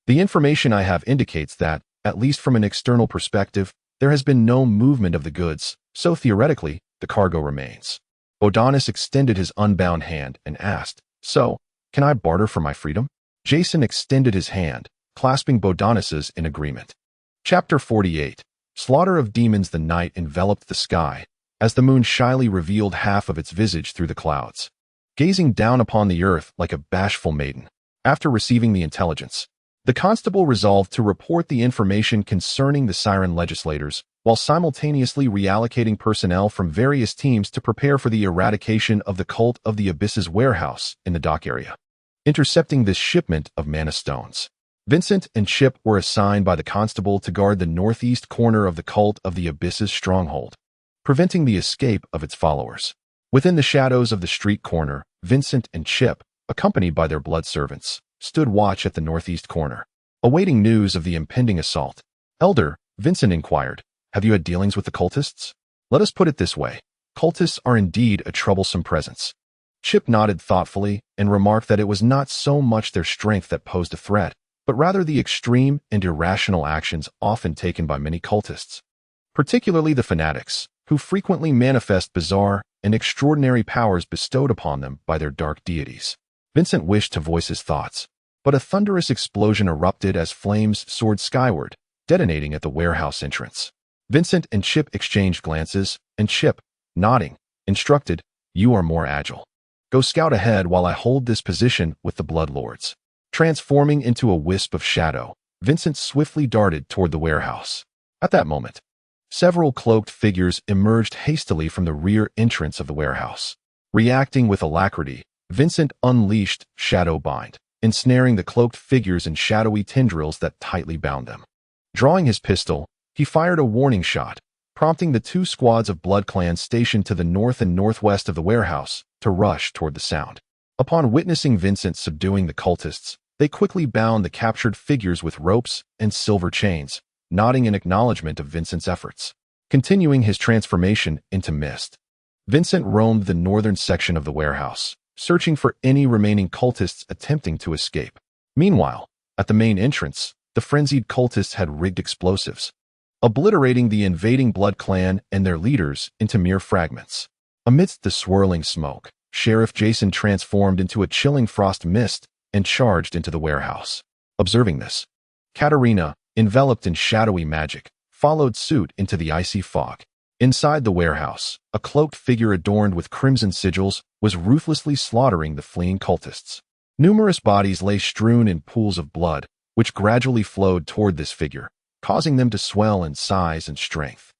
the information I have indicates that, at least from an external perspective, there has been no movement of the goods, so theoretically, the cargo remains." Bodanis extended his unbound hand and asked, "So, can I barter for my freedom?" Jason extended his hand, clasping Bodanis's in agreement. Chapter 48. Slaughter of demons. The night enveloped the sky, as the moon shyly revealed half of its visage through the clouds, gazing down upon the earth like a bashful maiden. After receiving the intelligence, the constable resolved to report the information concerning the siren legislators, while simultaneously reallocating personnel from various teams to prepare for the eradication of the cult of the Abyss's warehouse in the dock area. Intercepting this shipment of mana stones, Vincent and Chip were assigned by the constable to guard the northeast corner of the cult of the Abyss's stronghold, preventing the escape of its followers. Within the shadows of the street corner, Vincent and Chip, accompanied by their blood servants, stood watch at the northeast corner, awaiting news of the impending assault. Elder, Vincent inquired, have you had dealings with the cultists? Let us put it this way. Cultists are indeed a troublesome presence. Chip nodded thoughtfully and remarked that it was not so much their strength that posed a threat, but rather the extreme and irrational actions often taken by many cultists, particularly the fanatics, who frequently manifest bizarre and extraordinary powers bestowed upon them by their dark deities. Vincent wished to voice his thoughts, but a thunderous explosion erupted as flames soared skyward, detonating at the warehouse entrance. Vincent and Chip exchanged glances, and Chip, nodding, instructed, "You are more agile. Go scout ahead while I hold this position with the Bloodlords." Transforming into a wisp of shadow, Vincent swiftly darted toward the warehouse. At that moment, several cloaked figures emerged hastily from the rear entrance of the warehouse. Reacting with alacrity, Vincent unleashed Shadow Bind, ensnaring the cloaked figures in shadowy tendrils that tightly bound them. Drawing his pistol, he fired a warning shot, prompting the two squads of Blood clans stationed to the north and northwest of the warehouse to rush toward the sound. Upon witnessing Vincent subduing the cultists, they quickly bound the captured figures with ropes and silver chains, nodding in acknowledgement of Vincent's efforts. Continuing his transformation into mist, Vincent roamed the northern section of the warehouse, searching for any remaining cultists attempting to escape. Meanwhile, at the main entrance, the frenzied cultists had rigged explosives, obliterating the invading Blood clan and their leaders into mere fragments. Amidst the swirling smoke, Sheriff Jason transformed into a chilling frost mist and charged into the warehouse. Observing this, Katarina, enveloped in shadowy magic, followed suit into the icy fog. Inside the warehouse, a cloaked figure adorned with crimson sigils was ruthlessly slaughtering the fleeing cultists. Numerous bodies lay strewn in pools of blood, which gradually flowed toward this figure, causing them to swell in size and strength.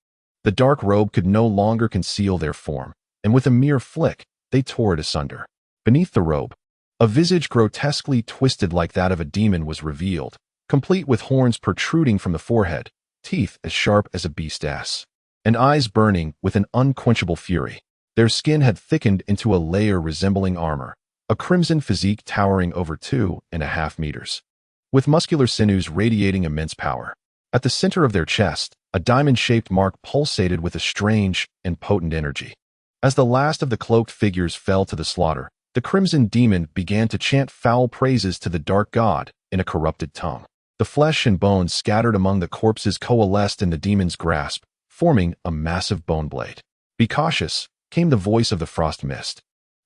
The dark robe could no longer conceal their form, and with a mere flick, they tore it asunder. Beneath the robe, a visage grotesquely twisted like that of a demon was revealed, complete with horns protruding from the forehead, teeth as sharp as a beast's ass, and eyes burning with an unquenchable fury. Their skin had thickened into a layer resembling armor, a crimson physique towering over 2.5 meters, with muscular sinews radiating immense power. At the center of their chest, a diamond-shaped mark pulsated with a strange and potent energy. As the last of the cloaked figures fell to the slaughter, the crimson demon began to chant foul praises to the dark god in a corrupted tongue. The flesh and bones scattered among the corpses coalesced in the demon's grasp, forming a massive bone blade. "Be cautious," came the voice of the frost mist,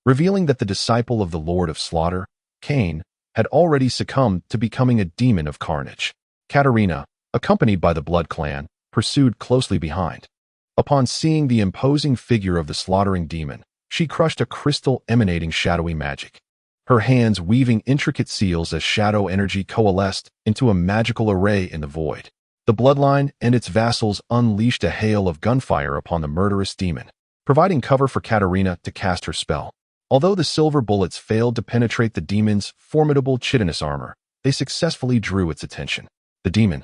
revealing that the disciple of the Lord of Slaughter, Cain, had already succumbed to becoming a demon of carnage. Katarina, accompanied by the Blood clan, pursued closely behind. Upon seeing the imposing figure of the slaughtering demon, she crushed a crystal emanating shadowy magic, her hands weaving intricate seals as shadow energy coalesced into a magical array in the void. The Bloodline and its vassals unleashed a hail of gunfire upon the murderous demon, providing cover for Katarina to cast her spell. Although the silver bullets failed to penetrate the demon's formidable chitinous armor, they successfully drew its attention. The demon,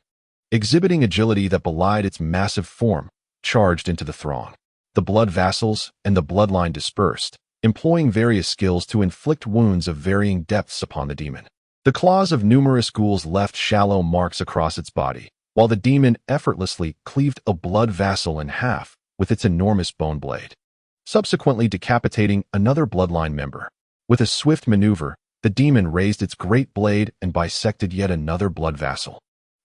exhibiting agility that belied its massive form, charged into the throng. The Blood vassals and the Bloodline dispersed, employing various skills to inflict wounds of varying depths upon the demon. The claws of numerous ghouls left shallow marks across its body, while the demon effortlessly cleaved a Blood vassal in half with its enormous bone blade, subsequently decapitating another Bloodline member. With a swift maneuver, the demon raised its great blade and bisected yet another Blood vassal,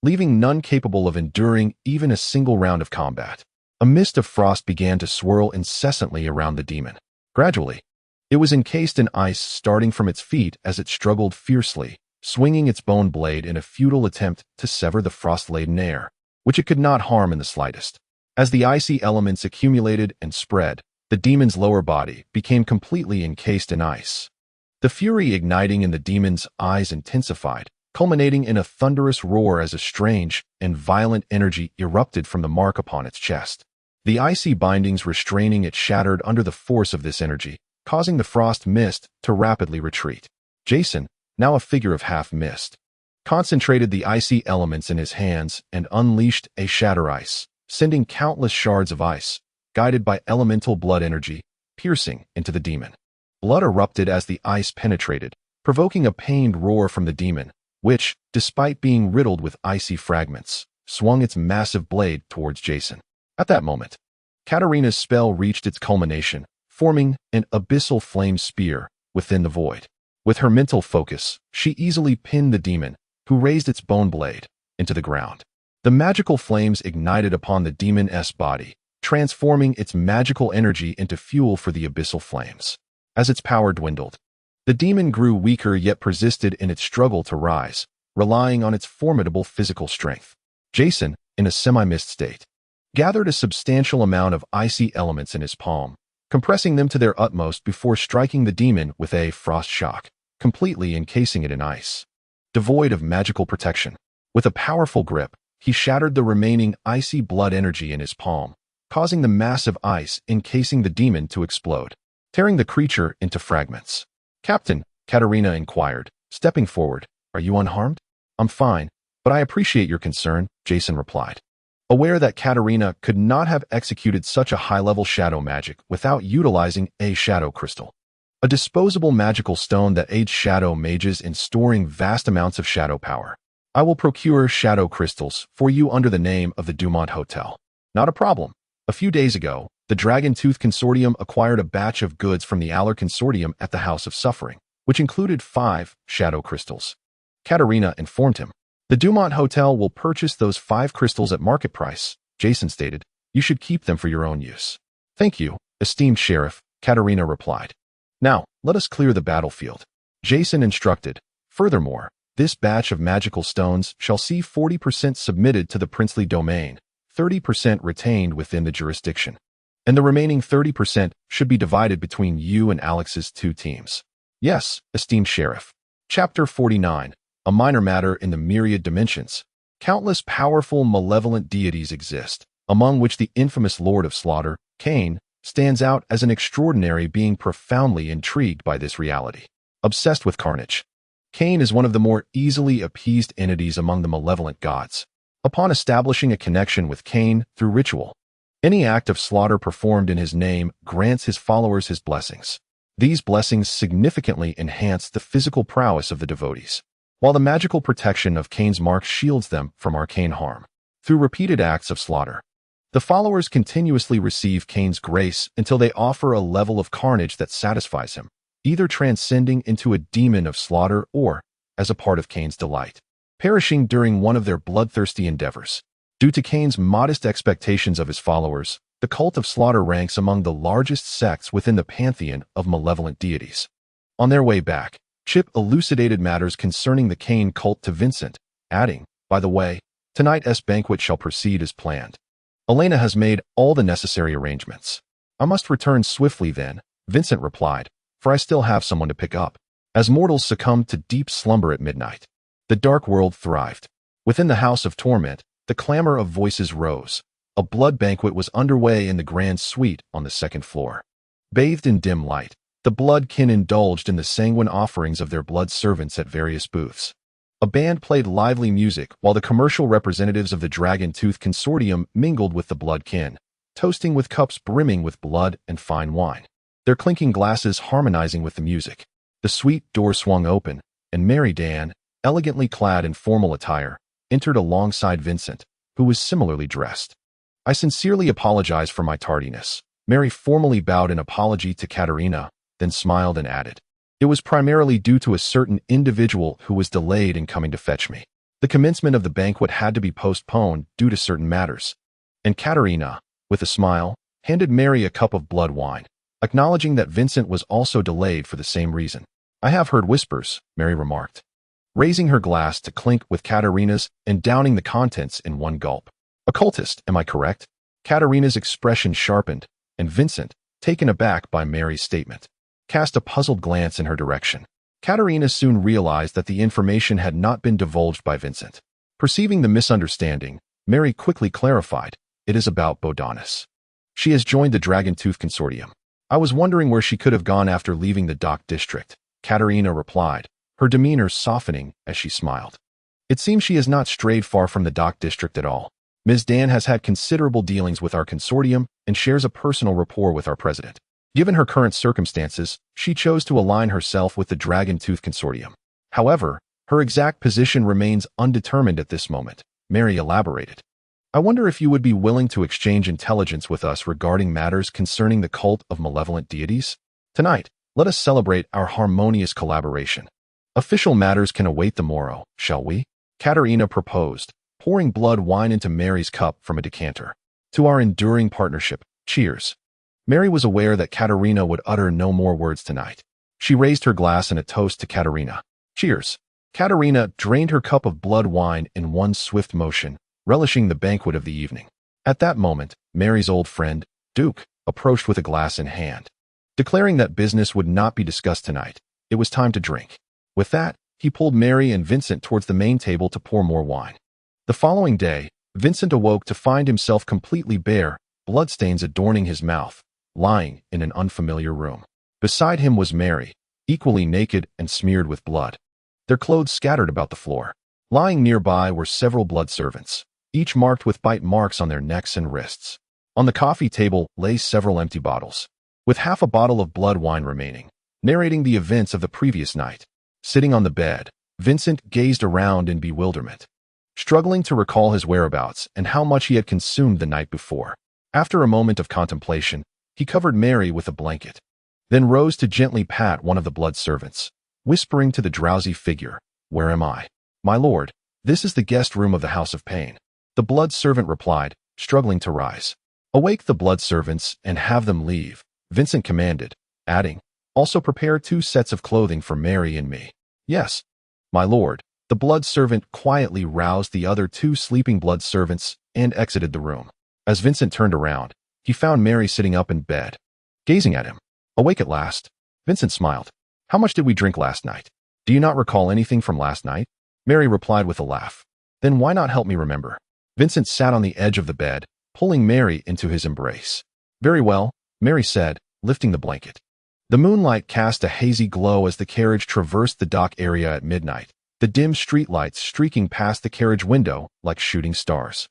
leaving none capable of enduring even a single round of combat. A mist of frost began to swirl incessantly around the demon. Gradually, it was encased in ice starting from its feet as it struggled fiercely, swinging its bone blade in a futile attempt to sever the frost-laden air. which it could not harm in the slightest. As the icy elements accumulated and spread, the demon's lower body became completely encased in ice. The fury igniting in the demon's eyes intensified, culminating in a thunderous roar as a strange and violent energy erupted from the mark upon its chest. The icy bindings restraining it shattered under the force of this energy, causing the frost mist to rapidly retreat. Jason, now a figure of half mist, concentrated the icy elements in his hands and unleashed a shatter ice, sending countless shards of ice, guided by elemental blood energy, piercing into the demon. Blood erupted as the ice penetrated, provoking a pained roar from the demon, which, despite being riddled with icy fragments, swung its massive blade towards Jason. At that moment, Katarina's spell reached its culmination, forming an abyssal flame spear within the void. With her mental focus, she easily pinned the demon, who raised its bone blade, into the ground. The magical flames ignited upon the demon's body, transforming its magical energy into fuel for the abyssal flames. As its power dwindled, the demon grew weaker yet persisted in its struggle to rise, relying on its formidable physical strength. Jason, in a semi-mist state, gathered a substantial amount of icy elements in his palm, compressing them to their utmost before striking the demon with a frost shock, completely encasing it in ice. Devoid of magical protection, with a powerful grip, he shattered the remaining icy blood energy in his palm, causing the massive ice encasing the demon to explode, tearing the creature into fragments. "Captain," Katarina inquired, stepping forward, "are you unharmed?" "I'm fine, but I appreciate your concern," Jason replied, aware that Katarina could not have executed such a high-level shadow magic without utilizing a shadow crystal, a disposable magical stone that aids shadow mages in storing vast amounts of shadow power. "I will procure shadow crystals for you under the name of the Dumont Hotel." "Not a problem. A few days ago, the Dragon Tooth Consortium acquired a batch of goods from the Aller Consortium at the House of Suffering, which included 5 shadow crystals," Katarina informed him. "The Dumont Hotel will purchase those 5 crystals at market price," Jason stated. "You should keep them for your own use." "Thank you, esteemed sheriff," Katarina replied. "Now, let us clear the battlefield," Jason instructed. "Furthermore, this batch of magical stones shall see 40% submitted to the princely domain, 30% retained within the jurisdiction, and the remaining 30% should be divided between you and Alex's 2 teams." "Yes, esteemed sheriff." Chapter 49, a minor matter in the myriad dimensions. Countless powerful malevolent deities exist, among which the infamous Lord of Slaughter, Cain, stands out as an extraordinary being profoundly intrigued by this reality. Obsessed with carnage, Cain is one of the more easily appeased entities among the malevolent gods. Upon establishing a connection with Cain through ritual, any act of slaughter performed in his name grants his followers his blessings. These blessings significantly enhance the physical prowess of the devotees, while the magical protection of Cain's mark shields them from arcane harm. Through repeated acts of slaughter, the followers continuously receive Cain's grace until they offer a level of carnage that satisfies him, either transcending into a demon of slaughter or, as a part of Cain's delight, perishing during one of their bloodthirsty endeavors. Due to Cain's modest expectations of his followers, the cult of slaughter ranks among the largest sects within the pantheon of malevolent deities. On their way back, Chip elucidated matters concerning the Cain cult to Vincent, adding, "By the way, tonight's banquet shall proceed as planned. Elena has made all the necessary arrangements." "I must return swiftly then," Vincent replied, "for I still have someone to pick up." As mortals succumbed to deep slumber at midnight, the dark world thrived. Within the House of Torment, the clamor of voices rose. A blood banquet was underway in the grand suite on the 2nd floor. Bathed in dim light, the blood kin indulged in the sanguine offerings of their blood servants at various booths. A band played lively music while the commercial representatives of the Dragon Tooth Consortium mingled with the blood kin, toasting with cups brimming with blood and fine wine, their clinking glasses harmonizing with the music. The suite door swung open, and Mary Dan, elegantly clad in formal attire, entered alongside Vincent, who was similarly dressed. "I sincerely apologize for my tardiness." Mary formally bowed in apology to Katarina, then smiled and added, "It was primarily due to a certain individual who was delayed in coming to fetch me. The commencement of the banquet had to be postponed due to certain matters." And Katarina, with a smile, handed Mary a cup of blood wine, acknowledging that Vincent was also delayed for the same reason. "I have heard whispers," Mary remarked, raising her glass to clink with Katarina's and downing the contents in one gulp. Occultist, am I correct? Katerina's expression sharpened, and Vincent, taken aback by Mary's statement, cast a puzzled glance in her direction. Katerina soon realized that the information had not been divulged by Vincent. Perceiving the misunderstanding, Mary quickly clarified, it is about Bodanis. She has joined the Dragontooth Consortium. I was wondering where she could have gone after leaving the Dock District, Katerina replied, her demeanor softening as she smiled. It seems she has not strayed far from the Dock District at all. Ms. Dan has had considerable dealings with our consortium and shares a personal rapport with our president. Given her current circumstances, she chose to align herself with the Dragontooth Consortium. However, her exact position remains undetermined at this moment, Mary elaborated. I wonder if you would be willing to exchange intelligence with us regarding matters concerning the cult of malevolent deities? Tonight, let us celebrate our harmonious collaboration. Official matters can await the morrow, shall we? Katerina proposed, pouring blood wine into Mary's cup from a decanter. To our enduring partnership, cheers. Mary was aware that Katerina would utter no more words tonight. She raised her glass in a toast to Katerina. Cheers. Katerina drained her cup of blood wine in one swift motion, relishing the banquet of the evening. At that moment, Mary's old friend, Duke, approached with a glass in hand. Declaring that business would not be discussed tonight, it was time to drink. With that, he pulled Mary and Vincent towards the main table to pour more wine. The following day, Vincent awoke to find himself completely bare, bloodstains adorning his mouth, lying in an unfamiliar room. Beside him was Mary, equally naked and smeared with blood. Their clothes scattered about the floor. Lying nearby were several blood servants, each marked with bite marks on their necks and wrists. On the coffee table lay several empty bottles, with half a bottle of blood wine remaining, narrating the events of the previous night. Sitting on the bed, Vincent gazed around in bewilderment, struggling to recall his whereabouts and how much he had consumed the night before. After a moment of contemplation, he covered Mary with a blanket, then rose to gently pat one of the blood servants, whispering to the drowsy figure, "Where am I?" "My lord, this is the guest room of the House of Pain," the blood servant replied, struggling to rise. "Awake the blood servants and have them leave," Vincent commanded, adding, "Also prepare 2 sets of clothing for Mary and me." "Yes, my lord." The blood servant quietly roused the other 2 sleeping blood servants and exited the room. As Vincent turned around, he found Mary sitting up in bed, gazing at him. "Awake at last?" Vincent smiled. "How much did we drink last night? Do you not recall anything from last night?" Mary replied with a laugh. "Then why not help me remember?" Vincent sat on the edge of the bed, pulling Mary into his embrace. "Very well," Mary said, lifting the blanket. The moonlight cast a hazy glow as the carriage traversed the dock area at midnight, the dim streetlights streaking past the carriage window like shooting stars.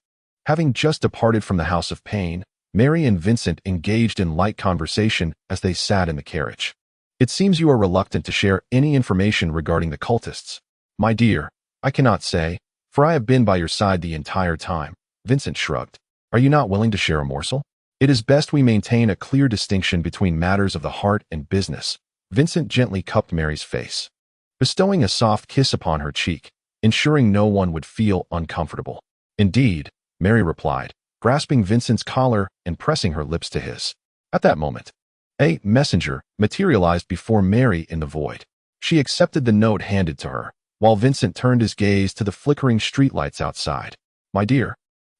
Having just departed from the House of Pain, Mary and Vincent engaged in light conversation as they sat in the carriage. "It seems you are reluctant to share any information regarding the cultists." "My dear, I cannot say, for I have been by your side the entire time," Vincent shrugged. "Are you not willing to share a morsel? It is best we maintain a clear distinction between matters of the heart and business." Vincent gently cupped Mary's face, bestowing a soft kiss upon her cheek, ensuring no one would feel uncomfortable. "Indeed," Mary replied, grasping Vincent's collar and pressing her lips to his. At that moment, a messenger materialized before Mary in the void. She accepted the note handed to her, while Vincent turned his gaze to the flickering streetlights outside. "My dear,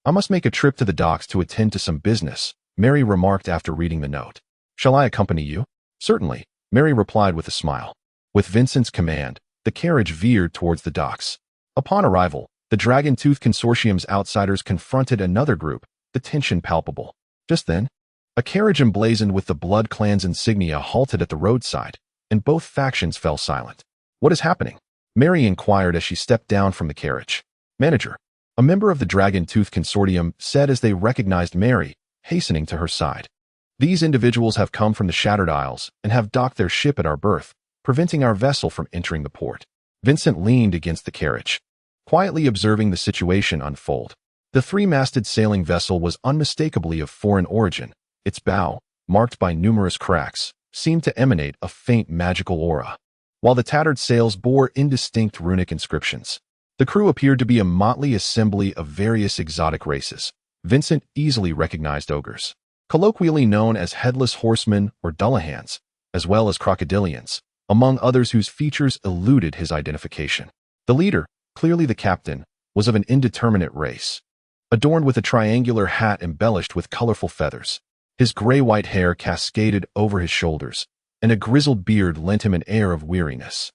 I must make a trip to the docks to attend to some business," Mary remarked after reading the note. "Shall I accompany you?" "Certainly," Mary replied with a smile. With Vincent's command, the carriage veered towards the docks. Upon arrival, the Dragontooth Consortium's outsiders confronted another group, the tension palpable. Just then, a carriage emblazoned with the Blood Clan's insignia halted at the roadside, and both factions fell silent. "What is happening?" Mary inquired as she stepped down from the carriage. "Manager," a member of the Dragontooth Consortium said as they recognized Mary, hastening to her side. "These individuals have come from the Shattered Isles and have docked their ship at our berth, preventing our vessel from entering the port." Vincent leaned against the carriage, quietly observing the situation unfold. The 3-masted sailing vessel was unmistakably of foreign origin. Its bow, marked by numerous cracks, seemed to emanate a faint magical aura, while the tattered sails bore indistinct runic inscriptions. The crew appeared to be a motley assembly of various exotic races. Vincent easily recognized ogres, colloquially known as headless horsemen or dullahans, as well as crocodilians, among others whose features eluded his identification. The leader, clearly the captain, was of an indeterminate race. adorned with a triangular hat embellished with colorful feathers. His gray-white hair cascaded over his shoulders, and a grizzled beard lent him an air of weariness.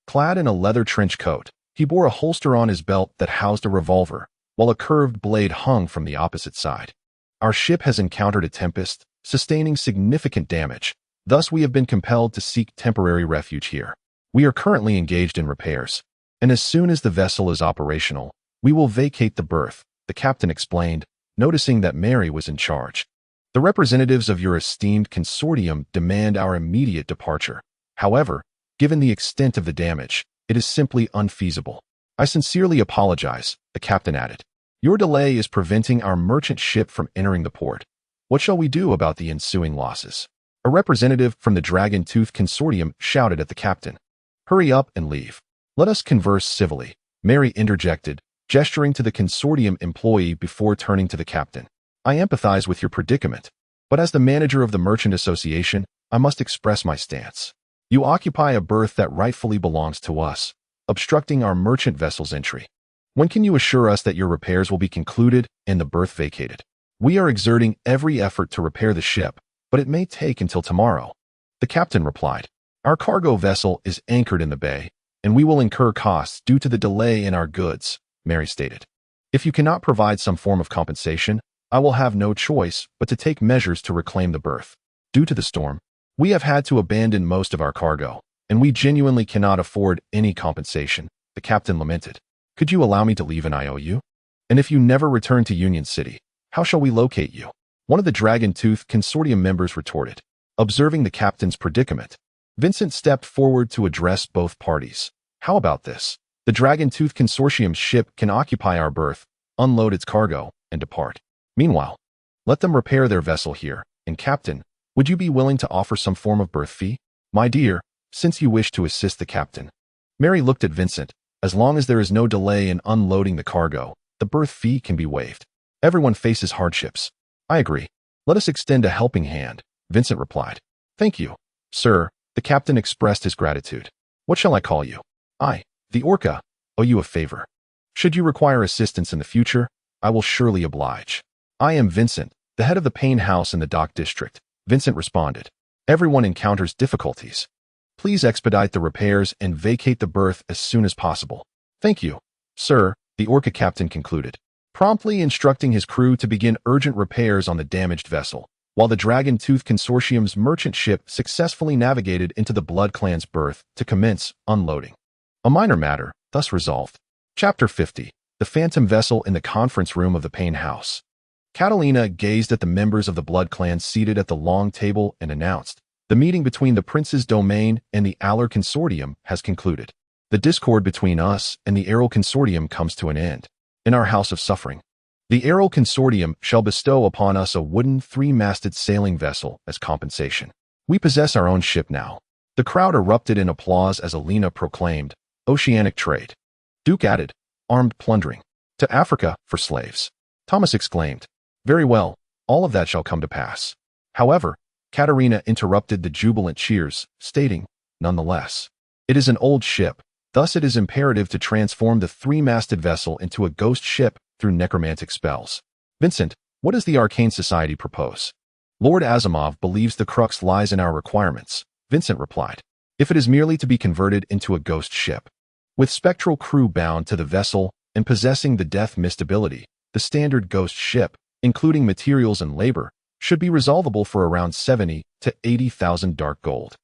Clad in a leather trench coat, he bore a holster on his belt that housed a revolver, while a curved blade hung from the opposite side. Our ship has encountered a tempest, sustaining significant damage. Thus, we have been compelled to seek temporary refuge here. We are currently engaged in repairs, and as soon as the vessel is operational, we will vacate the berth, the captain explained, noticing that Mary was in charge. The representatives of your esteemed consortium demand our immediate departure. However, given the extent of the damage, it is simply unfeasible. I sincerely apologize, the captain added. Your delay is preventing our merchant ship from entering the port. What shall we do about the ensuing losses? A representative from the Dragon Tooth Consortium shouted at the captain. Hurry up and leave. Let us converse civilly, Mary interjected, gesturing to the consortium employee before turning to the captain. I empathize with your predicament, but as the manager of the Merchant Association, I must express my stance. You occupy a berth that rightfully belongs to us, obstructing our merchant vessel's entry. When can you assure us that your repairs will be concluded and the berth vacated? We are exerting every effort to repair the ship, but it may take until tomorrow. The captain replied. Our cargo vessel is anchored in the bay, and we will incur costs due to the delay in our goods, Mary stated. If you cannot provide some form of compensation, I will have no choice but to take measures to reclaim the berth. Due to the storm, we have had to abandon most of our cargo, and we genuinely cannot afford any compensation, the captain lamented. Could you allow me to leave an IOU? And if you never return to Union City, how shall we locate you? One of the Dragon Tooth Consortium members retorted. Observing the captain's predicament, Vincent stepped forward to address both parties. How about this? The Dragon Tooth Consortium's ship can occupy our berth, unload its cargo, and depart. Meanwhile, let them repair their vessel here, and Captain, would you be willing to offer some form of berth fee? My dear, since you wish to assist the captain. Mary looked at Vincent. As long as there is no delay in unloading the cargo, the berth fee can be waived. Everyone faces hardships. I agree. Let us extend a helping hand, Vincent replied. Thank you, sir, the captain expressed his gratitude. What shall I call you? I, the Orca, owe you a favor. Should you require assistance in the future, I will surely oblige. I am Vincent, the head of the Payne House in the Dock District, Vincent responded. Everyone encounters difficulties. Please expedite the repairs and vacate the berth as soon as possible. Thank you, sir, the Orca captain concluded, promptly instructing his crew to begin urgent repairs on the damaged vessel, while the Dragon Tooth Consortium's merchant ship successfully navigated into the Blood Clan's berth to commence unloading. A minor matter, thus resolved. Chapter 50. The Phantom Vessel in the Conference Room of the Payne House. Catalina gazed at the members of the Blood Clan seated at the long table and announced, the meeting between the Prince's Domain and the Aller Consortium has concluded. The discord between us and the Errol Consortium comes to an end. In our House of Suffering, the Errol Consortium shall bestow upon us a wooden three-masted sailing vessel as compensation. We possess our own ship now. The crowd erupted in applause as Alina proclaimed, Oceanic trade. Duke added, armed plundering. To Africa for slaves. Thomas exclaimed, very well, all of that shall come to pass. However, Katerina interrupted the jubilant cheers, stating, nonetheless, it is an old ship, thus it is imperative to transform the three-masted vessel into a ghost ship through necromantic spells. Vincent, what does the Arcane Society propose? Lord Asimov believes the crux lies in our requirements, Vincent replied. If it is merely to be converted into a ghost ship, with spectral crew bound to the vessel and possessing the death mist ability, the standard ghost ship, including materials and labor, should be resolvable for around 70 to 80,000 dark gold.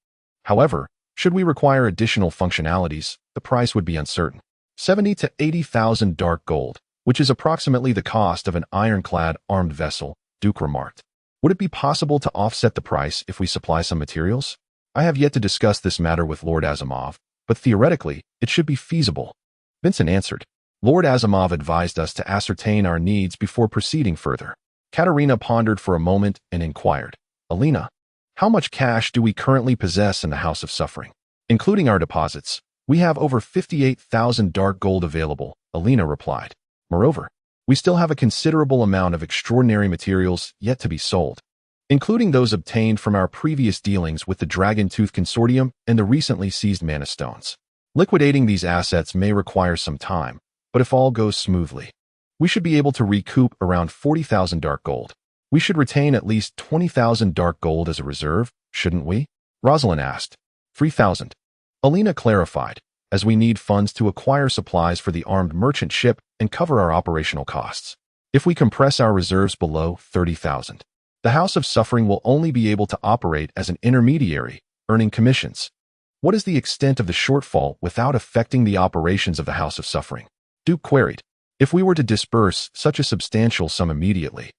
However, should we require additional functionalities, the price would be uncertain. 70 to 80,000 dark gold, which is approximately the cost of an ironclad armed vessel, Duke remarked. Would it be possible to offset the price if we supply some materials? I have yet to discuss this matter with Lord Asimov, but theoretically, it should be feasible. Vincent answered. Lord Asimov advised us to ascertain our needs before proceeding further. Katerina pondered for a moment and inquired, Alina, how much cash do we currently possess in the House of Suffering? Including our deposits, we have over 58,000 dark gold available, Alina replied. Moreover, we still have a considerable amount of extraordinary materials yet to be sold, including those obtained from our previous dealings with the Dragon Tooth Consortium and the recently seized Mana Stones. Liquidating these assets may require some time, but if all goes smoothly, We should be able to recoup around 40,000 dark gold. We should retain at least 20,000 dark gold as a reserve, shouldn't we? Rosalind asked. 3,000. Alina clarified, as we need funds to acquire supplies for the armed merchant ship and cover our operational costs. If we compress our reserves below 30,000, the House of Suffering will only be able to operate as an intermediary, earning commissions. What is the extent of the shortfall without affecting the operations of the House of Suffering? Duke queried. If we were to disburse such a substantial sum immediately,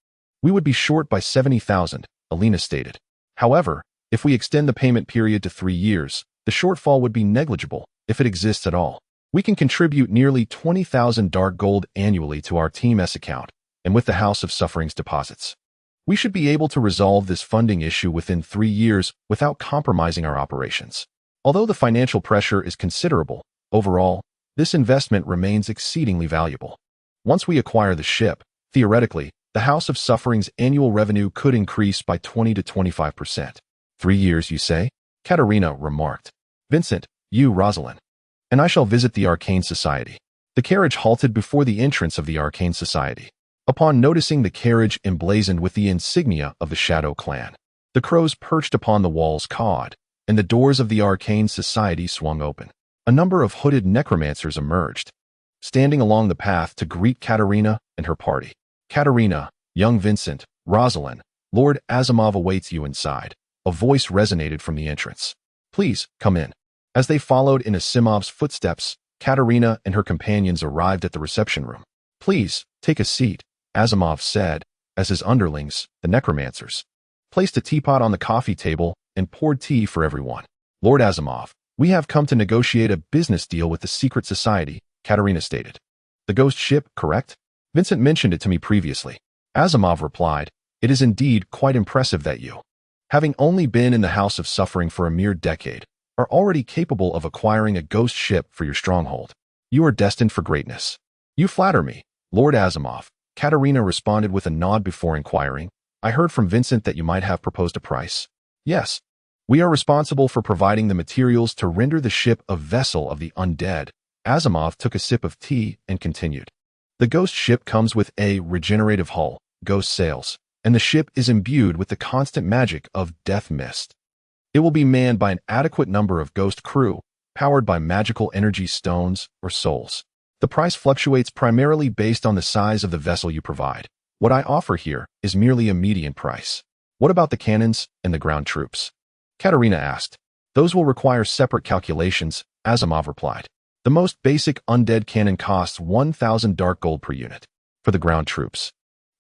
we would be short by 70,000, Alina stated. However, if we extend the payment period to 3 years, the shortfall would be negligible, if it exists at all. We can contribute nearly 20,000 dark gold annually to our Team S account, and with the House of Suffering's deposits. We should be able to resolve this funding issue within 3 years without compromising our operations. Although the financial pressure is considerable, overall, this investment remains exceedingly valuable. Once we acquire the ship, theoretically, the House of Suffering's annual revenue could increase by 20 to 25%. 3 years, you say? Katerina remarked. Vincent, you, Rosalind. And I shall visit the Arcane Society. The carriage halted before the entrance of the Arcane Society. Upon noticing the carriage emblazoned with the insignia of the Shadow clan, the crows perched upon the walls cawed, and the doors of the Arcane Society swung open. A number of hooded necromancers emerged, standing along the path to greet Katerina and her party. Katerina, young Vincent, Rosalind, Lord Asimov awaits you inside. A voice resonated from the entrance. Please, come in. As they followed in Asimov's footsteps, Katerina and her companions arrived at the reception room. Please, take a seat, Asimov said, as his underlings, the necromancers, placed a teapot on the coffee table and poured tea for everyone. Lord Asimov, we have come to negotiate a business deal with the secret society, Katerina stated. The ghost ship, correct? Vincent mentioned it to me previously. Asimov replied, it is indeed quite impressive that you, having only been in the House of Suffering for a mere decade, are already capable of acquiring a ghost ship for your stronghold. You are destined for greatness. You flatter me, Lord Asimov. Katerina responded with a nod before inquiring, I heard from Vincent that you might have proposed a price. Yes. We are responsible for providing the materials to render the ship a vessel of the undead. Asimov took a sip of tea and continued. The ghost ship comes with a regenerative hull, ghost sails, and the ship is imbued with the constant magic of death mist. It will be manned by an adequate number of ghost crew, powered by magical energy stones or souls. The price fluctuates primarily based on the size of the vessel you provide. What I offer here is merely a median price. What about the cannons and the ground troops? Katerina asked. Those will require separate calculations, Asimov replied. The most basic undead cannon costs 1,000 dark gold per unit. For the ground troops,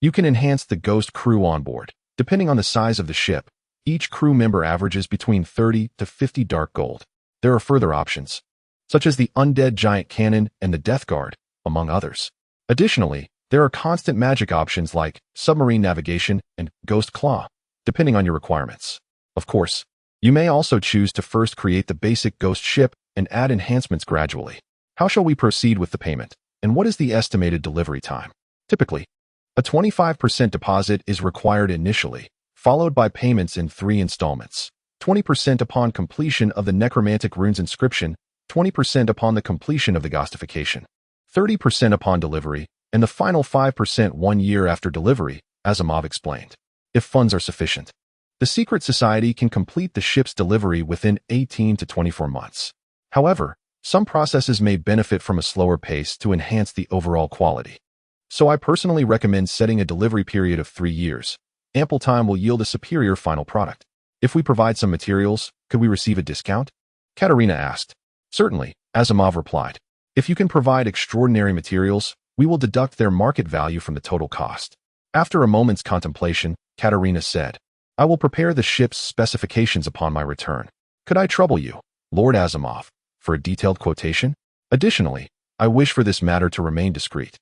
you can enhance the ghost crew on board. Depending on the size of the ship, each crew member averages between 30 to 50 dark gold. There are further options, such as the undead giant cannon and the death guard, among others. Additionally, there are constant magic options like submarine navigation and ghost claw, depending on your requirements. Of course, you may also choose to first create the basic ghost ship and add enhancements gradually. How shall we proceed with the payment, and what is the estimated delivery time? Typically, a 25% deposit is required initially, followed by payments in 3 installments. 20% upon completion of the necromantic runes inscription, 20% upon the completion of the ghostification, 30% upon delivery, and the final 5% 1 year after delivery, Asimov explained. If funds are sufficient, the secret society can complete the ship's delivery within 18 to 24 months. However, some processes may benefit from a slower pace to enhance the overall quality. So I personally recommend setting a delivery period of 3 years. Ample time will yield a superior final product. If we provide some materials, could we receive a discount? Katerina asked. Certainly, Asimov replied. If you can provide extraordinary materials, we will deduct their market value from the total cost. After a moment's contemplation, Katerina said, I will prepare the ship's specifications upon my return. Could I trouble you, Lord Asimov, for a detailed quotation? Additionally, I wish for this matter to remain discreet.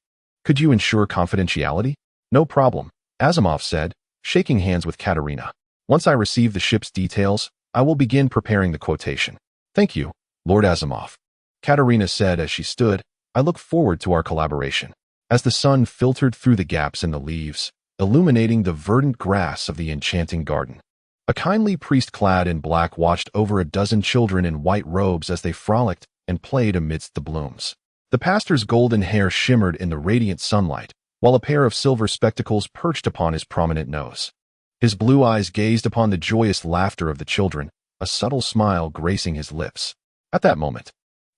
Could you ensure confidentiality? No problem, Asimov said, shaking hands with Katerina. Once I receive the ship's details, I will begin preparing the quotation. Thank you, Lord Asimov. Katerina said as she stood, I look forward to our collaboration. As the sun filtered through the gaps in the leaves, illuminating the verdant grass of the enchanting garden, a kindly priest clad in black watched over a dozen children in white robes as they frolicked and played amidst the blooms. The pastor's golden hair shimmered in the radiant sunlight, while a pair of silver spectacles perched upon his prominent nose. His blue eyes gazed upon the joyous laughter of the children, a subtle smile gracing his lips. At that moment,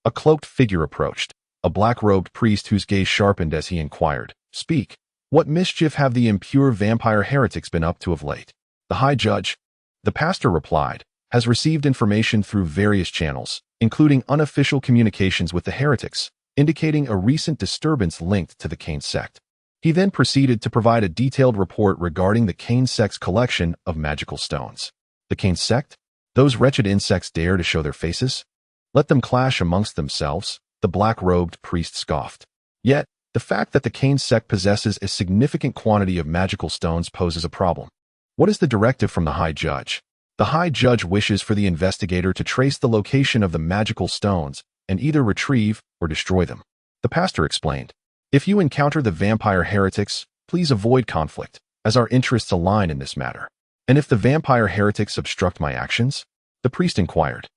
a cloaked figure approached, a black-robed priest whose gaze sharpened as he inquired, "Speak, what mischief have the impure vampire heretics been up to of late?" "The High Judge," the pastor replied, "has received information through various channels, including unofficial communications with the heretics, indicating a recent disturbance linked to the Cain sect." He then proceeded to provide a detailed report regarding the Cain sect's collection of magical stones. The Cain sect? Those wretched insects dare to show their faces? Let them clash amongst themselves, the black-robed priest scoffed. Yet, the fact that the Cain sect possesses a significant quantity of magical stones poses a problem. What is the directive from the High Judge? The High Judge wishes for the investigator to trace the location of the magical stones and either retrieve or destroy them. The pastor explained, "If you encounter the vampire heretics, please avoid conflict, as our interests align in this matter." "And if the vampire heretics obstruct my actions?" the priest inquired.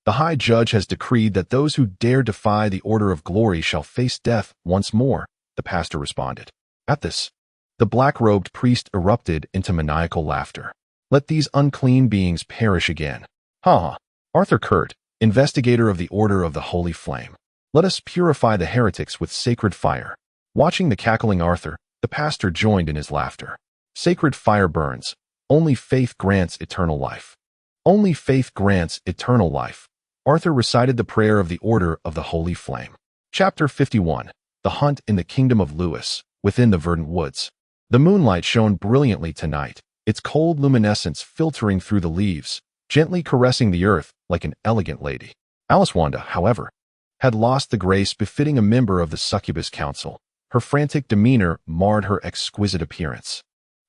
"The High Judge has decreed that those who dare defy the order of glory shall face death once more," the pastor responded. At this, the black-robed priest erupted into maniacal laughter. "Let these unclean beings perish again." "Ha ha." Arthur Kurt, investigator of the Order of the Holy Flame. "Let us purify the heretics with sacred fire." Watching the cackling Arthur, the pastor joined in his laughter. "Sacred fire burns. Only faith grants eternal life. Only faith grants eternal life." Arthur recited the prayer of the Order of the Holy Flame. Chapter 51. The Hunt in the Kingdom of Lewis, within the verdant woods. The moonlight shone brilliantly tonight, its cold luminescence filtering through the leaves, gently caressing the earth like an elegant lady. Alice Wanda, however, had lost the grace befitting a member of the succubus council. Her frantic demeanor marred her exquisite appearance,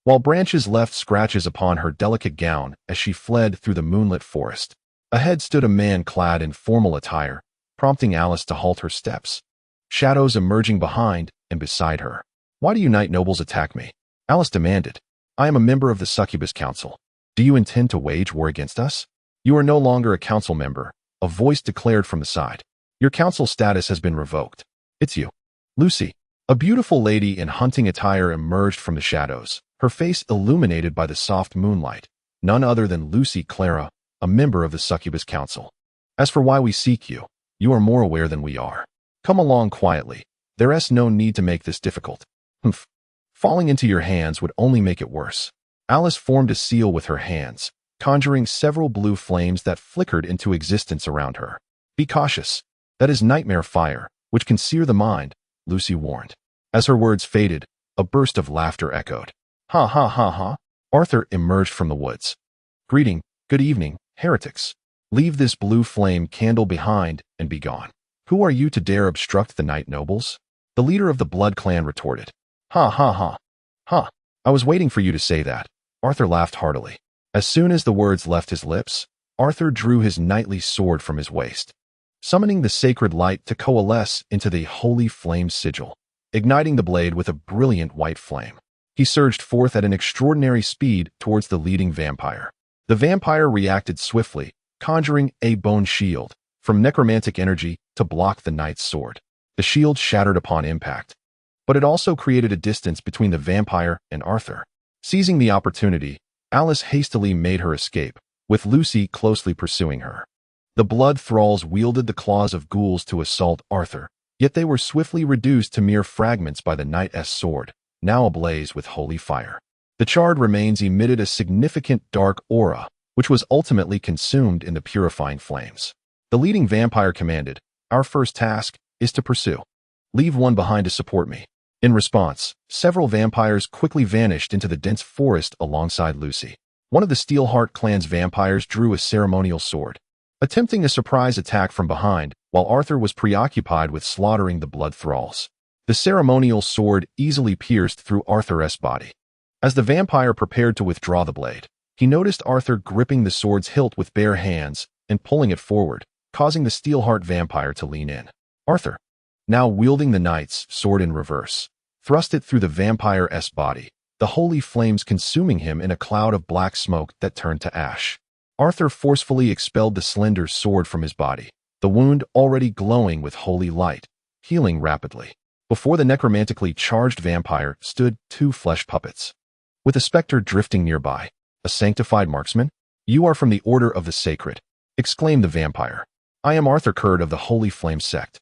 while branches left scratches upon her delicate gown as she fled through the moonlit forest. Ahead stood a man clad in formal attire, prompting Alice to halt her steps, shadows emerging behind and beside her. "Why do you knight nobles attack me?" Alice demanded. "I am a member of the succubus council. Do you intend to wage war against us?" "You are no longer a council member," a voice declared from the side. "Your council status has been revoked." "It's you." Lucy, a beautiful lady in hunting attire, emerged from the shadows, her face illuminated by the soft moonlight. None other than Lucy Clara, a member of the succubus council. "As for why we seek you, you are more aware than we are. Come along quietly. There's no need to make this difficult." "Humph. Falling into your hands would only make it worse." Alice formed a seal with her hands, conjuring several blue flames that flickered into existence around her. "Be cautious. That is nightmare fire, which can sear the mind," Lucy warned. As her words faded, a burst of laughter echoed. "Ha ha ha ha." Arthur emerged from the woods. "Greeting, good evening, heretics. Leave this blue flame candle behind and be gone. Who are you to dare obstruct the knight nobles?" The leader of the Blood clan retorted. "Ha ha ha. Ha. I was waiting for you to say that." Arthur laughed heartily. As soon as the words left his lips, Arthur drew his knightly sword from his waist, summoning the sacred light to coalesce into the holy flame sigil, igniting the blade with a brilliant white flame. He surged forth at an extraordinary speed towards the leading vampire. The vampire reacted swiftly, conjuring a bone shield from necromantic energy to block the knight's sword. The shield shattered upon impact, but it also created a distance between the vampire and Arthur. Seizing the opportunity, Alice hastily made her escape, with Lucy closely pursuing her. The blood thralls wielded the claws of ghouls to assault Arthur, yet they were swiftly reduced to mere fragments by the knight's sword, now ablaze with holy fire. The charred remains emitted a significant dark aura, which was ultimately consumed in the purifying flames. The leading vampire commanded, "Our first task is to pursue. Leave one behind to support me." In response, several vampires quickly vanished into the dense forest alongside Lucy. One of the Steelheart clan's vampires drew a ceremonial sword, attempting a surprise attack from behind, while Arthur was preoccupied with slaughtering the blood thralls. The ceremonial sword easily pierced through Arthur's body. As the vampire prepared to withdraw the blade, he noticed Arthur gripping the sword's hilt with bare hands and pulling it forward, causing the Steelheart vampire to lean in. Arthur, now wielding the knight's sword in reverse, thrust it through the vampire's body, the holy flames consuming him in a cloud of black smoke that turned to ash. Arthur forcefully expelled the slender sword from his body, the wound already glowing with holy light, healing rapidly. Before the necromantically charged vampire stood two flesh puppets, with a specter drifting nearby. A sanctified marksman? You are from the Order of the Sacred, exclaimed the vampire. I am Arthur Curd of the Holy Flame sect.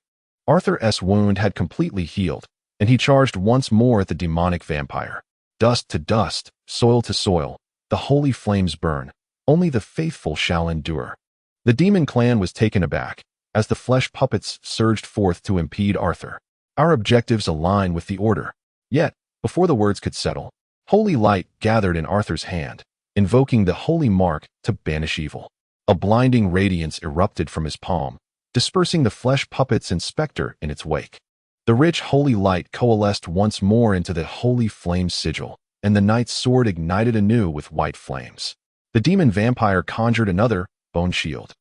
Arthur's wound had completely healed, and he charged once more at the demonic vampire. Dust to dust, soil to soil, the holy flames burn. Only the faithful shall endure. The demon clan was taken aback as the flesh puppets surged forth to impede Arthur. Our objectives align with the order. Yet, before the words could settle, holy light gathered in Arthur's hand, invoking the holy mark to banish evil. A blinding radiance erupted from his palm, dispersing the flesh puppets and specter in its wake. The rich holy light coalesced once more into the holy flame sigil, and the knight's sword ignited anew with white flames. The demon vampire conjured another bone shield,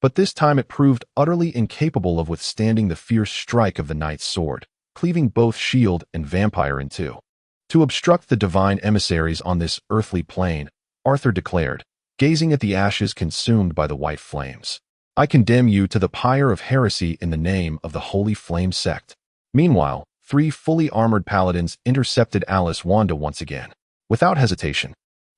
but this time it proved utterly incapable of withstanding the fierce strike of the knight's sword, cleaving both shield and vampire in two. To obstruct the divine emissaries on this earthly plane, Arthur declared, gazing at the ashes consumed by the white flames, I condemn you to the pyre of heresy in the name of the Holy Flame sect. Meanwhile, three fully armored paladins intercepted Alice Wanda once again. Without hesitation,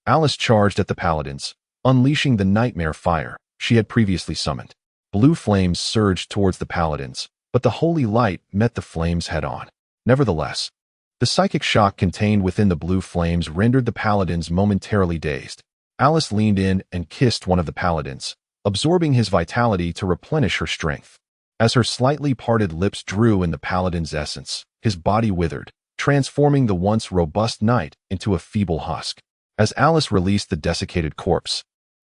Alice charged at the paladins, unleashing the nightmare fire she had previously summoned. Blue flames surged towards the paladins, but the holy light met the flames head-on. Nevertheless, the psychic shock contained within the blue flames rendered the paladins momentarily dazed. Alice leaned in and kissed one of the paladins, absorbing his vitality to replenish her strength. As her slightly parted lips drew in the paladin's essence, his body withered, transforming the once robust knight into a feeble husk. As Alice released the desiccated corpse,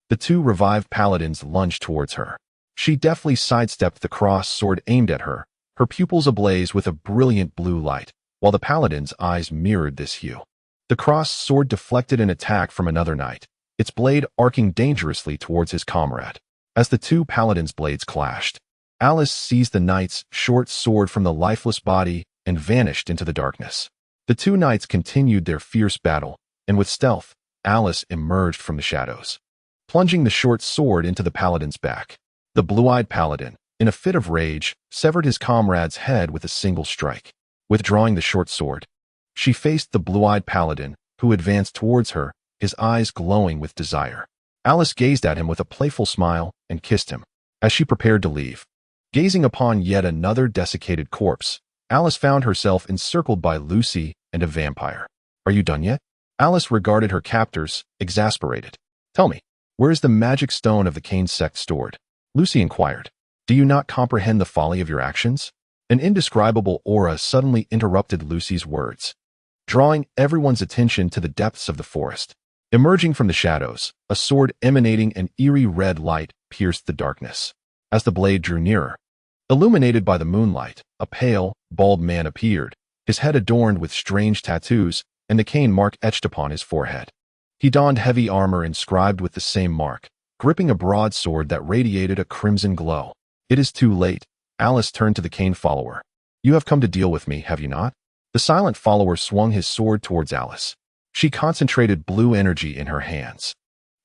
the two revived paladins lunged towards her. She deftly sidestepped the cross sword aimed at her, her pupils ablaze with a brilliant blue light, while the paladin's eyes mirrored this hue. The cross sword deflected an attack from another knight, its blade arcing dangerously towards his comrade. As the two paladins' blades clashed, Alice seized the knight's short sword from the lifeless body and vanished into the darkness. The two knights continued their fierce battle, and with stealth, Alice emerged from the shadows, plunging the short sword into the paladin's back. The blue-eyed paladin, in a fit of rage, severed his comrade's head with a single strike. Withdrawing the short sword, she faced the blue-eyed paladin, who advanced towards her, his eyes glowing with desire. Alice gazed at him with a playful smile and kissed him. As she prepared to leave, gazing upon yet another desiccated corpse, Alice found herself encircled by Lucy and a vampire. Are you done yet? Alice regarded her captors, exasperated. Tell me, where is the magic stone of the Cain sect stored? Lucy inquired. Do you not comprehend the folly of your actions? An indescribable aura suddenly interrupted Lucy's words, drawing everyone's attention to the depths of the forest. Emerging from the shadows, a sword emanating an eerie red light pierced the darkness. As the blade drew nearer, illuminated by the moonlight, a pale, bald man appeared, his head adorned with strange tattoos and the Cain mark etched upon his forehead. He donned heavy armor inscribed with the same mark, gripping a broadsword that radiated a crimson glow. It is too late. Alice turned to the Cain follower. You have come to deal with me, have you not? The silent follower swung his sword towards Alice. She concentrated blue energy in her hands,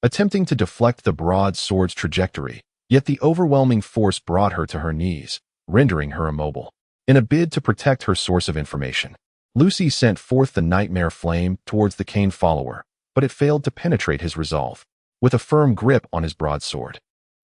attempting to deflect the broadsword's trajectory, yet the overwhelming force brought her to her knees, rendering her immobile. In a bid to protect her source of information, Lucy sent forth the nightmare flame towards the Cain follower, but it failed to penetrate his resolve. With a firm grip on his broadsword,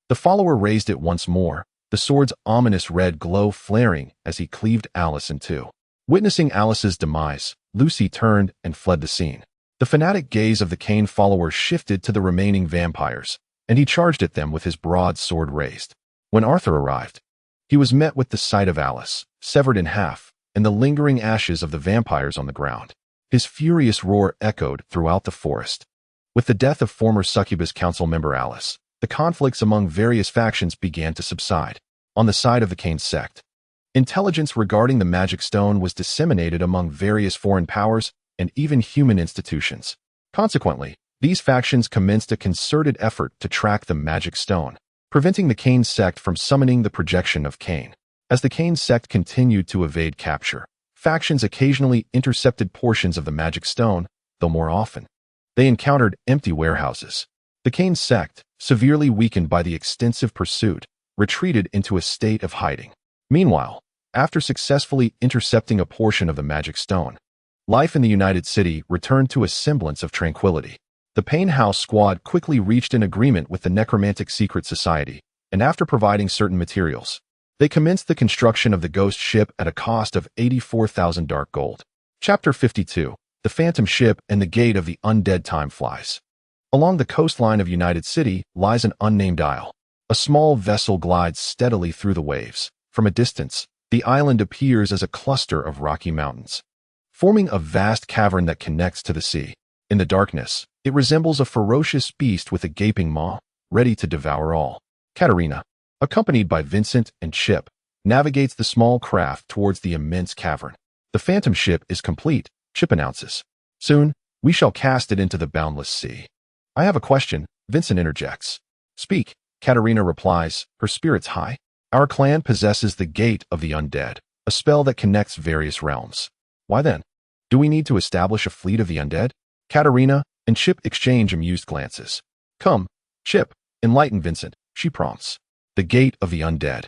the follower raised it once more, the sword's ominous red glow flaring as he cleaved Alice in two. Witnessing Alice's demise, Lucy turned and fled the scene. The fanatic gaze of the Cain follower shifted to the remaining vampires, and he charged at them with his broadsword raised. When Arthur arrived, he was met with the sight of Alice, severed in half, and the lingering ashes of the vampires on the ground. His furious roar echoed throughout the forest. With the death of former Succubus Council member Alice, the conflicts among various factions began to subside. On the side of the Cain sect, intelligence regarding the magic stone was disseminated among various foreign powers and even human institutions. Consequently, these factions commenced a concerted effort to track the magic stone, preventing the Cain sect from summoning the projection of Cain. As the Cain sect continued to evade capture, factions occasionally intercepted portions of the magic stone, though more often, they encountered empty warehouses. The Cain sect, severely weakened by the extensive pursuit, retreated into a state of hiding. Meanwhile, after successfully intercepting a portion of the magic stone. Life in the United City returned to a semblance of tranquility. The Payne House squad quickly reached an agreement with the Necromantic Secret Society, and after providing certain materials, they commenced the construction of the ghost ship at a cost of 84,000 dark gold. Chapter 52. The Phantom Ship and the Gate of the Undead. Time flies. Along the coastline of United City lies an unnamed isle. A small vessel glides steadily through the waves. From a distance, the island appears as a cluster of rocky mountains, forming a vast cavern that connects to the sea. In the darkness, it resembles a ferocious beast with a gaping maw, ready to devour all. Katerina, accompanied by Vincent and Chip, navigates the small craft towards the immense cavern. The Phantom Ship is complete, Chip announces. Soon, we shall cast it into the boundless sea. I have a question, Vincent interjects. Speak, Katerina replies, her spirits high. Our clan possesses the Gate of the Undead, a spell that connects various realms. Why then? Do we need to establish a fleet of the undead? Katerina and Chip exchange amused glances. Come, Chip, enlighten Vincent, she prompts. The Gate of the Undead,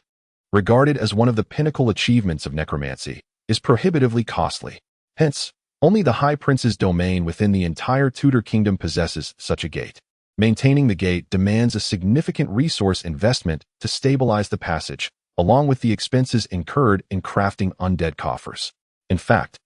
regarded as one of the pinnacle achievements of necromancy, is prohibitively costly. Hence, only the High Prince's domain within the entire Tudor Kingdom possesses such a gate. Maintaining the gate demands a significant resource investment to stabilize the passage, along with the expenses incurred in crafting undead coffers. In fact,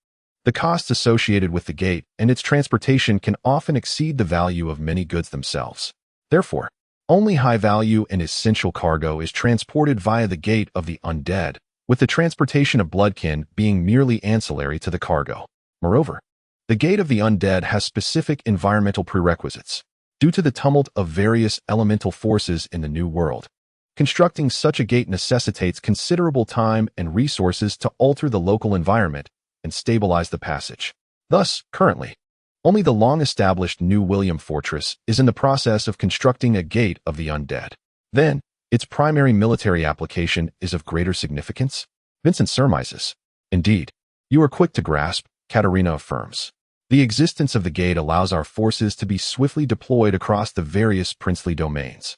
the costs associated with the gate and its transportation can often exceed the value of many goods themselves. Therefore, only high-value and essential cargo is transported via the Gate of the Undead, with the transportation of bloodkin being merely ancillary to the cargo. Moreover, the Gate of the Undead has specific environmental prerequisites. Due to the tumult of various elemental forces in the New World, constructing such a gate necessitates considerable time and resources to alter the local environment and stabilize the passage. Thus, currently, only the long-established New William Fortress is in the process of constructing a Gate of the Undead. Then, its primary military application is of greater significance? Vincent surmises. Indeed, you are quick to grasp, Katerina affirms. The existence of the gate allows our forces to be swiftly deployed across the various princely domains.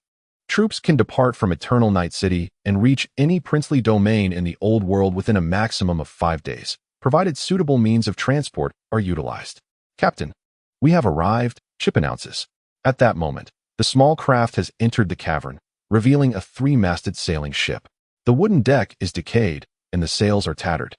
Troops can depart from Eternal Night City and reach any princely domain in the Old World within a maximum of 5 days, provided suitable means of transport are utilized. Captain, we have arrived, Chip announces. At that moment, the small craft has entered the cavern, revealing a 3-masted sailing ship. The wooden deck is decayed, and the sails are tattered.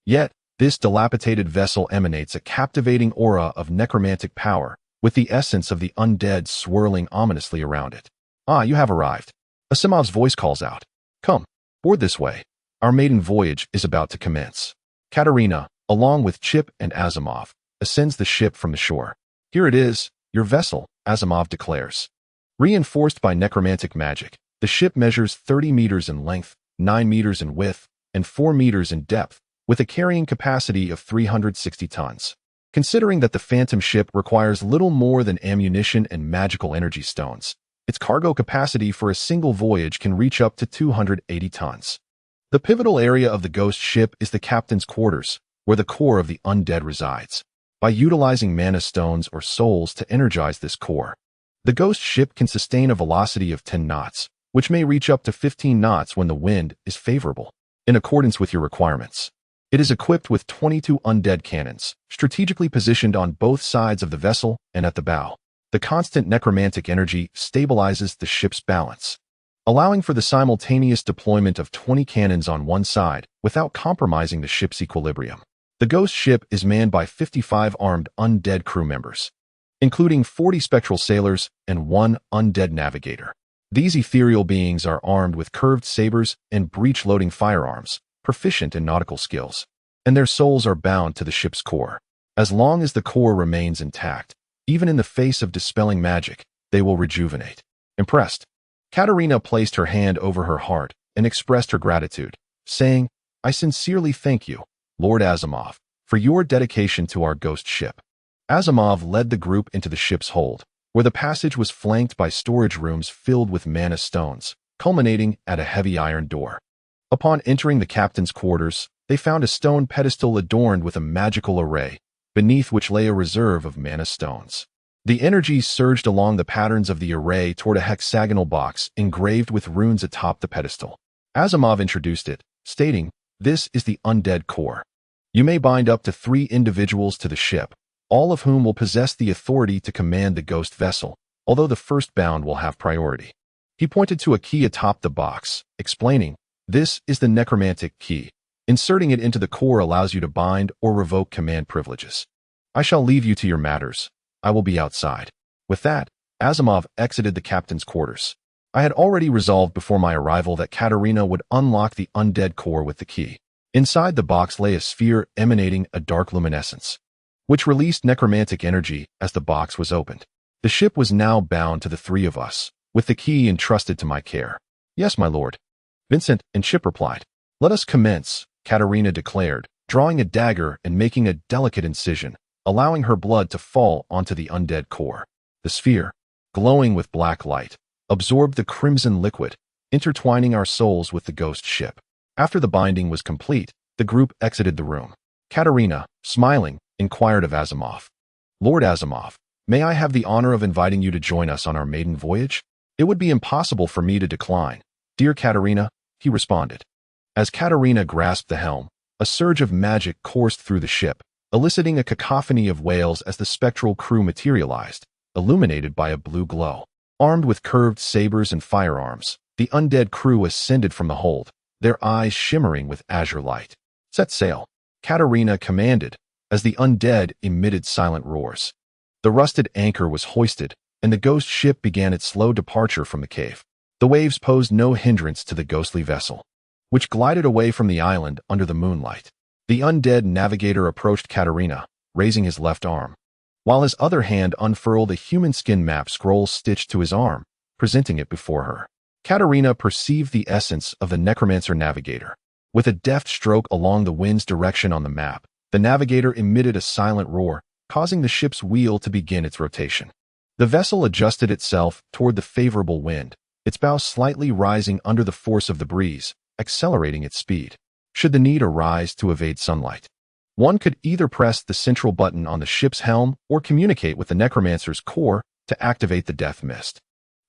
Yet, this dilapidated vessel emanates a captivating aura of necromantic power, with the essence of the undead swirling ominously around it. Ah, you have arrived. Asimov's voice calls out. Come, board this way. Our maiden voyage is about to commence. Katerina, along with Chip and Asimov, ascends the ship from the shore. Here it is, your vessel, Asimov declares. Reinforced by necromantic magic, the ship measures 30 meters in length, 9 meters in width, and 4 meters in depth, with a carrying capacity of 360 tons. Considering that the Phantom Ship requires little more than ammunition and magical energy stones, its cargo capacity for a single voyage can reach up to 280 tons. The pivotal area of the ghost ship is the captain's quarters, where the core of the undead resides. By utilizing mana stones or souls to energize this core, the ghost ship can sustain a velocity of 10 knots, which may reach up to 15 knots when the wind is favorable. In accordance with your requirements, it is equipped with 22 undead cannons, strategically positioned on both sides of the vessel and at the bow. The constant necromantic energy stabilizes the ship's balance, allowing for the simultaneous deployment of 20 cannons on one side without compromising the ship's equilibrium. The ghost ship is manned by 55 armed undead crew members, including 40 spectral sailors and 1 undead navigator. These ethereal beings are armed with curved sabers and breech-loading firearms, proficient in nautical skills, and their souls are bound to the ship's core. As long as the core remains intact, even in the face of dispelling magic, they will rejuvenate. Impressed, Katerina placed her hand over her heart and expressed her gratitude, saying, I sincerely thank you, Lord Asimov, for your dedication to our ghost ship. Asimov led the group into the ship's hold, where the passage was flanked by storage rooms filled with mana stones, culminating at a heavy iron door. Upon entering the captain's quarters, they found a stone pedestal adorned with a magical array, beneath which lay a reserve of mana stones. The energy surged along the patterns of the array toward a hexagonal box engraved with runes atop the pedestal. Asimov introduced it, stating, This is the undead core. You may bind up to 3 individuals to the ship, all of whom will possess the authority to command the ghost vessel, although the first bound will have priority. He pointed to a key atop the box, explaining, "This is the necromantic key. Inserting it into the core allows you to bind or revoke command privileges. I shall leave you to your matters. I will be outside." With that, Asimov exited the captain's quarters. I had already resolved before my arrival that Katerina would unlock the undead core with the key. Inside the box lay a sphere emanating a dark luminescence, which released necromantic energy as the box was opened. The ship was now bound to the 3 of us, with the key entrusted to my care. "Yes, my lord," Vincent and Chip replied. "Let us commence," Katerina declared, drawing a dagger and making a delicate incision, allowing her blood to fall onto the undead core. The sphere, glowing with black light, absorbed the crimson liquid, intertwining our souls with the ghost ship. After the binding was complete, the group exited the room. Katerina, smiling, inquired of Asimov, "Lord Asimov, may I have the honor of inviting you to join us on our maiden voyage?" "It would be impossible for me to decline, dear Katerina," he responded. As Katerina grasped the helm, a surge of magic coursed through the ship, eliciting a cacophony of wails as the spectral crew materialized, illuminated by a blue glow. Armed with curved sabers and firearms, the undead crew ascended from the hold, their eyes shimmering with azure light. "Set sail," Katerina commanded, as the undead emitted silent roars. The rusted anchor was hoisted, and the ghost ship began its slow departure from the cave. The waves posed no hindrance to the ghostly vessel, which glided away from the island under the moonlight. The undead navigator approached Katerina, raising his left arm, while his other hand unfurled a human skin map scroll stitched to his arm, presenting it before her. Katerina perceived the essence of the necromancer navigator. With a deft stroke along the wind's direction on the map, the navigator emitted a silent roar, causing the ship's wheel to begin its rotation. The vessel adjusted itself toward the favorable wind, its bow slightly rising under the force of the breeze, accelerating its speed. Should the need arise to evade sunlight, one could either press the central button on the ship's helm or communicate with the necromancer's core to activate the death mist,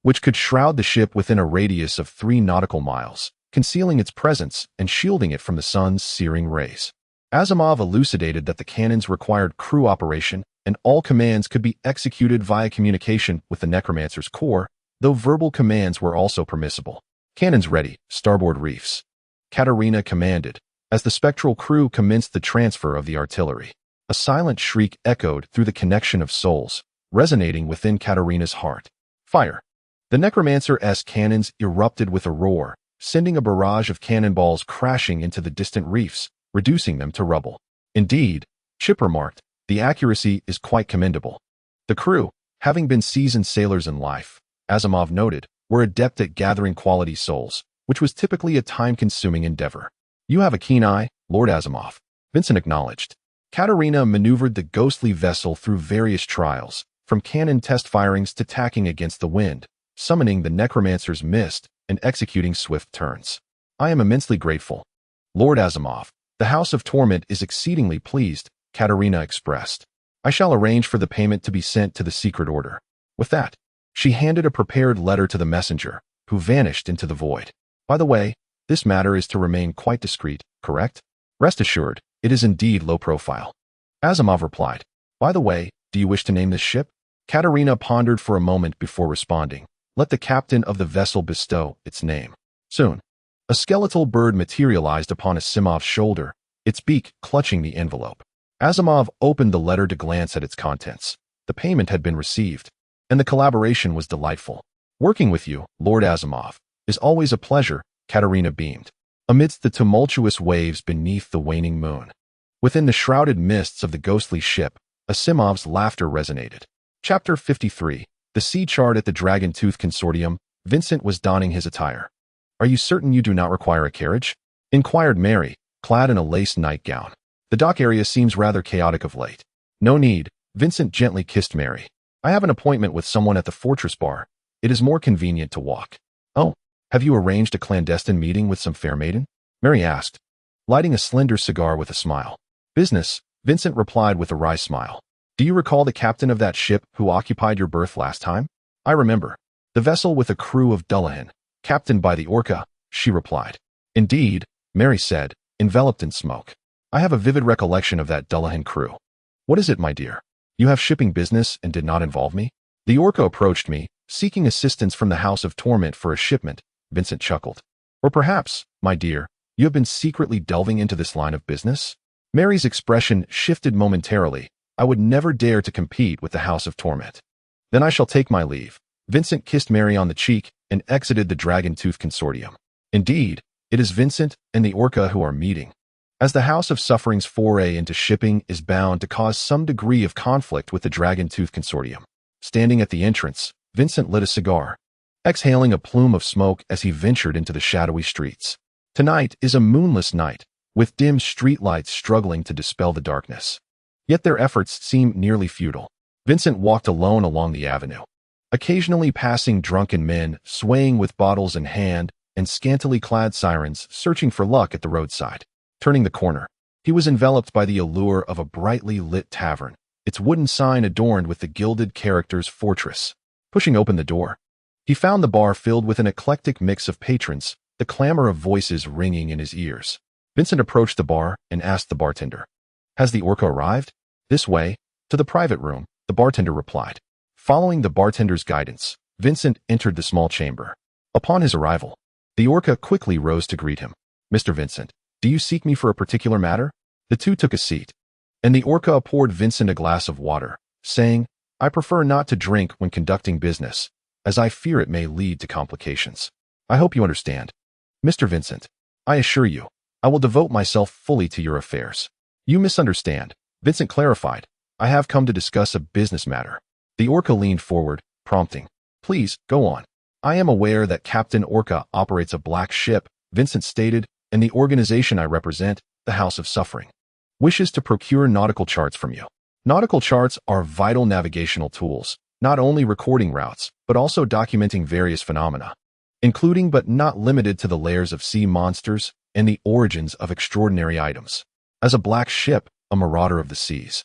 which could shroud the ship within a radius of 3 nautical miles, concealing its presence and shielding it from the sun's searing rays. Asimov elucidated that the cannons required crew operation and all commands could be executed via communication with the necromancer's core, though verbal commands were also permissible. "Cannons ready, starboard reefs," Katerina commanded, as the spectral crew commenced the transfer of the artillery. A silent shriek echoed through the connection of souls, resonating within Katerina's heart. "Fire!" The necromancer's cannons erupted with a roar, sending a barrage of cannonballs crashing into the distant reefs, reducing them to rubble. "Indeed," Chip remarked, "the accuracy is quite commendable." The crew, having been seasoned sailors in life, Asimov noted, were adept at gathering quality souls, which was typically a time-consuming endeavor. "You have a keen eye, Lord Asimov," Vincent acknowledged. Katerina maneuvered the ghostly vessel through various trials, from cannon test firings to tacking against the wind, summoning the necromancer's mist and executing swift turns. "I am immensely grateful, Lord Asimov. The House of Torment is exceedingly pleased," Katerina expressed. "I shall arrange for the payment to be sent to the secret order." With that, she handed a prepared letter to the messenger, who vanished into the void. "By the way, this matter is to remain quite discreet, correct?" "Rest assured, it is indeed low profile," Asimov replied. "By the way, do you wish to name this ship?" Katerina pondered for a moment before responding. "Let the captain of the vessel bestow its name." Soon, a skeletal bird materialized upon Asimov's shoulder, its beak clutching the envelope. Asimov opened the letter to glance at its contents. The payment had been received, and the collaboration was delightful. "Working with you, Lord Asimov, is always a pleasure," Katerina beamed, amidst the tumultuous waves beneath the waning moon. Within the shrouded mists of the ghostly ship, Asimov's laughter resonated. Chapter 53. The Sea Chart at the Dragon Tooth Consortium. Vincent was donning his attire. "Are you certain you do not require a carriage?" inquired Mary, clad in a lace nightgown. "The dock area seems rather chaotic of late." "No need," Vincent gently kissed Mary. "I have an appointment with someone at the fortress bar. It is more convenient to walk." "Oh, have you arranged a clandestine meeting with some fair maiden?" Mary asked, lighting a slender cigar with a smile. "Business," Vincent replied with a wry smile. "Do you recall the captain of that ship who occupied your berth last time?" "I remember. The vessel with a crew of Dullahan, captained by the Orca," she replied. "Indeed," Mary said, enveloped in smoke. I have a vivid recollection of that Dullahan crew. What is it, my dear? You have shipping business and did not involve me? The Orca approached me, seeking assistance from the House of Torment for a shipment. Vincent chuckled. Or perhaps, my dear, you have been secretly delving into this line of business? Mary's expression shifted momentarily. I would never dare to compete with the House of Torment. Then I shall take my leave. Vincent kissed Mary on the cheek and exited the Dragon Tooth Consortium. Indeed, it is Vincent and the Orca who are meeting. As the House of Suffering's foray into shipping is bound to cause some degree of conflict with the Dragon Tooth Consortium. Standing at the entrance, Vincent lit a cigar, exhaling a plume of smoke as he ventured into the shadowy streets. Tonight is a moonless night, with dim streetlights struggling to dispel the darkness. Yet their efforts seem nearly futile. Vincent walked alone along the avenue, occasionally passing drunken men swaying with bottles in hand and scantily clad sirens searching for luck at the roadside. Turning the corner, he was enveloped by the allure of a brightly lit tavern, its wooden sign adorned with the gilded characters Fortress. Pushing open the door, he found the bar filled with an eclectic mix of patrons, the clamor of voices ringing in his ears. Vincent approached the bar and asked the bartender, "Has the Orca arrived?" "This way, to the private room," the bartender replied. Following the bartender's guidance, Vincent entered the small chamber. Upon his arrival, the Orca quickly rose to greet him. "Mr. Vincent, do you seek me for a particular matter?" The two took a seat, and the Orca poured Vincent a glass of water, saying, "I prefer not to drink when conducting business, as I fear it may lead to complications. I hope you understand." "Mr. Vincent, I assure you, I will devote myself fully to your affairs." "You misunderstand," Vincent clarified. "I have come to discuss a business matter." The Orca leaned forward, prompting, "Please, go on." "I am aware that Captain Orca operates a black ship," Vincent stated, "and the organization I represent, the House of Suffering, wishes to procure nautical charts from you. Nautical charts are vital navigational tools, not only recording routes, but also documenting various phenomena, including but not limited to the lairs of sea monsters and the origins of extraordinary items. As a black ship, a marauder of the seas,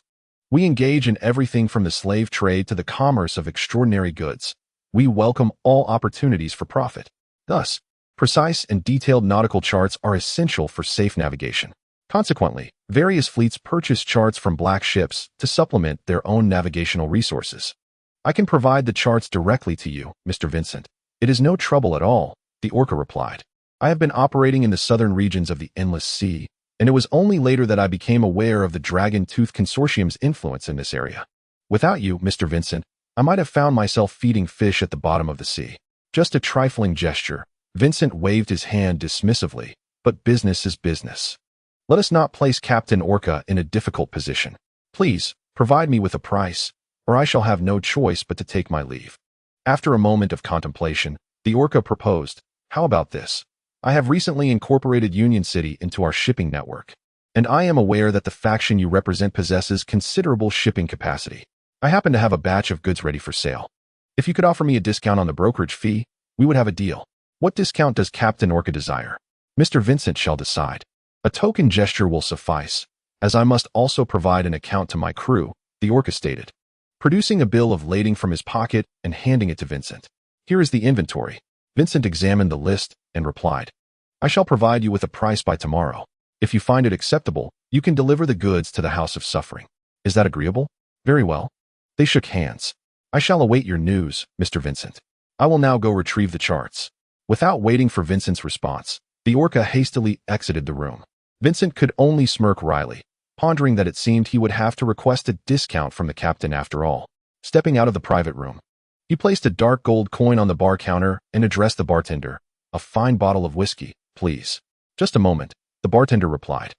we engage in everything from the slave trade to the commerce of extraordinary goods. We welcome all opportunities for profit. Thus, precise and detailed nautical charts are essential for safe navigation. Consequently, various fleets purchase charts from black ships to supplement their own navigational resources. I can provide the charts directly to you, Mr. Vincent. It is no trouble at all, the Orca replied. I have been operating in the southern regions of the Endless Sea, and it was only later that I became aware of the Dragon Tooth Consortium's influence in this area. Without you, Mr. Vincent, I might have found myself feeding fish at the bottom of the sea. Just a trifling gesture. Vincent waved his hand dismissively, but business is business. Let us not place Captain Orca in a difficult position. Please, provide me with a price, or I shall have no choice but to take my leave. After a moment of contemplation, the Orca proposed, "How about this? I have recently incorporated Union City into our shipping network, and I am aware that the faction you represent possesses considerable shipping capacity. I happen to have a batch of goods ready for sale. If you could offer me a discount on the brokerage fee, we would have a deal. What discount does Captain Orca desire? Mr. Vincent shall decide. A token gesture will suffice, as I must also provide an account to my crew," the Orca stated, producing a bill of lading from his pocket and handing it to Vincent. "Here is the inventory." Vincent examined the list and replied, "I shall provide you with a price by tomorrow. If you find it acceptable, you can deliver the goods to the House of Suffering. Is that agreeable?" "Very well." They shook hands. "I shall await your news, Mr. Vincent. I will now go retrieve the charts." Without waiting for Vincent's response, the Orca hastily exited the room. Vincent could only smirk wryly, pondering that it seemed he would have to request a discount from the captain after all. Stepping out of the private room, he placed a dark gold coin on the bar counter and addressed the bartender. "A fine bottle of whiskey, please." "Just a moment," the bartender replied,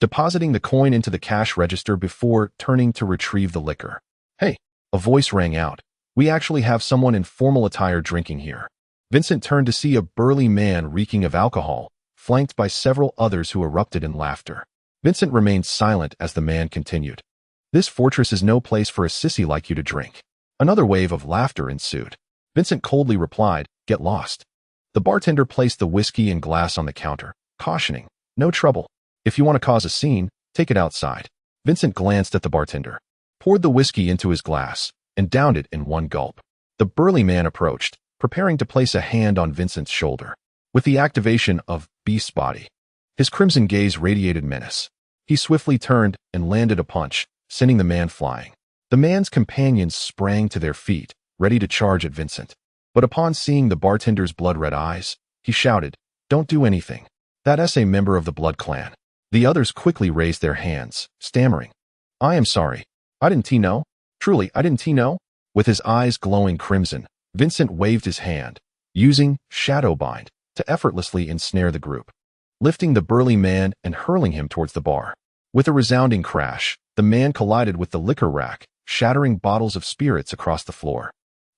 depositing the coin into the cash register before turning to retrieve the liquor. "Hey," a voice rang out. "We actually have someone in formal attire drinking here." Vincent turned to see a burly man reeking of alcohol, flanked by several others who erupted in laughter. Vincent remained silent as the man continued. "This fortress is no place for a sissy like you to drink." Another wave of laughter ensued. Vincent coldly replied, "Get lost." The bartender placed the whiskey and glass on the counter, cautioning, "No trouble. If you want to cause a scene, take it outside." Vincent glanced at the bartender, poured the whiskey into his glass, and downed it in one gulp. The burly man approached, preparing to place a hand on Vincent's shoulder. With the activation of Beast's Body, His crimson gaze radiated menace. He swiftly turned and landed a punch, sending the man flying. The man's companions sprang to their feet, ready to charge at Vincent. But upon seeing the bartender's blood-red eyes, he shouted, "Don't do anything. That's a member of the Blood Clan." The others quickly raised their hands, stammering, "I am sorry. I didn't know. Truly, I didn't know." With his eyes glowing crimson, Vincent waved his hand, using Shadowbind to effortlessly ensnare the group, lifting the burly man and hurling him towards the bar. With a resounding crash, the man collided with the liquor rack, shattering bottles of spirits across the floor.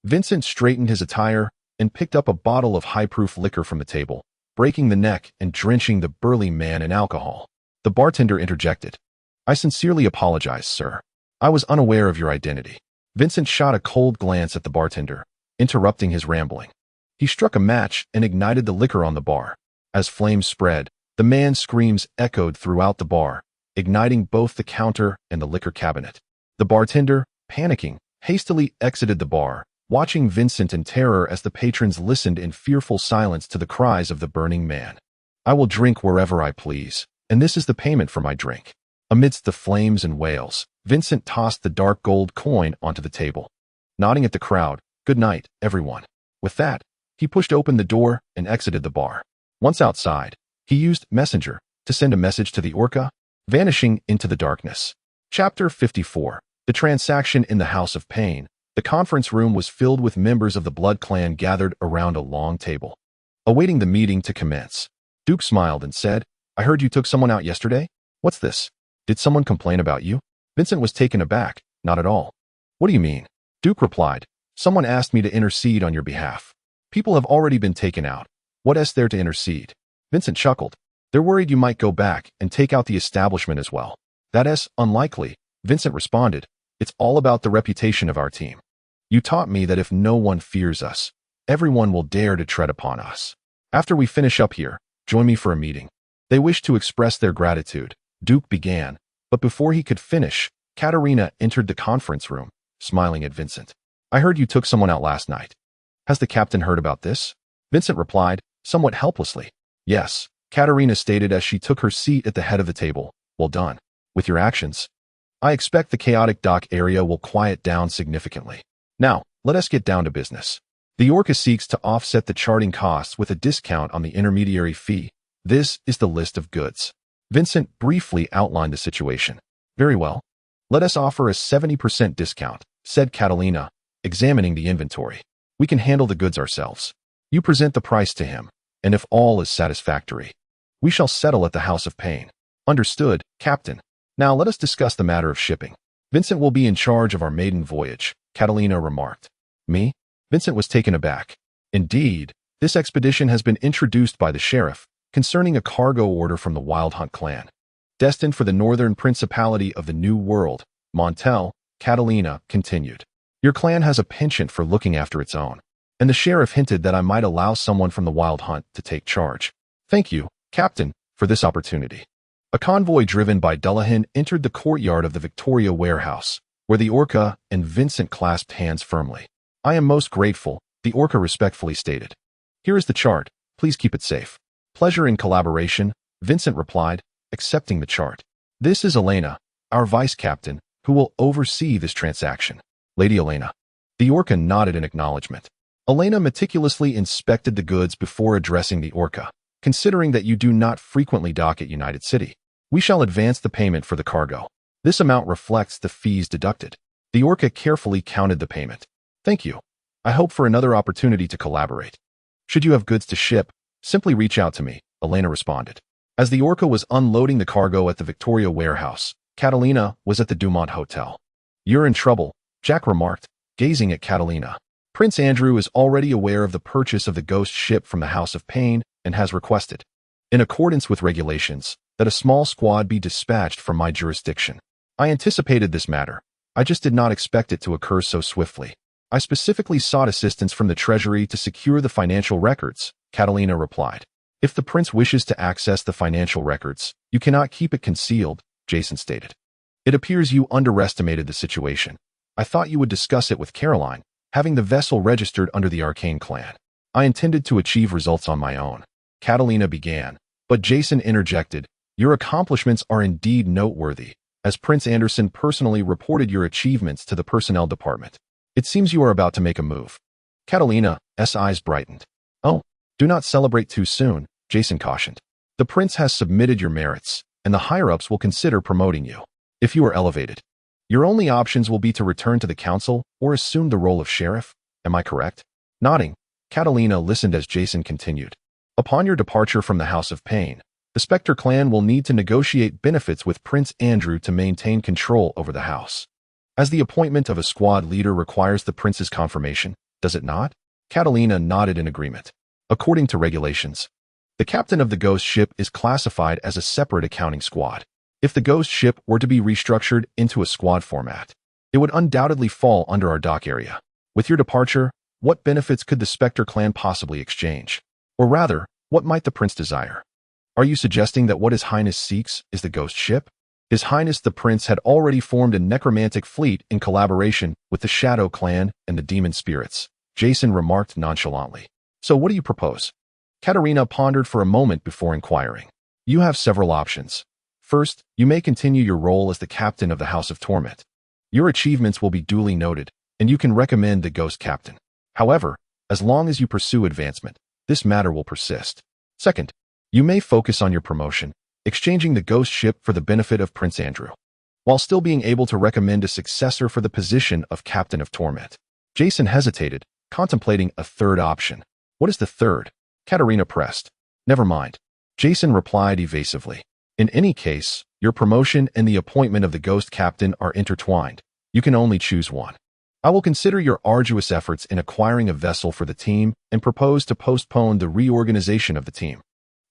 Vincent straightened his attire and picked up a bottle of high-proof liquor from the table, breaking the neck and drenching the burly man in alcohol. The bartender interjected, "I sincerely apologize, sir. I was unaware of your identity." Vincent shot a cold glance at the bartender, interrupting his rambling. He struck a match and ignited the liquor on the bar. As flames spread, the man's screams echoed throughout the bar, igniting both the counter and the liquor cabinet. The bartender, panicking, hastily exited the bar, watching Vincent in terror as the patrons listened in fearful silence to the cries of the burning man. "I will drink wherever I please, and this is the payment for my drink." Amidst the flames and wails, Vincent tossed the dark gold coin onto the table. Nodding at the crowd, "Good night, everyone." With that, he pushed open the door and exited the bar. Once outside, he used Messenger to send a message to the Orca, vanishing into the darkness. Chapter 54. The transaction in the House of Pain. The conference room was filled with members of the Blood Clan gathered around a long table, awaiting the meeting to commence. Duke smiled and said, "I heard you took someone out yesterday? What's this? Did someone complain about you?" Vincent was taken aback. "Not at all." "What do you mean?" Duke replied, "Someone asked me to intercede on your behalf. People have already been taken out. What is there to intercede?" Vincent chuckled. "They're worried you might go back and take out the establishment as well." "That is unlikely," Vincent responded. "It's all about the reputation of our team. You taught me that if no one fears us, everyone will dare to tread upon us. After we finish up here, join me for a meeting." They wished to express their gratitude. Duke began, but before he could finish, Katerina entered the conference room, smiling at Vincent. "I heard you took someone out last night. Has the captain heard about this?" Vincent replied, somewhat helplessly. "Yes," Katerina stated as she took her seat at the head of the table. "Well done. With your actions, I expect the chaotic dock area will quiet down significantly. Now, let us get down to business. The Orca seeks to offset the charting costs with a discount on the intermediary fee. This is the list of goods." Vincent briefly outlined the situation. "Very well. Let us offer a 70% discount," said Catalina, examining the inventory. "We can handle the goods ourselves. You present the price to him, and if all is satisfactory, we shall settle at the House of Pain." "Understood, Captain. Now let us discuss the matter of shipping." "Vincent will be in charge of our maiden voyage," Catalina remarked. "Me?" Vincent was taken aback. "Indeed, this expedition has been introduced by the sheriff concerning a cargo order from the Wild Hunt clan, destined for the northern principality of the New World, Montel," Catalina continued. "Your clan has a penchant for looking after its own, and the sheriff hinted that I might allow someone from the Wild Hunt to take charge. Thank you, Captain, for this opportunity." A convoy driven by Dullahan entered the courtyard of the Victoria warehouse, where the Orca and Vincent clasped hands firmly. "I am most grateful," the Orca respectfully stated. "Here is the chart. Please keep it safe." "Pleasure in collaboration," Vincent replied, accepting the chart. "This is Elena, our vice captain, who will oversee this transaction." "Lady Elena." The Orca nodded in acknowledgement. Elena meticulously inspected the goods before addressing the Orca. "Considering that you do not frequently dock at United City, we shall advance the payment for the cargo. This amount reflects the fees deducted." The Orca carefully counted the payment. "Thank you. I hope for another opportunity to collaborate. Should you have goods to ship, simply reach out to me," Elena responded. As the Orca was unloading the cargo at the Victoria warehouse, Catalina was at the Dumont Hotel. "You're in trouble," Jack remarked, gazing at Catalina. "Prince Andrew is already aware of the purchase of the ghost ship from the House of Pain and has requested, in accordance with regulations, that a small squad be dispatched from my jurisdiction. I anticipated this matter. I just did not expect it to occur so swiftly. I specifically sought assistance from the Treasury to secure the financial records," Catalina replied. "If the prince wishes to access the financial records, you cannot keep it concealed," Jason stated. "It appears you underestimated the situation. I thought you would discuss it with Caroline, having the vessel registered under the Arcane clan. I intended to achieve results on my own." Catalina began, But Jason interjected, "Your accomplishments are indeed noteworthy, as Prince Anderson personally reported your achievements to the personnel department. It seems you are about to make a move." Catalina's eyes brightened. "Oh, do not celebrate too soon," Jason cautioned. "The prince has submitted your merits, and the higher-ups will consider promoting you. If you are elevated, your only options will be to return to the council or assume the role of sheriff. Am I correct?" Nodding, Catalina listened as Jason continued. "Upon your departure from the House of Pain, the Spectre clan will need to negotiate benefits with Prince Andrew to maintain control over the house. As the appointment of a squad leader requires the prince's confirmation, does it not?" Catalina nodded in agreement. "According to regulations, the captain of the ghost ship is classified as a separate accounting squad. If the ghost ship were to be restructured into a squad format, it would undoubtedly fall under our dock area. With your departure, what benefits could the Spectre clan possibly exchange? Or rather, what might the prince desire? Are you suggesting that what His Highness seeks is the ghost ship?" His Highness the Prince had already formed a necromantic fleet in collaboration with the Shadow clan and the demon spirits, Jason remarked nonchalantly. "So what do you propose?" Katerina pondered for a moment before inquiring. "You have several options. First, you may continue your role as the captain of the House of Torment. Your achievements will be duly noted, and you can recommend the ghost captain. However, as long as you pursue advancement, this matter will persist. Second, you may focus on your promotion, exchanging the ghost ship for the benefit of Prince Andrew, while still being able to recommend a successor for the position of Captain of Torment." Jason hesitated, contemplating a third option. "What is the third?" Katerina pressed. "Never mind," Jason replied evasively. "In any case, your promotion and the appointment of the ghost captain are intertwined. You can only choose one. I will consider your arduous efforts in acquiring a vessel for the team and propose to postpone the reorganization of the team.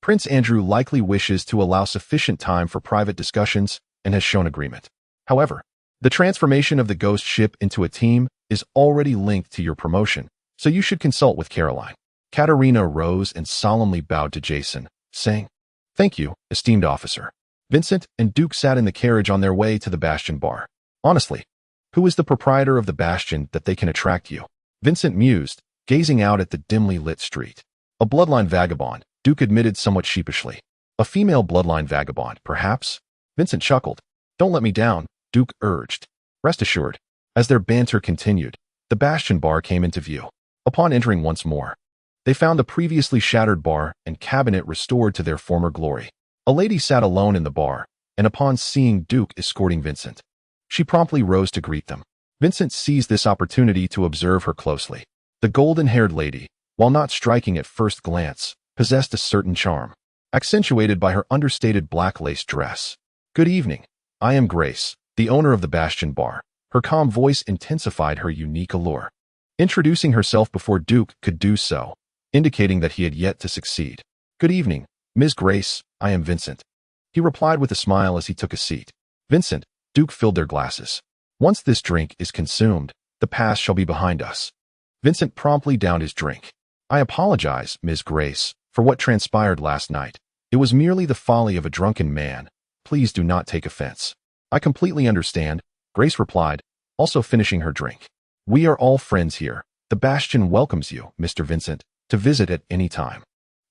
Prince Andrew likely wishes to allow sufficient time for private discussions and has shown agreement. However, the transformation of the ghost ship into a team is already linked to your promotion, so you should consult with Caroline." Katerina rose and solemnly bowed to Jason, saying, "Thank you, esteemed officer." Vincent and Duke sat in the carriage on their way to the Bastion bar. "Honestly, who is the proprietor of the Bastion that they can attract you?" Vincent mused, gazing out at the dimly lit street. "A bloodline vagabond," Duke admitted somewhat sheepishly. "A female bloodline vagabond, perhaps?" Vincent chuckled. "Don't let me down," Duke urged. "Rest assured." As their banter continued, the Bastion bar came into view. Upon entering once more, they found the previously shattered bar and cabinet restored to their former glory. A lady sat alone in the bar, and upon seeing Duke escorting Vincent, she promptly rose to greet them. Vincent seized this opportunity to observe her closely. The golden-haired lady, while not striking at first glance, possessed a certain charm, accentuated by her understated black lace dress. "Good evening. I am Grace, the owner of the Bastion bar." Her calm voice intensified her unique allure. Introducing herself before Duke could do so, indicating that he had yet to succeed. "Good evening, Ms. Grace, I am Vincent," he replied with a smile as he took a seat. Vincent, Duke filled their glasses. "Once this drink is consumed, the past shall be behind us." Vincent promptly downed his drink. "I apologize, Ms. Grace, for what transpired last night. It was merely the folly of a drunken man. Please do not take offense." "I completely understand," Grace replied, also finishing her drink. "We are all friends here. The Bastion welcomes you, Mr. Vincent, to visit at any time."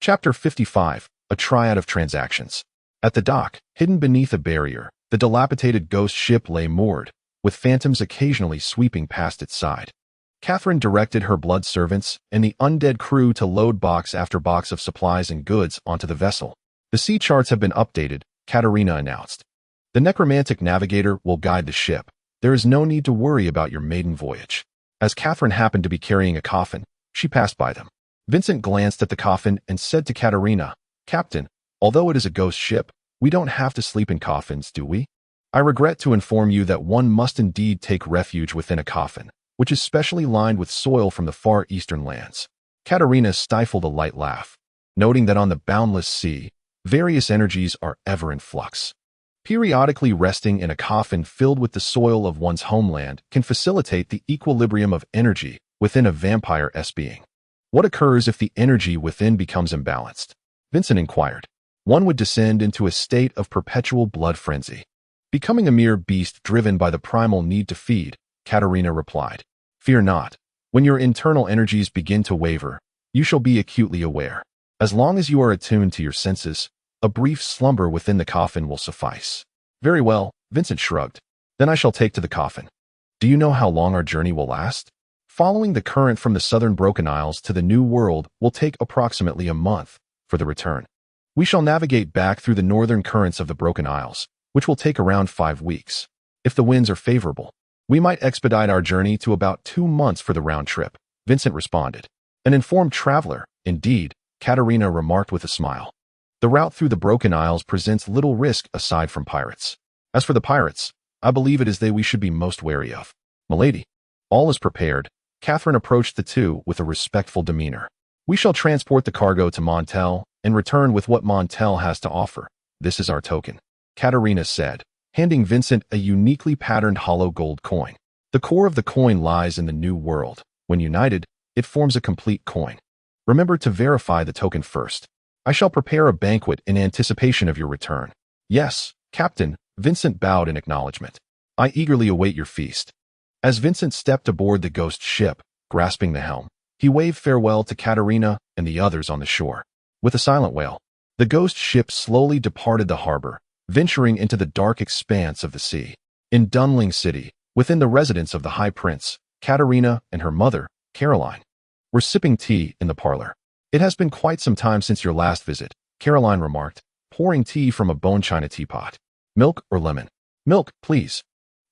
Chapter 55, A Triad of Transactions. At the dock, hidden beneath a barrier, the dilapidated ghost ship lay moored, with phantoms occasionally sweeping past its side. Catherine directed her blood servants and the undead crew to load box after box of supplies and goods onto the vessel. "The sea charts have been updated," Katerina announced. "The necromantic navigator will guide the ship. There is no need to worry about your maiden voyage." As Catherine happened to be carrying a coffin, she passed by them. Vincent glanced at the coffin and said to Katerina, "Captain, although it is a ghost ship, we don't have to sleep in coffins, do we? I regret to inform you that one must indeed take refuge within a coffin, which is specially lined with soil from the far eastern lands." Katerina stifled a light laugh, noting that on the boundless sea, various energies are ever in flux. Periodically resting in a coffin filled with the soil of one's homeland can facilitate the equilibrium of energy within a vampire-esque being. "What occurs if the energy within becomes imbalanced?" Vincent inquired. "One would descend into a state of perpetual blood frenzy, becoming a mere beast driven by the primal need to feed," Katerina replied. "Fear not. When your internal energies begin to waver, you shall be acutely aware. As long as you are attuned to your senses, A brief slumber within the coffin will suffice. Very well, Vincent shrugged. Then I shall take to the coffin. Do you know how long our journey will last? Following the current from the southern Broken Isles to the New World will take approximately a month for the return. We shall navigate back through the northern currents of the Broken Isles, which will take around 5 weeks. If the winds are favorable, we might expedite our journey to about 2 months for the round trip, Vincent responded. An informed traveler, indeed, Katerina remarked with a smile. The route through the Broken Isles presents little risk aside from pirates. As for the pirates, I believe it is they we should be most wary of. Milady, all is prepared. Catherine approached the two with a respectful demeanor. We shall transport the cargo to Montel and return with what Montel has to offer. This is our token, Katerina said, handing Vincent a uniquely patterned hollow gold coin. The core of the coin lies in the New World. When united, it forms a complete coin. Remember to verify the token first. I shall prepare a banquet in anticipation of your return. Yes, Captain, Vincent bowed in acknowledgement. I eagerly await your feast. As Vincent stepped aboard the ghost ship, grasping the helm, he waved farewell to Katerina and the others on the shore. With a silent wail, the ghost ship slowly departed the harbor, venturing into the dark expanse of the sea. In Dunling City, within the residence of the High Prince, Katerina and her mother, Caroline, were sipping tea in the parlor. It has been quite some time since your last visit, Caroline remarked, pouring tea from a bone china teapot. Milk or lemon? Milk, please,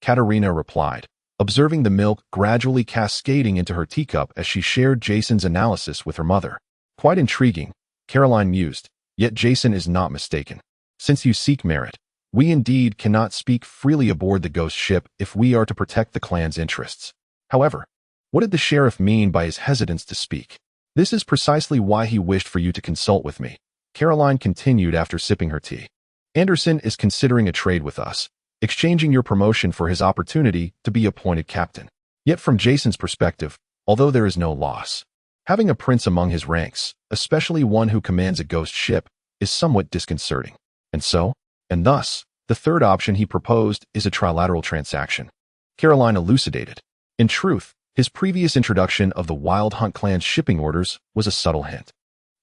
Katerina replied, observing the milk gradually cascading into her teacup as she shared Jason's analysis with her mother. Quite intriguing, Caroline mused, yet Jason is not mistaken. Since you seek merit, we indeed cannot speak freely aboard the ghost ship if we are to protect the clan's interests. However, what did the sheriff mean by his hesitance to speak? This is precisely why he wished for you to consult with me, Caroline continued after sipping her tea. Anderson is considering a trade with us, exchanging your promotion for his opportunity to be appointed captain. Yet from Jason's perspective, although there is no loss, having a prince among his ranks, especially one who commands a ghost ship, is somewhat disconcerting. And thus, the third option he proposed is a trilateral transaction. Caroline elucidated. In truth, his previous introduction of the Wild Hunt clan's shipping orders was a subtle hint.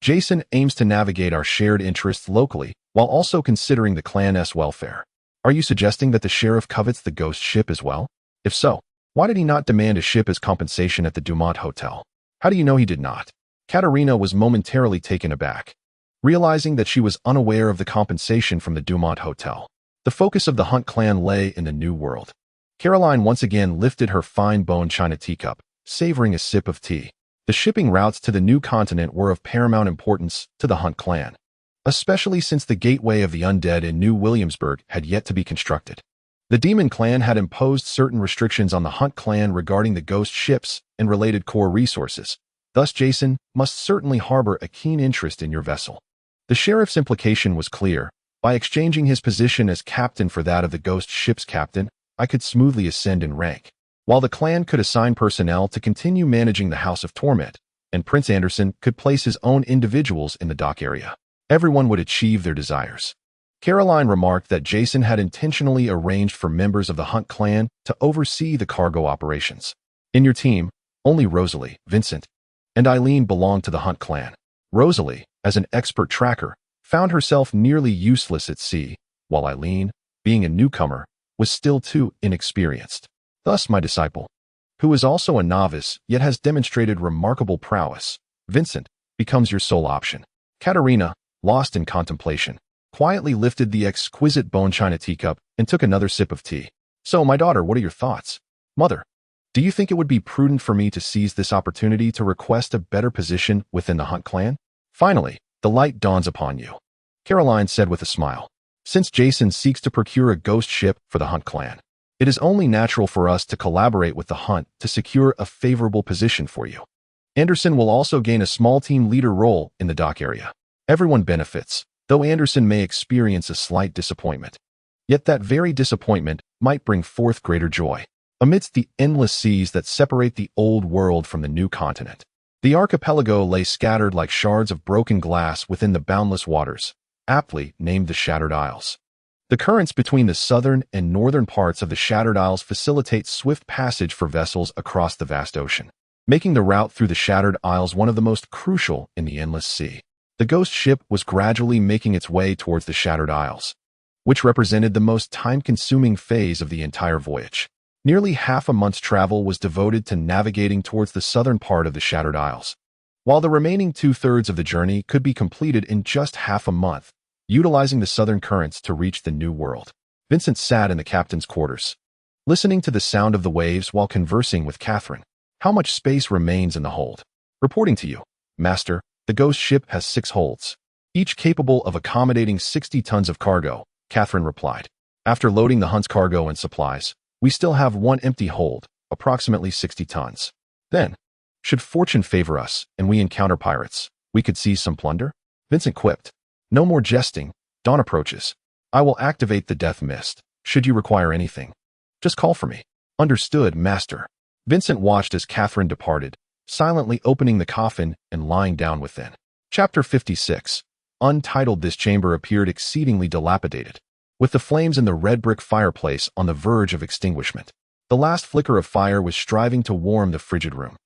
Jason aims to navigate our shared interests locally while also considering the clan's welfare. Are you suggesting that the sheriff covets the ghost ship as well? If so, why did he not demand a ship as compensation at the Dumont Hotel? How do you know he did not? Katerina was momentarily taken aback, realizing that she was unaware of the compensation from the Dumont Hotel. The focus of the Hunt clan lay in the New World. Caroline once again lifted her fine bone china teacup, savoring a sip of tea. The shipping routes to the new continent were of paramount importance to the Hunt clan, especially since the Gateway of the Undead in New Williamsburg had yet to be constructed. The Demon clan had imposed certain restrictions on the Hunt clan regarding the ghost ships and related core resources. Thus, Jason must certainly harbor a keen interest in your vessel. The sheriff's implication was clear. By exchanging his position as captain for that of the ghost ship's captain, I could smoothly ascend in rank, while the clan could assign personnel to continue managing the House of Torment, and Prince Anderson could place his own individuals in the dock area. Everyone would achieve their desires. Caroline remarked that Jason had intentionally arranged for members of the Hunt clan to oversee the cargo operations. In your team, only Rosalie, Vincent, and Eileen belonged to the Hunt clan. Rosalie, as an expert tracker, found herself nearly useless at sea, while Eileen, being a newcomer, was still too inexperienced. Thus my disciple, who is also a novice yet has demonstrated remarkable prowess, Vincent, becomes your sole option. Katerina, lost in contemplation, quietly lifted the exquisite bone china teacup and took another sip of tea. So, my daughter, what are your thoughts? Mother, do you think it would be prudent for me to seize this opportunity to request a better position within the Hunt clan? Finally, the light dawns upon you, Caroline said with a smile. Since Jason seeks to procure a ghost ship for the Hunt clan, it is only natural for us to collaborate with the Hunt to secure a favorable position for you. Anderson will also gain a small team leader role in the dock area. Everyone benefits, though Anderson may experience a slight disappointment. Yet that very disappointment might bring forth greater joy. Amidst the endless seas that separate the old world from the new continent, the archipelago lay scattered like shards of broken glass within the boundless waters, aptly named the Shattered Isles. The currents between the southern and northern parts of the Shattered Isles facilitate swift passage for vessels across the vast ocean, making the route through the Shattered Isles one of the most crucial in the endless sea. The ghost ship was gradually making its way towards the Shattered Isles, which represented the most time-consuming phase of the entire voyage. Nearly half a month's travel was devoted to navigating towards the southern part of the Shattered Isles, while the remaining two-thirds of the journey could be completed in just half a month, utilizing the southern currents to reach the New World. Vincent sat in the captain's quarters, listening to the sound of the waves while conversing with Catherine. How much space remains in the hold? Reporting to you, Master, the ghost ship has 6 holds, each capable of accommodating 60 tons of cargo, Catherine replied. After loading the hunt's cargo and supplies, we still have 1 empty hold, approximately 60 tons. Then, should fortune favor us and we encounter pirates, we could seize some plunder? Vincent quipped. No more jesting. Dawn approaches. I will activate the death mist. Should you require anything, just call for me. Understood, Master. Vincent watched as Catherine departed, silently opening the coffin and lying down within. Chapter 56. Untitled. This chamber appeared exceedingly dilapidated, with the flames in the red brick fireplace on the verge of extinguishment. The last flicker of fire was striving to warm the frigid room.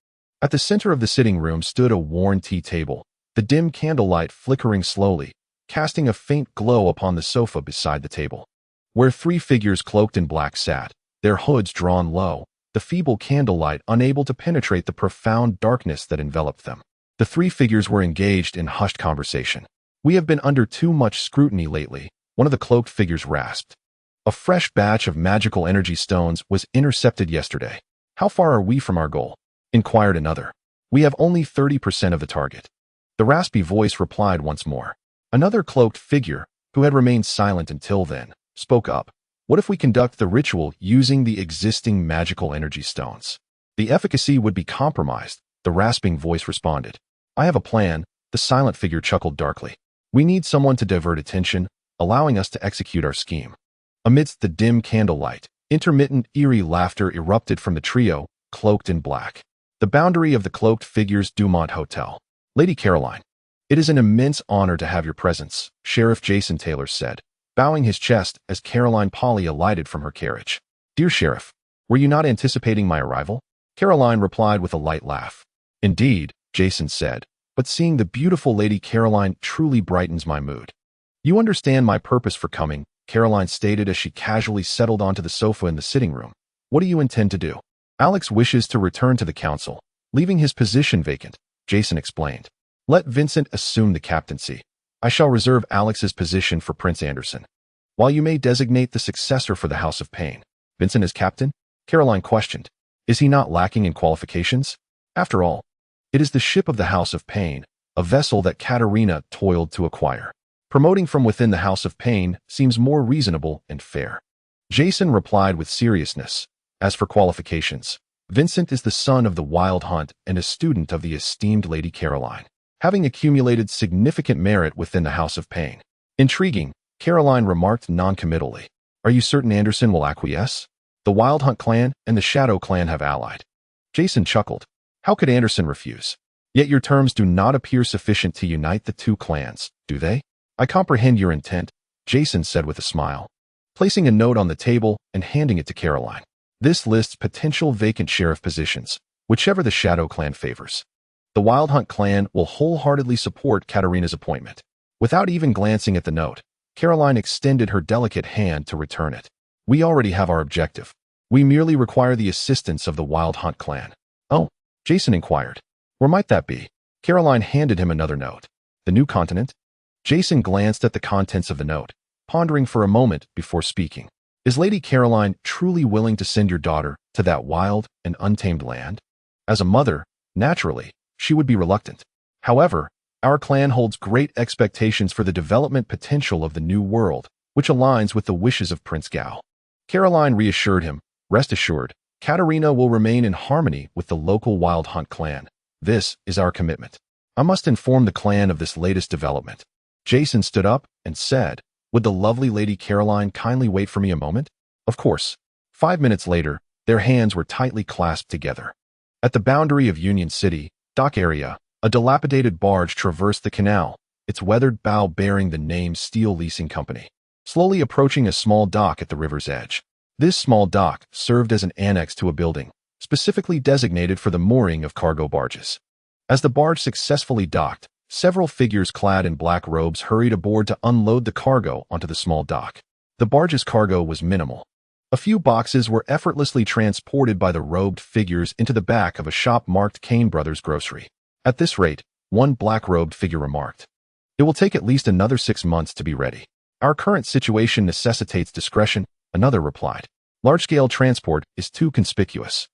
At the center of the sitting room stood a worn tea table, the dim candlelight flickering slowly, casting a faint glow upon the sofa beside the table, where 3 figures cloaked in black sat, their hoods drawn low, the feeble candlelight unable to penetrate the profound darkness that enveloped them. The 3 figures were engaged in hushed conversation. We have been under too much scrutiny lately, one of the cloaked figures rasped. A fresh batch of magical energy stones was intercepted yesterday. How far are we from our goal? Inquired another. We have only 30% of the target. The raspy voice replied once more. Another cloaked figure, who had remained silent until then, spoke up. What if we conduct the ritual using the existing magical energy stones? The efficacy would be compromised, the rasping voice responded. I have a plan, the silent figure chuckled darkly. We need someone to divert attention, allowing us to execute our scheme. Amidst the dim candlelight, intermittent eerie laughter erupted from the trio, cloaked in black. The boundary of the cloaked figure's Dumont Hotel. Lady Caroline, it is an immense honor to have your presence, Sheriff Jason Taylor said, bowing his chest as Caroline Polly alighted from her carriage. Dear Sheriff, were you not anticipating my arrival? Caroline replied with a light laugh. Indeed, Jason said, but seeing the beautiful Lady Caroline truly brightens my mood. You understand my purpose for coming, Caroline stated as she casually settled onto the sofa in the sitting room. What do you intend to do? Alex wishes to return to the council, leaving his position vacant, Jason explained. Let Vincent assume the captaincy. I shall reserve Alex's position for Prince Anderson, while you may designate the successor for the House of Pain. Vincent as captain? Caroline questioned. Is he not lacking in qualifications? After all, it is the ship of the House of Pain, a vessel that Katarina toiled to acquire. Promoting from within the House of Pain seems more reasonable and fair. Jason replied with seriousness. As for qualifications, Vincent is the son of the Wild Hunt and a student of the esteemed Lady Caroline, having accumulated significant merit within the House of Pain. Intriguing, Caroline remarked noncommittally. Are you certain Anderson will acquiesce? The Wild Hunt clan and the Shadow clan have allied. Jason chuckled. How could Anderson refuse? Yet your terms do not appear sufficient to unite the 2 clans, do they? I comprehend your intent, Jason said with a smile, placing a note on the table and handing it to Caroline. This lists potential vacant sheriff positions, whichever the Shadow clan favors. The Wild Hunt clan will wholeheartedly support Katarina's appointment. Without even glancing at the note, Caroline extended her delicate hand to return it. We already have our objective. We merely require the assistance of the Wild Hunt clan. Oh, Jason inquired. Where might that be? Caroline handed him another note. The new continent? Jason glanced at the contents of the note, pondering for a moment before speaking. Is Lady Caroline truly willing to send your daughter to that wild and untamed land? As a mother, naturally, she would be reluctant. However, our clan holds great expectations for the development potential of the New World, which aligns with the wishes of Prince Gao. Caroline reassured him, rest assured, Katarina will remain in harmony with the local Wild Hunt clan. This is our commitment. I must inform the clan of this latest development. Jason stood up and said, would the lovely Lady Caroline kindly wait for me a moment? Of course. 5 minutes later, their hands were tightly clasped together. At the boundary of Union City, dock area, a dilapidated barge traversed the canal, its weathered bow bearing the name Steel Leasing Company, slowly approaching a small dock at the river's edge. This small dock served as an annex to a building, specifically designated for the mooring of cargo barges. As the barge successfully docked, Several figures clad in black robes hurried aboard to unload the cargo onto the small dock. The barge's cargo was minimal. A few boxes were effortlessly transported by the robed figures into the back of a shop marked Kane Brothers Grocery. At this rate, one black-robed figure remarked, "It will take at least another 6 months to be ready. Our current situation necessitates discretion," another replied. "Large-scale transport is too conspicuous.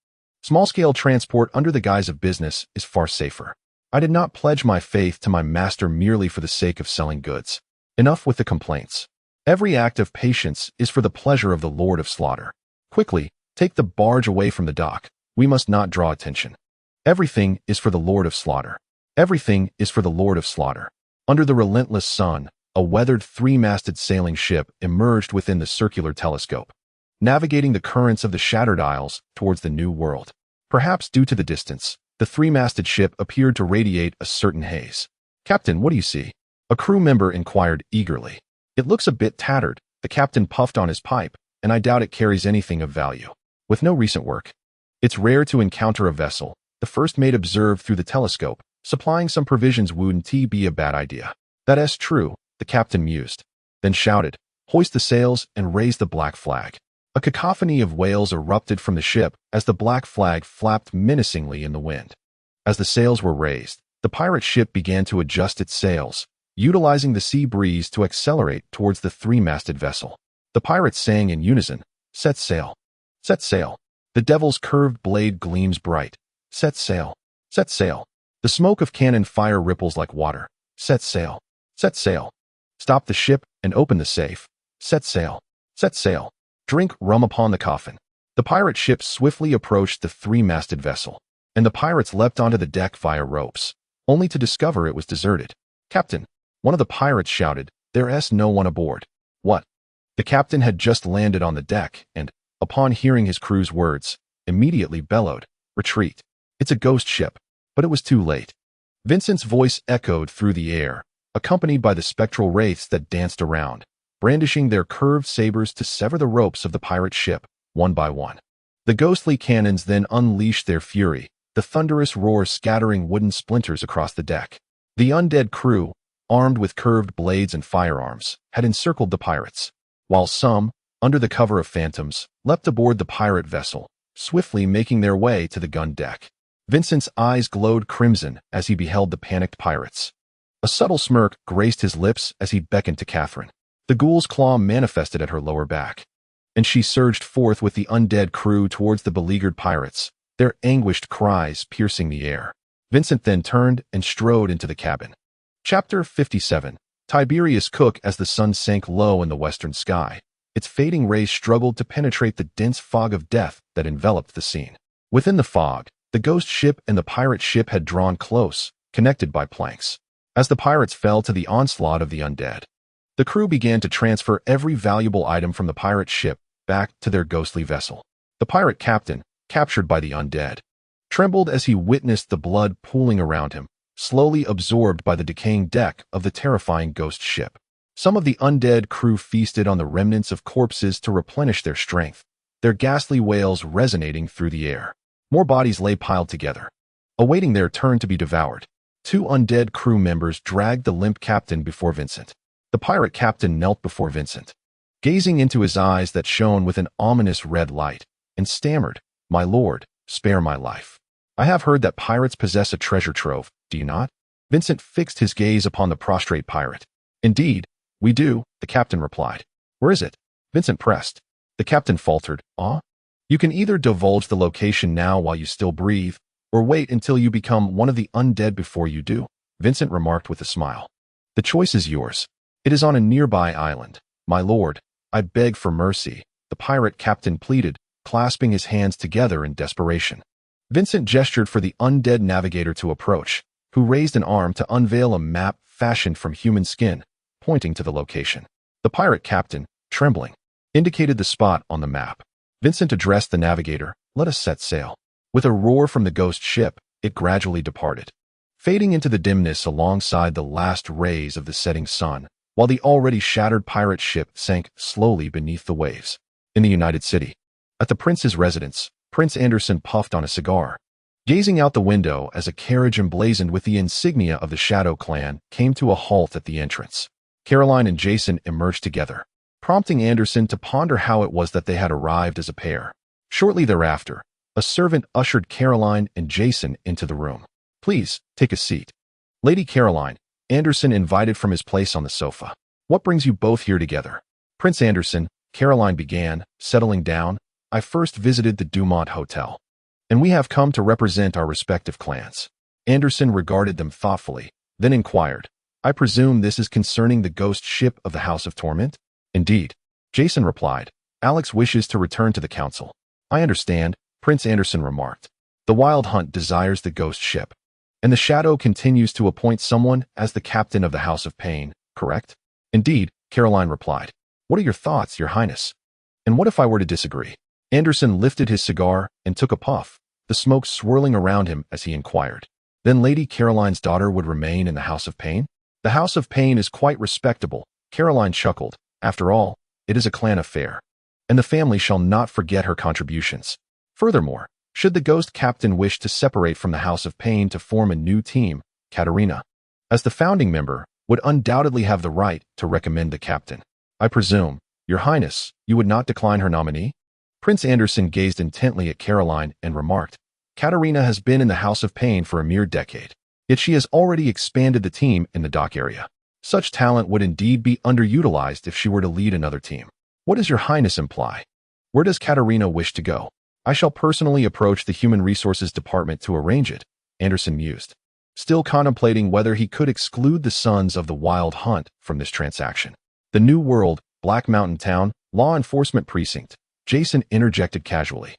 Small-scale transport under the guise of business is far safer. I did not pledge my faith to my master merely for the sake of selling goods. Enough with the complaints. Every act of patience is for the pleasure of the Lord of Slaughter. Quickly, take the barge away from the dock. We must not draw attention. Everything is for the Lord of Slaughter. Everything is for the Lord of Slaughter." Under the relentless sun, a weathered three-masted sailing ship emerged within the circular telescope, navigating the currents of the shattered isles towards the New World. Perhaps due to the distance, the three-masted ship appeared to radiate a certain haze. "Captain, what do you see?" a crew member inquired eagerly. "It looks a bit tattered," the captain puffed on his pipe, "and I doubt it carries anything of value. With no recent work. It's rare to encounter a vessel," the first mate observed through the telescope. "Supplying some provisions wouldn't be a bad idea." "That's true," the captain mused, then shouted, "Hoist the sails and raise the black flag." A cacophony of wails erupted from the ship as the black flag flapped menacingly in the wind. As the sails were raised, the pirate ship began to adjust its sails, utilizing the sea breeze to accelerate towards the three-masted vessel. The pirates sang in unison, "Set sail! Set sail! The devil's curved blade gleams bright. Set sail! Set sail! The smoke of cannon fire ripples like water. Set sail! Set sail! Stop the ship and open the safe. Set sail! Set sail! Drink rum upon the coffin." The pirate ship swiftly approached the three-masted vessel, and the pirates leapt onto the deck via ropes, only to discover it was deserted. "Captain," one of the pirates shouted, "there's no one aboard." "What?" The captain had just landed on the deck and, upon hearing his crew's words, immediately bellowed, "Retreat! It's a ghost ship." But it was too late. Vincent's voice echoed through the air, accompanied by the spectral wraiths that danced around, brandishing their curved sabers to sever the ropes of the pirate ship, one by one. The ghostly cannons then unleashed their fury, the thunderous roar scattering wooden splinters across the deck. The undead crew, armed with curved blades and firearms, had encircled the pirates, while some, under the cover of phantoms, leapt aboard the pirate vessel, swiftly making their way to the gun deck. Vincent's eyes glowed crimson as he beheld the panicked pirates. A subtle smirk graced his lips as he beckoned to Catherine. The ghoul's claw manifested at her lower back, and she surged forth with the undead crew towards the beleaguered pirates, their anguished cries piercing the air. Vincent then turned and strode into the cabin. Chapter 57. Tiberius Cook. As the sun sank low in the western sky, its fading rays struggled to penetrate the dense fog of death that enveloped the scene. Within the fog, the ghost ship and the pirate ship had drawn close, connected by planks. As the pirates fell to the onslaught of the undead, the crew began to transfer every valuable item from the pirate ship back to their ghostly vessel. The pirate captain, captured by the undead, trembled as he witnessed the blood pooling around him, slowly absorbed by the decaying deck of the terrifying ghost ship. Some of the undead crew feasted on the remnants of corpses to replenish their strength, their ghastly wails resonating through the air. More bodies lay piled together, awaiting their turn to be devoured. 2 undead crew members dragged the limp captain before Vincent. The pirate captain knelt before Vincent, gazing into his eyes that shone with an ominous red light, and stammered, "My lord, spare my life. I have heard that pirates possess a treasure trove, do you not?" Vincent fixed his gaze upon the prostrate pirate. "Indeed, we do," the captain replied. "Where is it?" Vincent pressed. The captain faltered, "You can either divulge the location now while you still breathe, or wait until you become one of the undead before you do," Vincent remarked with a smile. "The choice is yours. It is on a nearby island. My lord, I beg for mercy," the pirate captain pleaded, clasping his hands together in desperation. Vincent gestured for the undead navigator to approach, who raised an arm to unveil a map fashioned from human skin, pointing to the location. The pirate captain, trembling, indicated the spot on the map. Vincent addressed the navigator, "Let us set sail." With a roar from the ghost ship, it gradually departed, fading into the dimness alongside the last rays of the setting sun, while the already shattered pirate ship sank slowly beneath the waves. In the United City, at the prince's residence, Prince Anderson puffed on a cigar. Gazing out the window as a carriage emblazoned with the insignia of the Shadow clan came to a halt at the entrance. Caroline and Jason emerged together, prompting Anderson to ponder how it was that they had arrived as a pair. Shortly thereafter, a servant ushered Caroline and Jason into the room. "Please, take a seat." "Lady Caroline," Anderson invited from his place on the sofa. "What brings you both here together?" "Prince Anderson," Caroline began, settling down, "I first visited the Dumont Hotel, and we have come to represent our respective clans." Anderson regarded them thoughtfully, then inquired, "I presume this is concerning the ghost ship of the House of Torment?" "Indeed," Jason replied. "Alex wishes to return to the council." "I understand," Prince Anderson remarked. "The Wild Hunt desires the ghost ship, and the Shadow continues to appoint someone as the captain of the House of Pain, correct?" "Indeed," Caroline replied. "What are your thoughts, Your Highness? And what if I were to disagree?" Anderson lifted his cigar and took a puff, the smoke swirling around him as he inquired, "Then Lady Caroline's daughter would remain in the House of Pain?" "The House of Pain is quite respectable," Caroline chuckled. "After all, it is a clan affair, and the family shall not forget her contributions. Furthermore, should the ghost captain wish to separate from the House of Pain to form a new team, Katarina, as the founding member, would undoubtedly have the right to recommend the captain. I presume, Your Highness, you would not decline her nominee?" Prince Anderson gazed intently at Caroline and remarked, "Katarina has been in the House of Pain for a mere decade, yet she has already expanded the team in the dock area. Such talent would indeed be underutilized if she were to lead another team. What does Your Highness imply? Where does Katarina wish to go?" "I shall personally approach the Human Resources Department to arrange it," Anderson mused, still contemplating whether he could exclude the Sons of the Wild Hunt from this transaction. "The New World, Black Mountain Town, Law Enforcement Precinct," Jason interjected casually.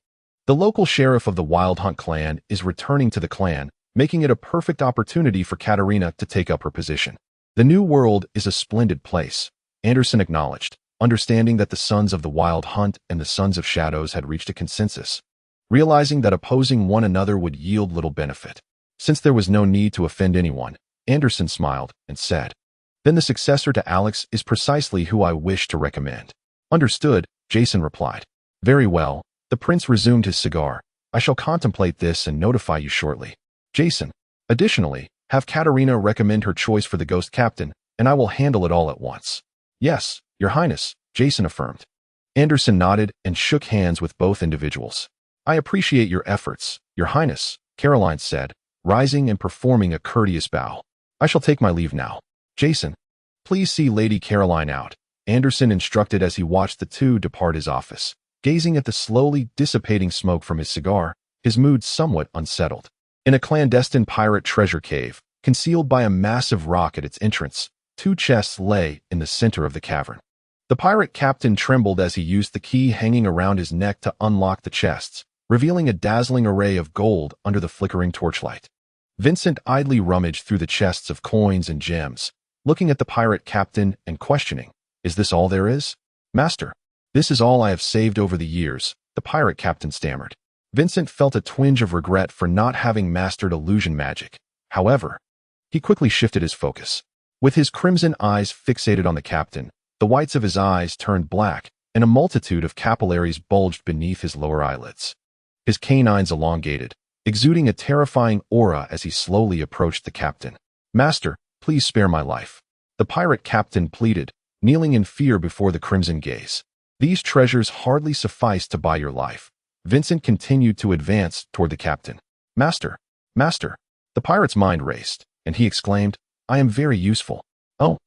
"The local sheriff of the Wild Hunt clan is returning to the clan, making it a perfect opportunity for Katarina to take up her position." "The New World is a splendid place," Anderson acknowledged, understanding that the Sons of the Wild Hunt and the Sons of Shadows had reached a consensus, realizing that opposing one another would yield little benefit. Since there was no need to offend anyone, Anderson smiled and said, "Then the successor to Alex is precisely who I wish to recommend." "Understood," Jason replied. "Very well." The prince resumed his cigar. "I shall contemplate this and notify you shortly." "Jason, additionally, have Katarina recommend her choice for the ghost captain, and I will handle it all at once." "Yes, Your Highness," Jason affirmed. Anderson nodded and shook hands with both individuals. "I appreciate your efforts, Your Highness," Caroline said, rising and performing a courteous bow. "I shall take my leave now." "Jason, please see Lady Caroline out," Anderson instructed as he watched the two depart his office. Gazing at the slowly dissipating smoke from his cigar, his mood somewhat unsettled. In a clandestine pirate treasure cave, concealed by a massive rock at its entrance, two chests lay in the center of the cavern. The pirate captain trembled as he used the key hanging around his neck to unlock the chests, revealing a dazzling array of gold under the flickering torchlight. Vincent idly rummaged through the chests of coins and gems, looking at the pirate captain and questioning, "Is this all there is?" "Master, this is all I have saved over the years," the pirate captain stammered. Vincent felt a twinge of regret for not having mastered illusion magic. However, he quickly shifted his focus. With his crimson eyes fixated on the captain, the whites of his eyes turned black, and a multitude of capillaries bulged beneath his lower eyelids. His canines elongated, exuding a terrifying aura as he slowly approached the captain. "Master, please spare my life," the pirate captain pleaded, kneeling in fear before the crimson gaze. "These treasures hardly suffice to buy your life." Vincent continued to advance toward the captain. Master, the pirate's mind raced, and he exclaimed, "I am very useful." "Oh."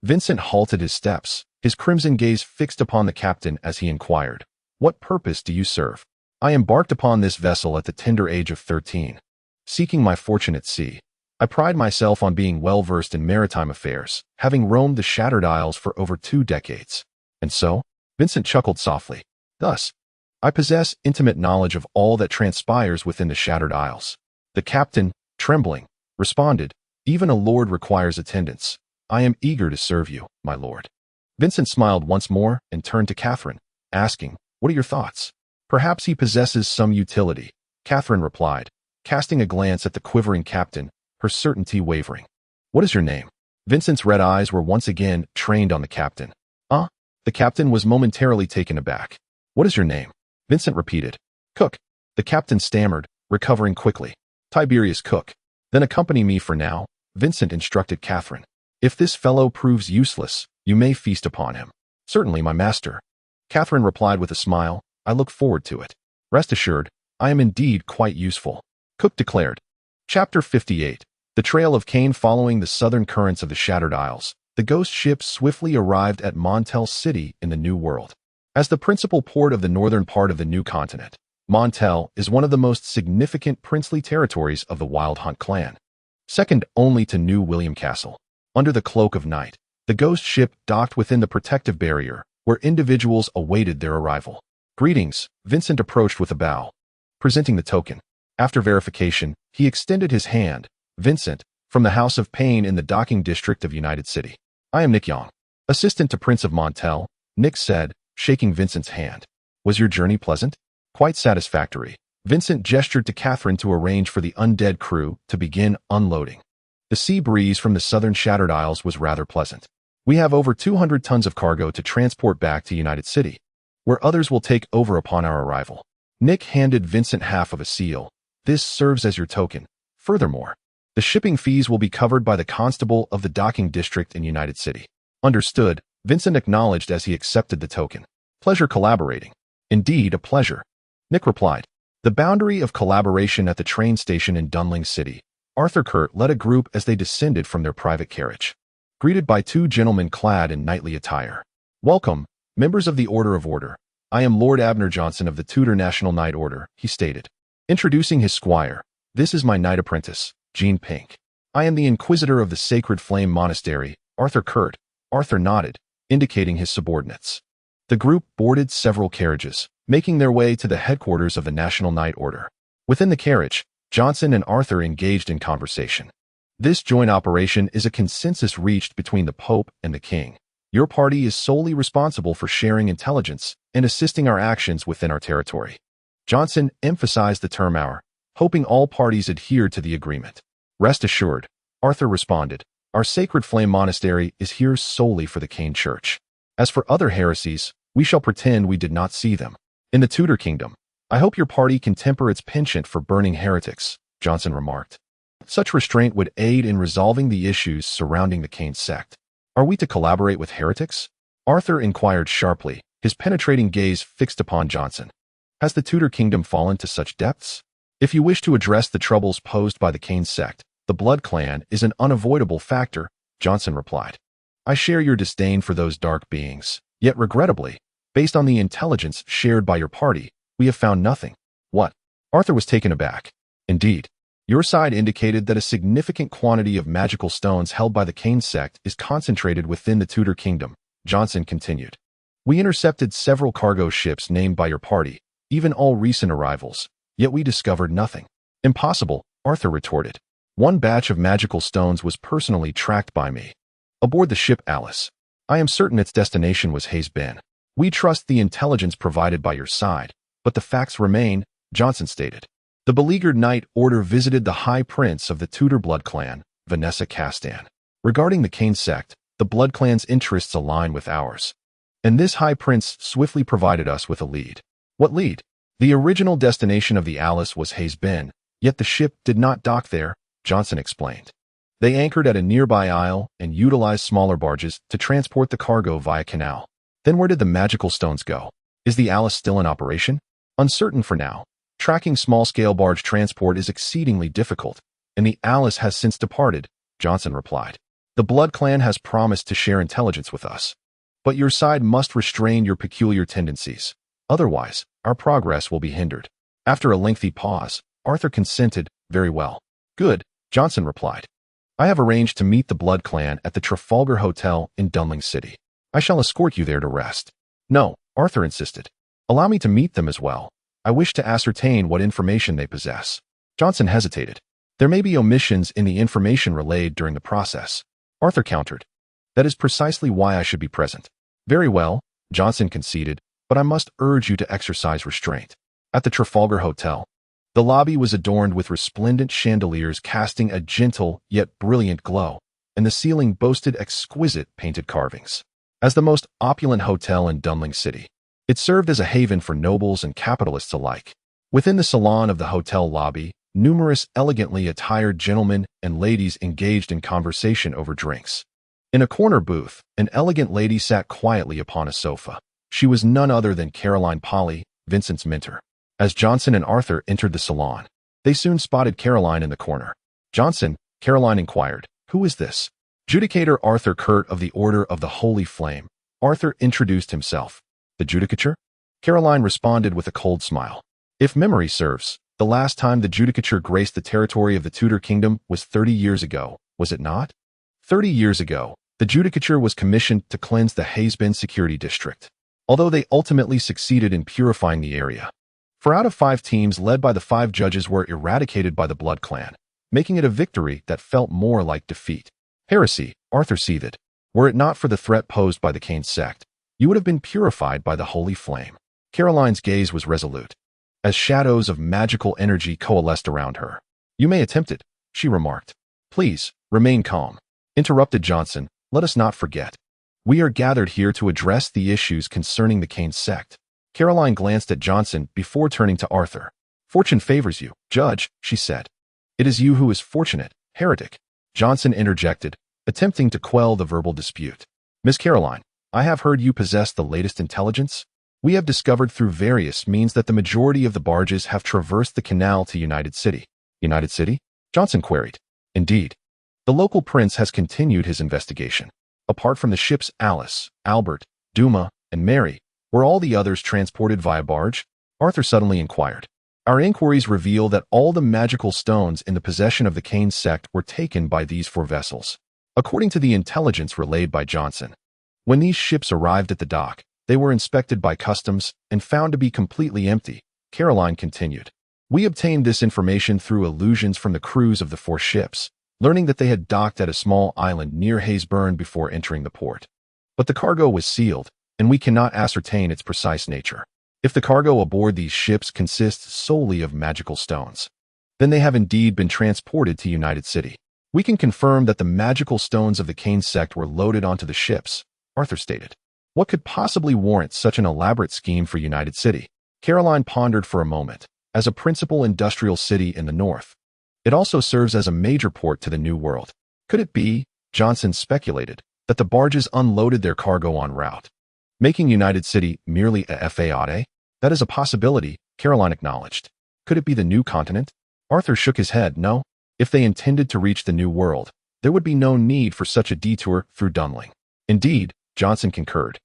Vincent halted his steps, his crimson gaze fixed upon the captain as he inquired, "What purpose do you serve?" "I embarked upon this vessel at the tender age of 13, seeking my fortune at sea. I pride myself on being well-versed in maritime affairs, having roamed the Shattered Isles for over 2 decades. And so?" Vincent chuckled softly. "Thus, I possess intimate knowledge of all that transpires within the Shattered Isles." The captain, trembling, responded, "Even a lord requires attendance. I am eager to serve you, my lord." Vincent smiled once more and turned to Catherine, asking, "What are your thoughts?" "Perhaps he possesses some utility," Catherine replied, casting a glance at the quivering captain, her certainty wavering. "What is your name?" Vincent's red eyes were once again trained on the captain. The captain was momentarily taken aback. "What is your name?" Vincent repeated. "Cook," the captain stammered, recovering quickly. Tiberius Cook. Then accompany me for now, Vincent instructed Catherine. If this fellow proves useless, you may feast upon him. Certainly, my master. Catherine replied with a smile. I look forward to it. Rest assured, I am indeed quite useful. Cook declared. Chapter 58. The Trail of Cain. Following the southern currents of the Shattered Isles, the ghost ship swiftly arrived at Montel City in the New World. As the principal port of the northern part of the new continent, Montel is one of the most significant princely territories of the Wild Hunt clan. Second only to New William Castle. Under the cloak of night, the ghost ship docked within the protective barrier, where individuals awaited their arrival. Greetings, Vincent approached with a bow, presenting the token. After verification, he extended his hand. Vincent, from the House of Pain in the docking district of United City. I am Nick Young, assistant to Prince of Montel, Nick said, shaking Vincent's hand. Was your journey pleasant? Quite satisfactory. Vincent gestured to Catherine to arrange for the undead crew to begin unloading. The sea breeze from the southern Shattered Isles was rather pleasant. We have over 200 tons of cargo to transport back to United City, where others will take over upon our arrival. Nick handed Vincent half of a seal. This serves as your token. Furthermore, the shipping fees will be covered by the constable of the docking district in United City. Understood, Vincent acknowledged as he accepted the token. Pleasure collaborating. Indeed, a pleasure. Nick replied. The boundary of collaboration at the train station in Dunling City. Arthur Kurt led a group as they descended from their private carriage, greeted by two gentlemen clad in knightly attire. Welcome, members of the Order of Order. I am Lord Abner Johnson of the Tudor National Knight Order, he stated, introducing his squire. This is my knight apprentice, Jean Pink. I am the Inquisitor of the Sacred Flame Monastery, Arthur Kurt. Arthur nodded, indicating his subordinates. The group boarded several carriages, making their way to the headquarters of the National Knight Order. Within the carriage, Johnson and Arthur engaged in conversation. This joint operation is a consensus reached between the Pope and the King. Your party is solely responsible for sharing intelligence and assisting our actions within our territory. Johnson emphasized the term our, hoping all parties adhered to the agreement. Rest assured, Arthur responded, our Sacred Flame Monastery is here solely for the Cain Church. As for other heresies, we shall pretend we did not see them. In the Tudor Kingdom, I hope your party can temper its penchant for burning heretics, Johnson remarked. Such restraint would aid in resolving the issues surrounding the Cain sect. Are we to collaborate with heretics? Arthur inquired sharply, his penetrating gaze fixed upon Johnson. Has the Tudor Kingdom fallen to such depths? If you wish to address the troubles posed by the Cain sect, the Blood Clan is an unavoidable factor, Johnson replied. I share your disdain for those dark beings, yet regrettably, based on the intelligence shared by your party, we have found nothing. What? Arthur was taken aback. Indeed, your side indicated that a significant quantity of magical stones held by the Cain sect is concentrated within the Tudor Kingdom, Johnson continued. We intercepted several cargo ships named by your party, even all recent arrivals, yet we discovered nothing. Impossible, Arthur retorted. One batch of magical stones was personally tracked by me. Aboard the ship Alice. I am certain its destination was Hayes Bend. We trust the intelligence provided by your side, but the facts remain, Johnson stated. The beleaguered Knight Order visited the High Prince of the Tudor Blood Clan, Vanessa Castan. Regarding the Cain sect, the Blood Clan's interests align with ours. And this High Prince swiftly provided us with a lead. What lead? The original destination of the Alice was Hayes Bend, yet the ship did not dock there, Johnson explained. They anchored at a nearby isle and utilized smaller barges to transport the cargo via canal. Then where did the magical stones go? Is the Alice still in operation? Uncertain for now. Tracking small-scale barge transport is exceedingly difficult, and the Alice has since departed, Johnson replied. The Blood Clan has promised to share intelligence with us. But your side must restrain your peculiar tendencies. Otherwise, our progress will be hindered. After a lengthy pause, Arthur consented, very well. Good, Johnson replied. I have arranged to meet the Blood Clan at the Trafalgar Hotel in Dunling City. I shall escort you there to rest. No, Arthur insisted. Allow me to meet them as well. I wish to ascertain what information they possess. Johnson hesitated. There may be omissions in the information relayed during the process. Arthur countered. That is precisely why I should be present. Very well, Johnson conceded, but I must urge you to exercise restraint. At the Trafalgar Hotel, the lobby was adorned with resplendent chandeliers casting a gentle yet brilliant glow, and the ceiling boasted exquisite painted carvings. As the most opulent hotel in Dunling City, it served as a haven for nobles and capitalists alike. Within the salon of the hotel lobby, numerous elegantly attired gentlemen and ladies engaged in conversation over drinks. In a corner booth, an elegant lady sat quietly upon a sofa. She was none other than Caroline Polly, Vincent's mentor. As Johnson and Arthur entered the salon, they soon spotted Caroline in the corner. "Johnson," Caroline inquired, "who is this?" "Judicator Arthur Curt of the Order of the Holy Flame." Arthur introduced himself. "The Judicature?" Caroline responded with a cold smile. "If memory serves, the last time the Judicature graced the territory of the Tudor Kingdom was 30 years ago, was it not?" 30 years ago, the Judicature was commissioned to cleanse the Hayesbend Security District, although they ultimately succeeded in purifying the area. 4 out of 5 teams led by the 5 judges were eradicated by the Blood Clan, making it a victory that felt more like defeat. "Heresy," Arthur seethed. "Were it not for the threat posed by the Kane sect, you would have been purified by the Holy Flame." Caroline's gaze was resolute, as shadows of magical energy coalesced around her. "You may attempt it," she remarked. "Please, remain calm," interrupted Johnson. "Let us not forget. We are gathered here to address the issues concerning the Kane sect." Caroline glanced at Johnson before turning to Arthur. "Fortune favors you, Judge," she said. "It is you who is fortunate, heretic," Johnson interjected, attempting to quell the verbal dispute. "Miss Caroline, I have heard you possess the latest intelligence. We have discovered through various means that the majority of the barges have traversed the canal to United City." "United City?" Johnson queried. "Indeed. The local prince has continued his investigation. Apart from the ships Alice, Albert, Duma, and Mary, were all the others transported via barge?" Arthur suddenly inquired. "Our inquiries reveal that all the magical stones in the possession of the Kane sect were taken by these 4 vessels, according to the intelligence relayed by Johnson. When these ships arrived at the dock, they were inspected by customs and found to be completely empty," Caroline continued. "We obtained this information through allusions from the crews of the 4 ships, learning that they had docked at a small island near Hayesburn before entering the port. But the cargo was sealed, and we cannot ascertain its precise nature. If the cargo aboard these ships consists solely of magical stones, then they have indeed been transported to United City. We can confirm that the magical stones of the Kane sect were loaded onto the ships," Arthur stated. "What could possibly warrant such an elaborate scheme for United City?" Caroline pondered for a moment. As a principal industrial city in the north, it also serves as a major port to the New World. Could it be, Johnson speculated, that the barges unloaded their cargo en route, making United City merely a FAAD? "That is a possibility," Caroline acknowledged. "Could it be the new continent?" Arthur shook his head. "No. If they intended to reach the New World, there would be no need for such a detour through Dunling." "Indeed," Johnson concurred.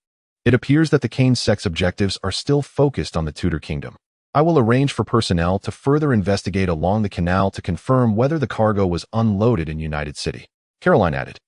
"It appears that the Kane sect's objectives are still focused on the Tudor Kingdom. I will arrange for personnel to further investigate along the canal to confirm whether the cargo was unloaded in United City." Caroline added,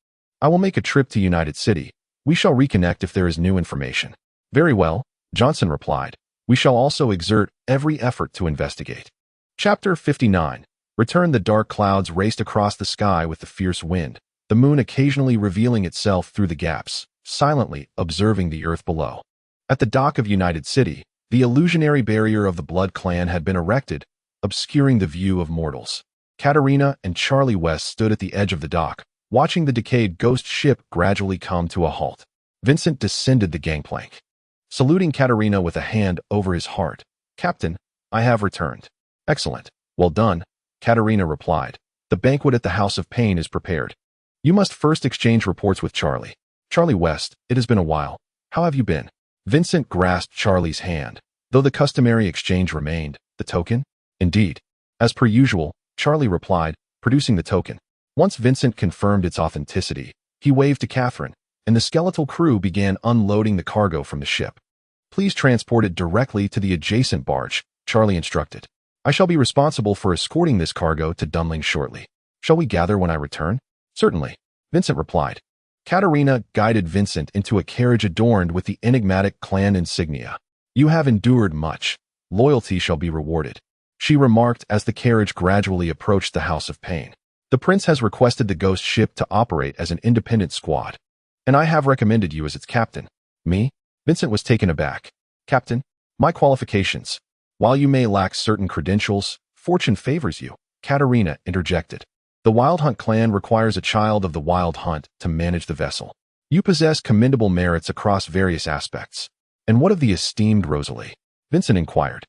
"I will make a trip to United City. We shall reconnect if there is new information." "Very well," Johnson replied. "We shall also exert every effort to investigate." Chapter 59. Return. The dark clouds raced across the sky with the fierce wind, the moon occasionally revealing itself through the gaps, silently observing the earth below. At the dock of United City, the illusionary barrier of the Blood Clan had been erected, obscuring the view of mortals. Katerina and Charlie West stood at the edge of the dock, watching the decayed ghost ship gradually come to a halt. Vincent descended the gangplank, saluting Katerina with a hand over his heart. "Captain, I have returned." "Excellent. Well done," Katerina replied. "The banquet at the House of Pain is prepared. You must first exchange reports with Charlie." "Charlie West, it has been a while. How have you been?" Vincent grasped Charlie's hand, though the customary exchange remained. "The token?" "Indeed." "As per usual," Charlie replied, producing the token. Once Vincent confirmed its authenticity, he waved to Catherine, and the skeletal crew began unloading the cargo from the ship. "Please transport it directly to the adjacent barge," Charlie instructed. "I shall be responsible for escorting this cargo to Dunling shortly. Shall we gather when I return?" "Certainly," Vincent replied. Katerina guided Vincent into a carriage adorned with the enigmatic clan insignia. "You have endured much. Loyalty shall be rewarded," she remarked as the carriage gradually approached the House of Pain. "The prince has requested the ghost ship to operate as an independent squad, and I have recommended you as its captain." "Me?" Vincent was taken aback. "Captain? My qualifications. While you may lack certain credentials, fortune favors you," Katerina interjected. "The Wild Hunt clan requires a child of the Wild Hunt to manage the vessel. You possess commendable merits across various aspects." "And what of the esteemed Rosalie?" Vincent inquired.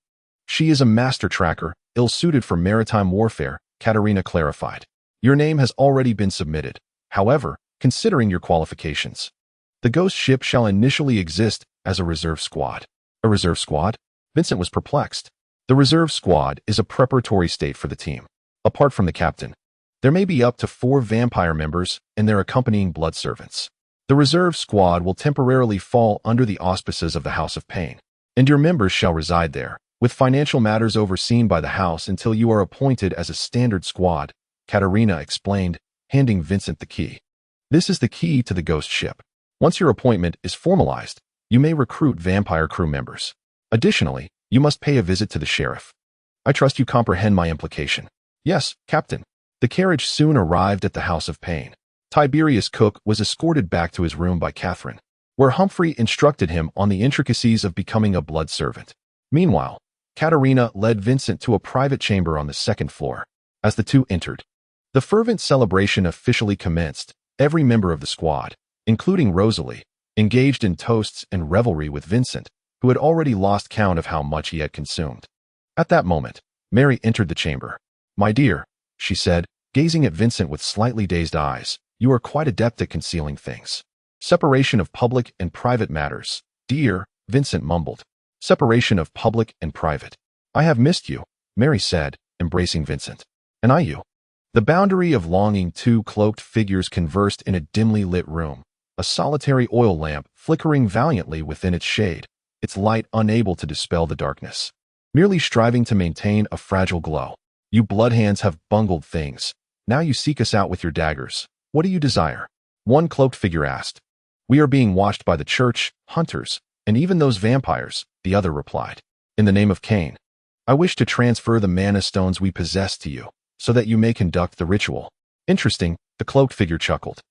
She is a master tracker, ill-suited for maritime warfare, Katerina clarified. Your name has already been submitted. However, considering your qualifications, the ghost ship shall initially exist as a reserve squad. A reserve squad? Vincent was perplexed. The reserve squad is a preparatory state for the team. Apart from the captain, there may be up to 4 vampire members and their accompanying blood servants. The reserve squad will temporarily fall under the auspices of the House of Pain, and your members shall reside there, with financial matters overseen by the house until you are appointed as a standard squad, Katerina explained, handing Vincent the key. This is the key to the ghost ship. Once your appointment is formalized, you may recruit vampire crew members. Additionally, you must pay a visit to the sheriff. I trust you comprehend my implication. Yes, Captain. The carriage soon arrived at the House of Pain. Tiberius Cook was escorted back to his room by Catherine, where Humphrey instructed him on the intricacies of becoming a blood servant. Meanwhile, Katerina led Vincent to a private chamber on the 2nd floor. As the two entered, the fervent celebration officially commenced. Every member of the squad, including Rosalie, engaged in toasts and revelry with Vincent, who had already lost count of how much he had consumed. At that moment, Mary entered the chamber. My dear, she said, gazing at Vincent with slightly dazed eyes, you are quite adept at concealing things. Separation of public and private matters. Dear, Vincent mumbled. Separation of public and private. I have missed you, Mary said, embracing Vincent. And I you. The boundary of longing two cloaked figures conversed in a dimly lit room, a solitary oil lamp flickering valiantly within its shade, its light unable to dispel the darkness, merely striving to maintain a fragile glow. You bloodhands have bungled things. Now you seek us out with your daggers. What do you desire? One cloaked figure asked. We are being watched by the church, hunters, and even those vampires, the other replied. In the name of Cain, I wish to transfer the mana stones we possess to you, so that you may conduct the ritual. Interesting, the cloaked figure chuckled.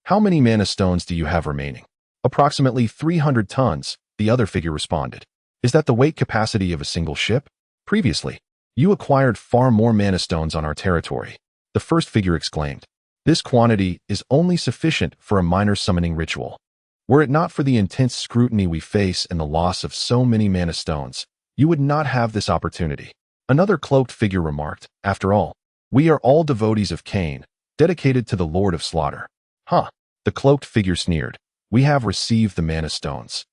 How many mana stones do you have remaining? Approximately 300 tons, the other figure responded. Is that the weight capacity of a single ship? Previously, you acquired far more mana stones on our territory, the first figure exclaimed. This quantity is only sufficient for a minor summoning ritual. Were it not for the intense scrutiny we face and the loss of so many mana stones, you would not have this opportunity. Another cloaked figure remarked, after all, we are all devotees of Cain, dedicated to the Lord of Slaughter. Huh, the cloaked figure sneered. We have received the mana stones,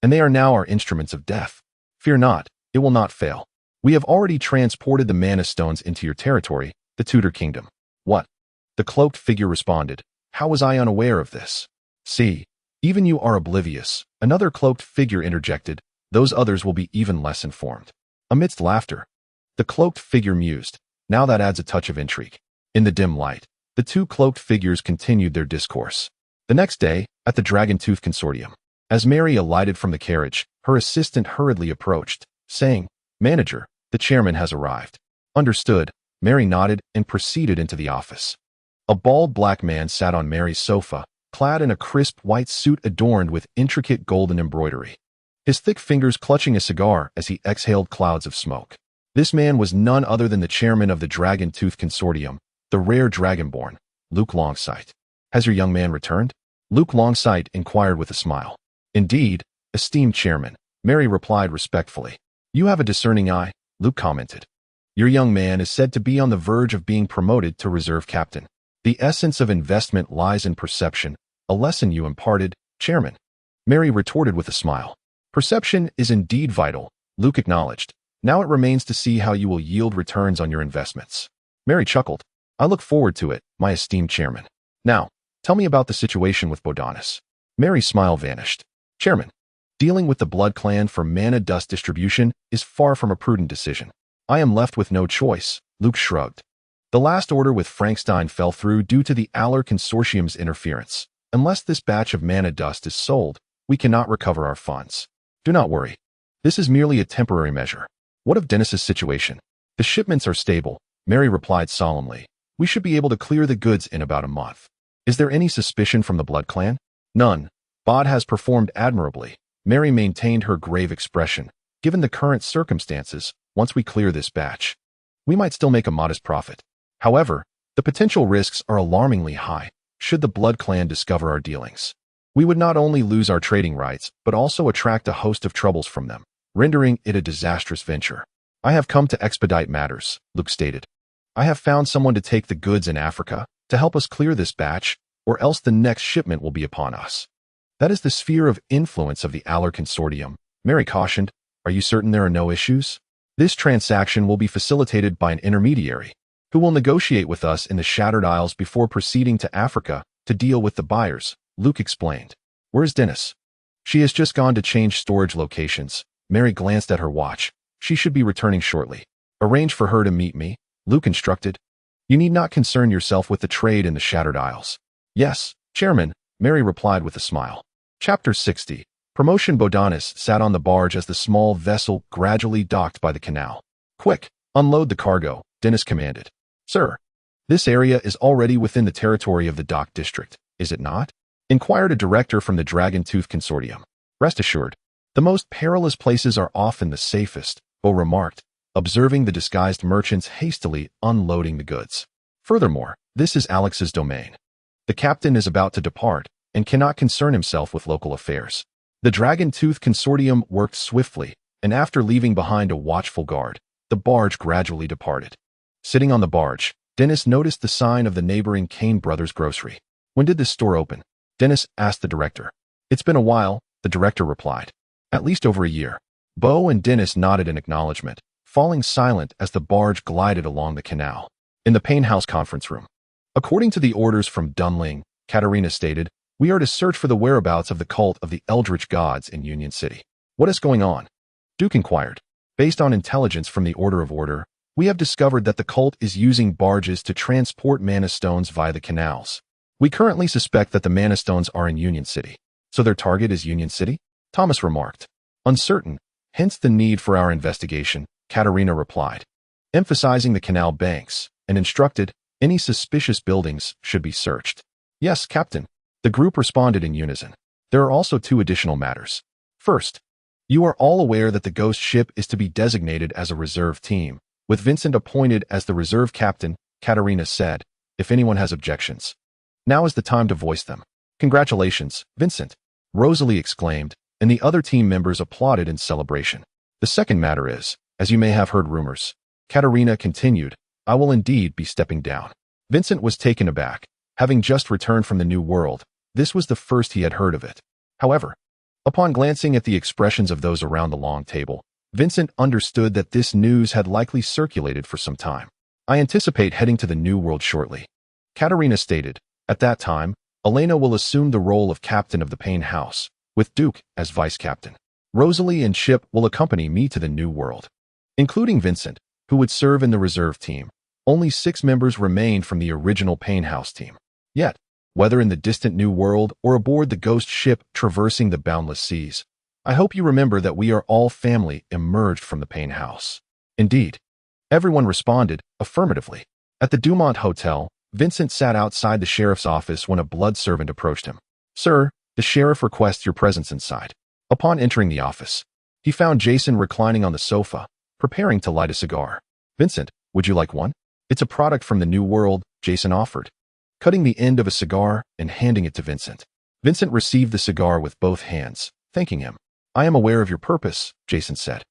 and they are now our instruments of death. Fear not, it will not fail. We have already transported the mana stones into your territory, the Tudor Kingdom. What? The cloaked figure responded. How was I unaware of this? See, even you are oblivious. Another cloaked figure interjected. Those others will be even less informed. Amidst laughter, the cloaked figure mused. Now that adds a touch of intrigue. In the dim light, the two cloaked figures continued their discourse. The next day, at the Dragon Tooth Consortium, as Mary alighted from the carriage, her assistant hurriedly approached, saying, Manager, the chairman has arrived. Understood, Mary nodded and proceeded into the office. A bald black man sat on Mary's sofa, clad in a crisp white suit adorned with intricate golden embroidery, his thick fingers clutching a cigar as he exhaled clouds of smoke. This man was none other than the chairman of the Dragon Tooth Consortium, the rare dragonborn, Luke Longsight. Has your young man returned? Luke Longsight inquired with a smile. Indeed, esteemed chairman, Mary replied respectfully. You have a discerning eye, Luke commented. Your young man is said to be on the verge of being promoted to reserve captain. The essence of investment lies in perception, a lesson you imparted, chairman. Mary retorted with a smile. Perception is indeed vital, Luke acknowledged. Now it remains to see how you will yield returns on your investments. Mary chuckled. I look forward to it, my esteemed chairman. Now, tell me about the situation with Bodanis. Mary's smile vanished. Chairman, dealing with the Blood Clan for mana dust distribution is far from a prudent decision. I am left with no choice, Luke shrugged. The last order with Frankenstein fell through due to the Aller Consortium's interference. Unless this batch of mana dust is sold, we cannot recover our funds. Do not worry. This is merely a temporary measure. What of Dennis's situation? The shipments are stable, Mary replied solemnly. We should be able to clear the goods in about a month. Is there any suspicion from the Blood Clan? None. Bod has performed admirably. Mary maintained her grave expression. Given the current circumstances, once we clear this batch, we might still make a modest profit. However, the potential risks are alarmingly high should the Blood Clan discover our dealings. We would not only lose our trading rights, but also attract a host of troubles from them, rendering it a disastrous venture. I have come to expedite matters, Luke stated. I have found someone to take the goods in Africa to help us clear this batch, or else the next shipment will be upon us. That is the sphere of influence of the Aller Consortium, Mary cautioned. Are you certain there are no issues? This transaction will be facilitated by an intermediary, who will negotiate with us in the Shattered Isles before proceeding to Africa to deal with the buyers, Luke explained. Where's Dennis? She has just gone to change storage locations. Mary glanced at her watch. She should be returning shortly. Arrange for her to meet me, Luke instructed. You need not concern yourself with the trade in the Shattered Isles. Yes, Chairman, Mary replied with a smile. Chapter 60. Promotion. Bodanis sat on the barge as the small vessel gradually docked by the canal. Quick, unload the cargo, Dennis commanded. Sir, this area is already within the territory of the dock district, is it not? Inquired a director from the Dragon Tooth Consortium. Rest assured, the most perilous places are often the safest, Bo remarked, observing the disguised merchants hastily unloading the goods. Furthermore, this is Alex's domain. The captain is about to depart and cannot concern himself with local affairs. The Dragon Tooth Consortium worked swiftly, and after leaving behind a watchful guard, the barge gradually departed. Sitting on the barge, Dennis noticed the sign of the neighboring Kane Brothers grocery. When did this store open? Dennis asked the director. It's been a while, the director replied. At least over a year. Bo and Dennis nodded in acknowledgement, falling silent as the barge glided along the canal. In the Payne House conference room. According to the orders from Dunling, Katarina stated, we are to search for the whereabouts of the cult of the Eldritch Gods in Union City. What is going on? Duke inquired. Based on intelligence from the Order of Order, we have discovered that the cult is using barges to transport mana stones via the canals. We currently suspect that the mana stones are in Union City. So their target is Union City? Thomas remarked. Uncertain, hence the need for our investigation, Katarina replied, emphasizing the canal banks, and instructed, any suspicious buildings should be searched. Yes, Captain. The group responded in unison. There are also two additional matters. First, you are all aware that the ghost ship is to be designated as a reserve team, with Vincent appointed as the reserve captain, Katarina said, if anyone has objections. Now is the time to voice them. Congratulations, Vincent, Rosalie exclaimed, and the other team members applauded in celebration. The second matter is, as you may have heard rumors, Katarina continued, I will indeed be stepping down. Vincent was taken aback. Having just returned from the New World, this was the first he had heard of it. However, upon glancing at the expressions of those around the long table, Vincent understood that this news had likely circulated for some time. I anticipate heading to the New World shortly. Katarina stated, at that time, Elena will assume the role of captain of the Payne House, with Duke as vice captain. Rosalie and Chip will accompany me to the New World. Including Vincent, who would serve in the reserve team, only 6 members remained from the original Payne House team. Yet, whether in the distant New World or aboard the ghost ship traversing the boundless seas, I hope you remember that we are all family emerged from the Payne House. Indeed. Everyone responded affirmatively. At the Dumont Hotel, Vincent sat outside the sheriff's office when a blood servant approached him. Sir, the sheriff requests your presence inside. Upon entering the office, he found Jason reclining on the sofa, preparing to light a cigar. Vincent, would you like one? It's a product from the New World, Jason offered, cutting the end of a cigar and handing it to Vincent. Vincent received the cigar with both hands, thanking him. I am aware of your purpose, Jason said,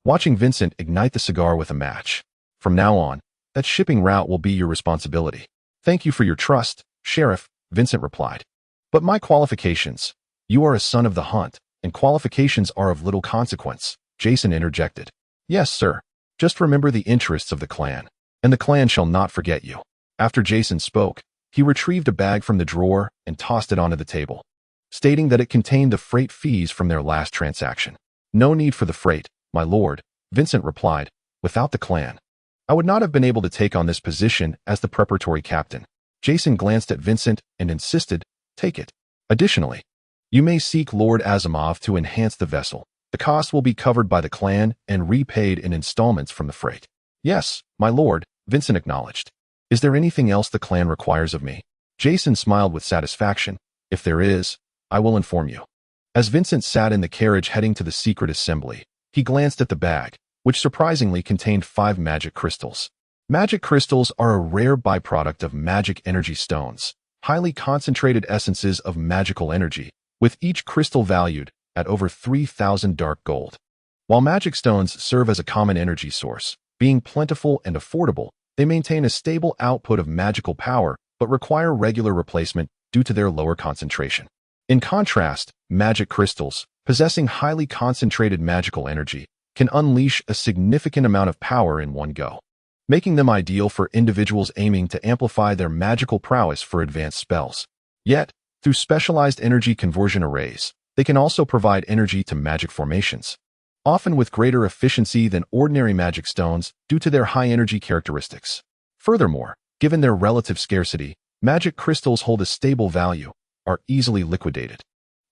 watching Vincent ignite the cigar with a match. From now on, that shipping route will be your responsibility. Thank you for your trust, Sheriff, Vincent replied. But my qualifications. You are a son of the hunt, and qualifications are of little consequence, Jason interjected. Yes, sir. Just remember the interests of the clan, and the clan shall not forget you. After Jason spoke, he retrieved a bag from the drawer and tossed it onto the table, stating that it contained the freight fees from their last transaction. No need for the freight, my lord, Vincent replied. Without the clan, I would not have been able to take on this position as the preparatory captain. Jason glanced at Vincent and insisted, take it. Additionally, you may seek Lord Asimov to enhance the vessel. The cost will be covered by the clan and repaid in installments from the freight. Yes, my lord, Vincent acknowledged. Is there anything else the clan requires of me? Jason smiled with satisfaction. If there is, I will inform you. As Vincent sat in the carriage heading to the secret assembly, he glanced at the bag, which surprisingly contained 5 magic crystals. Magic crystals are a rare byproduct of magic energy stones, highly concentrated essences of magical energy, with each crystal valued at over 3,000 dark gold. While magic stones serve as a common energy source, being plentiful and affordable, they maintain a stable output of magical power but require regular replacement due to their lower concentration. In contrast, magic crystals, possessing highly concentrated magical energy, can unleash a significant amount of power in one go, making them ideal for individuals aiming to amplify their magical prowess for advanced spells. Yet, through specialized energy conversion arrays, they can also provide energy to magic formations, often with greater efficiency than ordinary magic stones due to their high energy characteristics. Furthermore, given their relative scarcity, magic crystals hold a stable value, are easily liquidated,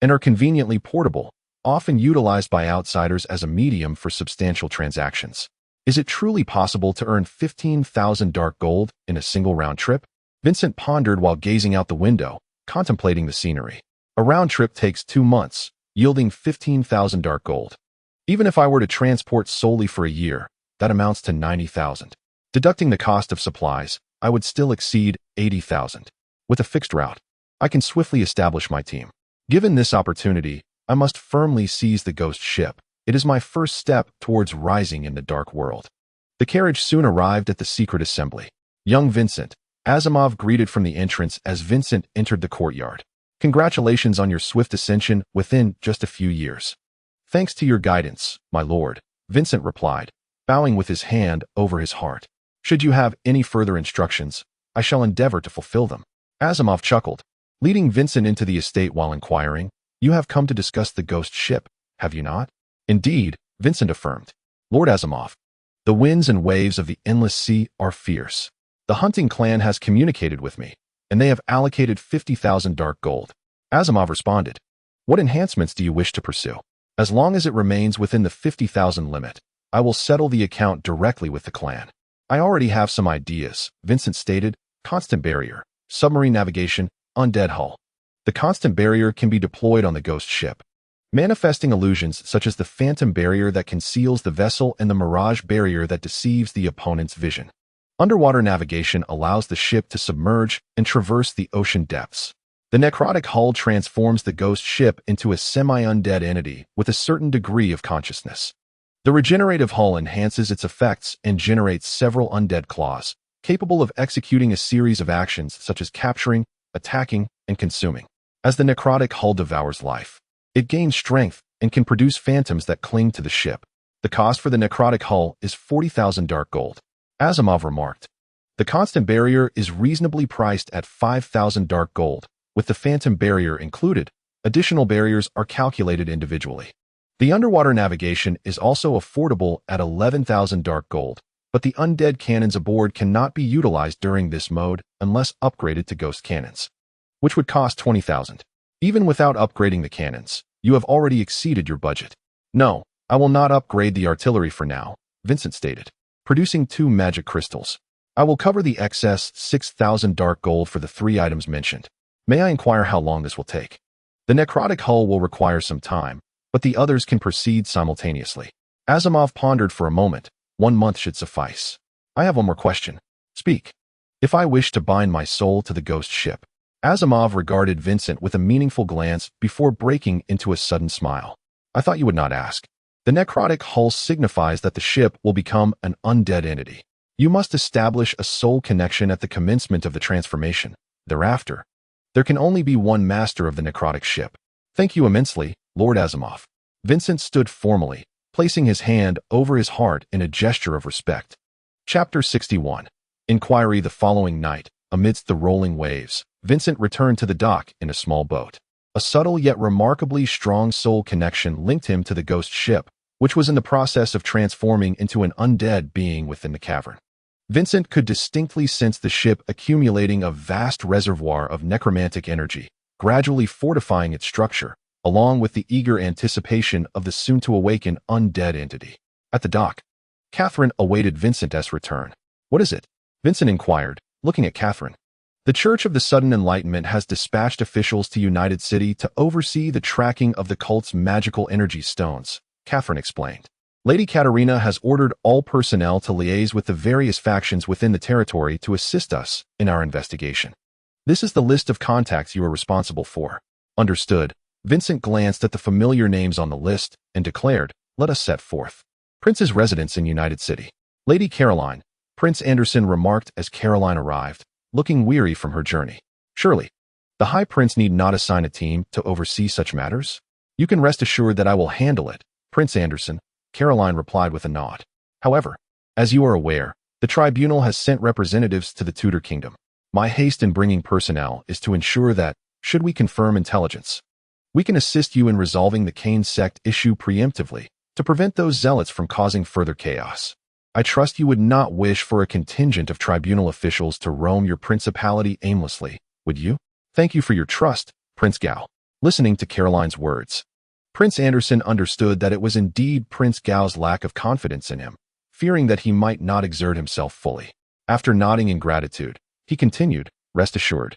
and are conveniently portable, often utilized by outsiders as a medium for substantial transactions. Is it truly possible to earn 15,000 dark gold in a single round trip? Vincent pondered while gazing out the window, contemplating the scenery. A round trip takes 2 months, yielding 15,000 dark gold. Even if I were to transport solely for a year, that amounts to 90,000. Deducting the cost of supplies, I would still exceed 80,000. With a fixed route, I can swiftly establish my team. Given this opportunity, I must firmly seize the ghost ship. It is my first step towards rising in the dark world. The carriage soon arrived at the secret assembly. Young Vincent, Asimov greeted from the entrance as Vincent entered the courtyard. Congratulations on your swift ascension within just a few years. Thanks to your guidance, my lord, Vincent replied, bowing with his hand over his heart. Should you have any further instructions, I shall endeavor to fulfill them. Asimov chuckled, leading Vincent into the estate while inquiring, You have come to discuss the ghost ship, have you not? Indeed, Vincent affirmed. Lord Asimov, the winds and waves of the endless sea are fierce. The hunting clan has communicated with me, and they have allocated 50,000 dark gold. Asimov responded, What enhancements do you wish to pursue? As long as it remains within the 50,000 limit, I will settle the account directly with the clan. I already have some ideas, Vincent stated. Constant barrier, submarine navigation, undead hull. The constant barrier can be deployed on the ghost ship, manifesting illusions such as the phantom barrier that conceals the vessel and the mirage barrier that deceives the opponent's vision. Underwater navigation allows the ship to submerge and traverse the ocean depths. The necrotic hull transforms the ghost ship into a semi-undead entity with a certain degree of consciousness. The regenerative hull enhances its effects and generates several undead claws, capable of executing a series of actions such as capturing, attacking, and consuming. As the necrotic hull devours life, it gains strength and can produce phantoms that cling to the ship. The cost for the necrotic hull is 40,000 dark gold. Asimov remarked, The constant barrier is reasonably priced at 5,000 dark gold. With the phantom barrier included, additional barriers are calculated individually. The underwater navigation is also affordable at 11,000 dark gold, but the undead cannons aboard cannot be utilized during this mode unless upgraded to ghost cannons, which would cost 20,000. Even without upgrading the cannons, you have already exceeded your budget. No, I will not upgrade the artillery for now, Vincent stated, producing 2 magic crystals. I will cover the excess 6,000 dark gold for the 3 items mentioned. May I inquire how long this will take? The necrotic hull will require some time, but the others can proceed simultaneously. Asimov pondered for a moment. 1 month should suffice. I have one more question. Speak. If I wish to bind my soul to the ghost ship. Asimov regarded Vincent with a meaningful glance before breaking into a sudden smile. I thought you would not ask. The necrotic hull signifies that the ship will become an undead entity. You must establish a soul connection at the commencement of the transformation. Thereafter, there can only be one master of the necrotic ship. Thank you immensely, Lord Asimov. Vincent stood formally, placing his hand over his heart in a gesture of respect. Chapter 61. Inquiry. The following night, amidst the rolling waves, Vincent returned to the dock in a small boat. A subtle yet remarkably strong soul connection linked him to the ghost ship, which was in the process of transforming into an undead being within the cavern. Vincent could distinctly sense the ship accumulating a vast reservoir of necromantic energy, gradually fortifying its structure, along with the eager anticipation of the soon-to-awaken undead entity. At the dock, Catherine awaited Vincent's return. What is it? Vincent inquired, looking at Catherine. The Church of the Sudden Enlightenment has dispatched officials to United City to oversee the tracking of the cult's magical energy stones, Catherine explained. Lady Katerina has ordered all personnel to liaise with the various factions within the territory to assist us in our investigation. This is the list of contacts you are responsible for. Understood. Vincent glanced at the familiar names on the list and declared, Let us set forth. Prince's residence in United City. Lady Caroline, Prince Anderson remarked as Caroline arrived, looking weary from her journey. Surely, the High Prince need not assign a team to oversee such matters? You can rest assured that I will handle it, Prince Anderson, Caroline replied with a nod. However, as you are aware, the tribunal has sent representatives to the Tudor Kingdom. My haste in bringing personnel is to ensure that, should we confirm intelligence, we can assist you in resolving the Cain sect issue preemptively to prevent those zealots from causing further chaos. I trust you would not wish for a contingent of tribunal officials to roam your principality aimlessly, would you? Thank you for your trust, Prince Gao. Listening to Caroline's words, Prince Anderson understood that it was indeed Prince Gao's lack of confidence in him, fearing that he might not exert himself fully. After nodding in gratitude, he continued, rest assured.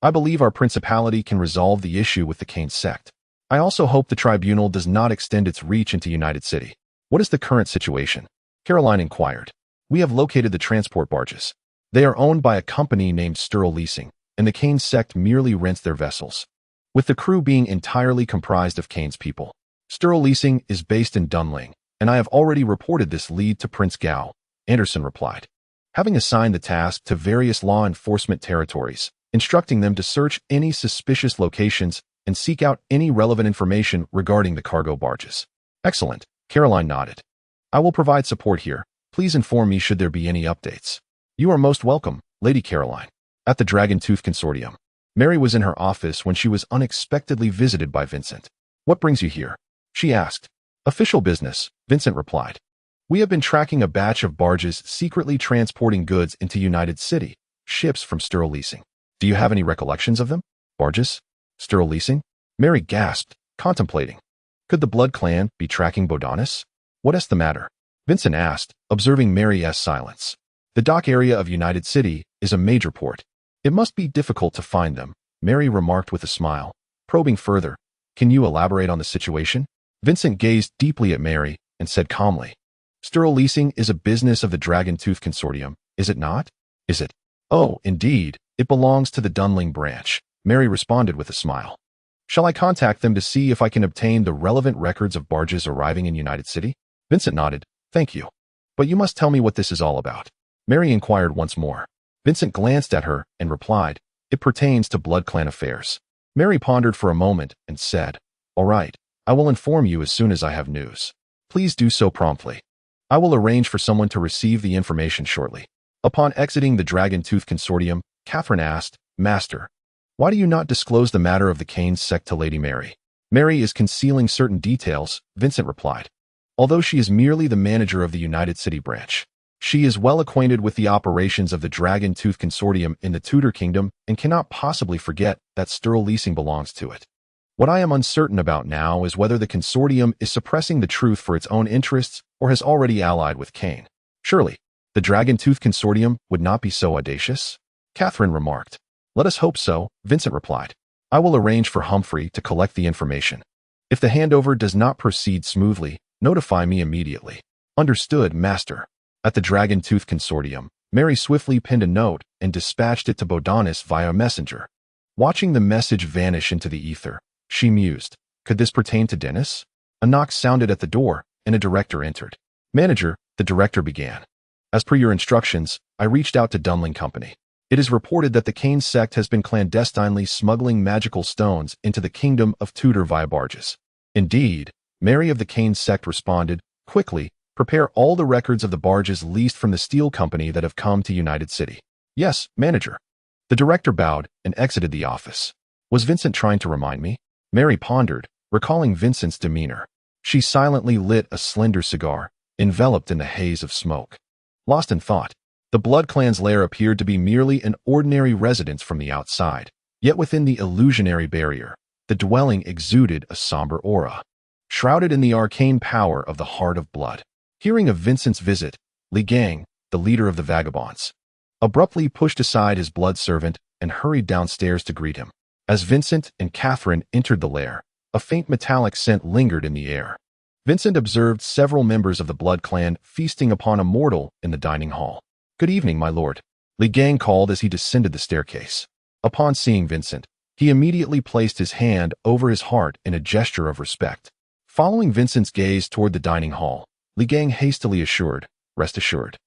I believe our principality can resolve the issue with the Cain sect. I also hope the tribunal does not extend its reach into United City. What is the current situation? Caroline inquired. We have located the transport barges. They are owned by a company named Sturl Leasing, and the Cain sect merely rents their vessels, with the crew being entirely comprised of Cain's people. Sturl Leasing is based in Dunling, and I have already reported this lead to Prince Gao, Anderson replied, having assigned the task to various law enforcement territories, instructing them to search any suspicious locations and seek out any relevant information regarding the cargo barges. Excellent, Caroline nodded. I will provide support here. Please inform me should there be any updates. You are most welcome, Lady Caroline. At the Dragon Tooth Consortium, Mary was in her office when she was unexpectedly visited by Vincent. What brings you here? She asked. Official business, Vincent replied. We have been tracking a batch of barges secretly transporting goods into United City, ships from Sturl Leasing. Do you have any recollections of them? Barges? Sturl Leasing? Mary gasped, contemplating. Could the Blood Clan be tracking Bodanis? What is the matter? Vincent asked, observing Mary's silence. The dock area of United City is a major port. It must be difficult to find them, Mary remarked with a smile. Probing further, can you elaborate on the situation? Vincent gazed deeply at Mary and said calmly, Sturl Leasing is a business of the Dragon Tooth Consortium, is it not? Is it? Oh, indeed, it belongs to the Dunling branch, Mary responded with a smile. Shall I contact them to see if I can obtain the relevant records of barges arriving in United City? Vincent nodded, thank you. But you must tell me what this is all about. Mary inquired once more. Vincent glanced at her and replied, it pertains to Blood Clan affairs. Mary pondered for a moment and said, all right, I will inform you as soon as I have news. Please do so promptly. I will arrange for someone to receive the information shortly. Upon exiting the Dragon Tooth Consortium, Catherine asked, Master, why do you not disclose the matter of the Cain sect to Lady Mary? Mary is concealing certain details, Vincent replied. Although she is merely the manager of the United City branch, she is well acquainted with the operations of the Dragon Tooth Consortium in the Tudor Kingdom and cannot possibly forget that Sturl Leasing belongs to it. What I am uncertain about now is whether the consortium is suppressing the truth for its own interests or has already allied with Cain. Surely, the Dragon Tooth Consortium would not be so audacious? Catherine remarked. Let us hope so, Vincent replied. I will arrange for Humphrey to collect the information. If the handover does not proceed smoothly, notify me immediately. Understood, Master. At the Dragon Tooth Consortium, Mary swiftly penned a note and dispatched it to Bodanis via messenger. Watching the message vanish into the ether, she mused, could this pertain to Dennis? A knock sounded at the door, and a director entered. Manager, the director began. As per your instructions, I reached out to Dunling Company. It is reported that the Cain sect has been clandestinely smuggling magical stones into the kingdom of Tudor via barges. Indeed, Mary of the Cain sect responded, quickly, prepare all the records of the barges leased from the steel company that have come to United City. Yes, manager. The director bowed and exited the office. Was Vincent trying to remind me? Mary pondered, recalling Vincent's demeanor. She silently lit a slender cigar, enveloped in the haze of smoke. Lost in thought, the Blood Clan's lair appeared to be merely an ordinary residence from the outside. Yet within the illusionary barrier, the dwelling exuded a somber aura, shrouded in the arcane power of the Heart of Blood. Hearing of Vincent's visit, Li Gang, the leader of the vagabonds, abruptly pushed aside his blood servant and hurried downstairs to greet him. As Vincent and Catherine entered the lair, a faint metallic scent lingered in the air. Vincent observed several members of the Blood Clan feasting upon a mortal in the dining hall. Good evening, my lord, Li Gang called as he descended the staircase. Upon seeing Vincent, he immediately placed his hand over his heart in a gesture of respect. Following Vincent's gaze toward the dining hall, Li Gang hastily assured, "Rest assured.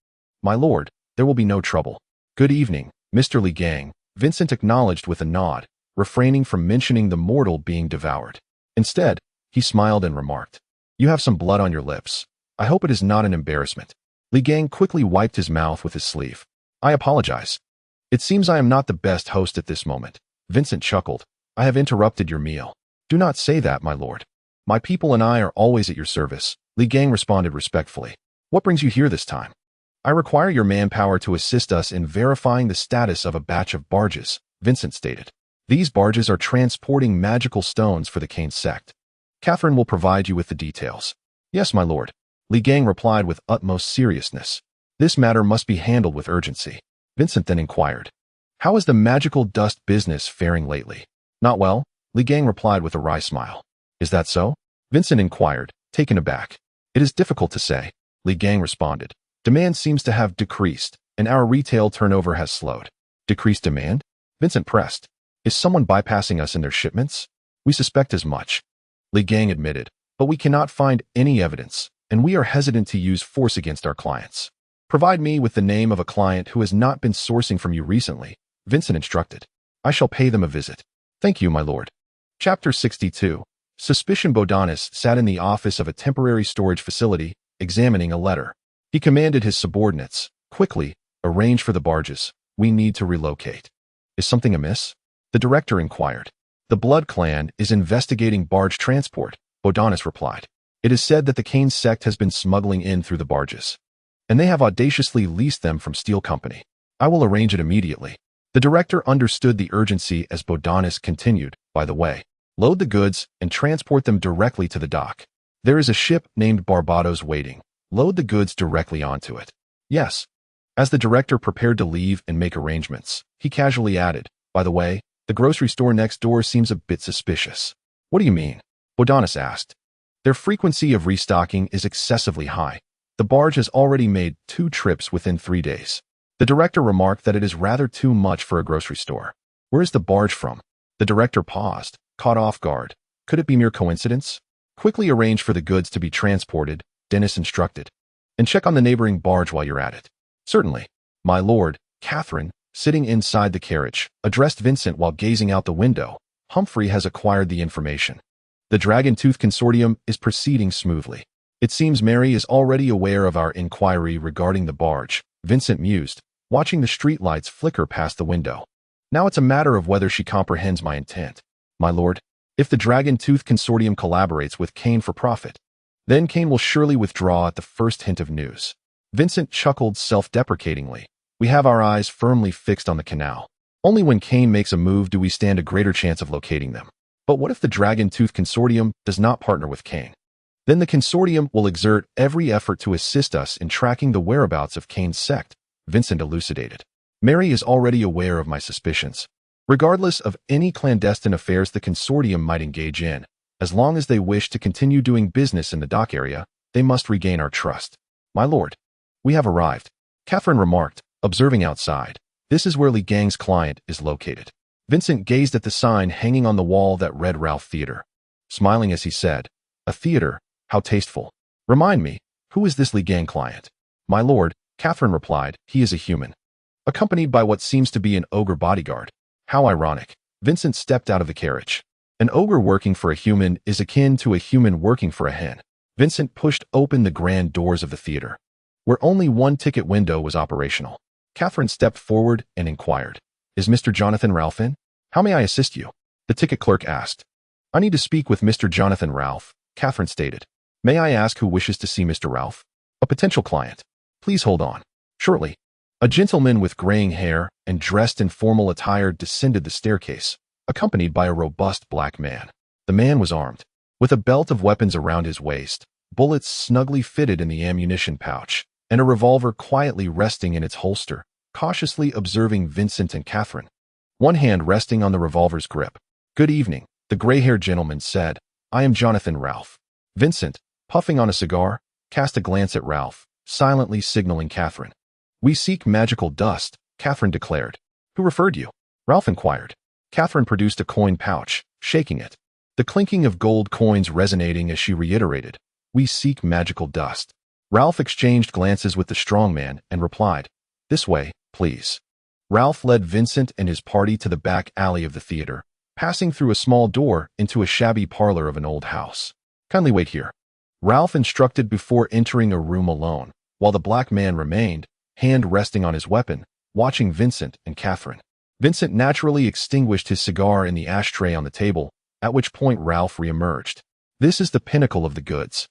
My lord, there will be no trouble." "Good evening, Mr. Li Gang," Vincent acknowledged with a nod, refraining from mentioning the mortal being devoured. Instead, he smiled and remarked, "You have some blood on your lips. I hope it is not an embarrassment." Li Gang quickly wiped his mouth with his sleeve. "I apologize. It seems I am not the best host at this moment." Vincent chuckled. "I have interrupted your meal." "Do not say that, my lord. My people and I are always at your service," Li Gang responded respectfully. "What brings you here this time?" "I require your manpower to assist us in verifying the status of a batch of barges," Vincent stated. "These barges are transporting magical stones for the Kane sect. Catherine will provide you with the details." "Yes, my lord," Li Gang replied with utmost seriousness. "This matter must be handled with urgency." Vincent then inquired, "How is the magical dust business faring lately?" "Not well," Li Gang replied with a wry smile. "Is that so?" Vincent inquired, taken aback. "It is difficult to say," Li Gang responded. "Demand seems to have decreased, and our retail turnover has slowed." "Decreased demand?" Vincent pressed. "Is someone bypassing us in their shipments?" "We suspect as much," Li Gang admitted, "but we cannot find any evidence, and we are hesitant to use force against our clients." "Provide me with the name of a client who has not been sourcing from you recently," Vincent instructed. "I shall pay them a visit." "Thank you, my lord." Chapter 62. Suspicion. Bodanis sat in the office of a temporary storage facility, examining a letter. He commanded his subordinates, "Quickly, arrange for the barges. We need to relocate." "Is something amiss?" the director inquired. "The Blood Clan is investigating barge transport," Bodanis replied. "It is said that the Kane sect has been smuggling in through the barges, and they have audaciously leased them from Steel Company. I will arrange it immediately." The director understood the urgency as Bodanis continued, "By the way, load the goods and transport them directly to the dock. There is a ship named Barbados waiting. Load the goods directly onto it." "Yes." As the director prepared to leave and make arrangements, he casually added, "By the way, the grocery store next door seems a bit suspicious." "What do you mean?" Bodanis asked. "Their frequency of restocking is excessively high. The barge has already made 2 trips within 3 days." The director remarked that it is rather too much for a grocery store. "Where is the barge from?" The director paused, caught off guard. Could it be mere coincidence? "Quickly arrange for the goods to be transported," Dennis instructed. "And check on the neighboring barge while you're at it." "Certainly, my lord." Catherine, sitting inside the carriage, addressed Vincent while gazing out the window. "Humphrey has acquired the information. The Dragon Tooth Consortium is proceeding smoothly. It seems Mary is already aware of our inquiry regarding the barge," Vincent mused, watching the streetlights flicker past the window. "Now it's a matter of whether she comprehends my intent." "My lord, if the Dragon Tooth Consortium collaborates with Kane for profit, then Kane will surely withdraw at the first hint of news." Vincent chuckled self-deprecatingly. "We have our eyes firmly fixed on the canal. Only when Kane makes a move do we stand a greater chance of locating them. But what if the Dragon Tooth Consortium does not partner with Kane? Then the consortium will exert every effort to assist us in tracking the whereabouts of Kane's sect," Vincent elucidated. "Mary is already aware of my suspicions. Regardless of any clandestine affairs the consortium might engage in, as long as they wish to continue doing business in the dock area, they must regain our trust." "My lord, we have arrived," Catherine remarked, observing outside. "This is where Li Gang's client is located." Vincent gazed at the sign hanging on the wall that read Ralph Theater, smiling as he said, "A theater? How tasteful. Remind me, who is this Li Gang client?" "My lord," Catherine replied, "he is a human, accompanied by what seems to be an ogre bodyguard." "How ironic." Vincent stepped out of the carriage. "An ogre working for a human is akin to a human working for a hen." Vincent pushed open the grand doors of the theater, where only one ticket window was operational. Catherine stepped forward and inquired, "Is Mr. Jonathan Ralph in?" "How may I assist you?" the ticket clerk asked. "I need to speak with Mr. Jonathan Ralph," Catherine stated. "May I ask who wishes to see Mr. Ralph?" "A potential client. Please hold on." Shortly, a gentleman with graying hair and dressed in formal attire descended the staircase, accompanied by a robust black man. The man was armed, with a belt of weapons around his waist, bullets snugly fitted in the ammunition pouch, and a revolver quietly resting in its holster, cautiously observing Vincent and Catherine, one hand resting on the revolver's grip. "Good evening," the gray-haired gentleman said. "I am Jonathan Ralph." Vincent, puffing on a cigar, cast a glance at Ralph, silently signaling Catherine. "We seek magical dust," Catherine declared. "Who referred you?" Ralph inquired. Catherine produced a coin pouch, shaking it. the clinking of gold coins resonating as she reiterated, "We seek magical dust." Ralph exchanged glances with the strongman and replied, "This way, please." Ralph led Vincent and his party to the back alley of the theater, passing through a small door into a shabby parlor of an old house. "Kindly wait here," Ralph instructed before entering a room alone, while the black man remained, hand resting on his weapon, watching Vincent and Catherine. Vincent naturally extinguished his cigar in the ashtray on the table, at which point Ralph reemerged. "This is the pinnacle of the goods."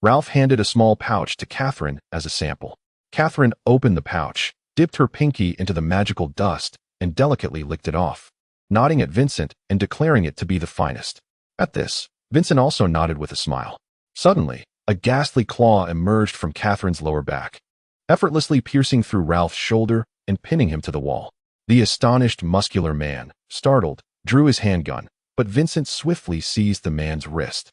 Ralph handed a small pouch to Catherine as a sample. Catherine opened the pouch, dipped her pinky into the magical dust, and delicately licked it off, nodding at Vincent and declaring it to be the finest. At this, Vincent also nodded with a smile. Suddenly, a ghastly claw emerged from Catherine's lower back, effortlessly piercing through Ralph's shoulder and pinning him to the wall. The astonished, muscular man, startled, drew his handgun, but Vincent swiftly seized the man's wrist,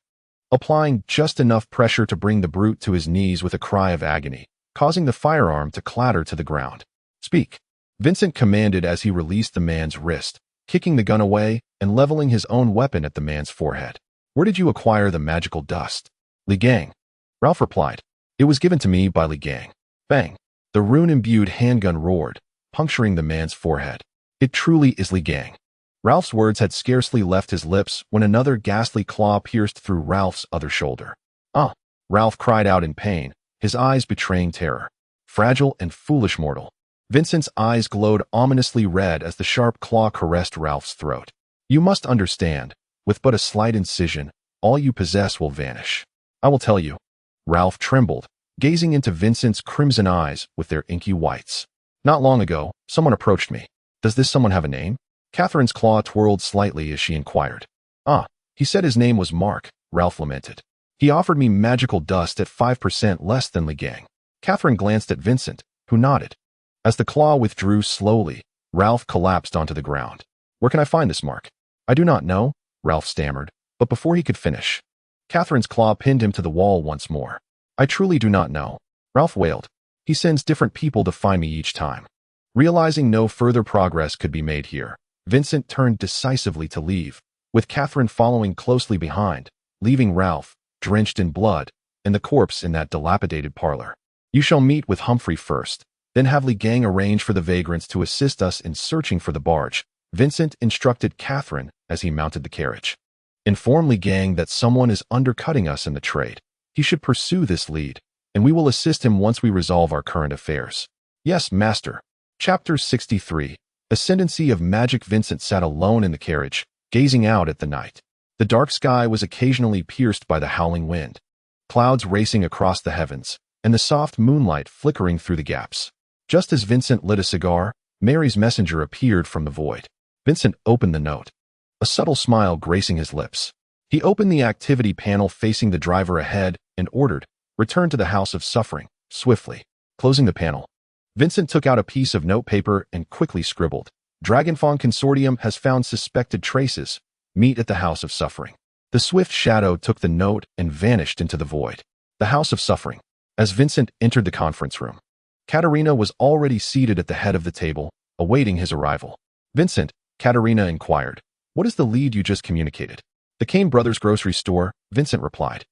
applying just enough pressure to bring the brute to his knees with a cry of agony, causing the firearm to clatter to the ground. "Speak," Vincent commanded as he released the man's wrist, kicking the gun away and leveling his own weapon at the man's forehead. "Where did you acquire the magical dust?" "Li Gang," Ralph replied. "It was given to me by Li Gang." Bang! The rune-imbued handgun roared, puncturing the man's forehead. "It truly is Li Gang." Ralph's words had scarcely left his lips when another ghastly claw pierced through Ralph's other shoulder. "Ah!" Ralph cried out in pain, his eyes betraying terror. "Fragile and foolish mortal." Vincent's eyes glowed ominously red as the sharp claw caressed Ralph's throat. "You must understand, with but a slight incision, all you possess will vanish. I will tell you." Ralph trembled, gazing into Vincent's crimson eyes with their inky whites. "Not long ago, someone approached me. Does this someone have a name?" Catherine's claw twirled slightly as she inquired. "Ah, he said his name was Mark," Ralph lamented. "He offered me magical dust at 5% less than Li Gang." Catherine glanced at Vincent, who nodded. As the claw withdrew slowly, Ralph collapsed onto the ground. "Where can I find this Mark?" "I do not know," Ralph stammered, but before he could finish, Catherine's claw pinned him to the wall once more. "I truly do not know," Ralph wailed. "He sends different people to find me each time." Realizing no further progress could be made here, Vincent turned decisively to leave, with Catherine following closely behind, leaving Ralph, drenched in blood, and the corpse in that dilapidated parlor. "You shall meet with Humphrey first, then have Li Gang arrange for the vagrants to assist us in searching for the barge," Vincent instructed Catherine as he mounted the carriage. "Inform Li Gang that someone is undercutting us in the trade. He should pursue this lead, and we will assist him once we resolve our current affairs." "Yes, master." Chapter 63. Ascendancy of Magic. Vincent sat alone in the carriage, gazing out at the night. The dark sky was occasionally pierced by the howling wind, clouds racing across the heavens, and the soft moonlight flickering through the gaps. Just as Vincent lit a cigar, Mary's messenger appeared from the void. Vincent opened the note, a subtle smile gracing his lips. He opened the activity panel facing the driver ahead and ordered, "Return to the House of Suffering, swiftly." Closing the panel, Vincent took out a piece of notepaper and quickly scribbled, "Dragonfang Consortium has found suspected traces. Meet at the House of Suffering." The swift shadow took the note and vanished into the void. The House of Suffering. As Vincent entered the conference room, Katerina was already seated at the head of the table, awaiting his arrival. "Vincent," Katerina inquired, "what is the lead you just communicated?" "The Kane Brothers grocery store," Vincent replied.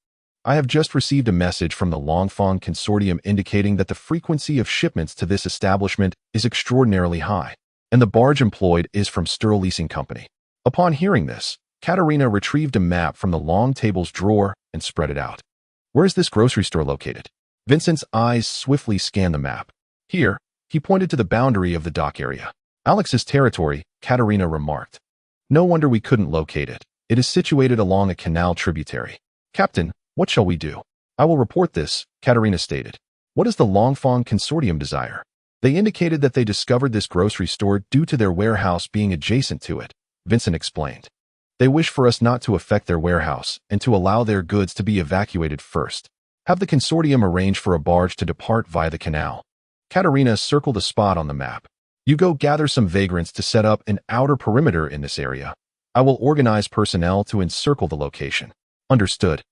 "I have just received a message from the Longfang Consortium indicating that the frequency of shipments to this establishment is extraordinarily high, and the barge employed is from Sturl Leasing Company." Upon hearing this, Katerina retrieved a map from the long table's drawer and spread it out. "Where is this grocery store located?" Vincent's eyes swiftly scanned the map. "Here," he pointed to the boundary of the dock area. "Alex's territory," Katerina remarked. "No wonder we couldn't locate it. It is situated along a canal tributary." "Captain, what shall we do?" "I will report this," Katerina stated. "What does the Longfang Consortium desire?" "They indicated that they discovered this grocery store due to their warehouse being adjacent to it," Vincent explained. "They wish for us not to affect their warehouse and to allow their goods to be evacuated first. Have the consortium arrange for a barge to depart via the canal." Katerina circled a spot on the map. "You go gather some vagrants to set up an outer perimeter in this area. I will organize personnel to encircle the location." "Understood.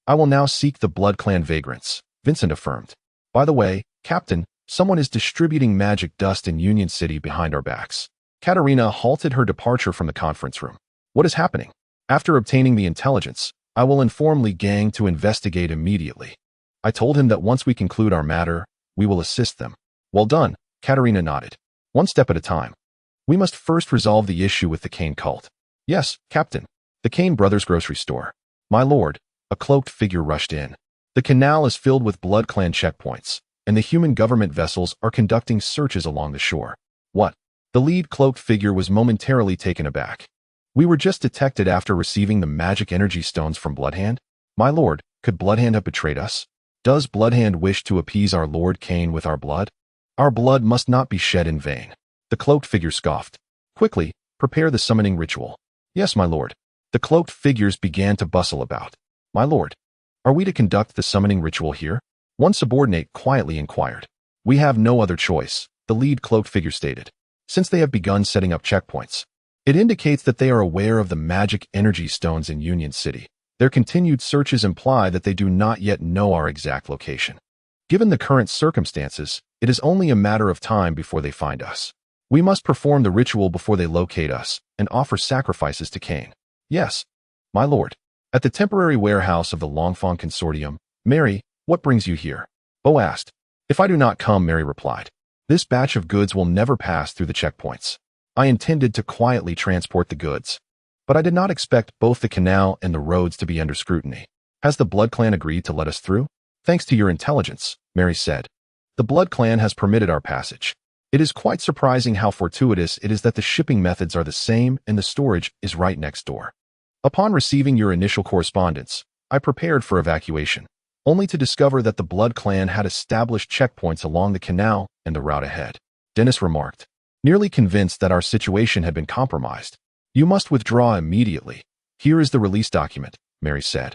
I will now seek the Blood Clan vagrants," Vincent affirmed. "By the way, Captain, someone is distributing magic dust in Union City behind our backs." Katerina halted her departure from the conference room. "What is happening?" After obtaining the intelligence, I will inform Li Gang to investigate immediately. I told him that once we conclude our matter, we will assist them. Well done, Katerina nodded. One step at a time. We must first resolve the issue with the Kane cult. Yes, Captain. The Kane brothers' grocery store. My lord, a cloaked figure rushed in. The canal is filled with Blood Clan checkpoints, and the human government vessels are conducting searches along the shore. What? The lead cloaked figure was momentarily taken aback. We were just detected after receiving the magic energy stones from Bloodhand? My lord, could Bloodhand have betrayed us? Does Bloodhand wish to appease our Lord Kane with our blood? Our blood must not be shed in vain. The cloaked figure scoffed. Quickly, prepare the summoning ritual. Yes, my lord. The cloaked figures began to bustle about. My lord, are we to conduct the summoning ritual here? One subordinate quietly inquired. We have no other choice, the lead cloaked figure stated, since they have begun setting up checkpoints. It indicates that they are aware of the magic energy stones in Union City. Their continued searches imply that they do not yet know our exact location. Given the current circumstances, it is only a matter of time before they find us. We must perform the ritual before they locate us and offer sacrifices to Kane. Yes, my lord. At the temporary warehouse of the Longfong Consortium, Mary, what brings you here? Bo asked. If I do not come, Mary replied, this batch of goods will never pass through the checkpoints. I intended to quietly transport the goods, but I did not expect both the canal and the roads to be under scrutiny. Has the Blood Clan agreed to let us through? Thanks to your intelligence, Mary said. The Blood Clan has permitted our passage. It is quite surprising how fortuitous it is that the shipping methods are the same and the storage is right next door. Upon receiving your initial correspondence, I prepared for evacuation, only to discover that the Blood Clan had established checkpoints along the canal and the route ahead. Dennis remarked, nearly convinced that our situation had been compromised. You must withdraw immediately. Here is the release document, Mary said,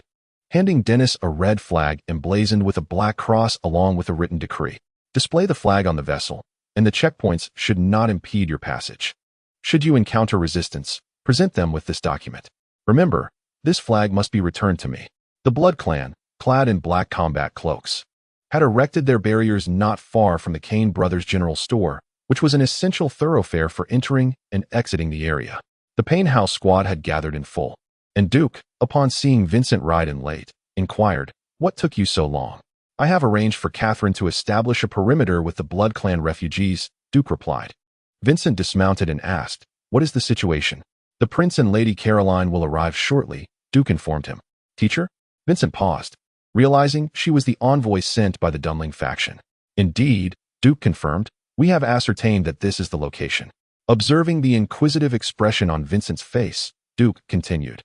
handing Dennis a red flag emblazoned with a black cross along with a written decree. Display the flag on the vessel, and the checkpoints should not impede your passage. Should you encounter resistance, present them with this document. Remember, this flag must be returned to me. The Blood Clan, clad in black combat cloaks, had erected their barriers not far from the Kane Brothers General Store, which was an essential thoroughfare for entering and exiting the area. The Payne House squad had gathered in full, and Duke, upon seeing Vincent ride in late, inquired, what took you so long? I have arranged for Catherine to establish a perimeter with the Blood Clan refugees, Duke replied. Vincent dismounted and asked, what is the situation? The Prince and Lady Caroline will arrive shortly, Duke informed him. Teacher? Vincent paused, realizing she was the envoy sent by the Dunling faction. Indeed, Duke confirmed, we have ascertained that this is the location. Observing the inquisitive expression on Vincent's face, Duke continued.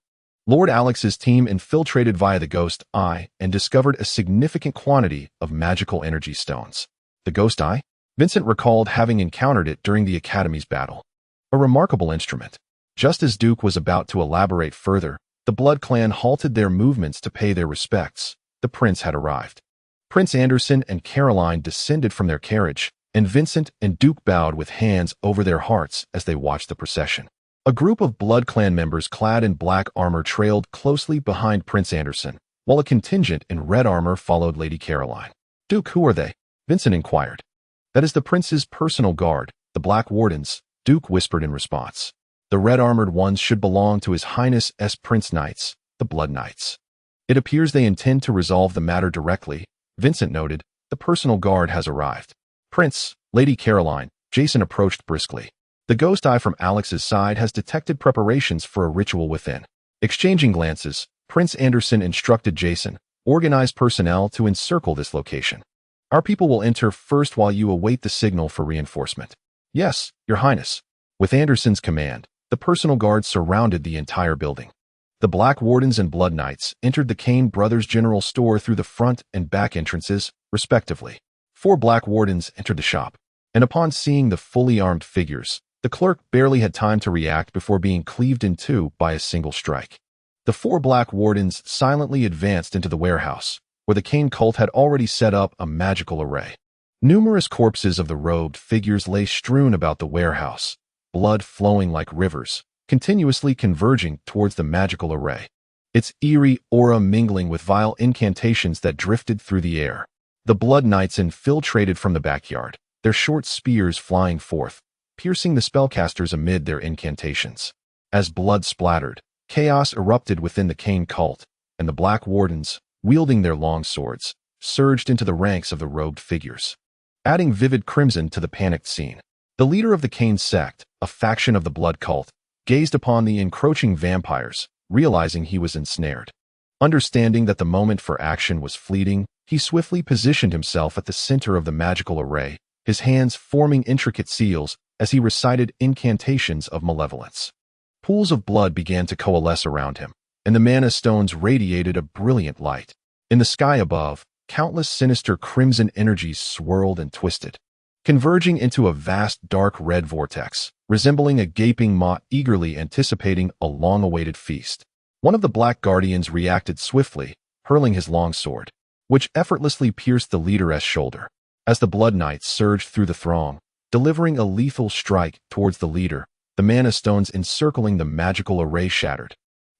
Lord Alex's team infiltrated via the Ghost Eye and discovered a significant quantity of magical energy stones. The Ghost Eye? Vincent recalled having encountered it during the Academy's battle. A remarkable instrument. Just as Duke was about to elaborate further, the Blood Clan halted their movements to pay their respects. The prince had arrived. Prince Anderson and Caroline descended from their carriage, and Vincent and Duke bowed with hands over their hearts as they watched the procession. A group of Blood Clan members clad in black armor trailed closely behind Prince Anderson, while a contingent in red armor followed Lady Caroline. Duke, who are they? Vincent inquired. That is the prince's personal guard, the Black Wardens, Duke whispered in response. The red-armored ones should belong to His Highness S. Prince Knights, the Blood Knights. It appears they intend to resolve the matter directly, Vincent noted. The personal guard has arrived. Prince, Lady Caroline, Jason approached briskly. The Ghost Eye from Alex's side has detected preparations for a ritual within. Exchanging glances, Prince Anderson instructed Jason, organize personnel to encircle this location. Our people will enter first while you await the signal for reinforcement. Yes, Your Highness. With Anderson's command, the personal guard surrounded the entire building. The Black Wardens and Blood Knights entered the Kane Brothers General Store through the front and back entrances, respectively. 4 Black Wardens entered the shop, and upon seeing the fully armed figures, the clerk barely had time to react before being cleaved in two by a single strike. The 4 Black Wardens silently advanced into the warehouse, where the Kane cult had already set up a magical array. Numerous corpses of the robed figures lay strewn about the warehouse, blood flowing like rivers, continuously converging towards the magical array, its eerie aura mingling with vile incantations that drifted through the air. The Blood Knights infiltrated from the backyard, their short spears flying forth, piercing the spellcasters amid their incantations. As blood splattered, Chaos erupted within the Kane cult, and the Black Wardens, wielding their long swords, surged into the ranks of the robed figures, adding vivid crimson to the panicked scene. The leader of the Kane sect, a faction of the blood cult, gazed upon the encroaching vampires, realizing he was ensnared. Understanding that the moment for action was fleeting, he swiftly positioned himself at the center of the magical array, his hands forming intricate seals as he recited incantations of malevolence. Pools of blood began to coalesce around him, and the mana stones radiated a brilliant light. In the sky above, countless sinister crimson energies swirled and twisted, converging into a vast dark red vortex, resembling a gaping maw eagerly anticipating a long-awaited feast. One of the Black Guardians reacted swiftly, hurling his long sword, which effortlessly pierced the leader's shoulder. As the Blood Knights surged through the throng, delivering a lethal strike towards the leader, the mana stones encircling the magical array shattered,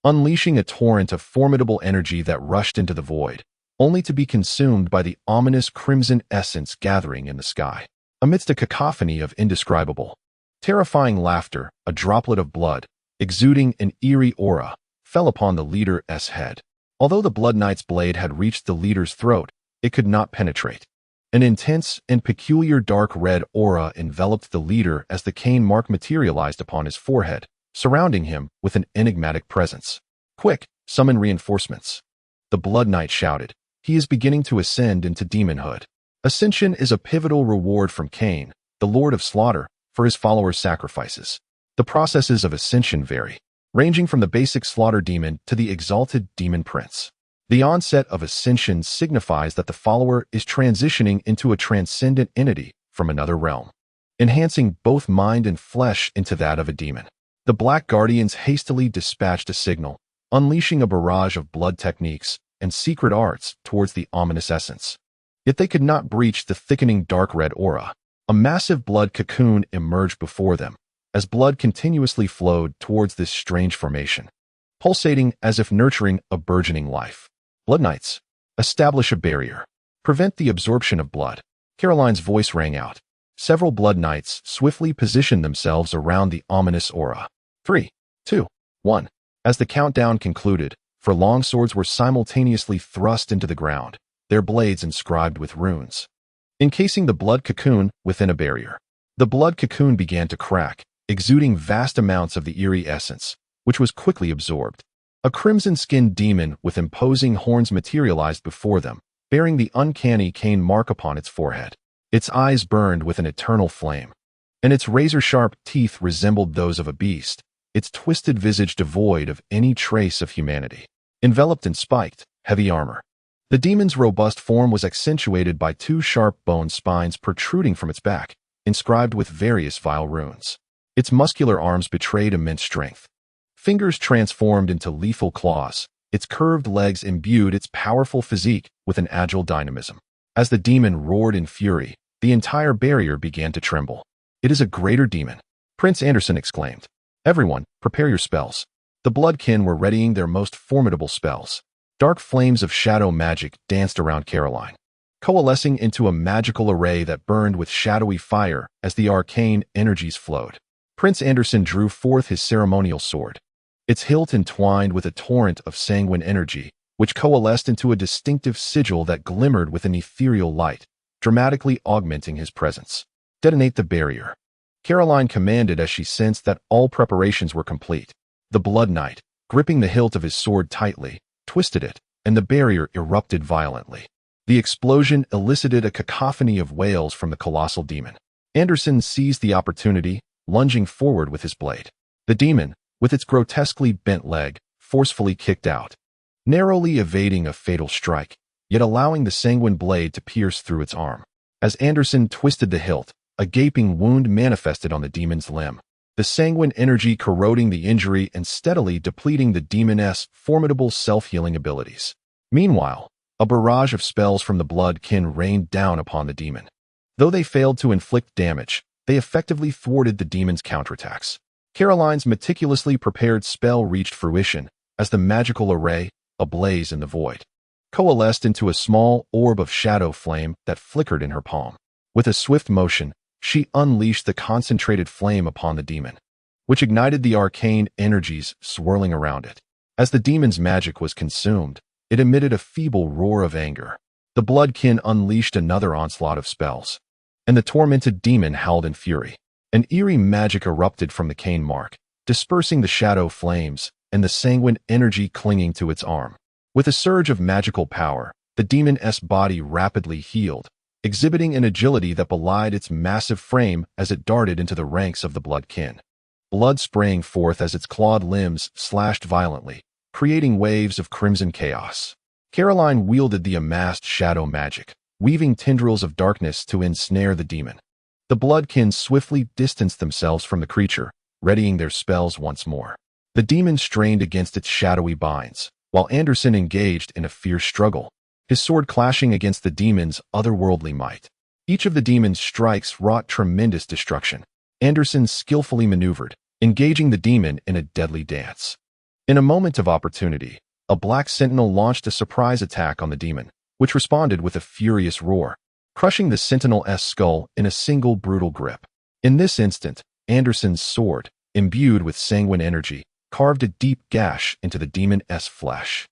unleashing a torrent of formidable energy that rushed into the void, only to be consumed by the ominous crimson essence gathering in the sky. Amidst a cacophony of indescribable, terrifying laughter, a droplet of blood, exuding an eerie aura, fell upon the leader's head. Although the Blood Knight's blade had reached the leader's throat, it could not penetrate. An intense and peculiar dark red aura enveloped the leader as the Kane mark materialized upon his forehead, surrounding him with an enigmatic presence. "Quick, summon reinforcements," the Blood Knight shouted. "He is beginning to ascend into demonhood." Ascension is a pivotal reward from Kane, the Lord of Slaughter, for his followers' sacrifices. The processes of ascension vary, ranging from the basic slaughter demon to the exalted demon prince. The onset of ascension signifies that the follower is transitioning into a transcendent entity from another realm, enhancing both mind and flesh into that of a demon. The Black Guardians hastily dispatched a signal, unleashing a barrage of blood techniques and secret arts towards the ominous essence. Yet they could not breach the thickening dark red aura. A massive blood cocoon emerged before them, as blood continuously flowed towards this strange formation, pulsating as if nurturing a burgeoning life. "Blood Knights, establish a barrier. Prevent the absorption of blood." Caroline's voice rang out. Several Blood Knights swiftly positioned themselves around the ominous aura. 3, 2, 1. As the countdown concluded, for long swords were simultaneously thrust into the ground, their blades inscribed with runes, encasing the blood cocoon within a barrier. The blood cocoon began to crack, exuding vast amounts of the eerie essence, which was quickly absorbed. A crimson-skinned demon with imposing horns materialized before them, bearing the uncanny Kane mark upon its forehead. Its eyes burned with an eternal flame, and its razor-sharp teeth resembled those of a beast, its twisted visage devoid of any trace of humanity. Enveloped in spiked, heavy armor, the demon's robust form was accentuated by two sharp bone spines protruding from its back, inscribed with various vile runes. Its muscular arms betrayed immense strength. Fingers transformed into lethal claws, its curved legs imbued its powerful physique with an agile dynamism. As the demon roared in fury, the entire barrier began to tremble. "It is a greater demon," Prince Anderson exclaimed. "Everyone, prepare your spells." The Bloodkin were readying their most formidable spells. Dark flames of shadow magic danced around Caroline, coalescing into a magical array that burned with shadowy fire as the arcane energies flowed. Prince Anderson drew forth his ceremonial sword, its hilt entwined with a torrent of sanguine energy, which coalesced into a distinctive sigil that glimmered with an ethereal light, dramatically augmenting his presence. "Detonate the barrier," Caroline commanded as she sensed that all preparations were complete. The Blood Knight, gripping the hilt of his sword tightly, twisted it, and the barrier erupted violently. The explosion elicited a cacophony of wails from the colossal demon. Anderson seized the opportunity, lunging forward with his blade. The demon, with its grotesquely bent leg, forcefully kicked out, narrowly evading a fatal strike, yet allowing the sanguine blade to pierce through its arm. As Anderson twisted the hilt, a gaping wound manifested on the demon's limb, the sanguine energy corroding the injury and steadily depleting the demoness' formidable self-healing abilities. Meanwhile, a barrage of spells from the Bloodkin rained down upon the demon. Though they failed to inflict damage, they effectively thwarted the demon's counterattacks. Caroline's meticulously prepared spell reached fruition as the magical array, ablaze in the void, coalesced into a small orb of shadow flame that flickered in her palm. With a swift motion, she unleashed the concentrated flame upon the demon. which ignited the arcane energies swirling around it. As the demon's magic was consumed, it emitted a feeble roar of anger. The bloodkin unleashed another onslaught of spells, and the tormented demon howled in fury. An eerie magic erupted from the cane mark, dispersing the shadow flames and the sanguine energy clinging to its arm. With a surge of magical power, the demon's body rapidly healed, exhibiting an agility that belied its massive frame as it darted into the ranks of the bloodkin. Blood spraying forth as its clawed limbs slashed violently, creating waves of crimson chaos. Caroline wielded the amassed shadow magic, weaving tendrils of darkness to ensnare the demon. The bloodkin swiftly distanced themselves from the creature, readying their spells once more. The demon strained against its shadowy binds, while Anderson engaged in a fierce struggle, his sword clashing against the demon's otherworldly might. Each of the demon's strikes wrought tremendous destruction. Anderson skillfully maneuvered, engaging the demon in a deadly dance. In a moment of opportunity, a black sentinel launched a surprise attack on the demon, which responded with a furious roar, crushing the sentinel's skull in a single brutal grip. In this instant, Anderson's sword, imbued with sanguine energy, carved a deep gash into the demon's flesh.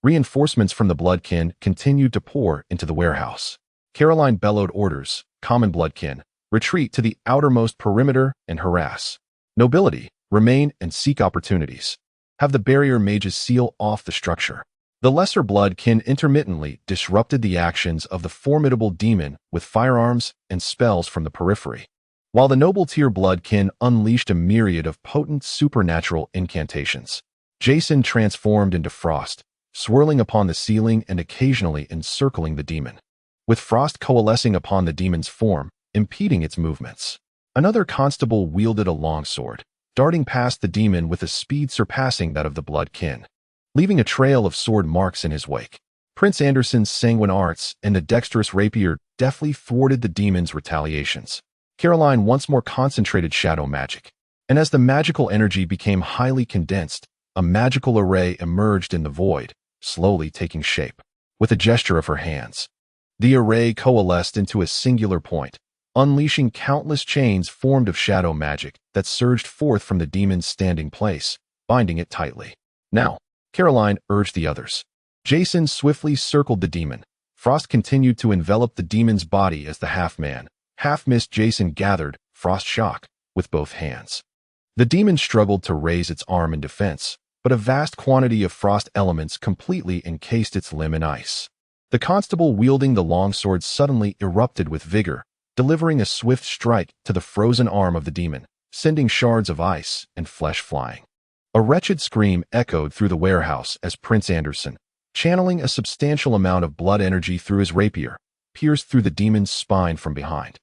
Reinforcements from the bloodkin continued to pour into the warehouse. Caroline bellowed orders: common bloodkin, retreat to the outermost perimeter and harass. Nobility, remain and seek opportunities. Have the barrier mages seal off the structure. The lesser bloodkin intermittently disrupted the actions of the formidable demon with firearms and spells from the periphery, while the noble tier bloodkin unleashed a myriad of potent supernatural incantations. Jason transformed into frost, swirling upon the ceiling and occasionally encircling the demon, with frost coalescing upon the demon's form, impeding its movements. Another constable wielded a longsword, darting past the demon with a speed surpassing that of the bloodkin, leaving a trail of sword marks in his wake. Prince Anderson's sanguine arts and the dexterous rapier deftly thwarted the demon's retaliations. Caroline once more concentrated shadow magic, and as the magical energy became highly condensed, a magical array emerged in the void, slowly taking shape. With a gesture of her hands, the array coalesced into a singular point, unleashing countless chains formed of shadow magic that surged forth from the demon's standing place, binding it tightly. Now, Caroline urged the others. Jason swiftly circled the demon. Frost continued to envelop the demon's body as the half-man, half-mist Jason gathered, frost shock, with both hands. The demon struggled to raise its arm in defense, but a vast quantity of frost elements completely encased its limb in ice. The constable wielding the longsword suddenly erupted with vigor, delivering a swift strike to the frozen arm of the demon, sending shards of ice and flesh flying. A wretched scream echoed through the warehouse as Prince Anderson, channeling a substantial amount of blood energy through his rapier, pierced through the demon's spine from behind,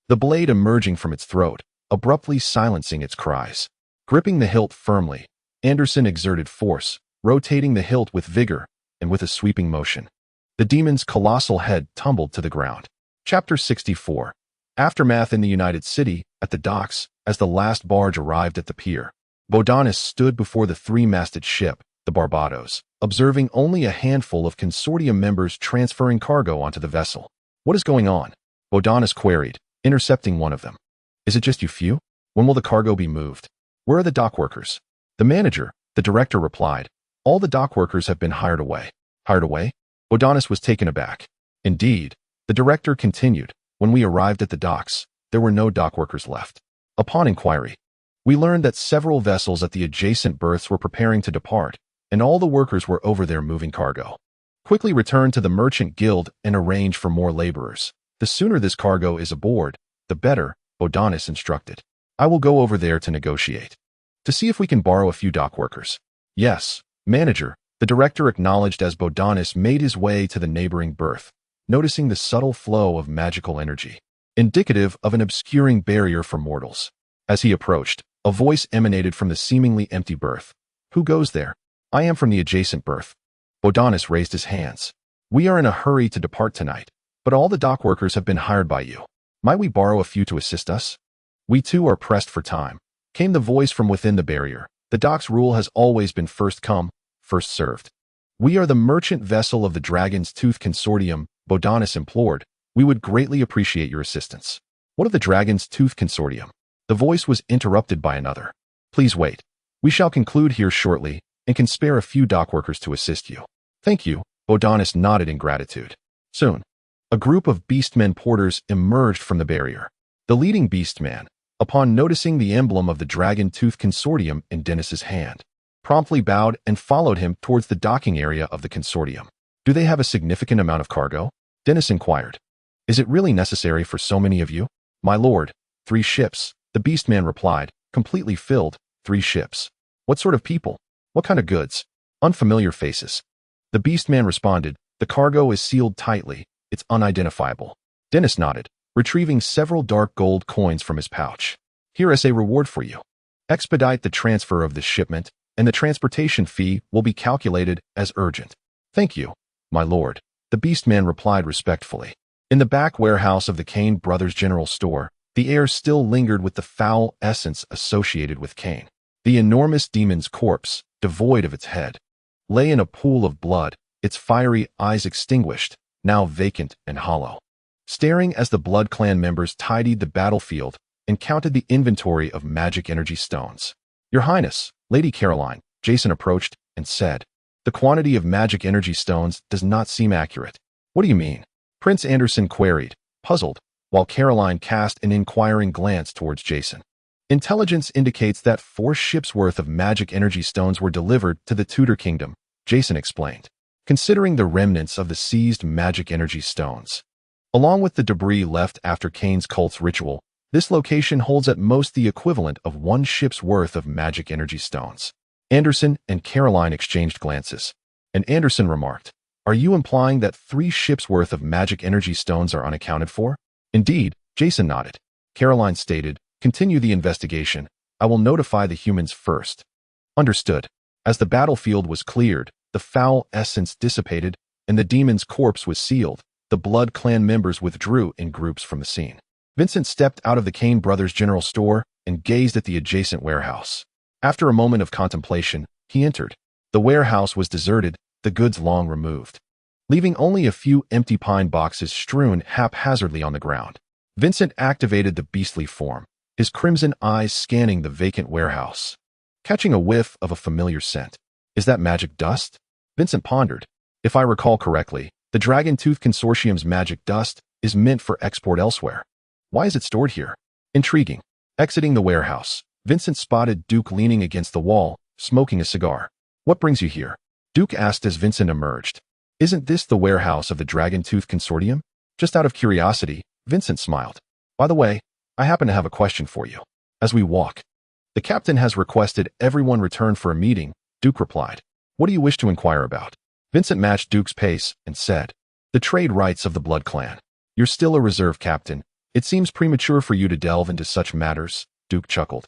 the blade emerging from its throat, abruptly silencing its cries. Gripping the hilt firmly, Anderson exerted force, rotating the hilt with vigor and with a sweeping motion. The demon's colossal head tumbled to the ground. Chapter 64. Aftermath in the United City, at the docks, as the last barge arrived at the pier. Bodanis stood before the three-masted ship, the Barbados, observing only a handful of consortium members transferring cargo onto the vessel. "What is going on?" Bodanis queried, intercepting one of them. "Is it just you few? When will the cargo be moved? Where are the dock workers?" The manager, the director, replied, "All the dock workers have been hired away." "Hired away?" Bodanis was taken aback. "Indeed," the director continued. "When we arrived at the docks, there were no dock workers left. Upon inquiry, we learned that several vessels at the adjacent berths were preparing to depart, and all the workers were over there moving cargo. Quickly return to the Merchant Guild and arrange for more laborers. The sooner this cargo is aboard, the better," Bodanis instructed. "I will go over there to negotiate. To see if we can borrow a few dock workers." "Yes, manager," the director acknowledged as Bodanis made his way to the neighboring berth, noticing the subtle flow of magical energy, indicative of an obscuring barrier for mortals. As he approached, a voice emanated from the seemingly empty berth. "Who goes there?" "I am from the adjacent berth." Bodanis raised his hands. "We are in a hurry to depart tonight, but all the dock workers have been hired by you. Might we borrow a few to assist us?" "We too are pressed for time," came the voice from within the barrier. "The dock's rule has always been first come, first served." "We are the merchant vessel of the Dragon's Tooth Consortium," Bodanis implored. "We would greatly appreciate your assistance." "What of the Dragon's Tooth Consortium?" The voice was interrupted by another. Please wait. We shall conclude here shortly and can spare a few dockworkers to assist you. Thank you, Bodonis nodded in gratitude. Soon, a group of beastmen porters emerged from the barrier. The leading beastman, upon noticing the emblem of the dragon-tooth consortium in Dennis's hand, promptly bowed and followed him towards the docking area of the consortium. Do they have a significant amount of cargo? Dennis inquired. Is it really necessary for so many of you? My lord, 3 ships, the beastman replied, completely filled, 3 ships. What sort of people? What kind of goods? Unfamiliar faces. The beastman responded, the cargo is sealed tightly, it's unidentifiable. Dennis nodded, retrieving several dark gold coins from his pouch. Here is a reward for you. Expedite the transfer of this shipment, and the transportation fee will be calculated as urgent. Thank you, my lord, the beastman replied respectfully. In the back warehouse of the Kane Brothers General Store, the air still lingered with the foul essence associated with Kane. The enormous demon's corpse, devoid of its head, lay in a pool of blood, its fiery eyes extinguished, now vacant and hollow. Staring as the Blood Clan members tidied the battlefield and counted the inventory of magic energy stones. Your Highness, Lady Caroline, Jason approached and said, the quantity of magic energy stones does not seem accurate. What do you mean? Prince Anderson queried, puzzled, while Caroline cast an inquiring glance towards Jason. Intelligence indicates that 4 ships' worth of magic energy stones were delivered to the Tudor Kingdom, Jason explained, considering the remnants of the seized magic energy stones. Along with the debris left after Kane's cult's ritual, this location holds at most the equivalent of 1 ship's worth of magic energy stones. Anderson and Caroline exchanged glances, and Anderson remarked, are you implying that 3 ships' worth of magic energy stones are unaccounted for? Indeed, Jason nodded. Caroline stated, continue the investigation. I will notify the humans first. Understood. As the battlefield was cleared, the foul essence dissipated, and the demon's corpse was sealed, the Blood Clan members withdrew in groups from the scene. Vincent stepped out of the Kane Brothers General Store and gazed at the adjacent warehouse. After a moment of contemplation, he entered. The warehouse was deserted, the goods long removed, leaving only a few empty pine boxes strewn haphazardly on the ground. Vincent activated the beastly form, his crimson eyes scanning the vacant warehouse, catching a whiff of a familiar scent. Is that magic dust? Vincent pondered. If I recall correctly, the Dragon Tooth Consortium's magic dust is meant for export elsewhere. Why is it stored here? Intriguing. Exiting the warehouse, Vincent spotted Duke leaning against the wall, smoking a cigar. What brings you here? Duke asked as Vincent emerged. Isn't this the warehouse of the Dragon Tooth Consortium? Just out of curiosity, Vincent smiled. By the way, I happen to have a question for you. As we walk, the captain has requested everyone return for a meeting, Duke replied. What do you wish to inquire about? Vincent matched Duke's pace and said, the trade rights of the Blood Clan. You're still a reserve captain. It seems premature for you to delve into such matters, Duke chuckled.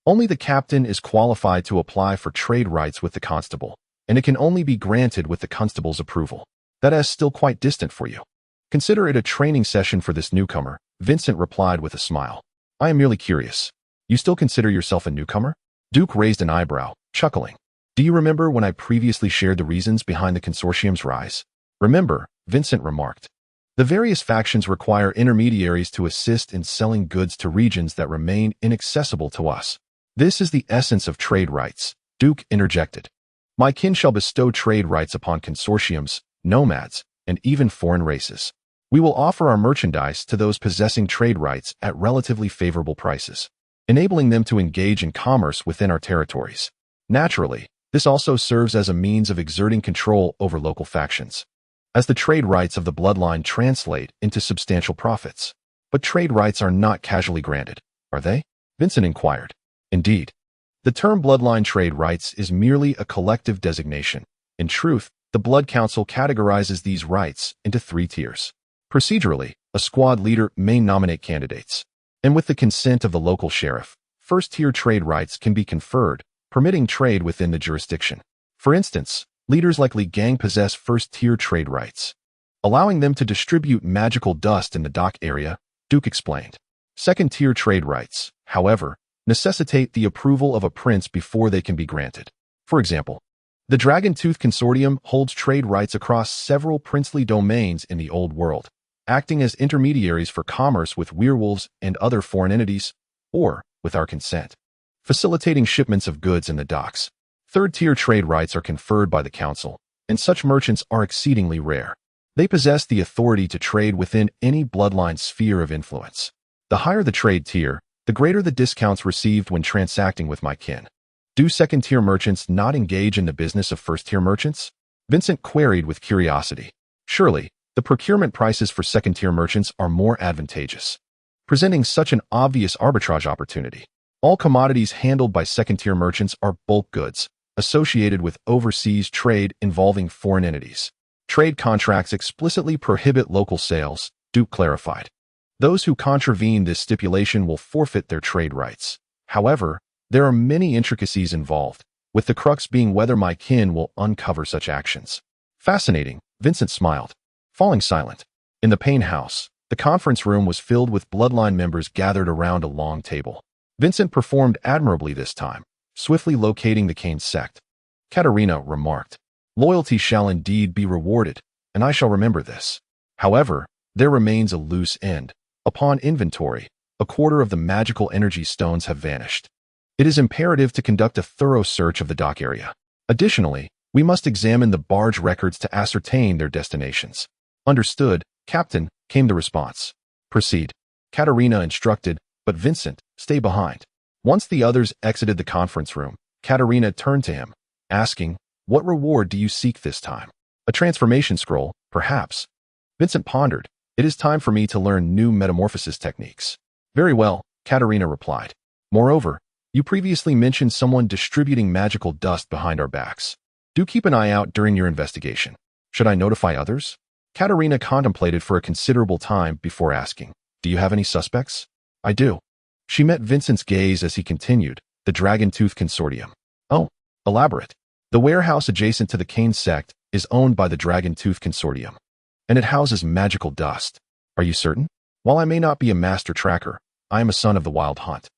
Only the captain is qualified to apply for trade rights with the constable, and it can only be granted with the constable's approval. That is still quite distant for you. Consider it a training session for this newcomer, Vincent replied with a smile. I am merely curious. You still consider yourself a newcomer? Duke raised an eyebrow, chuckling. Do you remember when I previously shared the reasons behind the consortium's rise? Remember, Vincent remarked. The various factions require intermediaries to assist in selling goods to regions that remain inaccessible to us. This is the essence of trade rights, Duke interjected. My kin shall bestow trade rights upon consortiums, nomads, and even foreign races. We will offer our merchandise to those possessing trade rights at relatively favorable prices, enabling them to engage in commerce within our territories. Naturally, this also serves as a means of exerting control over local factions, as the trade rights of the bloodline translate into substantial profits. But trade rights are not casually granted, are they? Vincent inquired. Indeed. The term bloodline trade rights is merely a collective designation. In truth, the Blood Council categorizes these rights into 3 tiers. Procedurally, a squad leader may nominate candidates, and with the consent of the local sheriff, first-tier trade rights can be conferred, permitting trade within the jurisdiction. For instance, leaders like Li Gang possess first-tier trade rights, allowing them to distribute magical dust in the dock area, Duke explained. Second-tier trade rights, however, necessitate the approval of a prince before they can be granted. For example, the Dragon Tooth Consortium holds trade rights across several princely domains in the Old World, acting as intermediaries for commerce with werewolves and other foreign entities, or with our consent. facilitating shipments of goods in the docks. Third-tier trade rights are conferred by the Council, and such merchants are exceedingly rare. They possess the authority to trade within any bloodline sphere of influence. The higher the trade tier, the greater the discounts received when transacting with my kin. Do second-tier merchants not engage in the business of first-tier merchants? Vincent queried with curiosity. Surely, the procurement prices for second-tier merchants are more advantageous, presenting such an obvious arbitrage opportunity. All commodities handled by second-tier merchants are bulk goods, associated with overseas trade involving foreign entities. Trade contracts explicitly prohibit local sales, Duke clarified. Those who contravene this stipulation will forfeit their trade rights. However, there are many intricacies involved, with the crux being whether my kin will uncover such actions. Fascinating, Vincent smiled, falling silent. In the Payne house, the conference room was filled with bloodline members gathered around a long table. Vincent performed admirably this time, swiftly locating the Kane sect. Katerina remarked, "Loyalty shall indeed be rewarded, and I shall remember this. However, there remains a loose end. Upon inventory, a quarter of the magical energy stones have vanished. It is imperative to conduct a thorough search of the dock area. Additionally, we must examine the barge records to ascertain their destinations." "Understood, Captain," came the response. "Proceed," Katerina instructed, but Vincent, stay behind. Once the others exited the conference room, Katerina turned to him, asking, "What reward do you seek this time?" "A transformation scroll, perhaps." Vincent pondered. "It is time for me to learn new metamorphosis techniques." "Very well," Katerina replied. "Moreover, you previously mentioned someone distributing magical dust behind our backs. Do keep an eye out during your investigation. Should I notify others?" Katerina contemplated for a considerable time before asking, "Do you have any suspects?" "I do." She met Vincent's gaze as he continued, "The Dragon Tooth Consortium." "Oh, elaborate." "The warehouse adjacent to the Kane sect is owned by the Dragon Tooth Consortium, and it houses magical dust." "Are you certain?" "While I may not be a master tracker, I am a son of the Wild Hunt,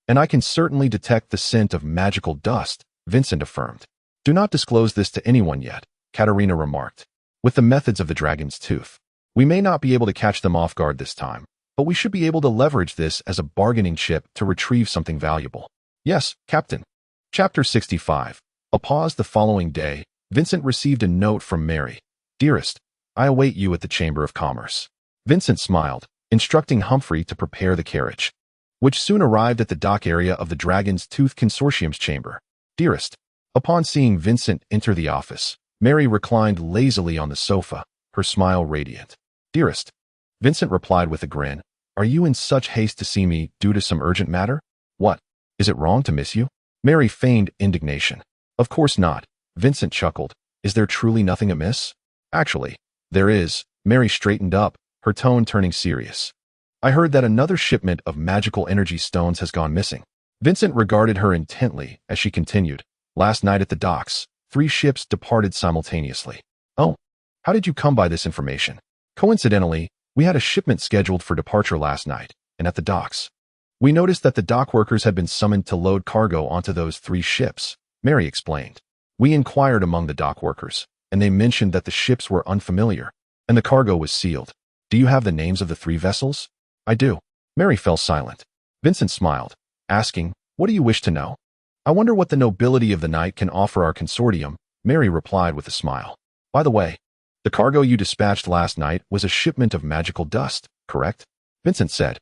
and I can certainly detect the scent of magical dust," Vincent affirmed. "Do not disclose this to anyone yet," Katerina remarked. "With the methods of the Dragon's Tooth, we may not be able to catch them off guard this time, but we should be able to leverage this as a bargaining chip to retrieve something valuable." "Yes, Captain." Chapter 65. A pause. The following day, Vincent received a note from Mary. "Dearest, I await you at the Chamber of Commerce." Vincent smiled, instructing Humphrey to prepare the carriage, which soon arrived at the dock area of the Dragon's Tooth Consortium's chamber. "Dearest." Upon seeing Vincent enter the office, Mary reclined lazily on the sofa, her smile radiant. "Dearest," Vincent replied with a grin, "are you in such haste to see me due to some urgent matter?" "What? Is it wrong to miss you?" Mary feigned indignation. "Of course not," Vincent chuckled. "Is there truly nothing amiss?" "Actually, there is." Mary straightened up, her tone turning serious. "I heard that another shipment of magical energy stones has gone missing." Vincent regarded her intently as she continued. "Last night at the docks, 3 ships departed simultaneously." "Oh, how did you come by this information?" "Coincidentally, we had a shipment scheduled for departure last night, and at the docks, we noticed that the dock workers had been summoned to load cargo onto those 3 ships, Mary explained. "We inquired among the dock workers, and they mentioned that the ships were unfamiliar, and the cargo was sealed." "Do you have the names of the 3 vessels?" "I do." Mary fell silent. Vincent smiled, asking, "What do you wish to know?" "I wonder what the nobility of the night can offer our consortium," Mary replied with a smile. "By the way, the cargo you dispatched last night was a shipment of magical dust, correct?" Vincent said.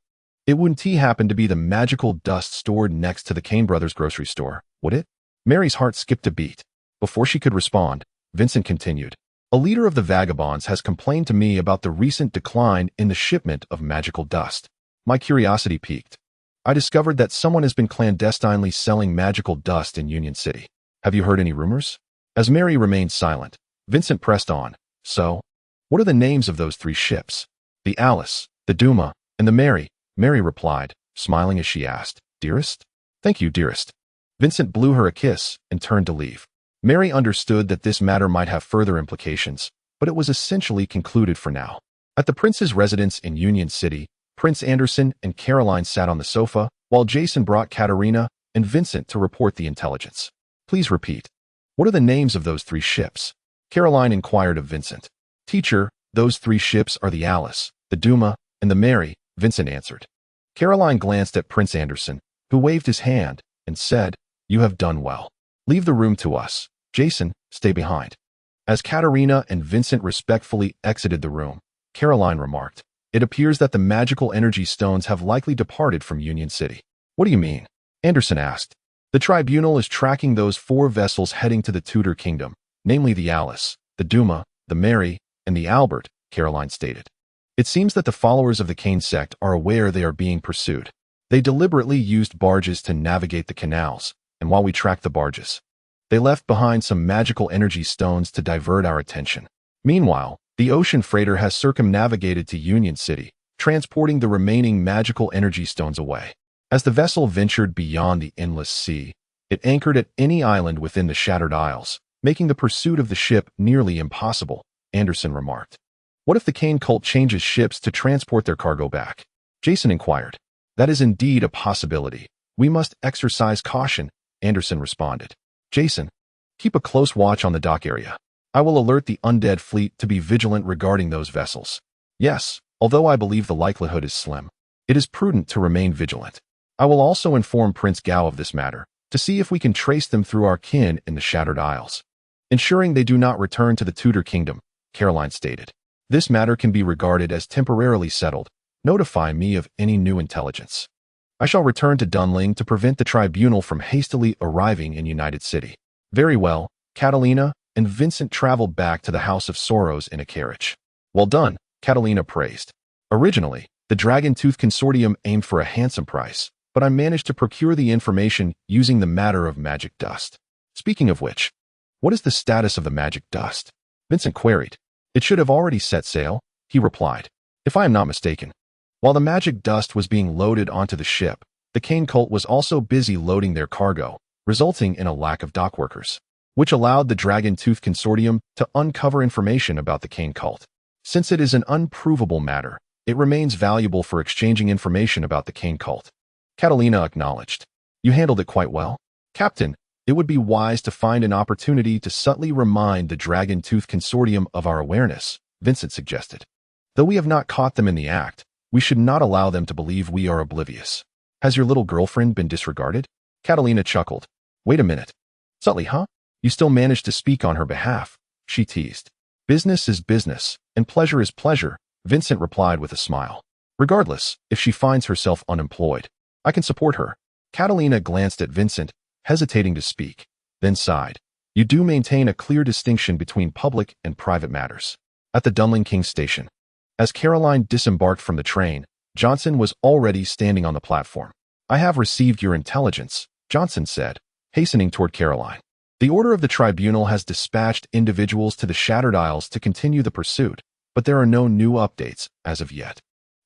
"It wouldn't happen to be the magical dust stored next to the Kane Brothers grocery store, would it?" Mary's heart skipped a beat. Before she could respond, Vincent continued. "A leader of the vagabonds has complained to me about the recent decline in the shipment of magical dust. My curiosity piqued. I discovered that someone has been clandestinely selling magical dust in Union City. Have you heard any rumors?" As Mary remained silent, Vincent pressed on. "So, what are the names of those 3 ships?" "The Alice, the Duma, and the Mary," Mary replied, smiling as she asked, "Dearest?" "Thank you, dearest." Vincent blew her a kiss and turned to leave. Mary understood that this matter might have further implications, but it was essentially concluded for now. At the prince's residence in Union City, Prince Anderson and Caroline sat on the sofa, while Jason brought Katerina and Vincent to report the intelligence. "Please repeat. What are the names of those 3 ships?" Caroline inquired of Vincent. "Teacher, those 3 ships are the Alice, the Duma, and the Mary," Vincent answered. Caroline glanced at Prince Anderson, who waved his hand, and said, "You have done well. Leave the room to us. Jason, stay behind." As Katerina and Vincent respectfully exited the room, Caroline remarked, "It appears that the magical energy stones have likely departed from Union City." "What do you mean?" Anderson asked. "The tribunal is tracking those 4 vessels heading to the Tudor Kingdom, namely the Alice, the Duma, the Mary, and the Albert," Caroline stated. "It seems that the followers of the Kane sect are aware they are being pursued. They deliberately used barges to navigate the canals, and while we tracked the barges, they left behind some magical energy stones to divert our attention. Meanwhile, the ocean freighter has circumnavigated to Union City, transporting the remaining magical energy stones away. As the vessel ventured beyond the endless sea, it anchored at any island within the Shattered Isles, making the pursuit of the ship nearly impossible," Anderson remarked. "What if the Kane cult changes ships to transport their cargo back?" Jason inquired. "That is indeed a possibility. We must exercise caution," Anderson responded. "Jason, keep a close watch on the dock area. I will alert the undead fleet to be vigilant regarding those vessels." "Yes, although I believe the likelihood is slim. It is prudent to remain vigilant. I will also inform Prince Gao of this matter, to see if we can trace them through our kin in the Shattered Isles, ensuring they do not return to the Tudor Kingdom," Caroline stated. "This matter can be regarded as temporarily settled. Notify me of any new intelligence. I shall return to Dunling to prevent the tribunal from hastily arriving in United City." "Very well." Catalina and Vincent traveled back to the House of Sorrows in a carriage. "Well done," Catalina praised. "Originally, the Dragon Tooth Consortium aimed for a handsome price, but I managed to procure the information using the matter of magic dust. Speaking of which, what is the status of the magic dust?" Vincent queried. "It should have already set sail," he replied, "if I am not mistaken." While the magic dust was being loaded onto the ship, the Kane cult was also busy loading their cargo, resulting in a lack of dock workers, which allowed the Dragon Tooth Consortium to uncover information about the Kane cult. Since it is an unprovable matter, it remains valuable for exchanging information about the Kane cult. Catalina acknowledged. "You handled it quite well." "Captain, it would be wise to find an opportunity to subtly remind the Dragon Tooth Consortium of our awareness," Vincent suggested. "Though we have not caught them in the act, we should not allow them to believe we are oblivious." "Has your little girlfriend been disregarded?" Catalina chuckled. "Wait a minute. Subtly, huh? You still managed to speak on her behalf," she teased. "Business is business, and pleasure is pleasure," Vincent replied with a smile. "Regardless, if she finds herself unemployed, I can support her." Catalina glanced at Vincent, hesitating to speak, then sighed. "You do maintain a clear distinction between public and private matters." At the Dunling King station, as Caroline disembarked from the train, Johnson was already standing on the platform. "I have received your intelligence," Johnson said, hastening toward Caroline. "The Order of the Tribunal has dispatched individuals to the Shattered Isles to continue the pursuit, but there are no new updates as of yet.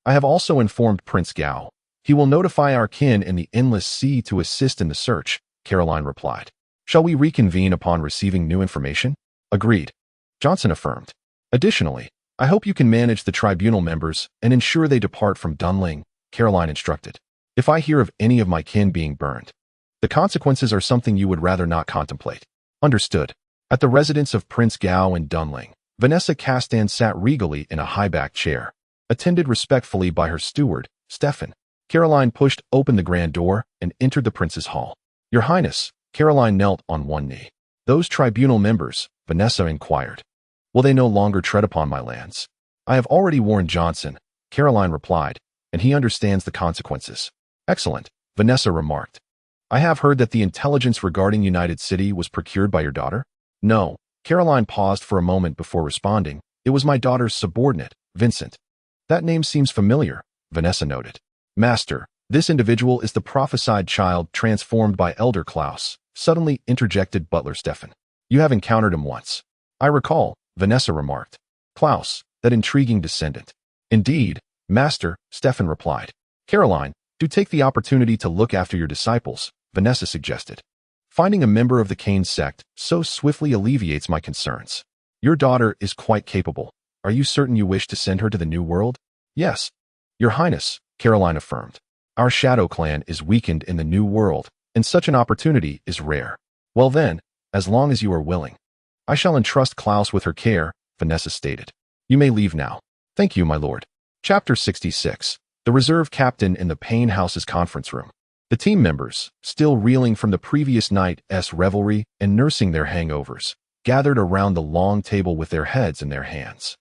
I have also informed Prince Gao. He will notify our kin in the Endless Sea to assist in the search," Caroline replied. "Shall we reconvene upon receiving new information?" "Agreed," Johnson affirmed. "Additionally, I hope you can manage the tribunal members and ensure they depart from Dunling," Caroline instructed. "If I hear of any of my kin being burned, the consequences are something you would rather not contemplate." "Understood." At the residence of Prince Gao in Dunling, Vanessa Castan sat regally in a high-backed chair, attended respectfully by her steward, Stefan. Caroline pushed open the grand door and entered the prince's hall. "Your Highness," Caroline knelt on one knee. "Those tribunal members," Vanessa inquired. "Will they no longer tread upon my lands?" "I have already warned Johnson," Caroline replied, "and he understands the consequences." "Excellent," Vanessa remarked. "I have heard that the intelligence regarding United City was procured by your daughter?" "No." Caroline paused for a moment before responding. "It was my daughter's subordinate, Vincent." "That name seems familiar," Vanessa noted. "Master, this individual is the prophesied child transformed by Elder Klaus," suddenly interjected Butler Stefan. "You have encountered him once." "I recall," Vanessa remarked. "Klaus, that intriguing descendant." "Indeed, Master," Stefan replied. "Caroline, do take the opportunity to look after your disciples," Vanessa suggested. "Finding a member of the Kane sect so swiftly alleviates my concerns. Your daughter is quite capable. Are you certain you wish to send her to the New World?" "Yes, Your Highness," Caroline affirmed. "Our Shadow clan is weakened in the New World, and such an opportunity is rare." "Well then, as long as you are willing, I shall entrust Klaus with her care," Vanessa stated. "You may leave now." "Thank you, my lord." Chapter 66. The Reserve Captain in the Payne House's conference room. The team members, still reeling from the previous night's revelry and nursing their hangovers, gathered around the long table with their heads in their hands.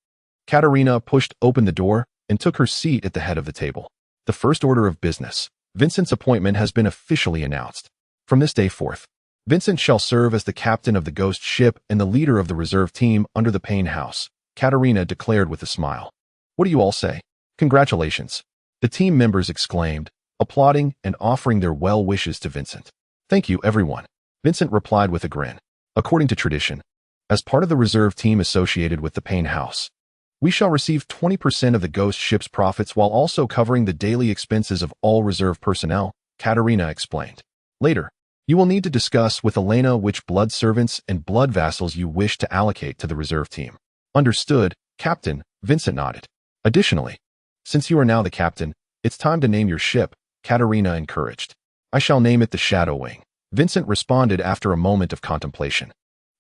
Katerina pushed open the door and took her seat at the head of the table. The first order of business. Vincent's appointment has been officially announced. From this day forth, Vincent shall serve as the captain of the ghost ship and the leader of the reserve team under the Payne House, Katerina declared with a smile. What do you all say? Congratulations. The team members exclaimed, applauding and offering their well wishes to Vincent. Thank you, everyone. Vincent replied with a grin. According to tradition, as part of the reserve team associated with the Payne House, we shall receive 20% of the ghost ship's profits while also covering the daily expenses of all reserve personnel, Katerina explained. Later, you will need to discuss with Elena which blood servants and blood vassals you wish to allocate to the reserve team. Understood, Captain, Vincent nodded. Additionally, since you are now the captain, it's time to name your ship, Katerina encouraged. I shall name it the Shadowy, Vincent responded after a moment of contemplation.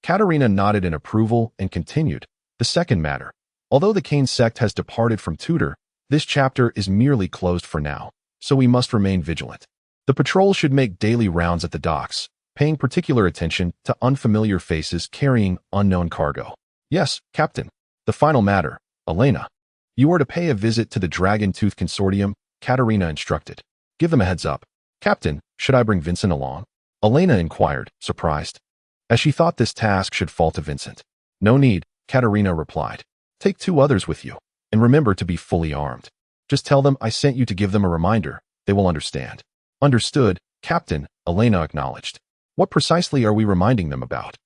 Katerina nodded in approval and continued. The second matter. Although the Kane sect has departed from Tudor, this chapter is merely closed for now, so we must remain vigilant. The patrol should make daily rounds at the docks, paying particular attention to unfamiliar faces carrying unknown cargo. Yes, Captain. The final matter, Elena. You are to pay a visit to the Dragon Tooth Consortium, Katerina instructed. Give them a heads up. Captain, should I bring Vincent along? Elena inquired, surprised, as she thought this task should fall to Vincent. No need, Katerina replied. Take 2 others with you, and remember to be fully armed. Just tell them I sent you to give them a reminder. They will understand. Understood, Captain, Elena acknowledged. What precisely are we reminding them about?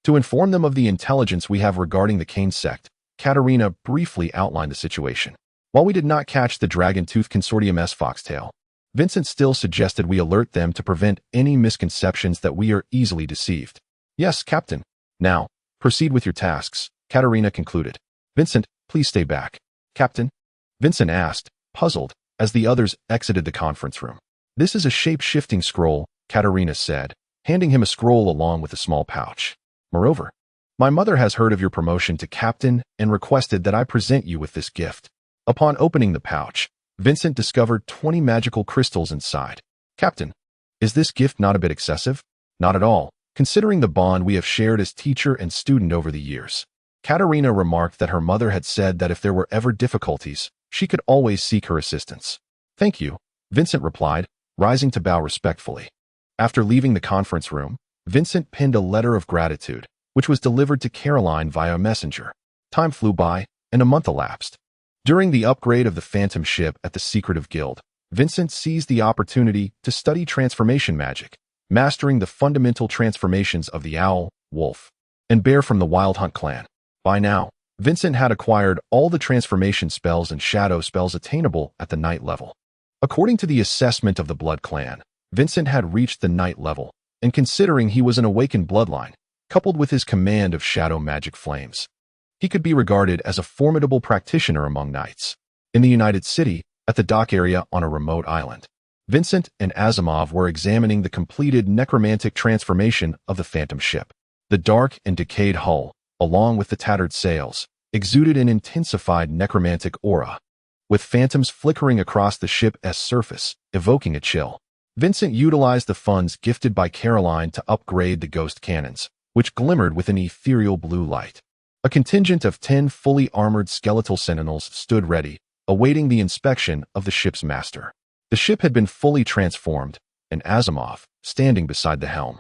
To inform them of the intelligence we have regarding the Kane sect, Katerina briefly outlined the situation. While we did not catch the Dragon Tooth Consortium's foxtail, Vincent still suggested we alert them to prevent any misconceptions that we are easily deceived. Yes, Captain. Now, proceed with your tasks, Katerina concluded. Vincent, please stay back. Captain? Vincent asked, puzzled, as the others exited the conference room. This is a shape-shifting scroll, Katerina said, handing him a scroll along with a small pouch. Moreover, my mother has heard of your promotion to captain and requested that I present you with this gift. Upon opening the pouch, Vincent discovered 20 magical crystals inside. Captain, is this gift not a bit excessive? Not at all, considering the bond we have shared as teacher and student over the years. Katerina remarked that her mother had said that if there were ever difficulties, she could always seek her assistance. Thank you, Vincent replied, rising to bow respectfully. After leaving the conference room, Vincent penned a letter of gratitude, which was delivered to Caroline via messenger. Time flew by, and a month elapsed. During the upgrade of the Phantom ship at the Secretive Guild, Vincent seized the opportunity to study transformation magic, mastering the fundamental transformations of the owl, wolf, and bear from the Wild Hunt clan. By now, Vincent had acquired all the transformation spells and shadow spells attainable at the night level. According to the assessment of the Blood Clan, Vincent had reached the night level, and considering he was an awakened bloodline, coupled with his command of shadow magic flames, he could be regarded as a formidable practitioner among knights. In the United City, at the dock area on a remote island, Vincent and Asimov were examining the completed necromantic transformation of the Phantom ship. The dark and decayed hull, along with the tattered sails, exuded an intensified necromantic aura, with phantoms flickering across the ship's surface, evoking a chill. Vincent utilized the funds gifted by Caroline to upgrade the ghost cannons, which glimmered with an ethereal blue light. A contingent of 10 fully armored skeletal sentinels stood ready, awaiting the inspection of the ship's master. The ship had been fully transformed, and Asimov, standing beside the helm,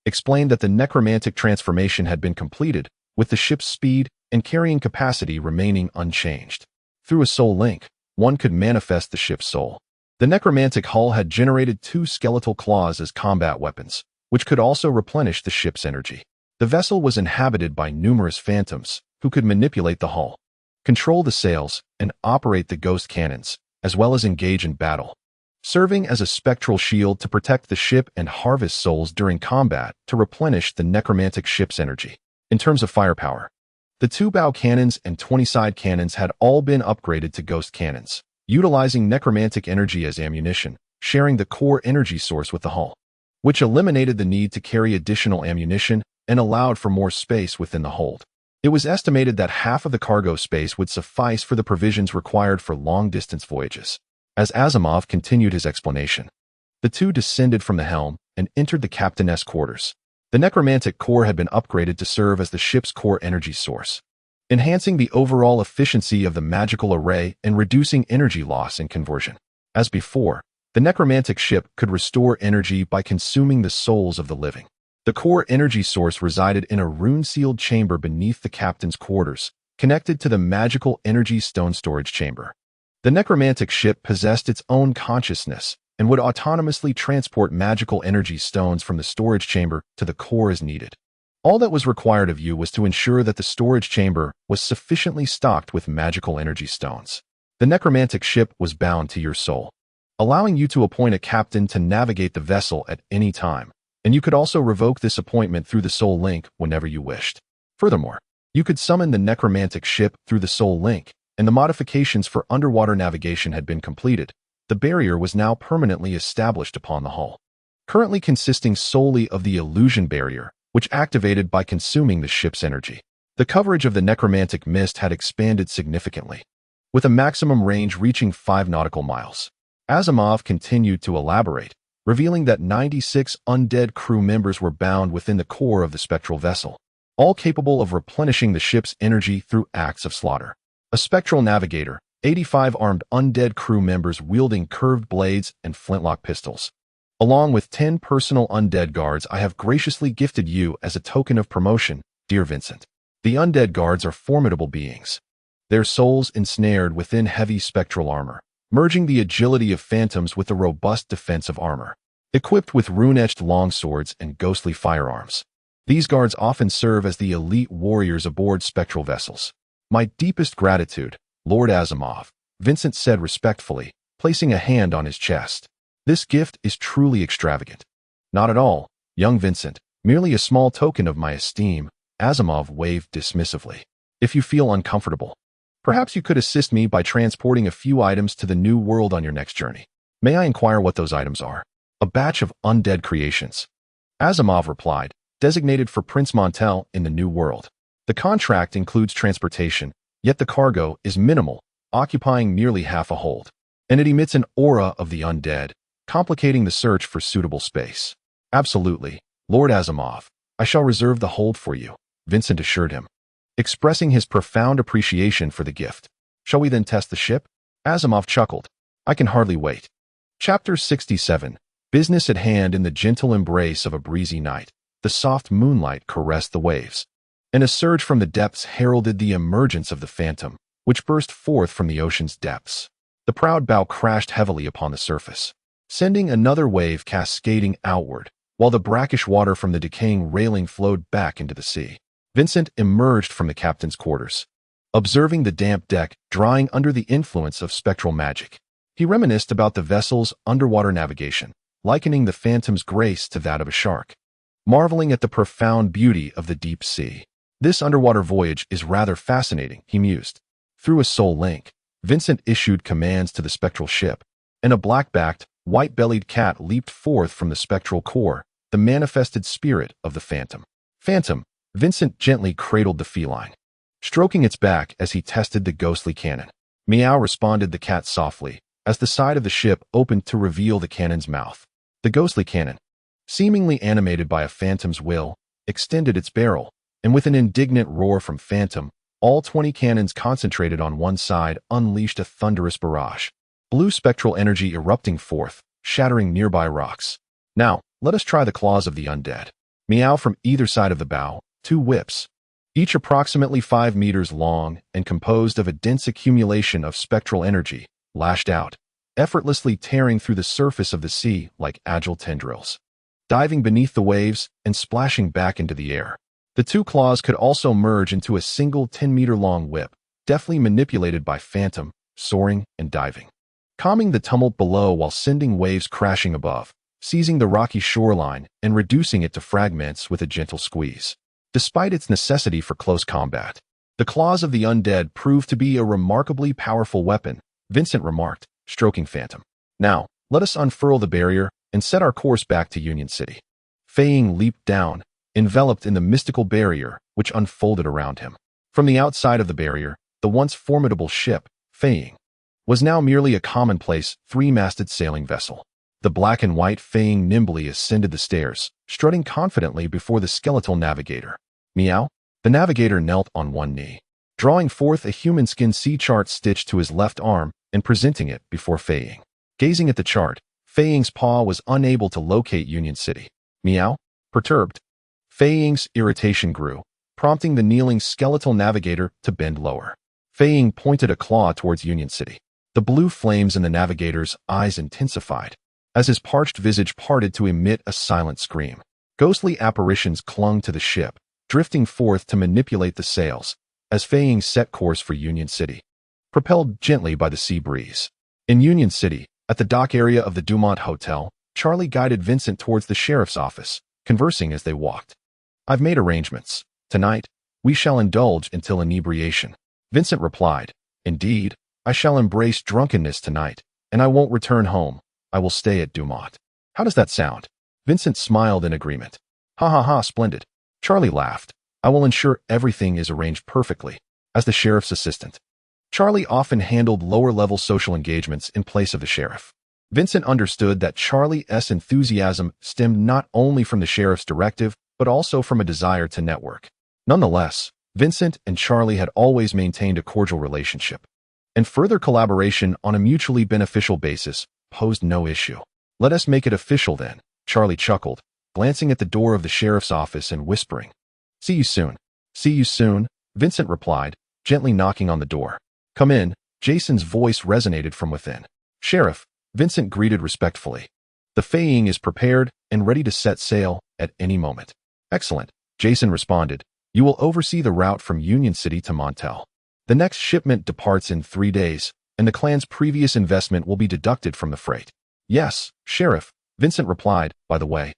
explained that the necromantic transformation had been completed, with the ship's speed and carrying capacity remaining unchanged. Through a soul link, one could manifest the ship's soul. The necromantic hull had generated 2 skeletal claws as combat weapons, which could also replenish the ship's energy. The vessel was inhabited by numerous phantoms, who could manipulate the hull, control the sails, and operate the ghost cannons, as well as engage in battle, serving as a spectral shield to protect the ship and harvest souls during combat to replenish the necromantic ship's energy. In terms of firepower, the 2 bow cannons and 20 side cannons had all been upgraded to ghost cannons, utilizing necromantic energy as ammunition, sharing the core energy source with the hull, which eliminated the need to carry additional ammunition and allowed for more space within the hold. It was estimated that half of the cargo space would suffice for the provisions required for long-distance voyages. As Asimov continued his explanation, The two descended from the helm and entered the captain's quarters. The necromantic core had been upgraded to serve as the ship's core energy source, enhancing the overall efficiency of the magical array and reducing energy loss and conversion. As before, the necromantic ship could restore energy by consuming the souls of the living. The core energy source resided in a rune-sealed chamber beneath the captain's quarters, connected to the magical energy stone storage chamber. The necromantic ship possessed its own consciousness and would autonomously transport magical energy stones from the storage chamber to the core as needed. All that was required of you was to ensure that the storage chamber was sufficiently stocked with magical energy stones. The necromantic ship was bound to your soul, allowing you to appoint a captain to navigate the vessel at any time, and you could also revoke this appointment through the soul link whenever you wished. Furthermore, you could summon the necromantic ship through the soul link, and the modifications for underwater navigation had been completed. The barrier was now permanently established upon the hull, currently consisting solely of the illusion barrier, which activated by consuming the ship's energy. The coverage of the necromantic mist had expanded significantly, with a maximum range reaching 5 nautical miles. Asimov continued to elaborate, revealing that 96 undead crew members were bound within the core of the spectral vessel, all capable of replenishing the ship's energy through acts of slaughter. A spectral navigator, 85 armed undead crew members wielding curved blades and flintlock pistols, along with 10 personal undead guards I have graciously gifted you as a token of promotion, dear Vincent. The undead guards are formidable beings, their souls ensnared within heavy spectral armor, merging the agility of phantoms with the robust defense of armor. Equipped with rune-etched longswords and ghostly firearms, these guards often serve as the elite warriors aboard spectral vessels. My deepest gratitude, Lord Asimov, Vincent said respectfully, placing a hand on his chest. This gift is truly extravagant. Not at all, young Vincent, merely a small token of my esteem, Asimov waved dismissively. If you feel uncomfortable, perhaps you could assist me by transporting a few items to the new world on your next journey. May I inquire what those items are? A batch of undead creations, Asimov replied, designated for Prince Montel in the new world. The contract includes transportation, yet the cargo is minimal, occupying nearly half a hold, and it emits an aura of the undead, complicating the search for suitable space. Absolutely, Lord Asimov, I shall reserve the hold for you, Vincent assured him, expressing his profound appreciation for the gift. Shall we then test the ship? Asimov chuckled. I can hardly wait. Chapter 67. Business at hand. In the gentle embrace of a breezy night, the soft moonlight caressed the waves, and a surge from the depths heralded the emergence of the phantom, which burst forth from the ocean's depths. The proud bow crashed heavily upon the surface, sending another wave cascading outward, while the brackish water from the decaying railing flowed back into the sea. Vincent emerged from the captain's quarters, observing the damp deck drying under the influence of spectral magic. He reminisced about the vessel's underwater navigation, likening the phantom's grace to that of a shark, marveling at the profound beauty of the deep sea. This underwater voyage is rather fascinating, he mused. Through a soul link, Vincent issued commands to the spectral ship, and a black-backed, white-bellied cat leaped forth from the spectral core, the manifested spirit of the phantom. Phantom, Vincent gently cradled the feline, stroking its back as he tested the ghostly cannon. Meow, responded the cat softly, as the side of the ship opened to reveal the cannon's mouth. The ghostly cannon, seemingly animated by a phantom's will, extended its barrel, and with an indignant roar from Phantom, all 20 cannons concentrated on one side unleashed a thunderous barrage, blue spectral energy erupting forth, shattering nearby rocks. Now, let us try the claws of the undead. Meow, from either side of the bow, 2 whips, each approximately 5 meters long and composed of a dense accumulation of spectral energy, lashed out, effortlessly tearing through the surface of the sea like agile tendrils, diving beneath the waves and splashing back into the air. The 2 claws could also merge into a single 10-meter-long whip, deftly manipulated by Phantom, soaring and diving, calming the tumult below while sending waves crashing above, seizing the rocky shoreline and reducing it to fragments with a gentle squeeze. Despite its necessity for close combat, the claws of the undead proved to be a remarkably powerful weapon, Vincent remarked, stroking Phantom. Now, let us unfurl the barrier and set our course back to Union City. Feying leaped down, enveloped in the mystical barrier which unfolded around him. From the outside of the barrier, the once formidable ship, Feying, was now merely a commonplace 3-masted sailing vessel. The black and white Feying nimbly ascended the stairs, strutting confidently before the skeletal navigator. Meow. The navigator knelt on one knee, drawing forth a human skin sea chart stitched to his left arm and presenting it before Feying. Gazing at the chart, Feying's paw was unable to locate Union City. Meow. Perturbed. Feying's irritation grew, prompting the kneeling skeletal navigator to bend lower. Feying pointed a claw towards Union City. The blue flames in the navigator's eyes intensified, as his parched visage parted to emit a silent scream. Ghostly apparitions clung to the ship, drifting forth to manipulate the sails, as Feying set course for Union City, propelled gently by the sea breeze. In Union City, at the dock area of the Dumont Hotel, Charlie guided Vincent towards the sheriff's office, conversing as they walked. "I've made arrangements. Tonight, we shall indulge until inebriation." Vincent replied, "Indeed, I shall embrace drunkenness tonight, and I won't return home. I will stay at Dumont." "How does that sound?" Vincent smiled in agreement. "Ha ha ha, splendid." Charlie laughed. "I will ensure everything is arranged perfectly." As the sheriff's assistant, Charlie often handled lower-level social engagements in place of the sheriff. Vincent understood that Charlie's enthusiasm stemmed not only from the sheriff's directive, but also from a desire to network. Nonetheless, Vincent and Charlie had always maintained a cordial relationship, and further collaboration on a mutually beneficial basis posed no issue. "Let us make it official then," Charlie chuckled, glancing at the door of the sheriff's office and whispering. "See you soon." "See you soon," Vincent replied, gently knocking on the door. "Come in." Jason's voice resonated from within. "Sheriff," Vincent greeted respectfully. "The Feying is prepared and ready to set sail at any moment." "Excellent," Jason responded. "You will oversee the route from Union City to Montel. The next shipment departs in 3 days, and the clan's previous investment will be deducted from the freight." "Yes, Sheriff," Vincent replied. "By the way,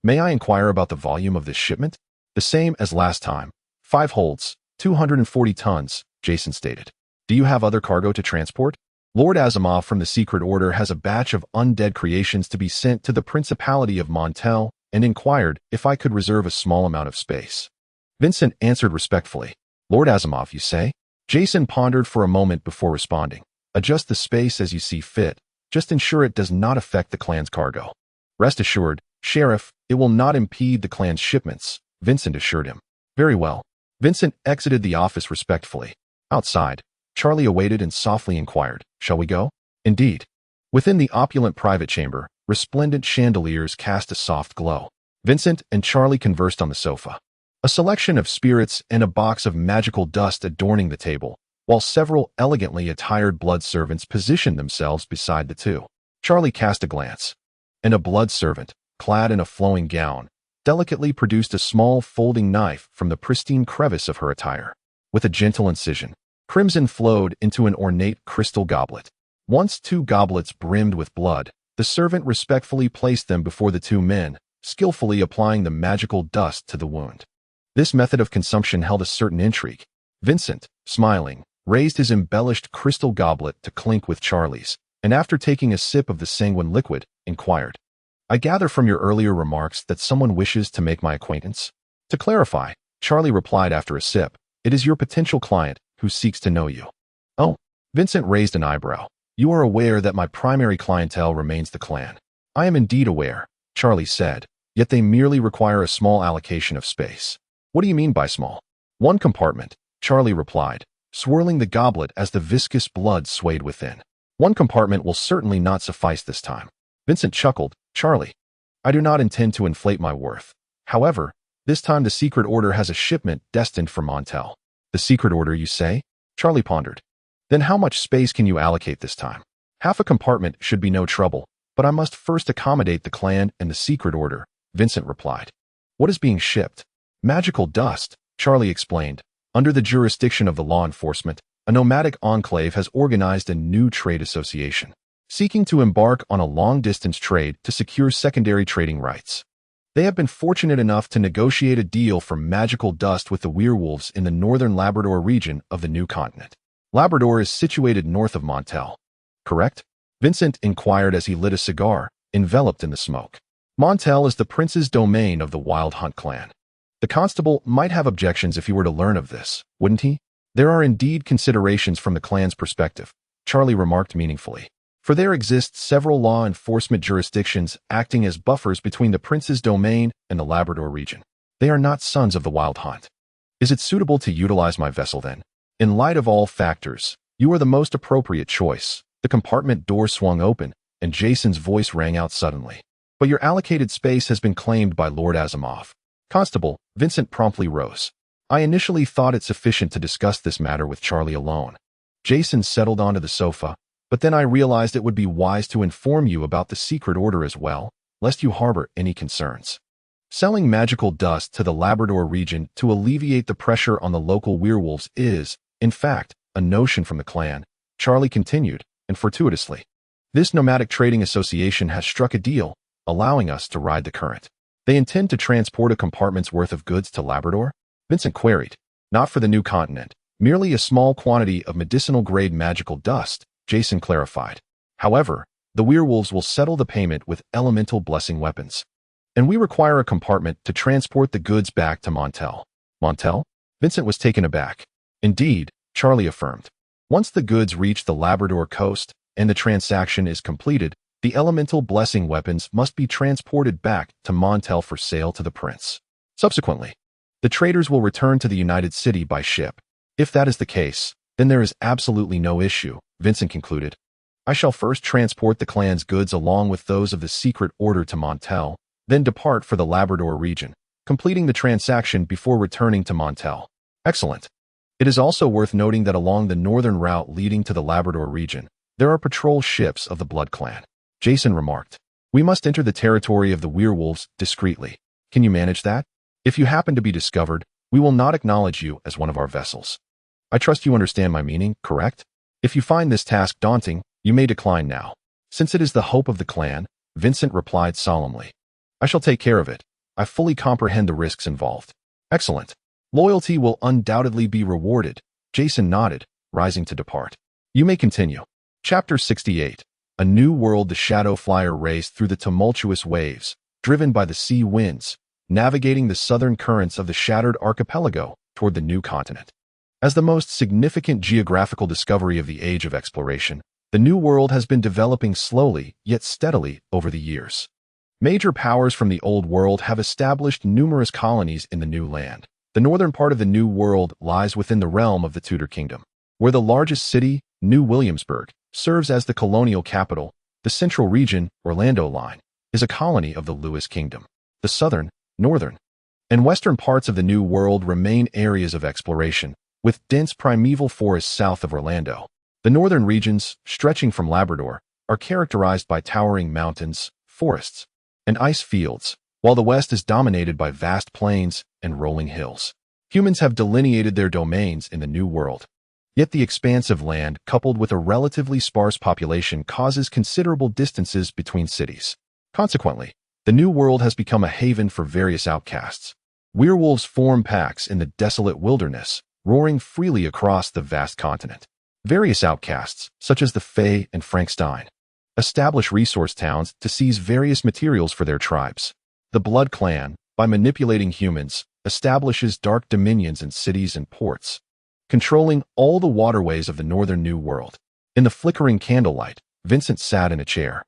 may I inquire about the volume of this shipment?" "The same as last time. 5 holds, 240 tons, Jason stated. "Do you have other cargo to transport?" "Lord Asimov from the Secret Order has a batch of undead creations to be sent to the Principality of Montel and inquired if I could reserve a small amount of space." Vincent answered respectfully. "Lord Asimov, you say?" Jason pondered for a moment before responding. "Adjust the space as you see fit. Just ensure it does not affect the clan's cargo." "Rest assured, Sheriff, it will not impede the clan's shipments," Vincent assured him. "Very well." Vincent exited the office respectfully. Outside, Charlie awaited and softly inquired, "Shall we go?" "Indeed." Within the opulent private chamber, resplendent chandeliers cast a soft glow. Vincent and Charlie conversed on the sofa, a selection of spirits and a box of magical dust adorning the table, while several elegantly attired blood servants positioned themselves beside the two. Charlie cast a glance, and a blood servant, clad in a flowing gown, delicately produced a small folding knife from the pristine crevice of her attire. With a gentle incision, crimson flowed into an ornate crystal goblet. Once 2 goblets brimmed with blood, the servant respectfully placed them before the 2 men, skillfully applying the magical dust to the wound. This method of consumption held a certain intrigue. Vincent, smiling, raised his embellished crystal goblet to clink with Charlie's, and after taking a sip of the sanguine liquid, inquired, "I gather from your earlier remarks that someone wishes to make my acquaintance?" "To clarify," Charlie replied after a sip, "it is your potential client who seeks to know you." "Oh," Vincent raised an eyebrow. "You are aware that my primary clientele remains the clan." "I am indeed aware," Charlie said, "yet they merely require a small allocation of space." "What do you mean by small?" "1 compartment," Charlie replied, swirling the goblet as the viscous blood swayed within. "1 compartment will certainly not suffice this time." Vincent chuckled. "Charlie, I do not intend to inflate my worth. However, this time the Secret Order has a shipment destined for Montel." "The Secret Order, you say?" Charlie pondered. "Then how much space can you allocate this time?" "Half a compartment should be no trouble, but I must first accommodate the clan and the Secret Order," Vincent replied. "What is being shipped?" "Magical dust," Charlie explained. "Under the jurisdiction of the law enforcement, a nomadic enclave has organized a new trade association, seeking to embark on a long-distance trade to secure secondary trading rights. They have been fortunate enough to negotiate a deal for magical dust with the werewolves in the northern Labrador region of the new continent. Labrador is situated north of Montel, correct?" Vincent inquired as he lit a cigar, enveloped in the smoke. "Montel is the prince's domain of the Wild Hunt clan. The constable might have objections if he were to learn of this, wouldn't he?" "There are indeed considerations from the clan's perspective," Charlie remarked meaningfully. For there exist several law enforcement jurisdictions acting as buffers between the prince's domain and the Labrador region. They are not sons of the Wild Hunt. Is it suitable to utilize my vessel then? In light of all factors, you are the most appropriate choice. The compartment door swung open, and Jason's voice rang out suddenly. But your allocated space has been claimed by Lord Asimov. Constable, Vincent promptly rose. I initially thought it sufficient to discuss this matter with Charlie alone. Jason settled onto the sofa, but then I realized it would be wise to inform you about the secret order as well, lest you harbor any concerns. Selling magical dust to the Labrador region to alleviate the pressure on the local werewolves is, in fact, a notion from the clan, Charlie continued, and fortuitously. This nomadic trading association has struck a deal, allowing us to ride the current. They intend to transport a compartment's worth of goods to Labrador? Vincent queried. Not for the new continent, merely a small quantity of medicinal-grade magical dust, Jason clarified. However, the werewolves will settle the payment with elemental blessing weapons. And we require a compartment to transport the goods back to Montel. Montel? Vincent was taken aback. Indeed, Charlie affirmed. Once the goods reach the Labrador coast and the transaction is completed, the elemental blessing weapons must be transported back to Montel for sale to the prince. Subsequently, the traders will return to the United City by ship. If that is the case, then there is absolutely no issue, Vincent concluded. I shall first transport the clan's goods along with those of the secret order to Montel, then depart for the Labrador region, completing the transaction before returning to Montel. Excellent. It is also worth noting that along the northern route leading to the Labrador region, there are patrol ships of the Blood Clan. Jason remarked. We must enter the territory of the werewolves discreetly. Can you manage that? If you happen to be discovered, we will not acknowledge you as one of our vessels. I trust you understand my meaning, correct? If you find this task daunting, you may decline now. Since it is the hope of the clan, Vincent replied solemnly. I shall take care of it. I fully comprehend the risks involved. Excellent. Loyalty will undoubtedly be rewarded. Jason nodded, rising to depart. You may continue. Chapter 68. A new world. The Shadowflyer raced through the tumultuous waves, driven by the sea winds, navigating the southern currents of the shattered archipelago toward the new continent. As the most significant geographical discovery of the age of exploration, the new world has been developing slowly yet steadily over the years. Major powers from the Old World have established numerous colonies in the new land. The northern part of the New World lies within the realm of the Tudor Kingdom, where the largest city, New Williamsburg, serves as the colonial capital. The central region, Orlando Line, is a colony of the Lewis Kingdom. The southern, northern, and western parts of the New World remain areas of exploration, with dense primeval forests south of Orlando. The northern regions, stretching from Labrador, are characterized by towering mountains, forests, and ice fields, while the west is dominated by vast plains and rolling hills. Humans have delineated their domains in the New World. Yet the expansive land, coupled with a relatively sparse population, causes considerable distances between cities. Consequently, the New World has become a haven for various outcasts. Werewolves form packs in the desolate wilderness, roaring freely across the vast continent. Various outcasts, such as the Fae and Frankenstein, establish resource towns to seize various materials for their tribes. The Blood Clan, by manipulating humans, establishes dark dominions in cities and ports, controlling all the waterways of the northern New World. In the flickering candlelight, Vincent sat in a chair,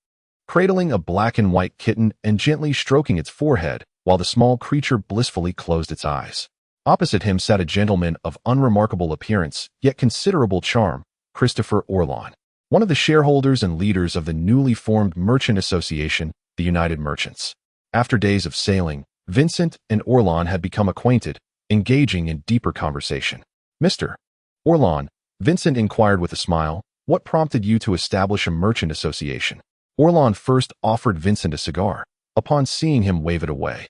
cradling a black and white kitten and gently stroking its forehead while the small creature blissfully closed its eyes. Opposite him sat a gentleman of unremarkable appearance, yet considerable charm, Christopher Orlon, one of the shareholders and leaders of the newly formed merchant association, the United Merchants. After days of sailing, Vincent and Orlon had become acquainted, engaging in deeper conversation. Mr. Orlon, Vincent inquired with a smile, what prompted you to establish a merchant association? Orlon first offered Vincent a cigar. Upon seeing him wave it away,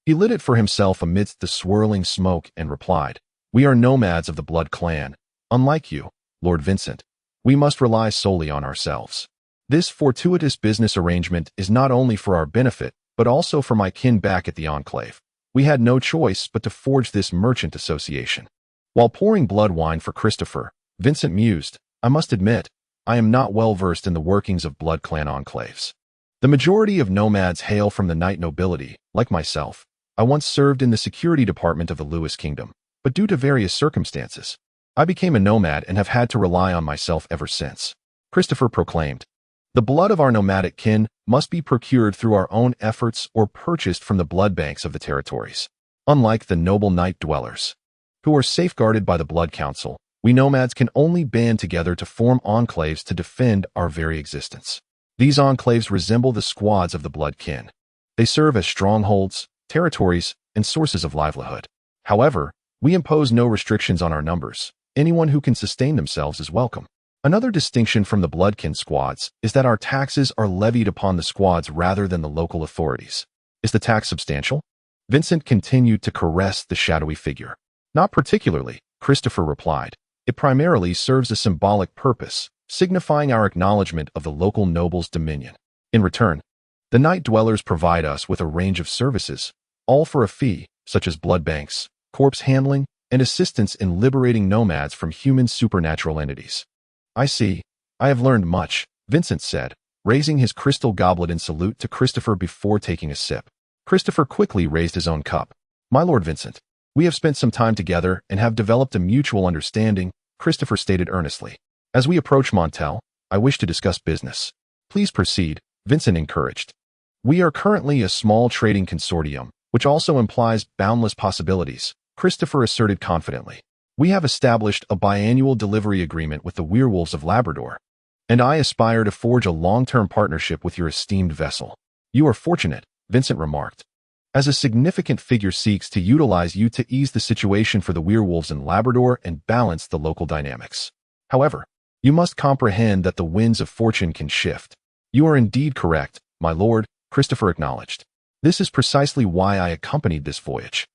he lit it for himself amidst the swirling smoke and replied, We are nomads of the Blood Clan. Unlike you, Lord Vincent, we must rely solely on ourselves. This fortuitous business arrangement is not only for our benefit, but also for my kin back at the Enclave. We had no choice but to forge this merchant association. While pouring blood wine for Christopher, Vincent mused, I must admit, I am not well versed in the workings of Blood Clan enclaves. The majority of nomads hail from the knight nobility. Like myself, I once served in the security department of the Lewis Kingdom, but due to various circumstances, I became a nomad and have had to rely on myself ever since. Christopher proclaimed. The blood of our nomadic kin must be procured through our own efforts or purchased from the blood banks of the territories. Unlike the noble night dwellers, who are safeguarded by the Blood Council, we nomads can only band together to form enclaves to defend our very existence. These enclaves resemble the squads of the blood kin. They serve as strongholds, territories, and sources of livelihood. However, we impose no restrictions on our numbers. Anyone who can sustain themselves is welcome. Another distinction from the bloodkin squads is that our taxes are levied upon the squads rather than the local authorities. Is the tax substantial? Vincent continued to caress the shadowy figure. Not particularly, Christopher replied. It primarily serves a symbolic purpose, signifying our acknowledgement of the local noble's dominion. In return, the night dwellers provide us with a range of services, all for a fee, such as blood banks, corpse handling, and assistance in liberating nomads from human supernatural entities. I see. I have learned much, Vincent said, raising his crystal goblet in salute to Christopher before taking a sip. Christopher quickly raised his own cup. My Lord Vincent, we have spent some time together and have developed a mutual understanding, Christopher stated earnestly. As we approach Montel, I wish to discuss business. Please proceed, Vincent encouraged. We are currently a small trading consortium, which also implies boundless possibilities, Christopher asserted confidently. We have established a biannual delivery agreement with the werewolves of Labrador, and I aspire to forge a long-term partnership with your esteemed vessel. You are fortunate, Vincent remarked, as a significant figure seeks to utilize you to ease the situation for the werewolves in Labrador and balance the local dynamics. However, you must comprehend that the winds of fortune can shift. You are indeed correct, my lord, Christopher acknowledged. This is precisely why I accompanied this voyage.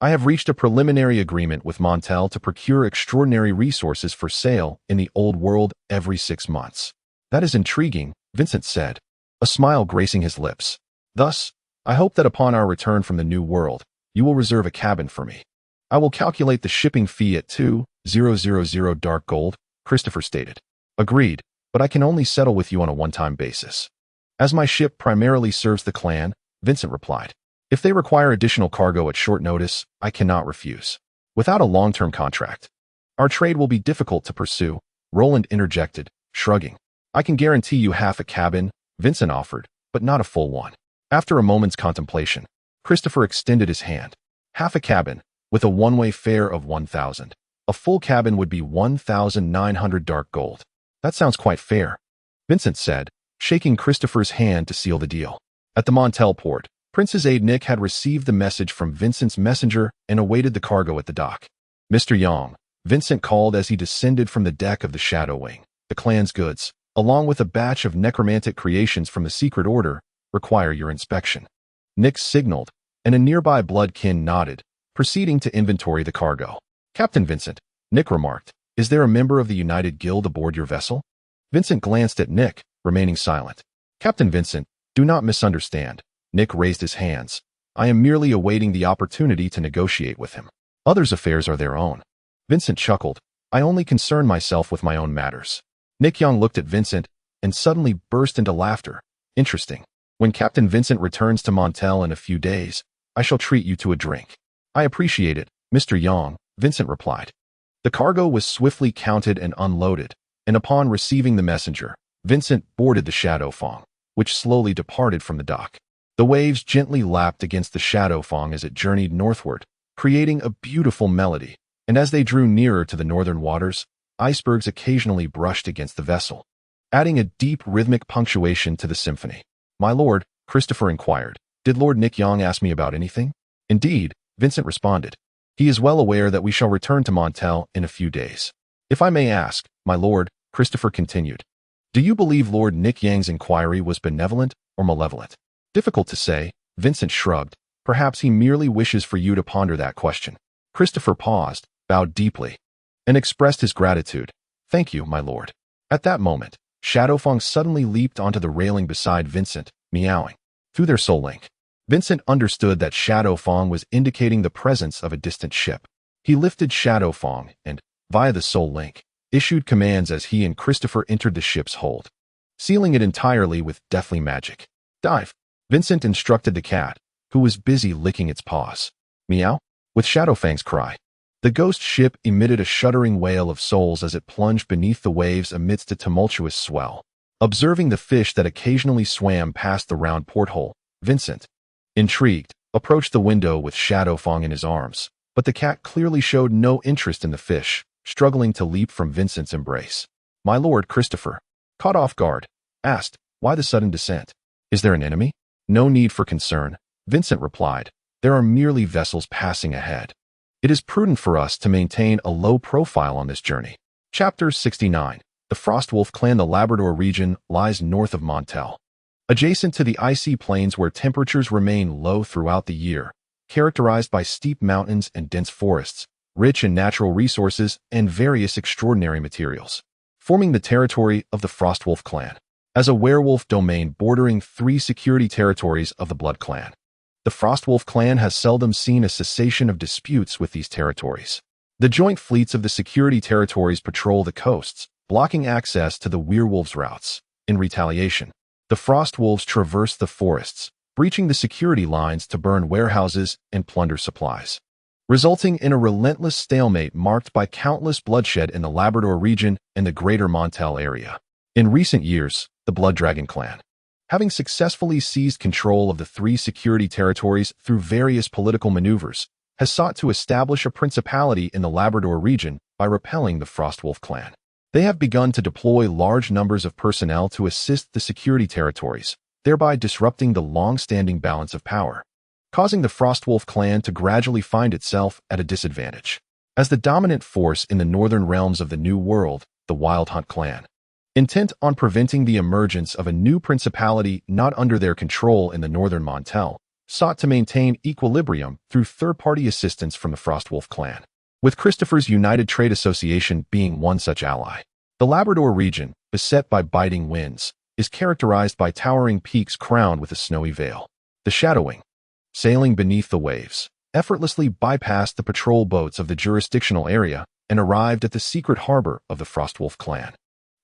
I have reached a preliminary agreement with Montel to procure extraordinary resources for sale in the old world every 6 months. That is intriguing, Vincent said, a smile gracing his lips. Thus, I hope that upon our return from the new world, you will reserve a cabin for me. I will calculate the shipping fee at 2,000 dark gold, Christopher stated. Agreed, but I can only settle with you on a one-time basis. As my ship primarily serves the clan, Vincent replied. If they require additional cargo at short notice, I cannot refuse. Without a long-term contract, our trade will be difficult to pursue, Roland interjected, shrugging. I can guarantee you half a cabin, Vincent offered, but not a full one. After a moment's contemplation, Christopher extended his hand. Half a cabin, with a one-way fare of 1,000. A full cabin would be 1,900 dark gold. That sounds quite fair, Vincent said, shaking Christopher's hand to seal the deal. At the Montel port, Prince's aide Nick had received the message from Vincent's messenger and awaited the cargo at the dock. Mr. Young, Vincent called as he descended from the deck of the Shadow Wing. The clan's goods, along with a batch of necromantic creations from the Secret Order, require your inspection. Nick signaled, and a nearby bloodkin nodded, proceeding to inventory the cargo. Captain Vincent, Nick remarked, is there a member of the United Guild aboard your vessel? Vincent glanced at Nick, remaining silent. Captain Vincent, do not misunderstand. Nick raised his hands. I am merely awaiting the opportunity to negotiate with him. Others' affairs are their own. Vincent chuckled. I only concern myself with my own matters. Nick Young looked at Vincent and suddenly burst into laughter. Interesting. When Captain Vincent returns to Montel in a few days, I shall treat you to a drink. I appreciate it, Mr. Young, Vincent replied. The cargo was swiftly counted and unloaded, and upon receiving the messenger, Vincent boarded the Shadowflight, which slowly departed from the dock. The waves gently lapped against the Shadowflight as it journeyed northward, creating a beautiful melody, and as they drew nearer to the northern waters, icebergs occasionally brushed against the vessel, adding a deep rhythmic punctuation to the symphony. My lord, Christopher inquired, did Lord Nick Young ask me about anything? Indeed, Vincent responded. He is well aware that we shall return to Montel in a few days. If I may ask, my lord, Christopher continued, do you believe Lord Nick Young's inquiry was benevolent or malevolent? Difficult to say, Vincent shrugged. Perhaps he merely wishes for you to ponder that question. Christopher paused, bowed deeply, and expressed his gratitude. Thank you, my lord. At that moment, Shadowflight suddenly leaped onto the railing beside Vincent, meowing. Through their soul link, Vincent understood that Shadowflight was indicating the presence of a distant ship. He lifted Shadowflight and, via the soul link, issued commands as he and Christopher entered the ship's hold, sealing it entirely with deathly magic. Dive, Vincent instructed the cat, who was busy licking its paws. Meow, with Shadowfang's cry. The ghost ship emitted a shuddering wail of souls as it plunged beneath the waves amidst a tumultuous swell. Observing the fish that occasionally swam past the round porthole, Vincent, intrigued, approached the window with Shadowflight in his arms, but the cat clearly showed no interest in the fish, struggling to leap from Vincent's embrace. My lord, Christopher, caught off guard, asked, "Why the sudden descent? Is there an enemy?" "No need for concern," Vincent replied. "There are merely vessels passing ahead. It is prudent for us to maintain a low profile on this journey." Chapter 69. The Frostwolf Clan. The Labrador region lies north of Montel, adjacent to the icy plains where temperatures remain low throughout the year, characterized by steep mountains and dense forests, rich in natural resources and various extraordinary materials, forming the territory of the Frostwolf Clan. As a werewolf domain bordering 3 security territories of the Blood Clan, the Frostwolf Clan has seldom seen a cessation of disputes with these territories. The joint fleets of the security territories patrol the coasts, blocking access to the werewolves' routes. In retaliation, the Frostwolves traverse the forests, breaching the security lines to burn warehouses and plunder supplies, resulting in a relentless stalemate marked by countless bloodshed in the Labrador region and the greater Montel area. In recent years, the Blood Dragon Clan, having successfully seized control of the 3 security territories through various political maneuvers, has sought to establish a principality in the Labrador region by repelling the Frostwolf Clan. They have begun to deploy large numbers of personnel to assist the security territories, thereby disrupting the long-standing balance of power, causing the Frostwolf Clan to gradually find itself at a disadvantage. As the dominant force in the northern realms of the New World, the Wild Hunt Clan, intent on preventing the emergence of a new principality not under their control in the northern Montel, sought to maintain equilibrium through third-party assistance from the Frostwolf Clan, with Christopher's United Trade Association being one such ally. The Labrador region, beset by biting winds, is characterized by towering peaks crowned with a snowy veil. The shadowing, sailing beneath the waves, effortlessly bypassed the patrol boats of the jurisdictional area and arrived at the secret harbor of the Frostwolf Clan,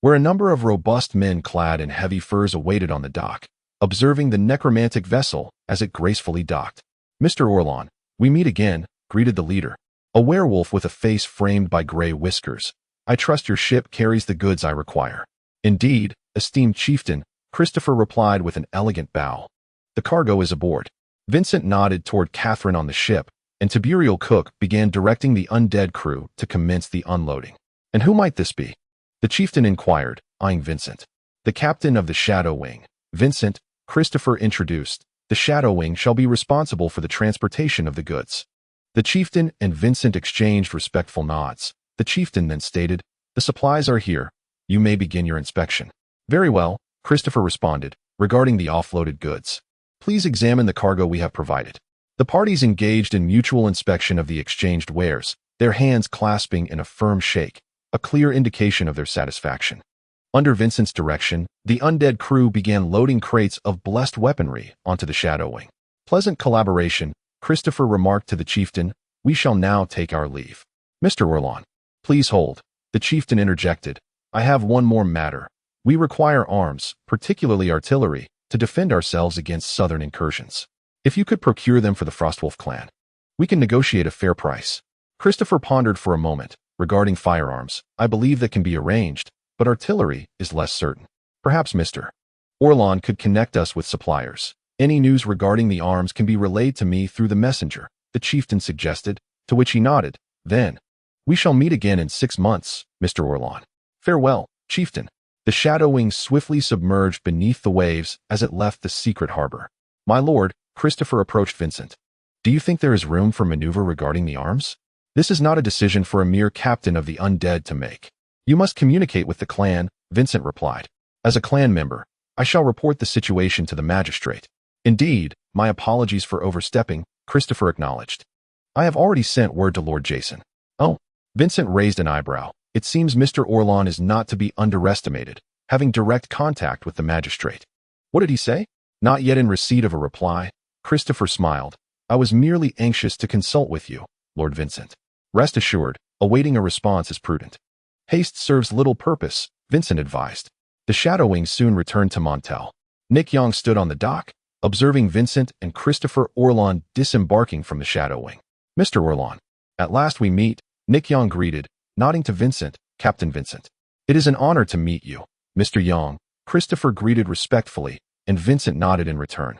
where a number of robust men clad in heavy furs awaited on the dock, observing the necromantic vessel as it gracefully docked. "Mr. Orlon, we meet again," greeted the leader, a werewolf with a face framed by gray whiskers. "I trust your ship carries the goods I require." "Indeed, esteemed chieftain," Christopher replied with an elegant bow. "The cargo is aboard." Vincent nodded toward Catherine on the ship, and Tiberial Cook began directing the undead crew to commence the unloading. "And who might this be?" the chieftain inquired, eyeing Vincent. "The captain of the Shadow Wing." Vincent, Christopher introduced. "The Shadow Wing shall be responsible for the transportation of the goods." The chieftain and Vincent exchanged respectful nods. The chieftain then stated, "The supplies are here. You may begin your inspection." "Very well," Christopher responded, regarding the offloaded goods. "Please examine the cargo we have provided." The parties engaged in mutual inspection of the exchanged wares, their hands clasping in a firm shake, a clear indication of their satisfaction. Under Vincent's direction, the undead crew began loading crates of blessed weaponry onto the Shadow Wing. "Pleasant collaboration," Christopher remarked to the chieftain. "We shall now take our leave." "Mr. Orlon, please hold," the chieftain interjected. "I have one more matter. We require arms, particularly artillery, to defend ourselves against southern incursions. If you could procure them for the Frostwolf Clan, we can negotiate a fair price." Christopher pondered for a moment. "Regarding firearms, I believe that can be arranged, but artillery is less certain. Perhaps Mr. Orlon could connect us with suppliers. Any news regarding the arms can be relayed to me through the messenger," the chieftain suggested, to which he nodded. "Then, we shall meet again in 6 months, Mr. Orlon." "Farewell, chieftain." The Shadow Wing swiftly submerged beneath the waves as it left the secret harbor. "My lord," Christopher approached Vincent. "Do you think there is room for maneuver regarding the arms? This is not a decision for a mere captain of the undead to make. You must communicate with the clan," Vincent replied. "As a clan member, I shall report the situation to the magistrate." "Indeed, my apologies for overstepping," Christopher acknowledged. "I have already sent word to Lord Jason." "Oh," Vincent raised an eyebrow. "It seems Mr. Orlon is not to be underestimated, having direct contact with the magistrate." "What did he say?" "Not yet in receipt of a reply." Christopher smiled. "I was merely anxious to consult with you, Lord Vincent. Rest assured, awaiting a response is prudent." "Haste serves little purpose," Vincent advised. The Shadow Wing soon returned to Montel. Nick Young stood on the dock, observing Vincent and Christopher Orlon disembarking from the Shadow Wing. "Mr. Orlon, at last we meet," Nick Young greeted, nodding to Vincent. "Captain Vincent, it is an honor to meet you." "Mr. Young," Christopher greeted respectfully, and Vincent nodded in return.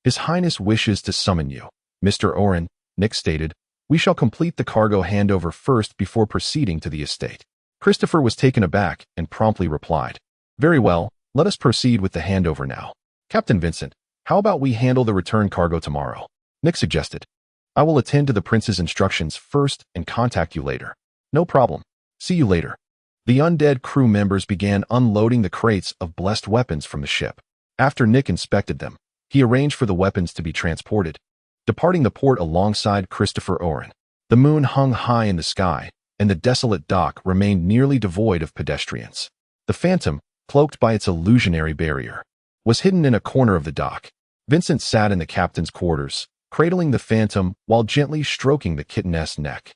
His Highness wishes to summon you, Mr. Oren, Nick stated. We shall complete the cargo handover first before proceeding to the estate. Christopher was taken aback and promptly replied, Very well, let us proceed with the handover now. Captain Vincent, how about we handle the return cargo tomorrow? Nick suggested. I will attend to the prince's instructions first and contact you later. No problem. See you later. The undead crew members began unloading the crates of blessed weapons from the ship. After Nick inspected them, he arranged for the weapons to be transported, departing the port alongside Christopher Oren. The moon hung high in the sky, and the desolate dock remained nearly devoid of pedestrians. The Phantom, cloaked by its illusionary barrier, was hidden in a corner of the dock. Vincent sat in the captain's quarters, cradling the Phantom while gently stroking the kitteness neck.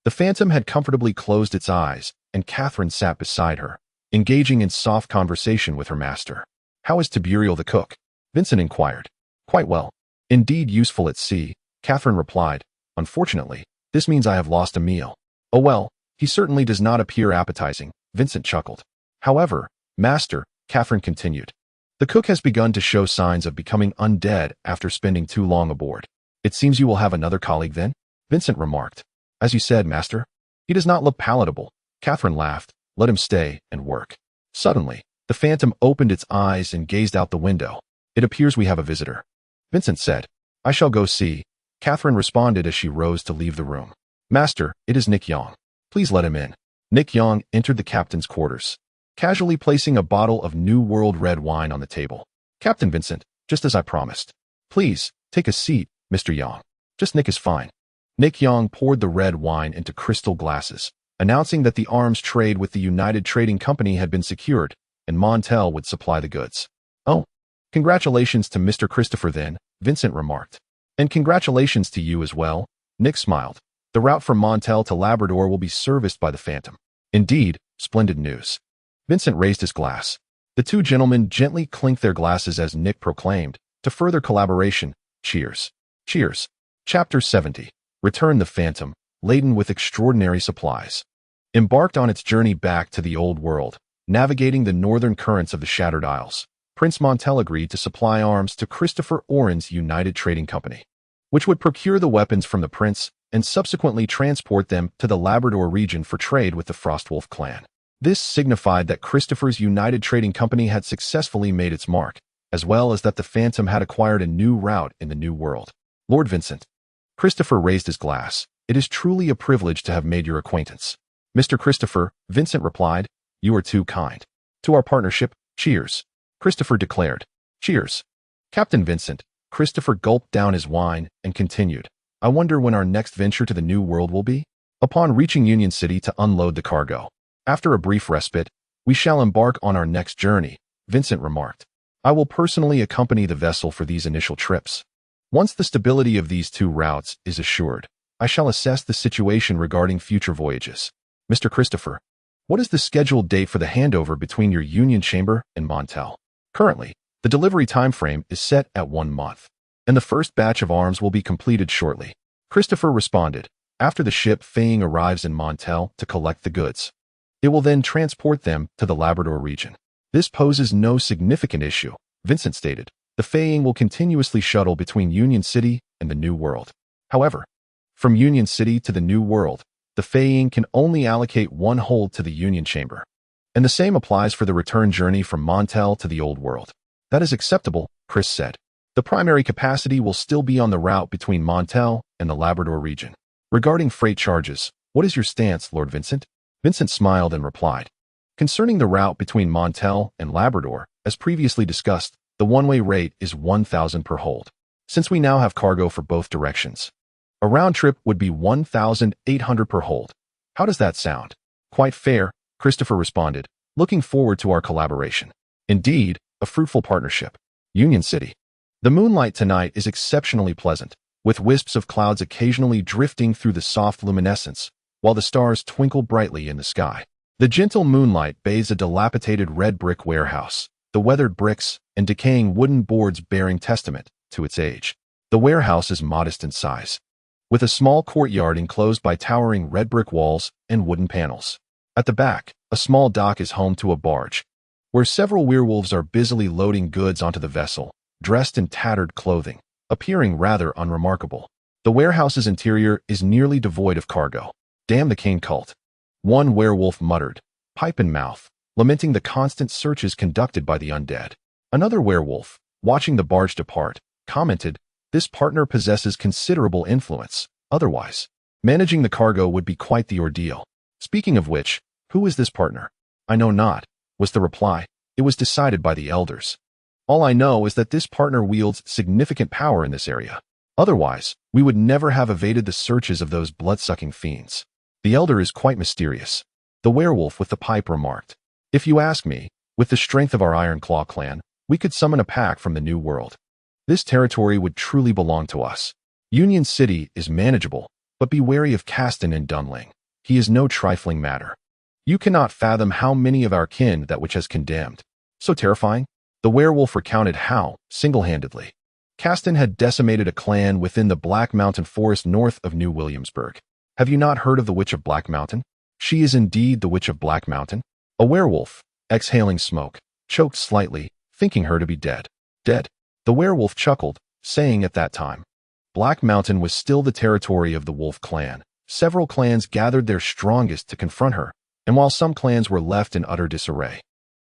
The Phantom had comfortably closed its eyes, and Catherine sat beside her, engaging in soft conversation with her master. How is Tiberiel the cook? Vincent inquired. Quite well. Indeed useful at sea, Catherine replied. Unfortunately, this means I have lost a meal. Oh well, he certainly does not appear appetizing, Vincent chuckled. However, master, Catherine continued, the cook has begun to show signs of becoming undead after spending too long aboard. It seems you will have another colleague then? Vincent remarked. As you said, master. He does not look palatable. Catherine laughed. Let him stay and work. Suddenly, the Phantom opened its eyes and gazed out the window. It appears we have a visitor. Vincent said. I shall go see. Catherine responded as she rose to leave the room. Master, it is Nick Yong. Please let him in. Nick Yong entered the captain's quarters, casually placing a bottle of New World red wine on the table. Captain Vincent, just as I promised. Please, take a seat, Mr. Yong. Just Nick is fine. Nick Yong poured the red wine into crystal glasses, announcing that the arms trade with the United Trading Company had been secured, and Montel would supply the goods. Oh, congratulations to Mr. Christopher then, Vincent remarked. And congratulations to you as well, Nick smiled. The route from Montel to Labrador will be serviced by the Phantom. Indeed, splendid news. Vincent raised his glass. The two gentlemen gently clinked their glasses as Nick proclaimed, to further collaboration, cheers. Cheers. Chapter 70. Return the Phantom, laden with extraordinary supplies. Embarked on its journey back to the old world, navigating the northern currents of the Shattered Isles, Prince Montel agreed to supply arms to Christopher Oren's United Trading Company, which would procure the weapons from the prince and subsequently transport them to the Labrador region for trade with the Frostwolf clan. This signified that Christopher's United Trading Company had successfully made its mark, as well as that the Phantom had acquired a new route in the New World. Lord Vincent. Christopher raised his glass. It is truly a privilege to have made your acquaintance. Mr. Christopher, Vincent replied, you are too kind. To our partnership, cheers. Christopher declared. Cheers. Captain Vincent. Christopher gulped down his wine and continued. I wonder when our next venture to the New World will be? Upon reaching Union City to unload the cargo. After a brief respite, we shall embark on our next journey, Vincent remarked. I will personally accompany the vessel for these initial trips. Once the stability of these two routes is assured, I shall assess the situation regarding future voyages. Mr. Christopher, what is the scheduled date for the handover between your Union Chamber and Montel? Currently, the delivery time frame is set at 1 month, and the first batch of arms will be completed shortly. Christopher responded, after the ship Faying arrives in Montel to collect the goods. It will then transport them to the Labrador region. This poses no significant issue, Vincent stated. The Faying will continuously shuttle between Union City and the New World. However, from Union City to the New World, the Faying can only allocate one hold to the Union Chamber. And the same applies for the return journey from Montel to the Old World. That is acceptable, Chris said. The primary capacity will still be on the route between Montel and the Labrador region. Regarding freight charges, what is your stance, Lord Vincent? Vincent smiled and replied. Concerning the route between Montel and Labrador, as previously discussed, the one-way rate is 1,000 per hold. Since we now have cargo for both directions, a round trip would be 1,800 per hold. How does that sound? Quite fair, Christopher responded, looking forward to our collaboration. Indeed, a fruitful partnership. Union City. The moonlight tonight is exceptionally pleasant, with wisps of clouds occasionally drifting through the soft luminescence, while the stars twinkle brightly in the sky. The gentle moonlight bathes a dilapidated red brick warehouse, the weathered bricks and decaying wooden boards bearing testament to its age. The warehouse is modest in size, with a small courtyard enclosed by towering red brick walls and wooden panels. At the back, a small dock is home to a barge, where several werewolves are busily loading goods onto the vessel, dressed in tattered clothing, appearing rather unremarkable. The warehouse's interior is nearly devoid of cargo. Damn the Kane cult. One werewolf muttered, pipe in mouth, lamenting the constant searches conducted by the undead. Another werewolf, watching the barge depart, commented, this partner possesses considerable influence. Otherwise, managing the cargo would be quite the ordeal. Speaking of which, who is this partner? I know not, was the reply. It was decided by the elders. All I know is that this partner wields significant power in this area. Otherwise, we would never have evaded the searches of those blood-sucking fiends. The elder is quite mysterious. The werewolf with the pipe remarked. If you ask me, with the strength of our Iron Claw clan, we could summon a pack from the New World. This territory would truly belong to us. Union City is manageable, but be wary of Caston and Dunling. He is no trifling matter. You cannot fathom how many of our kin that which has condemned. So terrifying? The werewolf recounted how, single-handedly, Caston had decimated a clan within the Black Mountain Forest north of New Williamsburg. Have you not heard of the Witch of Black Mountain? She is indeed the Witch of Black Mountain. A werewolf, exhaling smoke, choked slightly, thinking her to be dead. Dead? The werewolf chuckled, saying at that time, Black Mountain was still the territory of the Wolf clan. Several clans gathered their strongest to confront her, and while some clans were left in utter disarray,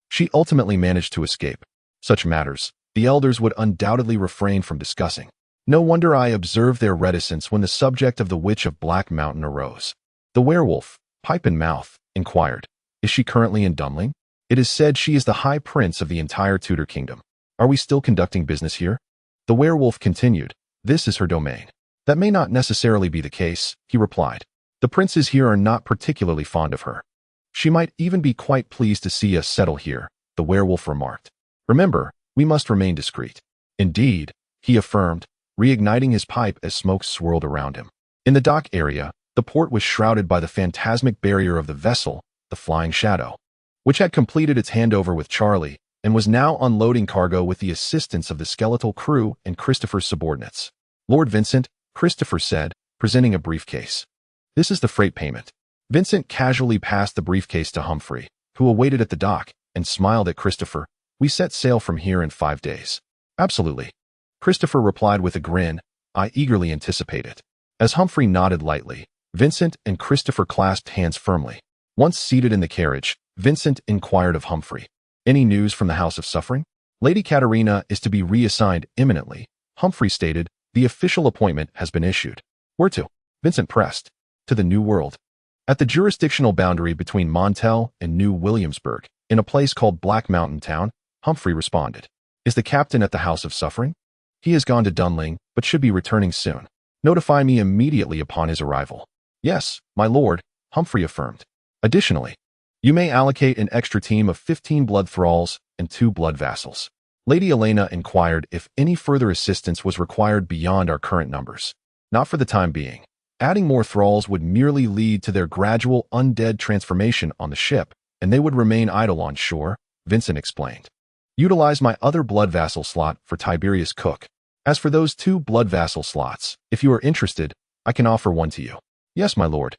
she ultimately managed to escape. Such matters, the elders would undoubtedly refrain from discussing. No wonder I observed their reticence when the subject of the Witch of Black Mountain arose. The werewolf, pipe in mouth, inquired, is she currently in Dunling? It is said she is the high prince of the entire Tudor Kingdom. Are we still conducting business here? The werewolf continued, this is her domain. That may not necessarily be the case, he replied. The princes here are not particularly fond of her. She might even be quite pleased to see us settle here, the werewolf remarked. Remember, we must remain discreet. Indeed, he affirmed, reigniting his pipe as smoke swirled around him. In the dock area, the port was shrouded by the phantasmic barrier of the vessel, the Flying Shadow, which had completed its handover with Charlie and was now unloading cargo with the assistance of the skeletal crew and Christopher's subordinates. Lord Vincent, Christopher said, presenting a briefcase. This is the freight payment. Vincent casually passed the briefcase to Humphrey, who awaited at the dock, and smiled at Christopher. We set sail from here in 5 days. Absolutely. Christopher replied with a grin. I eagerly anticipate it. As Humphrey nodded lightly, Vincent and Christopher clasped hands firmly. Once seated in the carriage, Vincent inquired of Humphrey. Any news from the House of Suffering? Lady Katerina is to be reassigned imminently, Humphrey stated. The official appointment has been issued. Where to? Vincent pressed. To the New World. At the jurisdictional boundary between Montel and New Williamsburg, in a place called Black Mountain Town, Humphrey responded. Is the captain at the House of Suffering? He has gone to Dunling, but should be returning soon. Notify me immediately upon his arrival. Yes, my lord, Humphrey affirmed. Additionally, you may allocate an extra team of 15 blood thralls and 2 blood vassals. Lady Elena inquired if any further assistance was required beyond our current numbers. Not for the time being. Adding more thralls would merely lead to their gradual undead transformation on the ship, and they would remain idle on shore, Vincent explained. Utilize my other blood vassal slot for Tiberius Cook. As for those 2 blood vassal slots, if you are interested, I can offer one to you. Yes, my lord.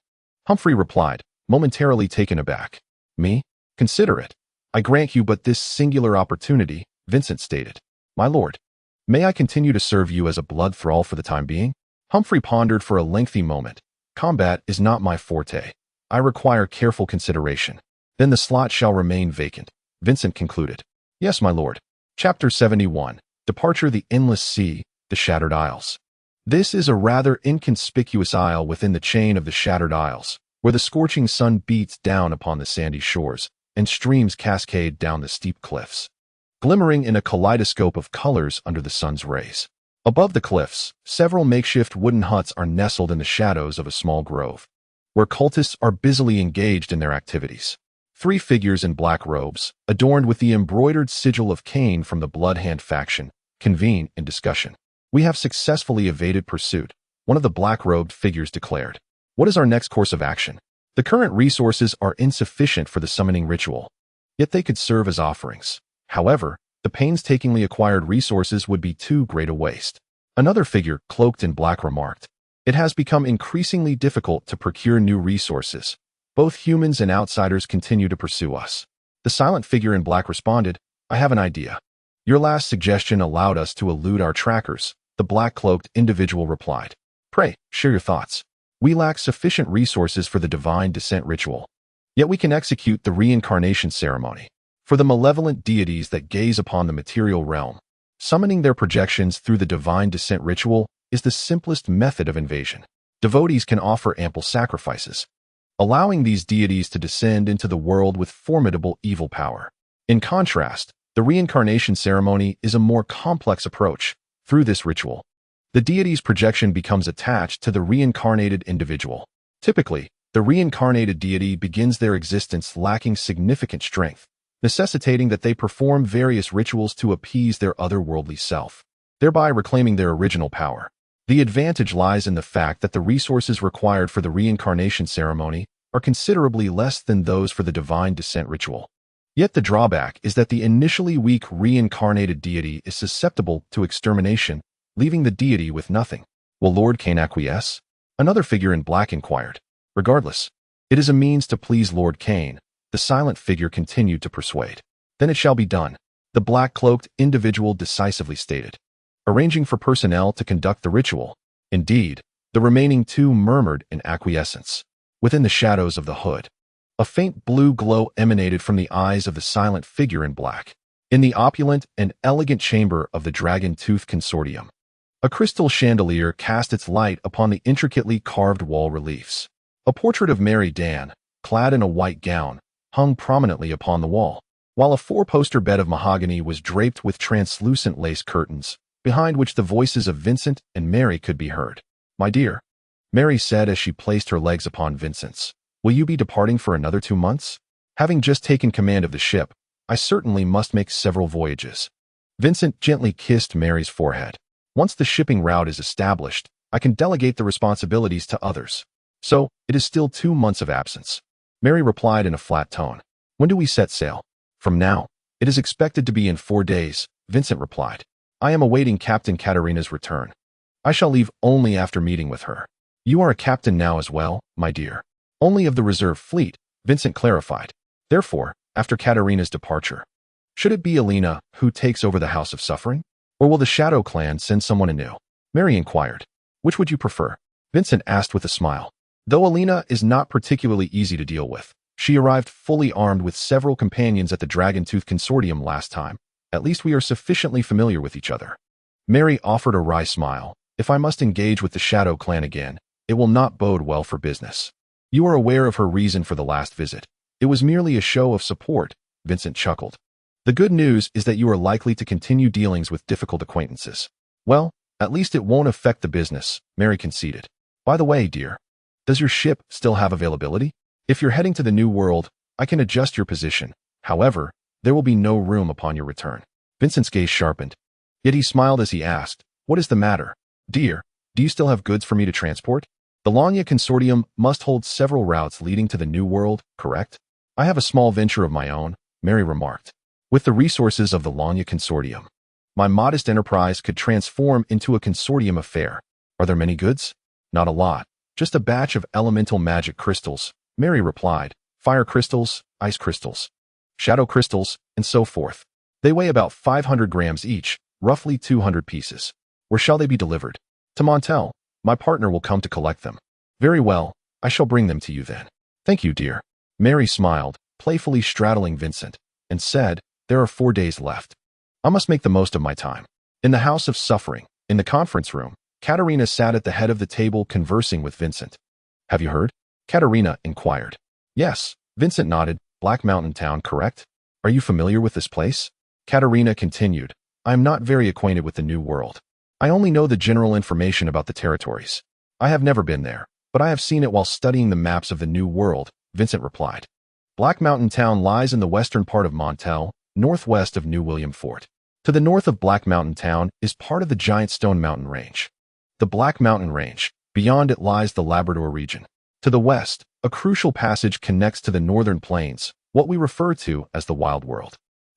Humphrey replied, momentarily taken aback. Me? Consider it. I grant you but this singular opportunity, Vincent stated. My lord, may I continue to serve you as a blood thrall for the time being? Humphrey pondered for a lengthy moment. Combat is not my forte. I require careful consideration. Then the slot shall remain vacant, Vincent concluded. Yes, my lord. Chapter 71. Departure the Endless Sea, the Shattered Isles. This is a rather inconspicuous isle within the chain of the Shattered Isles, where the scorching sun beats down upon the sandy shores, and streams cascade down the steep cliffs, glimmering in a kaleidoscope of colors under the sun's rays. Above the cliffs, several makeshift wooden huts are nestled in the shadows of a small grove, where cultists are busily engaged in their activities. 3 figures in black robes, adorned with the embroidered sigil of Cain from the Blood Hand faction, convene in discussion. We have successfully evaded pursuit, one of the black-robed figures declared. What is our next course of action? The current resources are insufficient for the summoning ritual, yet they could serve as offerings. However, the painstakingly acquired resources would be too great a waste. Another figure, cloaked in black, remarked, it has become increasingly difficult to procure new resources. Both humans and outsiders continue to pursue us. The silent figure in black responded, I have an idea. Your last suggestion allowed us to elude our trackers, the black-cloaked individual replied. Pray, share your thoughts. We lack sufficient resources for the divine descent ritual. Yet we can execute the reincarnation ceremony. For the malevolent deities that gaze upon the material realm, summoning their projections through the divine descent ritual is the simplest method of invasion. Devotees can offer ample sacrifices, allowing these deities to descend into the world with formidable evil power. In contrast, the reincarnation ceremony is a more complex approach. Through this ritual, the deity's projection becomes attached to the reincarnated individual. Typically, the reincarnated deity begins their existence lacking significant strength, necessitating that they perform various rituals to appease their otherworldly self, thereby reclaiming their original power. The advantage lies in the fact that the resources required for the reincarnation ceremony are considerably less than those for the divine descent ritual. Yet the drawback is that the initially weak reincarnated deity is susceptible to extermination, leaving the deity with nothing. Will Lord Cain acquiesce? Another figure in black inquired. Regardless, it is a means to please Lord Cain, the silent figure continued to persuade. Then it shall be done, the black-cloaked individual decisively stated, arranging for personnel to conduct the ritual. Indeed, the remaining two murmured in acquiescence. Within the shadows of the hood, a faint blue glow emanated from the eyes of the silent figure in black. In the opulent and elegant chamber of the Dragon Tooth Consortium, a crystal chandelier cast its light upon the intricately carved wall reliefs. A portrait of Mary Dan, clad in a white gown, hung prominently upon the wall, while a four-poster bed of mahogany was draped with translucent lace curtains, behind which the voices of Vincent and Mary could be heard. My dear, Mary said as she placed her legs upon Vincent's, will you be departing for another 2 months? Having just taken command of the ship, I certainly must make several voyages. Vincent gently kissed Mary's forehead. Once the shipping route is established, I can delegate the responsibilities to others. So, it is still 2 months of absence. Mary replied in a flat tone. When do we set sail? From now. It is expected to be in 4 days, Vincent replied. I am awaiting Captain Katarina's return. I shall leave only after meeting with her. You are a captain now as well, my dear. Only of the reserve fleet, Vincent clarified. Therefore, after Katarina's departure, should it be Alina who takes over the House of Suffering? Or will the Shadow Clan send someone anew? Mary inquired. Which would you prefer? Vincent asked with a smile. Though Alina is not particularly easy to deal with, she arrived fully armed with several companions at the Dragon Tooth Consortium last time. At least we are sufficiently familiar with each other. Mary offered a wry smile. If I must engage with the Shadow Clan again, it will not bode well for business. You are aware of her reason for the last visit. It was merely a show of support, Vincent chuckled. The good news is that you are likely to continue dealings with difficult acquaintances. Well, at least it won't affect the business, Mary conceded. By the way, dear, does your ship still have availability? If you're heading to the New World, I can adjust your position. However, there will be no room upon your return. Vincent's gaze sharpened. Yet he smiled as he asked, what is the matter? Dear, do you still have goods for me to transport? The Lanya Consortium must hold several routes leading to the New World, correct? I have a small venture of my own, Mary remarked. With the resources of the Lanya Consortium, my modest enterprise could transform into a consortium affair. Are there many goods? Not a lot. Just a batch of elemental magic crystals, Mary replied. Fire crystals, ice crystals, shadow crystals, and so forth. They weigh about 500 grams each, roughly 200 pieces. Where shall they be delivered? To Montel. My partner will come to collect them. Very well, I shall bring them to you then. Thank you, dear. Mary smiled, playfully straddling Vincent, and said, there are 4 days left. I must make the most of my time. In the House of Suffering, in the conference room, Katarina sat at the head of the table conversing with Vincent. Have you heard? Katarina inquired. Yes, Vincent nodded. Black Mountain Town, correct? Are you familiar with this place? Katarina continued. I am not very acquainted with the New World. I only know the general information about the territories. I have never been there, but I have seen it while studying the maps of the New World, Vincent replied. Black Mountain Town lies in the western part of Montel, northwest of New William Fort. To the north of Black Mountain Town is part of the giant Stone Mountain Range. The Black Mountain Range, beyond it lies the Labrador region. To the west, a crucial passage connects to the northern plains, what we refer to as the Wild World.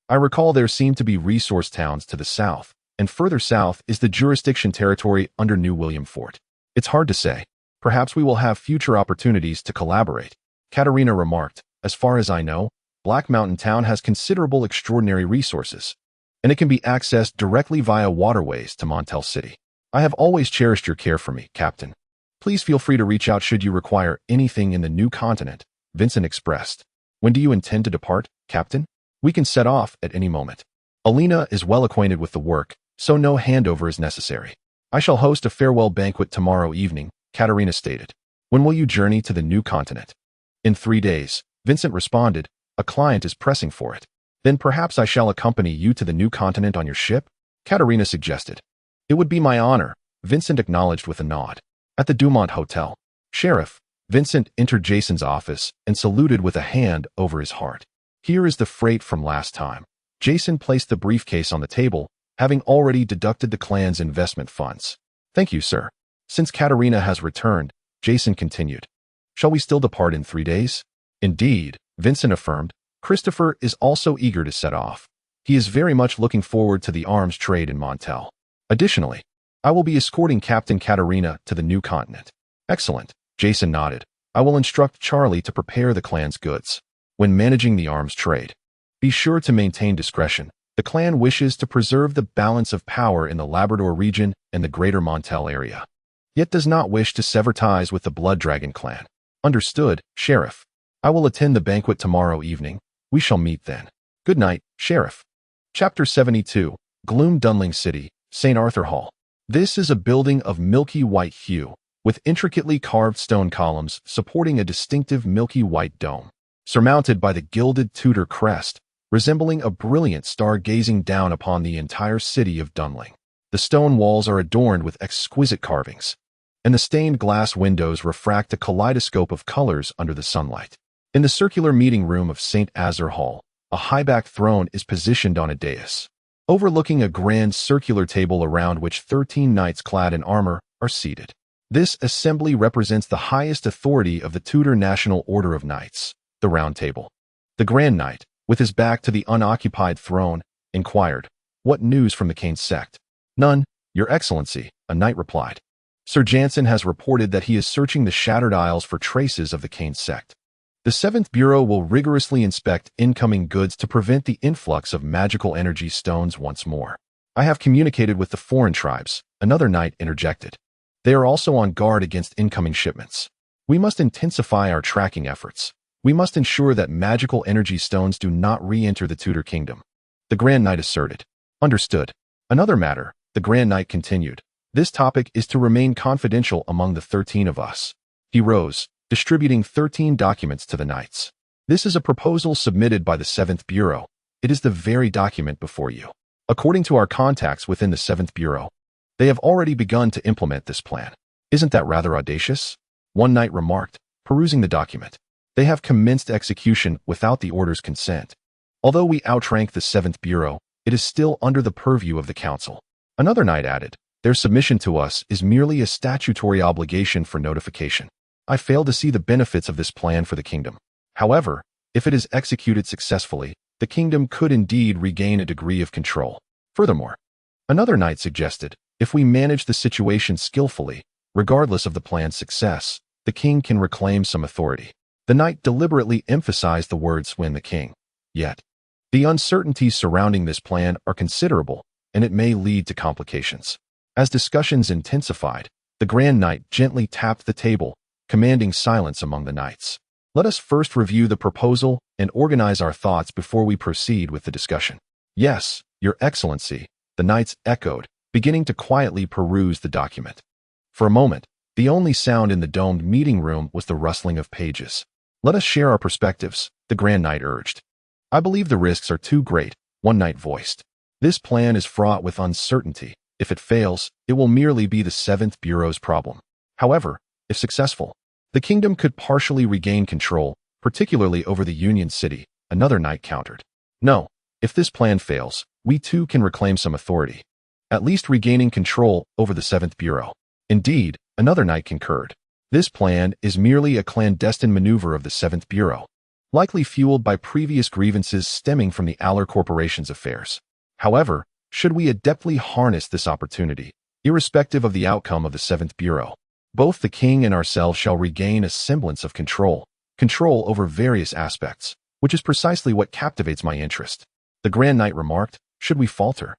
I recall there seem to be resource towns to the south, and further south is the jurisdiction territory under New William Fort. It's hard to say. Perhaps we will have future opportunities to collaborate. Katarina remarked, as far as I know, Black Mountain Town has considerable extraordinary resources, and it can be accessed directly via waterways to Montel City. I have always cherished your care for me, Captain. Please feel free to reach out should you require anything in the new continent, Vincent expressed. When do you intend to depart, Captain? We can set off at any moment. Alina is well acquainted with the work, so no handover is necessary. I shall host a farewell banquet tomorrow evening, Katerina stated. When will you journey to the new continent? In 3 days, Vincent responded. A client is pressing for it. Then perhaps I shall accompany you to the new continent on your ship? Katerina suggested. It would be my honor, Vincent acknowledged with a nod. At the Dumont Hotel, Sheriff, Vincent entered Jason's office and saluted with a hand over his heart. Here is the freight from last time. Jason placed the briefcase on the table, having already deducted the clan's investment funds. Thank you, sir. Since Katerina has returned, Jason continued. Shall we still depart in 3 days? Indeed, Vincent affirmed. Christopher is also eager to set off. He is very much looking forward to the arms trade in Montel. Additionally, I will be escorting Captain Katerina to the new continent. Excellent, Jason nodded. I will instruct Charlie to prepare the clan's goods. When managing the arms trade, be sure to maintain discretion. The clan wishes to preserve the balance of power in the Labrador region and the greater Montel area, yet does not wish to sever ties with the Blood Dragon clan. Understood, Sheriff. I will attend the banquet tomorrow evening. We shall meet then. Good night, Sheriff. Chapter 72, Gloom Dunling City, St. Arthur Hall. This is a building of milky white hue, with intricately carved stone columns supporting a distinctive milky white dome, surmounted by the gilded Tudor crest, resembling a brilliant star gazing down upon the entire city of Dunling. The stone walls are adorned with exquisite carvings, and the stained glass windows refract a kaleidoscope of colors under the sunlight. In the circular meeting room of St. Azar Hall, a high-backed throne is positioned on a dais, overlooking a grand circular table around which 13 knights clad in armor are seated. This assembly represents the highest authority of the Tudor National Order of Knights, the Round Table. The Grand Knight, with his back to the unoccupied throne, inquired, "What news from the Kane sect?" "None, Your Excellency," a knight replied. "Sir Jansen has reported that he is searching the Shattered Isles for traces of the Kane sect. The 7th Bureau will rigorously inspect incoming goods to prevent the influx of magical energy stones once more. I have communicated with the foreign tribes," another knight interjected. "They are also on guard against incoming shipments. We must intensify our tracking efforts. We must ensure that magical energy stones do not re-enter the Tudor Kingdom," the Grand Knight asserted. "Understood. Another matter," the Grand Knight continued. "This topic is to remain confidential among the 13 of us." He rose, distributing 13 documents to the knights. "This is a proposal submitted by the 7th Bureau. It is the very document before you. According to our contacts within the 7th Bureau, they have already begun to implement this plan. Isn't that rather audacious?" one knight remarked, perusing the document. "They have commenced execution without the order's consent. Although we outrank the 7th Bureau, it is still under the purview of the Council." Another knight added, "Their submission to us is merely a statutory obligation for notification. I fail to see the benefits of this plan for the kingdom. However, if it is executed successfully, the kingdom could indeed regain a degree of control. Furthermore," another knight suggested, "if we manage the situation skillfully, regardless of the plan's success, the king can reclaim some authority." The knight deliberately emphasized the words "when the king." Yet, the uncertainties surrounding this plan are considerable, and it may lead to complications. As discussions intensified, the Grand Knight gently tapped the table, commanding silence among the knights. "Let us first review the proposal and organize our thoughts before we proceed with the discussion." "Yes, Your Excellency," the knights echoed, beginning to quietly peruse the document. For a moment, the only sound in the domed meeting room was the rustling of pages. "Let us share our perspectives," the Grand Knight urged. "I believe the risks are too great," one knight voiced. "This plan is fraught with uncertainty. If it fails, it will merely be the 7th Bureau's problem. However, if successful, the kingdom could partially regain control, particularly over the Union City," another knight countered. "No, if this plan fails, we too can reclaim some authority, at least regaining control over the 7th Bureau." "Indeed," another knight concurred. "This plan is merely a clandestine maneuver of the 7th Bureau, likely fueled by previous grievances stemming from the Aller Corporation's affairs. However, should we adeptly harness this opportunity, irrespective of the outcome of the 7th Bureau, both the king and ourselves shall regain a semblance of control over various aspects, which is precisely what captivates my interest. The Grand Knight remarked, should we falter?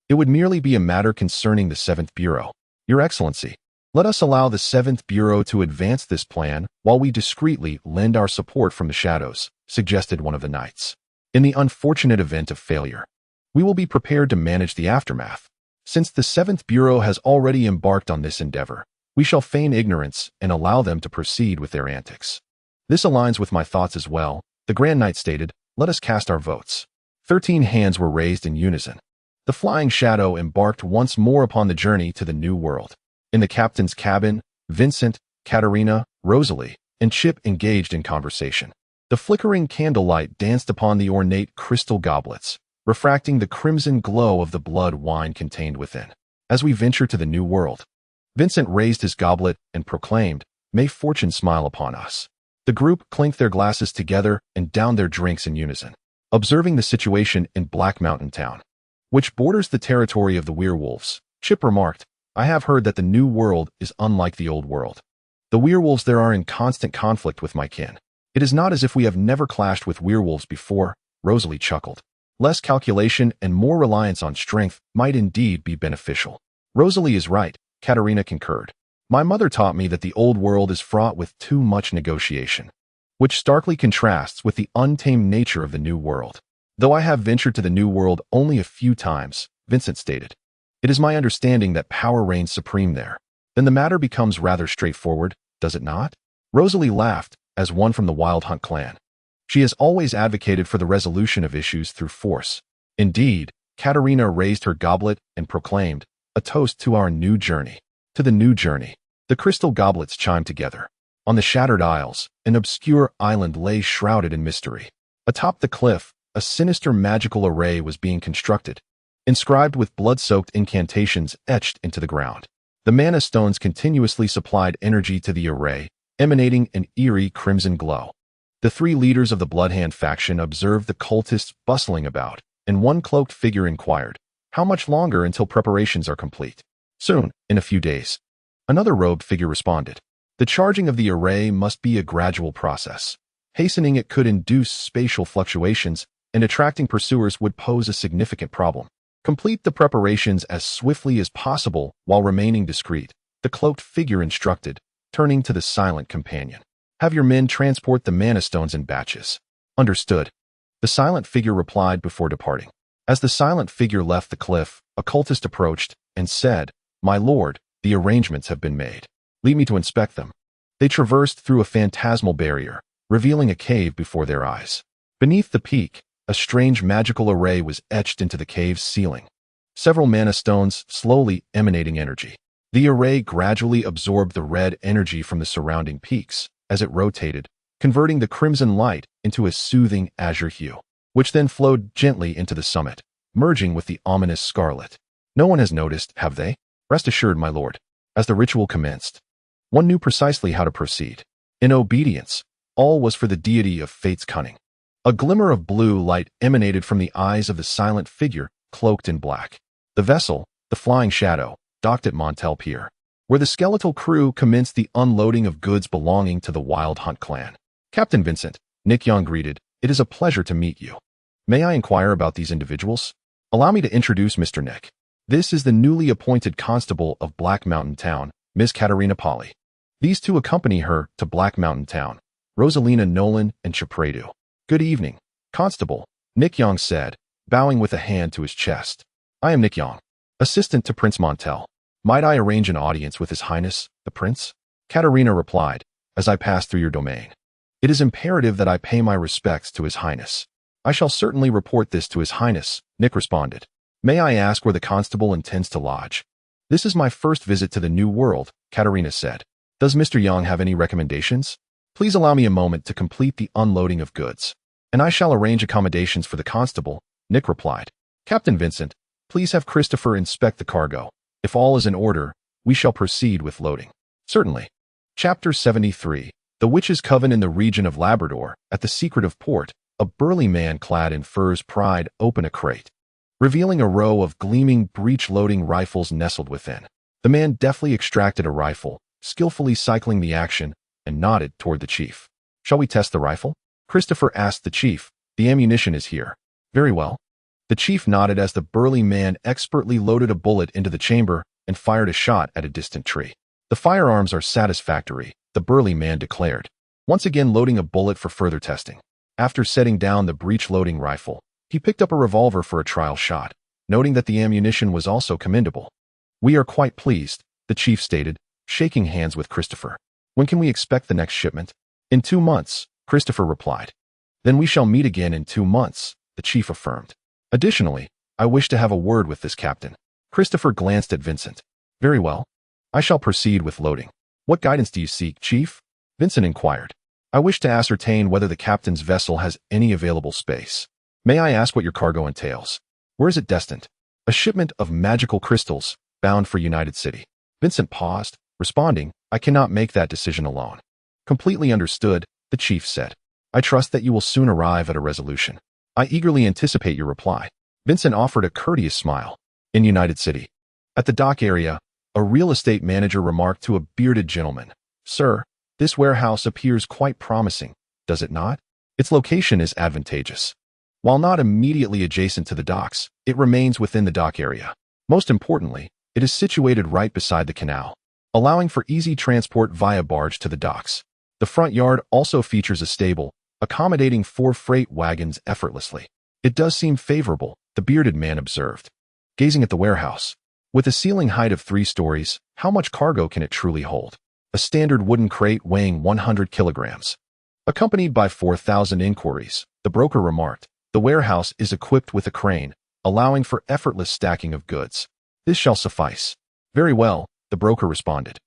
It would merely be a matter concerning the 7th Bureau. Your Excellency, let us allow the 7th Bureau to advance this plan while we discreetly lend our support from the shadows, suggested one of the knights. In the unfortunate event of failure, we will be prepared to manage the aftermath. Since the 7th Bureau has already embarked on this endeavor, we shall feign ignorance and allow them to proceed with their antics. This aligns with my thoughts as well, the Grand Knight stated. Let us cast our votes. 13 hands were raised in unison. The flying shadow embarked once more upon the journey to the new world. In the captain's cabin, Vincent, Katerina, Rosalie, and Chip engaged in conversation. The flickering candlelight danced upon the ornate crystal goblets, refracting the crimson glow of the blood wine contained within. As we venture to the new world, Vincent raised his goblet and proclaimed, "May fortune smile upon us." The group clinked their glasses together and downed their drinks in unison. Observing the situation in Black Mountain Town, which borders the territory of the werewolves, Chip remarked, I have heard that the new world is unlike the old world. The werewolves there are in constant conflict with my kin. It is not as if we have never clashed with werewolves before, Rosalie chuckled. Less calculation and more reliance on strength might indeed be beneficial. Rosalie is right, Katerina concurred. My mother taught me that the old world is fraught with too much negotiation, which starkly contrasts with the untamed nature of the new world. Though I have ventured to the new world only a few times, Vincent stated, it is my understanding that power reigns supreme there. Then the matter becomes rather straightforward, does it not? Rosalie laughed, as one from the Wild Hunt clan. She has always advocated for the resolution of issues through force. Indeed, Katerina raised her goblet and proclaimed, a toast to our new journey. To the new journey. The crystal goblets chimed together. On the shattered isles, an obscure island lay shrouded in mystery. Atop the cliff, a sinister magical array was being constructed, inscribed with blood-soaked incantations etched into the ground. The mana stones continuously supplied energy to the array, emanating an eerie crimson glow. The 3 leaders of the Bloodhand faction observed the cultists bustling about, and one cloaked figure inquired, how much longer until preparations are complete? Soon, in a few days. Another robed figure responded. The charging of the array must be a gradual process. Hastening it could induce spatial fluctuations, and attracting pursuers would pose a significant problem. Complete the preparations as swiftly as possible while remaining discreet, the cloaked figure instructed, turning to the silent companion. Have your men transport the mana stones in batches. Understood. The silent figure replied before departing. As the silent figure left the cliff, a cultist approached and said, My lord, the arrangements have been made. Lead me to inspect them. They traversed through a phantasmal barrier, revealing a cave before their eyes. Beneath the peak, a strange magical array was etched into the cave's ceiling. Several mana stones slowly emanating energy. The array gradually absorbed the red energy from the surrounding peaks as it rotated, converting the crimson light into a soothing azure hue, which then flowed gently into the summit, merging with the ominous scarlet. No one has noticed, have they? Rest assured, my lord. As the ritual commenced, one knew precisely how to proceed. In obedience, all was for the deity of fate's cunning. A glimmer of blue light emanated from the eyes of the silent figure cloaked in black. The vessel, the Flying Shadow, docked at Montel Pier, where the skeletal crew commenced the unloading of goods belonging to the Wild Hunt clan. Captain Vincent, Nick Young greeted, it is a pleasure to meet you. May I inquire about these individuals? Allow me to introduce Mr. Nick. This is the newly appointed constable of Black Mountain Town, Ms. Katerina Polly. These two accompany her to Black Mountain Town, Rosalina Nolan and Chapredu. Good evening, Constable, Nick Young said, bowing with a hand to his chest. I am Nick Young, assistant to Prince Montel. Might I arrange an audience with His Highness, the Prince? Katerina replied, as I pass through your domain. It is imperative that I pay my respects to His Highness. I shall certainly report this to His Highness, Nick responded. May I ask where the constable intends to lodge? This is my first visit to the New World, Katerina said. Does Mr. Young have any recommendations? Please allow me a moment to complete the unloading of goods, and I shall arrange accommodations for the constable, Nick replied. Captain Vincent, please have Christopher inspect the cargo. If all is in order, we shall proceed with loading. Certainly. Chapter 73. The Witch's Coven in the region of Labrador, at the secretive port, a burly man clad in furs pried open a crate, revealing a row of gleaming breech-loading rifles nestled within. The man deftly extracted a rifle, skillfully cycling the action, and nodded toward the chief. Shall we test the rifle? Christopher asked the chief, The ammunition is here. Very well. The chief nodded as the burly man expertly loaded a bullet into the chamber and fired a shot at a distant tree. The firearms are satisfactory, the burly man declared, once again loading a bullet for further testing. After setting down the breech-loading rifle, he picked up a revolver for a trial shot, noting that the ammunition was also commendable. We are quite pleased, the chief stated, shaking hands with Christopher. When can we expect the next shipment? In 2 months, Christopher replied. Then we shall meet again in 2 months, the chief affirmed. Additionally, I wish to have a word with this captain. Christopher glanced at Vincent. Very well. I shall proceed with loading. What guidance do you seek, Chief? Vincent inquired. I wish to ascertain whether the captain's vessel has any available space. May I ask what your cargo entails? Where is it destined? A shipment of magical crystals, bound for United City. Vincent paused, responding, I cannot make that decision alone. Completely understood, the chief said. I trust that you will soon arrive at a resolution. I eagerly anticipate your reply. Vincent offered a courteous smile. In United City. At the dock area, a real estate manager remarked to a bearded gentleman, Sir, this warehouse appears quite promising, does it not? Its location is advantageous. While not immediately adjacent to the docks, it remains within the dock area. Most importantly, it is situated right beside the canal, allowing for easy transport via barge to the docks. The front yard also features a stable, accommodating 4 freight wagons effortlessly. It does seem favorable, the bearded man observed. Gazing at the warehouse. With a ceiling height of 3 stories, how much cargo can it truly hold? A standard wooden crate weighing 100 kilograms. Accompanied by 4,000 inquiries, the broker remarked, the warehouse is equipped with a crane, allowing for effortless stacking of goods. This shall suffice. Very well, the broker responded.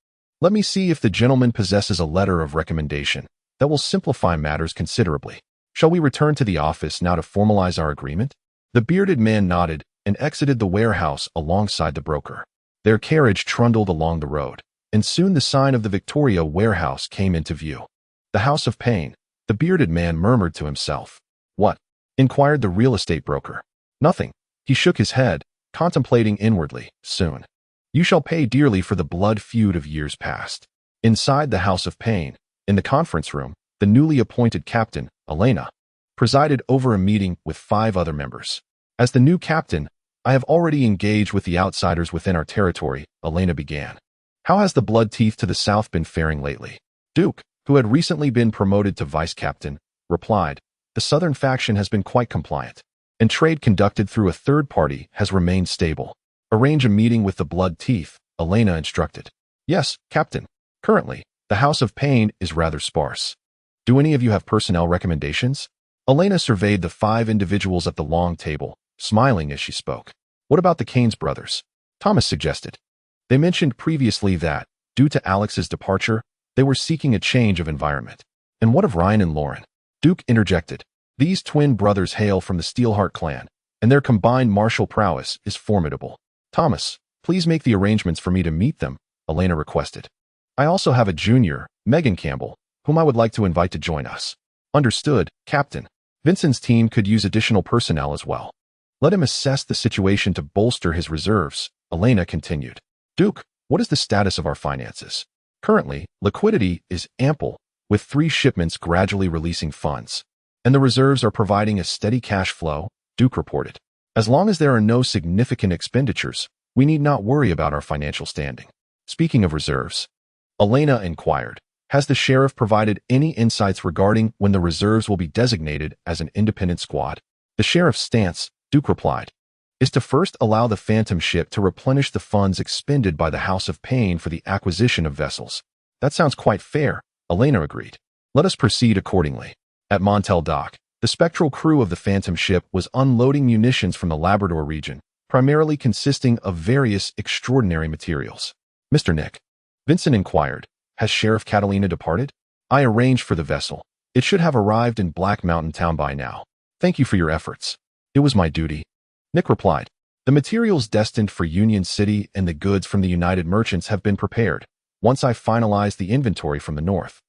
Let me see if the gentleman possesses a letter of recommendation that will simplify matters considerably. Shall we return to the office now to formalize our agreement? The bearded man nodded and exited the warehouse alongside the broker. Their carriage trundled along the road, and soon the sign of the Victoria warehouse came into view. The House of Pain, the bearded man murmured to himself. What? Inquired the real estate broker. Nothing. He shook his head, contemplating inwardly. Soon. You shall pay dearly for the blood feud of years past. Inside the House of Pain, in the conference room, the newly appointed captain, Elena, presided over a meeting with 5 other members. As the new captain, I have already engaged with the outsiders within our territory, Elena began. How has the blood teeth to the south been faring lately? Duke, who had recently been promoted to vice-captain, replied, the southern faction has been quite compliant, and trade conducted through a third party has remained stable. Arrange a meeting with the blood teeth, Elena instructed. Yes, Captain. Currently, the House of Pain is rather sparse. Do any of you have personnel recommendations? Elena surveyed the 5 individuals at the long table, smiling as she spoke. What about the Keynes brothers? Thomas suggested. They mentioned previously that, due to Alex's departure, they were seeking a change of environment. And what of Ryan and Lauren? Duke interjected. These twin brothers hail from the Steelheart clan, and their combined martial prowess is formidable. Thomas, please make the arrangements for me to meet them, Elena requested. I also have a junior, Megan Campbell, whom I would like to invite to join us. Understood, Captain. Vincent's team could use additional personnel as well. Let him assess the situation to bolster his reserves, Elena continued. Duke, what is the status of our finances? Currently, liquidity is ample, with 3 shipments gradually releasing funds, and the reserves are providing a steady cash flow, Duke reported. As long as there are no significant expenditures, we need not worry about our financial standing. Speaking of reserves, Elena inquired, has the sheriff provided any insights regarding when the reserves will be designated as an independent squad? The sheriff's stance, Duke replied, is to first allow the Phantom ship to replenish the funds expended by the House of Pain for the acquisition of vessels. That sounds quite fair, Elena agreed. Let us proceed accordingly. At Montel Dock, the spectral crew of the Phantom ship was unloading munitions from the Labrador region, primarily consisting of various extraordinary materials. Mr. Nick, Vincent inquired, has Sheriff Catalina departed? I arranged for the vessel. It should have arrived in Black Mountain Town by now. Thank you for your efforts. It was my duty. Nick replied. The materials destined for Union City and the goods from the United Merchants have been prepared. Once I finalize the inventory from the north,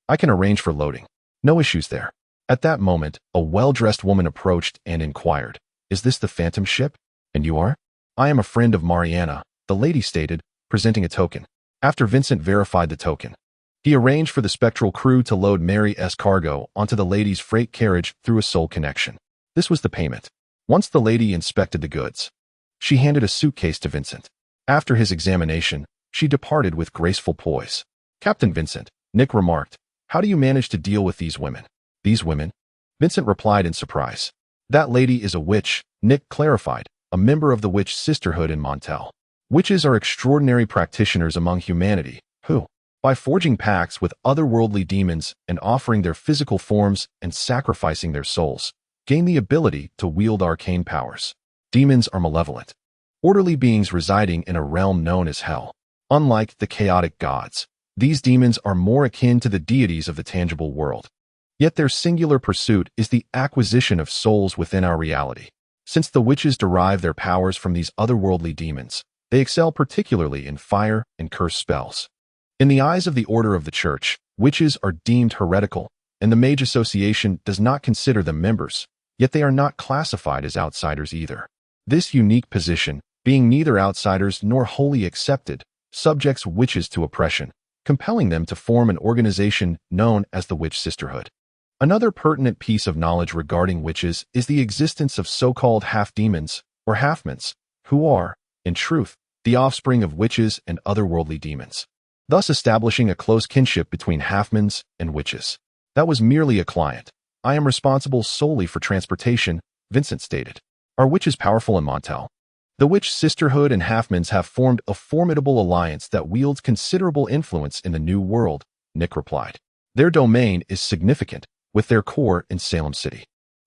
I can arrange for loading. No issues there. At that moment, a well-dressed woman approached and inquired, is this the Phantom ship? And you are? I am a friend of Mariana, the lady stated, presenting a token. After Vincent verified the token, He arranged for the spectral crew to load Mary's cargo onto the lady's freight carriage through a soul connection. This was the payment. Once the lady inspected the goods, she handed a suitcase to Vincent. After his examination, she departed with graceful poise. "Captain Vincent," Nick remarked, "how do you manage to deal with these women?" "These women?" Vincent replied in surprise. "That lady is a witch," Nick clarified, "a member of the witch sisterhood in Montel. Witches are extraordinary practitioners among humanity, who, by forging pacts with otherworldly demons and offering their physical forms and sacrificing their souls, gain the ability to wield arcane powers. Demons are malevolent, orderly beings residing in a realm known as hell. Unlike the chaotic gods, these demons are more akin to the deities of the tangible world. Yet their singular pursuit is the acquisition of souls within our reality. Since the witches derive their powers from these otherworldly demons, they excel particularly in fire and curse spells. In the eyes of the Order of the Church, witches are deemed heretical, and the Mage Association does not consider them members, yet they are not classified as outsiders either. This unique position, being neither outsiders nor wholly accepted, subjects witches to oppression, compelling them to form an organization known as the Witch Sisterhood. Another pertinent piece of knowledge regarding witches is the existence of so-called half-demons, or halfmans, who are, in truth, the offspring of witches and otherworldly demons, thus establishing a close kinship between halfmans and witches. "That was merely a client. I am responsible solely for transportation," Vincent stated. "Are witches powerful in Montel?" "The Witch Sisterhood and halfmans have formed a formidable alliance that wields considerable influence in the New World," Nick replied. "Their domain is significant, with their core in Salem City.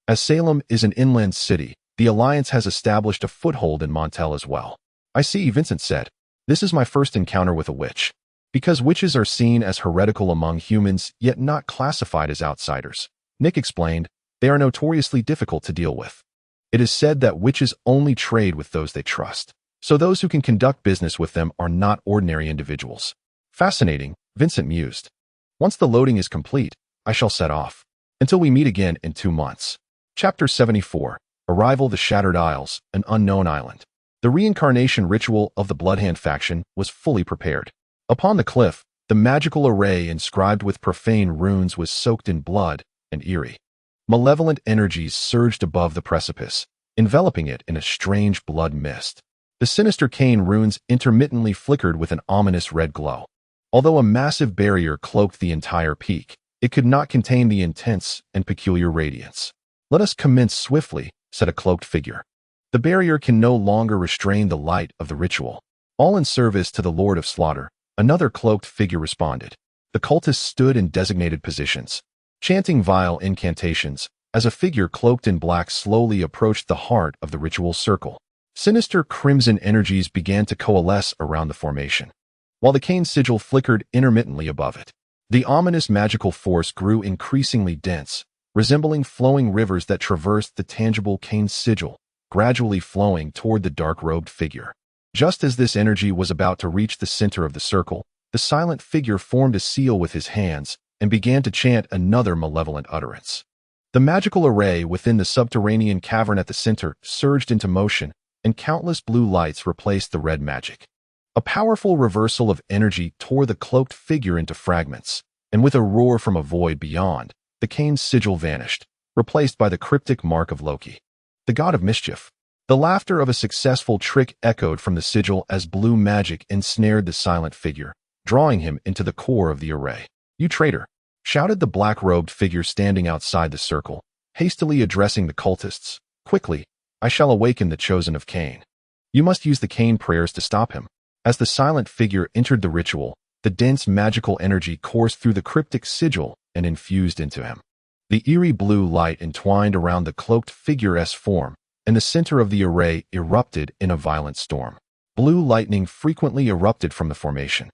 As Salem is an inland city, the alliance has established a foothold in Montel as well." "I see," Vincent said. "This is my first encounter with a witch." Because witches are seen as heretical among humans, yet not classified as outsiders, Nick explained, they are notoriously difficult to deal with. It is said that witches only trade with those they trust, so those who can conduct business with them are not ordinary individuals. "Fascinating," Vincent mused. "Once the loading is complete, I shall set off. Until we meet again in 2 months. Chapter 74. Arrival the Shattered Isles, an Unknown Island. The reincarnation ritual of the Bloodhand faction was fully prepared. Upon the cliff, the magical array inscribed with profane runes was soaked in blood and eerie. Malevolent energies surged above the precipice, enveloping it in a strange blood mist. The sinister cane runes intermittently flickered with an ominous red glow. Although a massive barrier cloaked the entire peak, it could not contain the intense and peculiar radiance. "Let us commence swiftly," said a cloaked figure. "The barrier can no longer restrain the light of the ritual. All in service to the Lord of Slaughter," another cloaked figure responded. The cultists stood in designated positions, chanting vile incantations, as a figure cloaked in black slowly approached the heart of the ritual circle. Sinister crimson energies began to coalesce around the formation, while the cane sigil flickered intermittently above it. The ominous magical force grew increasingly dense, resembling flowing rivers that traversed the tangible cane sigil, gradually flowing toward the dark-robed figure. Just as this energy was about to reach the center of the circle, the silent figure formed a seal with his hands and began to chant another malevolent utterance. The magical array within the subterranean cavern at the center surged into motion, and countless blue lights replaced the red magic. A powerful reversal of energy tore the cloaked figure into fragments, and with a roar from a void beyond, the cane sigil vanished, replaced by the cryptic mark of Loki, the god of mischief. The laughter of a successful trick echoed from the sigil as blue magic ensnared the silent figure, drawing him into the core of the array. "You traitor!" shouted the black-robed figure standing outside the circle, hastily addressing the cultists. "Quickly, I shall awaken the chosen of Cain. You must use the Cain prayers to stop him." As the silent figure entered the ritual, the dense magical energy coursed through the cryptic sigil and infused into him. The eerie blue light entwined around the cloaked figure's form, and the center of the array erupted in a violent storm. Blue lightning frequently erupted from the formation,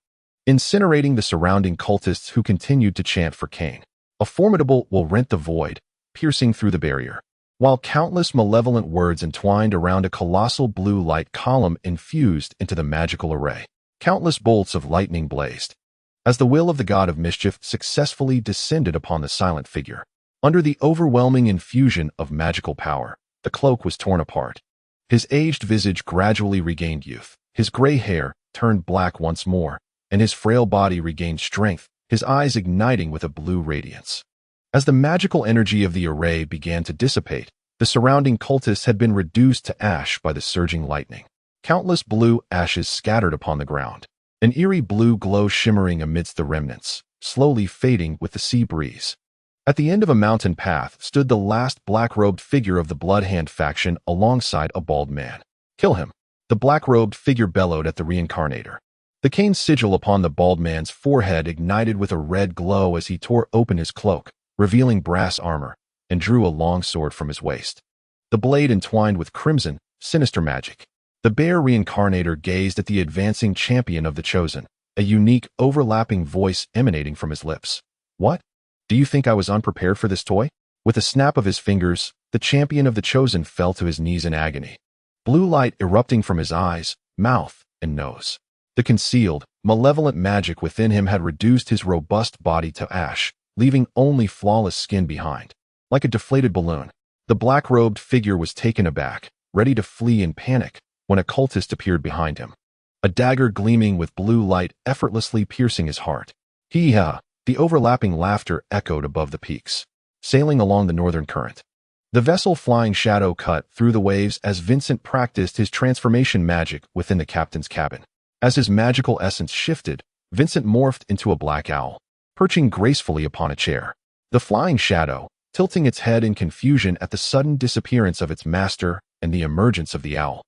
incinerating the surrounding cultists who continued to chant for Cain. A formidable will rent the void, piercing through the barrier, while countless malevolent words entwined around a colossal blue light column infused into the magical array. Countless bolts of lightning blazed, as the will of the god of mischief successfully descended upon the silent figure. Under the overwhelming infusion of magical power, the cloak was torn apart. His aged visage gradually regained youth. His gray hair turned black once more, and his frail body regained strength his eyes igniting with a blue radiance. As the magical energy of the array began to dissipate, the surrounding cultists had been reduced to ash by the surging lightning. Countless blue ashes scattered upon the ground, an eerie blue glow shimmering amidst the remnants, slowly fading with the sea breeze. At the end of a mountain path stood the last black-robed figure of the Bloodhand faction alongside a bald man. "Kill him," the black-robed figure bellowed at the reincarnator. The cane sigil upon the bald man's forehead ignited with a red glow as he tore open his cloak, revealing brass armor, and drew a long sword from his waist. The blade entwined with crimson, sinister magic. The bear reincarnator gazed at the advancing champion of the Chosen, a unique, overlapping voice emanating from his lips. "What? Do you think I was unprepared for this toy?" With a snap of his fingers, the champion of the Chosen fell to his knees in agony. Blue light erupting from his eyes, mouth, and nose. The concealed, malevolent magic within him had reduced his robust body to ash, leaving only flawless skin behind. Like a deflated balloon, the black-robed figure was taken aback, ready to flee in panic, when a cultist appeared behind him. A dagger gleaming with blue light effortlessly piercing his heart. Hee-ha! The overlapping laughter echoed above the peaks, sailing along the northern current. The vessel flying shadow cut through the waves as Vincent practiced his transformation magic within the captain's cabin. As his magical essence shifted, Vincent morphed into a black owl, perching gracefully upon a chair. The flying shadow, tilting its head in confusion at the sudden disappearance of its master and the emergence of the owl,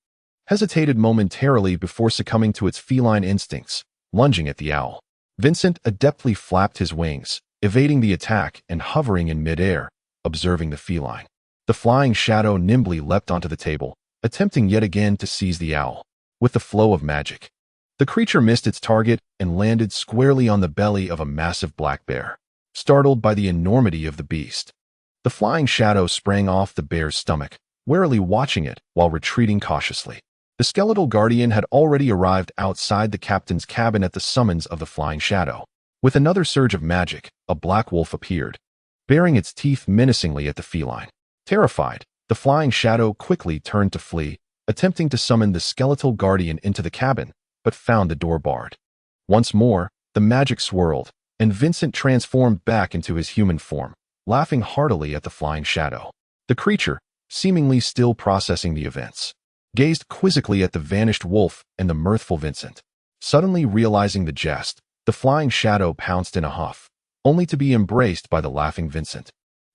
hesitated momentarily before succumbing to its feline instincts, lunging at the owl. Vincent adeptly flapped his wings, evading the attack and hovering in midair, observing the feline. The flying shadow nimbly leapt onto the table, attempting yet again to seize the owl. With the flow of magic, the creature missed its target and landed squarely on the belly of a massive black bear. Startled by the enormity of the beast, the flying shadow sprang off the bear's stomach, warily watching it while retreating cautiously. The skeletal guardian had already arrived outside the captain's cabin at the summons of the flying shadow. With another surge of magic, a black wolf appeared, baring its teeth menacingly at the feline. Terrified, the flying shadow quickly turned to flee, attempting to summon the skeletal guardian into the cabin, but found the door barred. Once more, the magic swirled, and Vincent transformed back into his human form, laughing heartily at the flying shadow. The creature, seemingly still processing the events, gazed quizzically at the vanished wolf and the mirthful Vincent. Suddenly realizing the jest, the flying shadow pounced in a huff, only to be embraced by the laughing Vincent,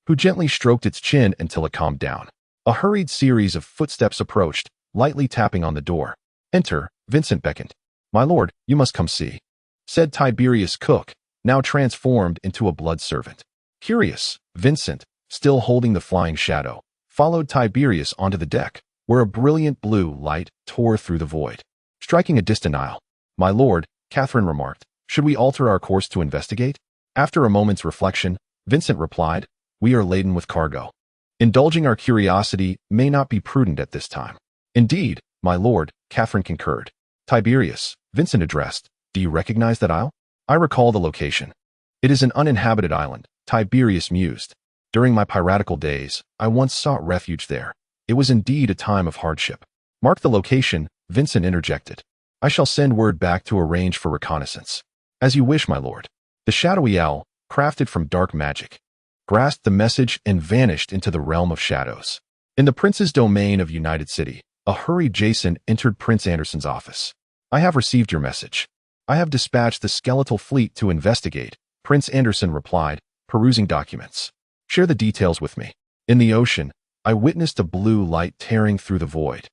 who gently stroked its chin until it calmed down. A hurried series of footsteps approached, lightly tapping on the door. "Enter," Vincent beckoned. "My lord, you must come see," said Tiberius Cook, now transformed into a blood servant. Curious, Vincent, still holding the flying shadow, followed Tiberius onto the deck, where a brilliant blue light tore through the void, striking a distant isle. "My lord," Catherine remarked, "should we alter our course to investigate?" After a moment's reflection, Vincent replied, "We are laden with cargo. Indulging our curiosity may not be prudent at this time." "Indeed, my lord," Catherine concurred. "Tiberius," Vincent addressed, "do you recognize that isle?" "I recall the location. It is an uninhabited island," Tiberius mused. "During my piratical days, I once sought refuge there. It was indeed a time of hardship." "Mark the location," Vincent interjected. "I shall send word back to arrange for reconnaissance." "As you wish, my lord." The shadowy owl, crafted from dark magic, grasped the message and vanished into the realm of shadows. In the prince's domain of United City, a hurried Jason entered Prince Anderson's office. "I have received your message. I have dispatched the skeletal fleet to investigate," Prince Anderson replied, perusing documents. "Share the details with me." "In the ocean, I witnessed a blue light tearing through the void,"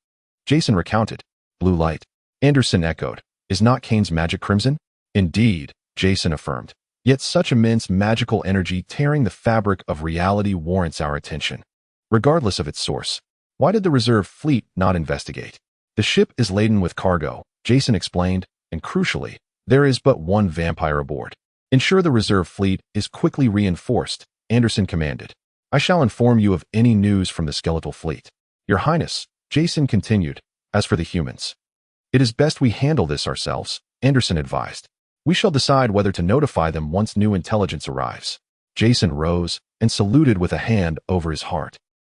Jason recounted. "Blue light," Anderson echoed. "Is not Kane's magic crimson?" "Indeed," Jason affirmed. "Yet such immense magical energy tearing the fabric of reality warrants our attention. Regardless of its source, why did the reserve fleet not investigate?" "The ship is laden with cargo," Jason explained, "and crucially, there is but one vampire aboard." "Ensure the reserve fleet is quickly reinforced," Anderson commanded. "I shall inform you of any news from the skeletal fleet." "Your Highness," Jason continued, "as for the humans, it is best we handle this ourselves," Anderson advised. "We shall decide whether to notify them once new intelligence arrives." Jason rose and saluted with a hand over his heart,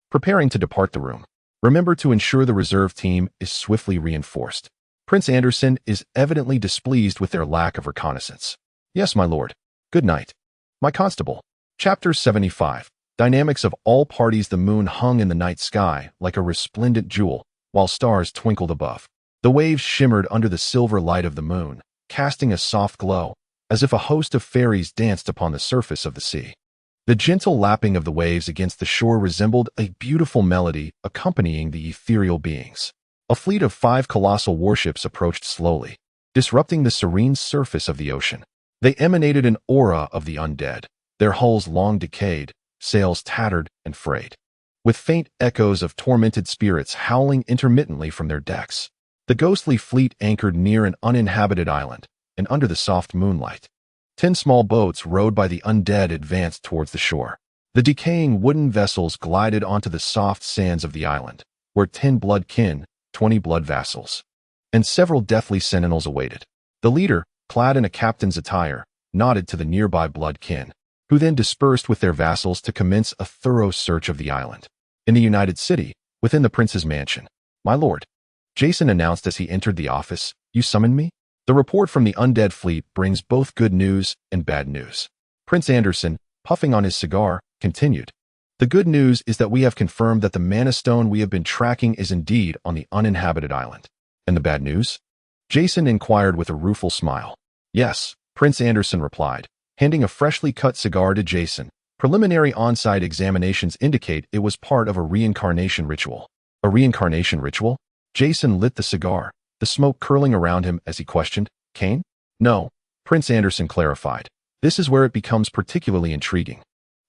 preparing to depart the room. "Remember to ensure the reserve team is swiftly reinforced. Prince Anderson is evidently displeased with their lack of reconnaissance." "Yes, my lord." Good night. My constable. Chapter 75. Dynamics of all parties. The moon hung in the night sky like a resplendent jewel, while stars twinkled above. The waves shimmered under the silver light of the moon, casting a soft glow, as if a host of fairies danced upon the surface of the sea. The gentle lapping of the waves against the shore resembled a beautiful melody accompanying the ethereal beings. A fleet of 5 colossal warships approached slowly, disrupting the serene surface of the ocean. They emanated an aura of the undead, their hulls long decayed, sails tattered and frayed, with faint echoes of tormented spirits howling intermittently from their decks. The ghostly fleet anchored near an uninhabited island, and under the soft moonlight, 10 small boats rowed by the undead advanced towards the shore. The decaying wooden vessels glided onto the soft sands of the island, where 10 blood kin, 20 blood vassals, and several deathly sentinels awaited. The leader, clad in a captain's attire, nodded to the nearby blood kin, who then dispersed with their vassals to commence a thorough search of the island. In the United City, within the prince's mansion. My lord, Jason announced as he entered the office, you summoned me? The report from the undead fleet brings both good news and bad news. Prince Anderson, puffing on his cigar, continued. The good news is that we have confirmed that the mana stone we have been tracking is indeed on the uninhabited island. And the bad news? Jason inquired with a rueful smile. Yes, Prince Anderson replied, handing a freshly cut cigar to Jason. Preliminary on-site examinations indicate it was part of a reincarnation ritual. A reincarnation ritual? Jason lit the cigar, the smoke curling around him as he questioned, Cain? No, Prince Anderson clarified. This is where it becomes particularly intriguing.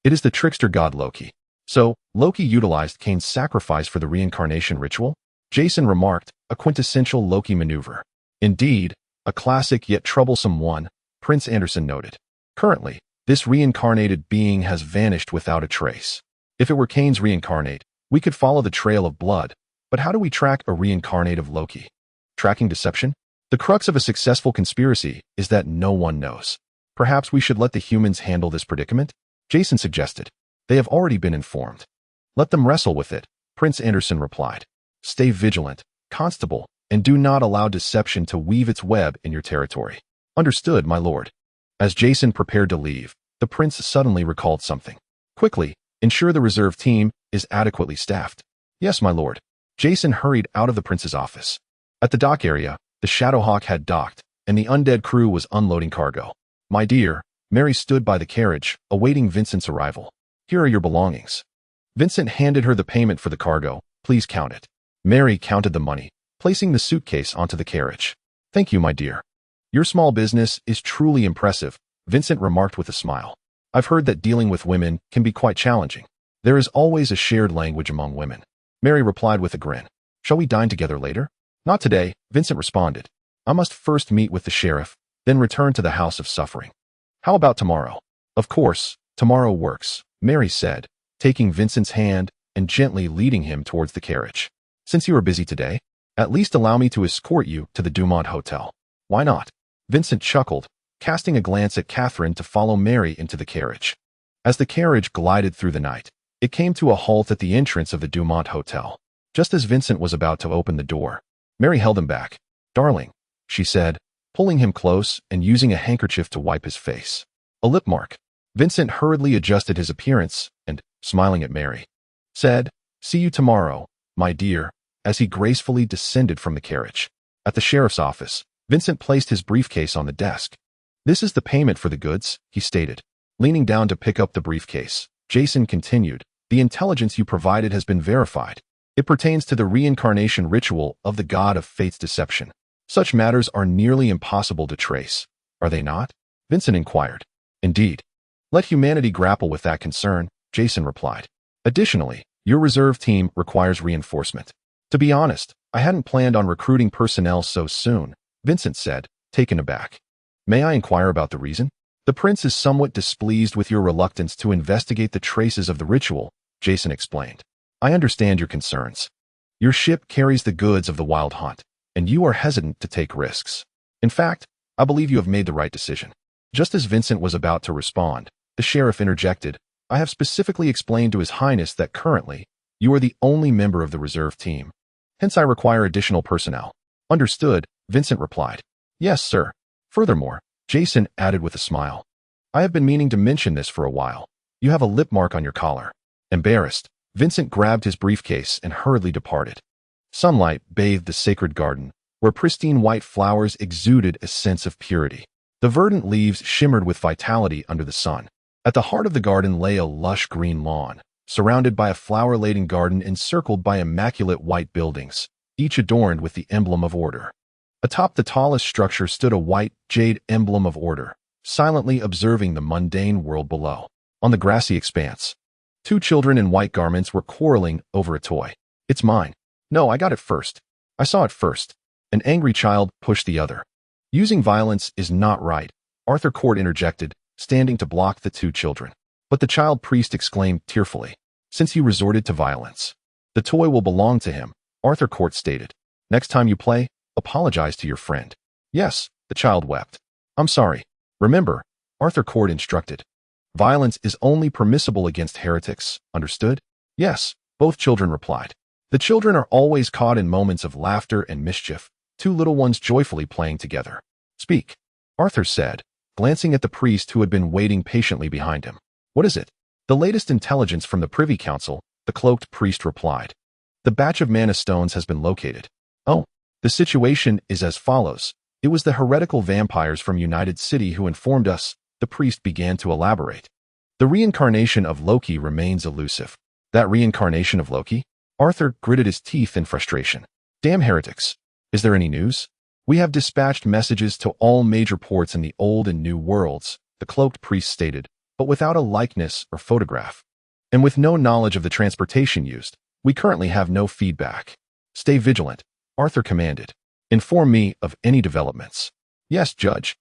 It is the trickster god Loki. So, Loki utilized Cain's sacrifice for the reincarnation ritual? Jason remarked, a quintessential Loki maneuver. Indeed, a classic yet troublesome one, Prince Anderson noted. Currently, this reincarnated being has vanished without a trace. If it were Cain's reincarnate, we could follow the trail of blood, but how do we track a reincarnate of Loki? Tracking deception? The crux of a successful conspiracy is that no one knows. Perhaps we should let the humans handle this predicament? Jason suggested. They have already been informed. Let them wrestle with it, Prince Anderson replied. Stay vigilant, Constable, and do not allow deception to weave its web in your territory. Understood, my lord. As Jason prepared to leave, the prince suddenly recalled something. Quickly, ensure the reserve team is adequately staffed. Yes, my lord. Jason hurried out of the prince's office. At the dock area, the Shadowhawk had docked, and the undead crew was unloading cargo. My dear, Mary stood by the carriage, awaiting Vincent's arrival. Here are your belongings. Vincent handed her the payment for the cargo. Please count it. Mary counted the money, placing the suitcase onto the carriage. Thank you, my dear. Your small business is truly impressive, Vincent remarked with a smile. I've heard that dealing with women can be quite challenging. There is always a shared language among women. Mary replied with a grin. Shall we dine together later? Not today, Vincent responded. I must first meet with the sheriff, then return to the house of suffering. How about tomorrow? Of course, tomorrow works, Mary said, taking Vincent's hand and gently leading him towards the carriage. Since you are busy today, at least allow me to escort you to the Dumont Hotel. Why not? Vincent chuckled, casting a glance at Catherine to follow Mary into the carriage. As the carriage glided through the night, it came to a halt at the entrance of the Dumont Hotel. Just as Vincent was about to open the door, Mary held him back. Darling, she said, pulling him close and using a handkerchief to wipe his face. A lip mark. Vincent hurriedly adjusted his appearance and, smiling at Mary, said, See you tomorrow, my dear, as he gracefully descended from the carriage. At the sheriff's office, Vincent placed his briefcase on the desk. This is the payment for the goods, he stated. Leaning down to pick up the briefcase, Jason continued, The intelligence you provided has been verified. It pertains to the reincarnation ritual of the god of fate's deception. Such matters are nearly impossible to trace, are they not? Vincent inquired. Indeed. Let humanity grapple with that concern, Jason replied. Additionally, your reserve team requires reinforcement. To be honest, I hadn't planned on recruiting personnel so soon, Vincent said, taken aback. May I inquire about the reason? The prince is somewhat displeased with your reluctance to investigate the traces of the ritual, Jason explained. I understand your concerns. Your ship carries the goods of the Wild Hunt, and you are hesitant to take risks. In fact, I believe you have made the right decision. Just as Vincent was about to respond, the sheriff interjected, I have specifically explained to His Highness that currently, you are the only member of the reserve team. Hence I require additional personnel. Understood, Vincent replied. Yes, sir. Furthermore, Jason added with a smile. I have been meaning to mention this for a while. You have a lip mark on your collar. Embarrassed, Vincent grabbed his briefcase and hurriedly departed. Sunlight bathed the sacred garden, where pristine white flowers exuded a sense of purity. The verdant leaves shimmered with vitality under the sun. At the heart of the garden lay a lush green lawn, surrounded by a flower-laden garden encircled by immaculate white buildings, each adorned with the emblem of order. Atop the tallest structure stood a white, jade emblem of order, silently observing the mundane world below. On the grassy expanse, two children in white garments were quarreling over a toy. "It's mine." "No, I got it first." "I saw it first." An angry child pushed the other. "Using violence is not right," Arthur Court interjected, standing to block the two children. But the child priest exclaimed tearfully, "Since he resorted to violence, the toy will belong to him," Arthur Court stated. "Next time you play, apologize to your friend." "Yes," the child wept. "I'm sorry." "Remember," Arthur Court instructed, "violence is only permissible against heretics, understood?" "Yes," both children replied. The children are always caught in moments of laughter and mischief, two little ones joyfully playing together. "Speak," Arthur said, glancing at the priest who had been waiting patiently behind him. "What is it?" "The latest intelligence from the Privy Council," the cloaked priest replied. "The batch of mana stones has been located." "Oh." "The situation is as follows. It was the heretical vampires from United City who informed us," the priest began to elaborate. "The reincarnation of Loki remains elusive." "That reincarnation of Loki?" Arthur gritted his teeth in frustration. "Damn heretics. Is there any news?" "We have dispatched messages to all major ports in the Old and New Worlds," the cloaked priest stated, "but without a likeness or photograph. And with no knowledge of the transportation used, we currently have no feedback." "Stay vigilant," Arthur commanded. "Inform me of any developments." "Yes, Judge."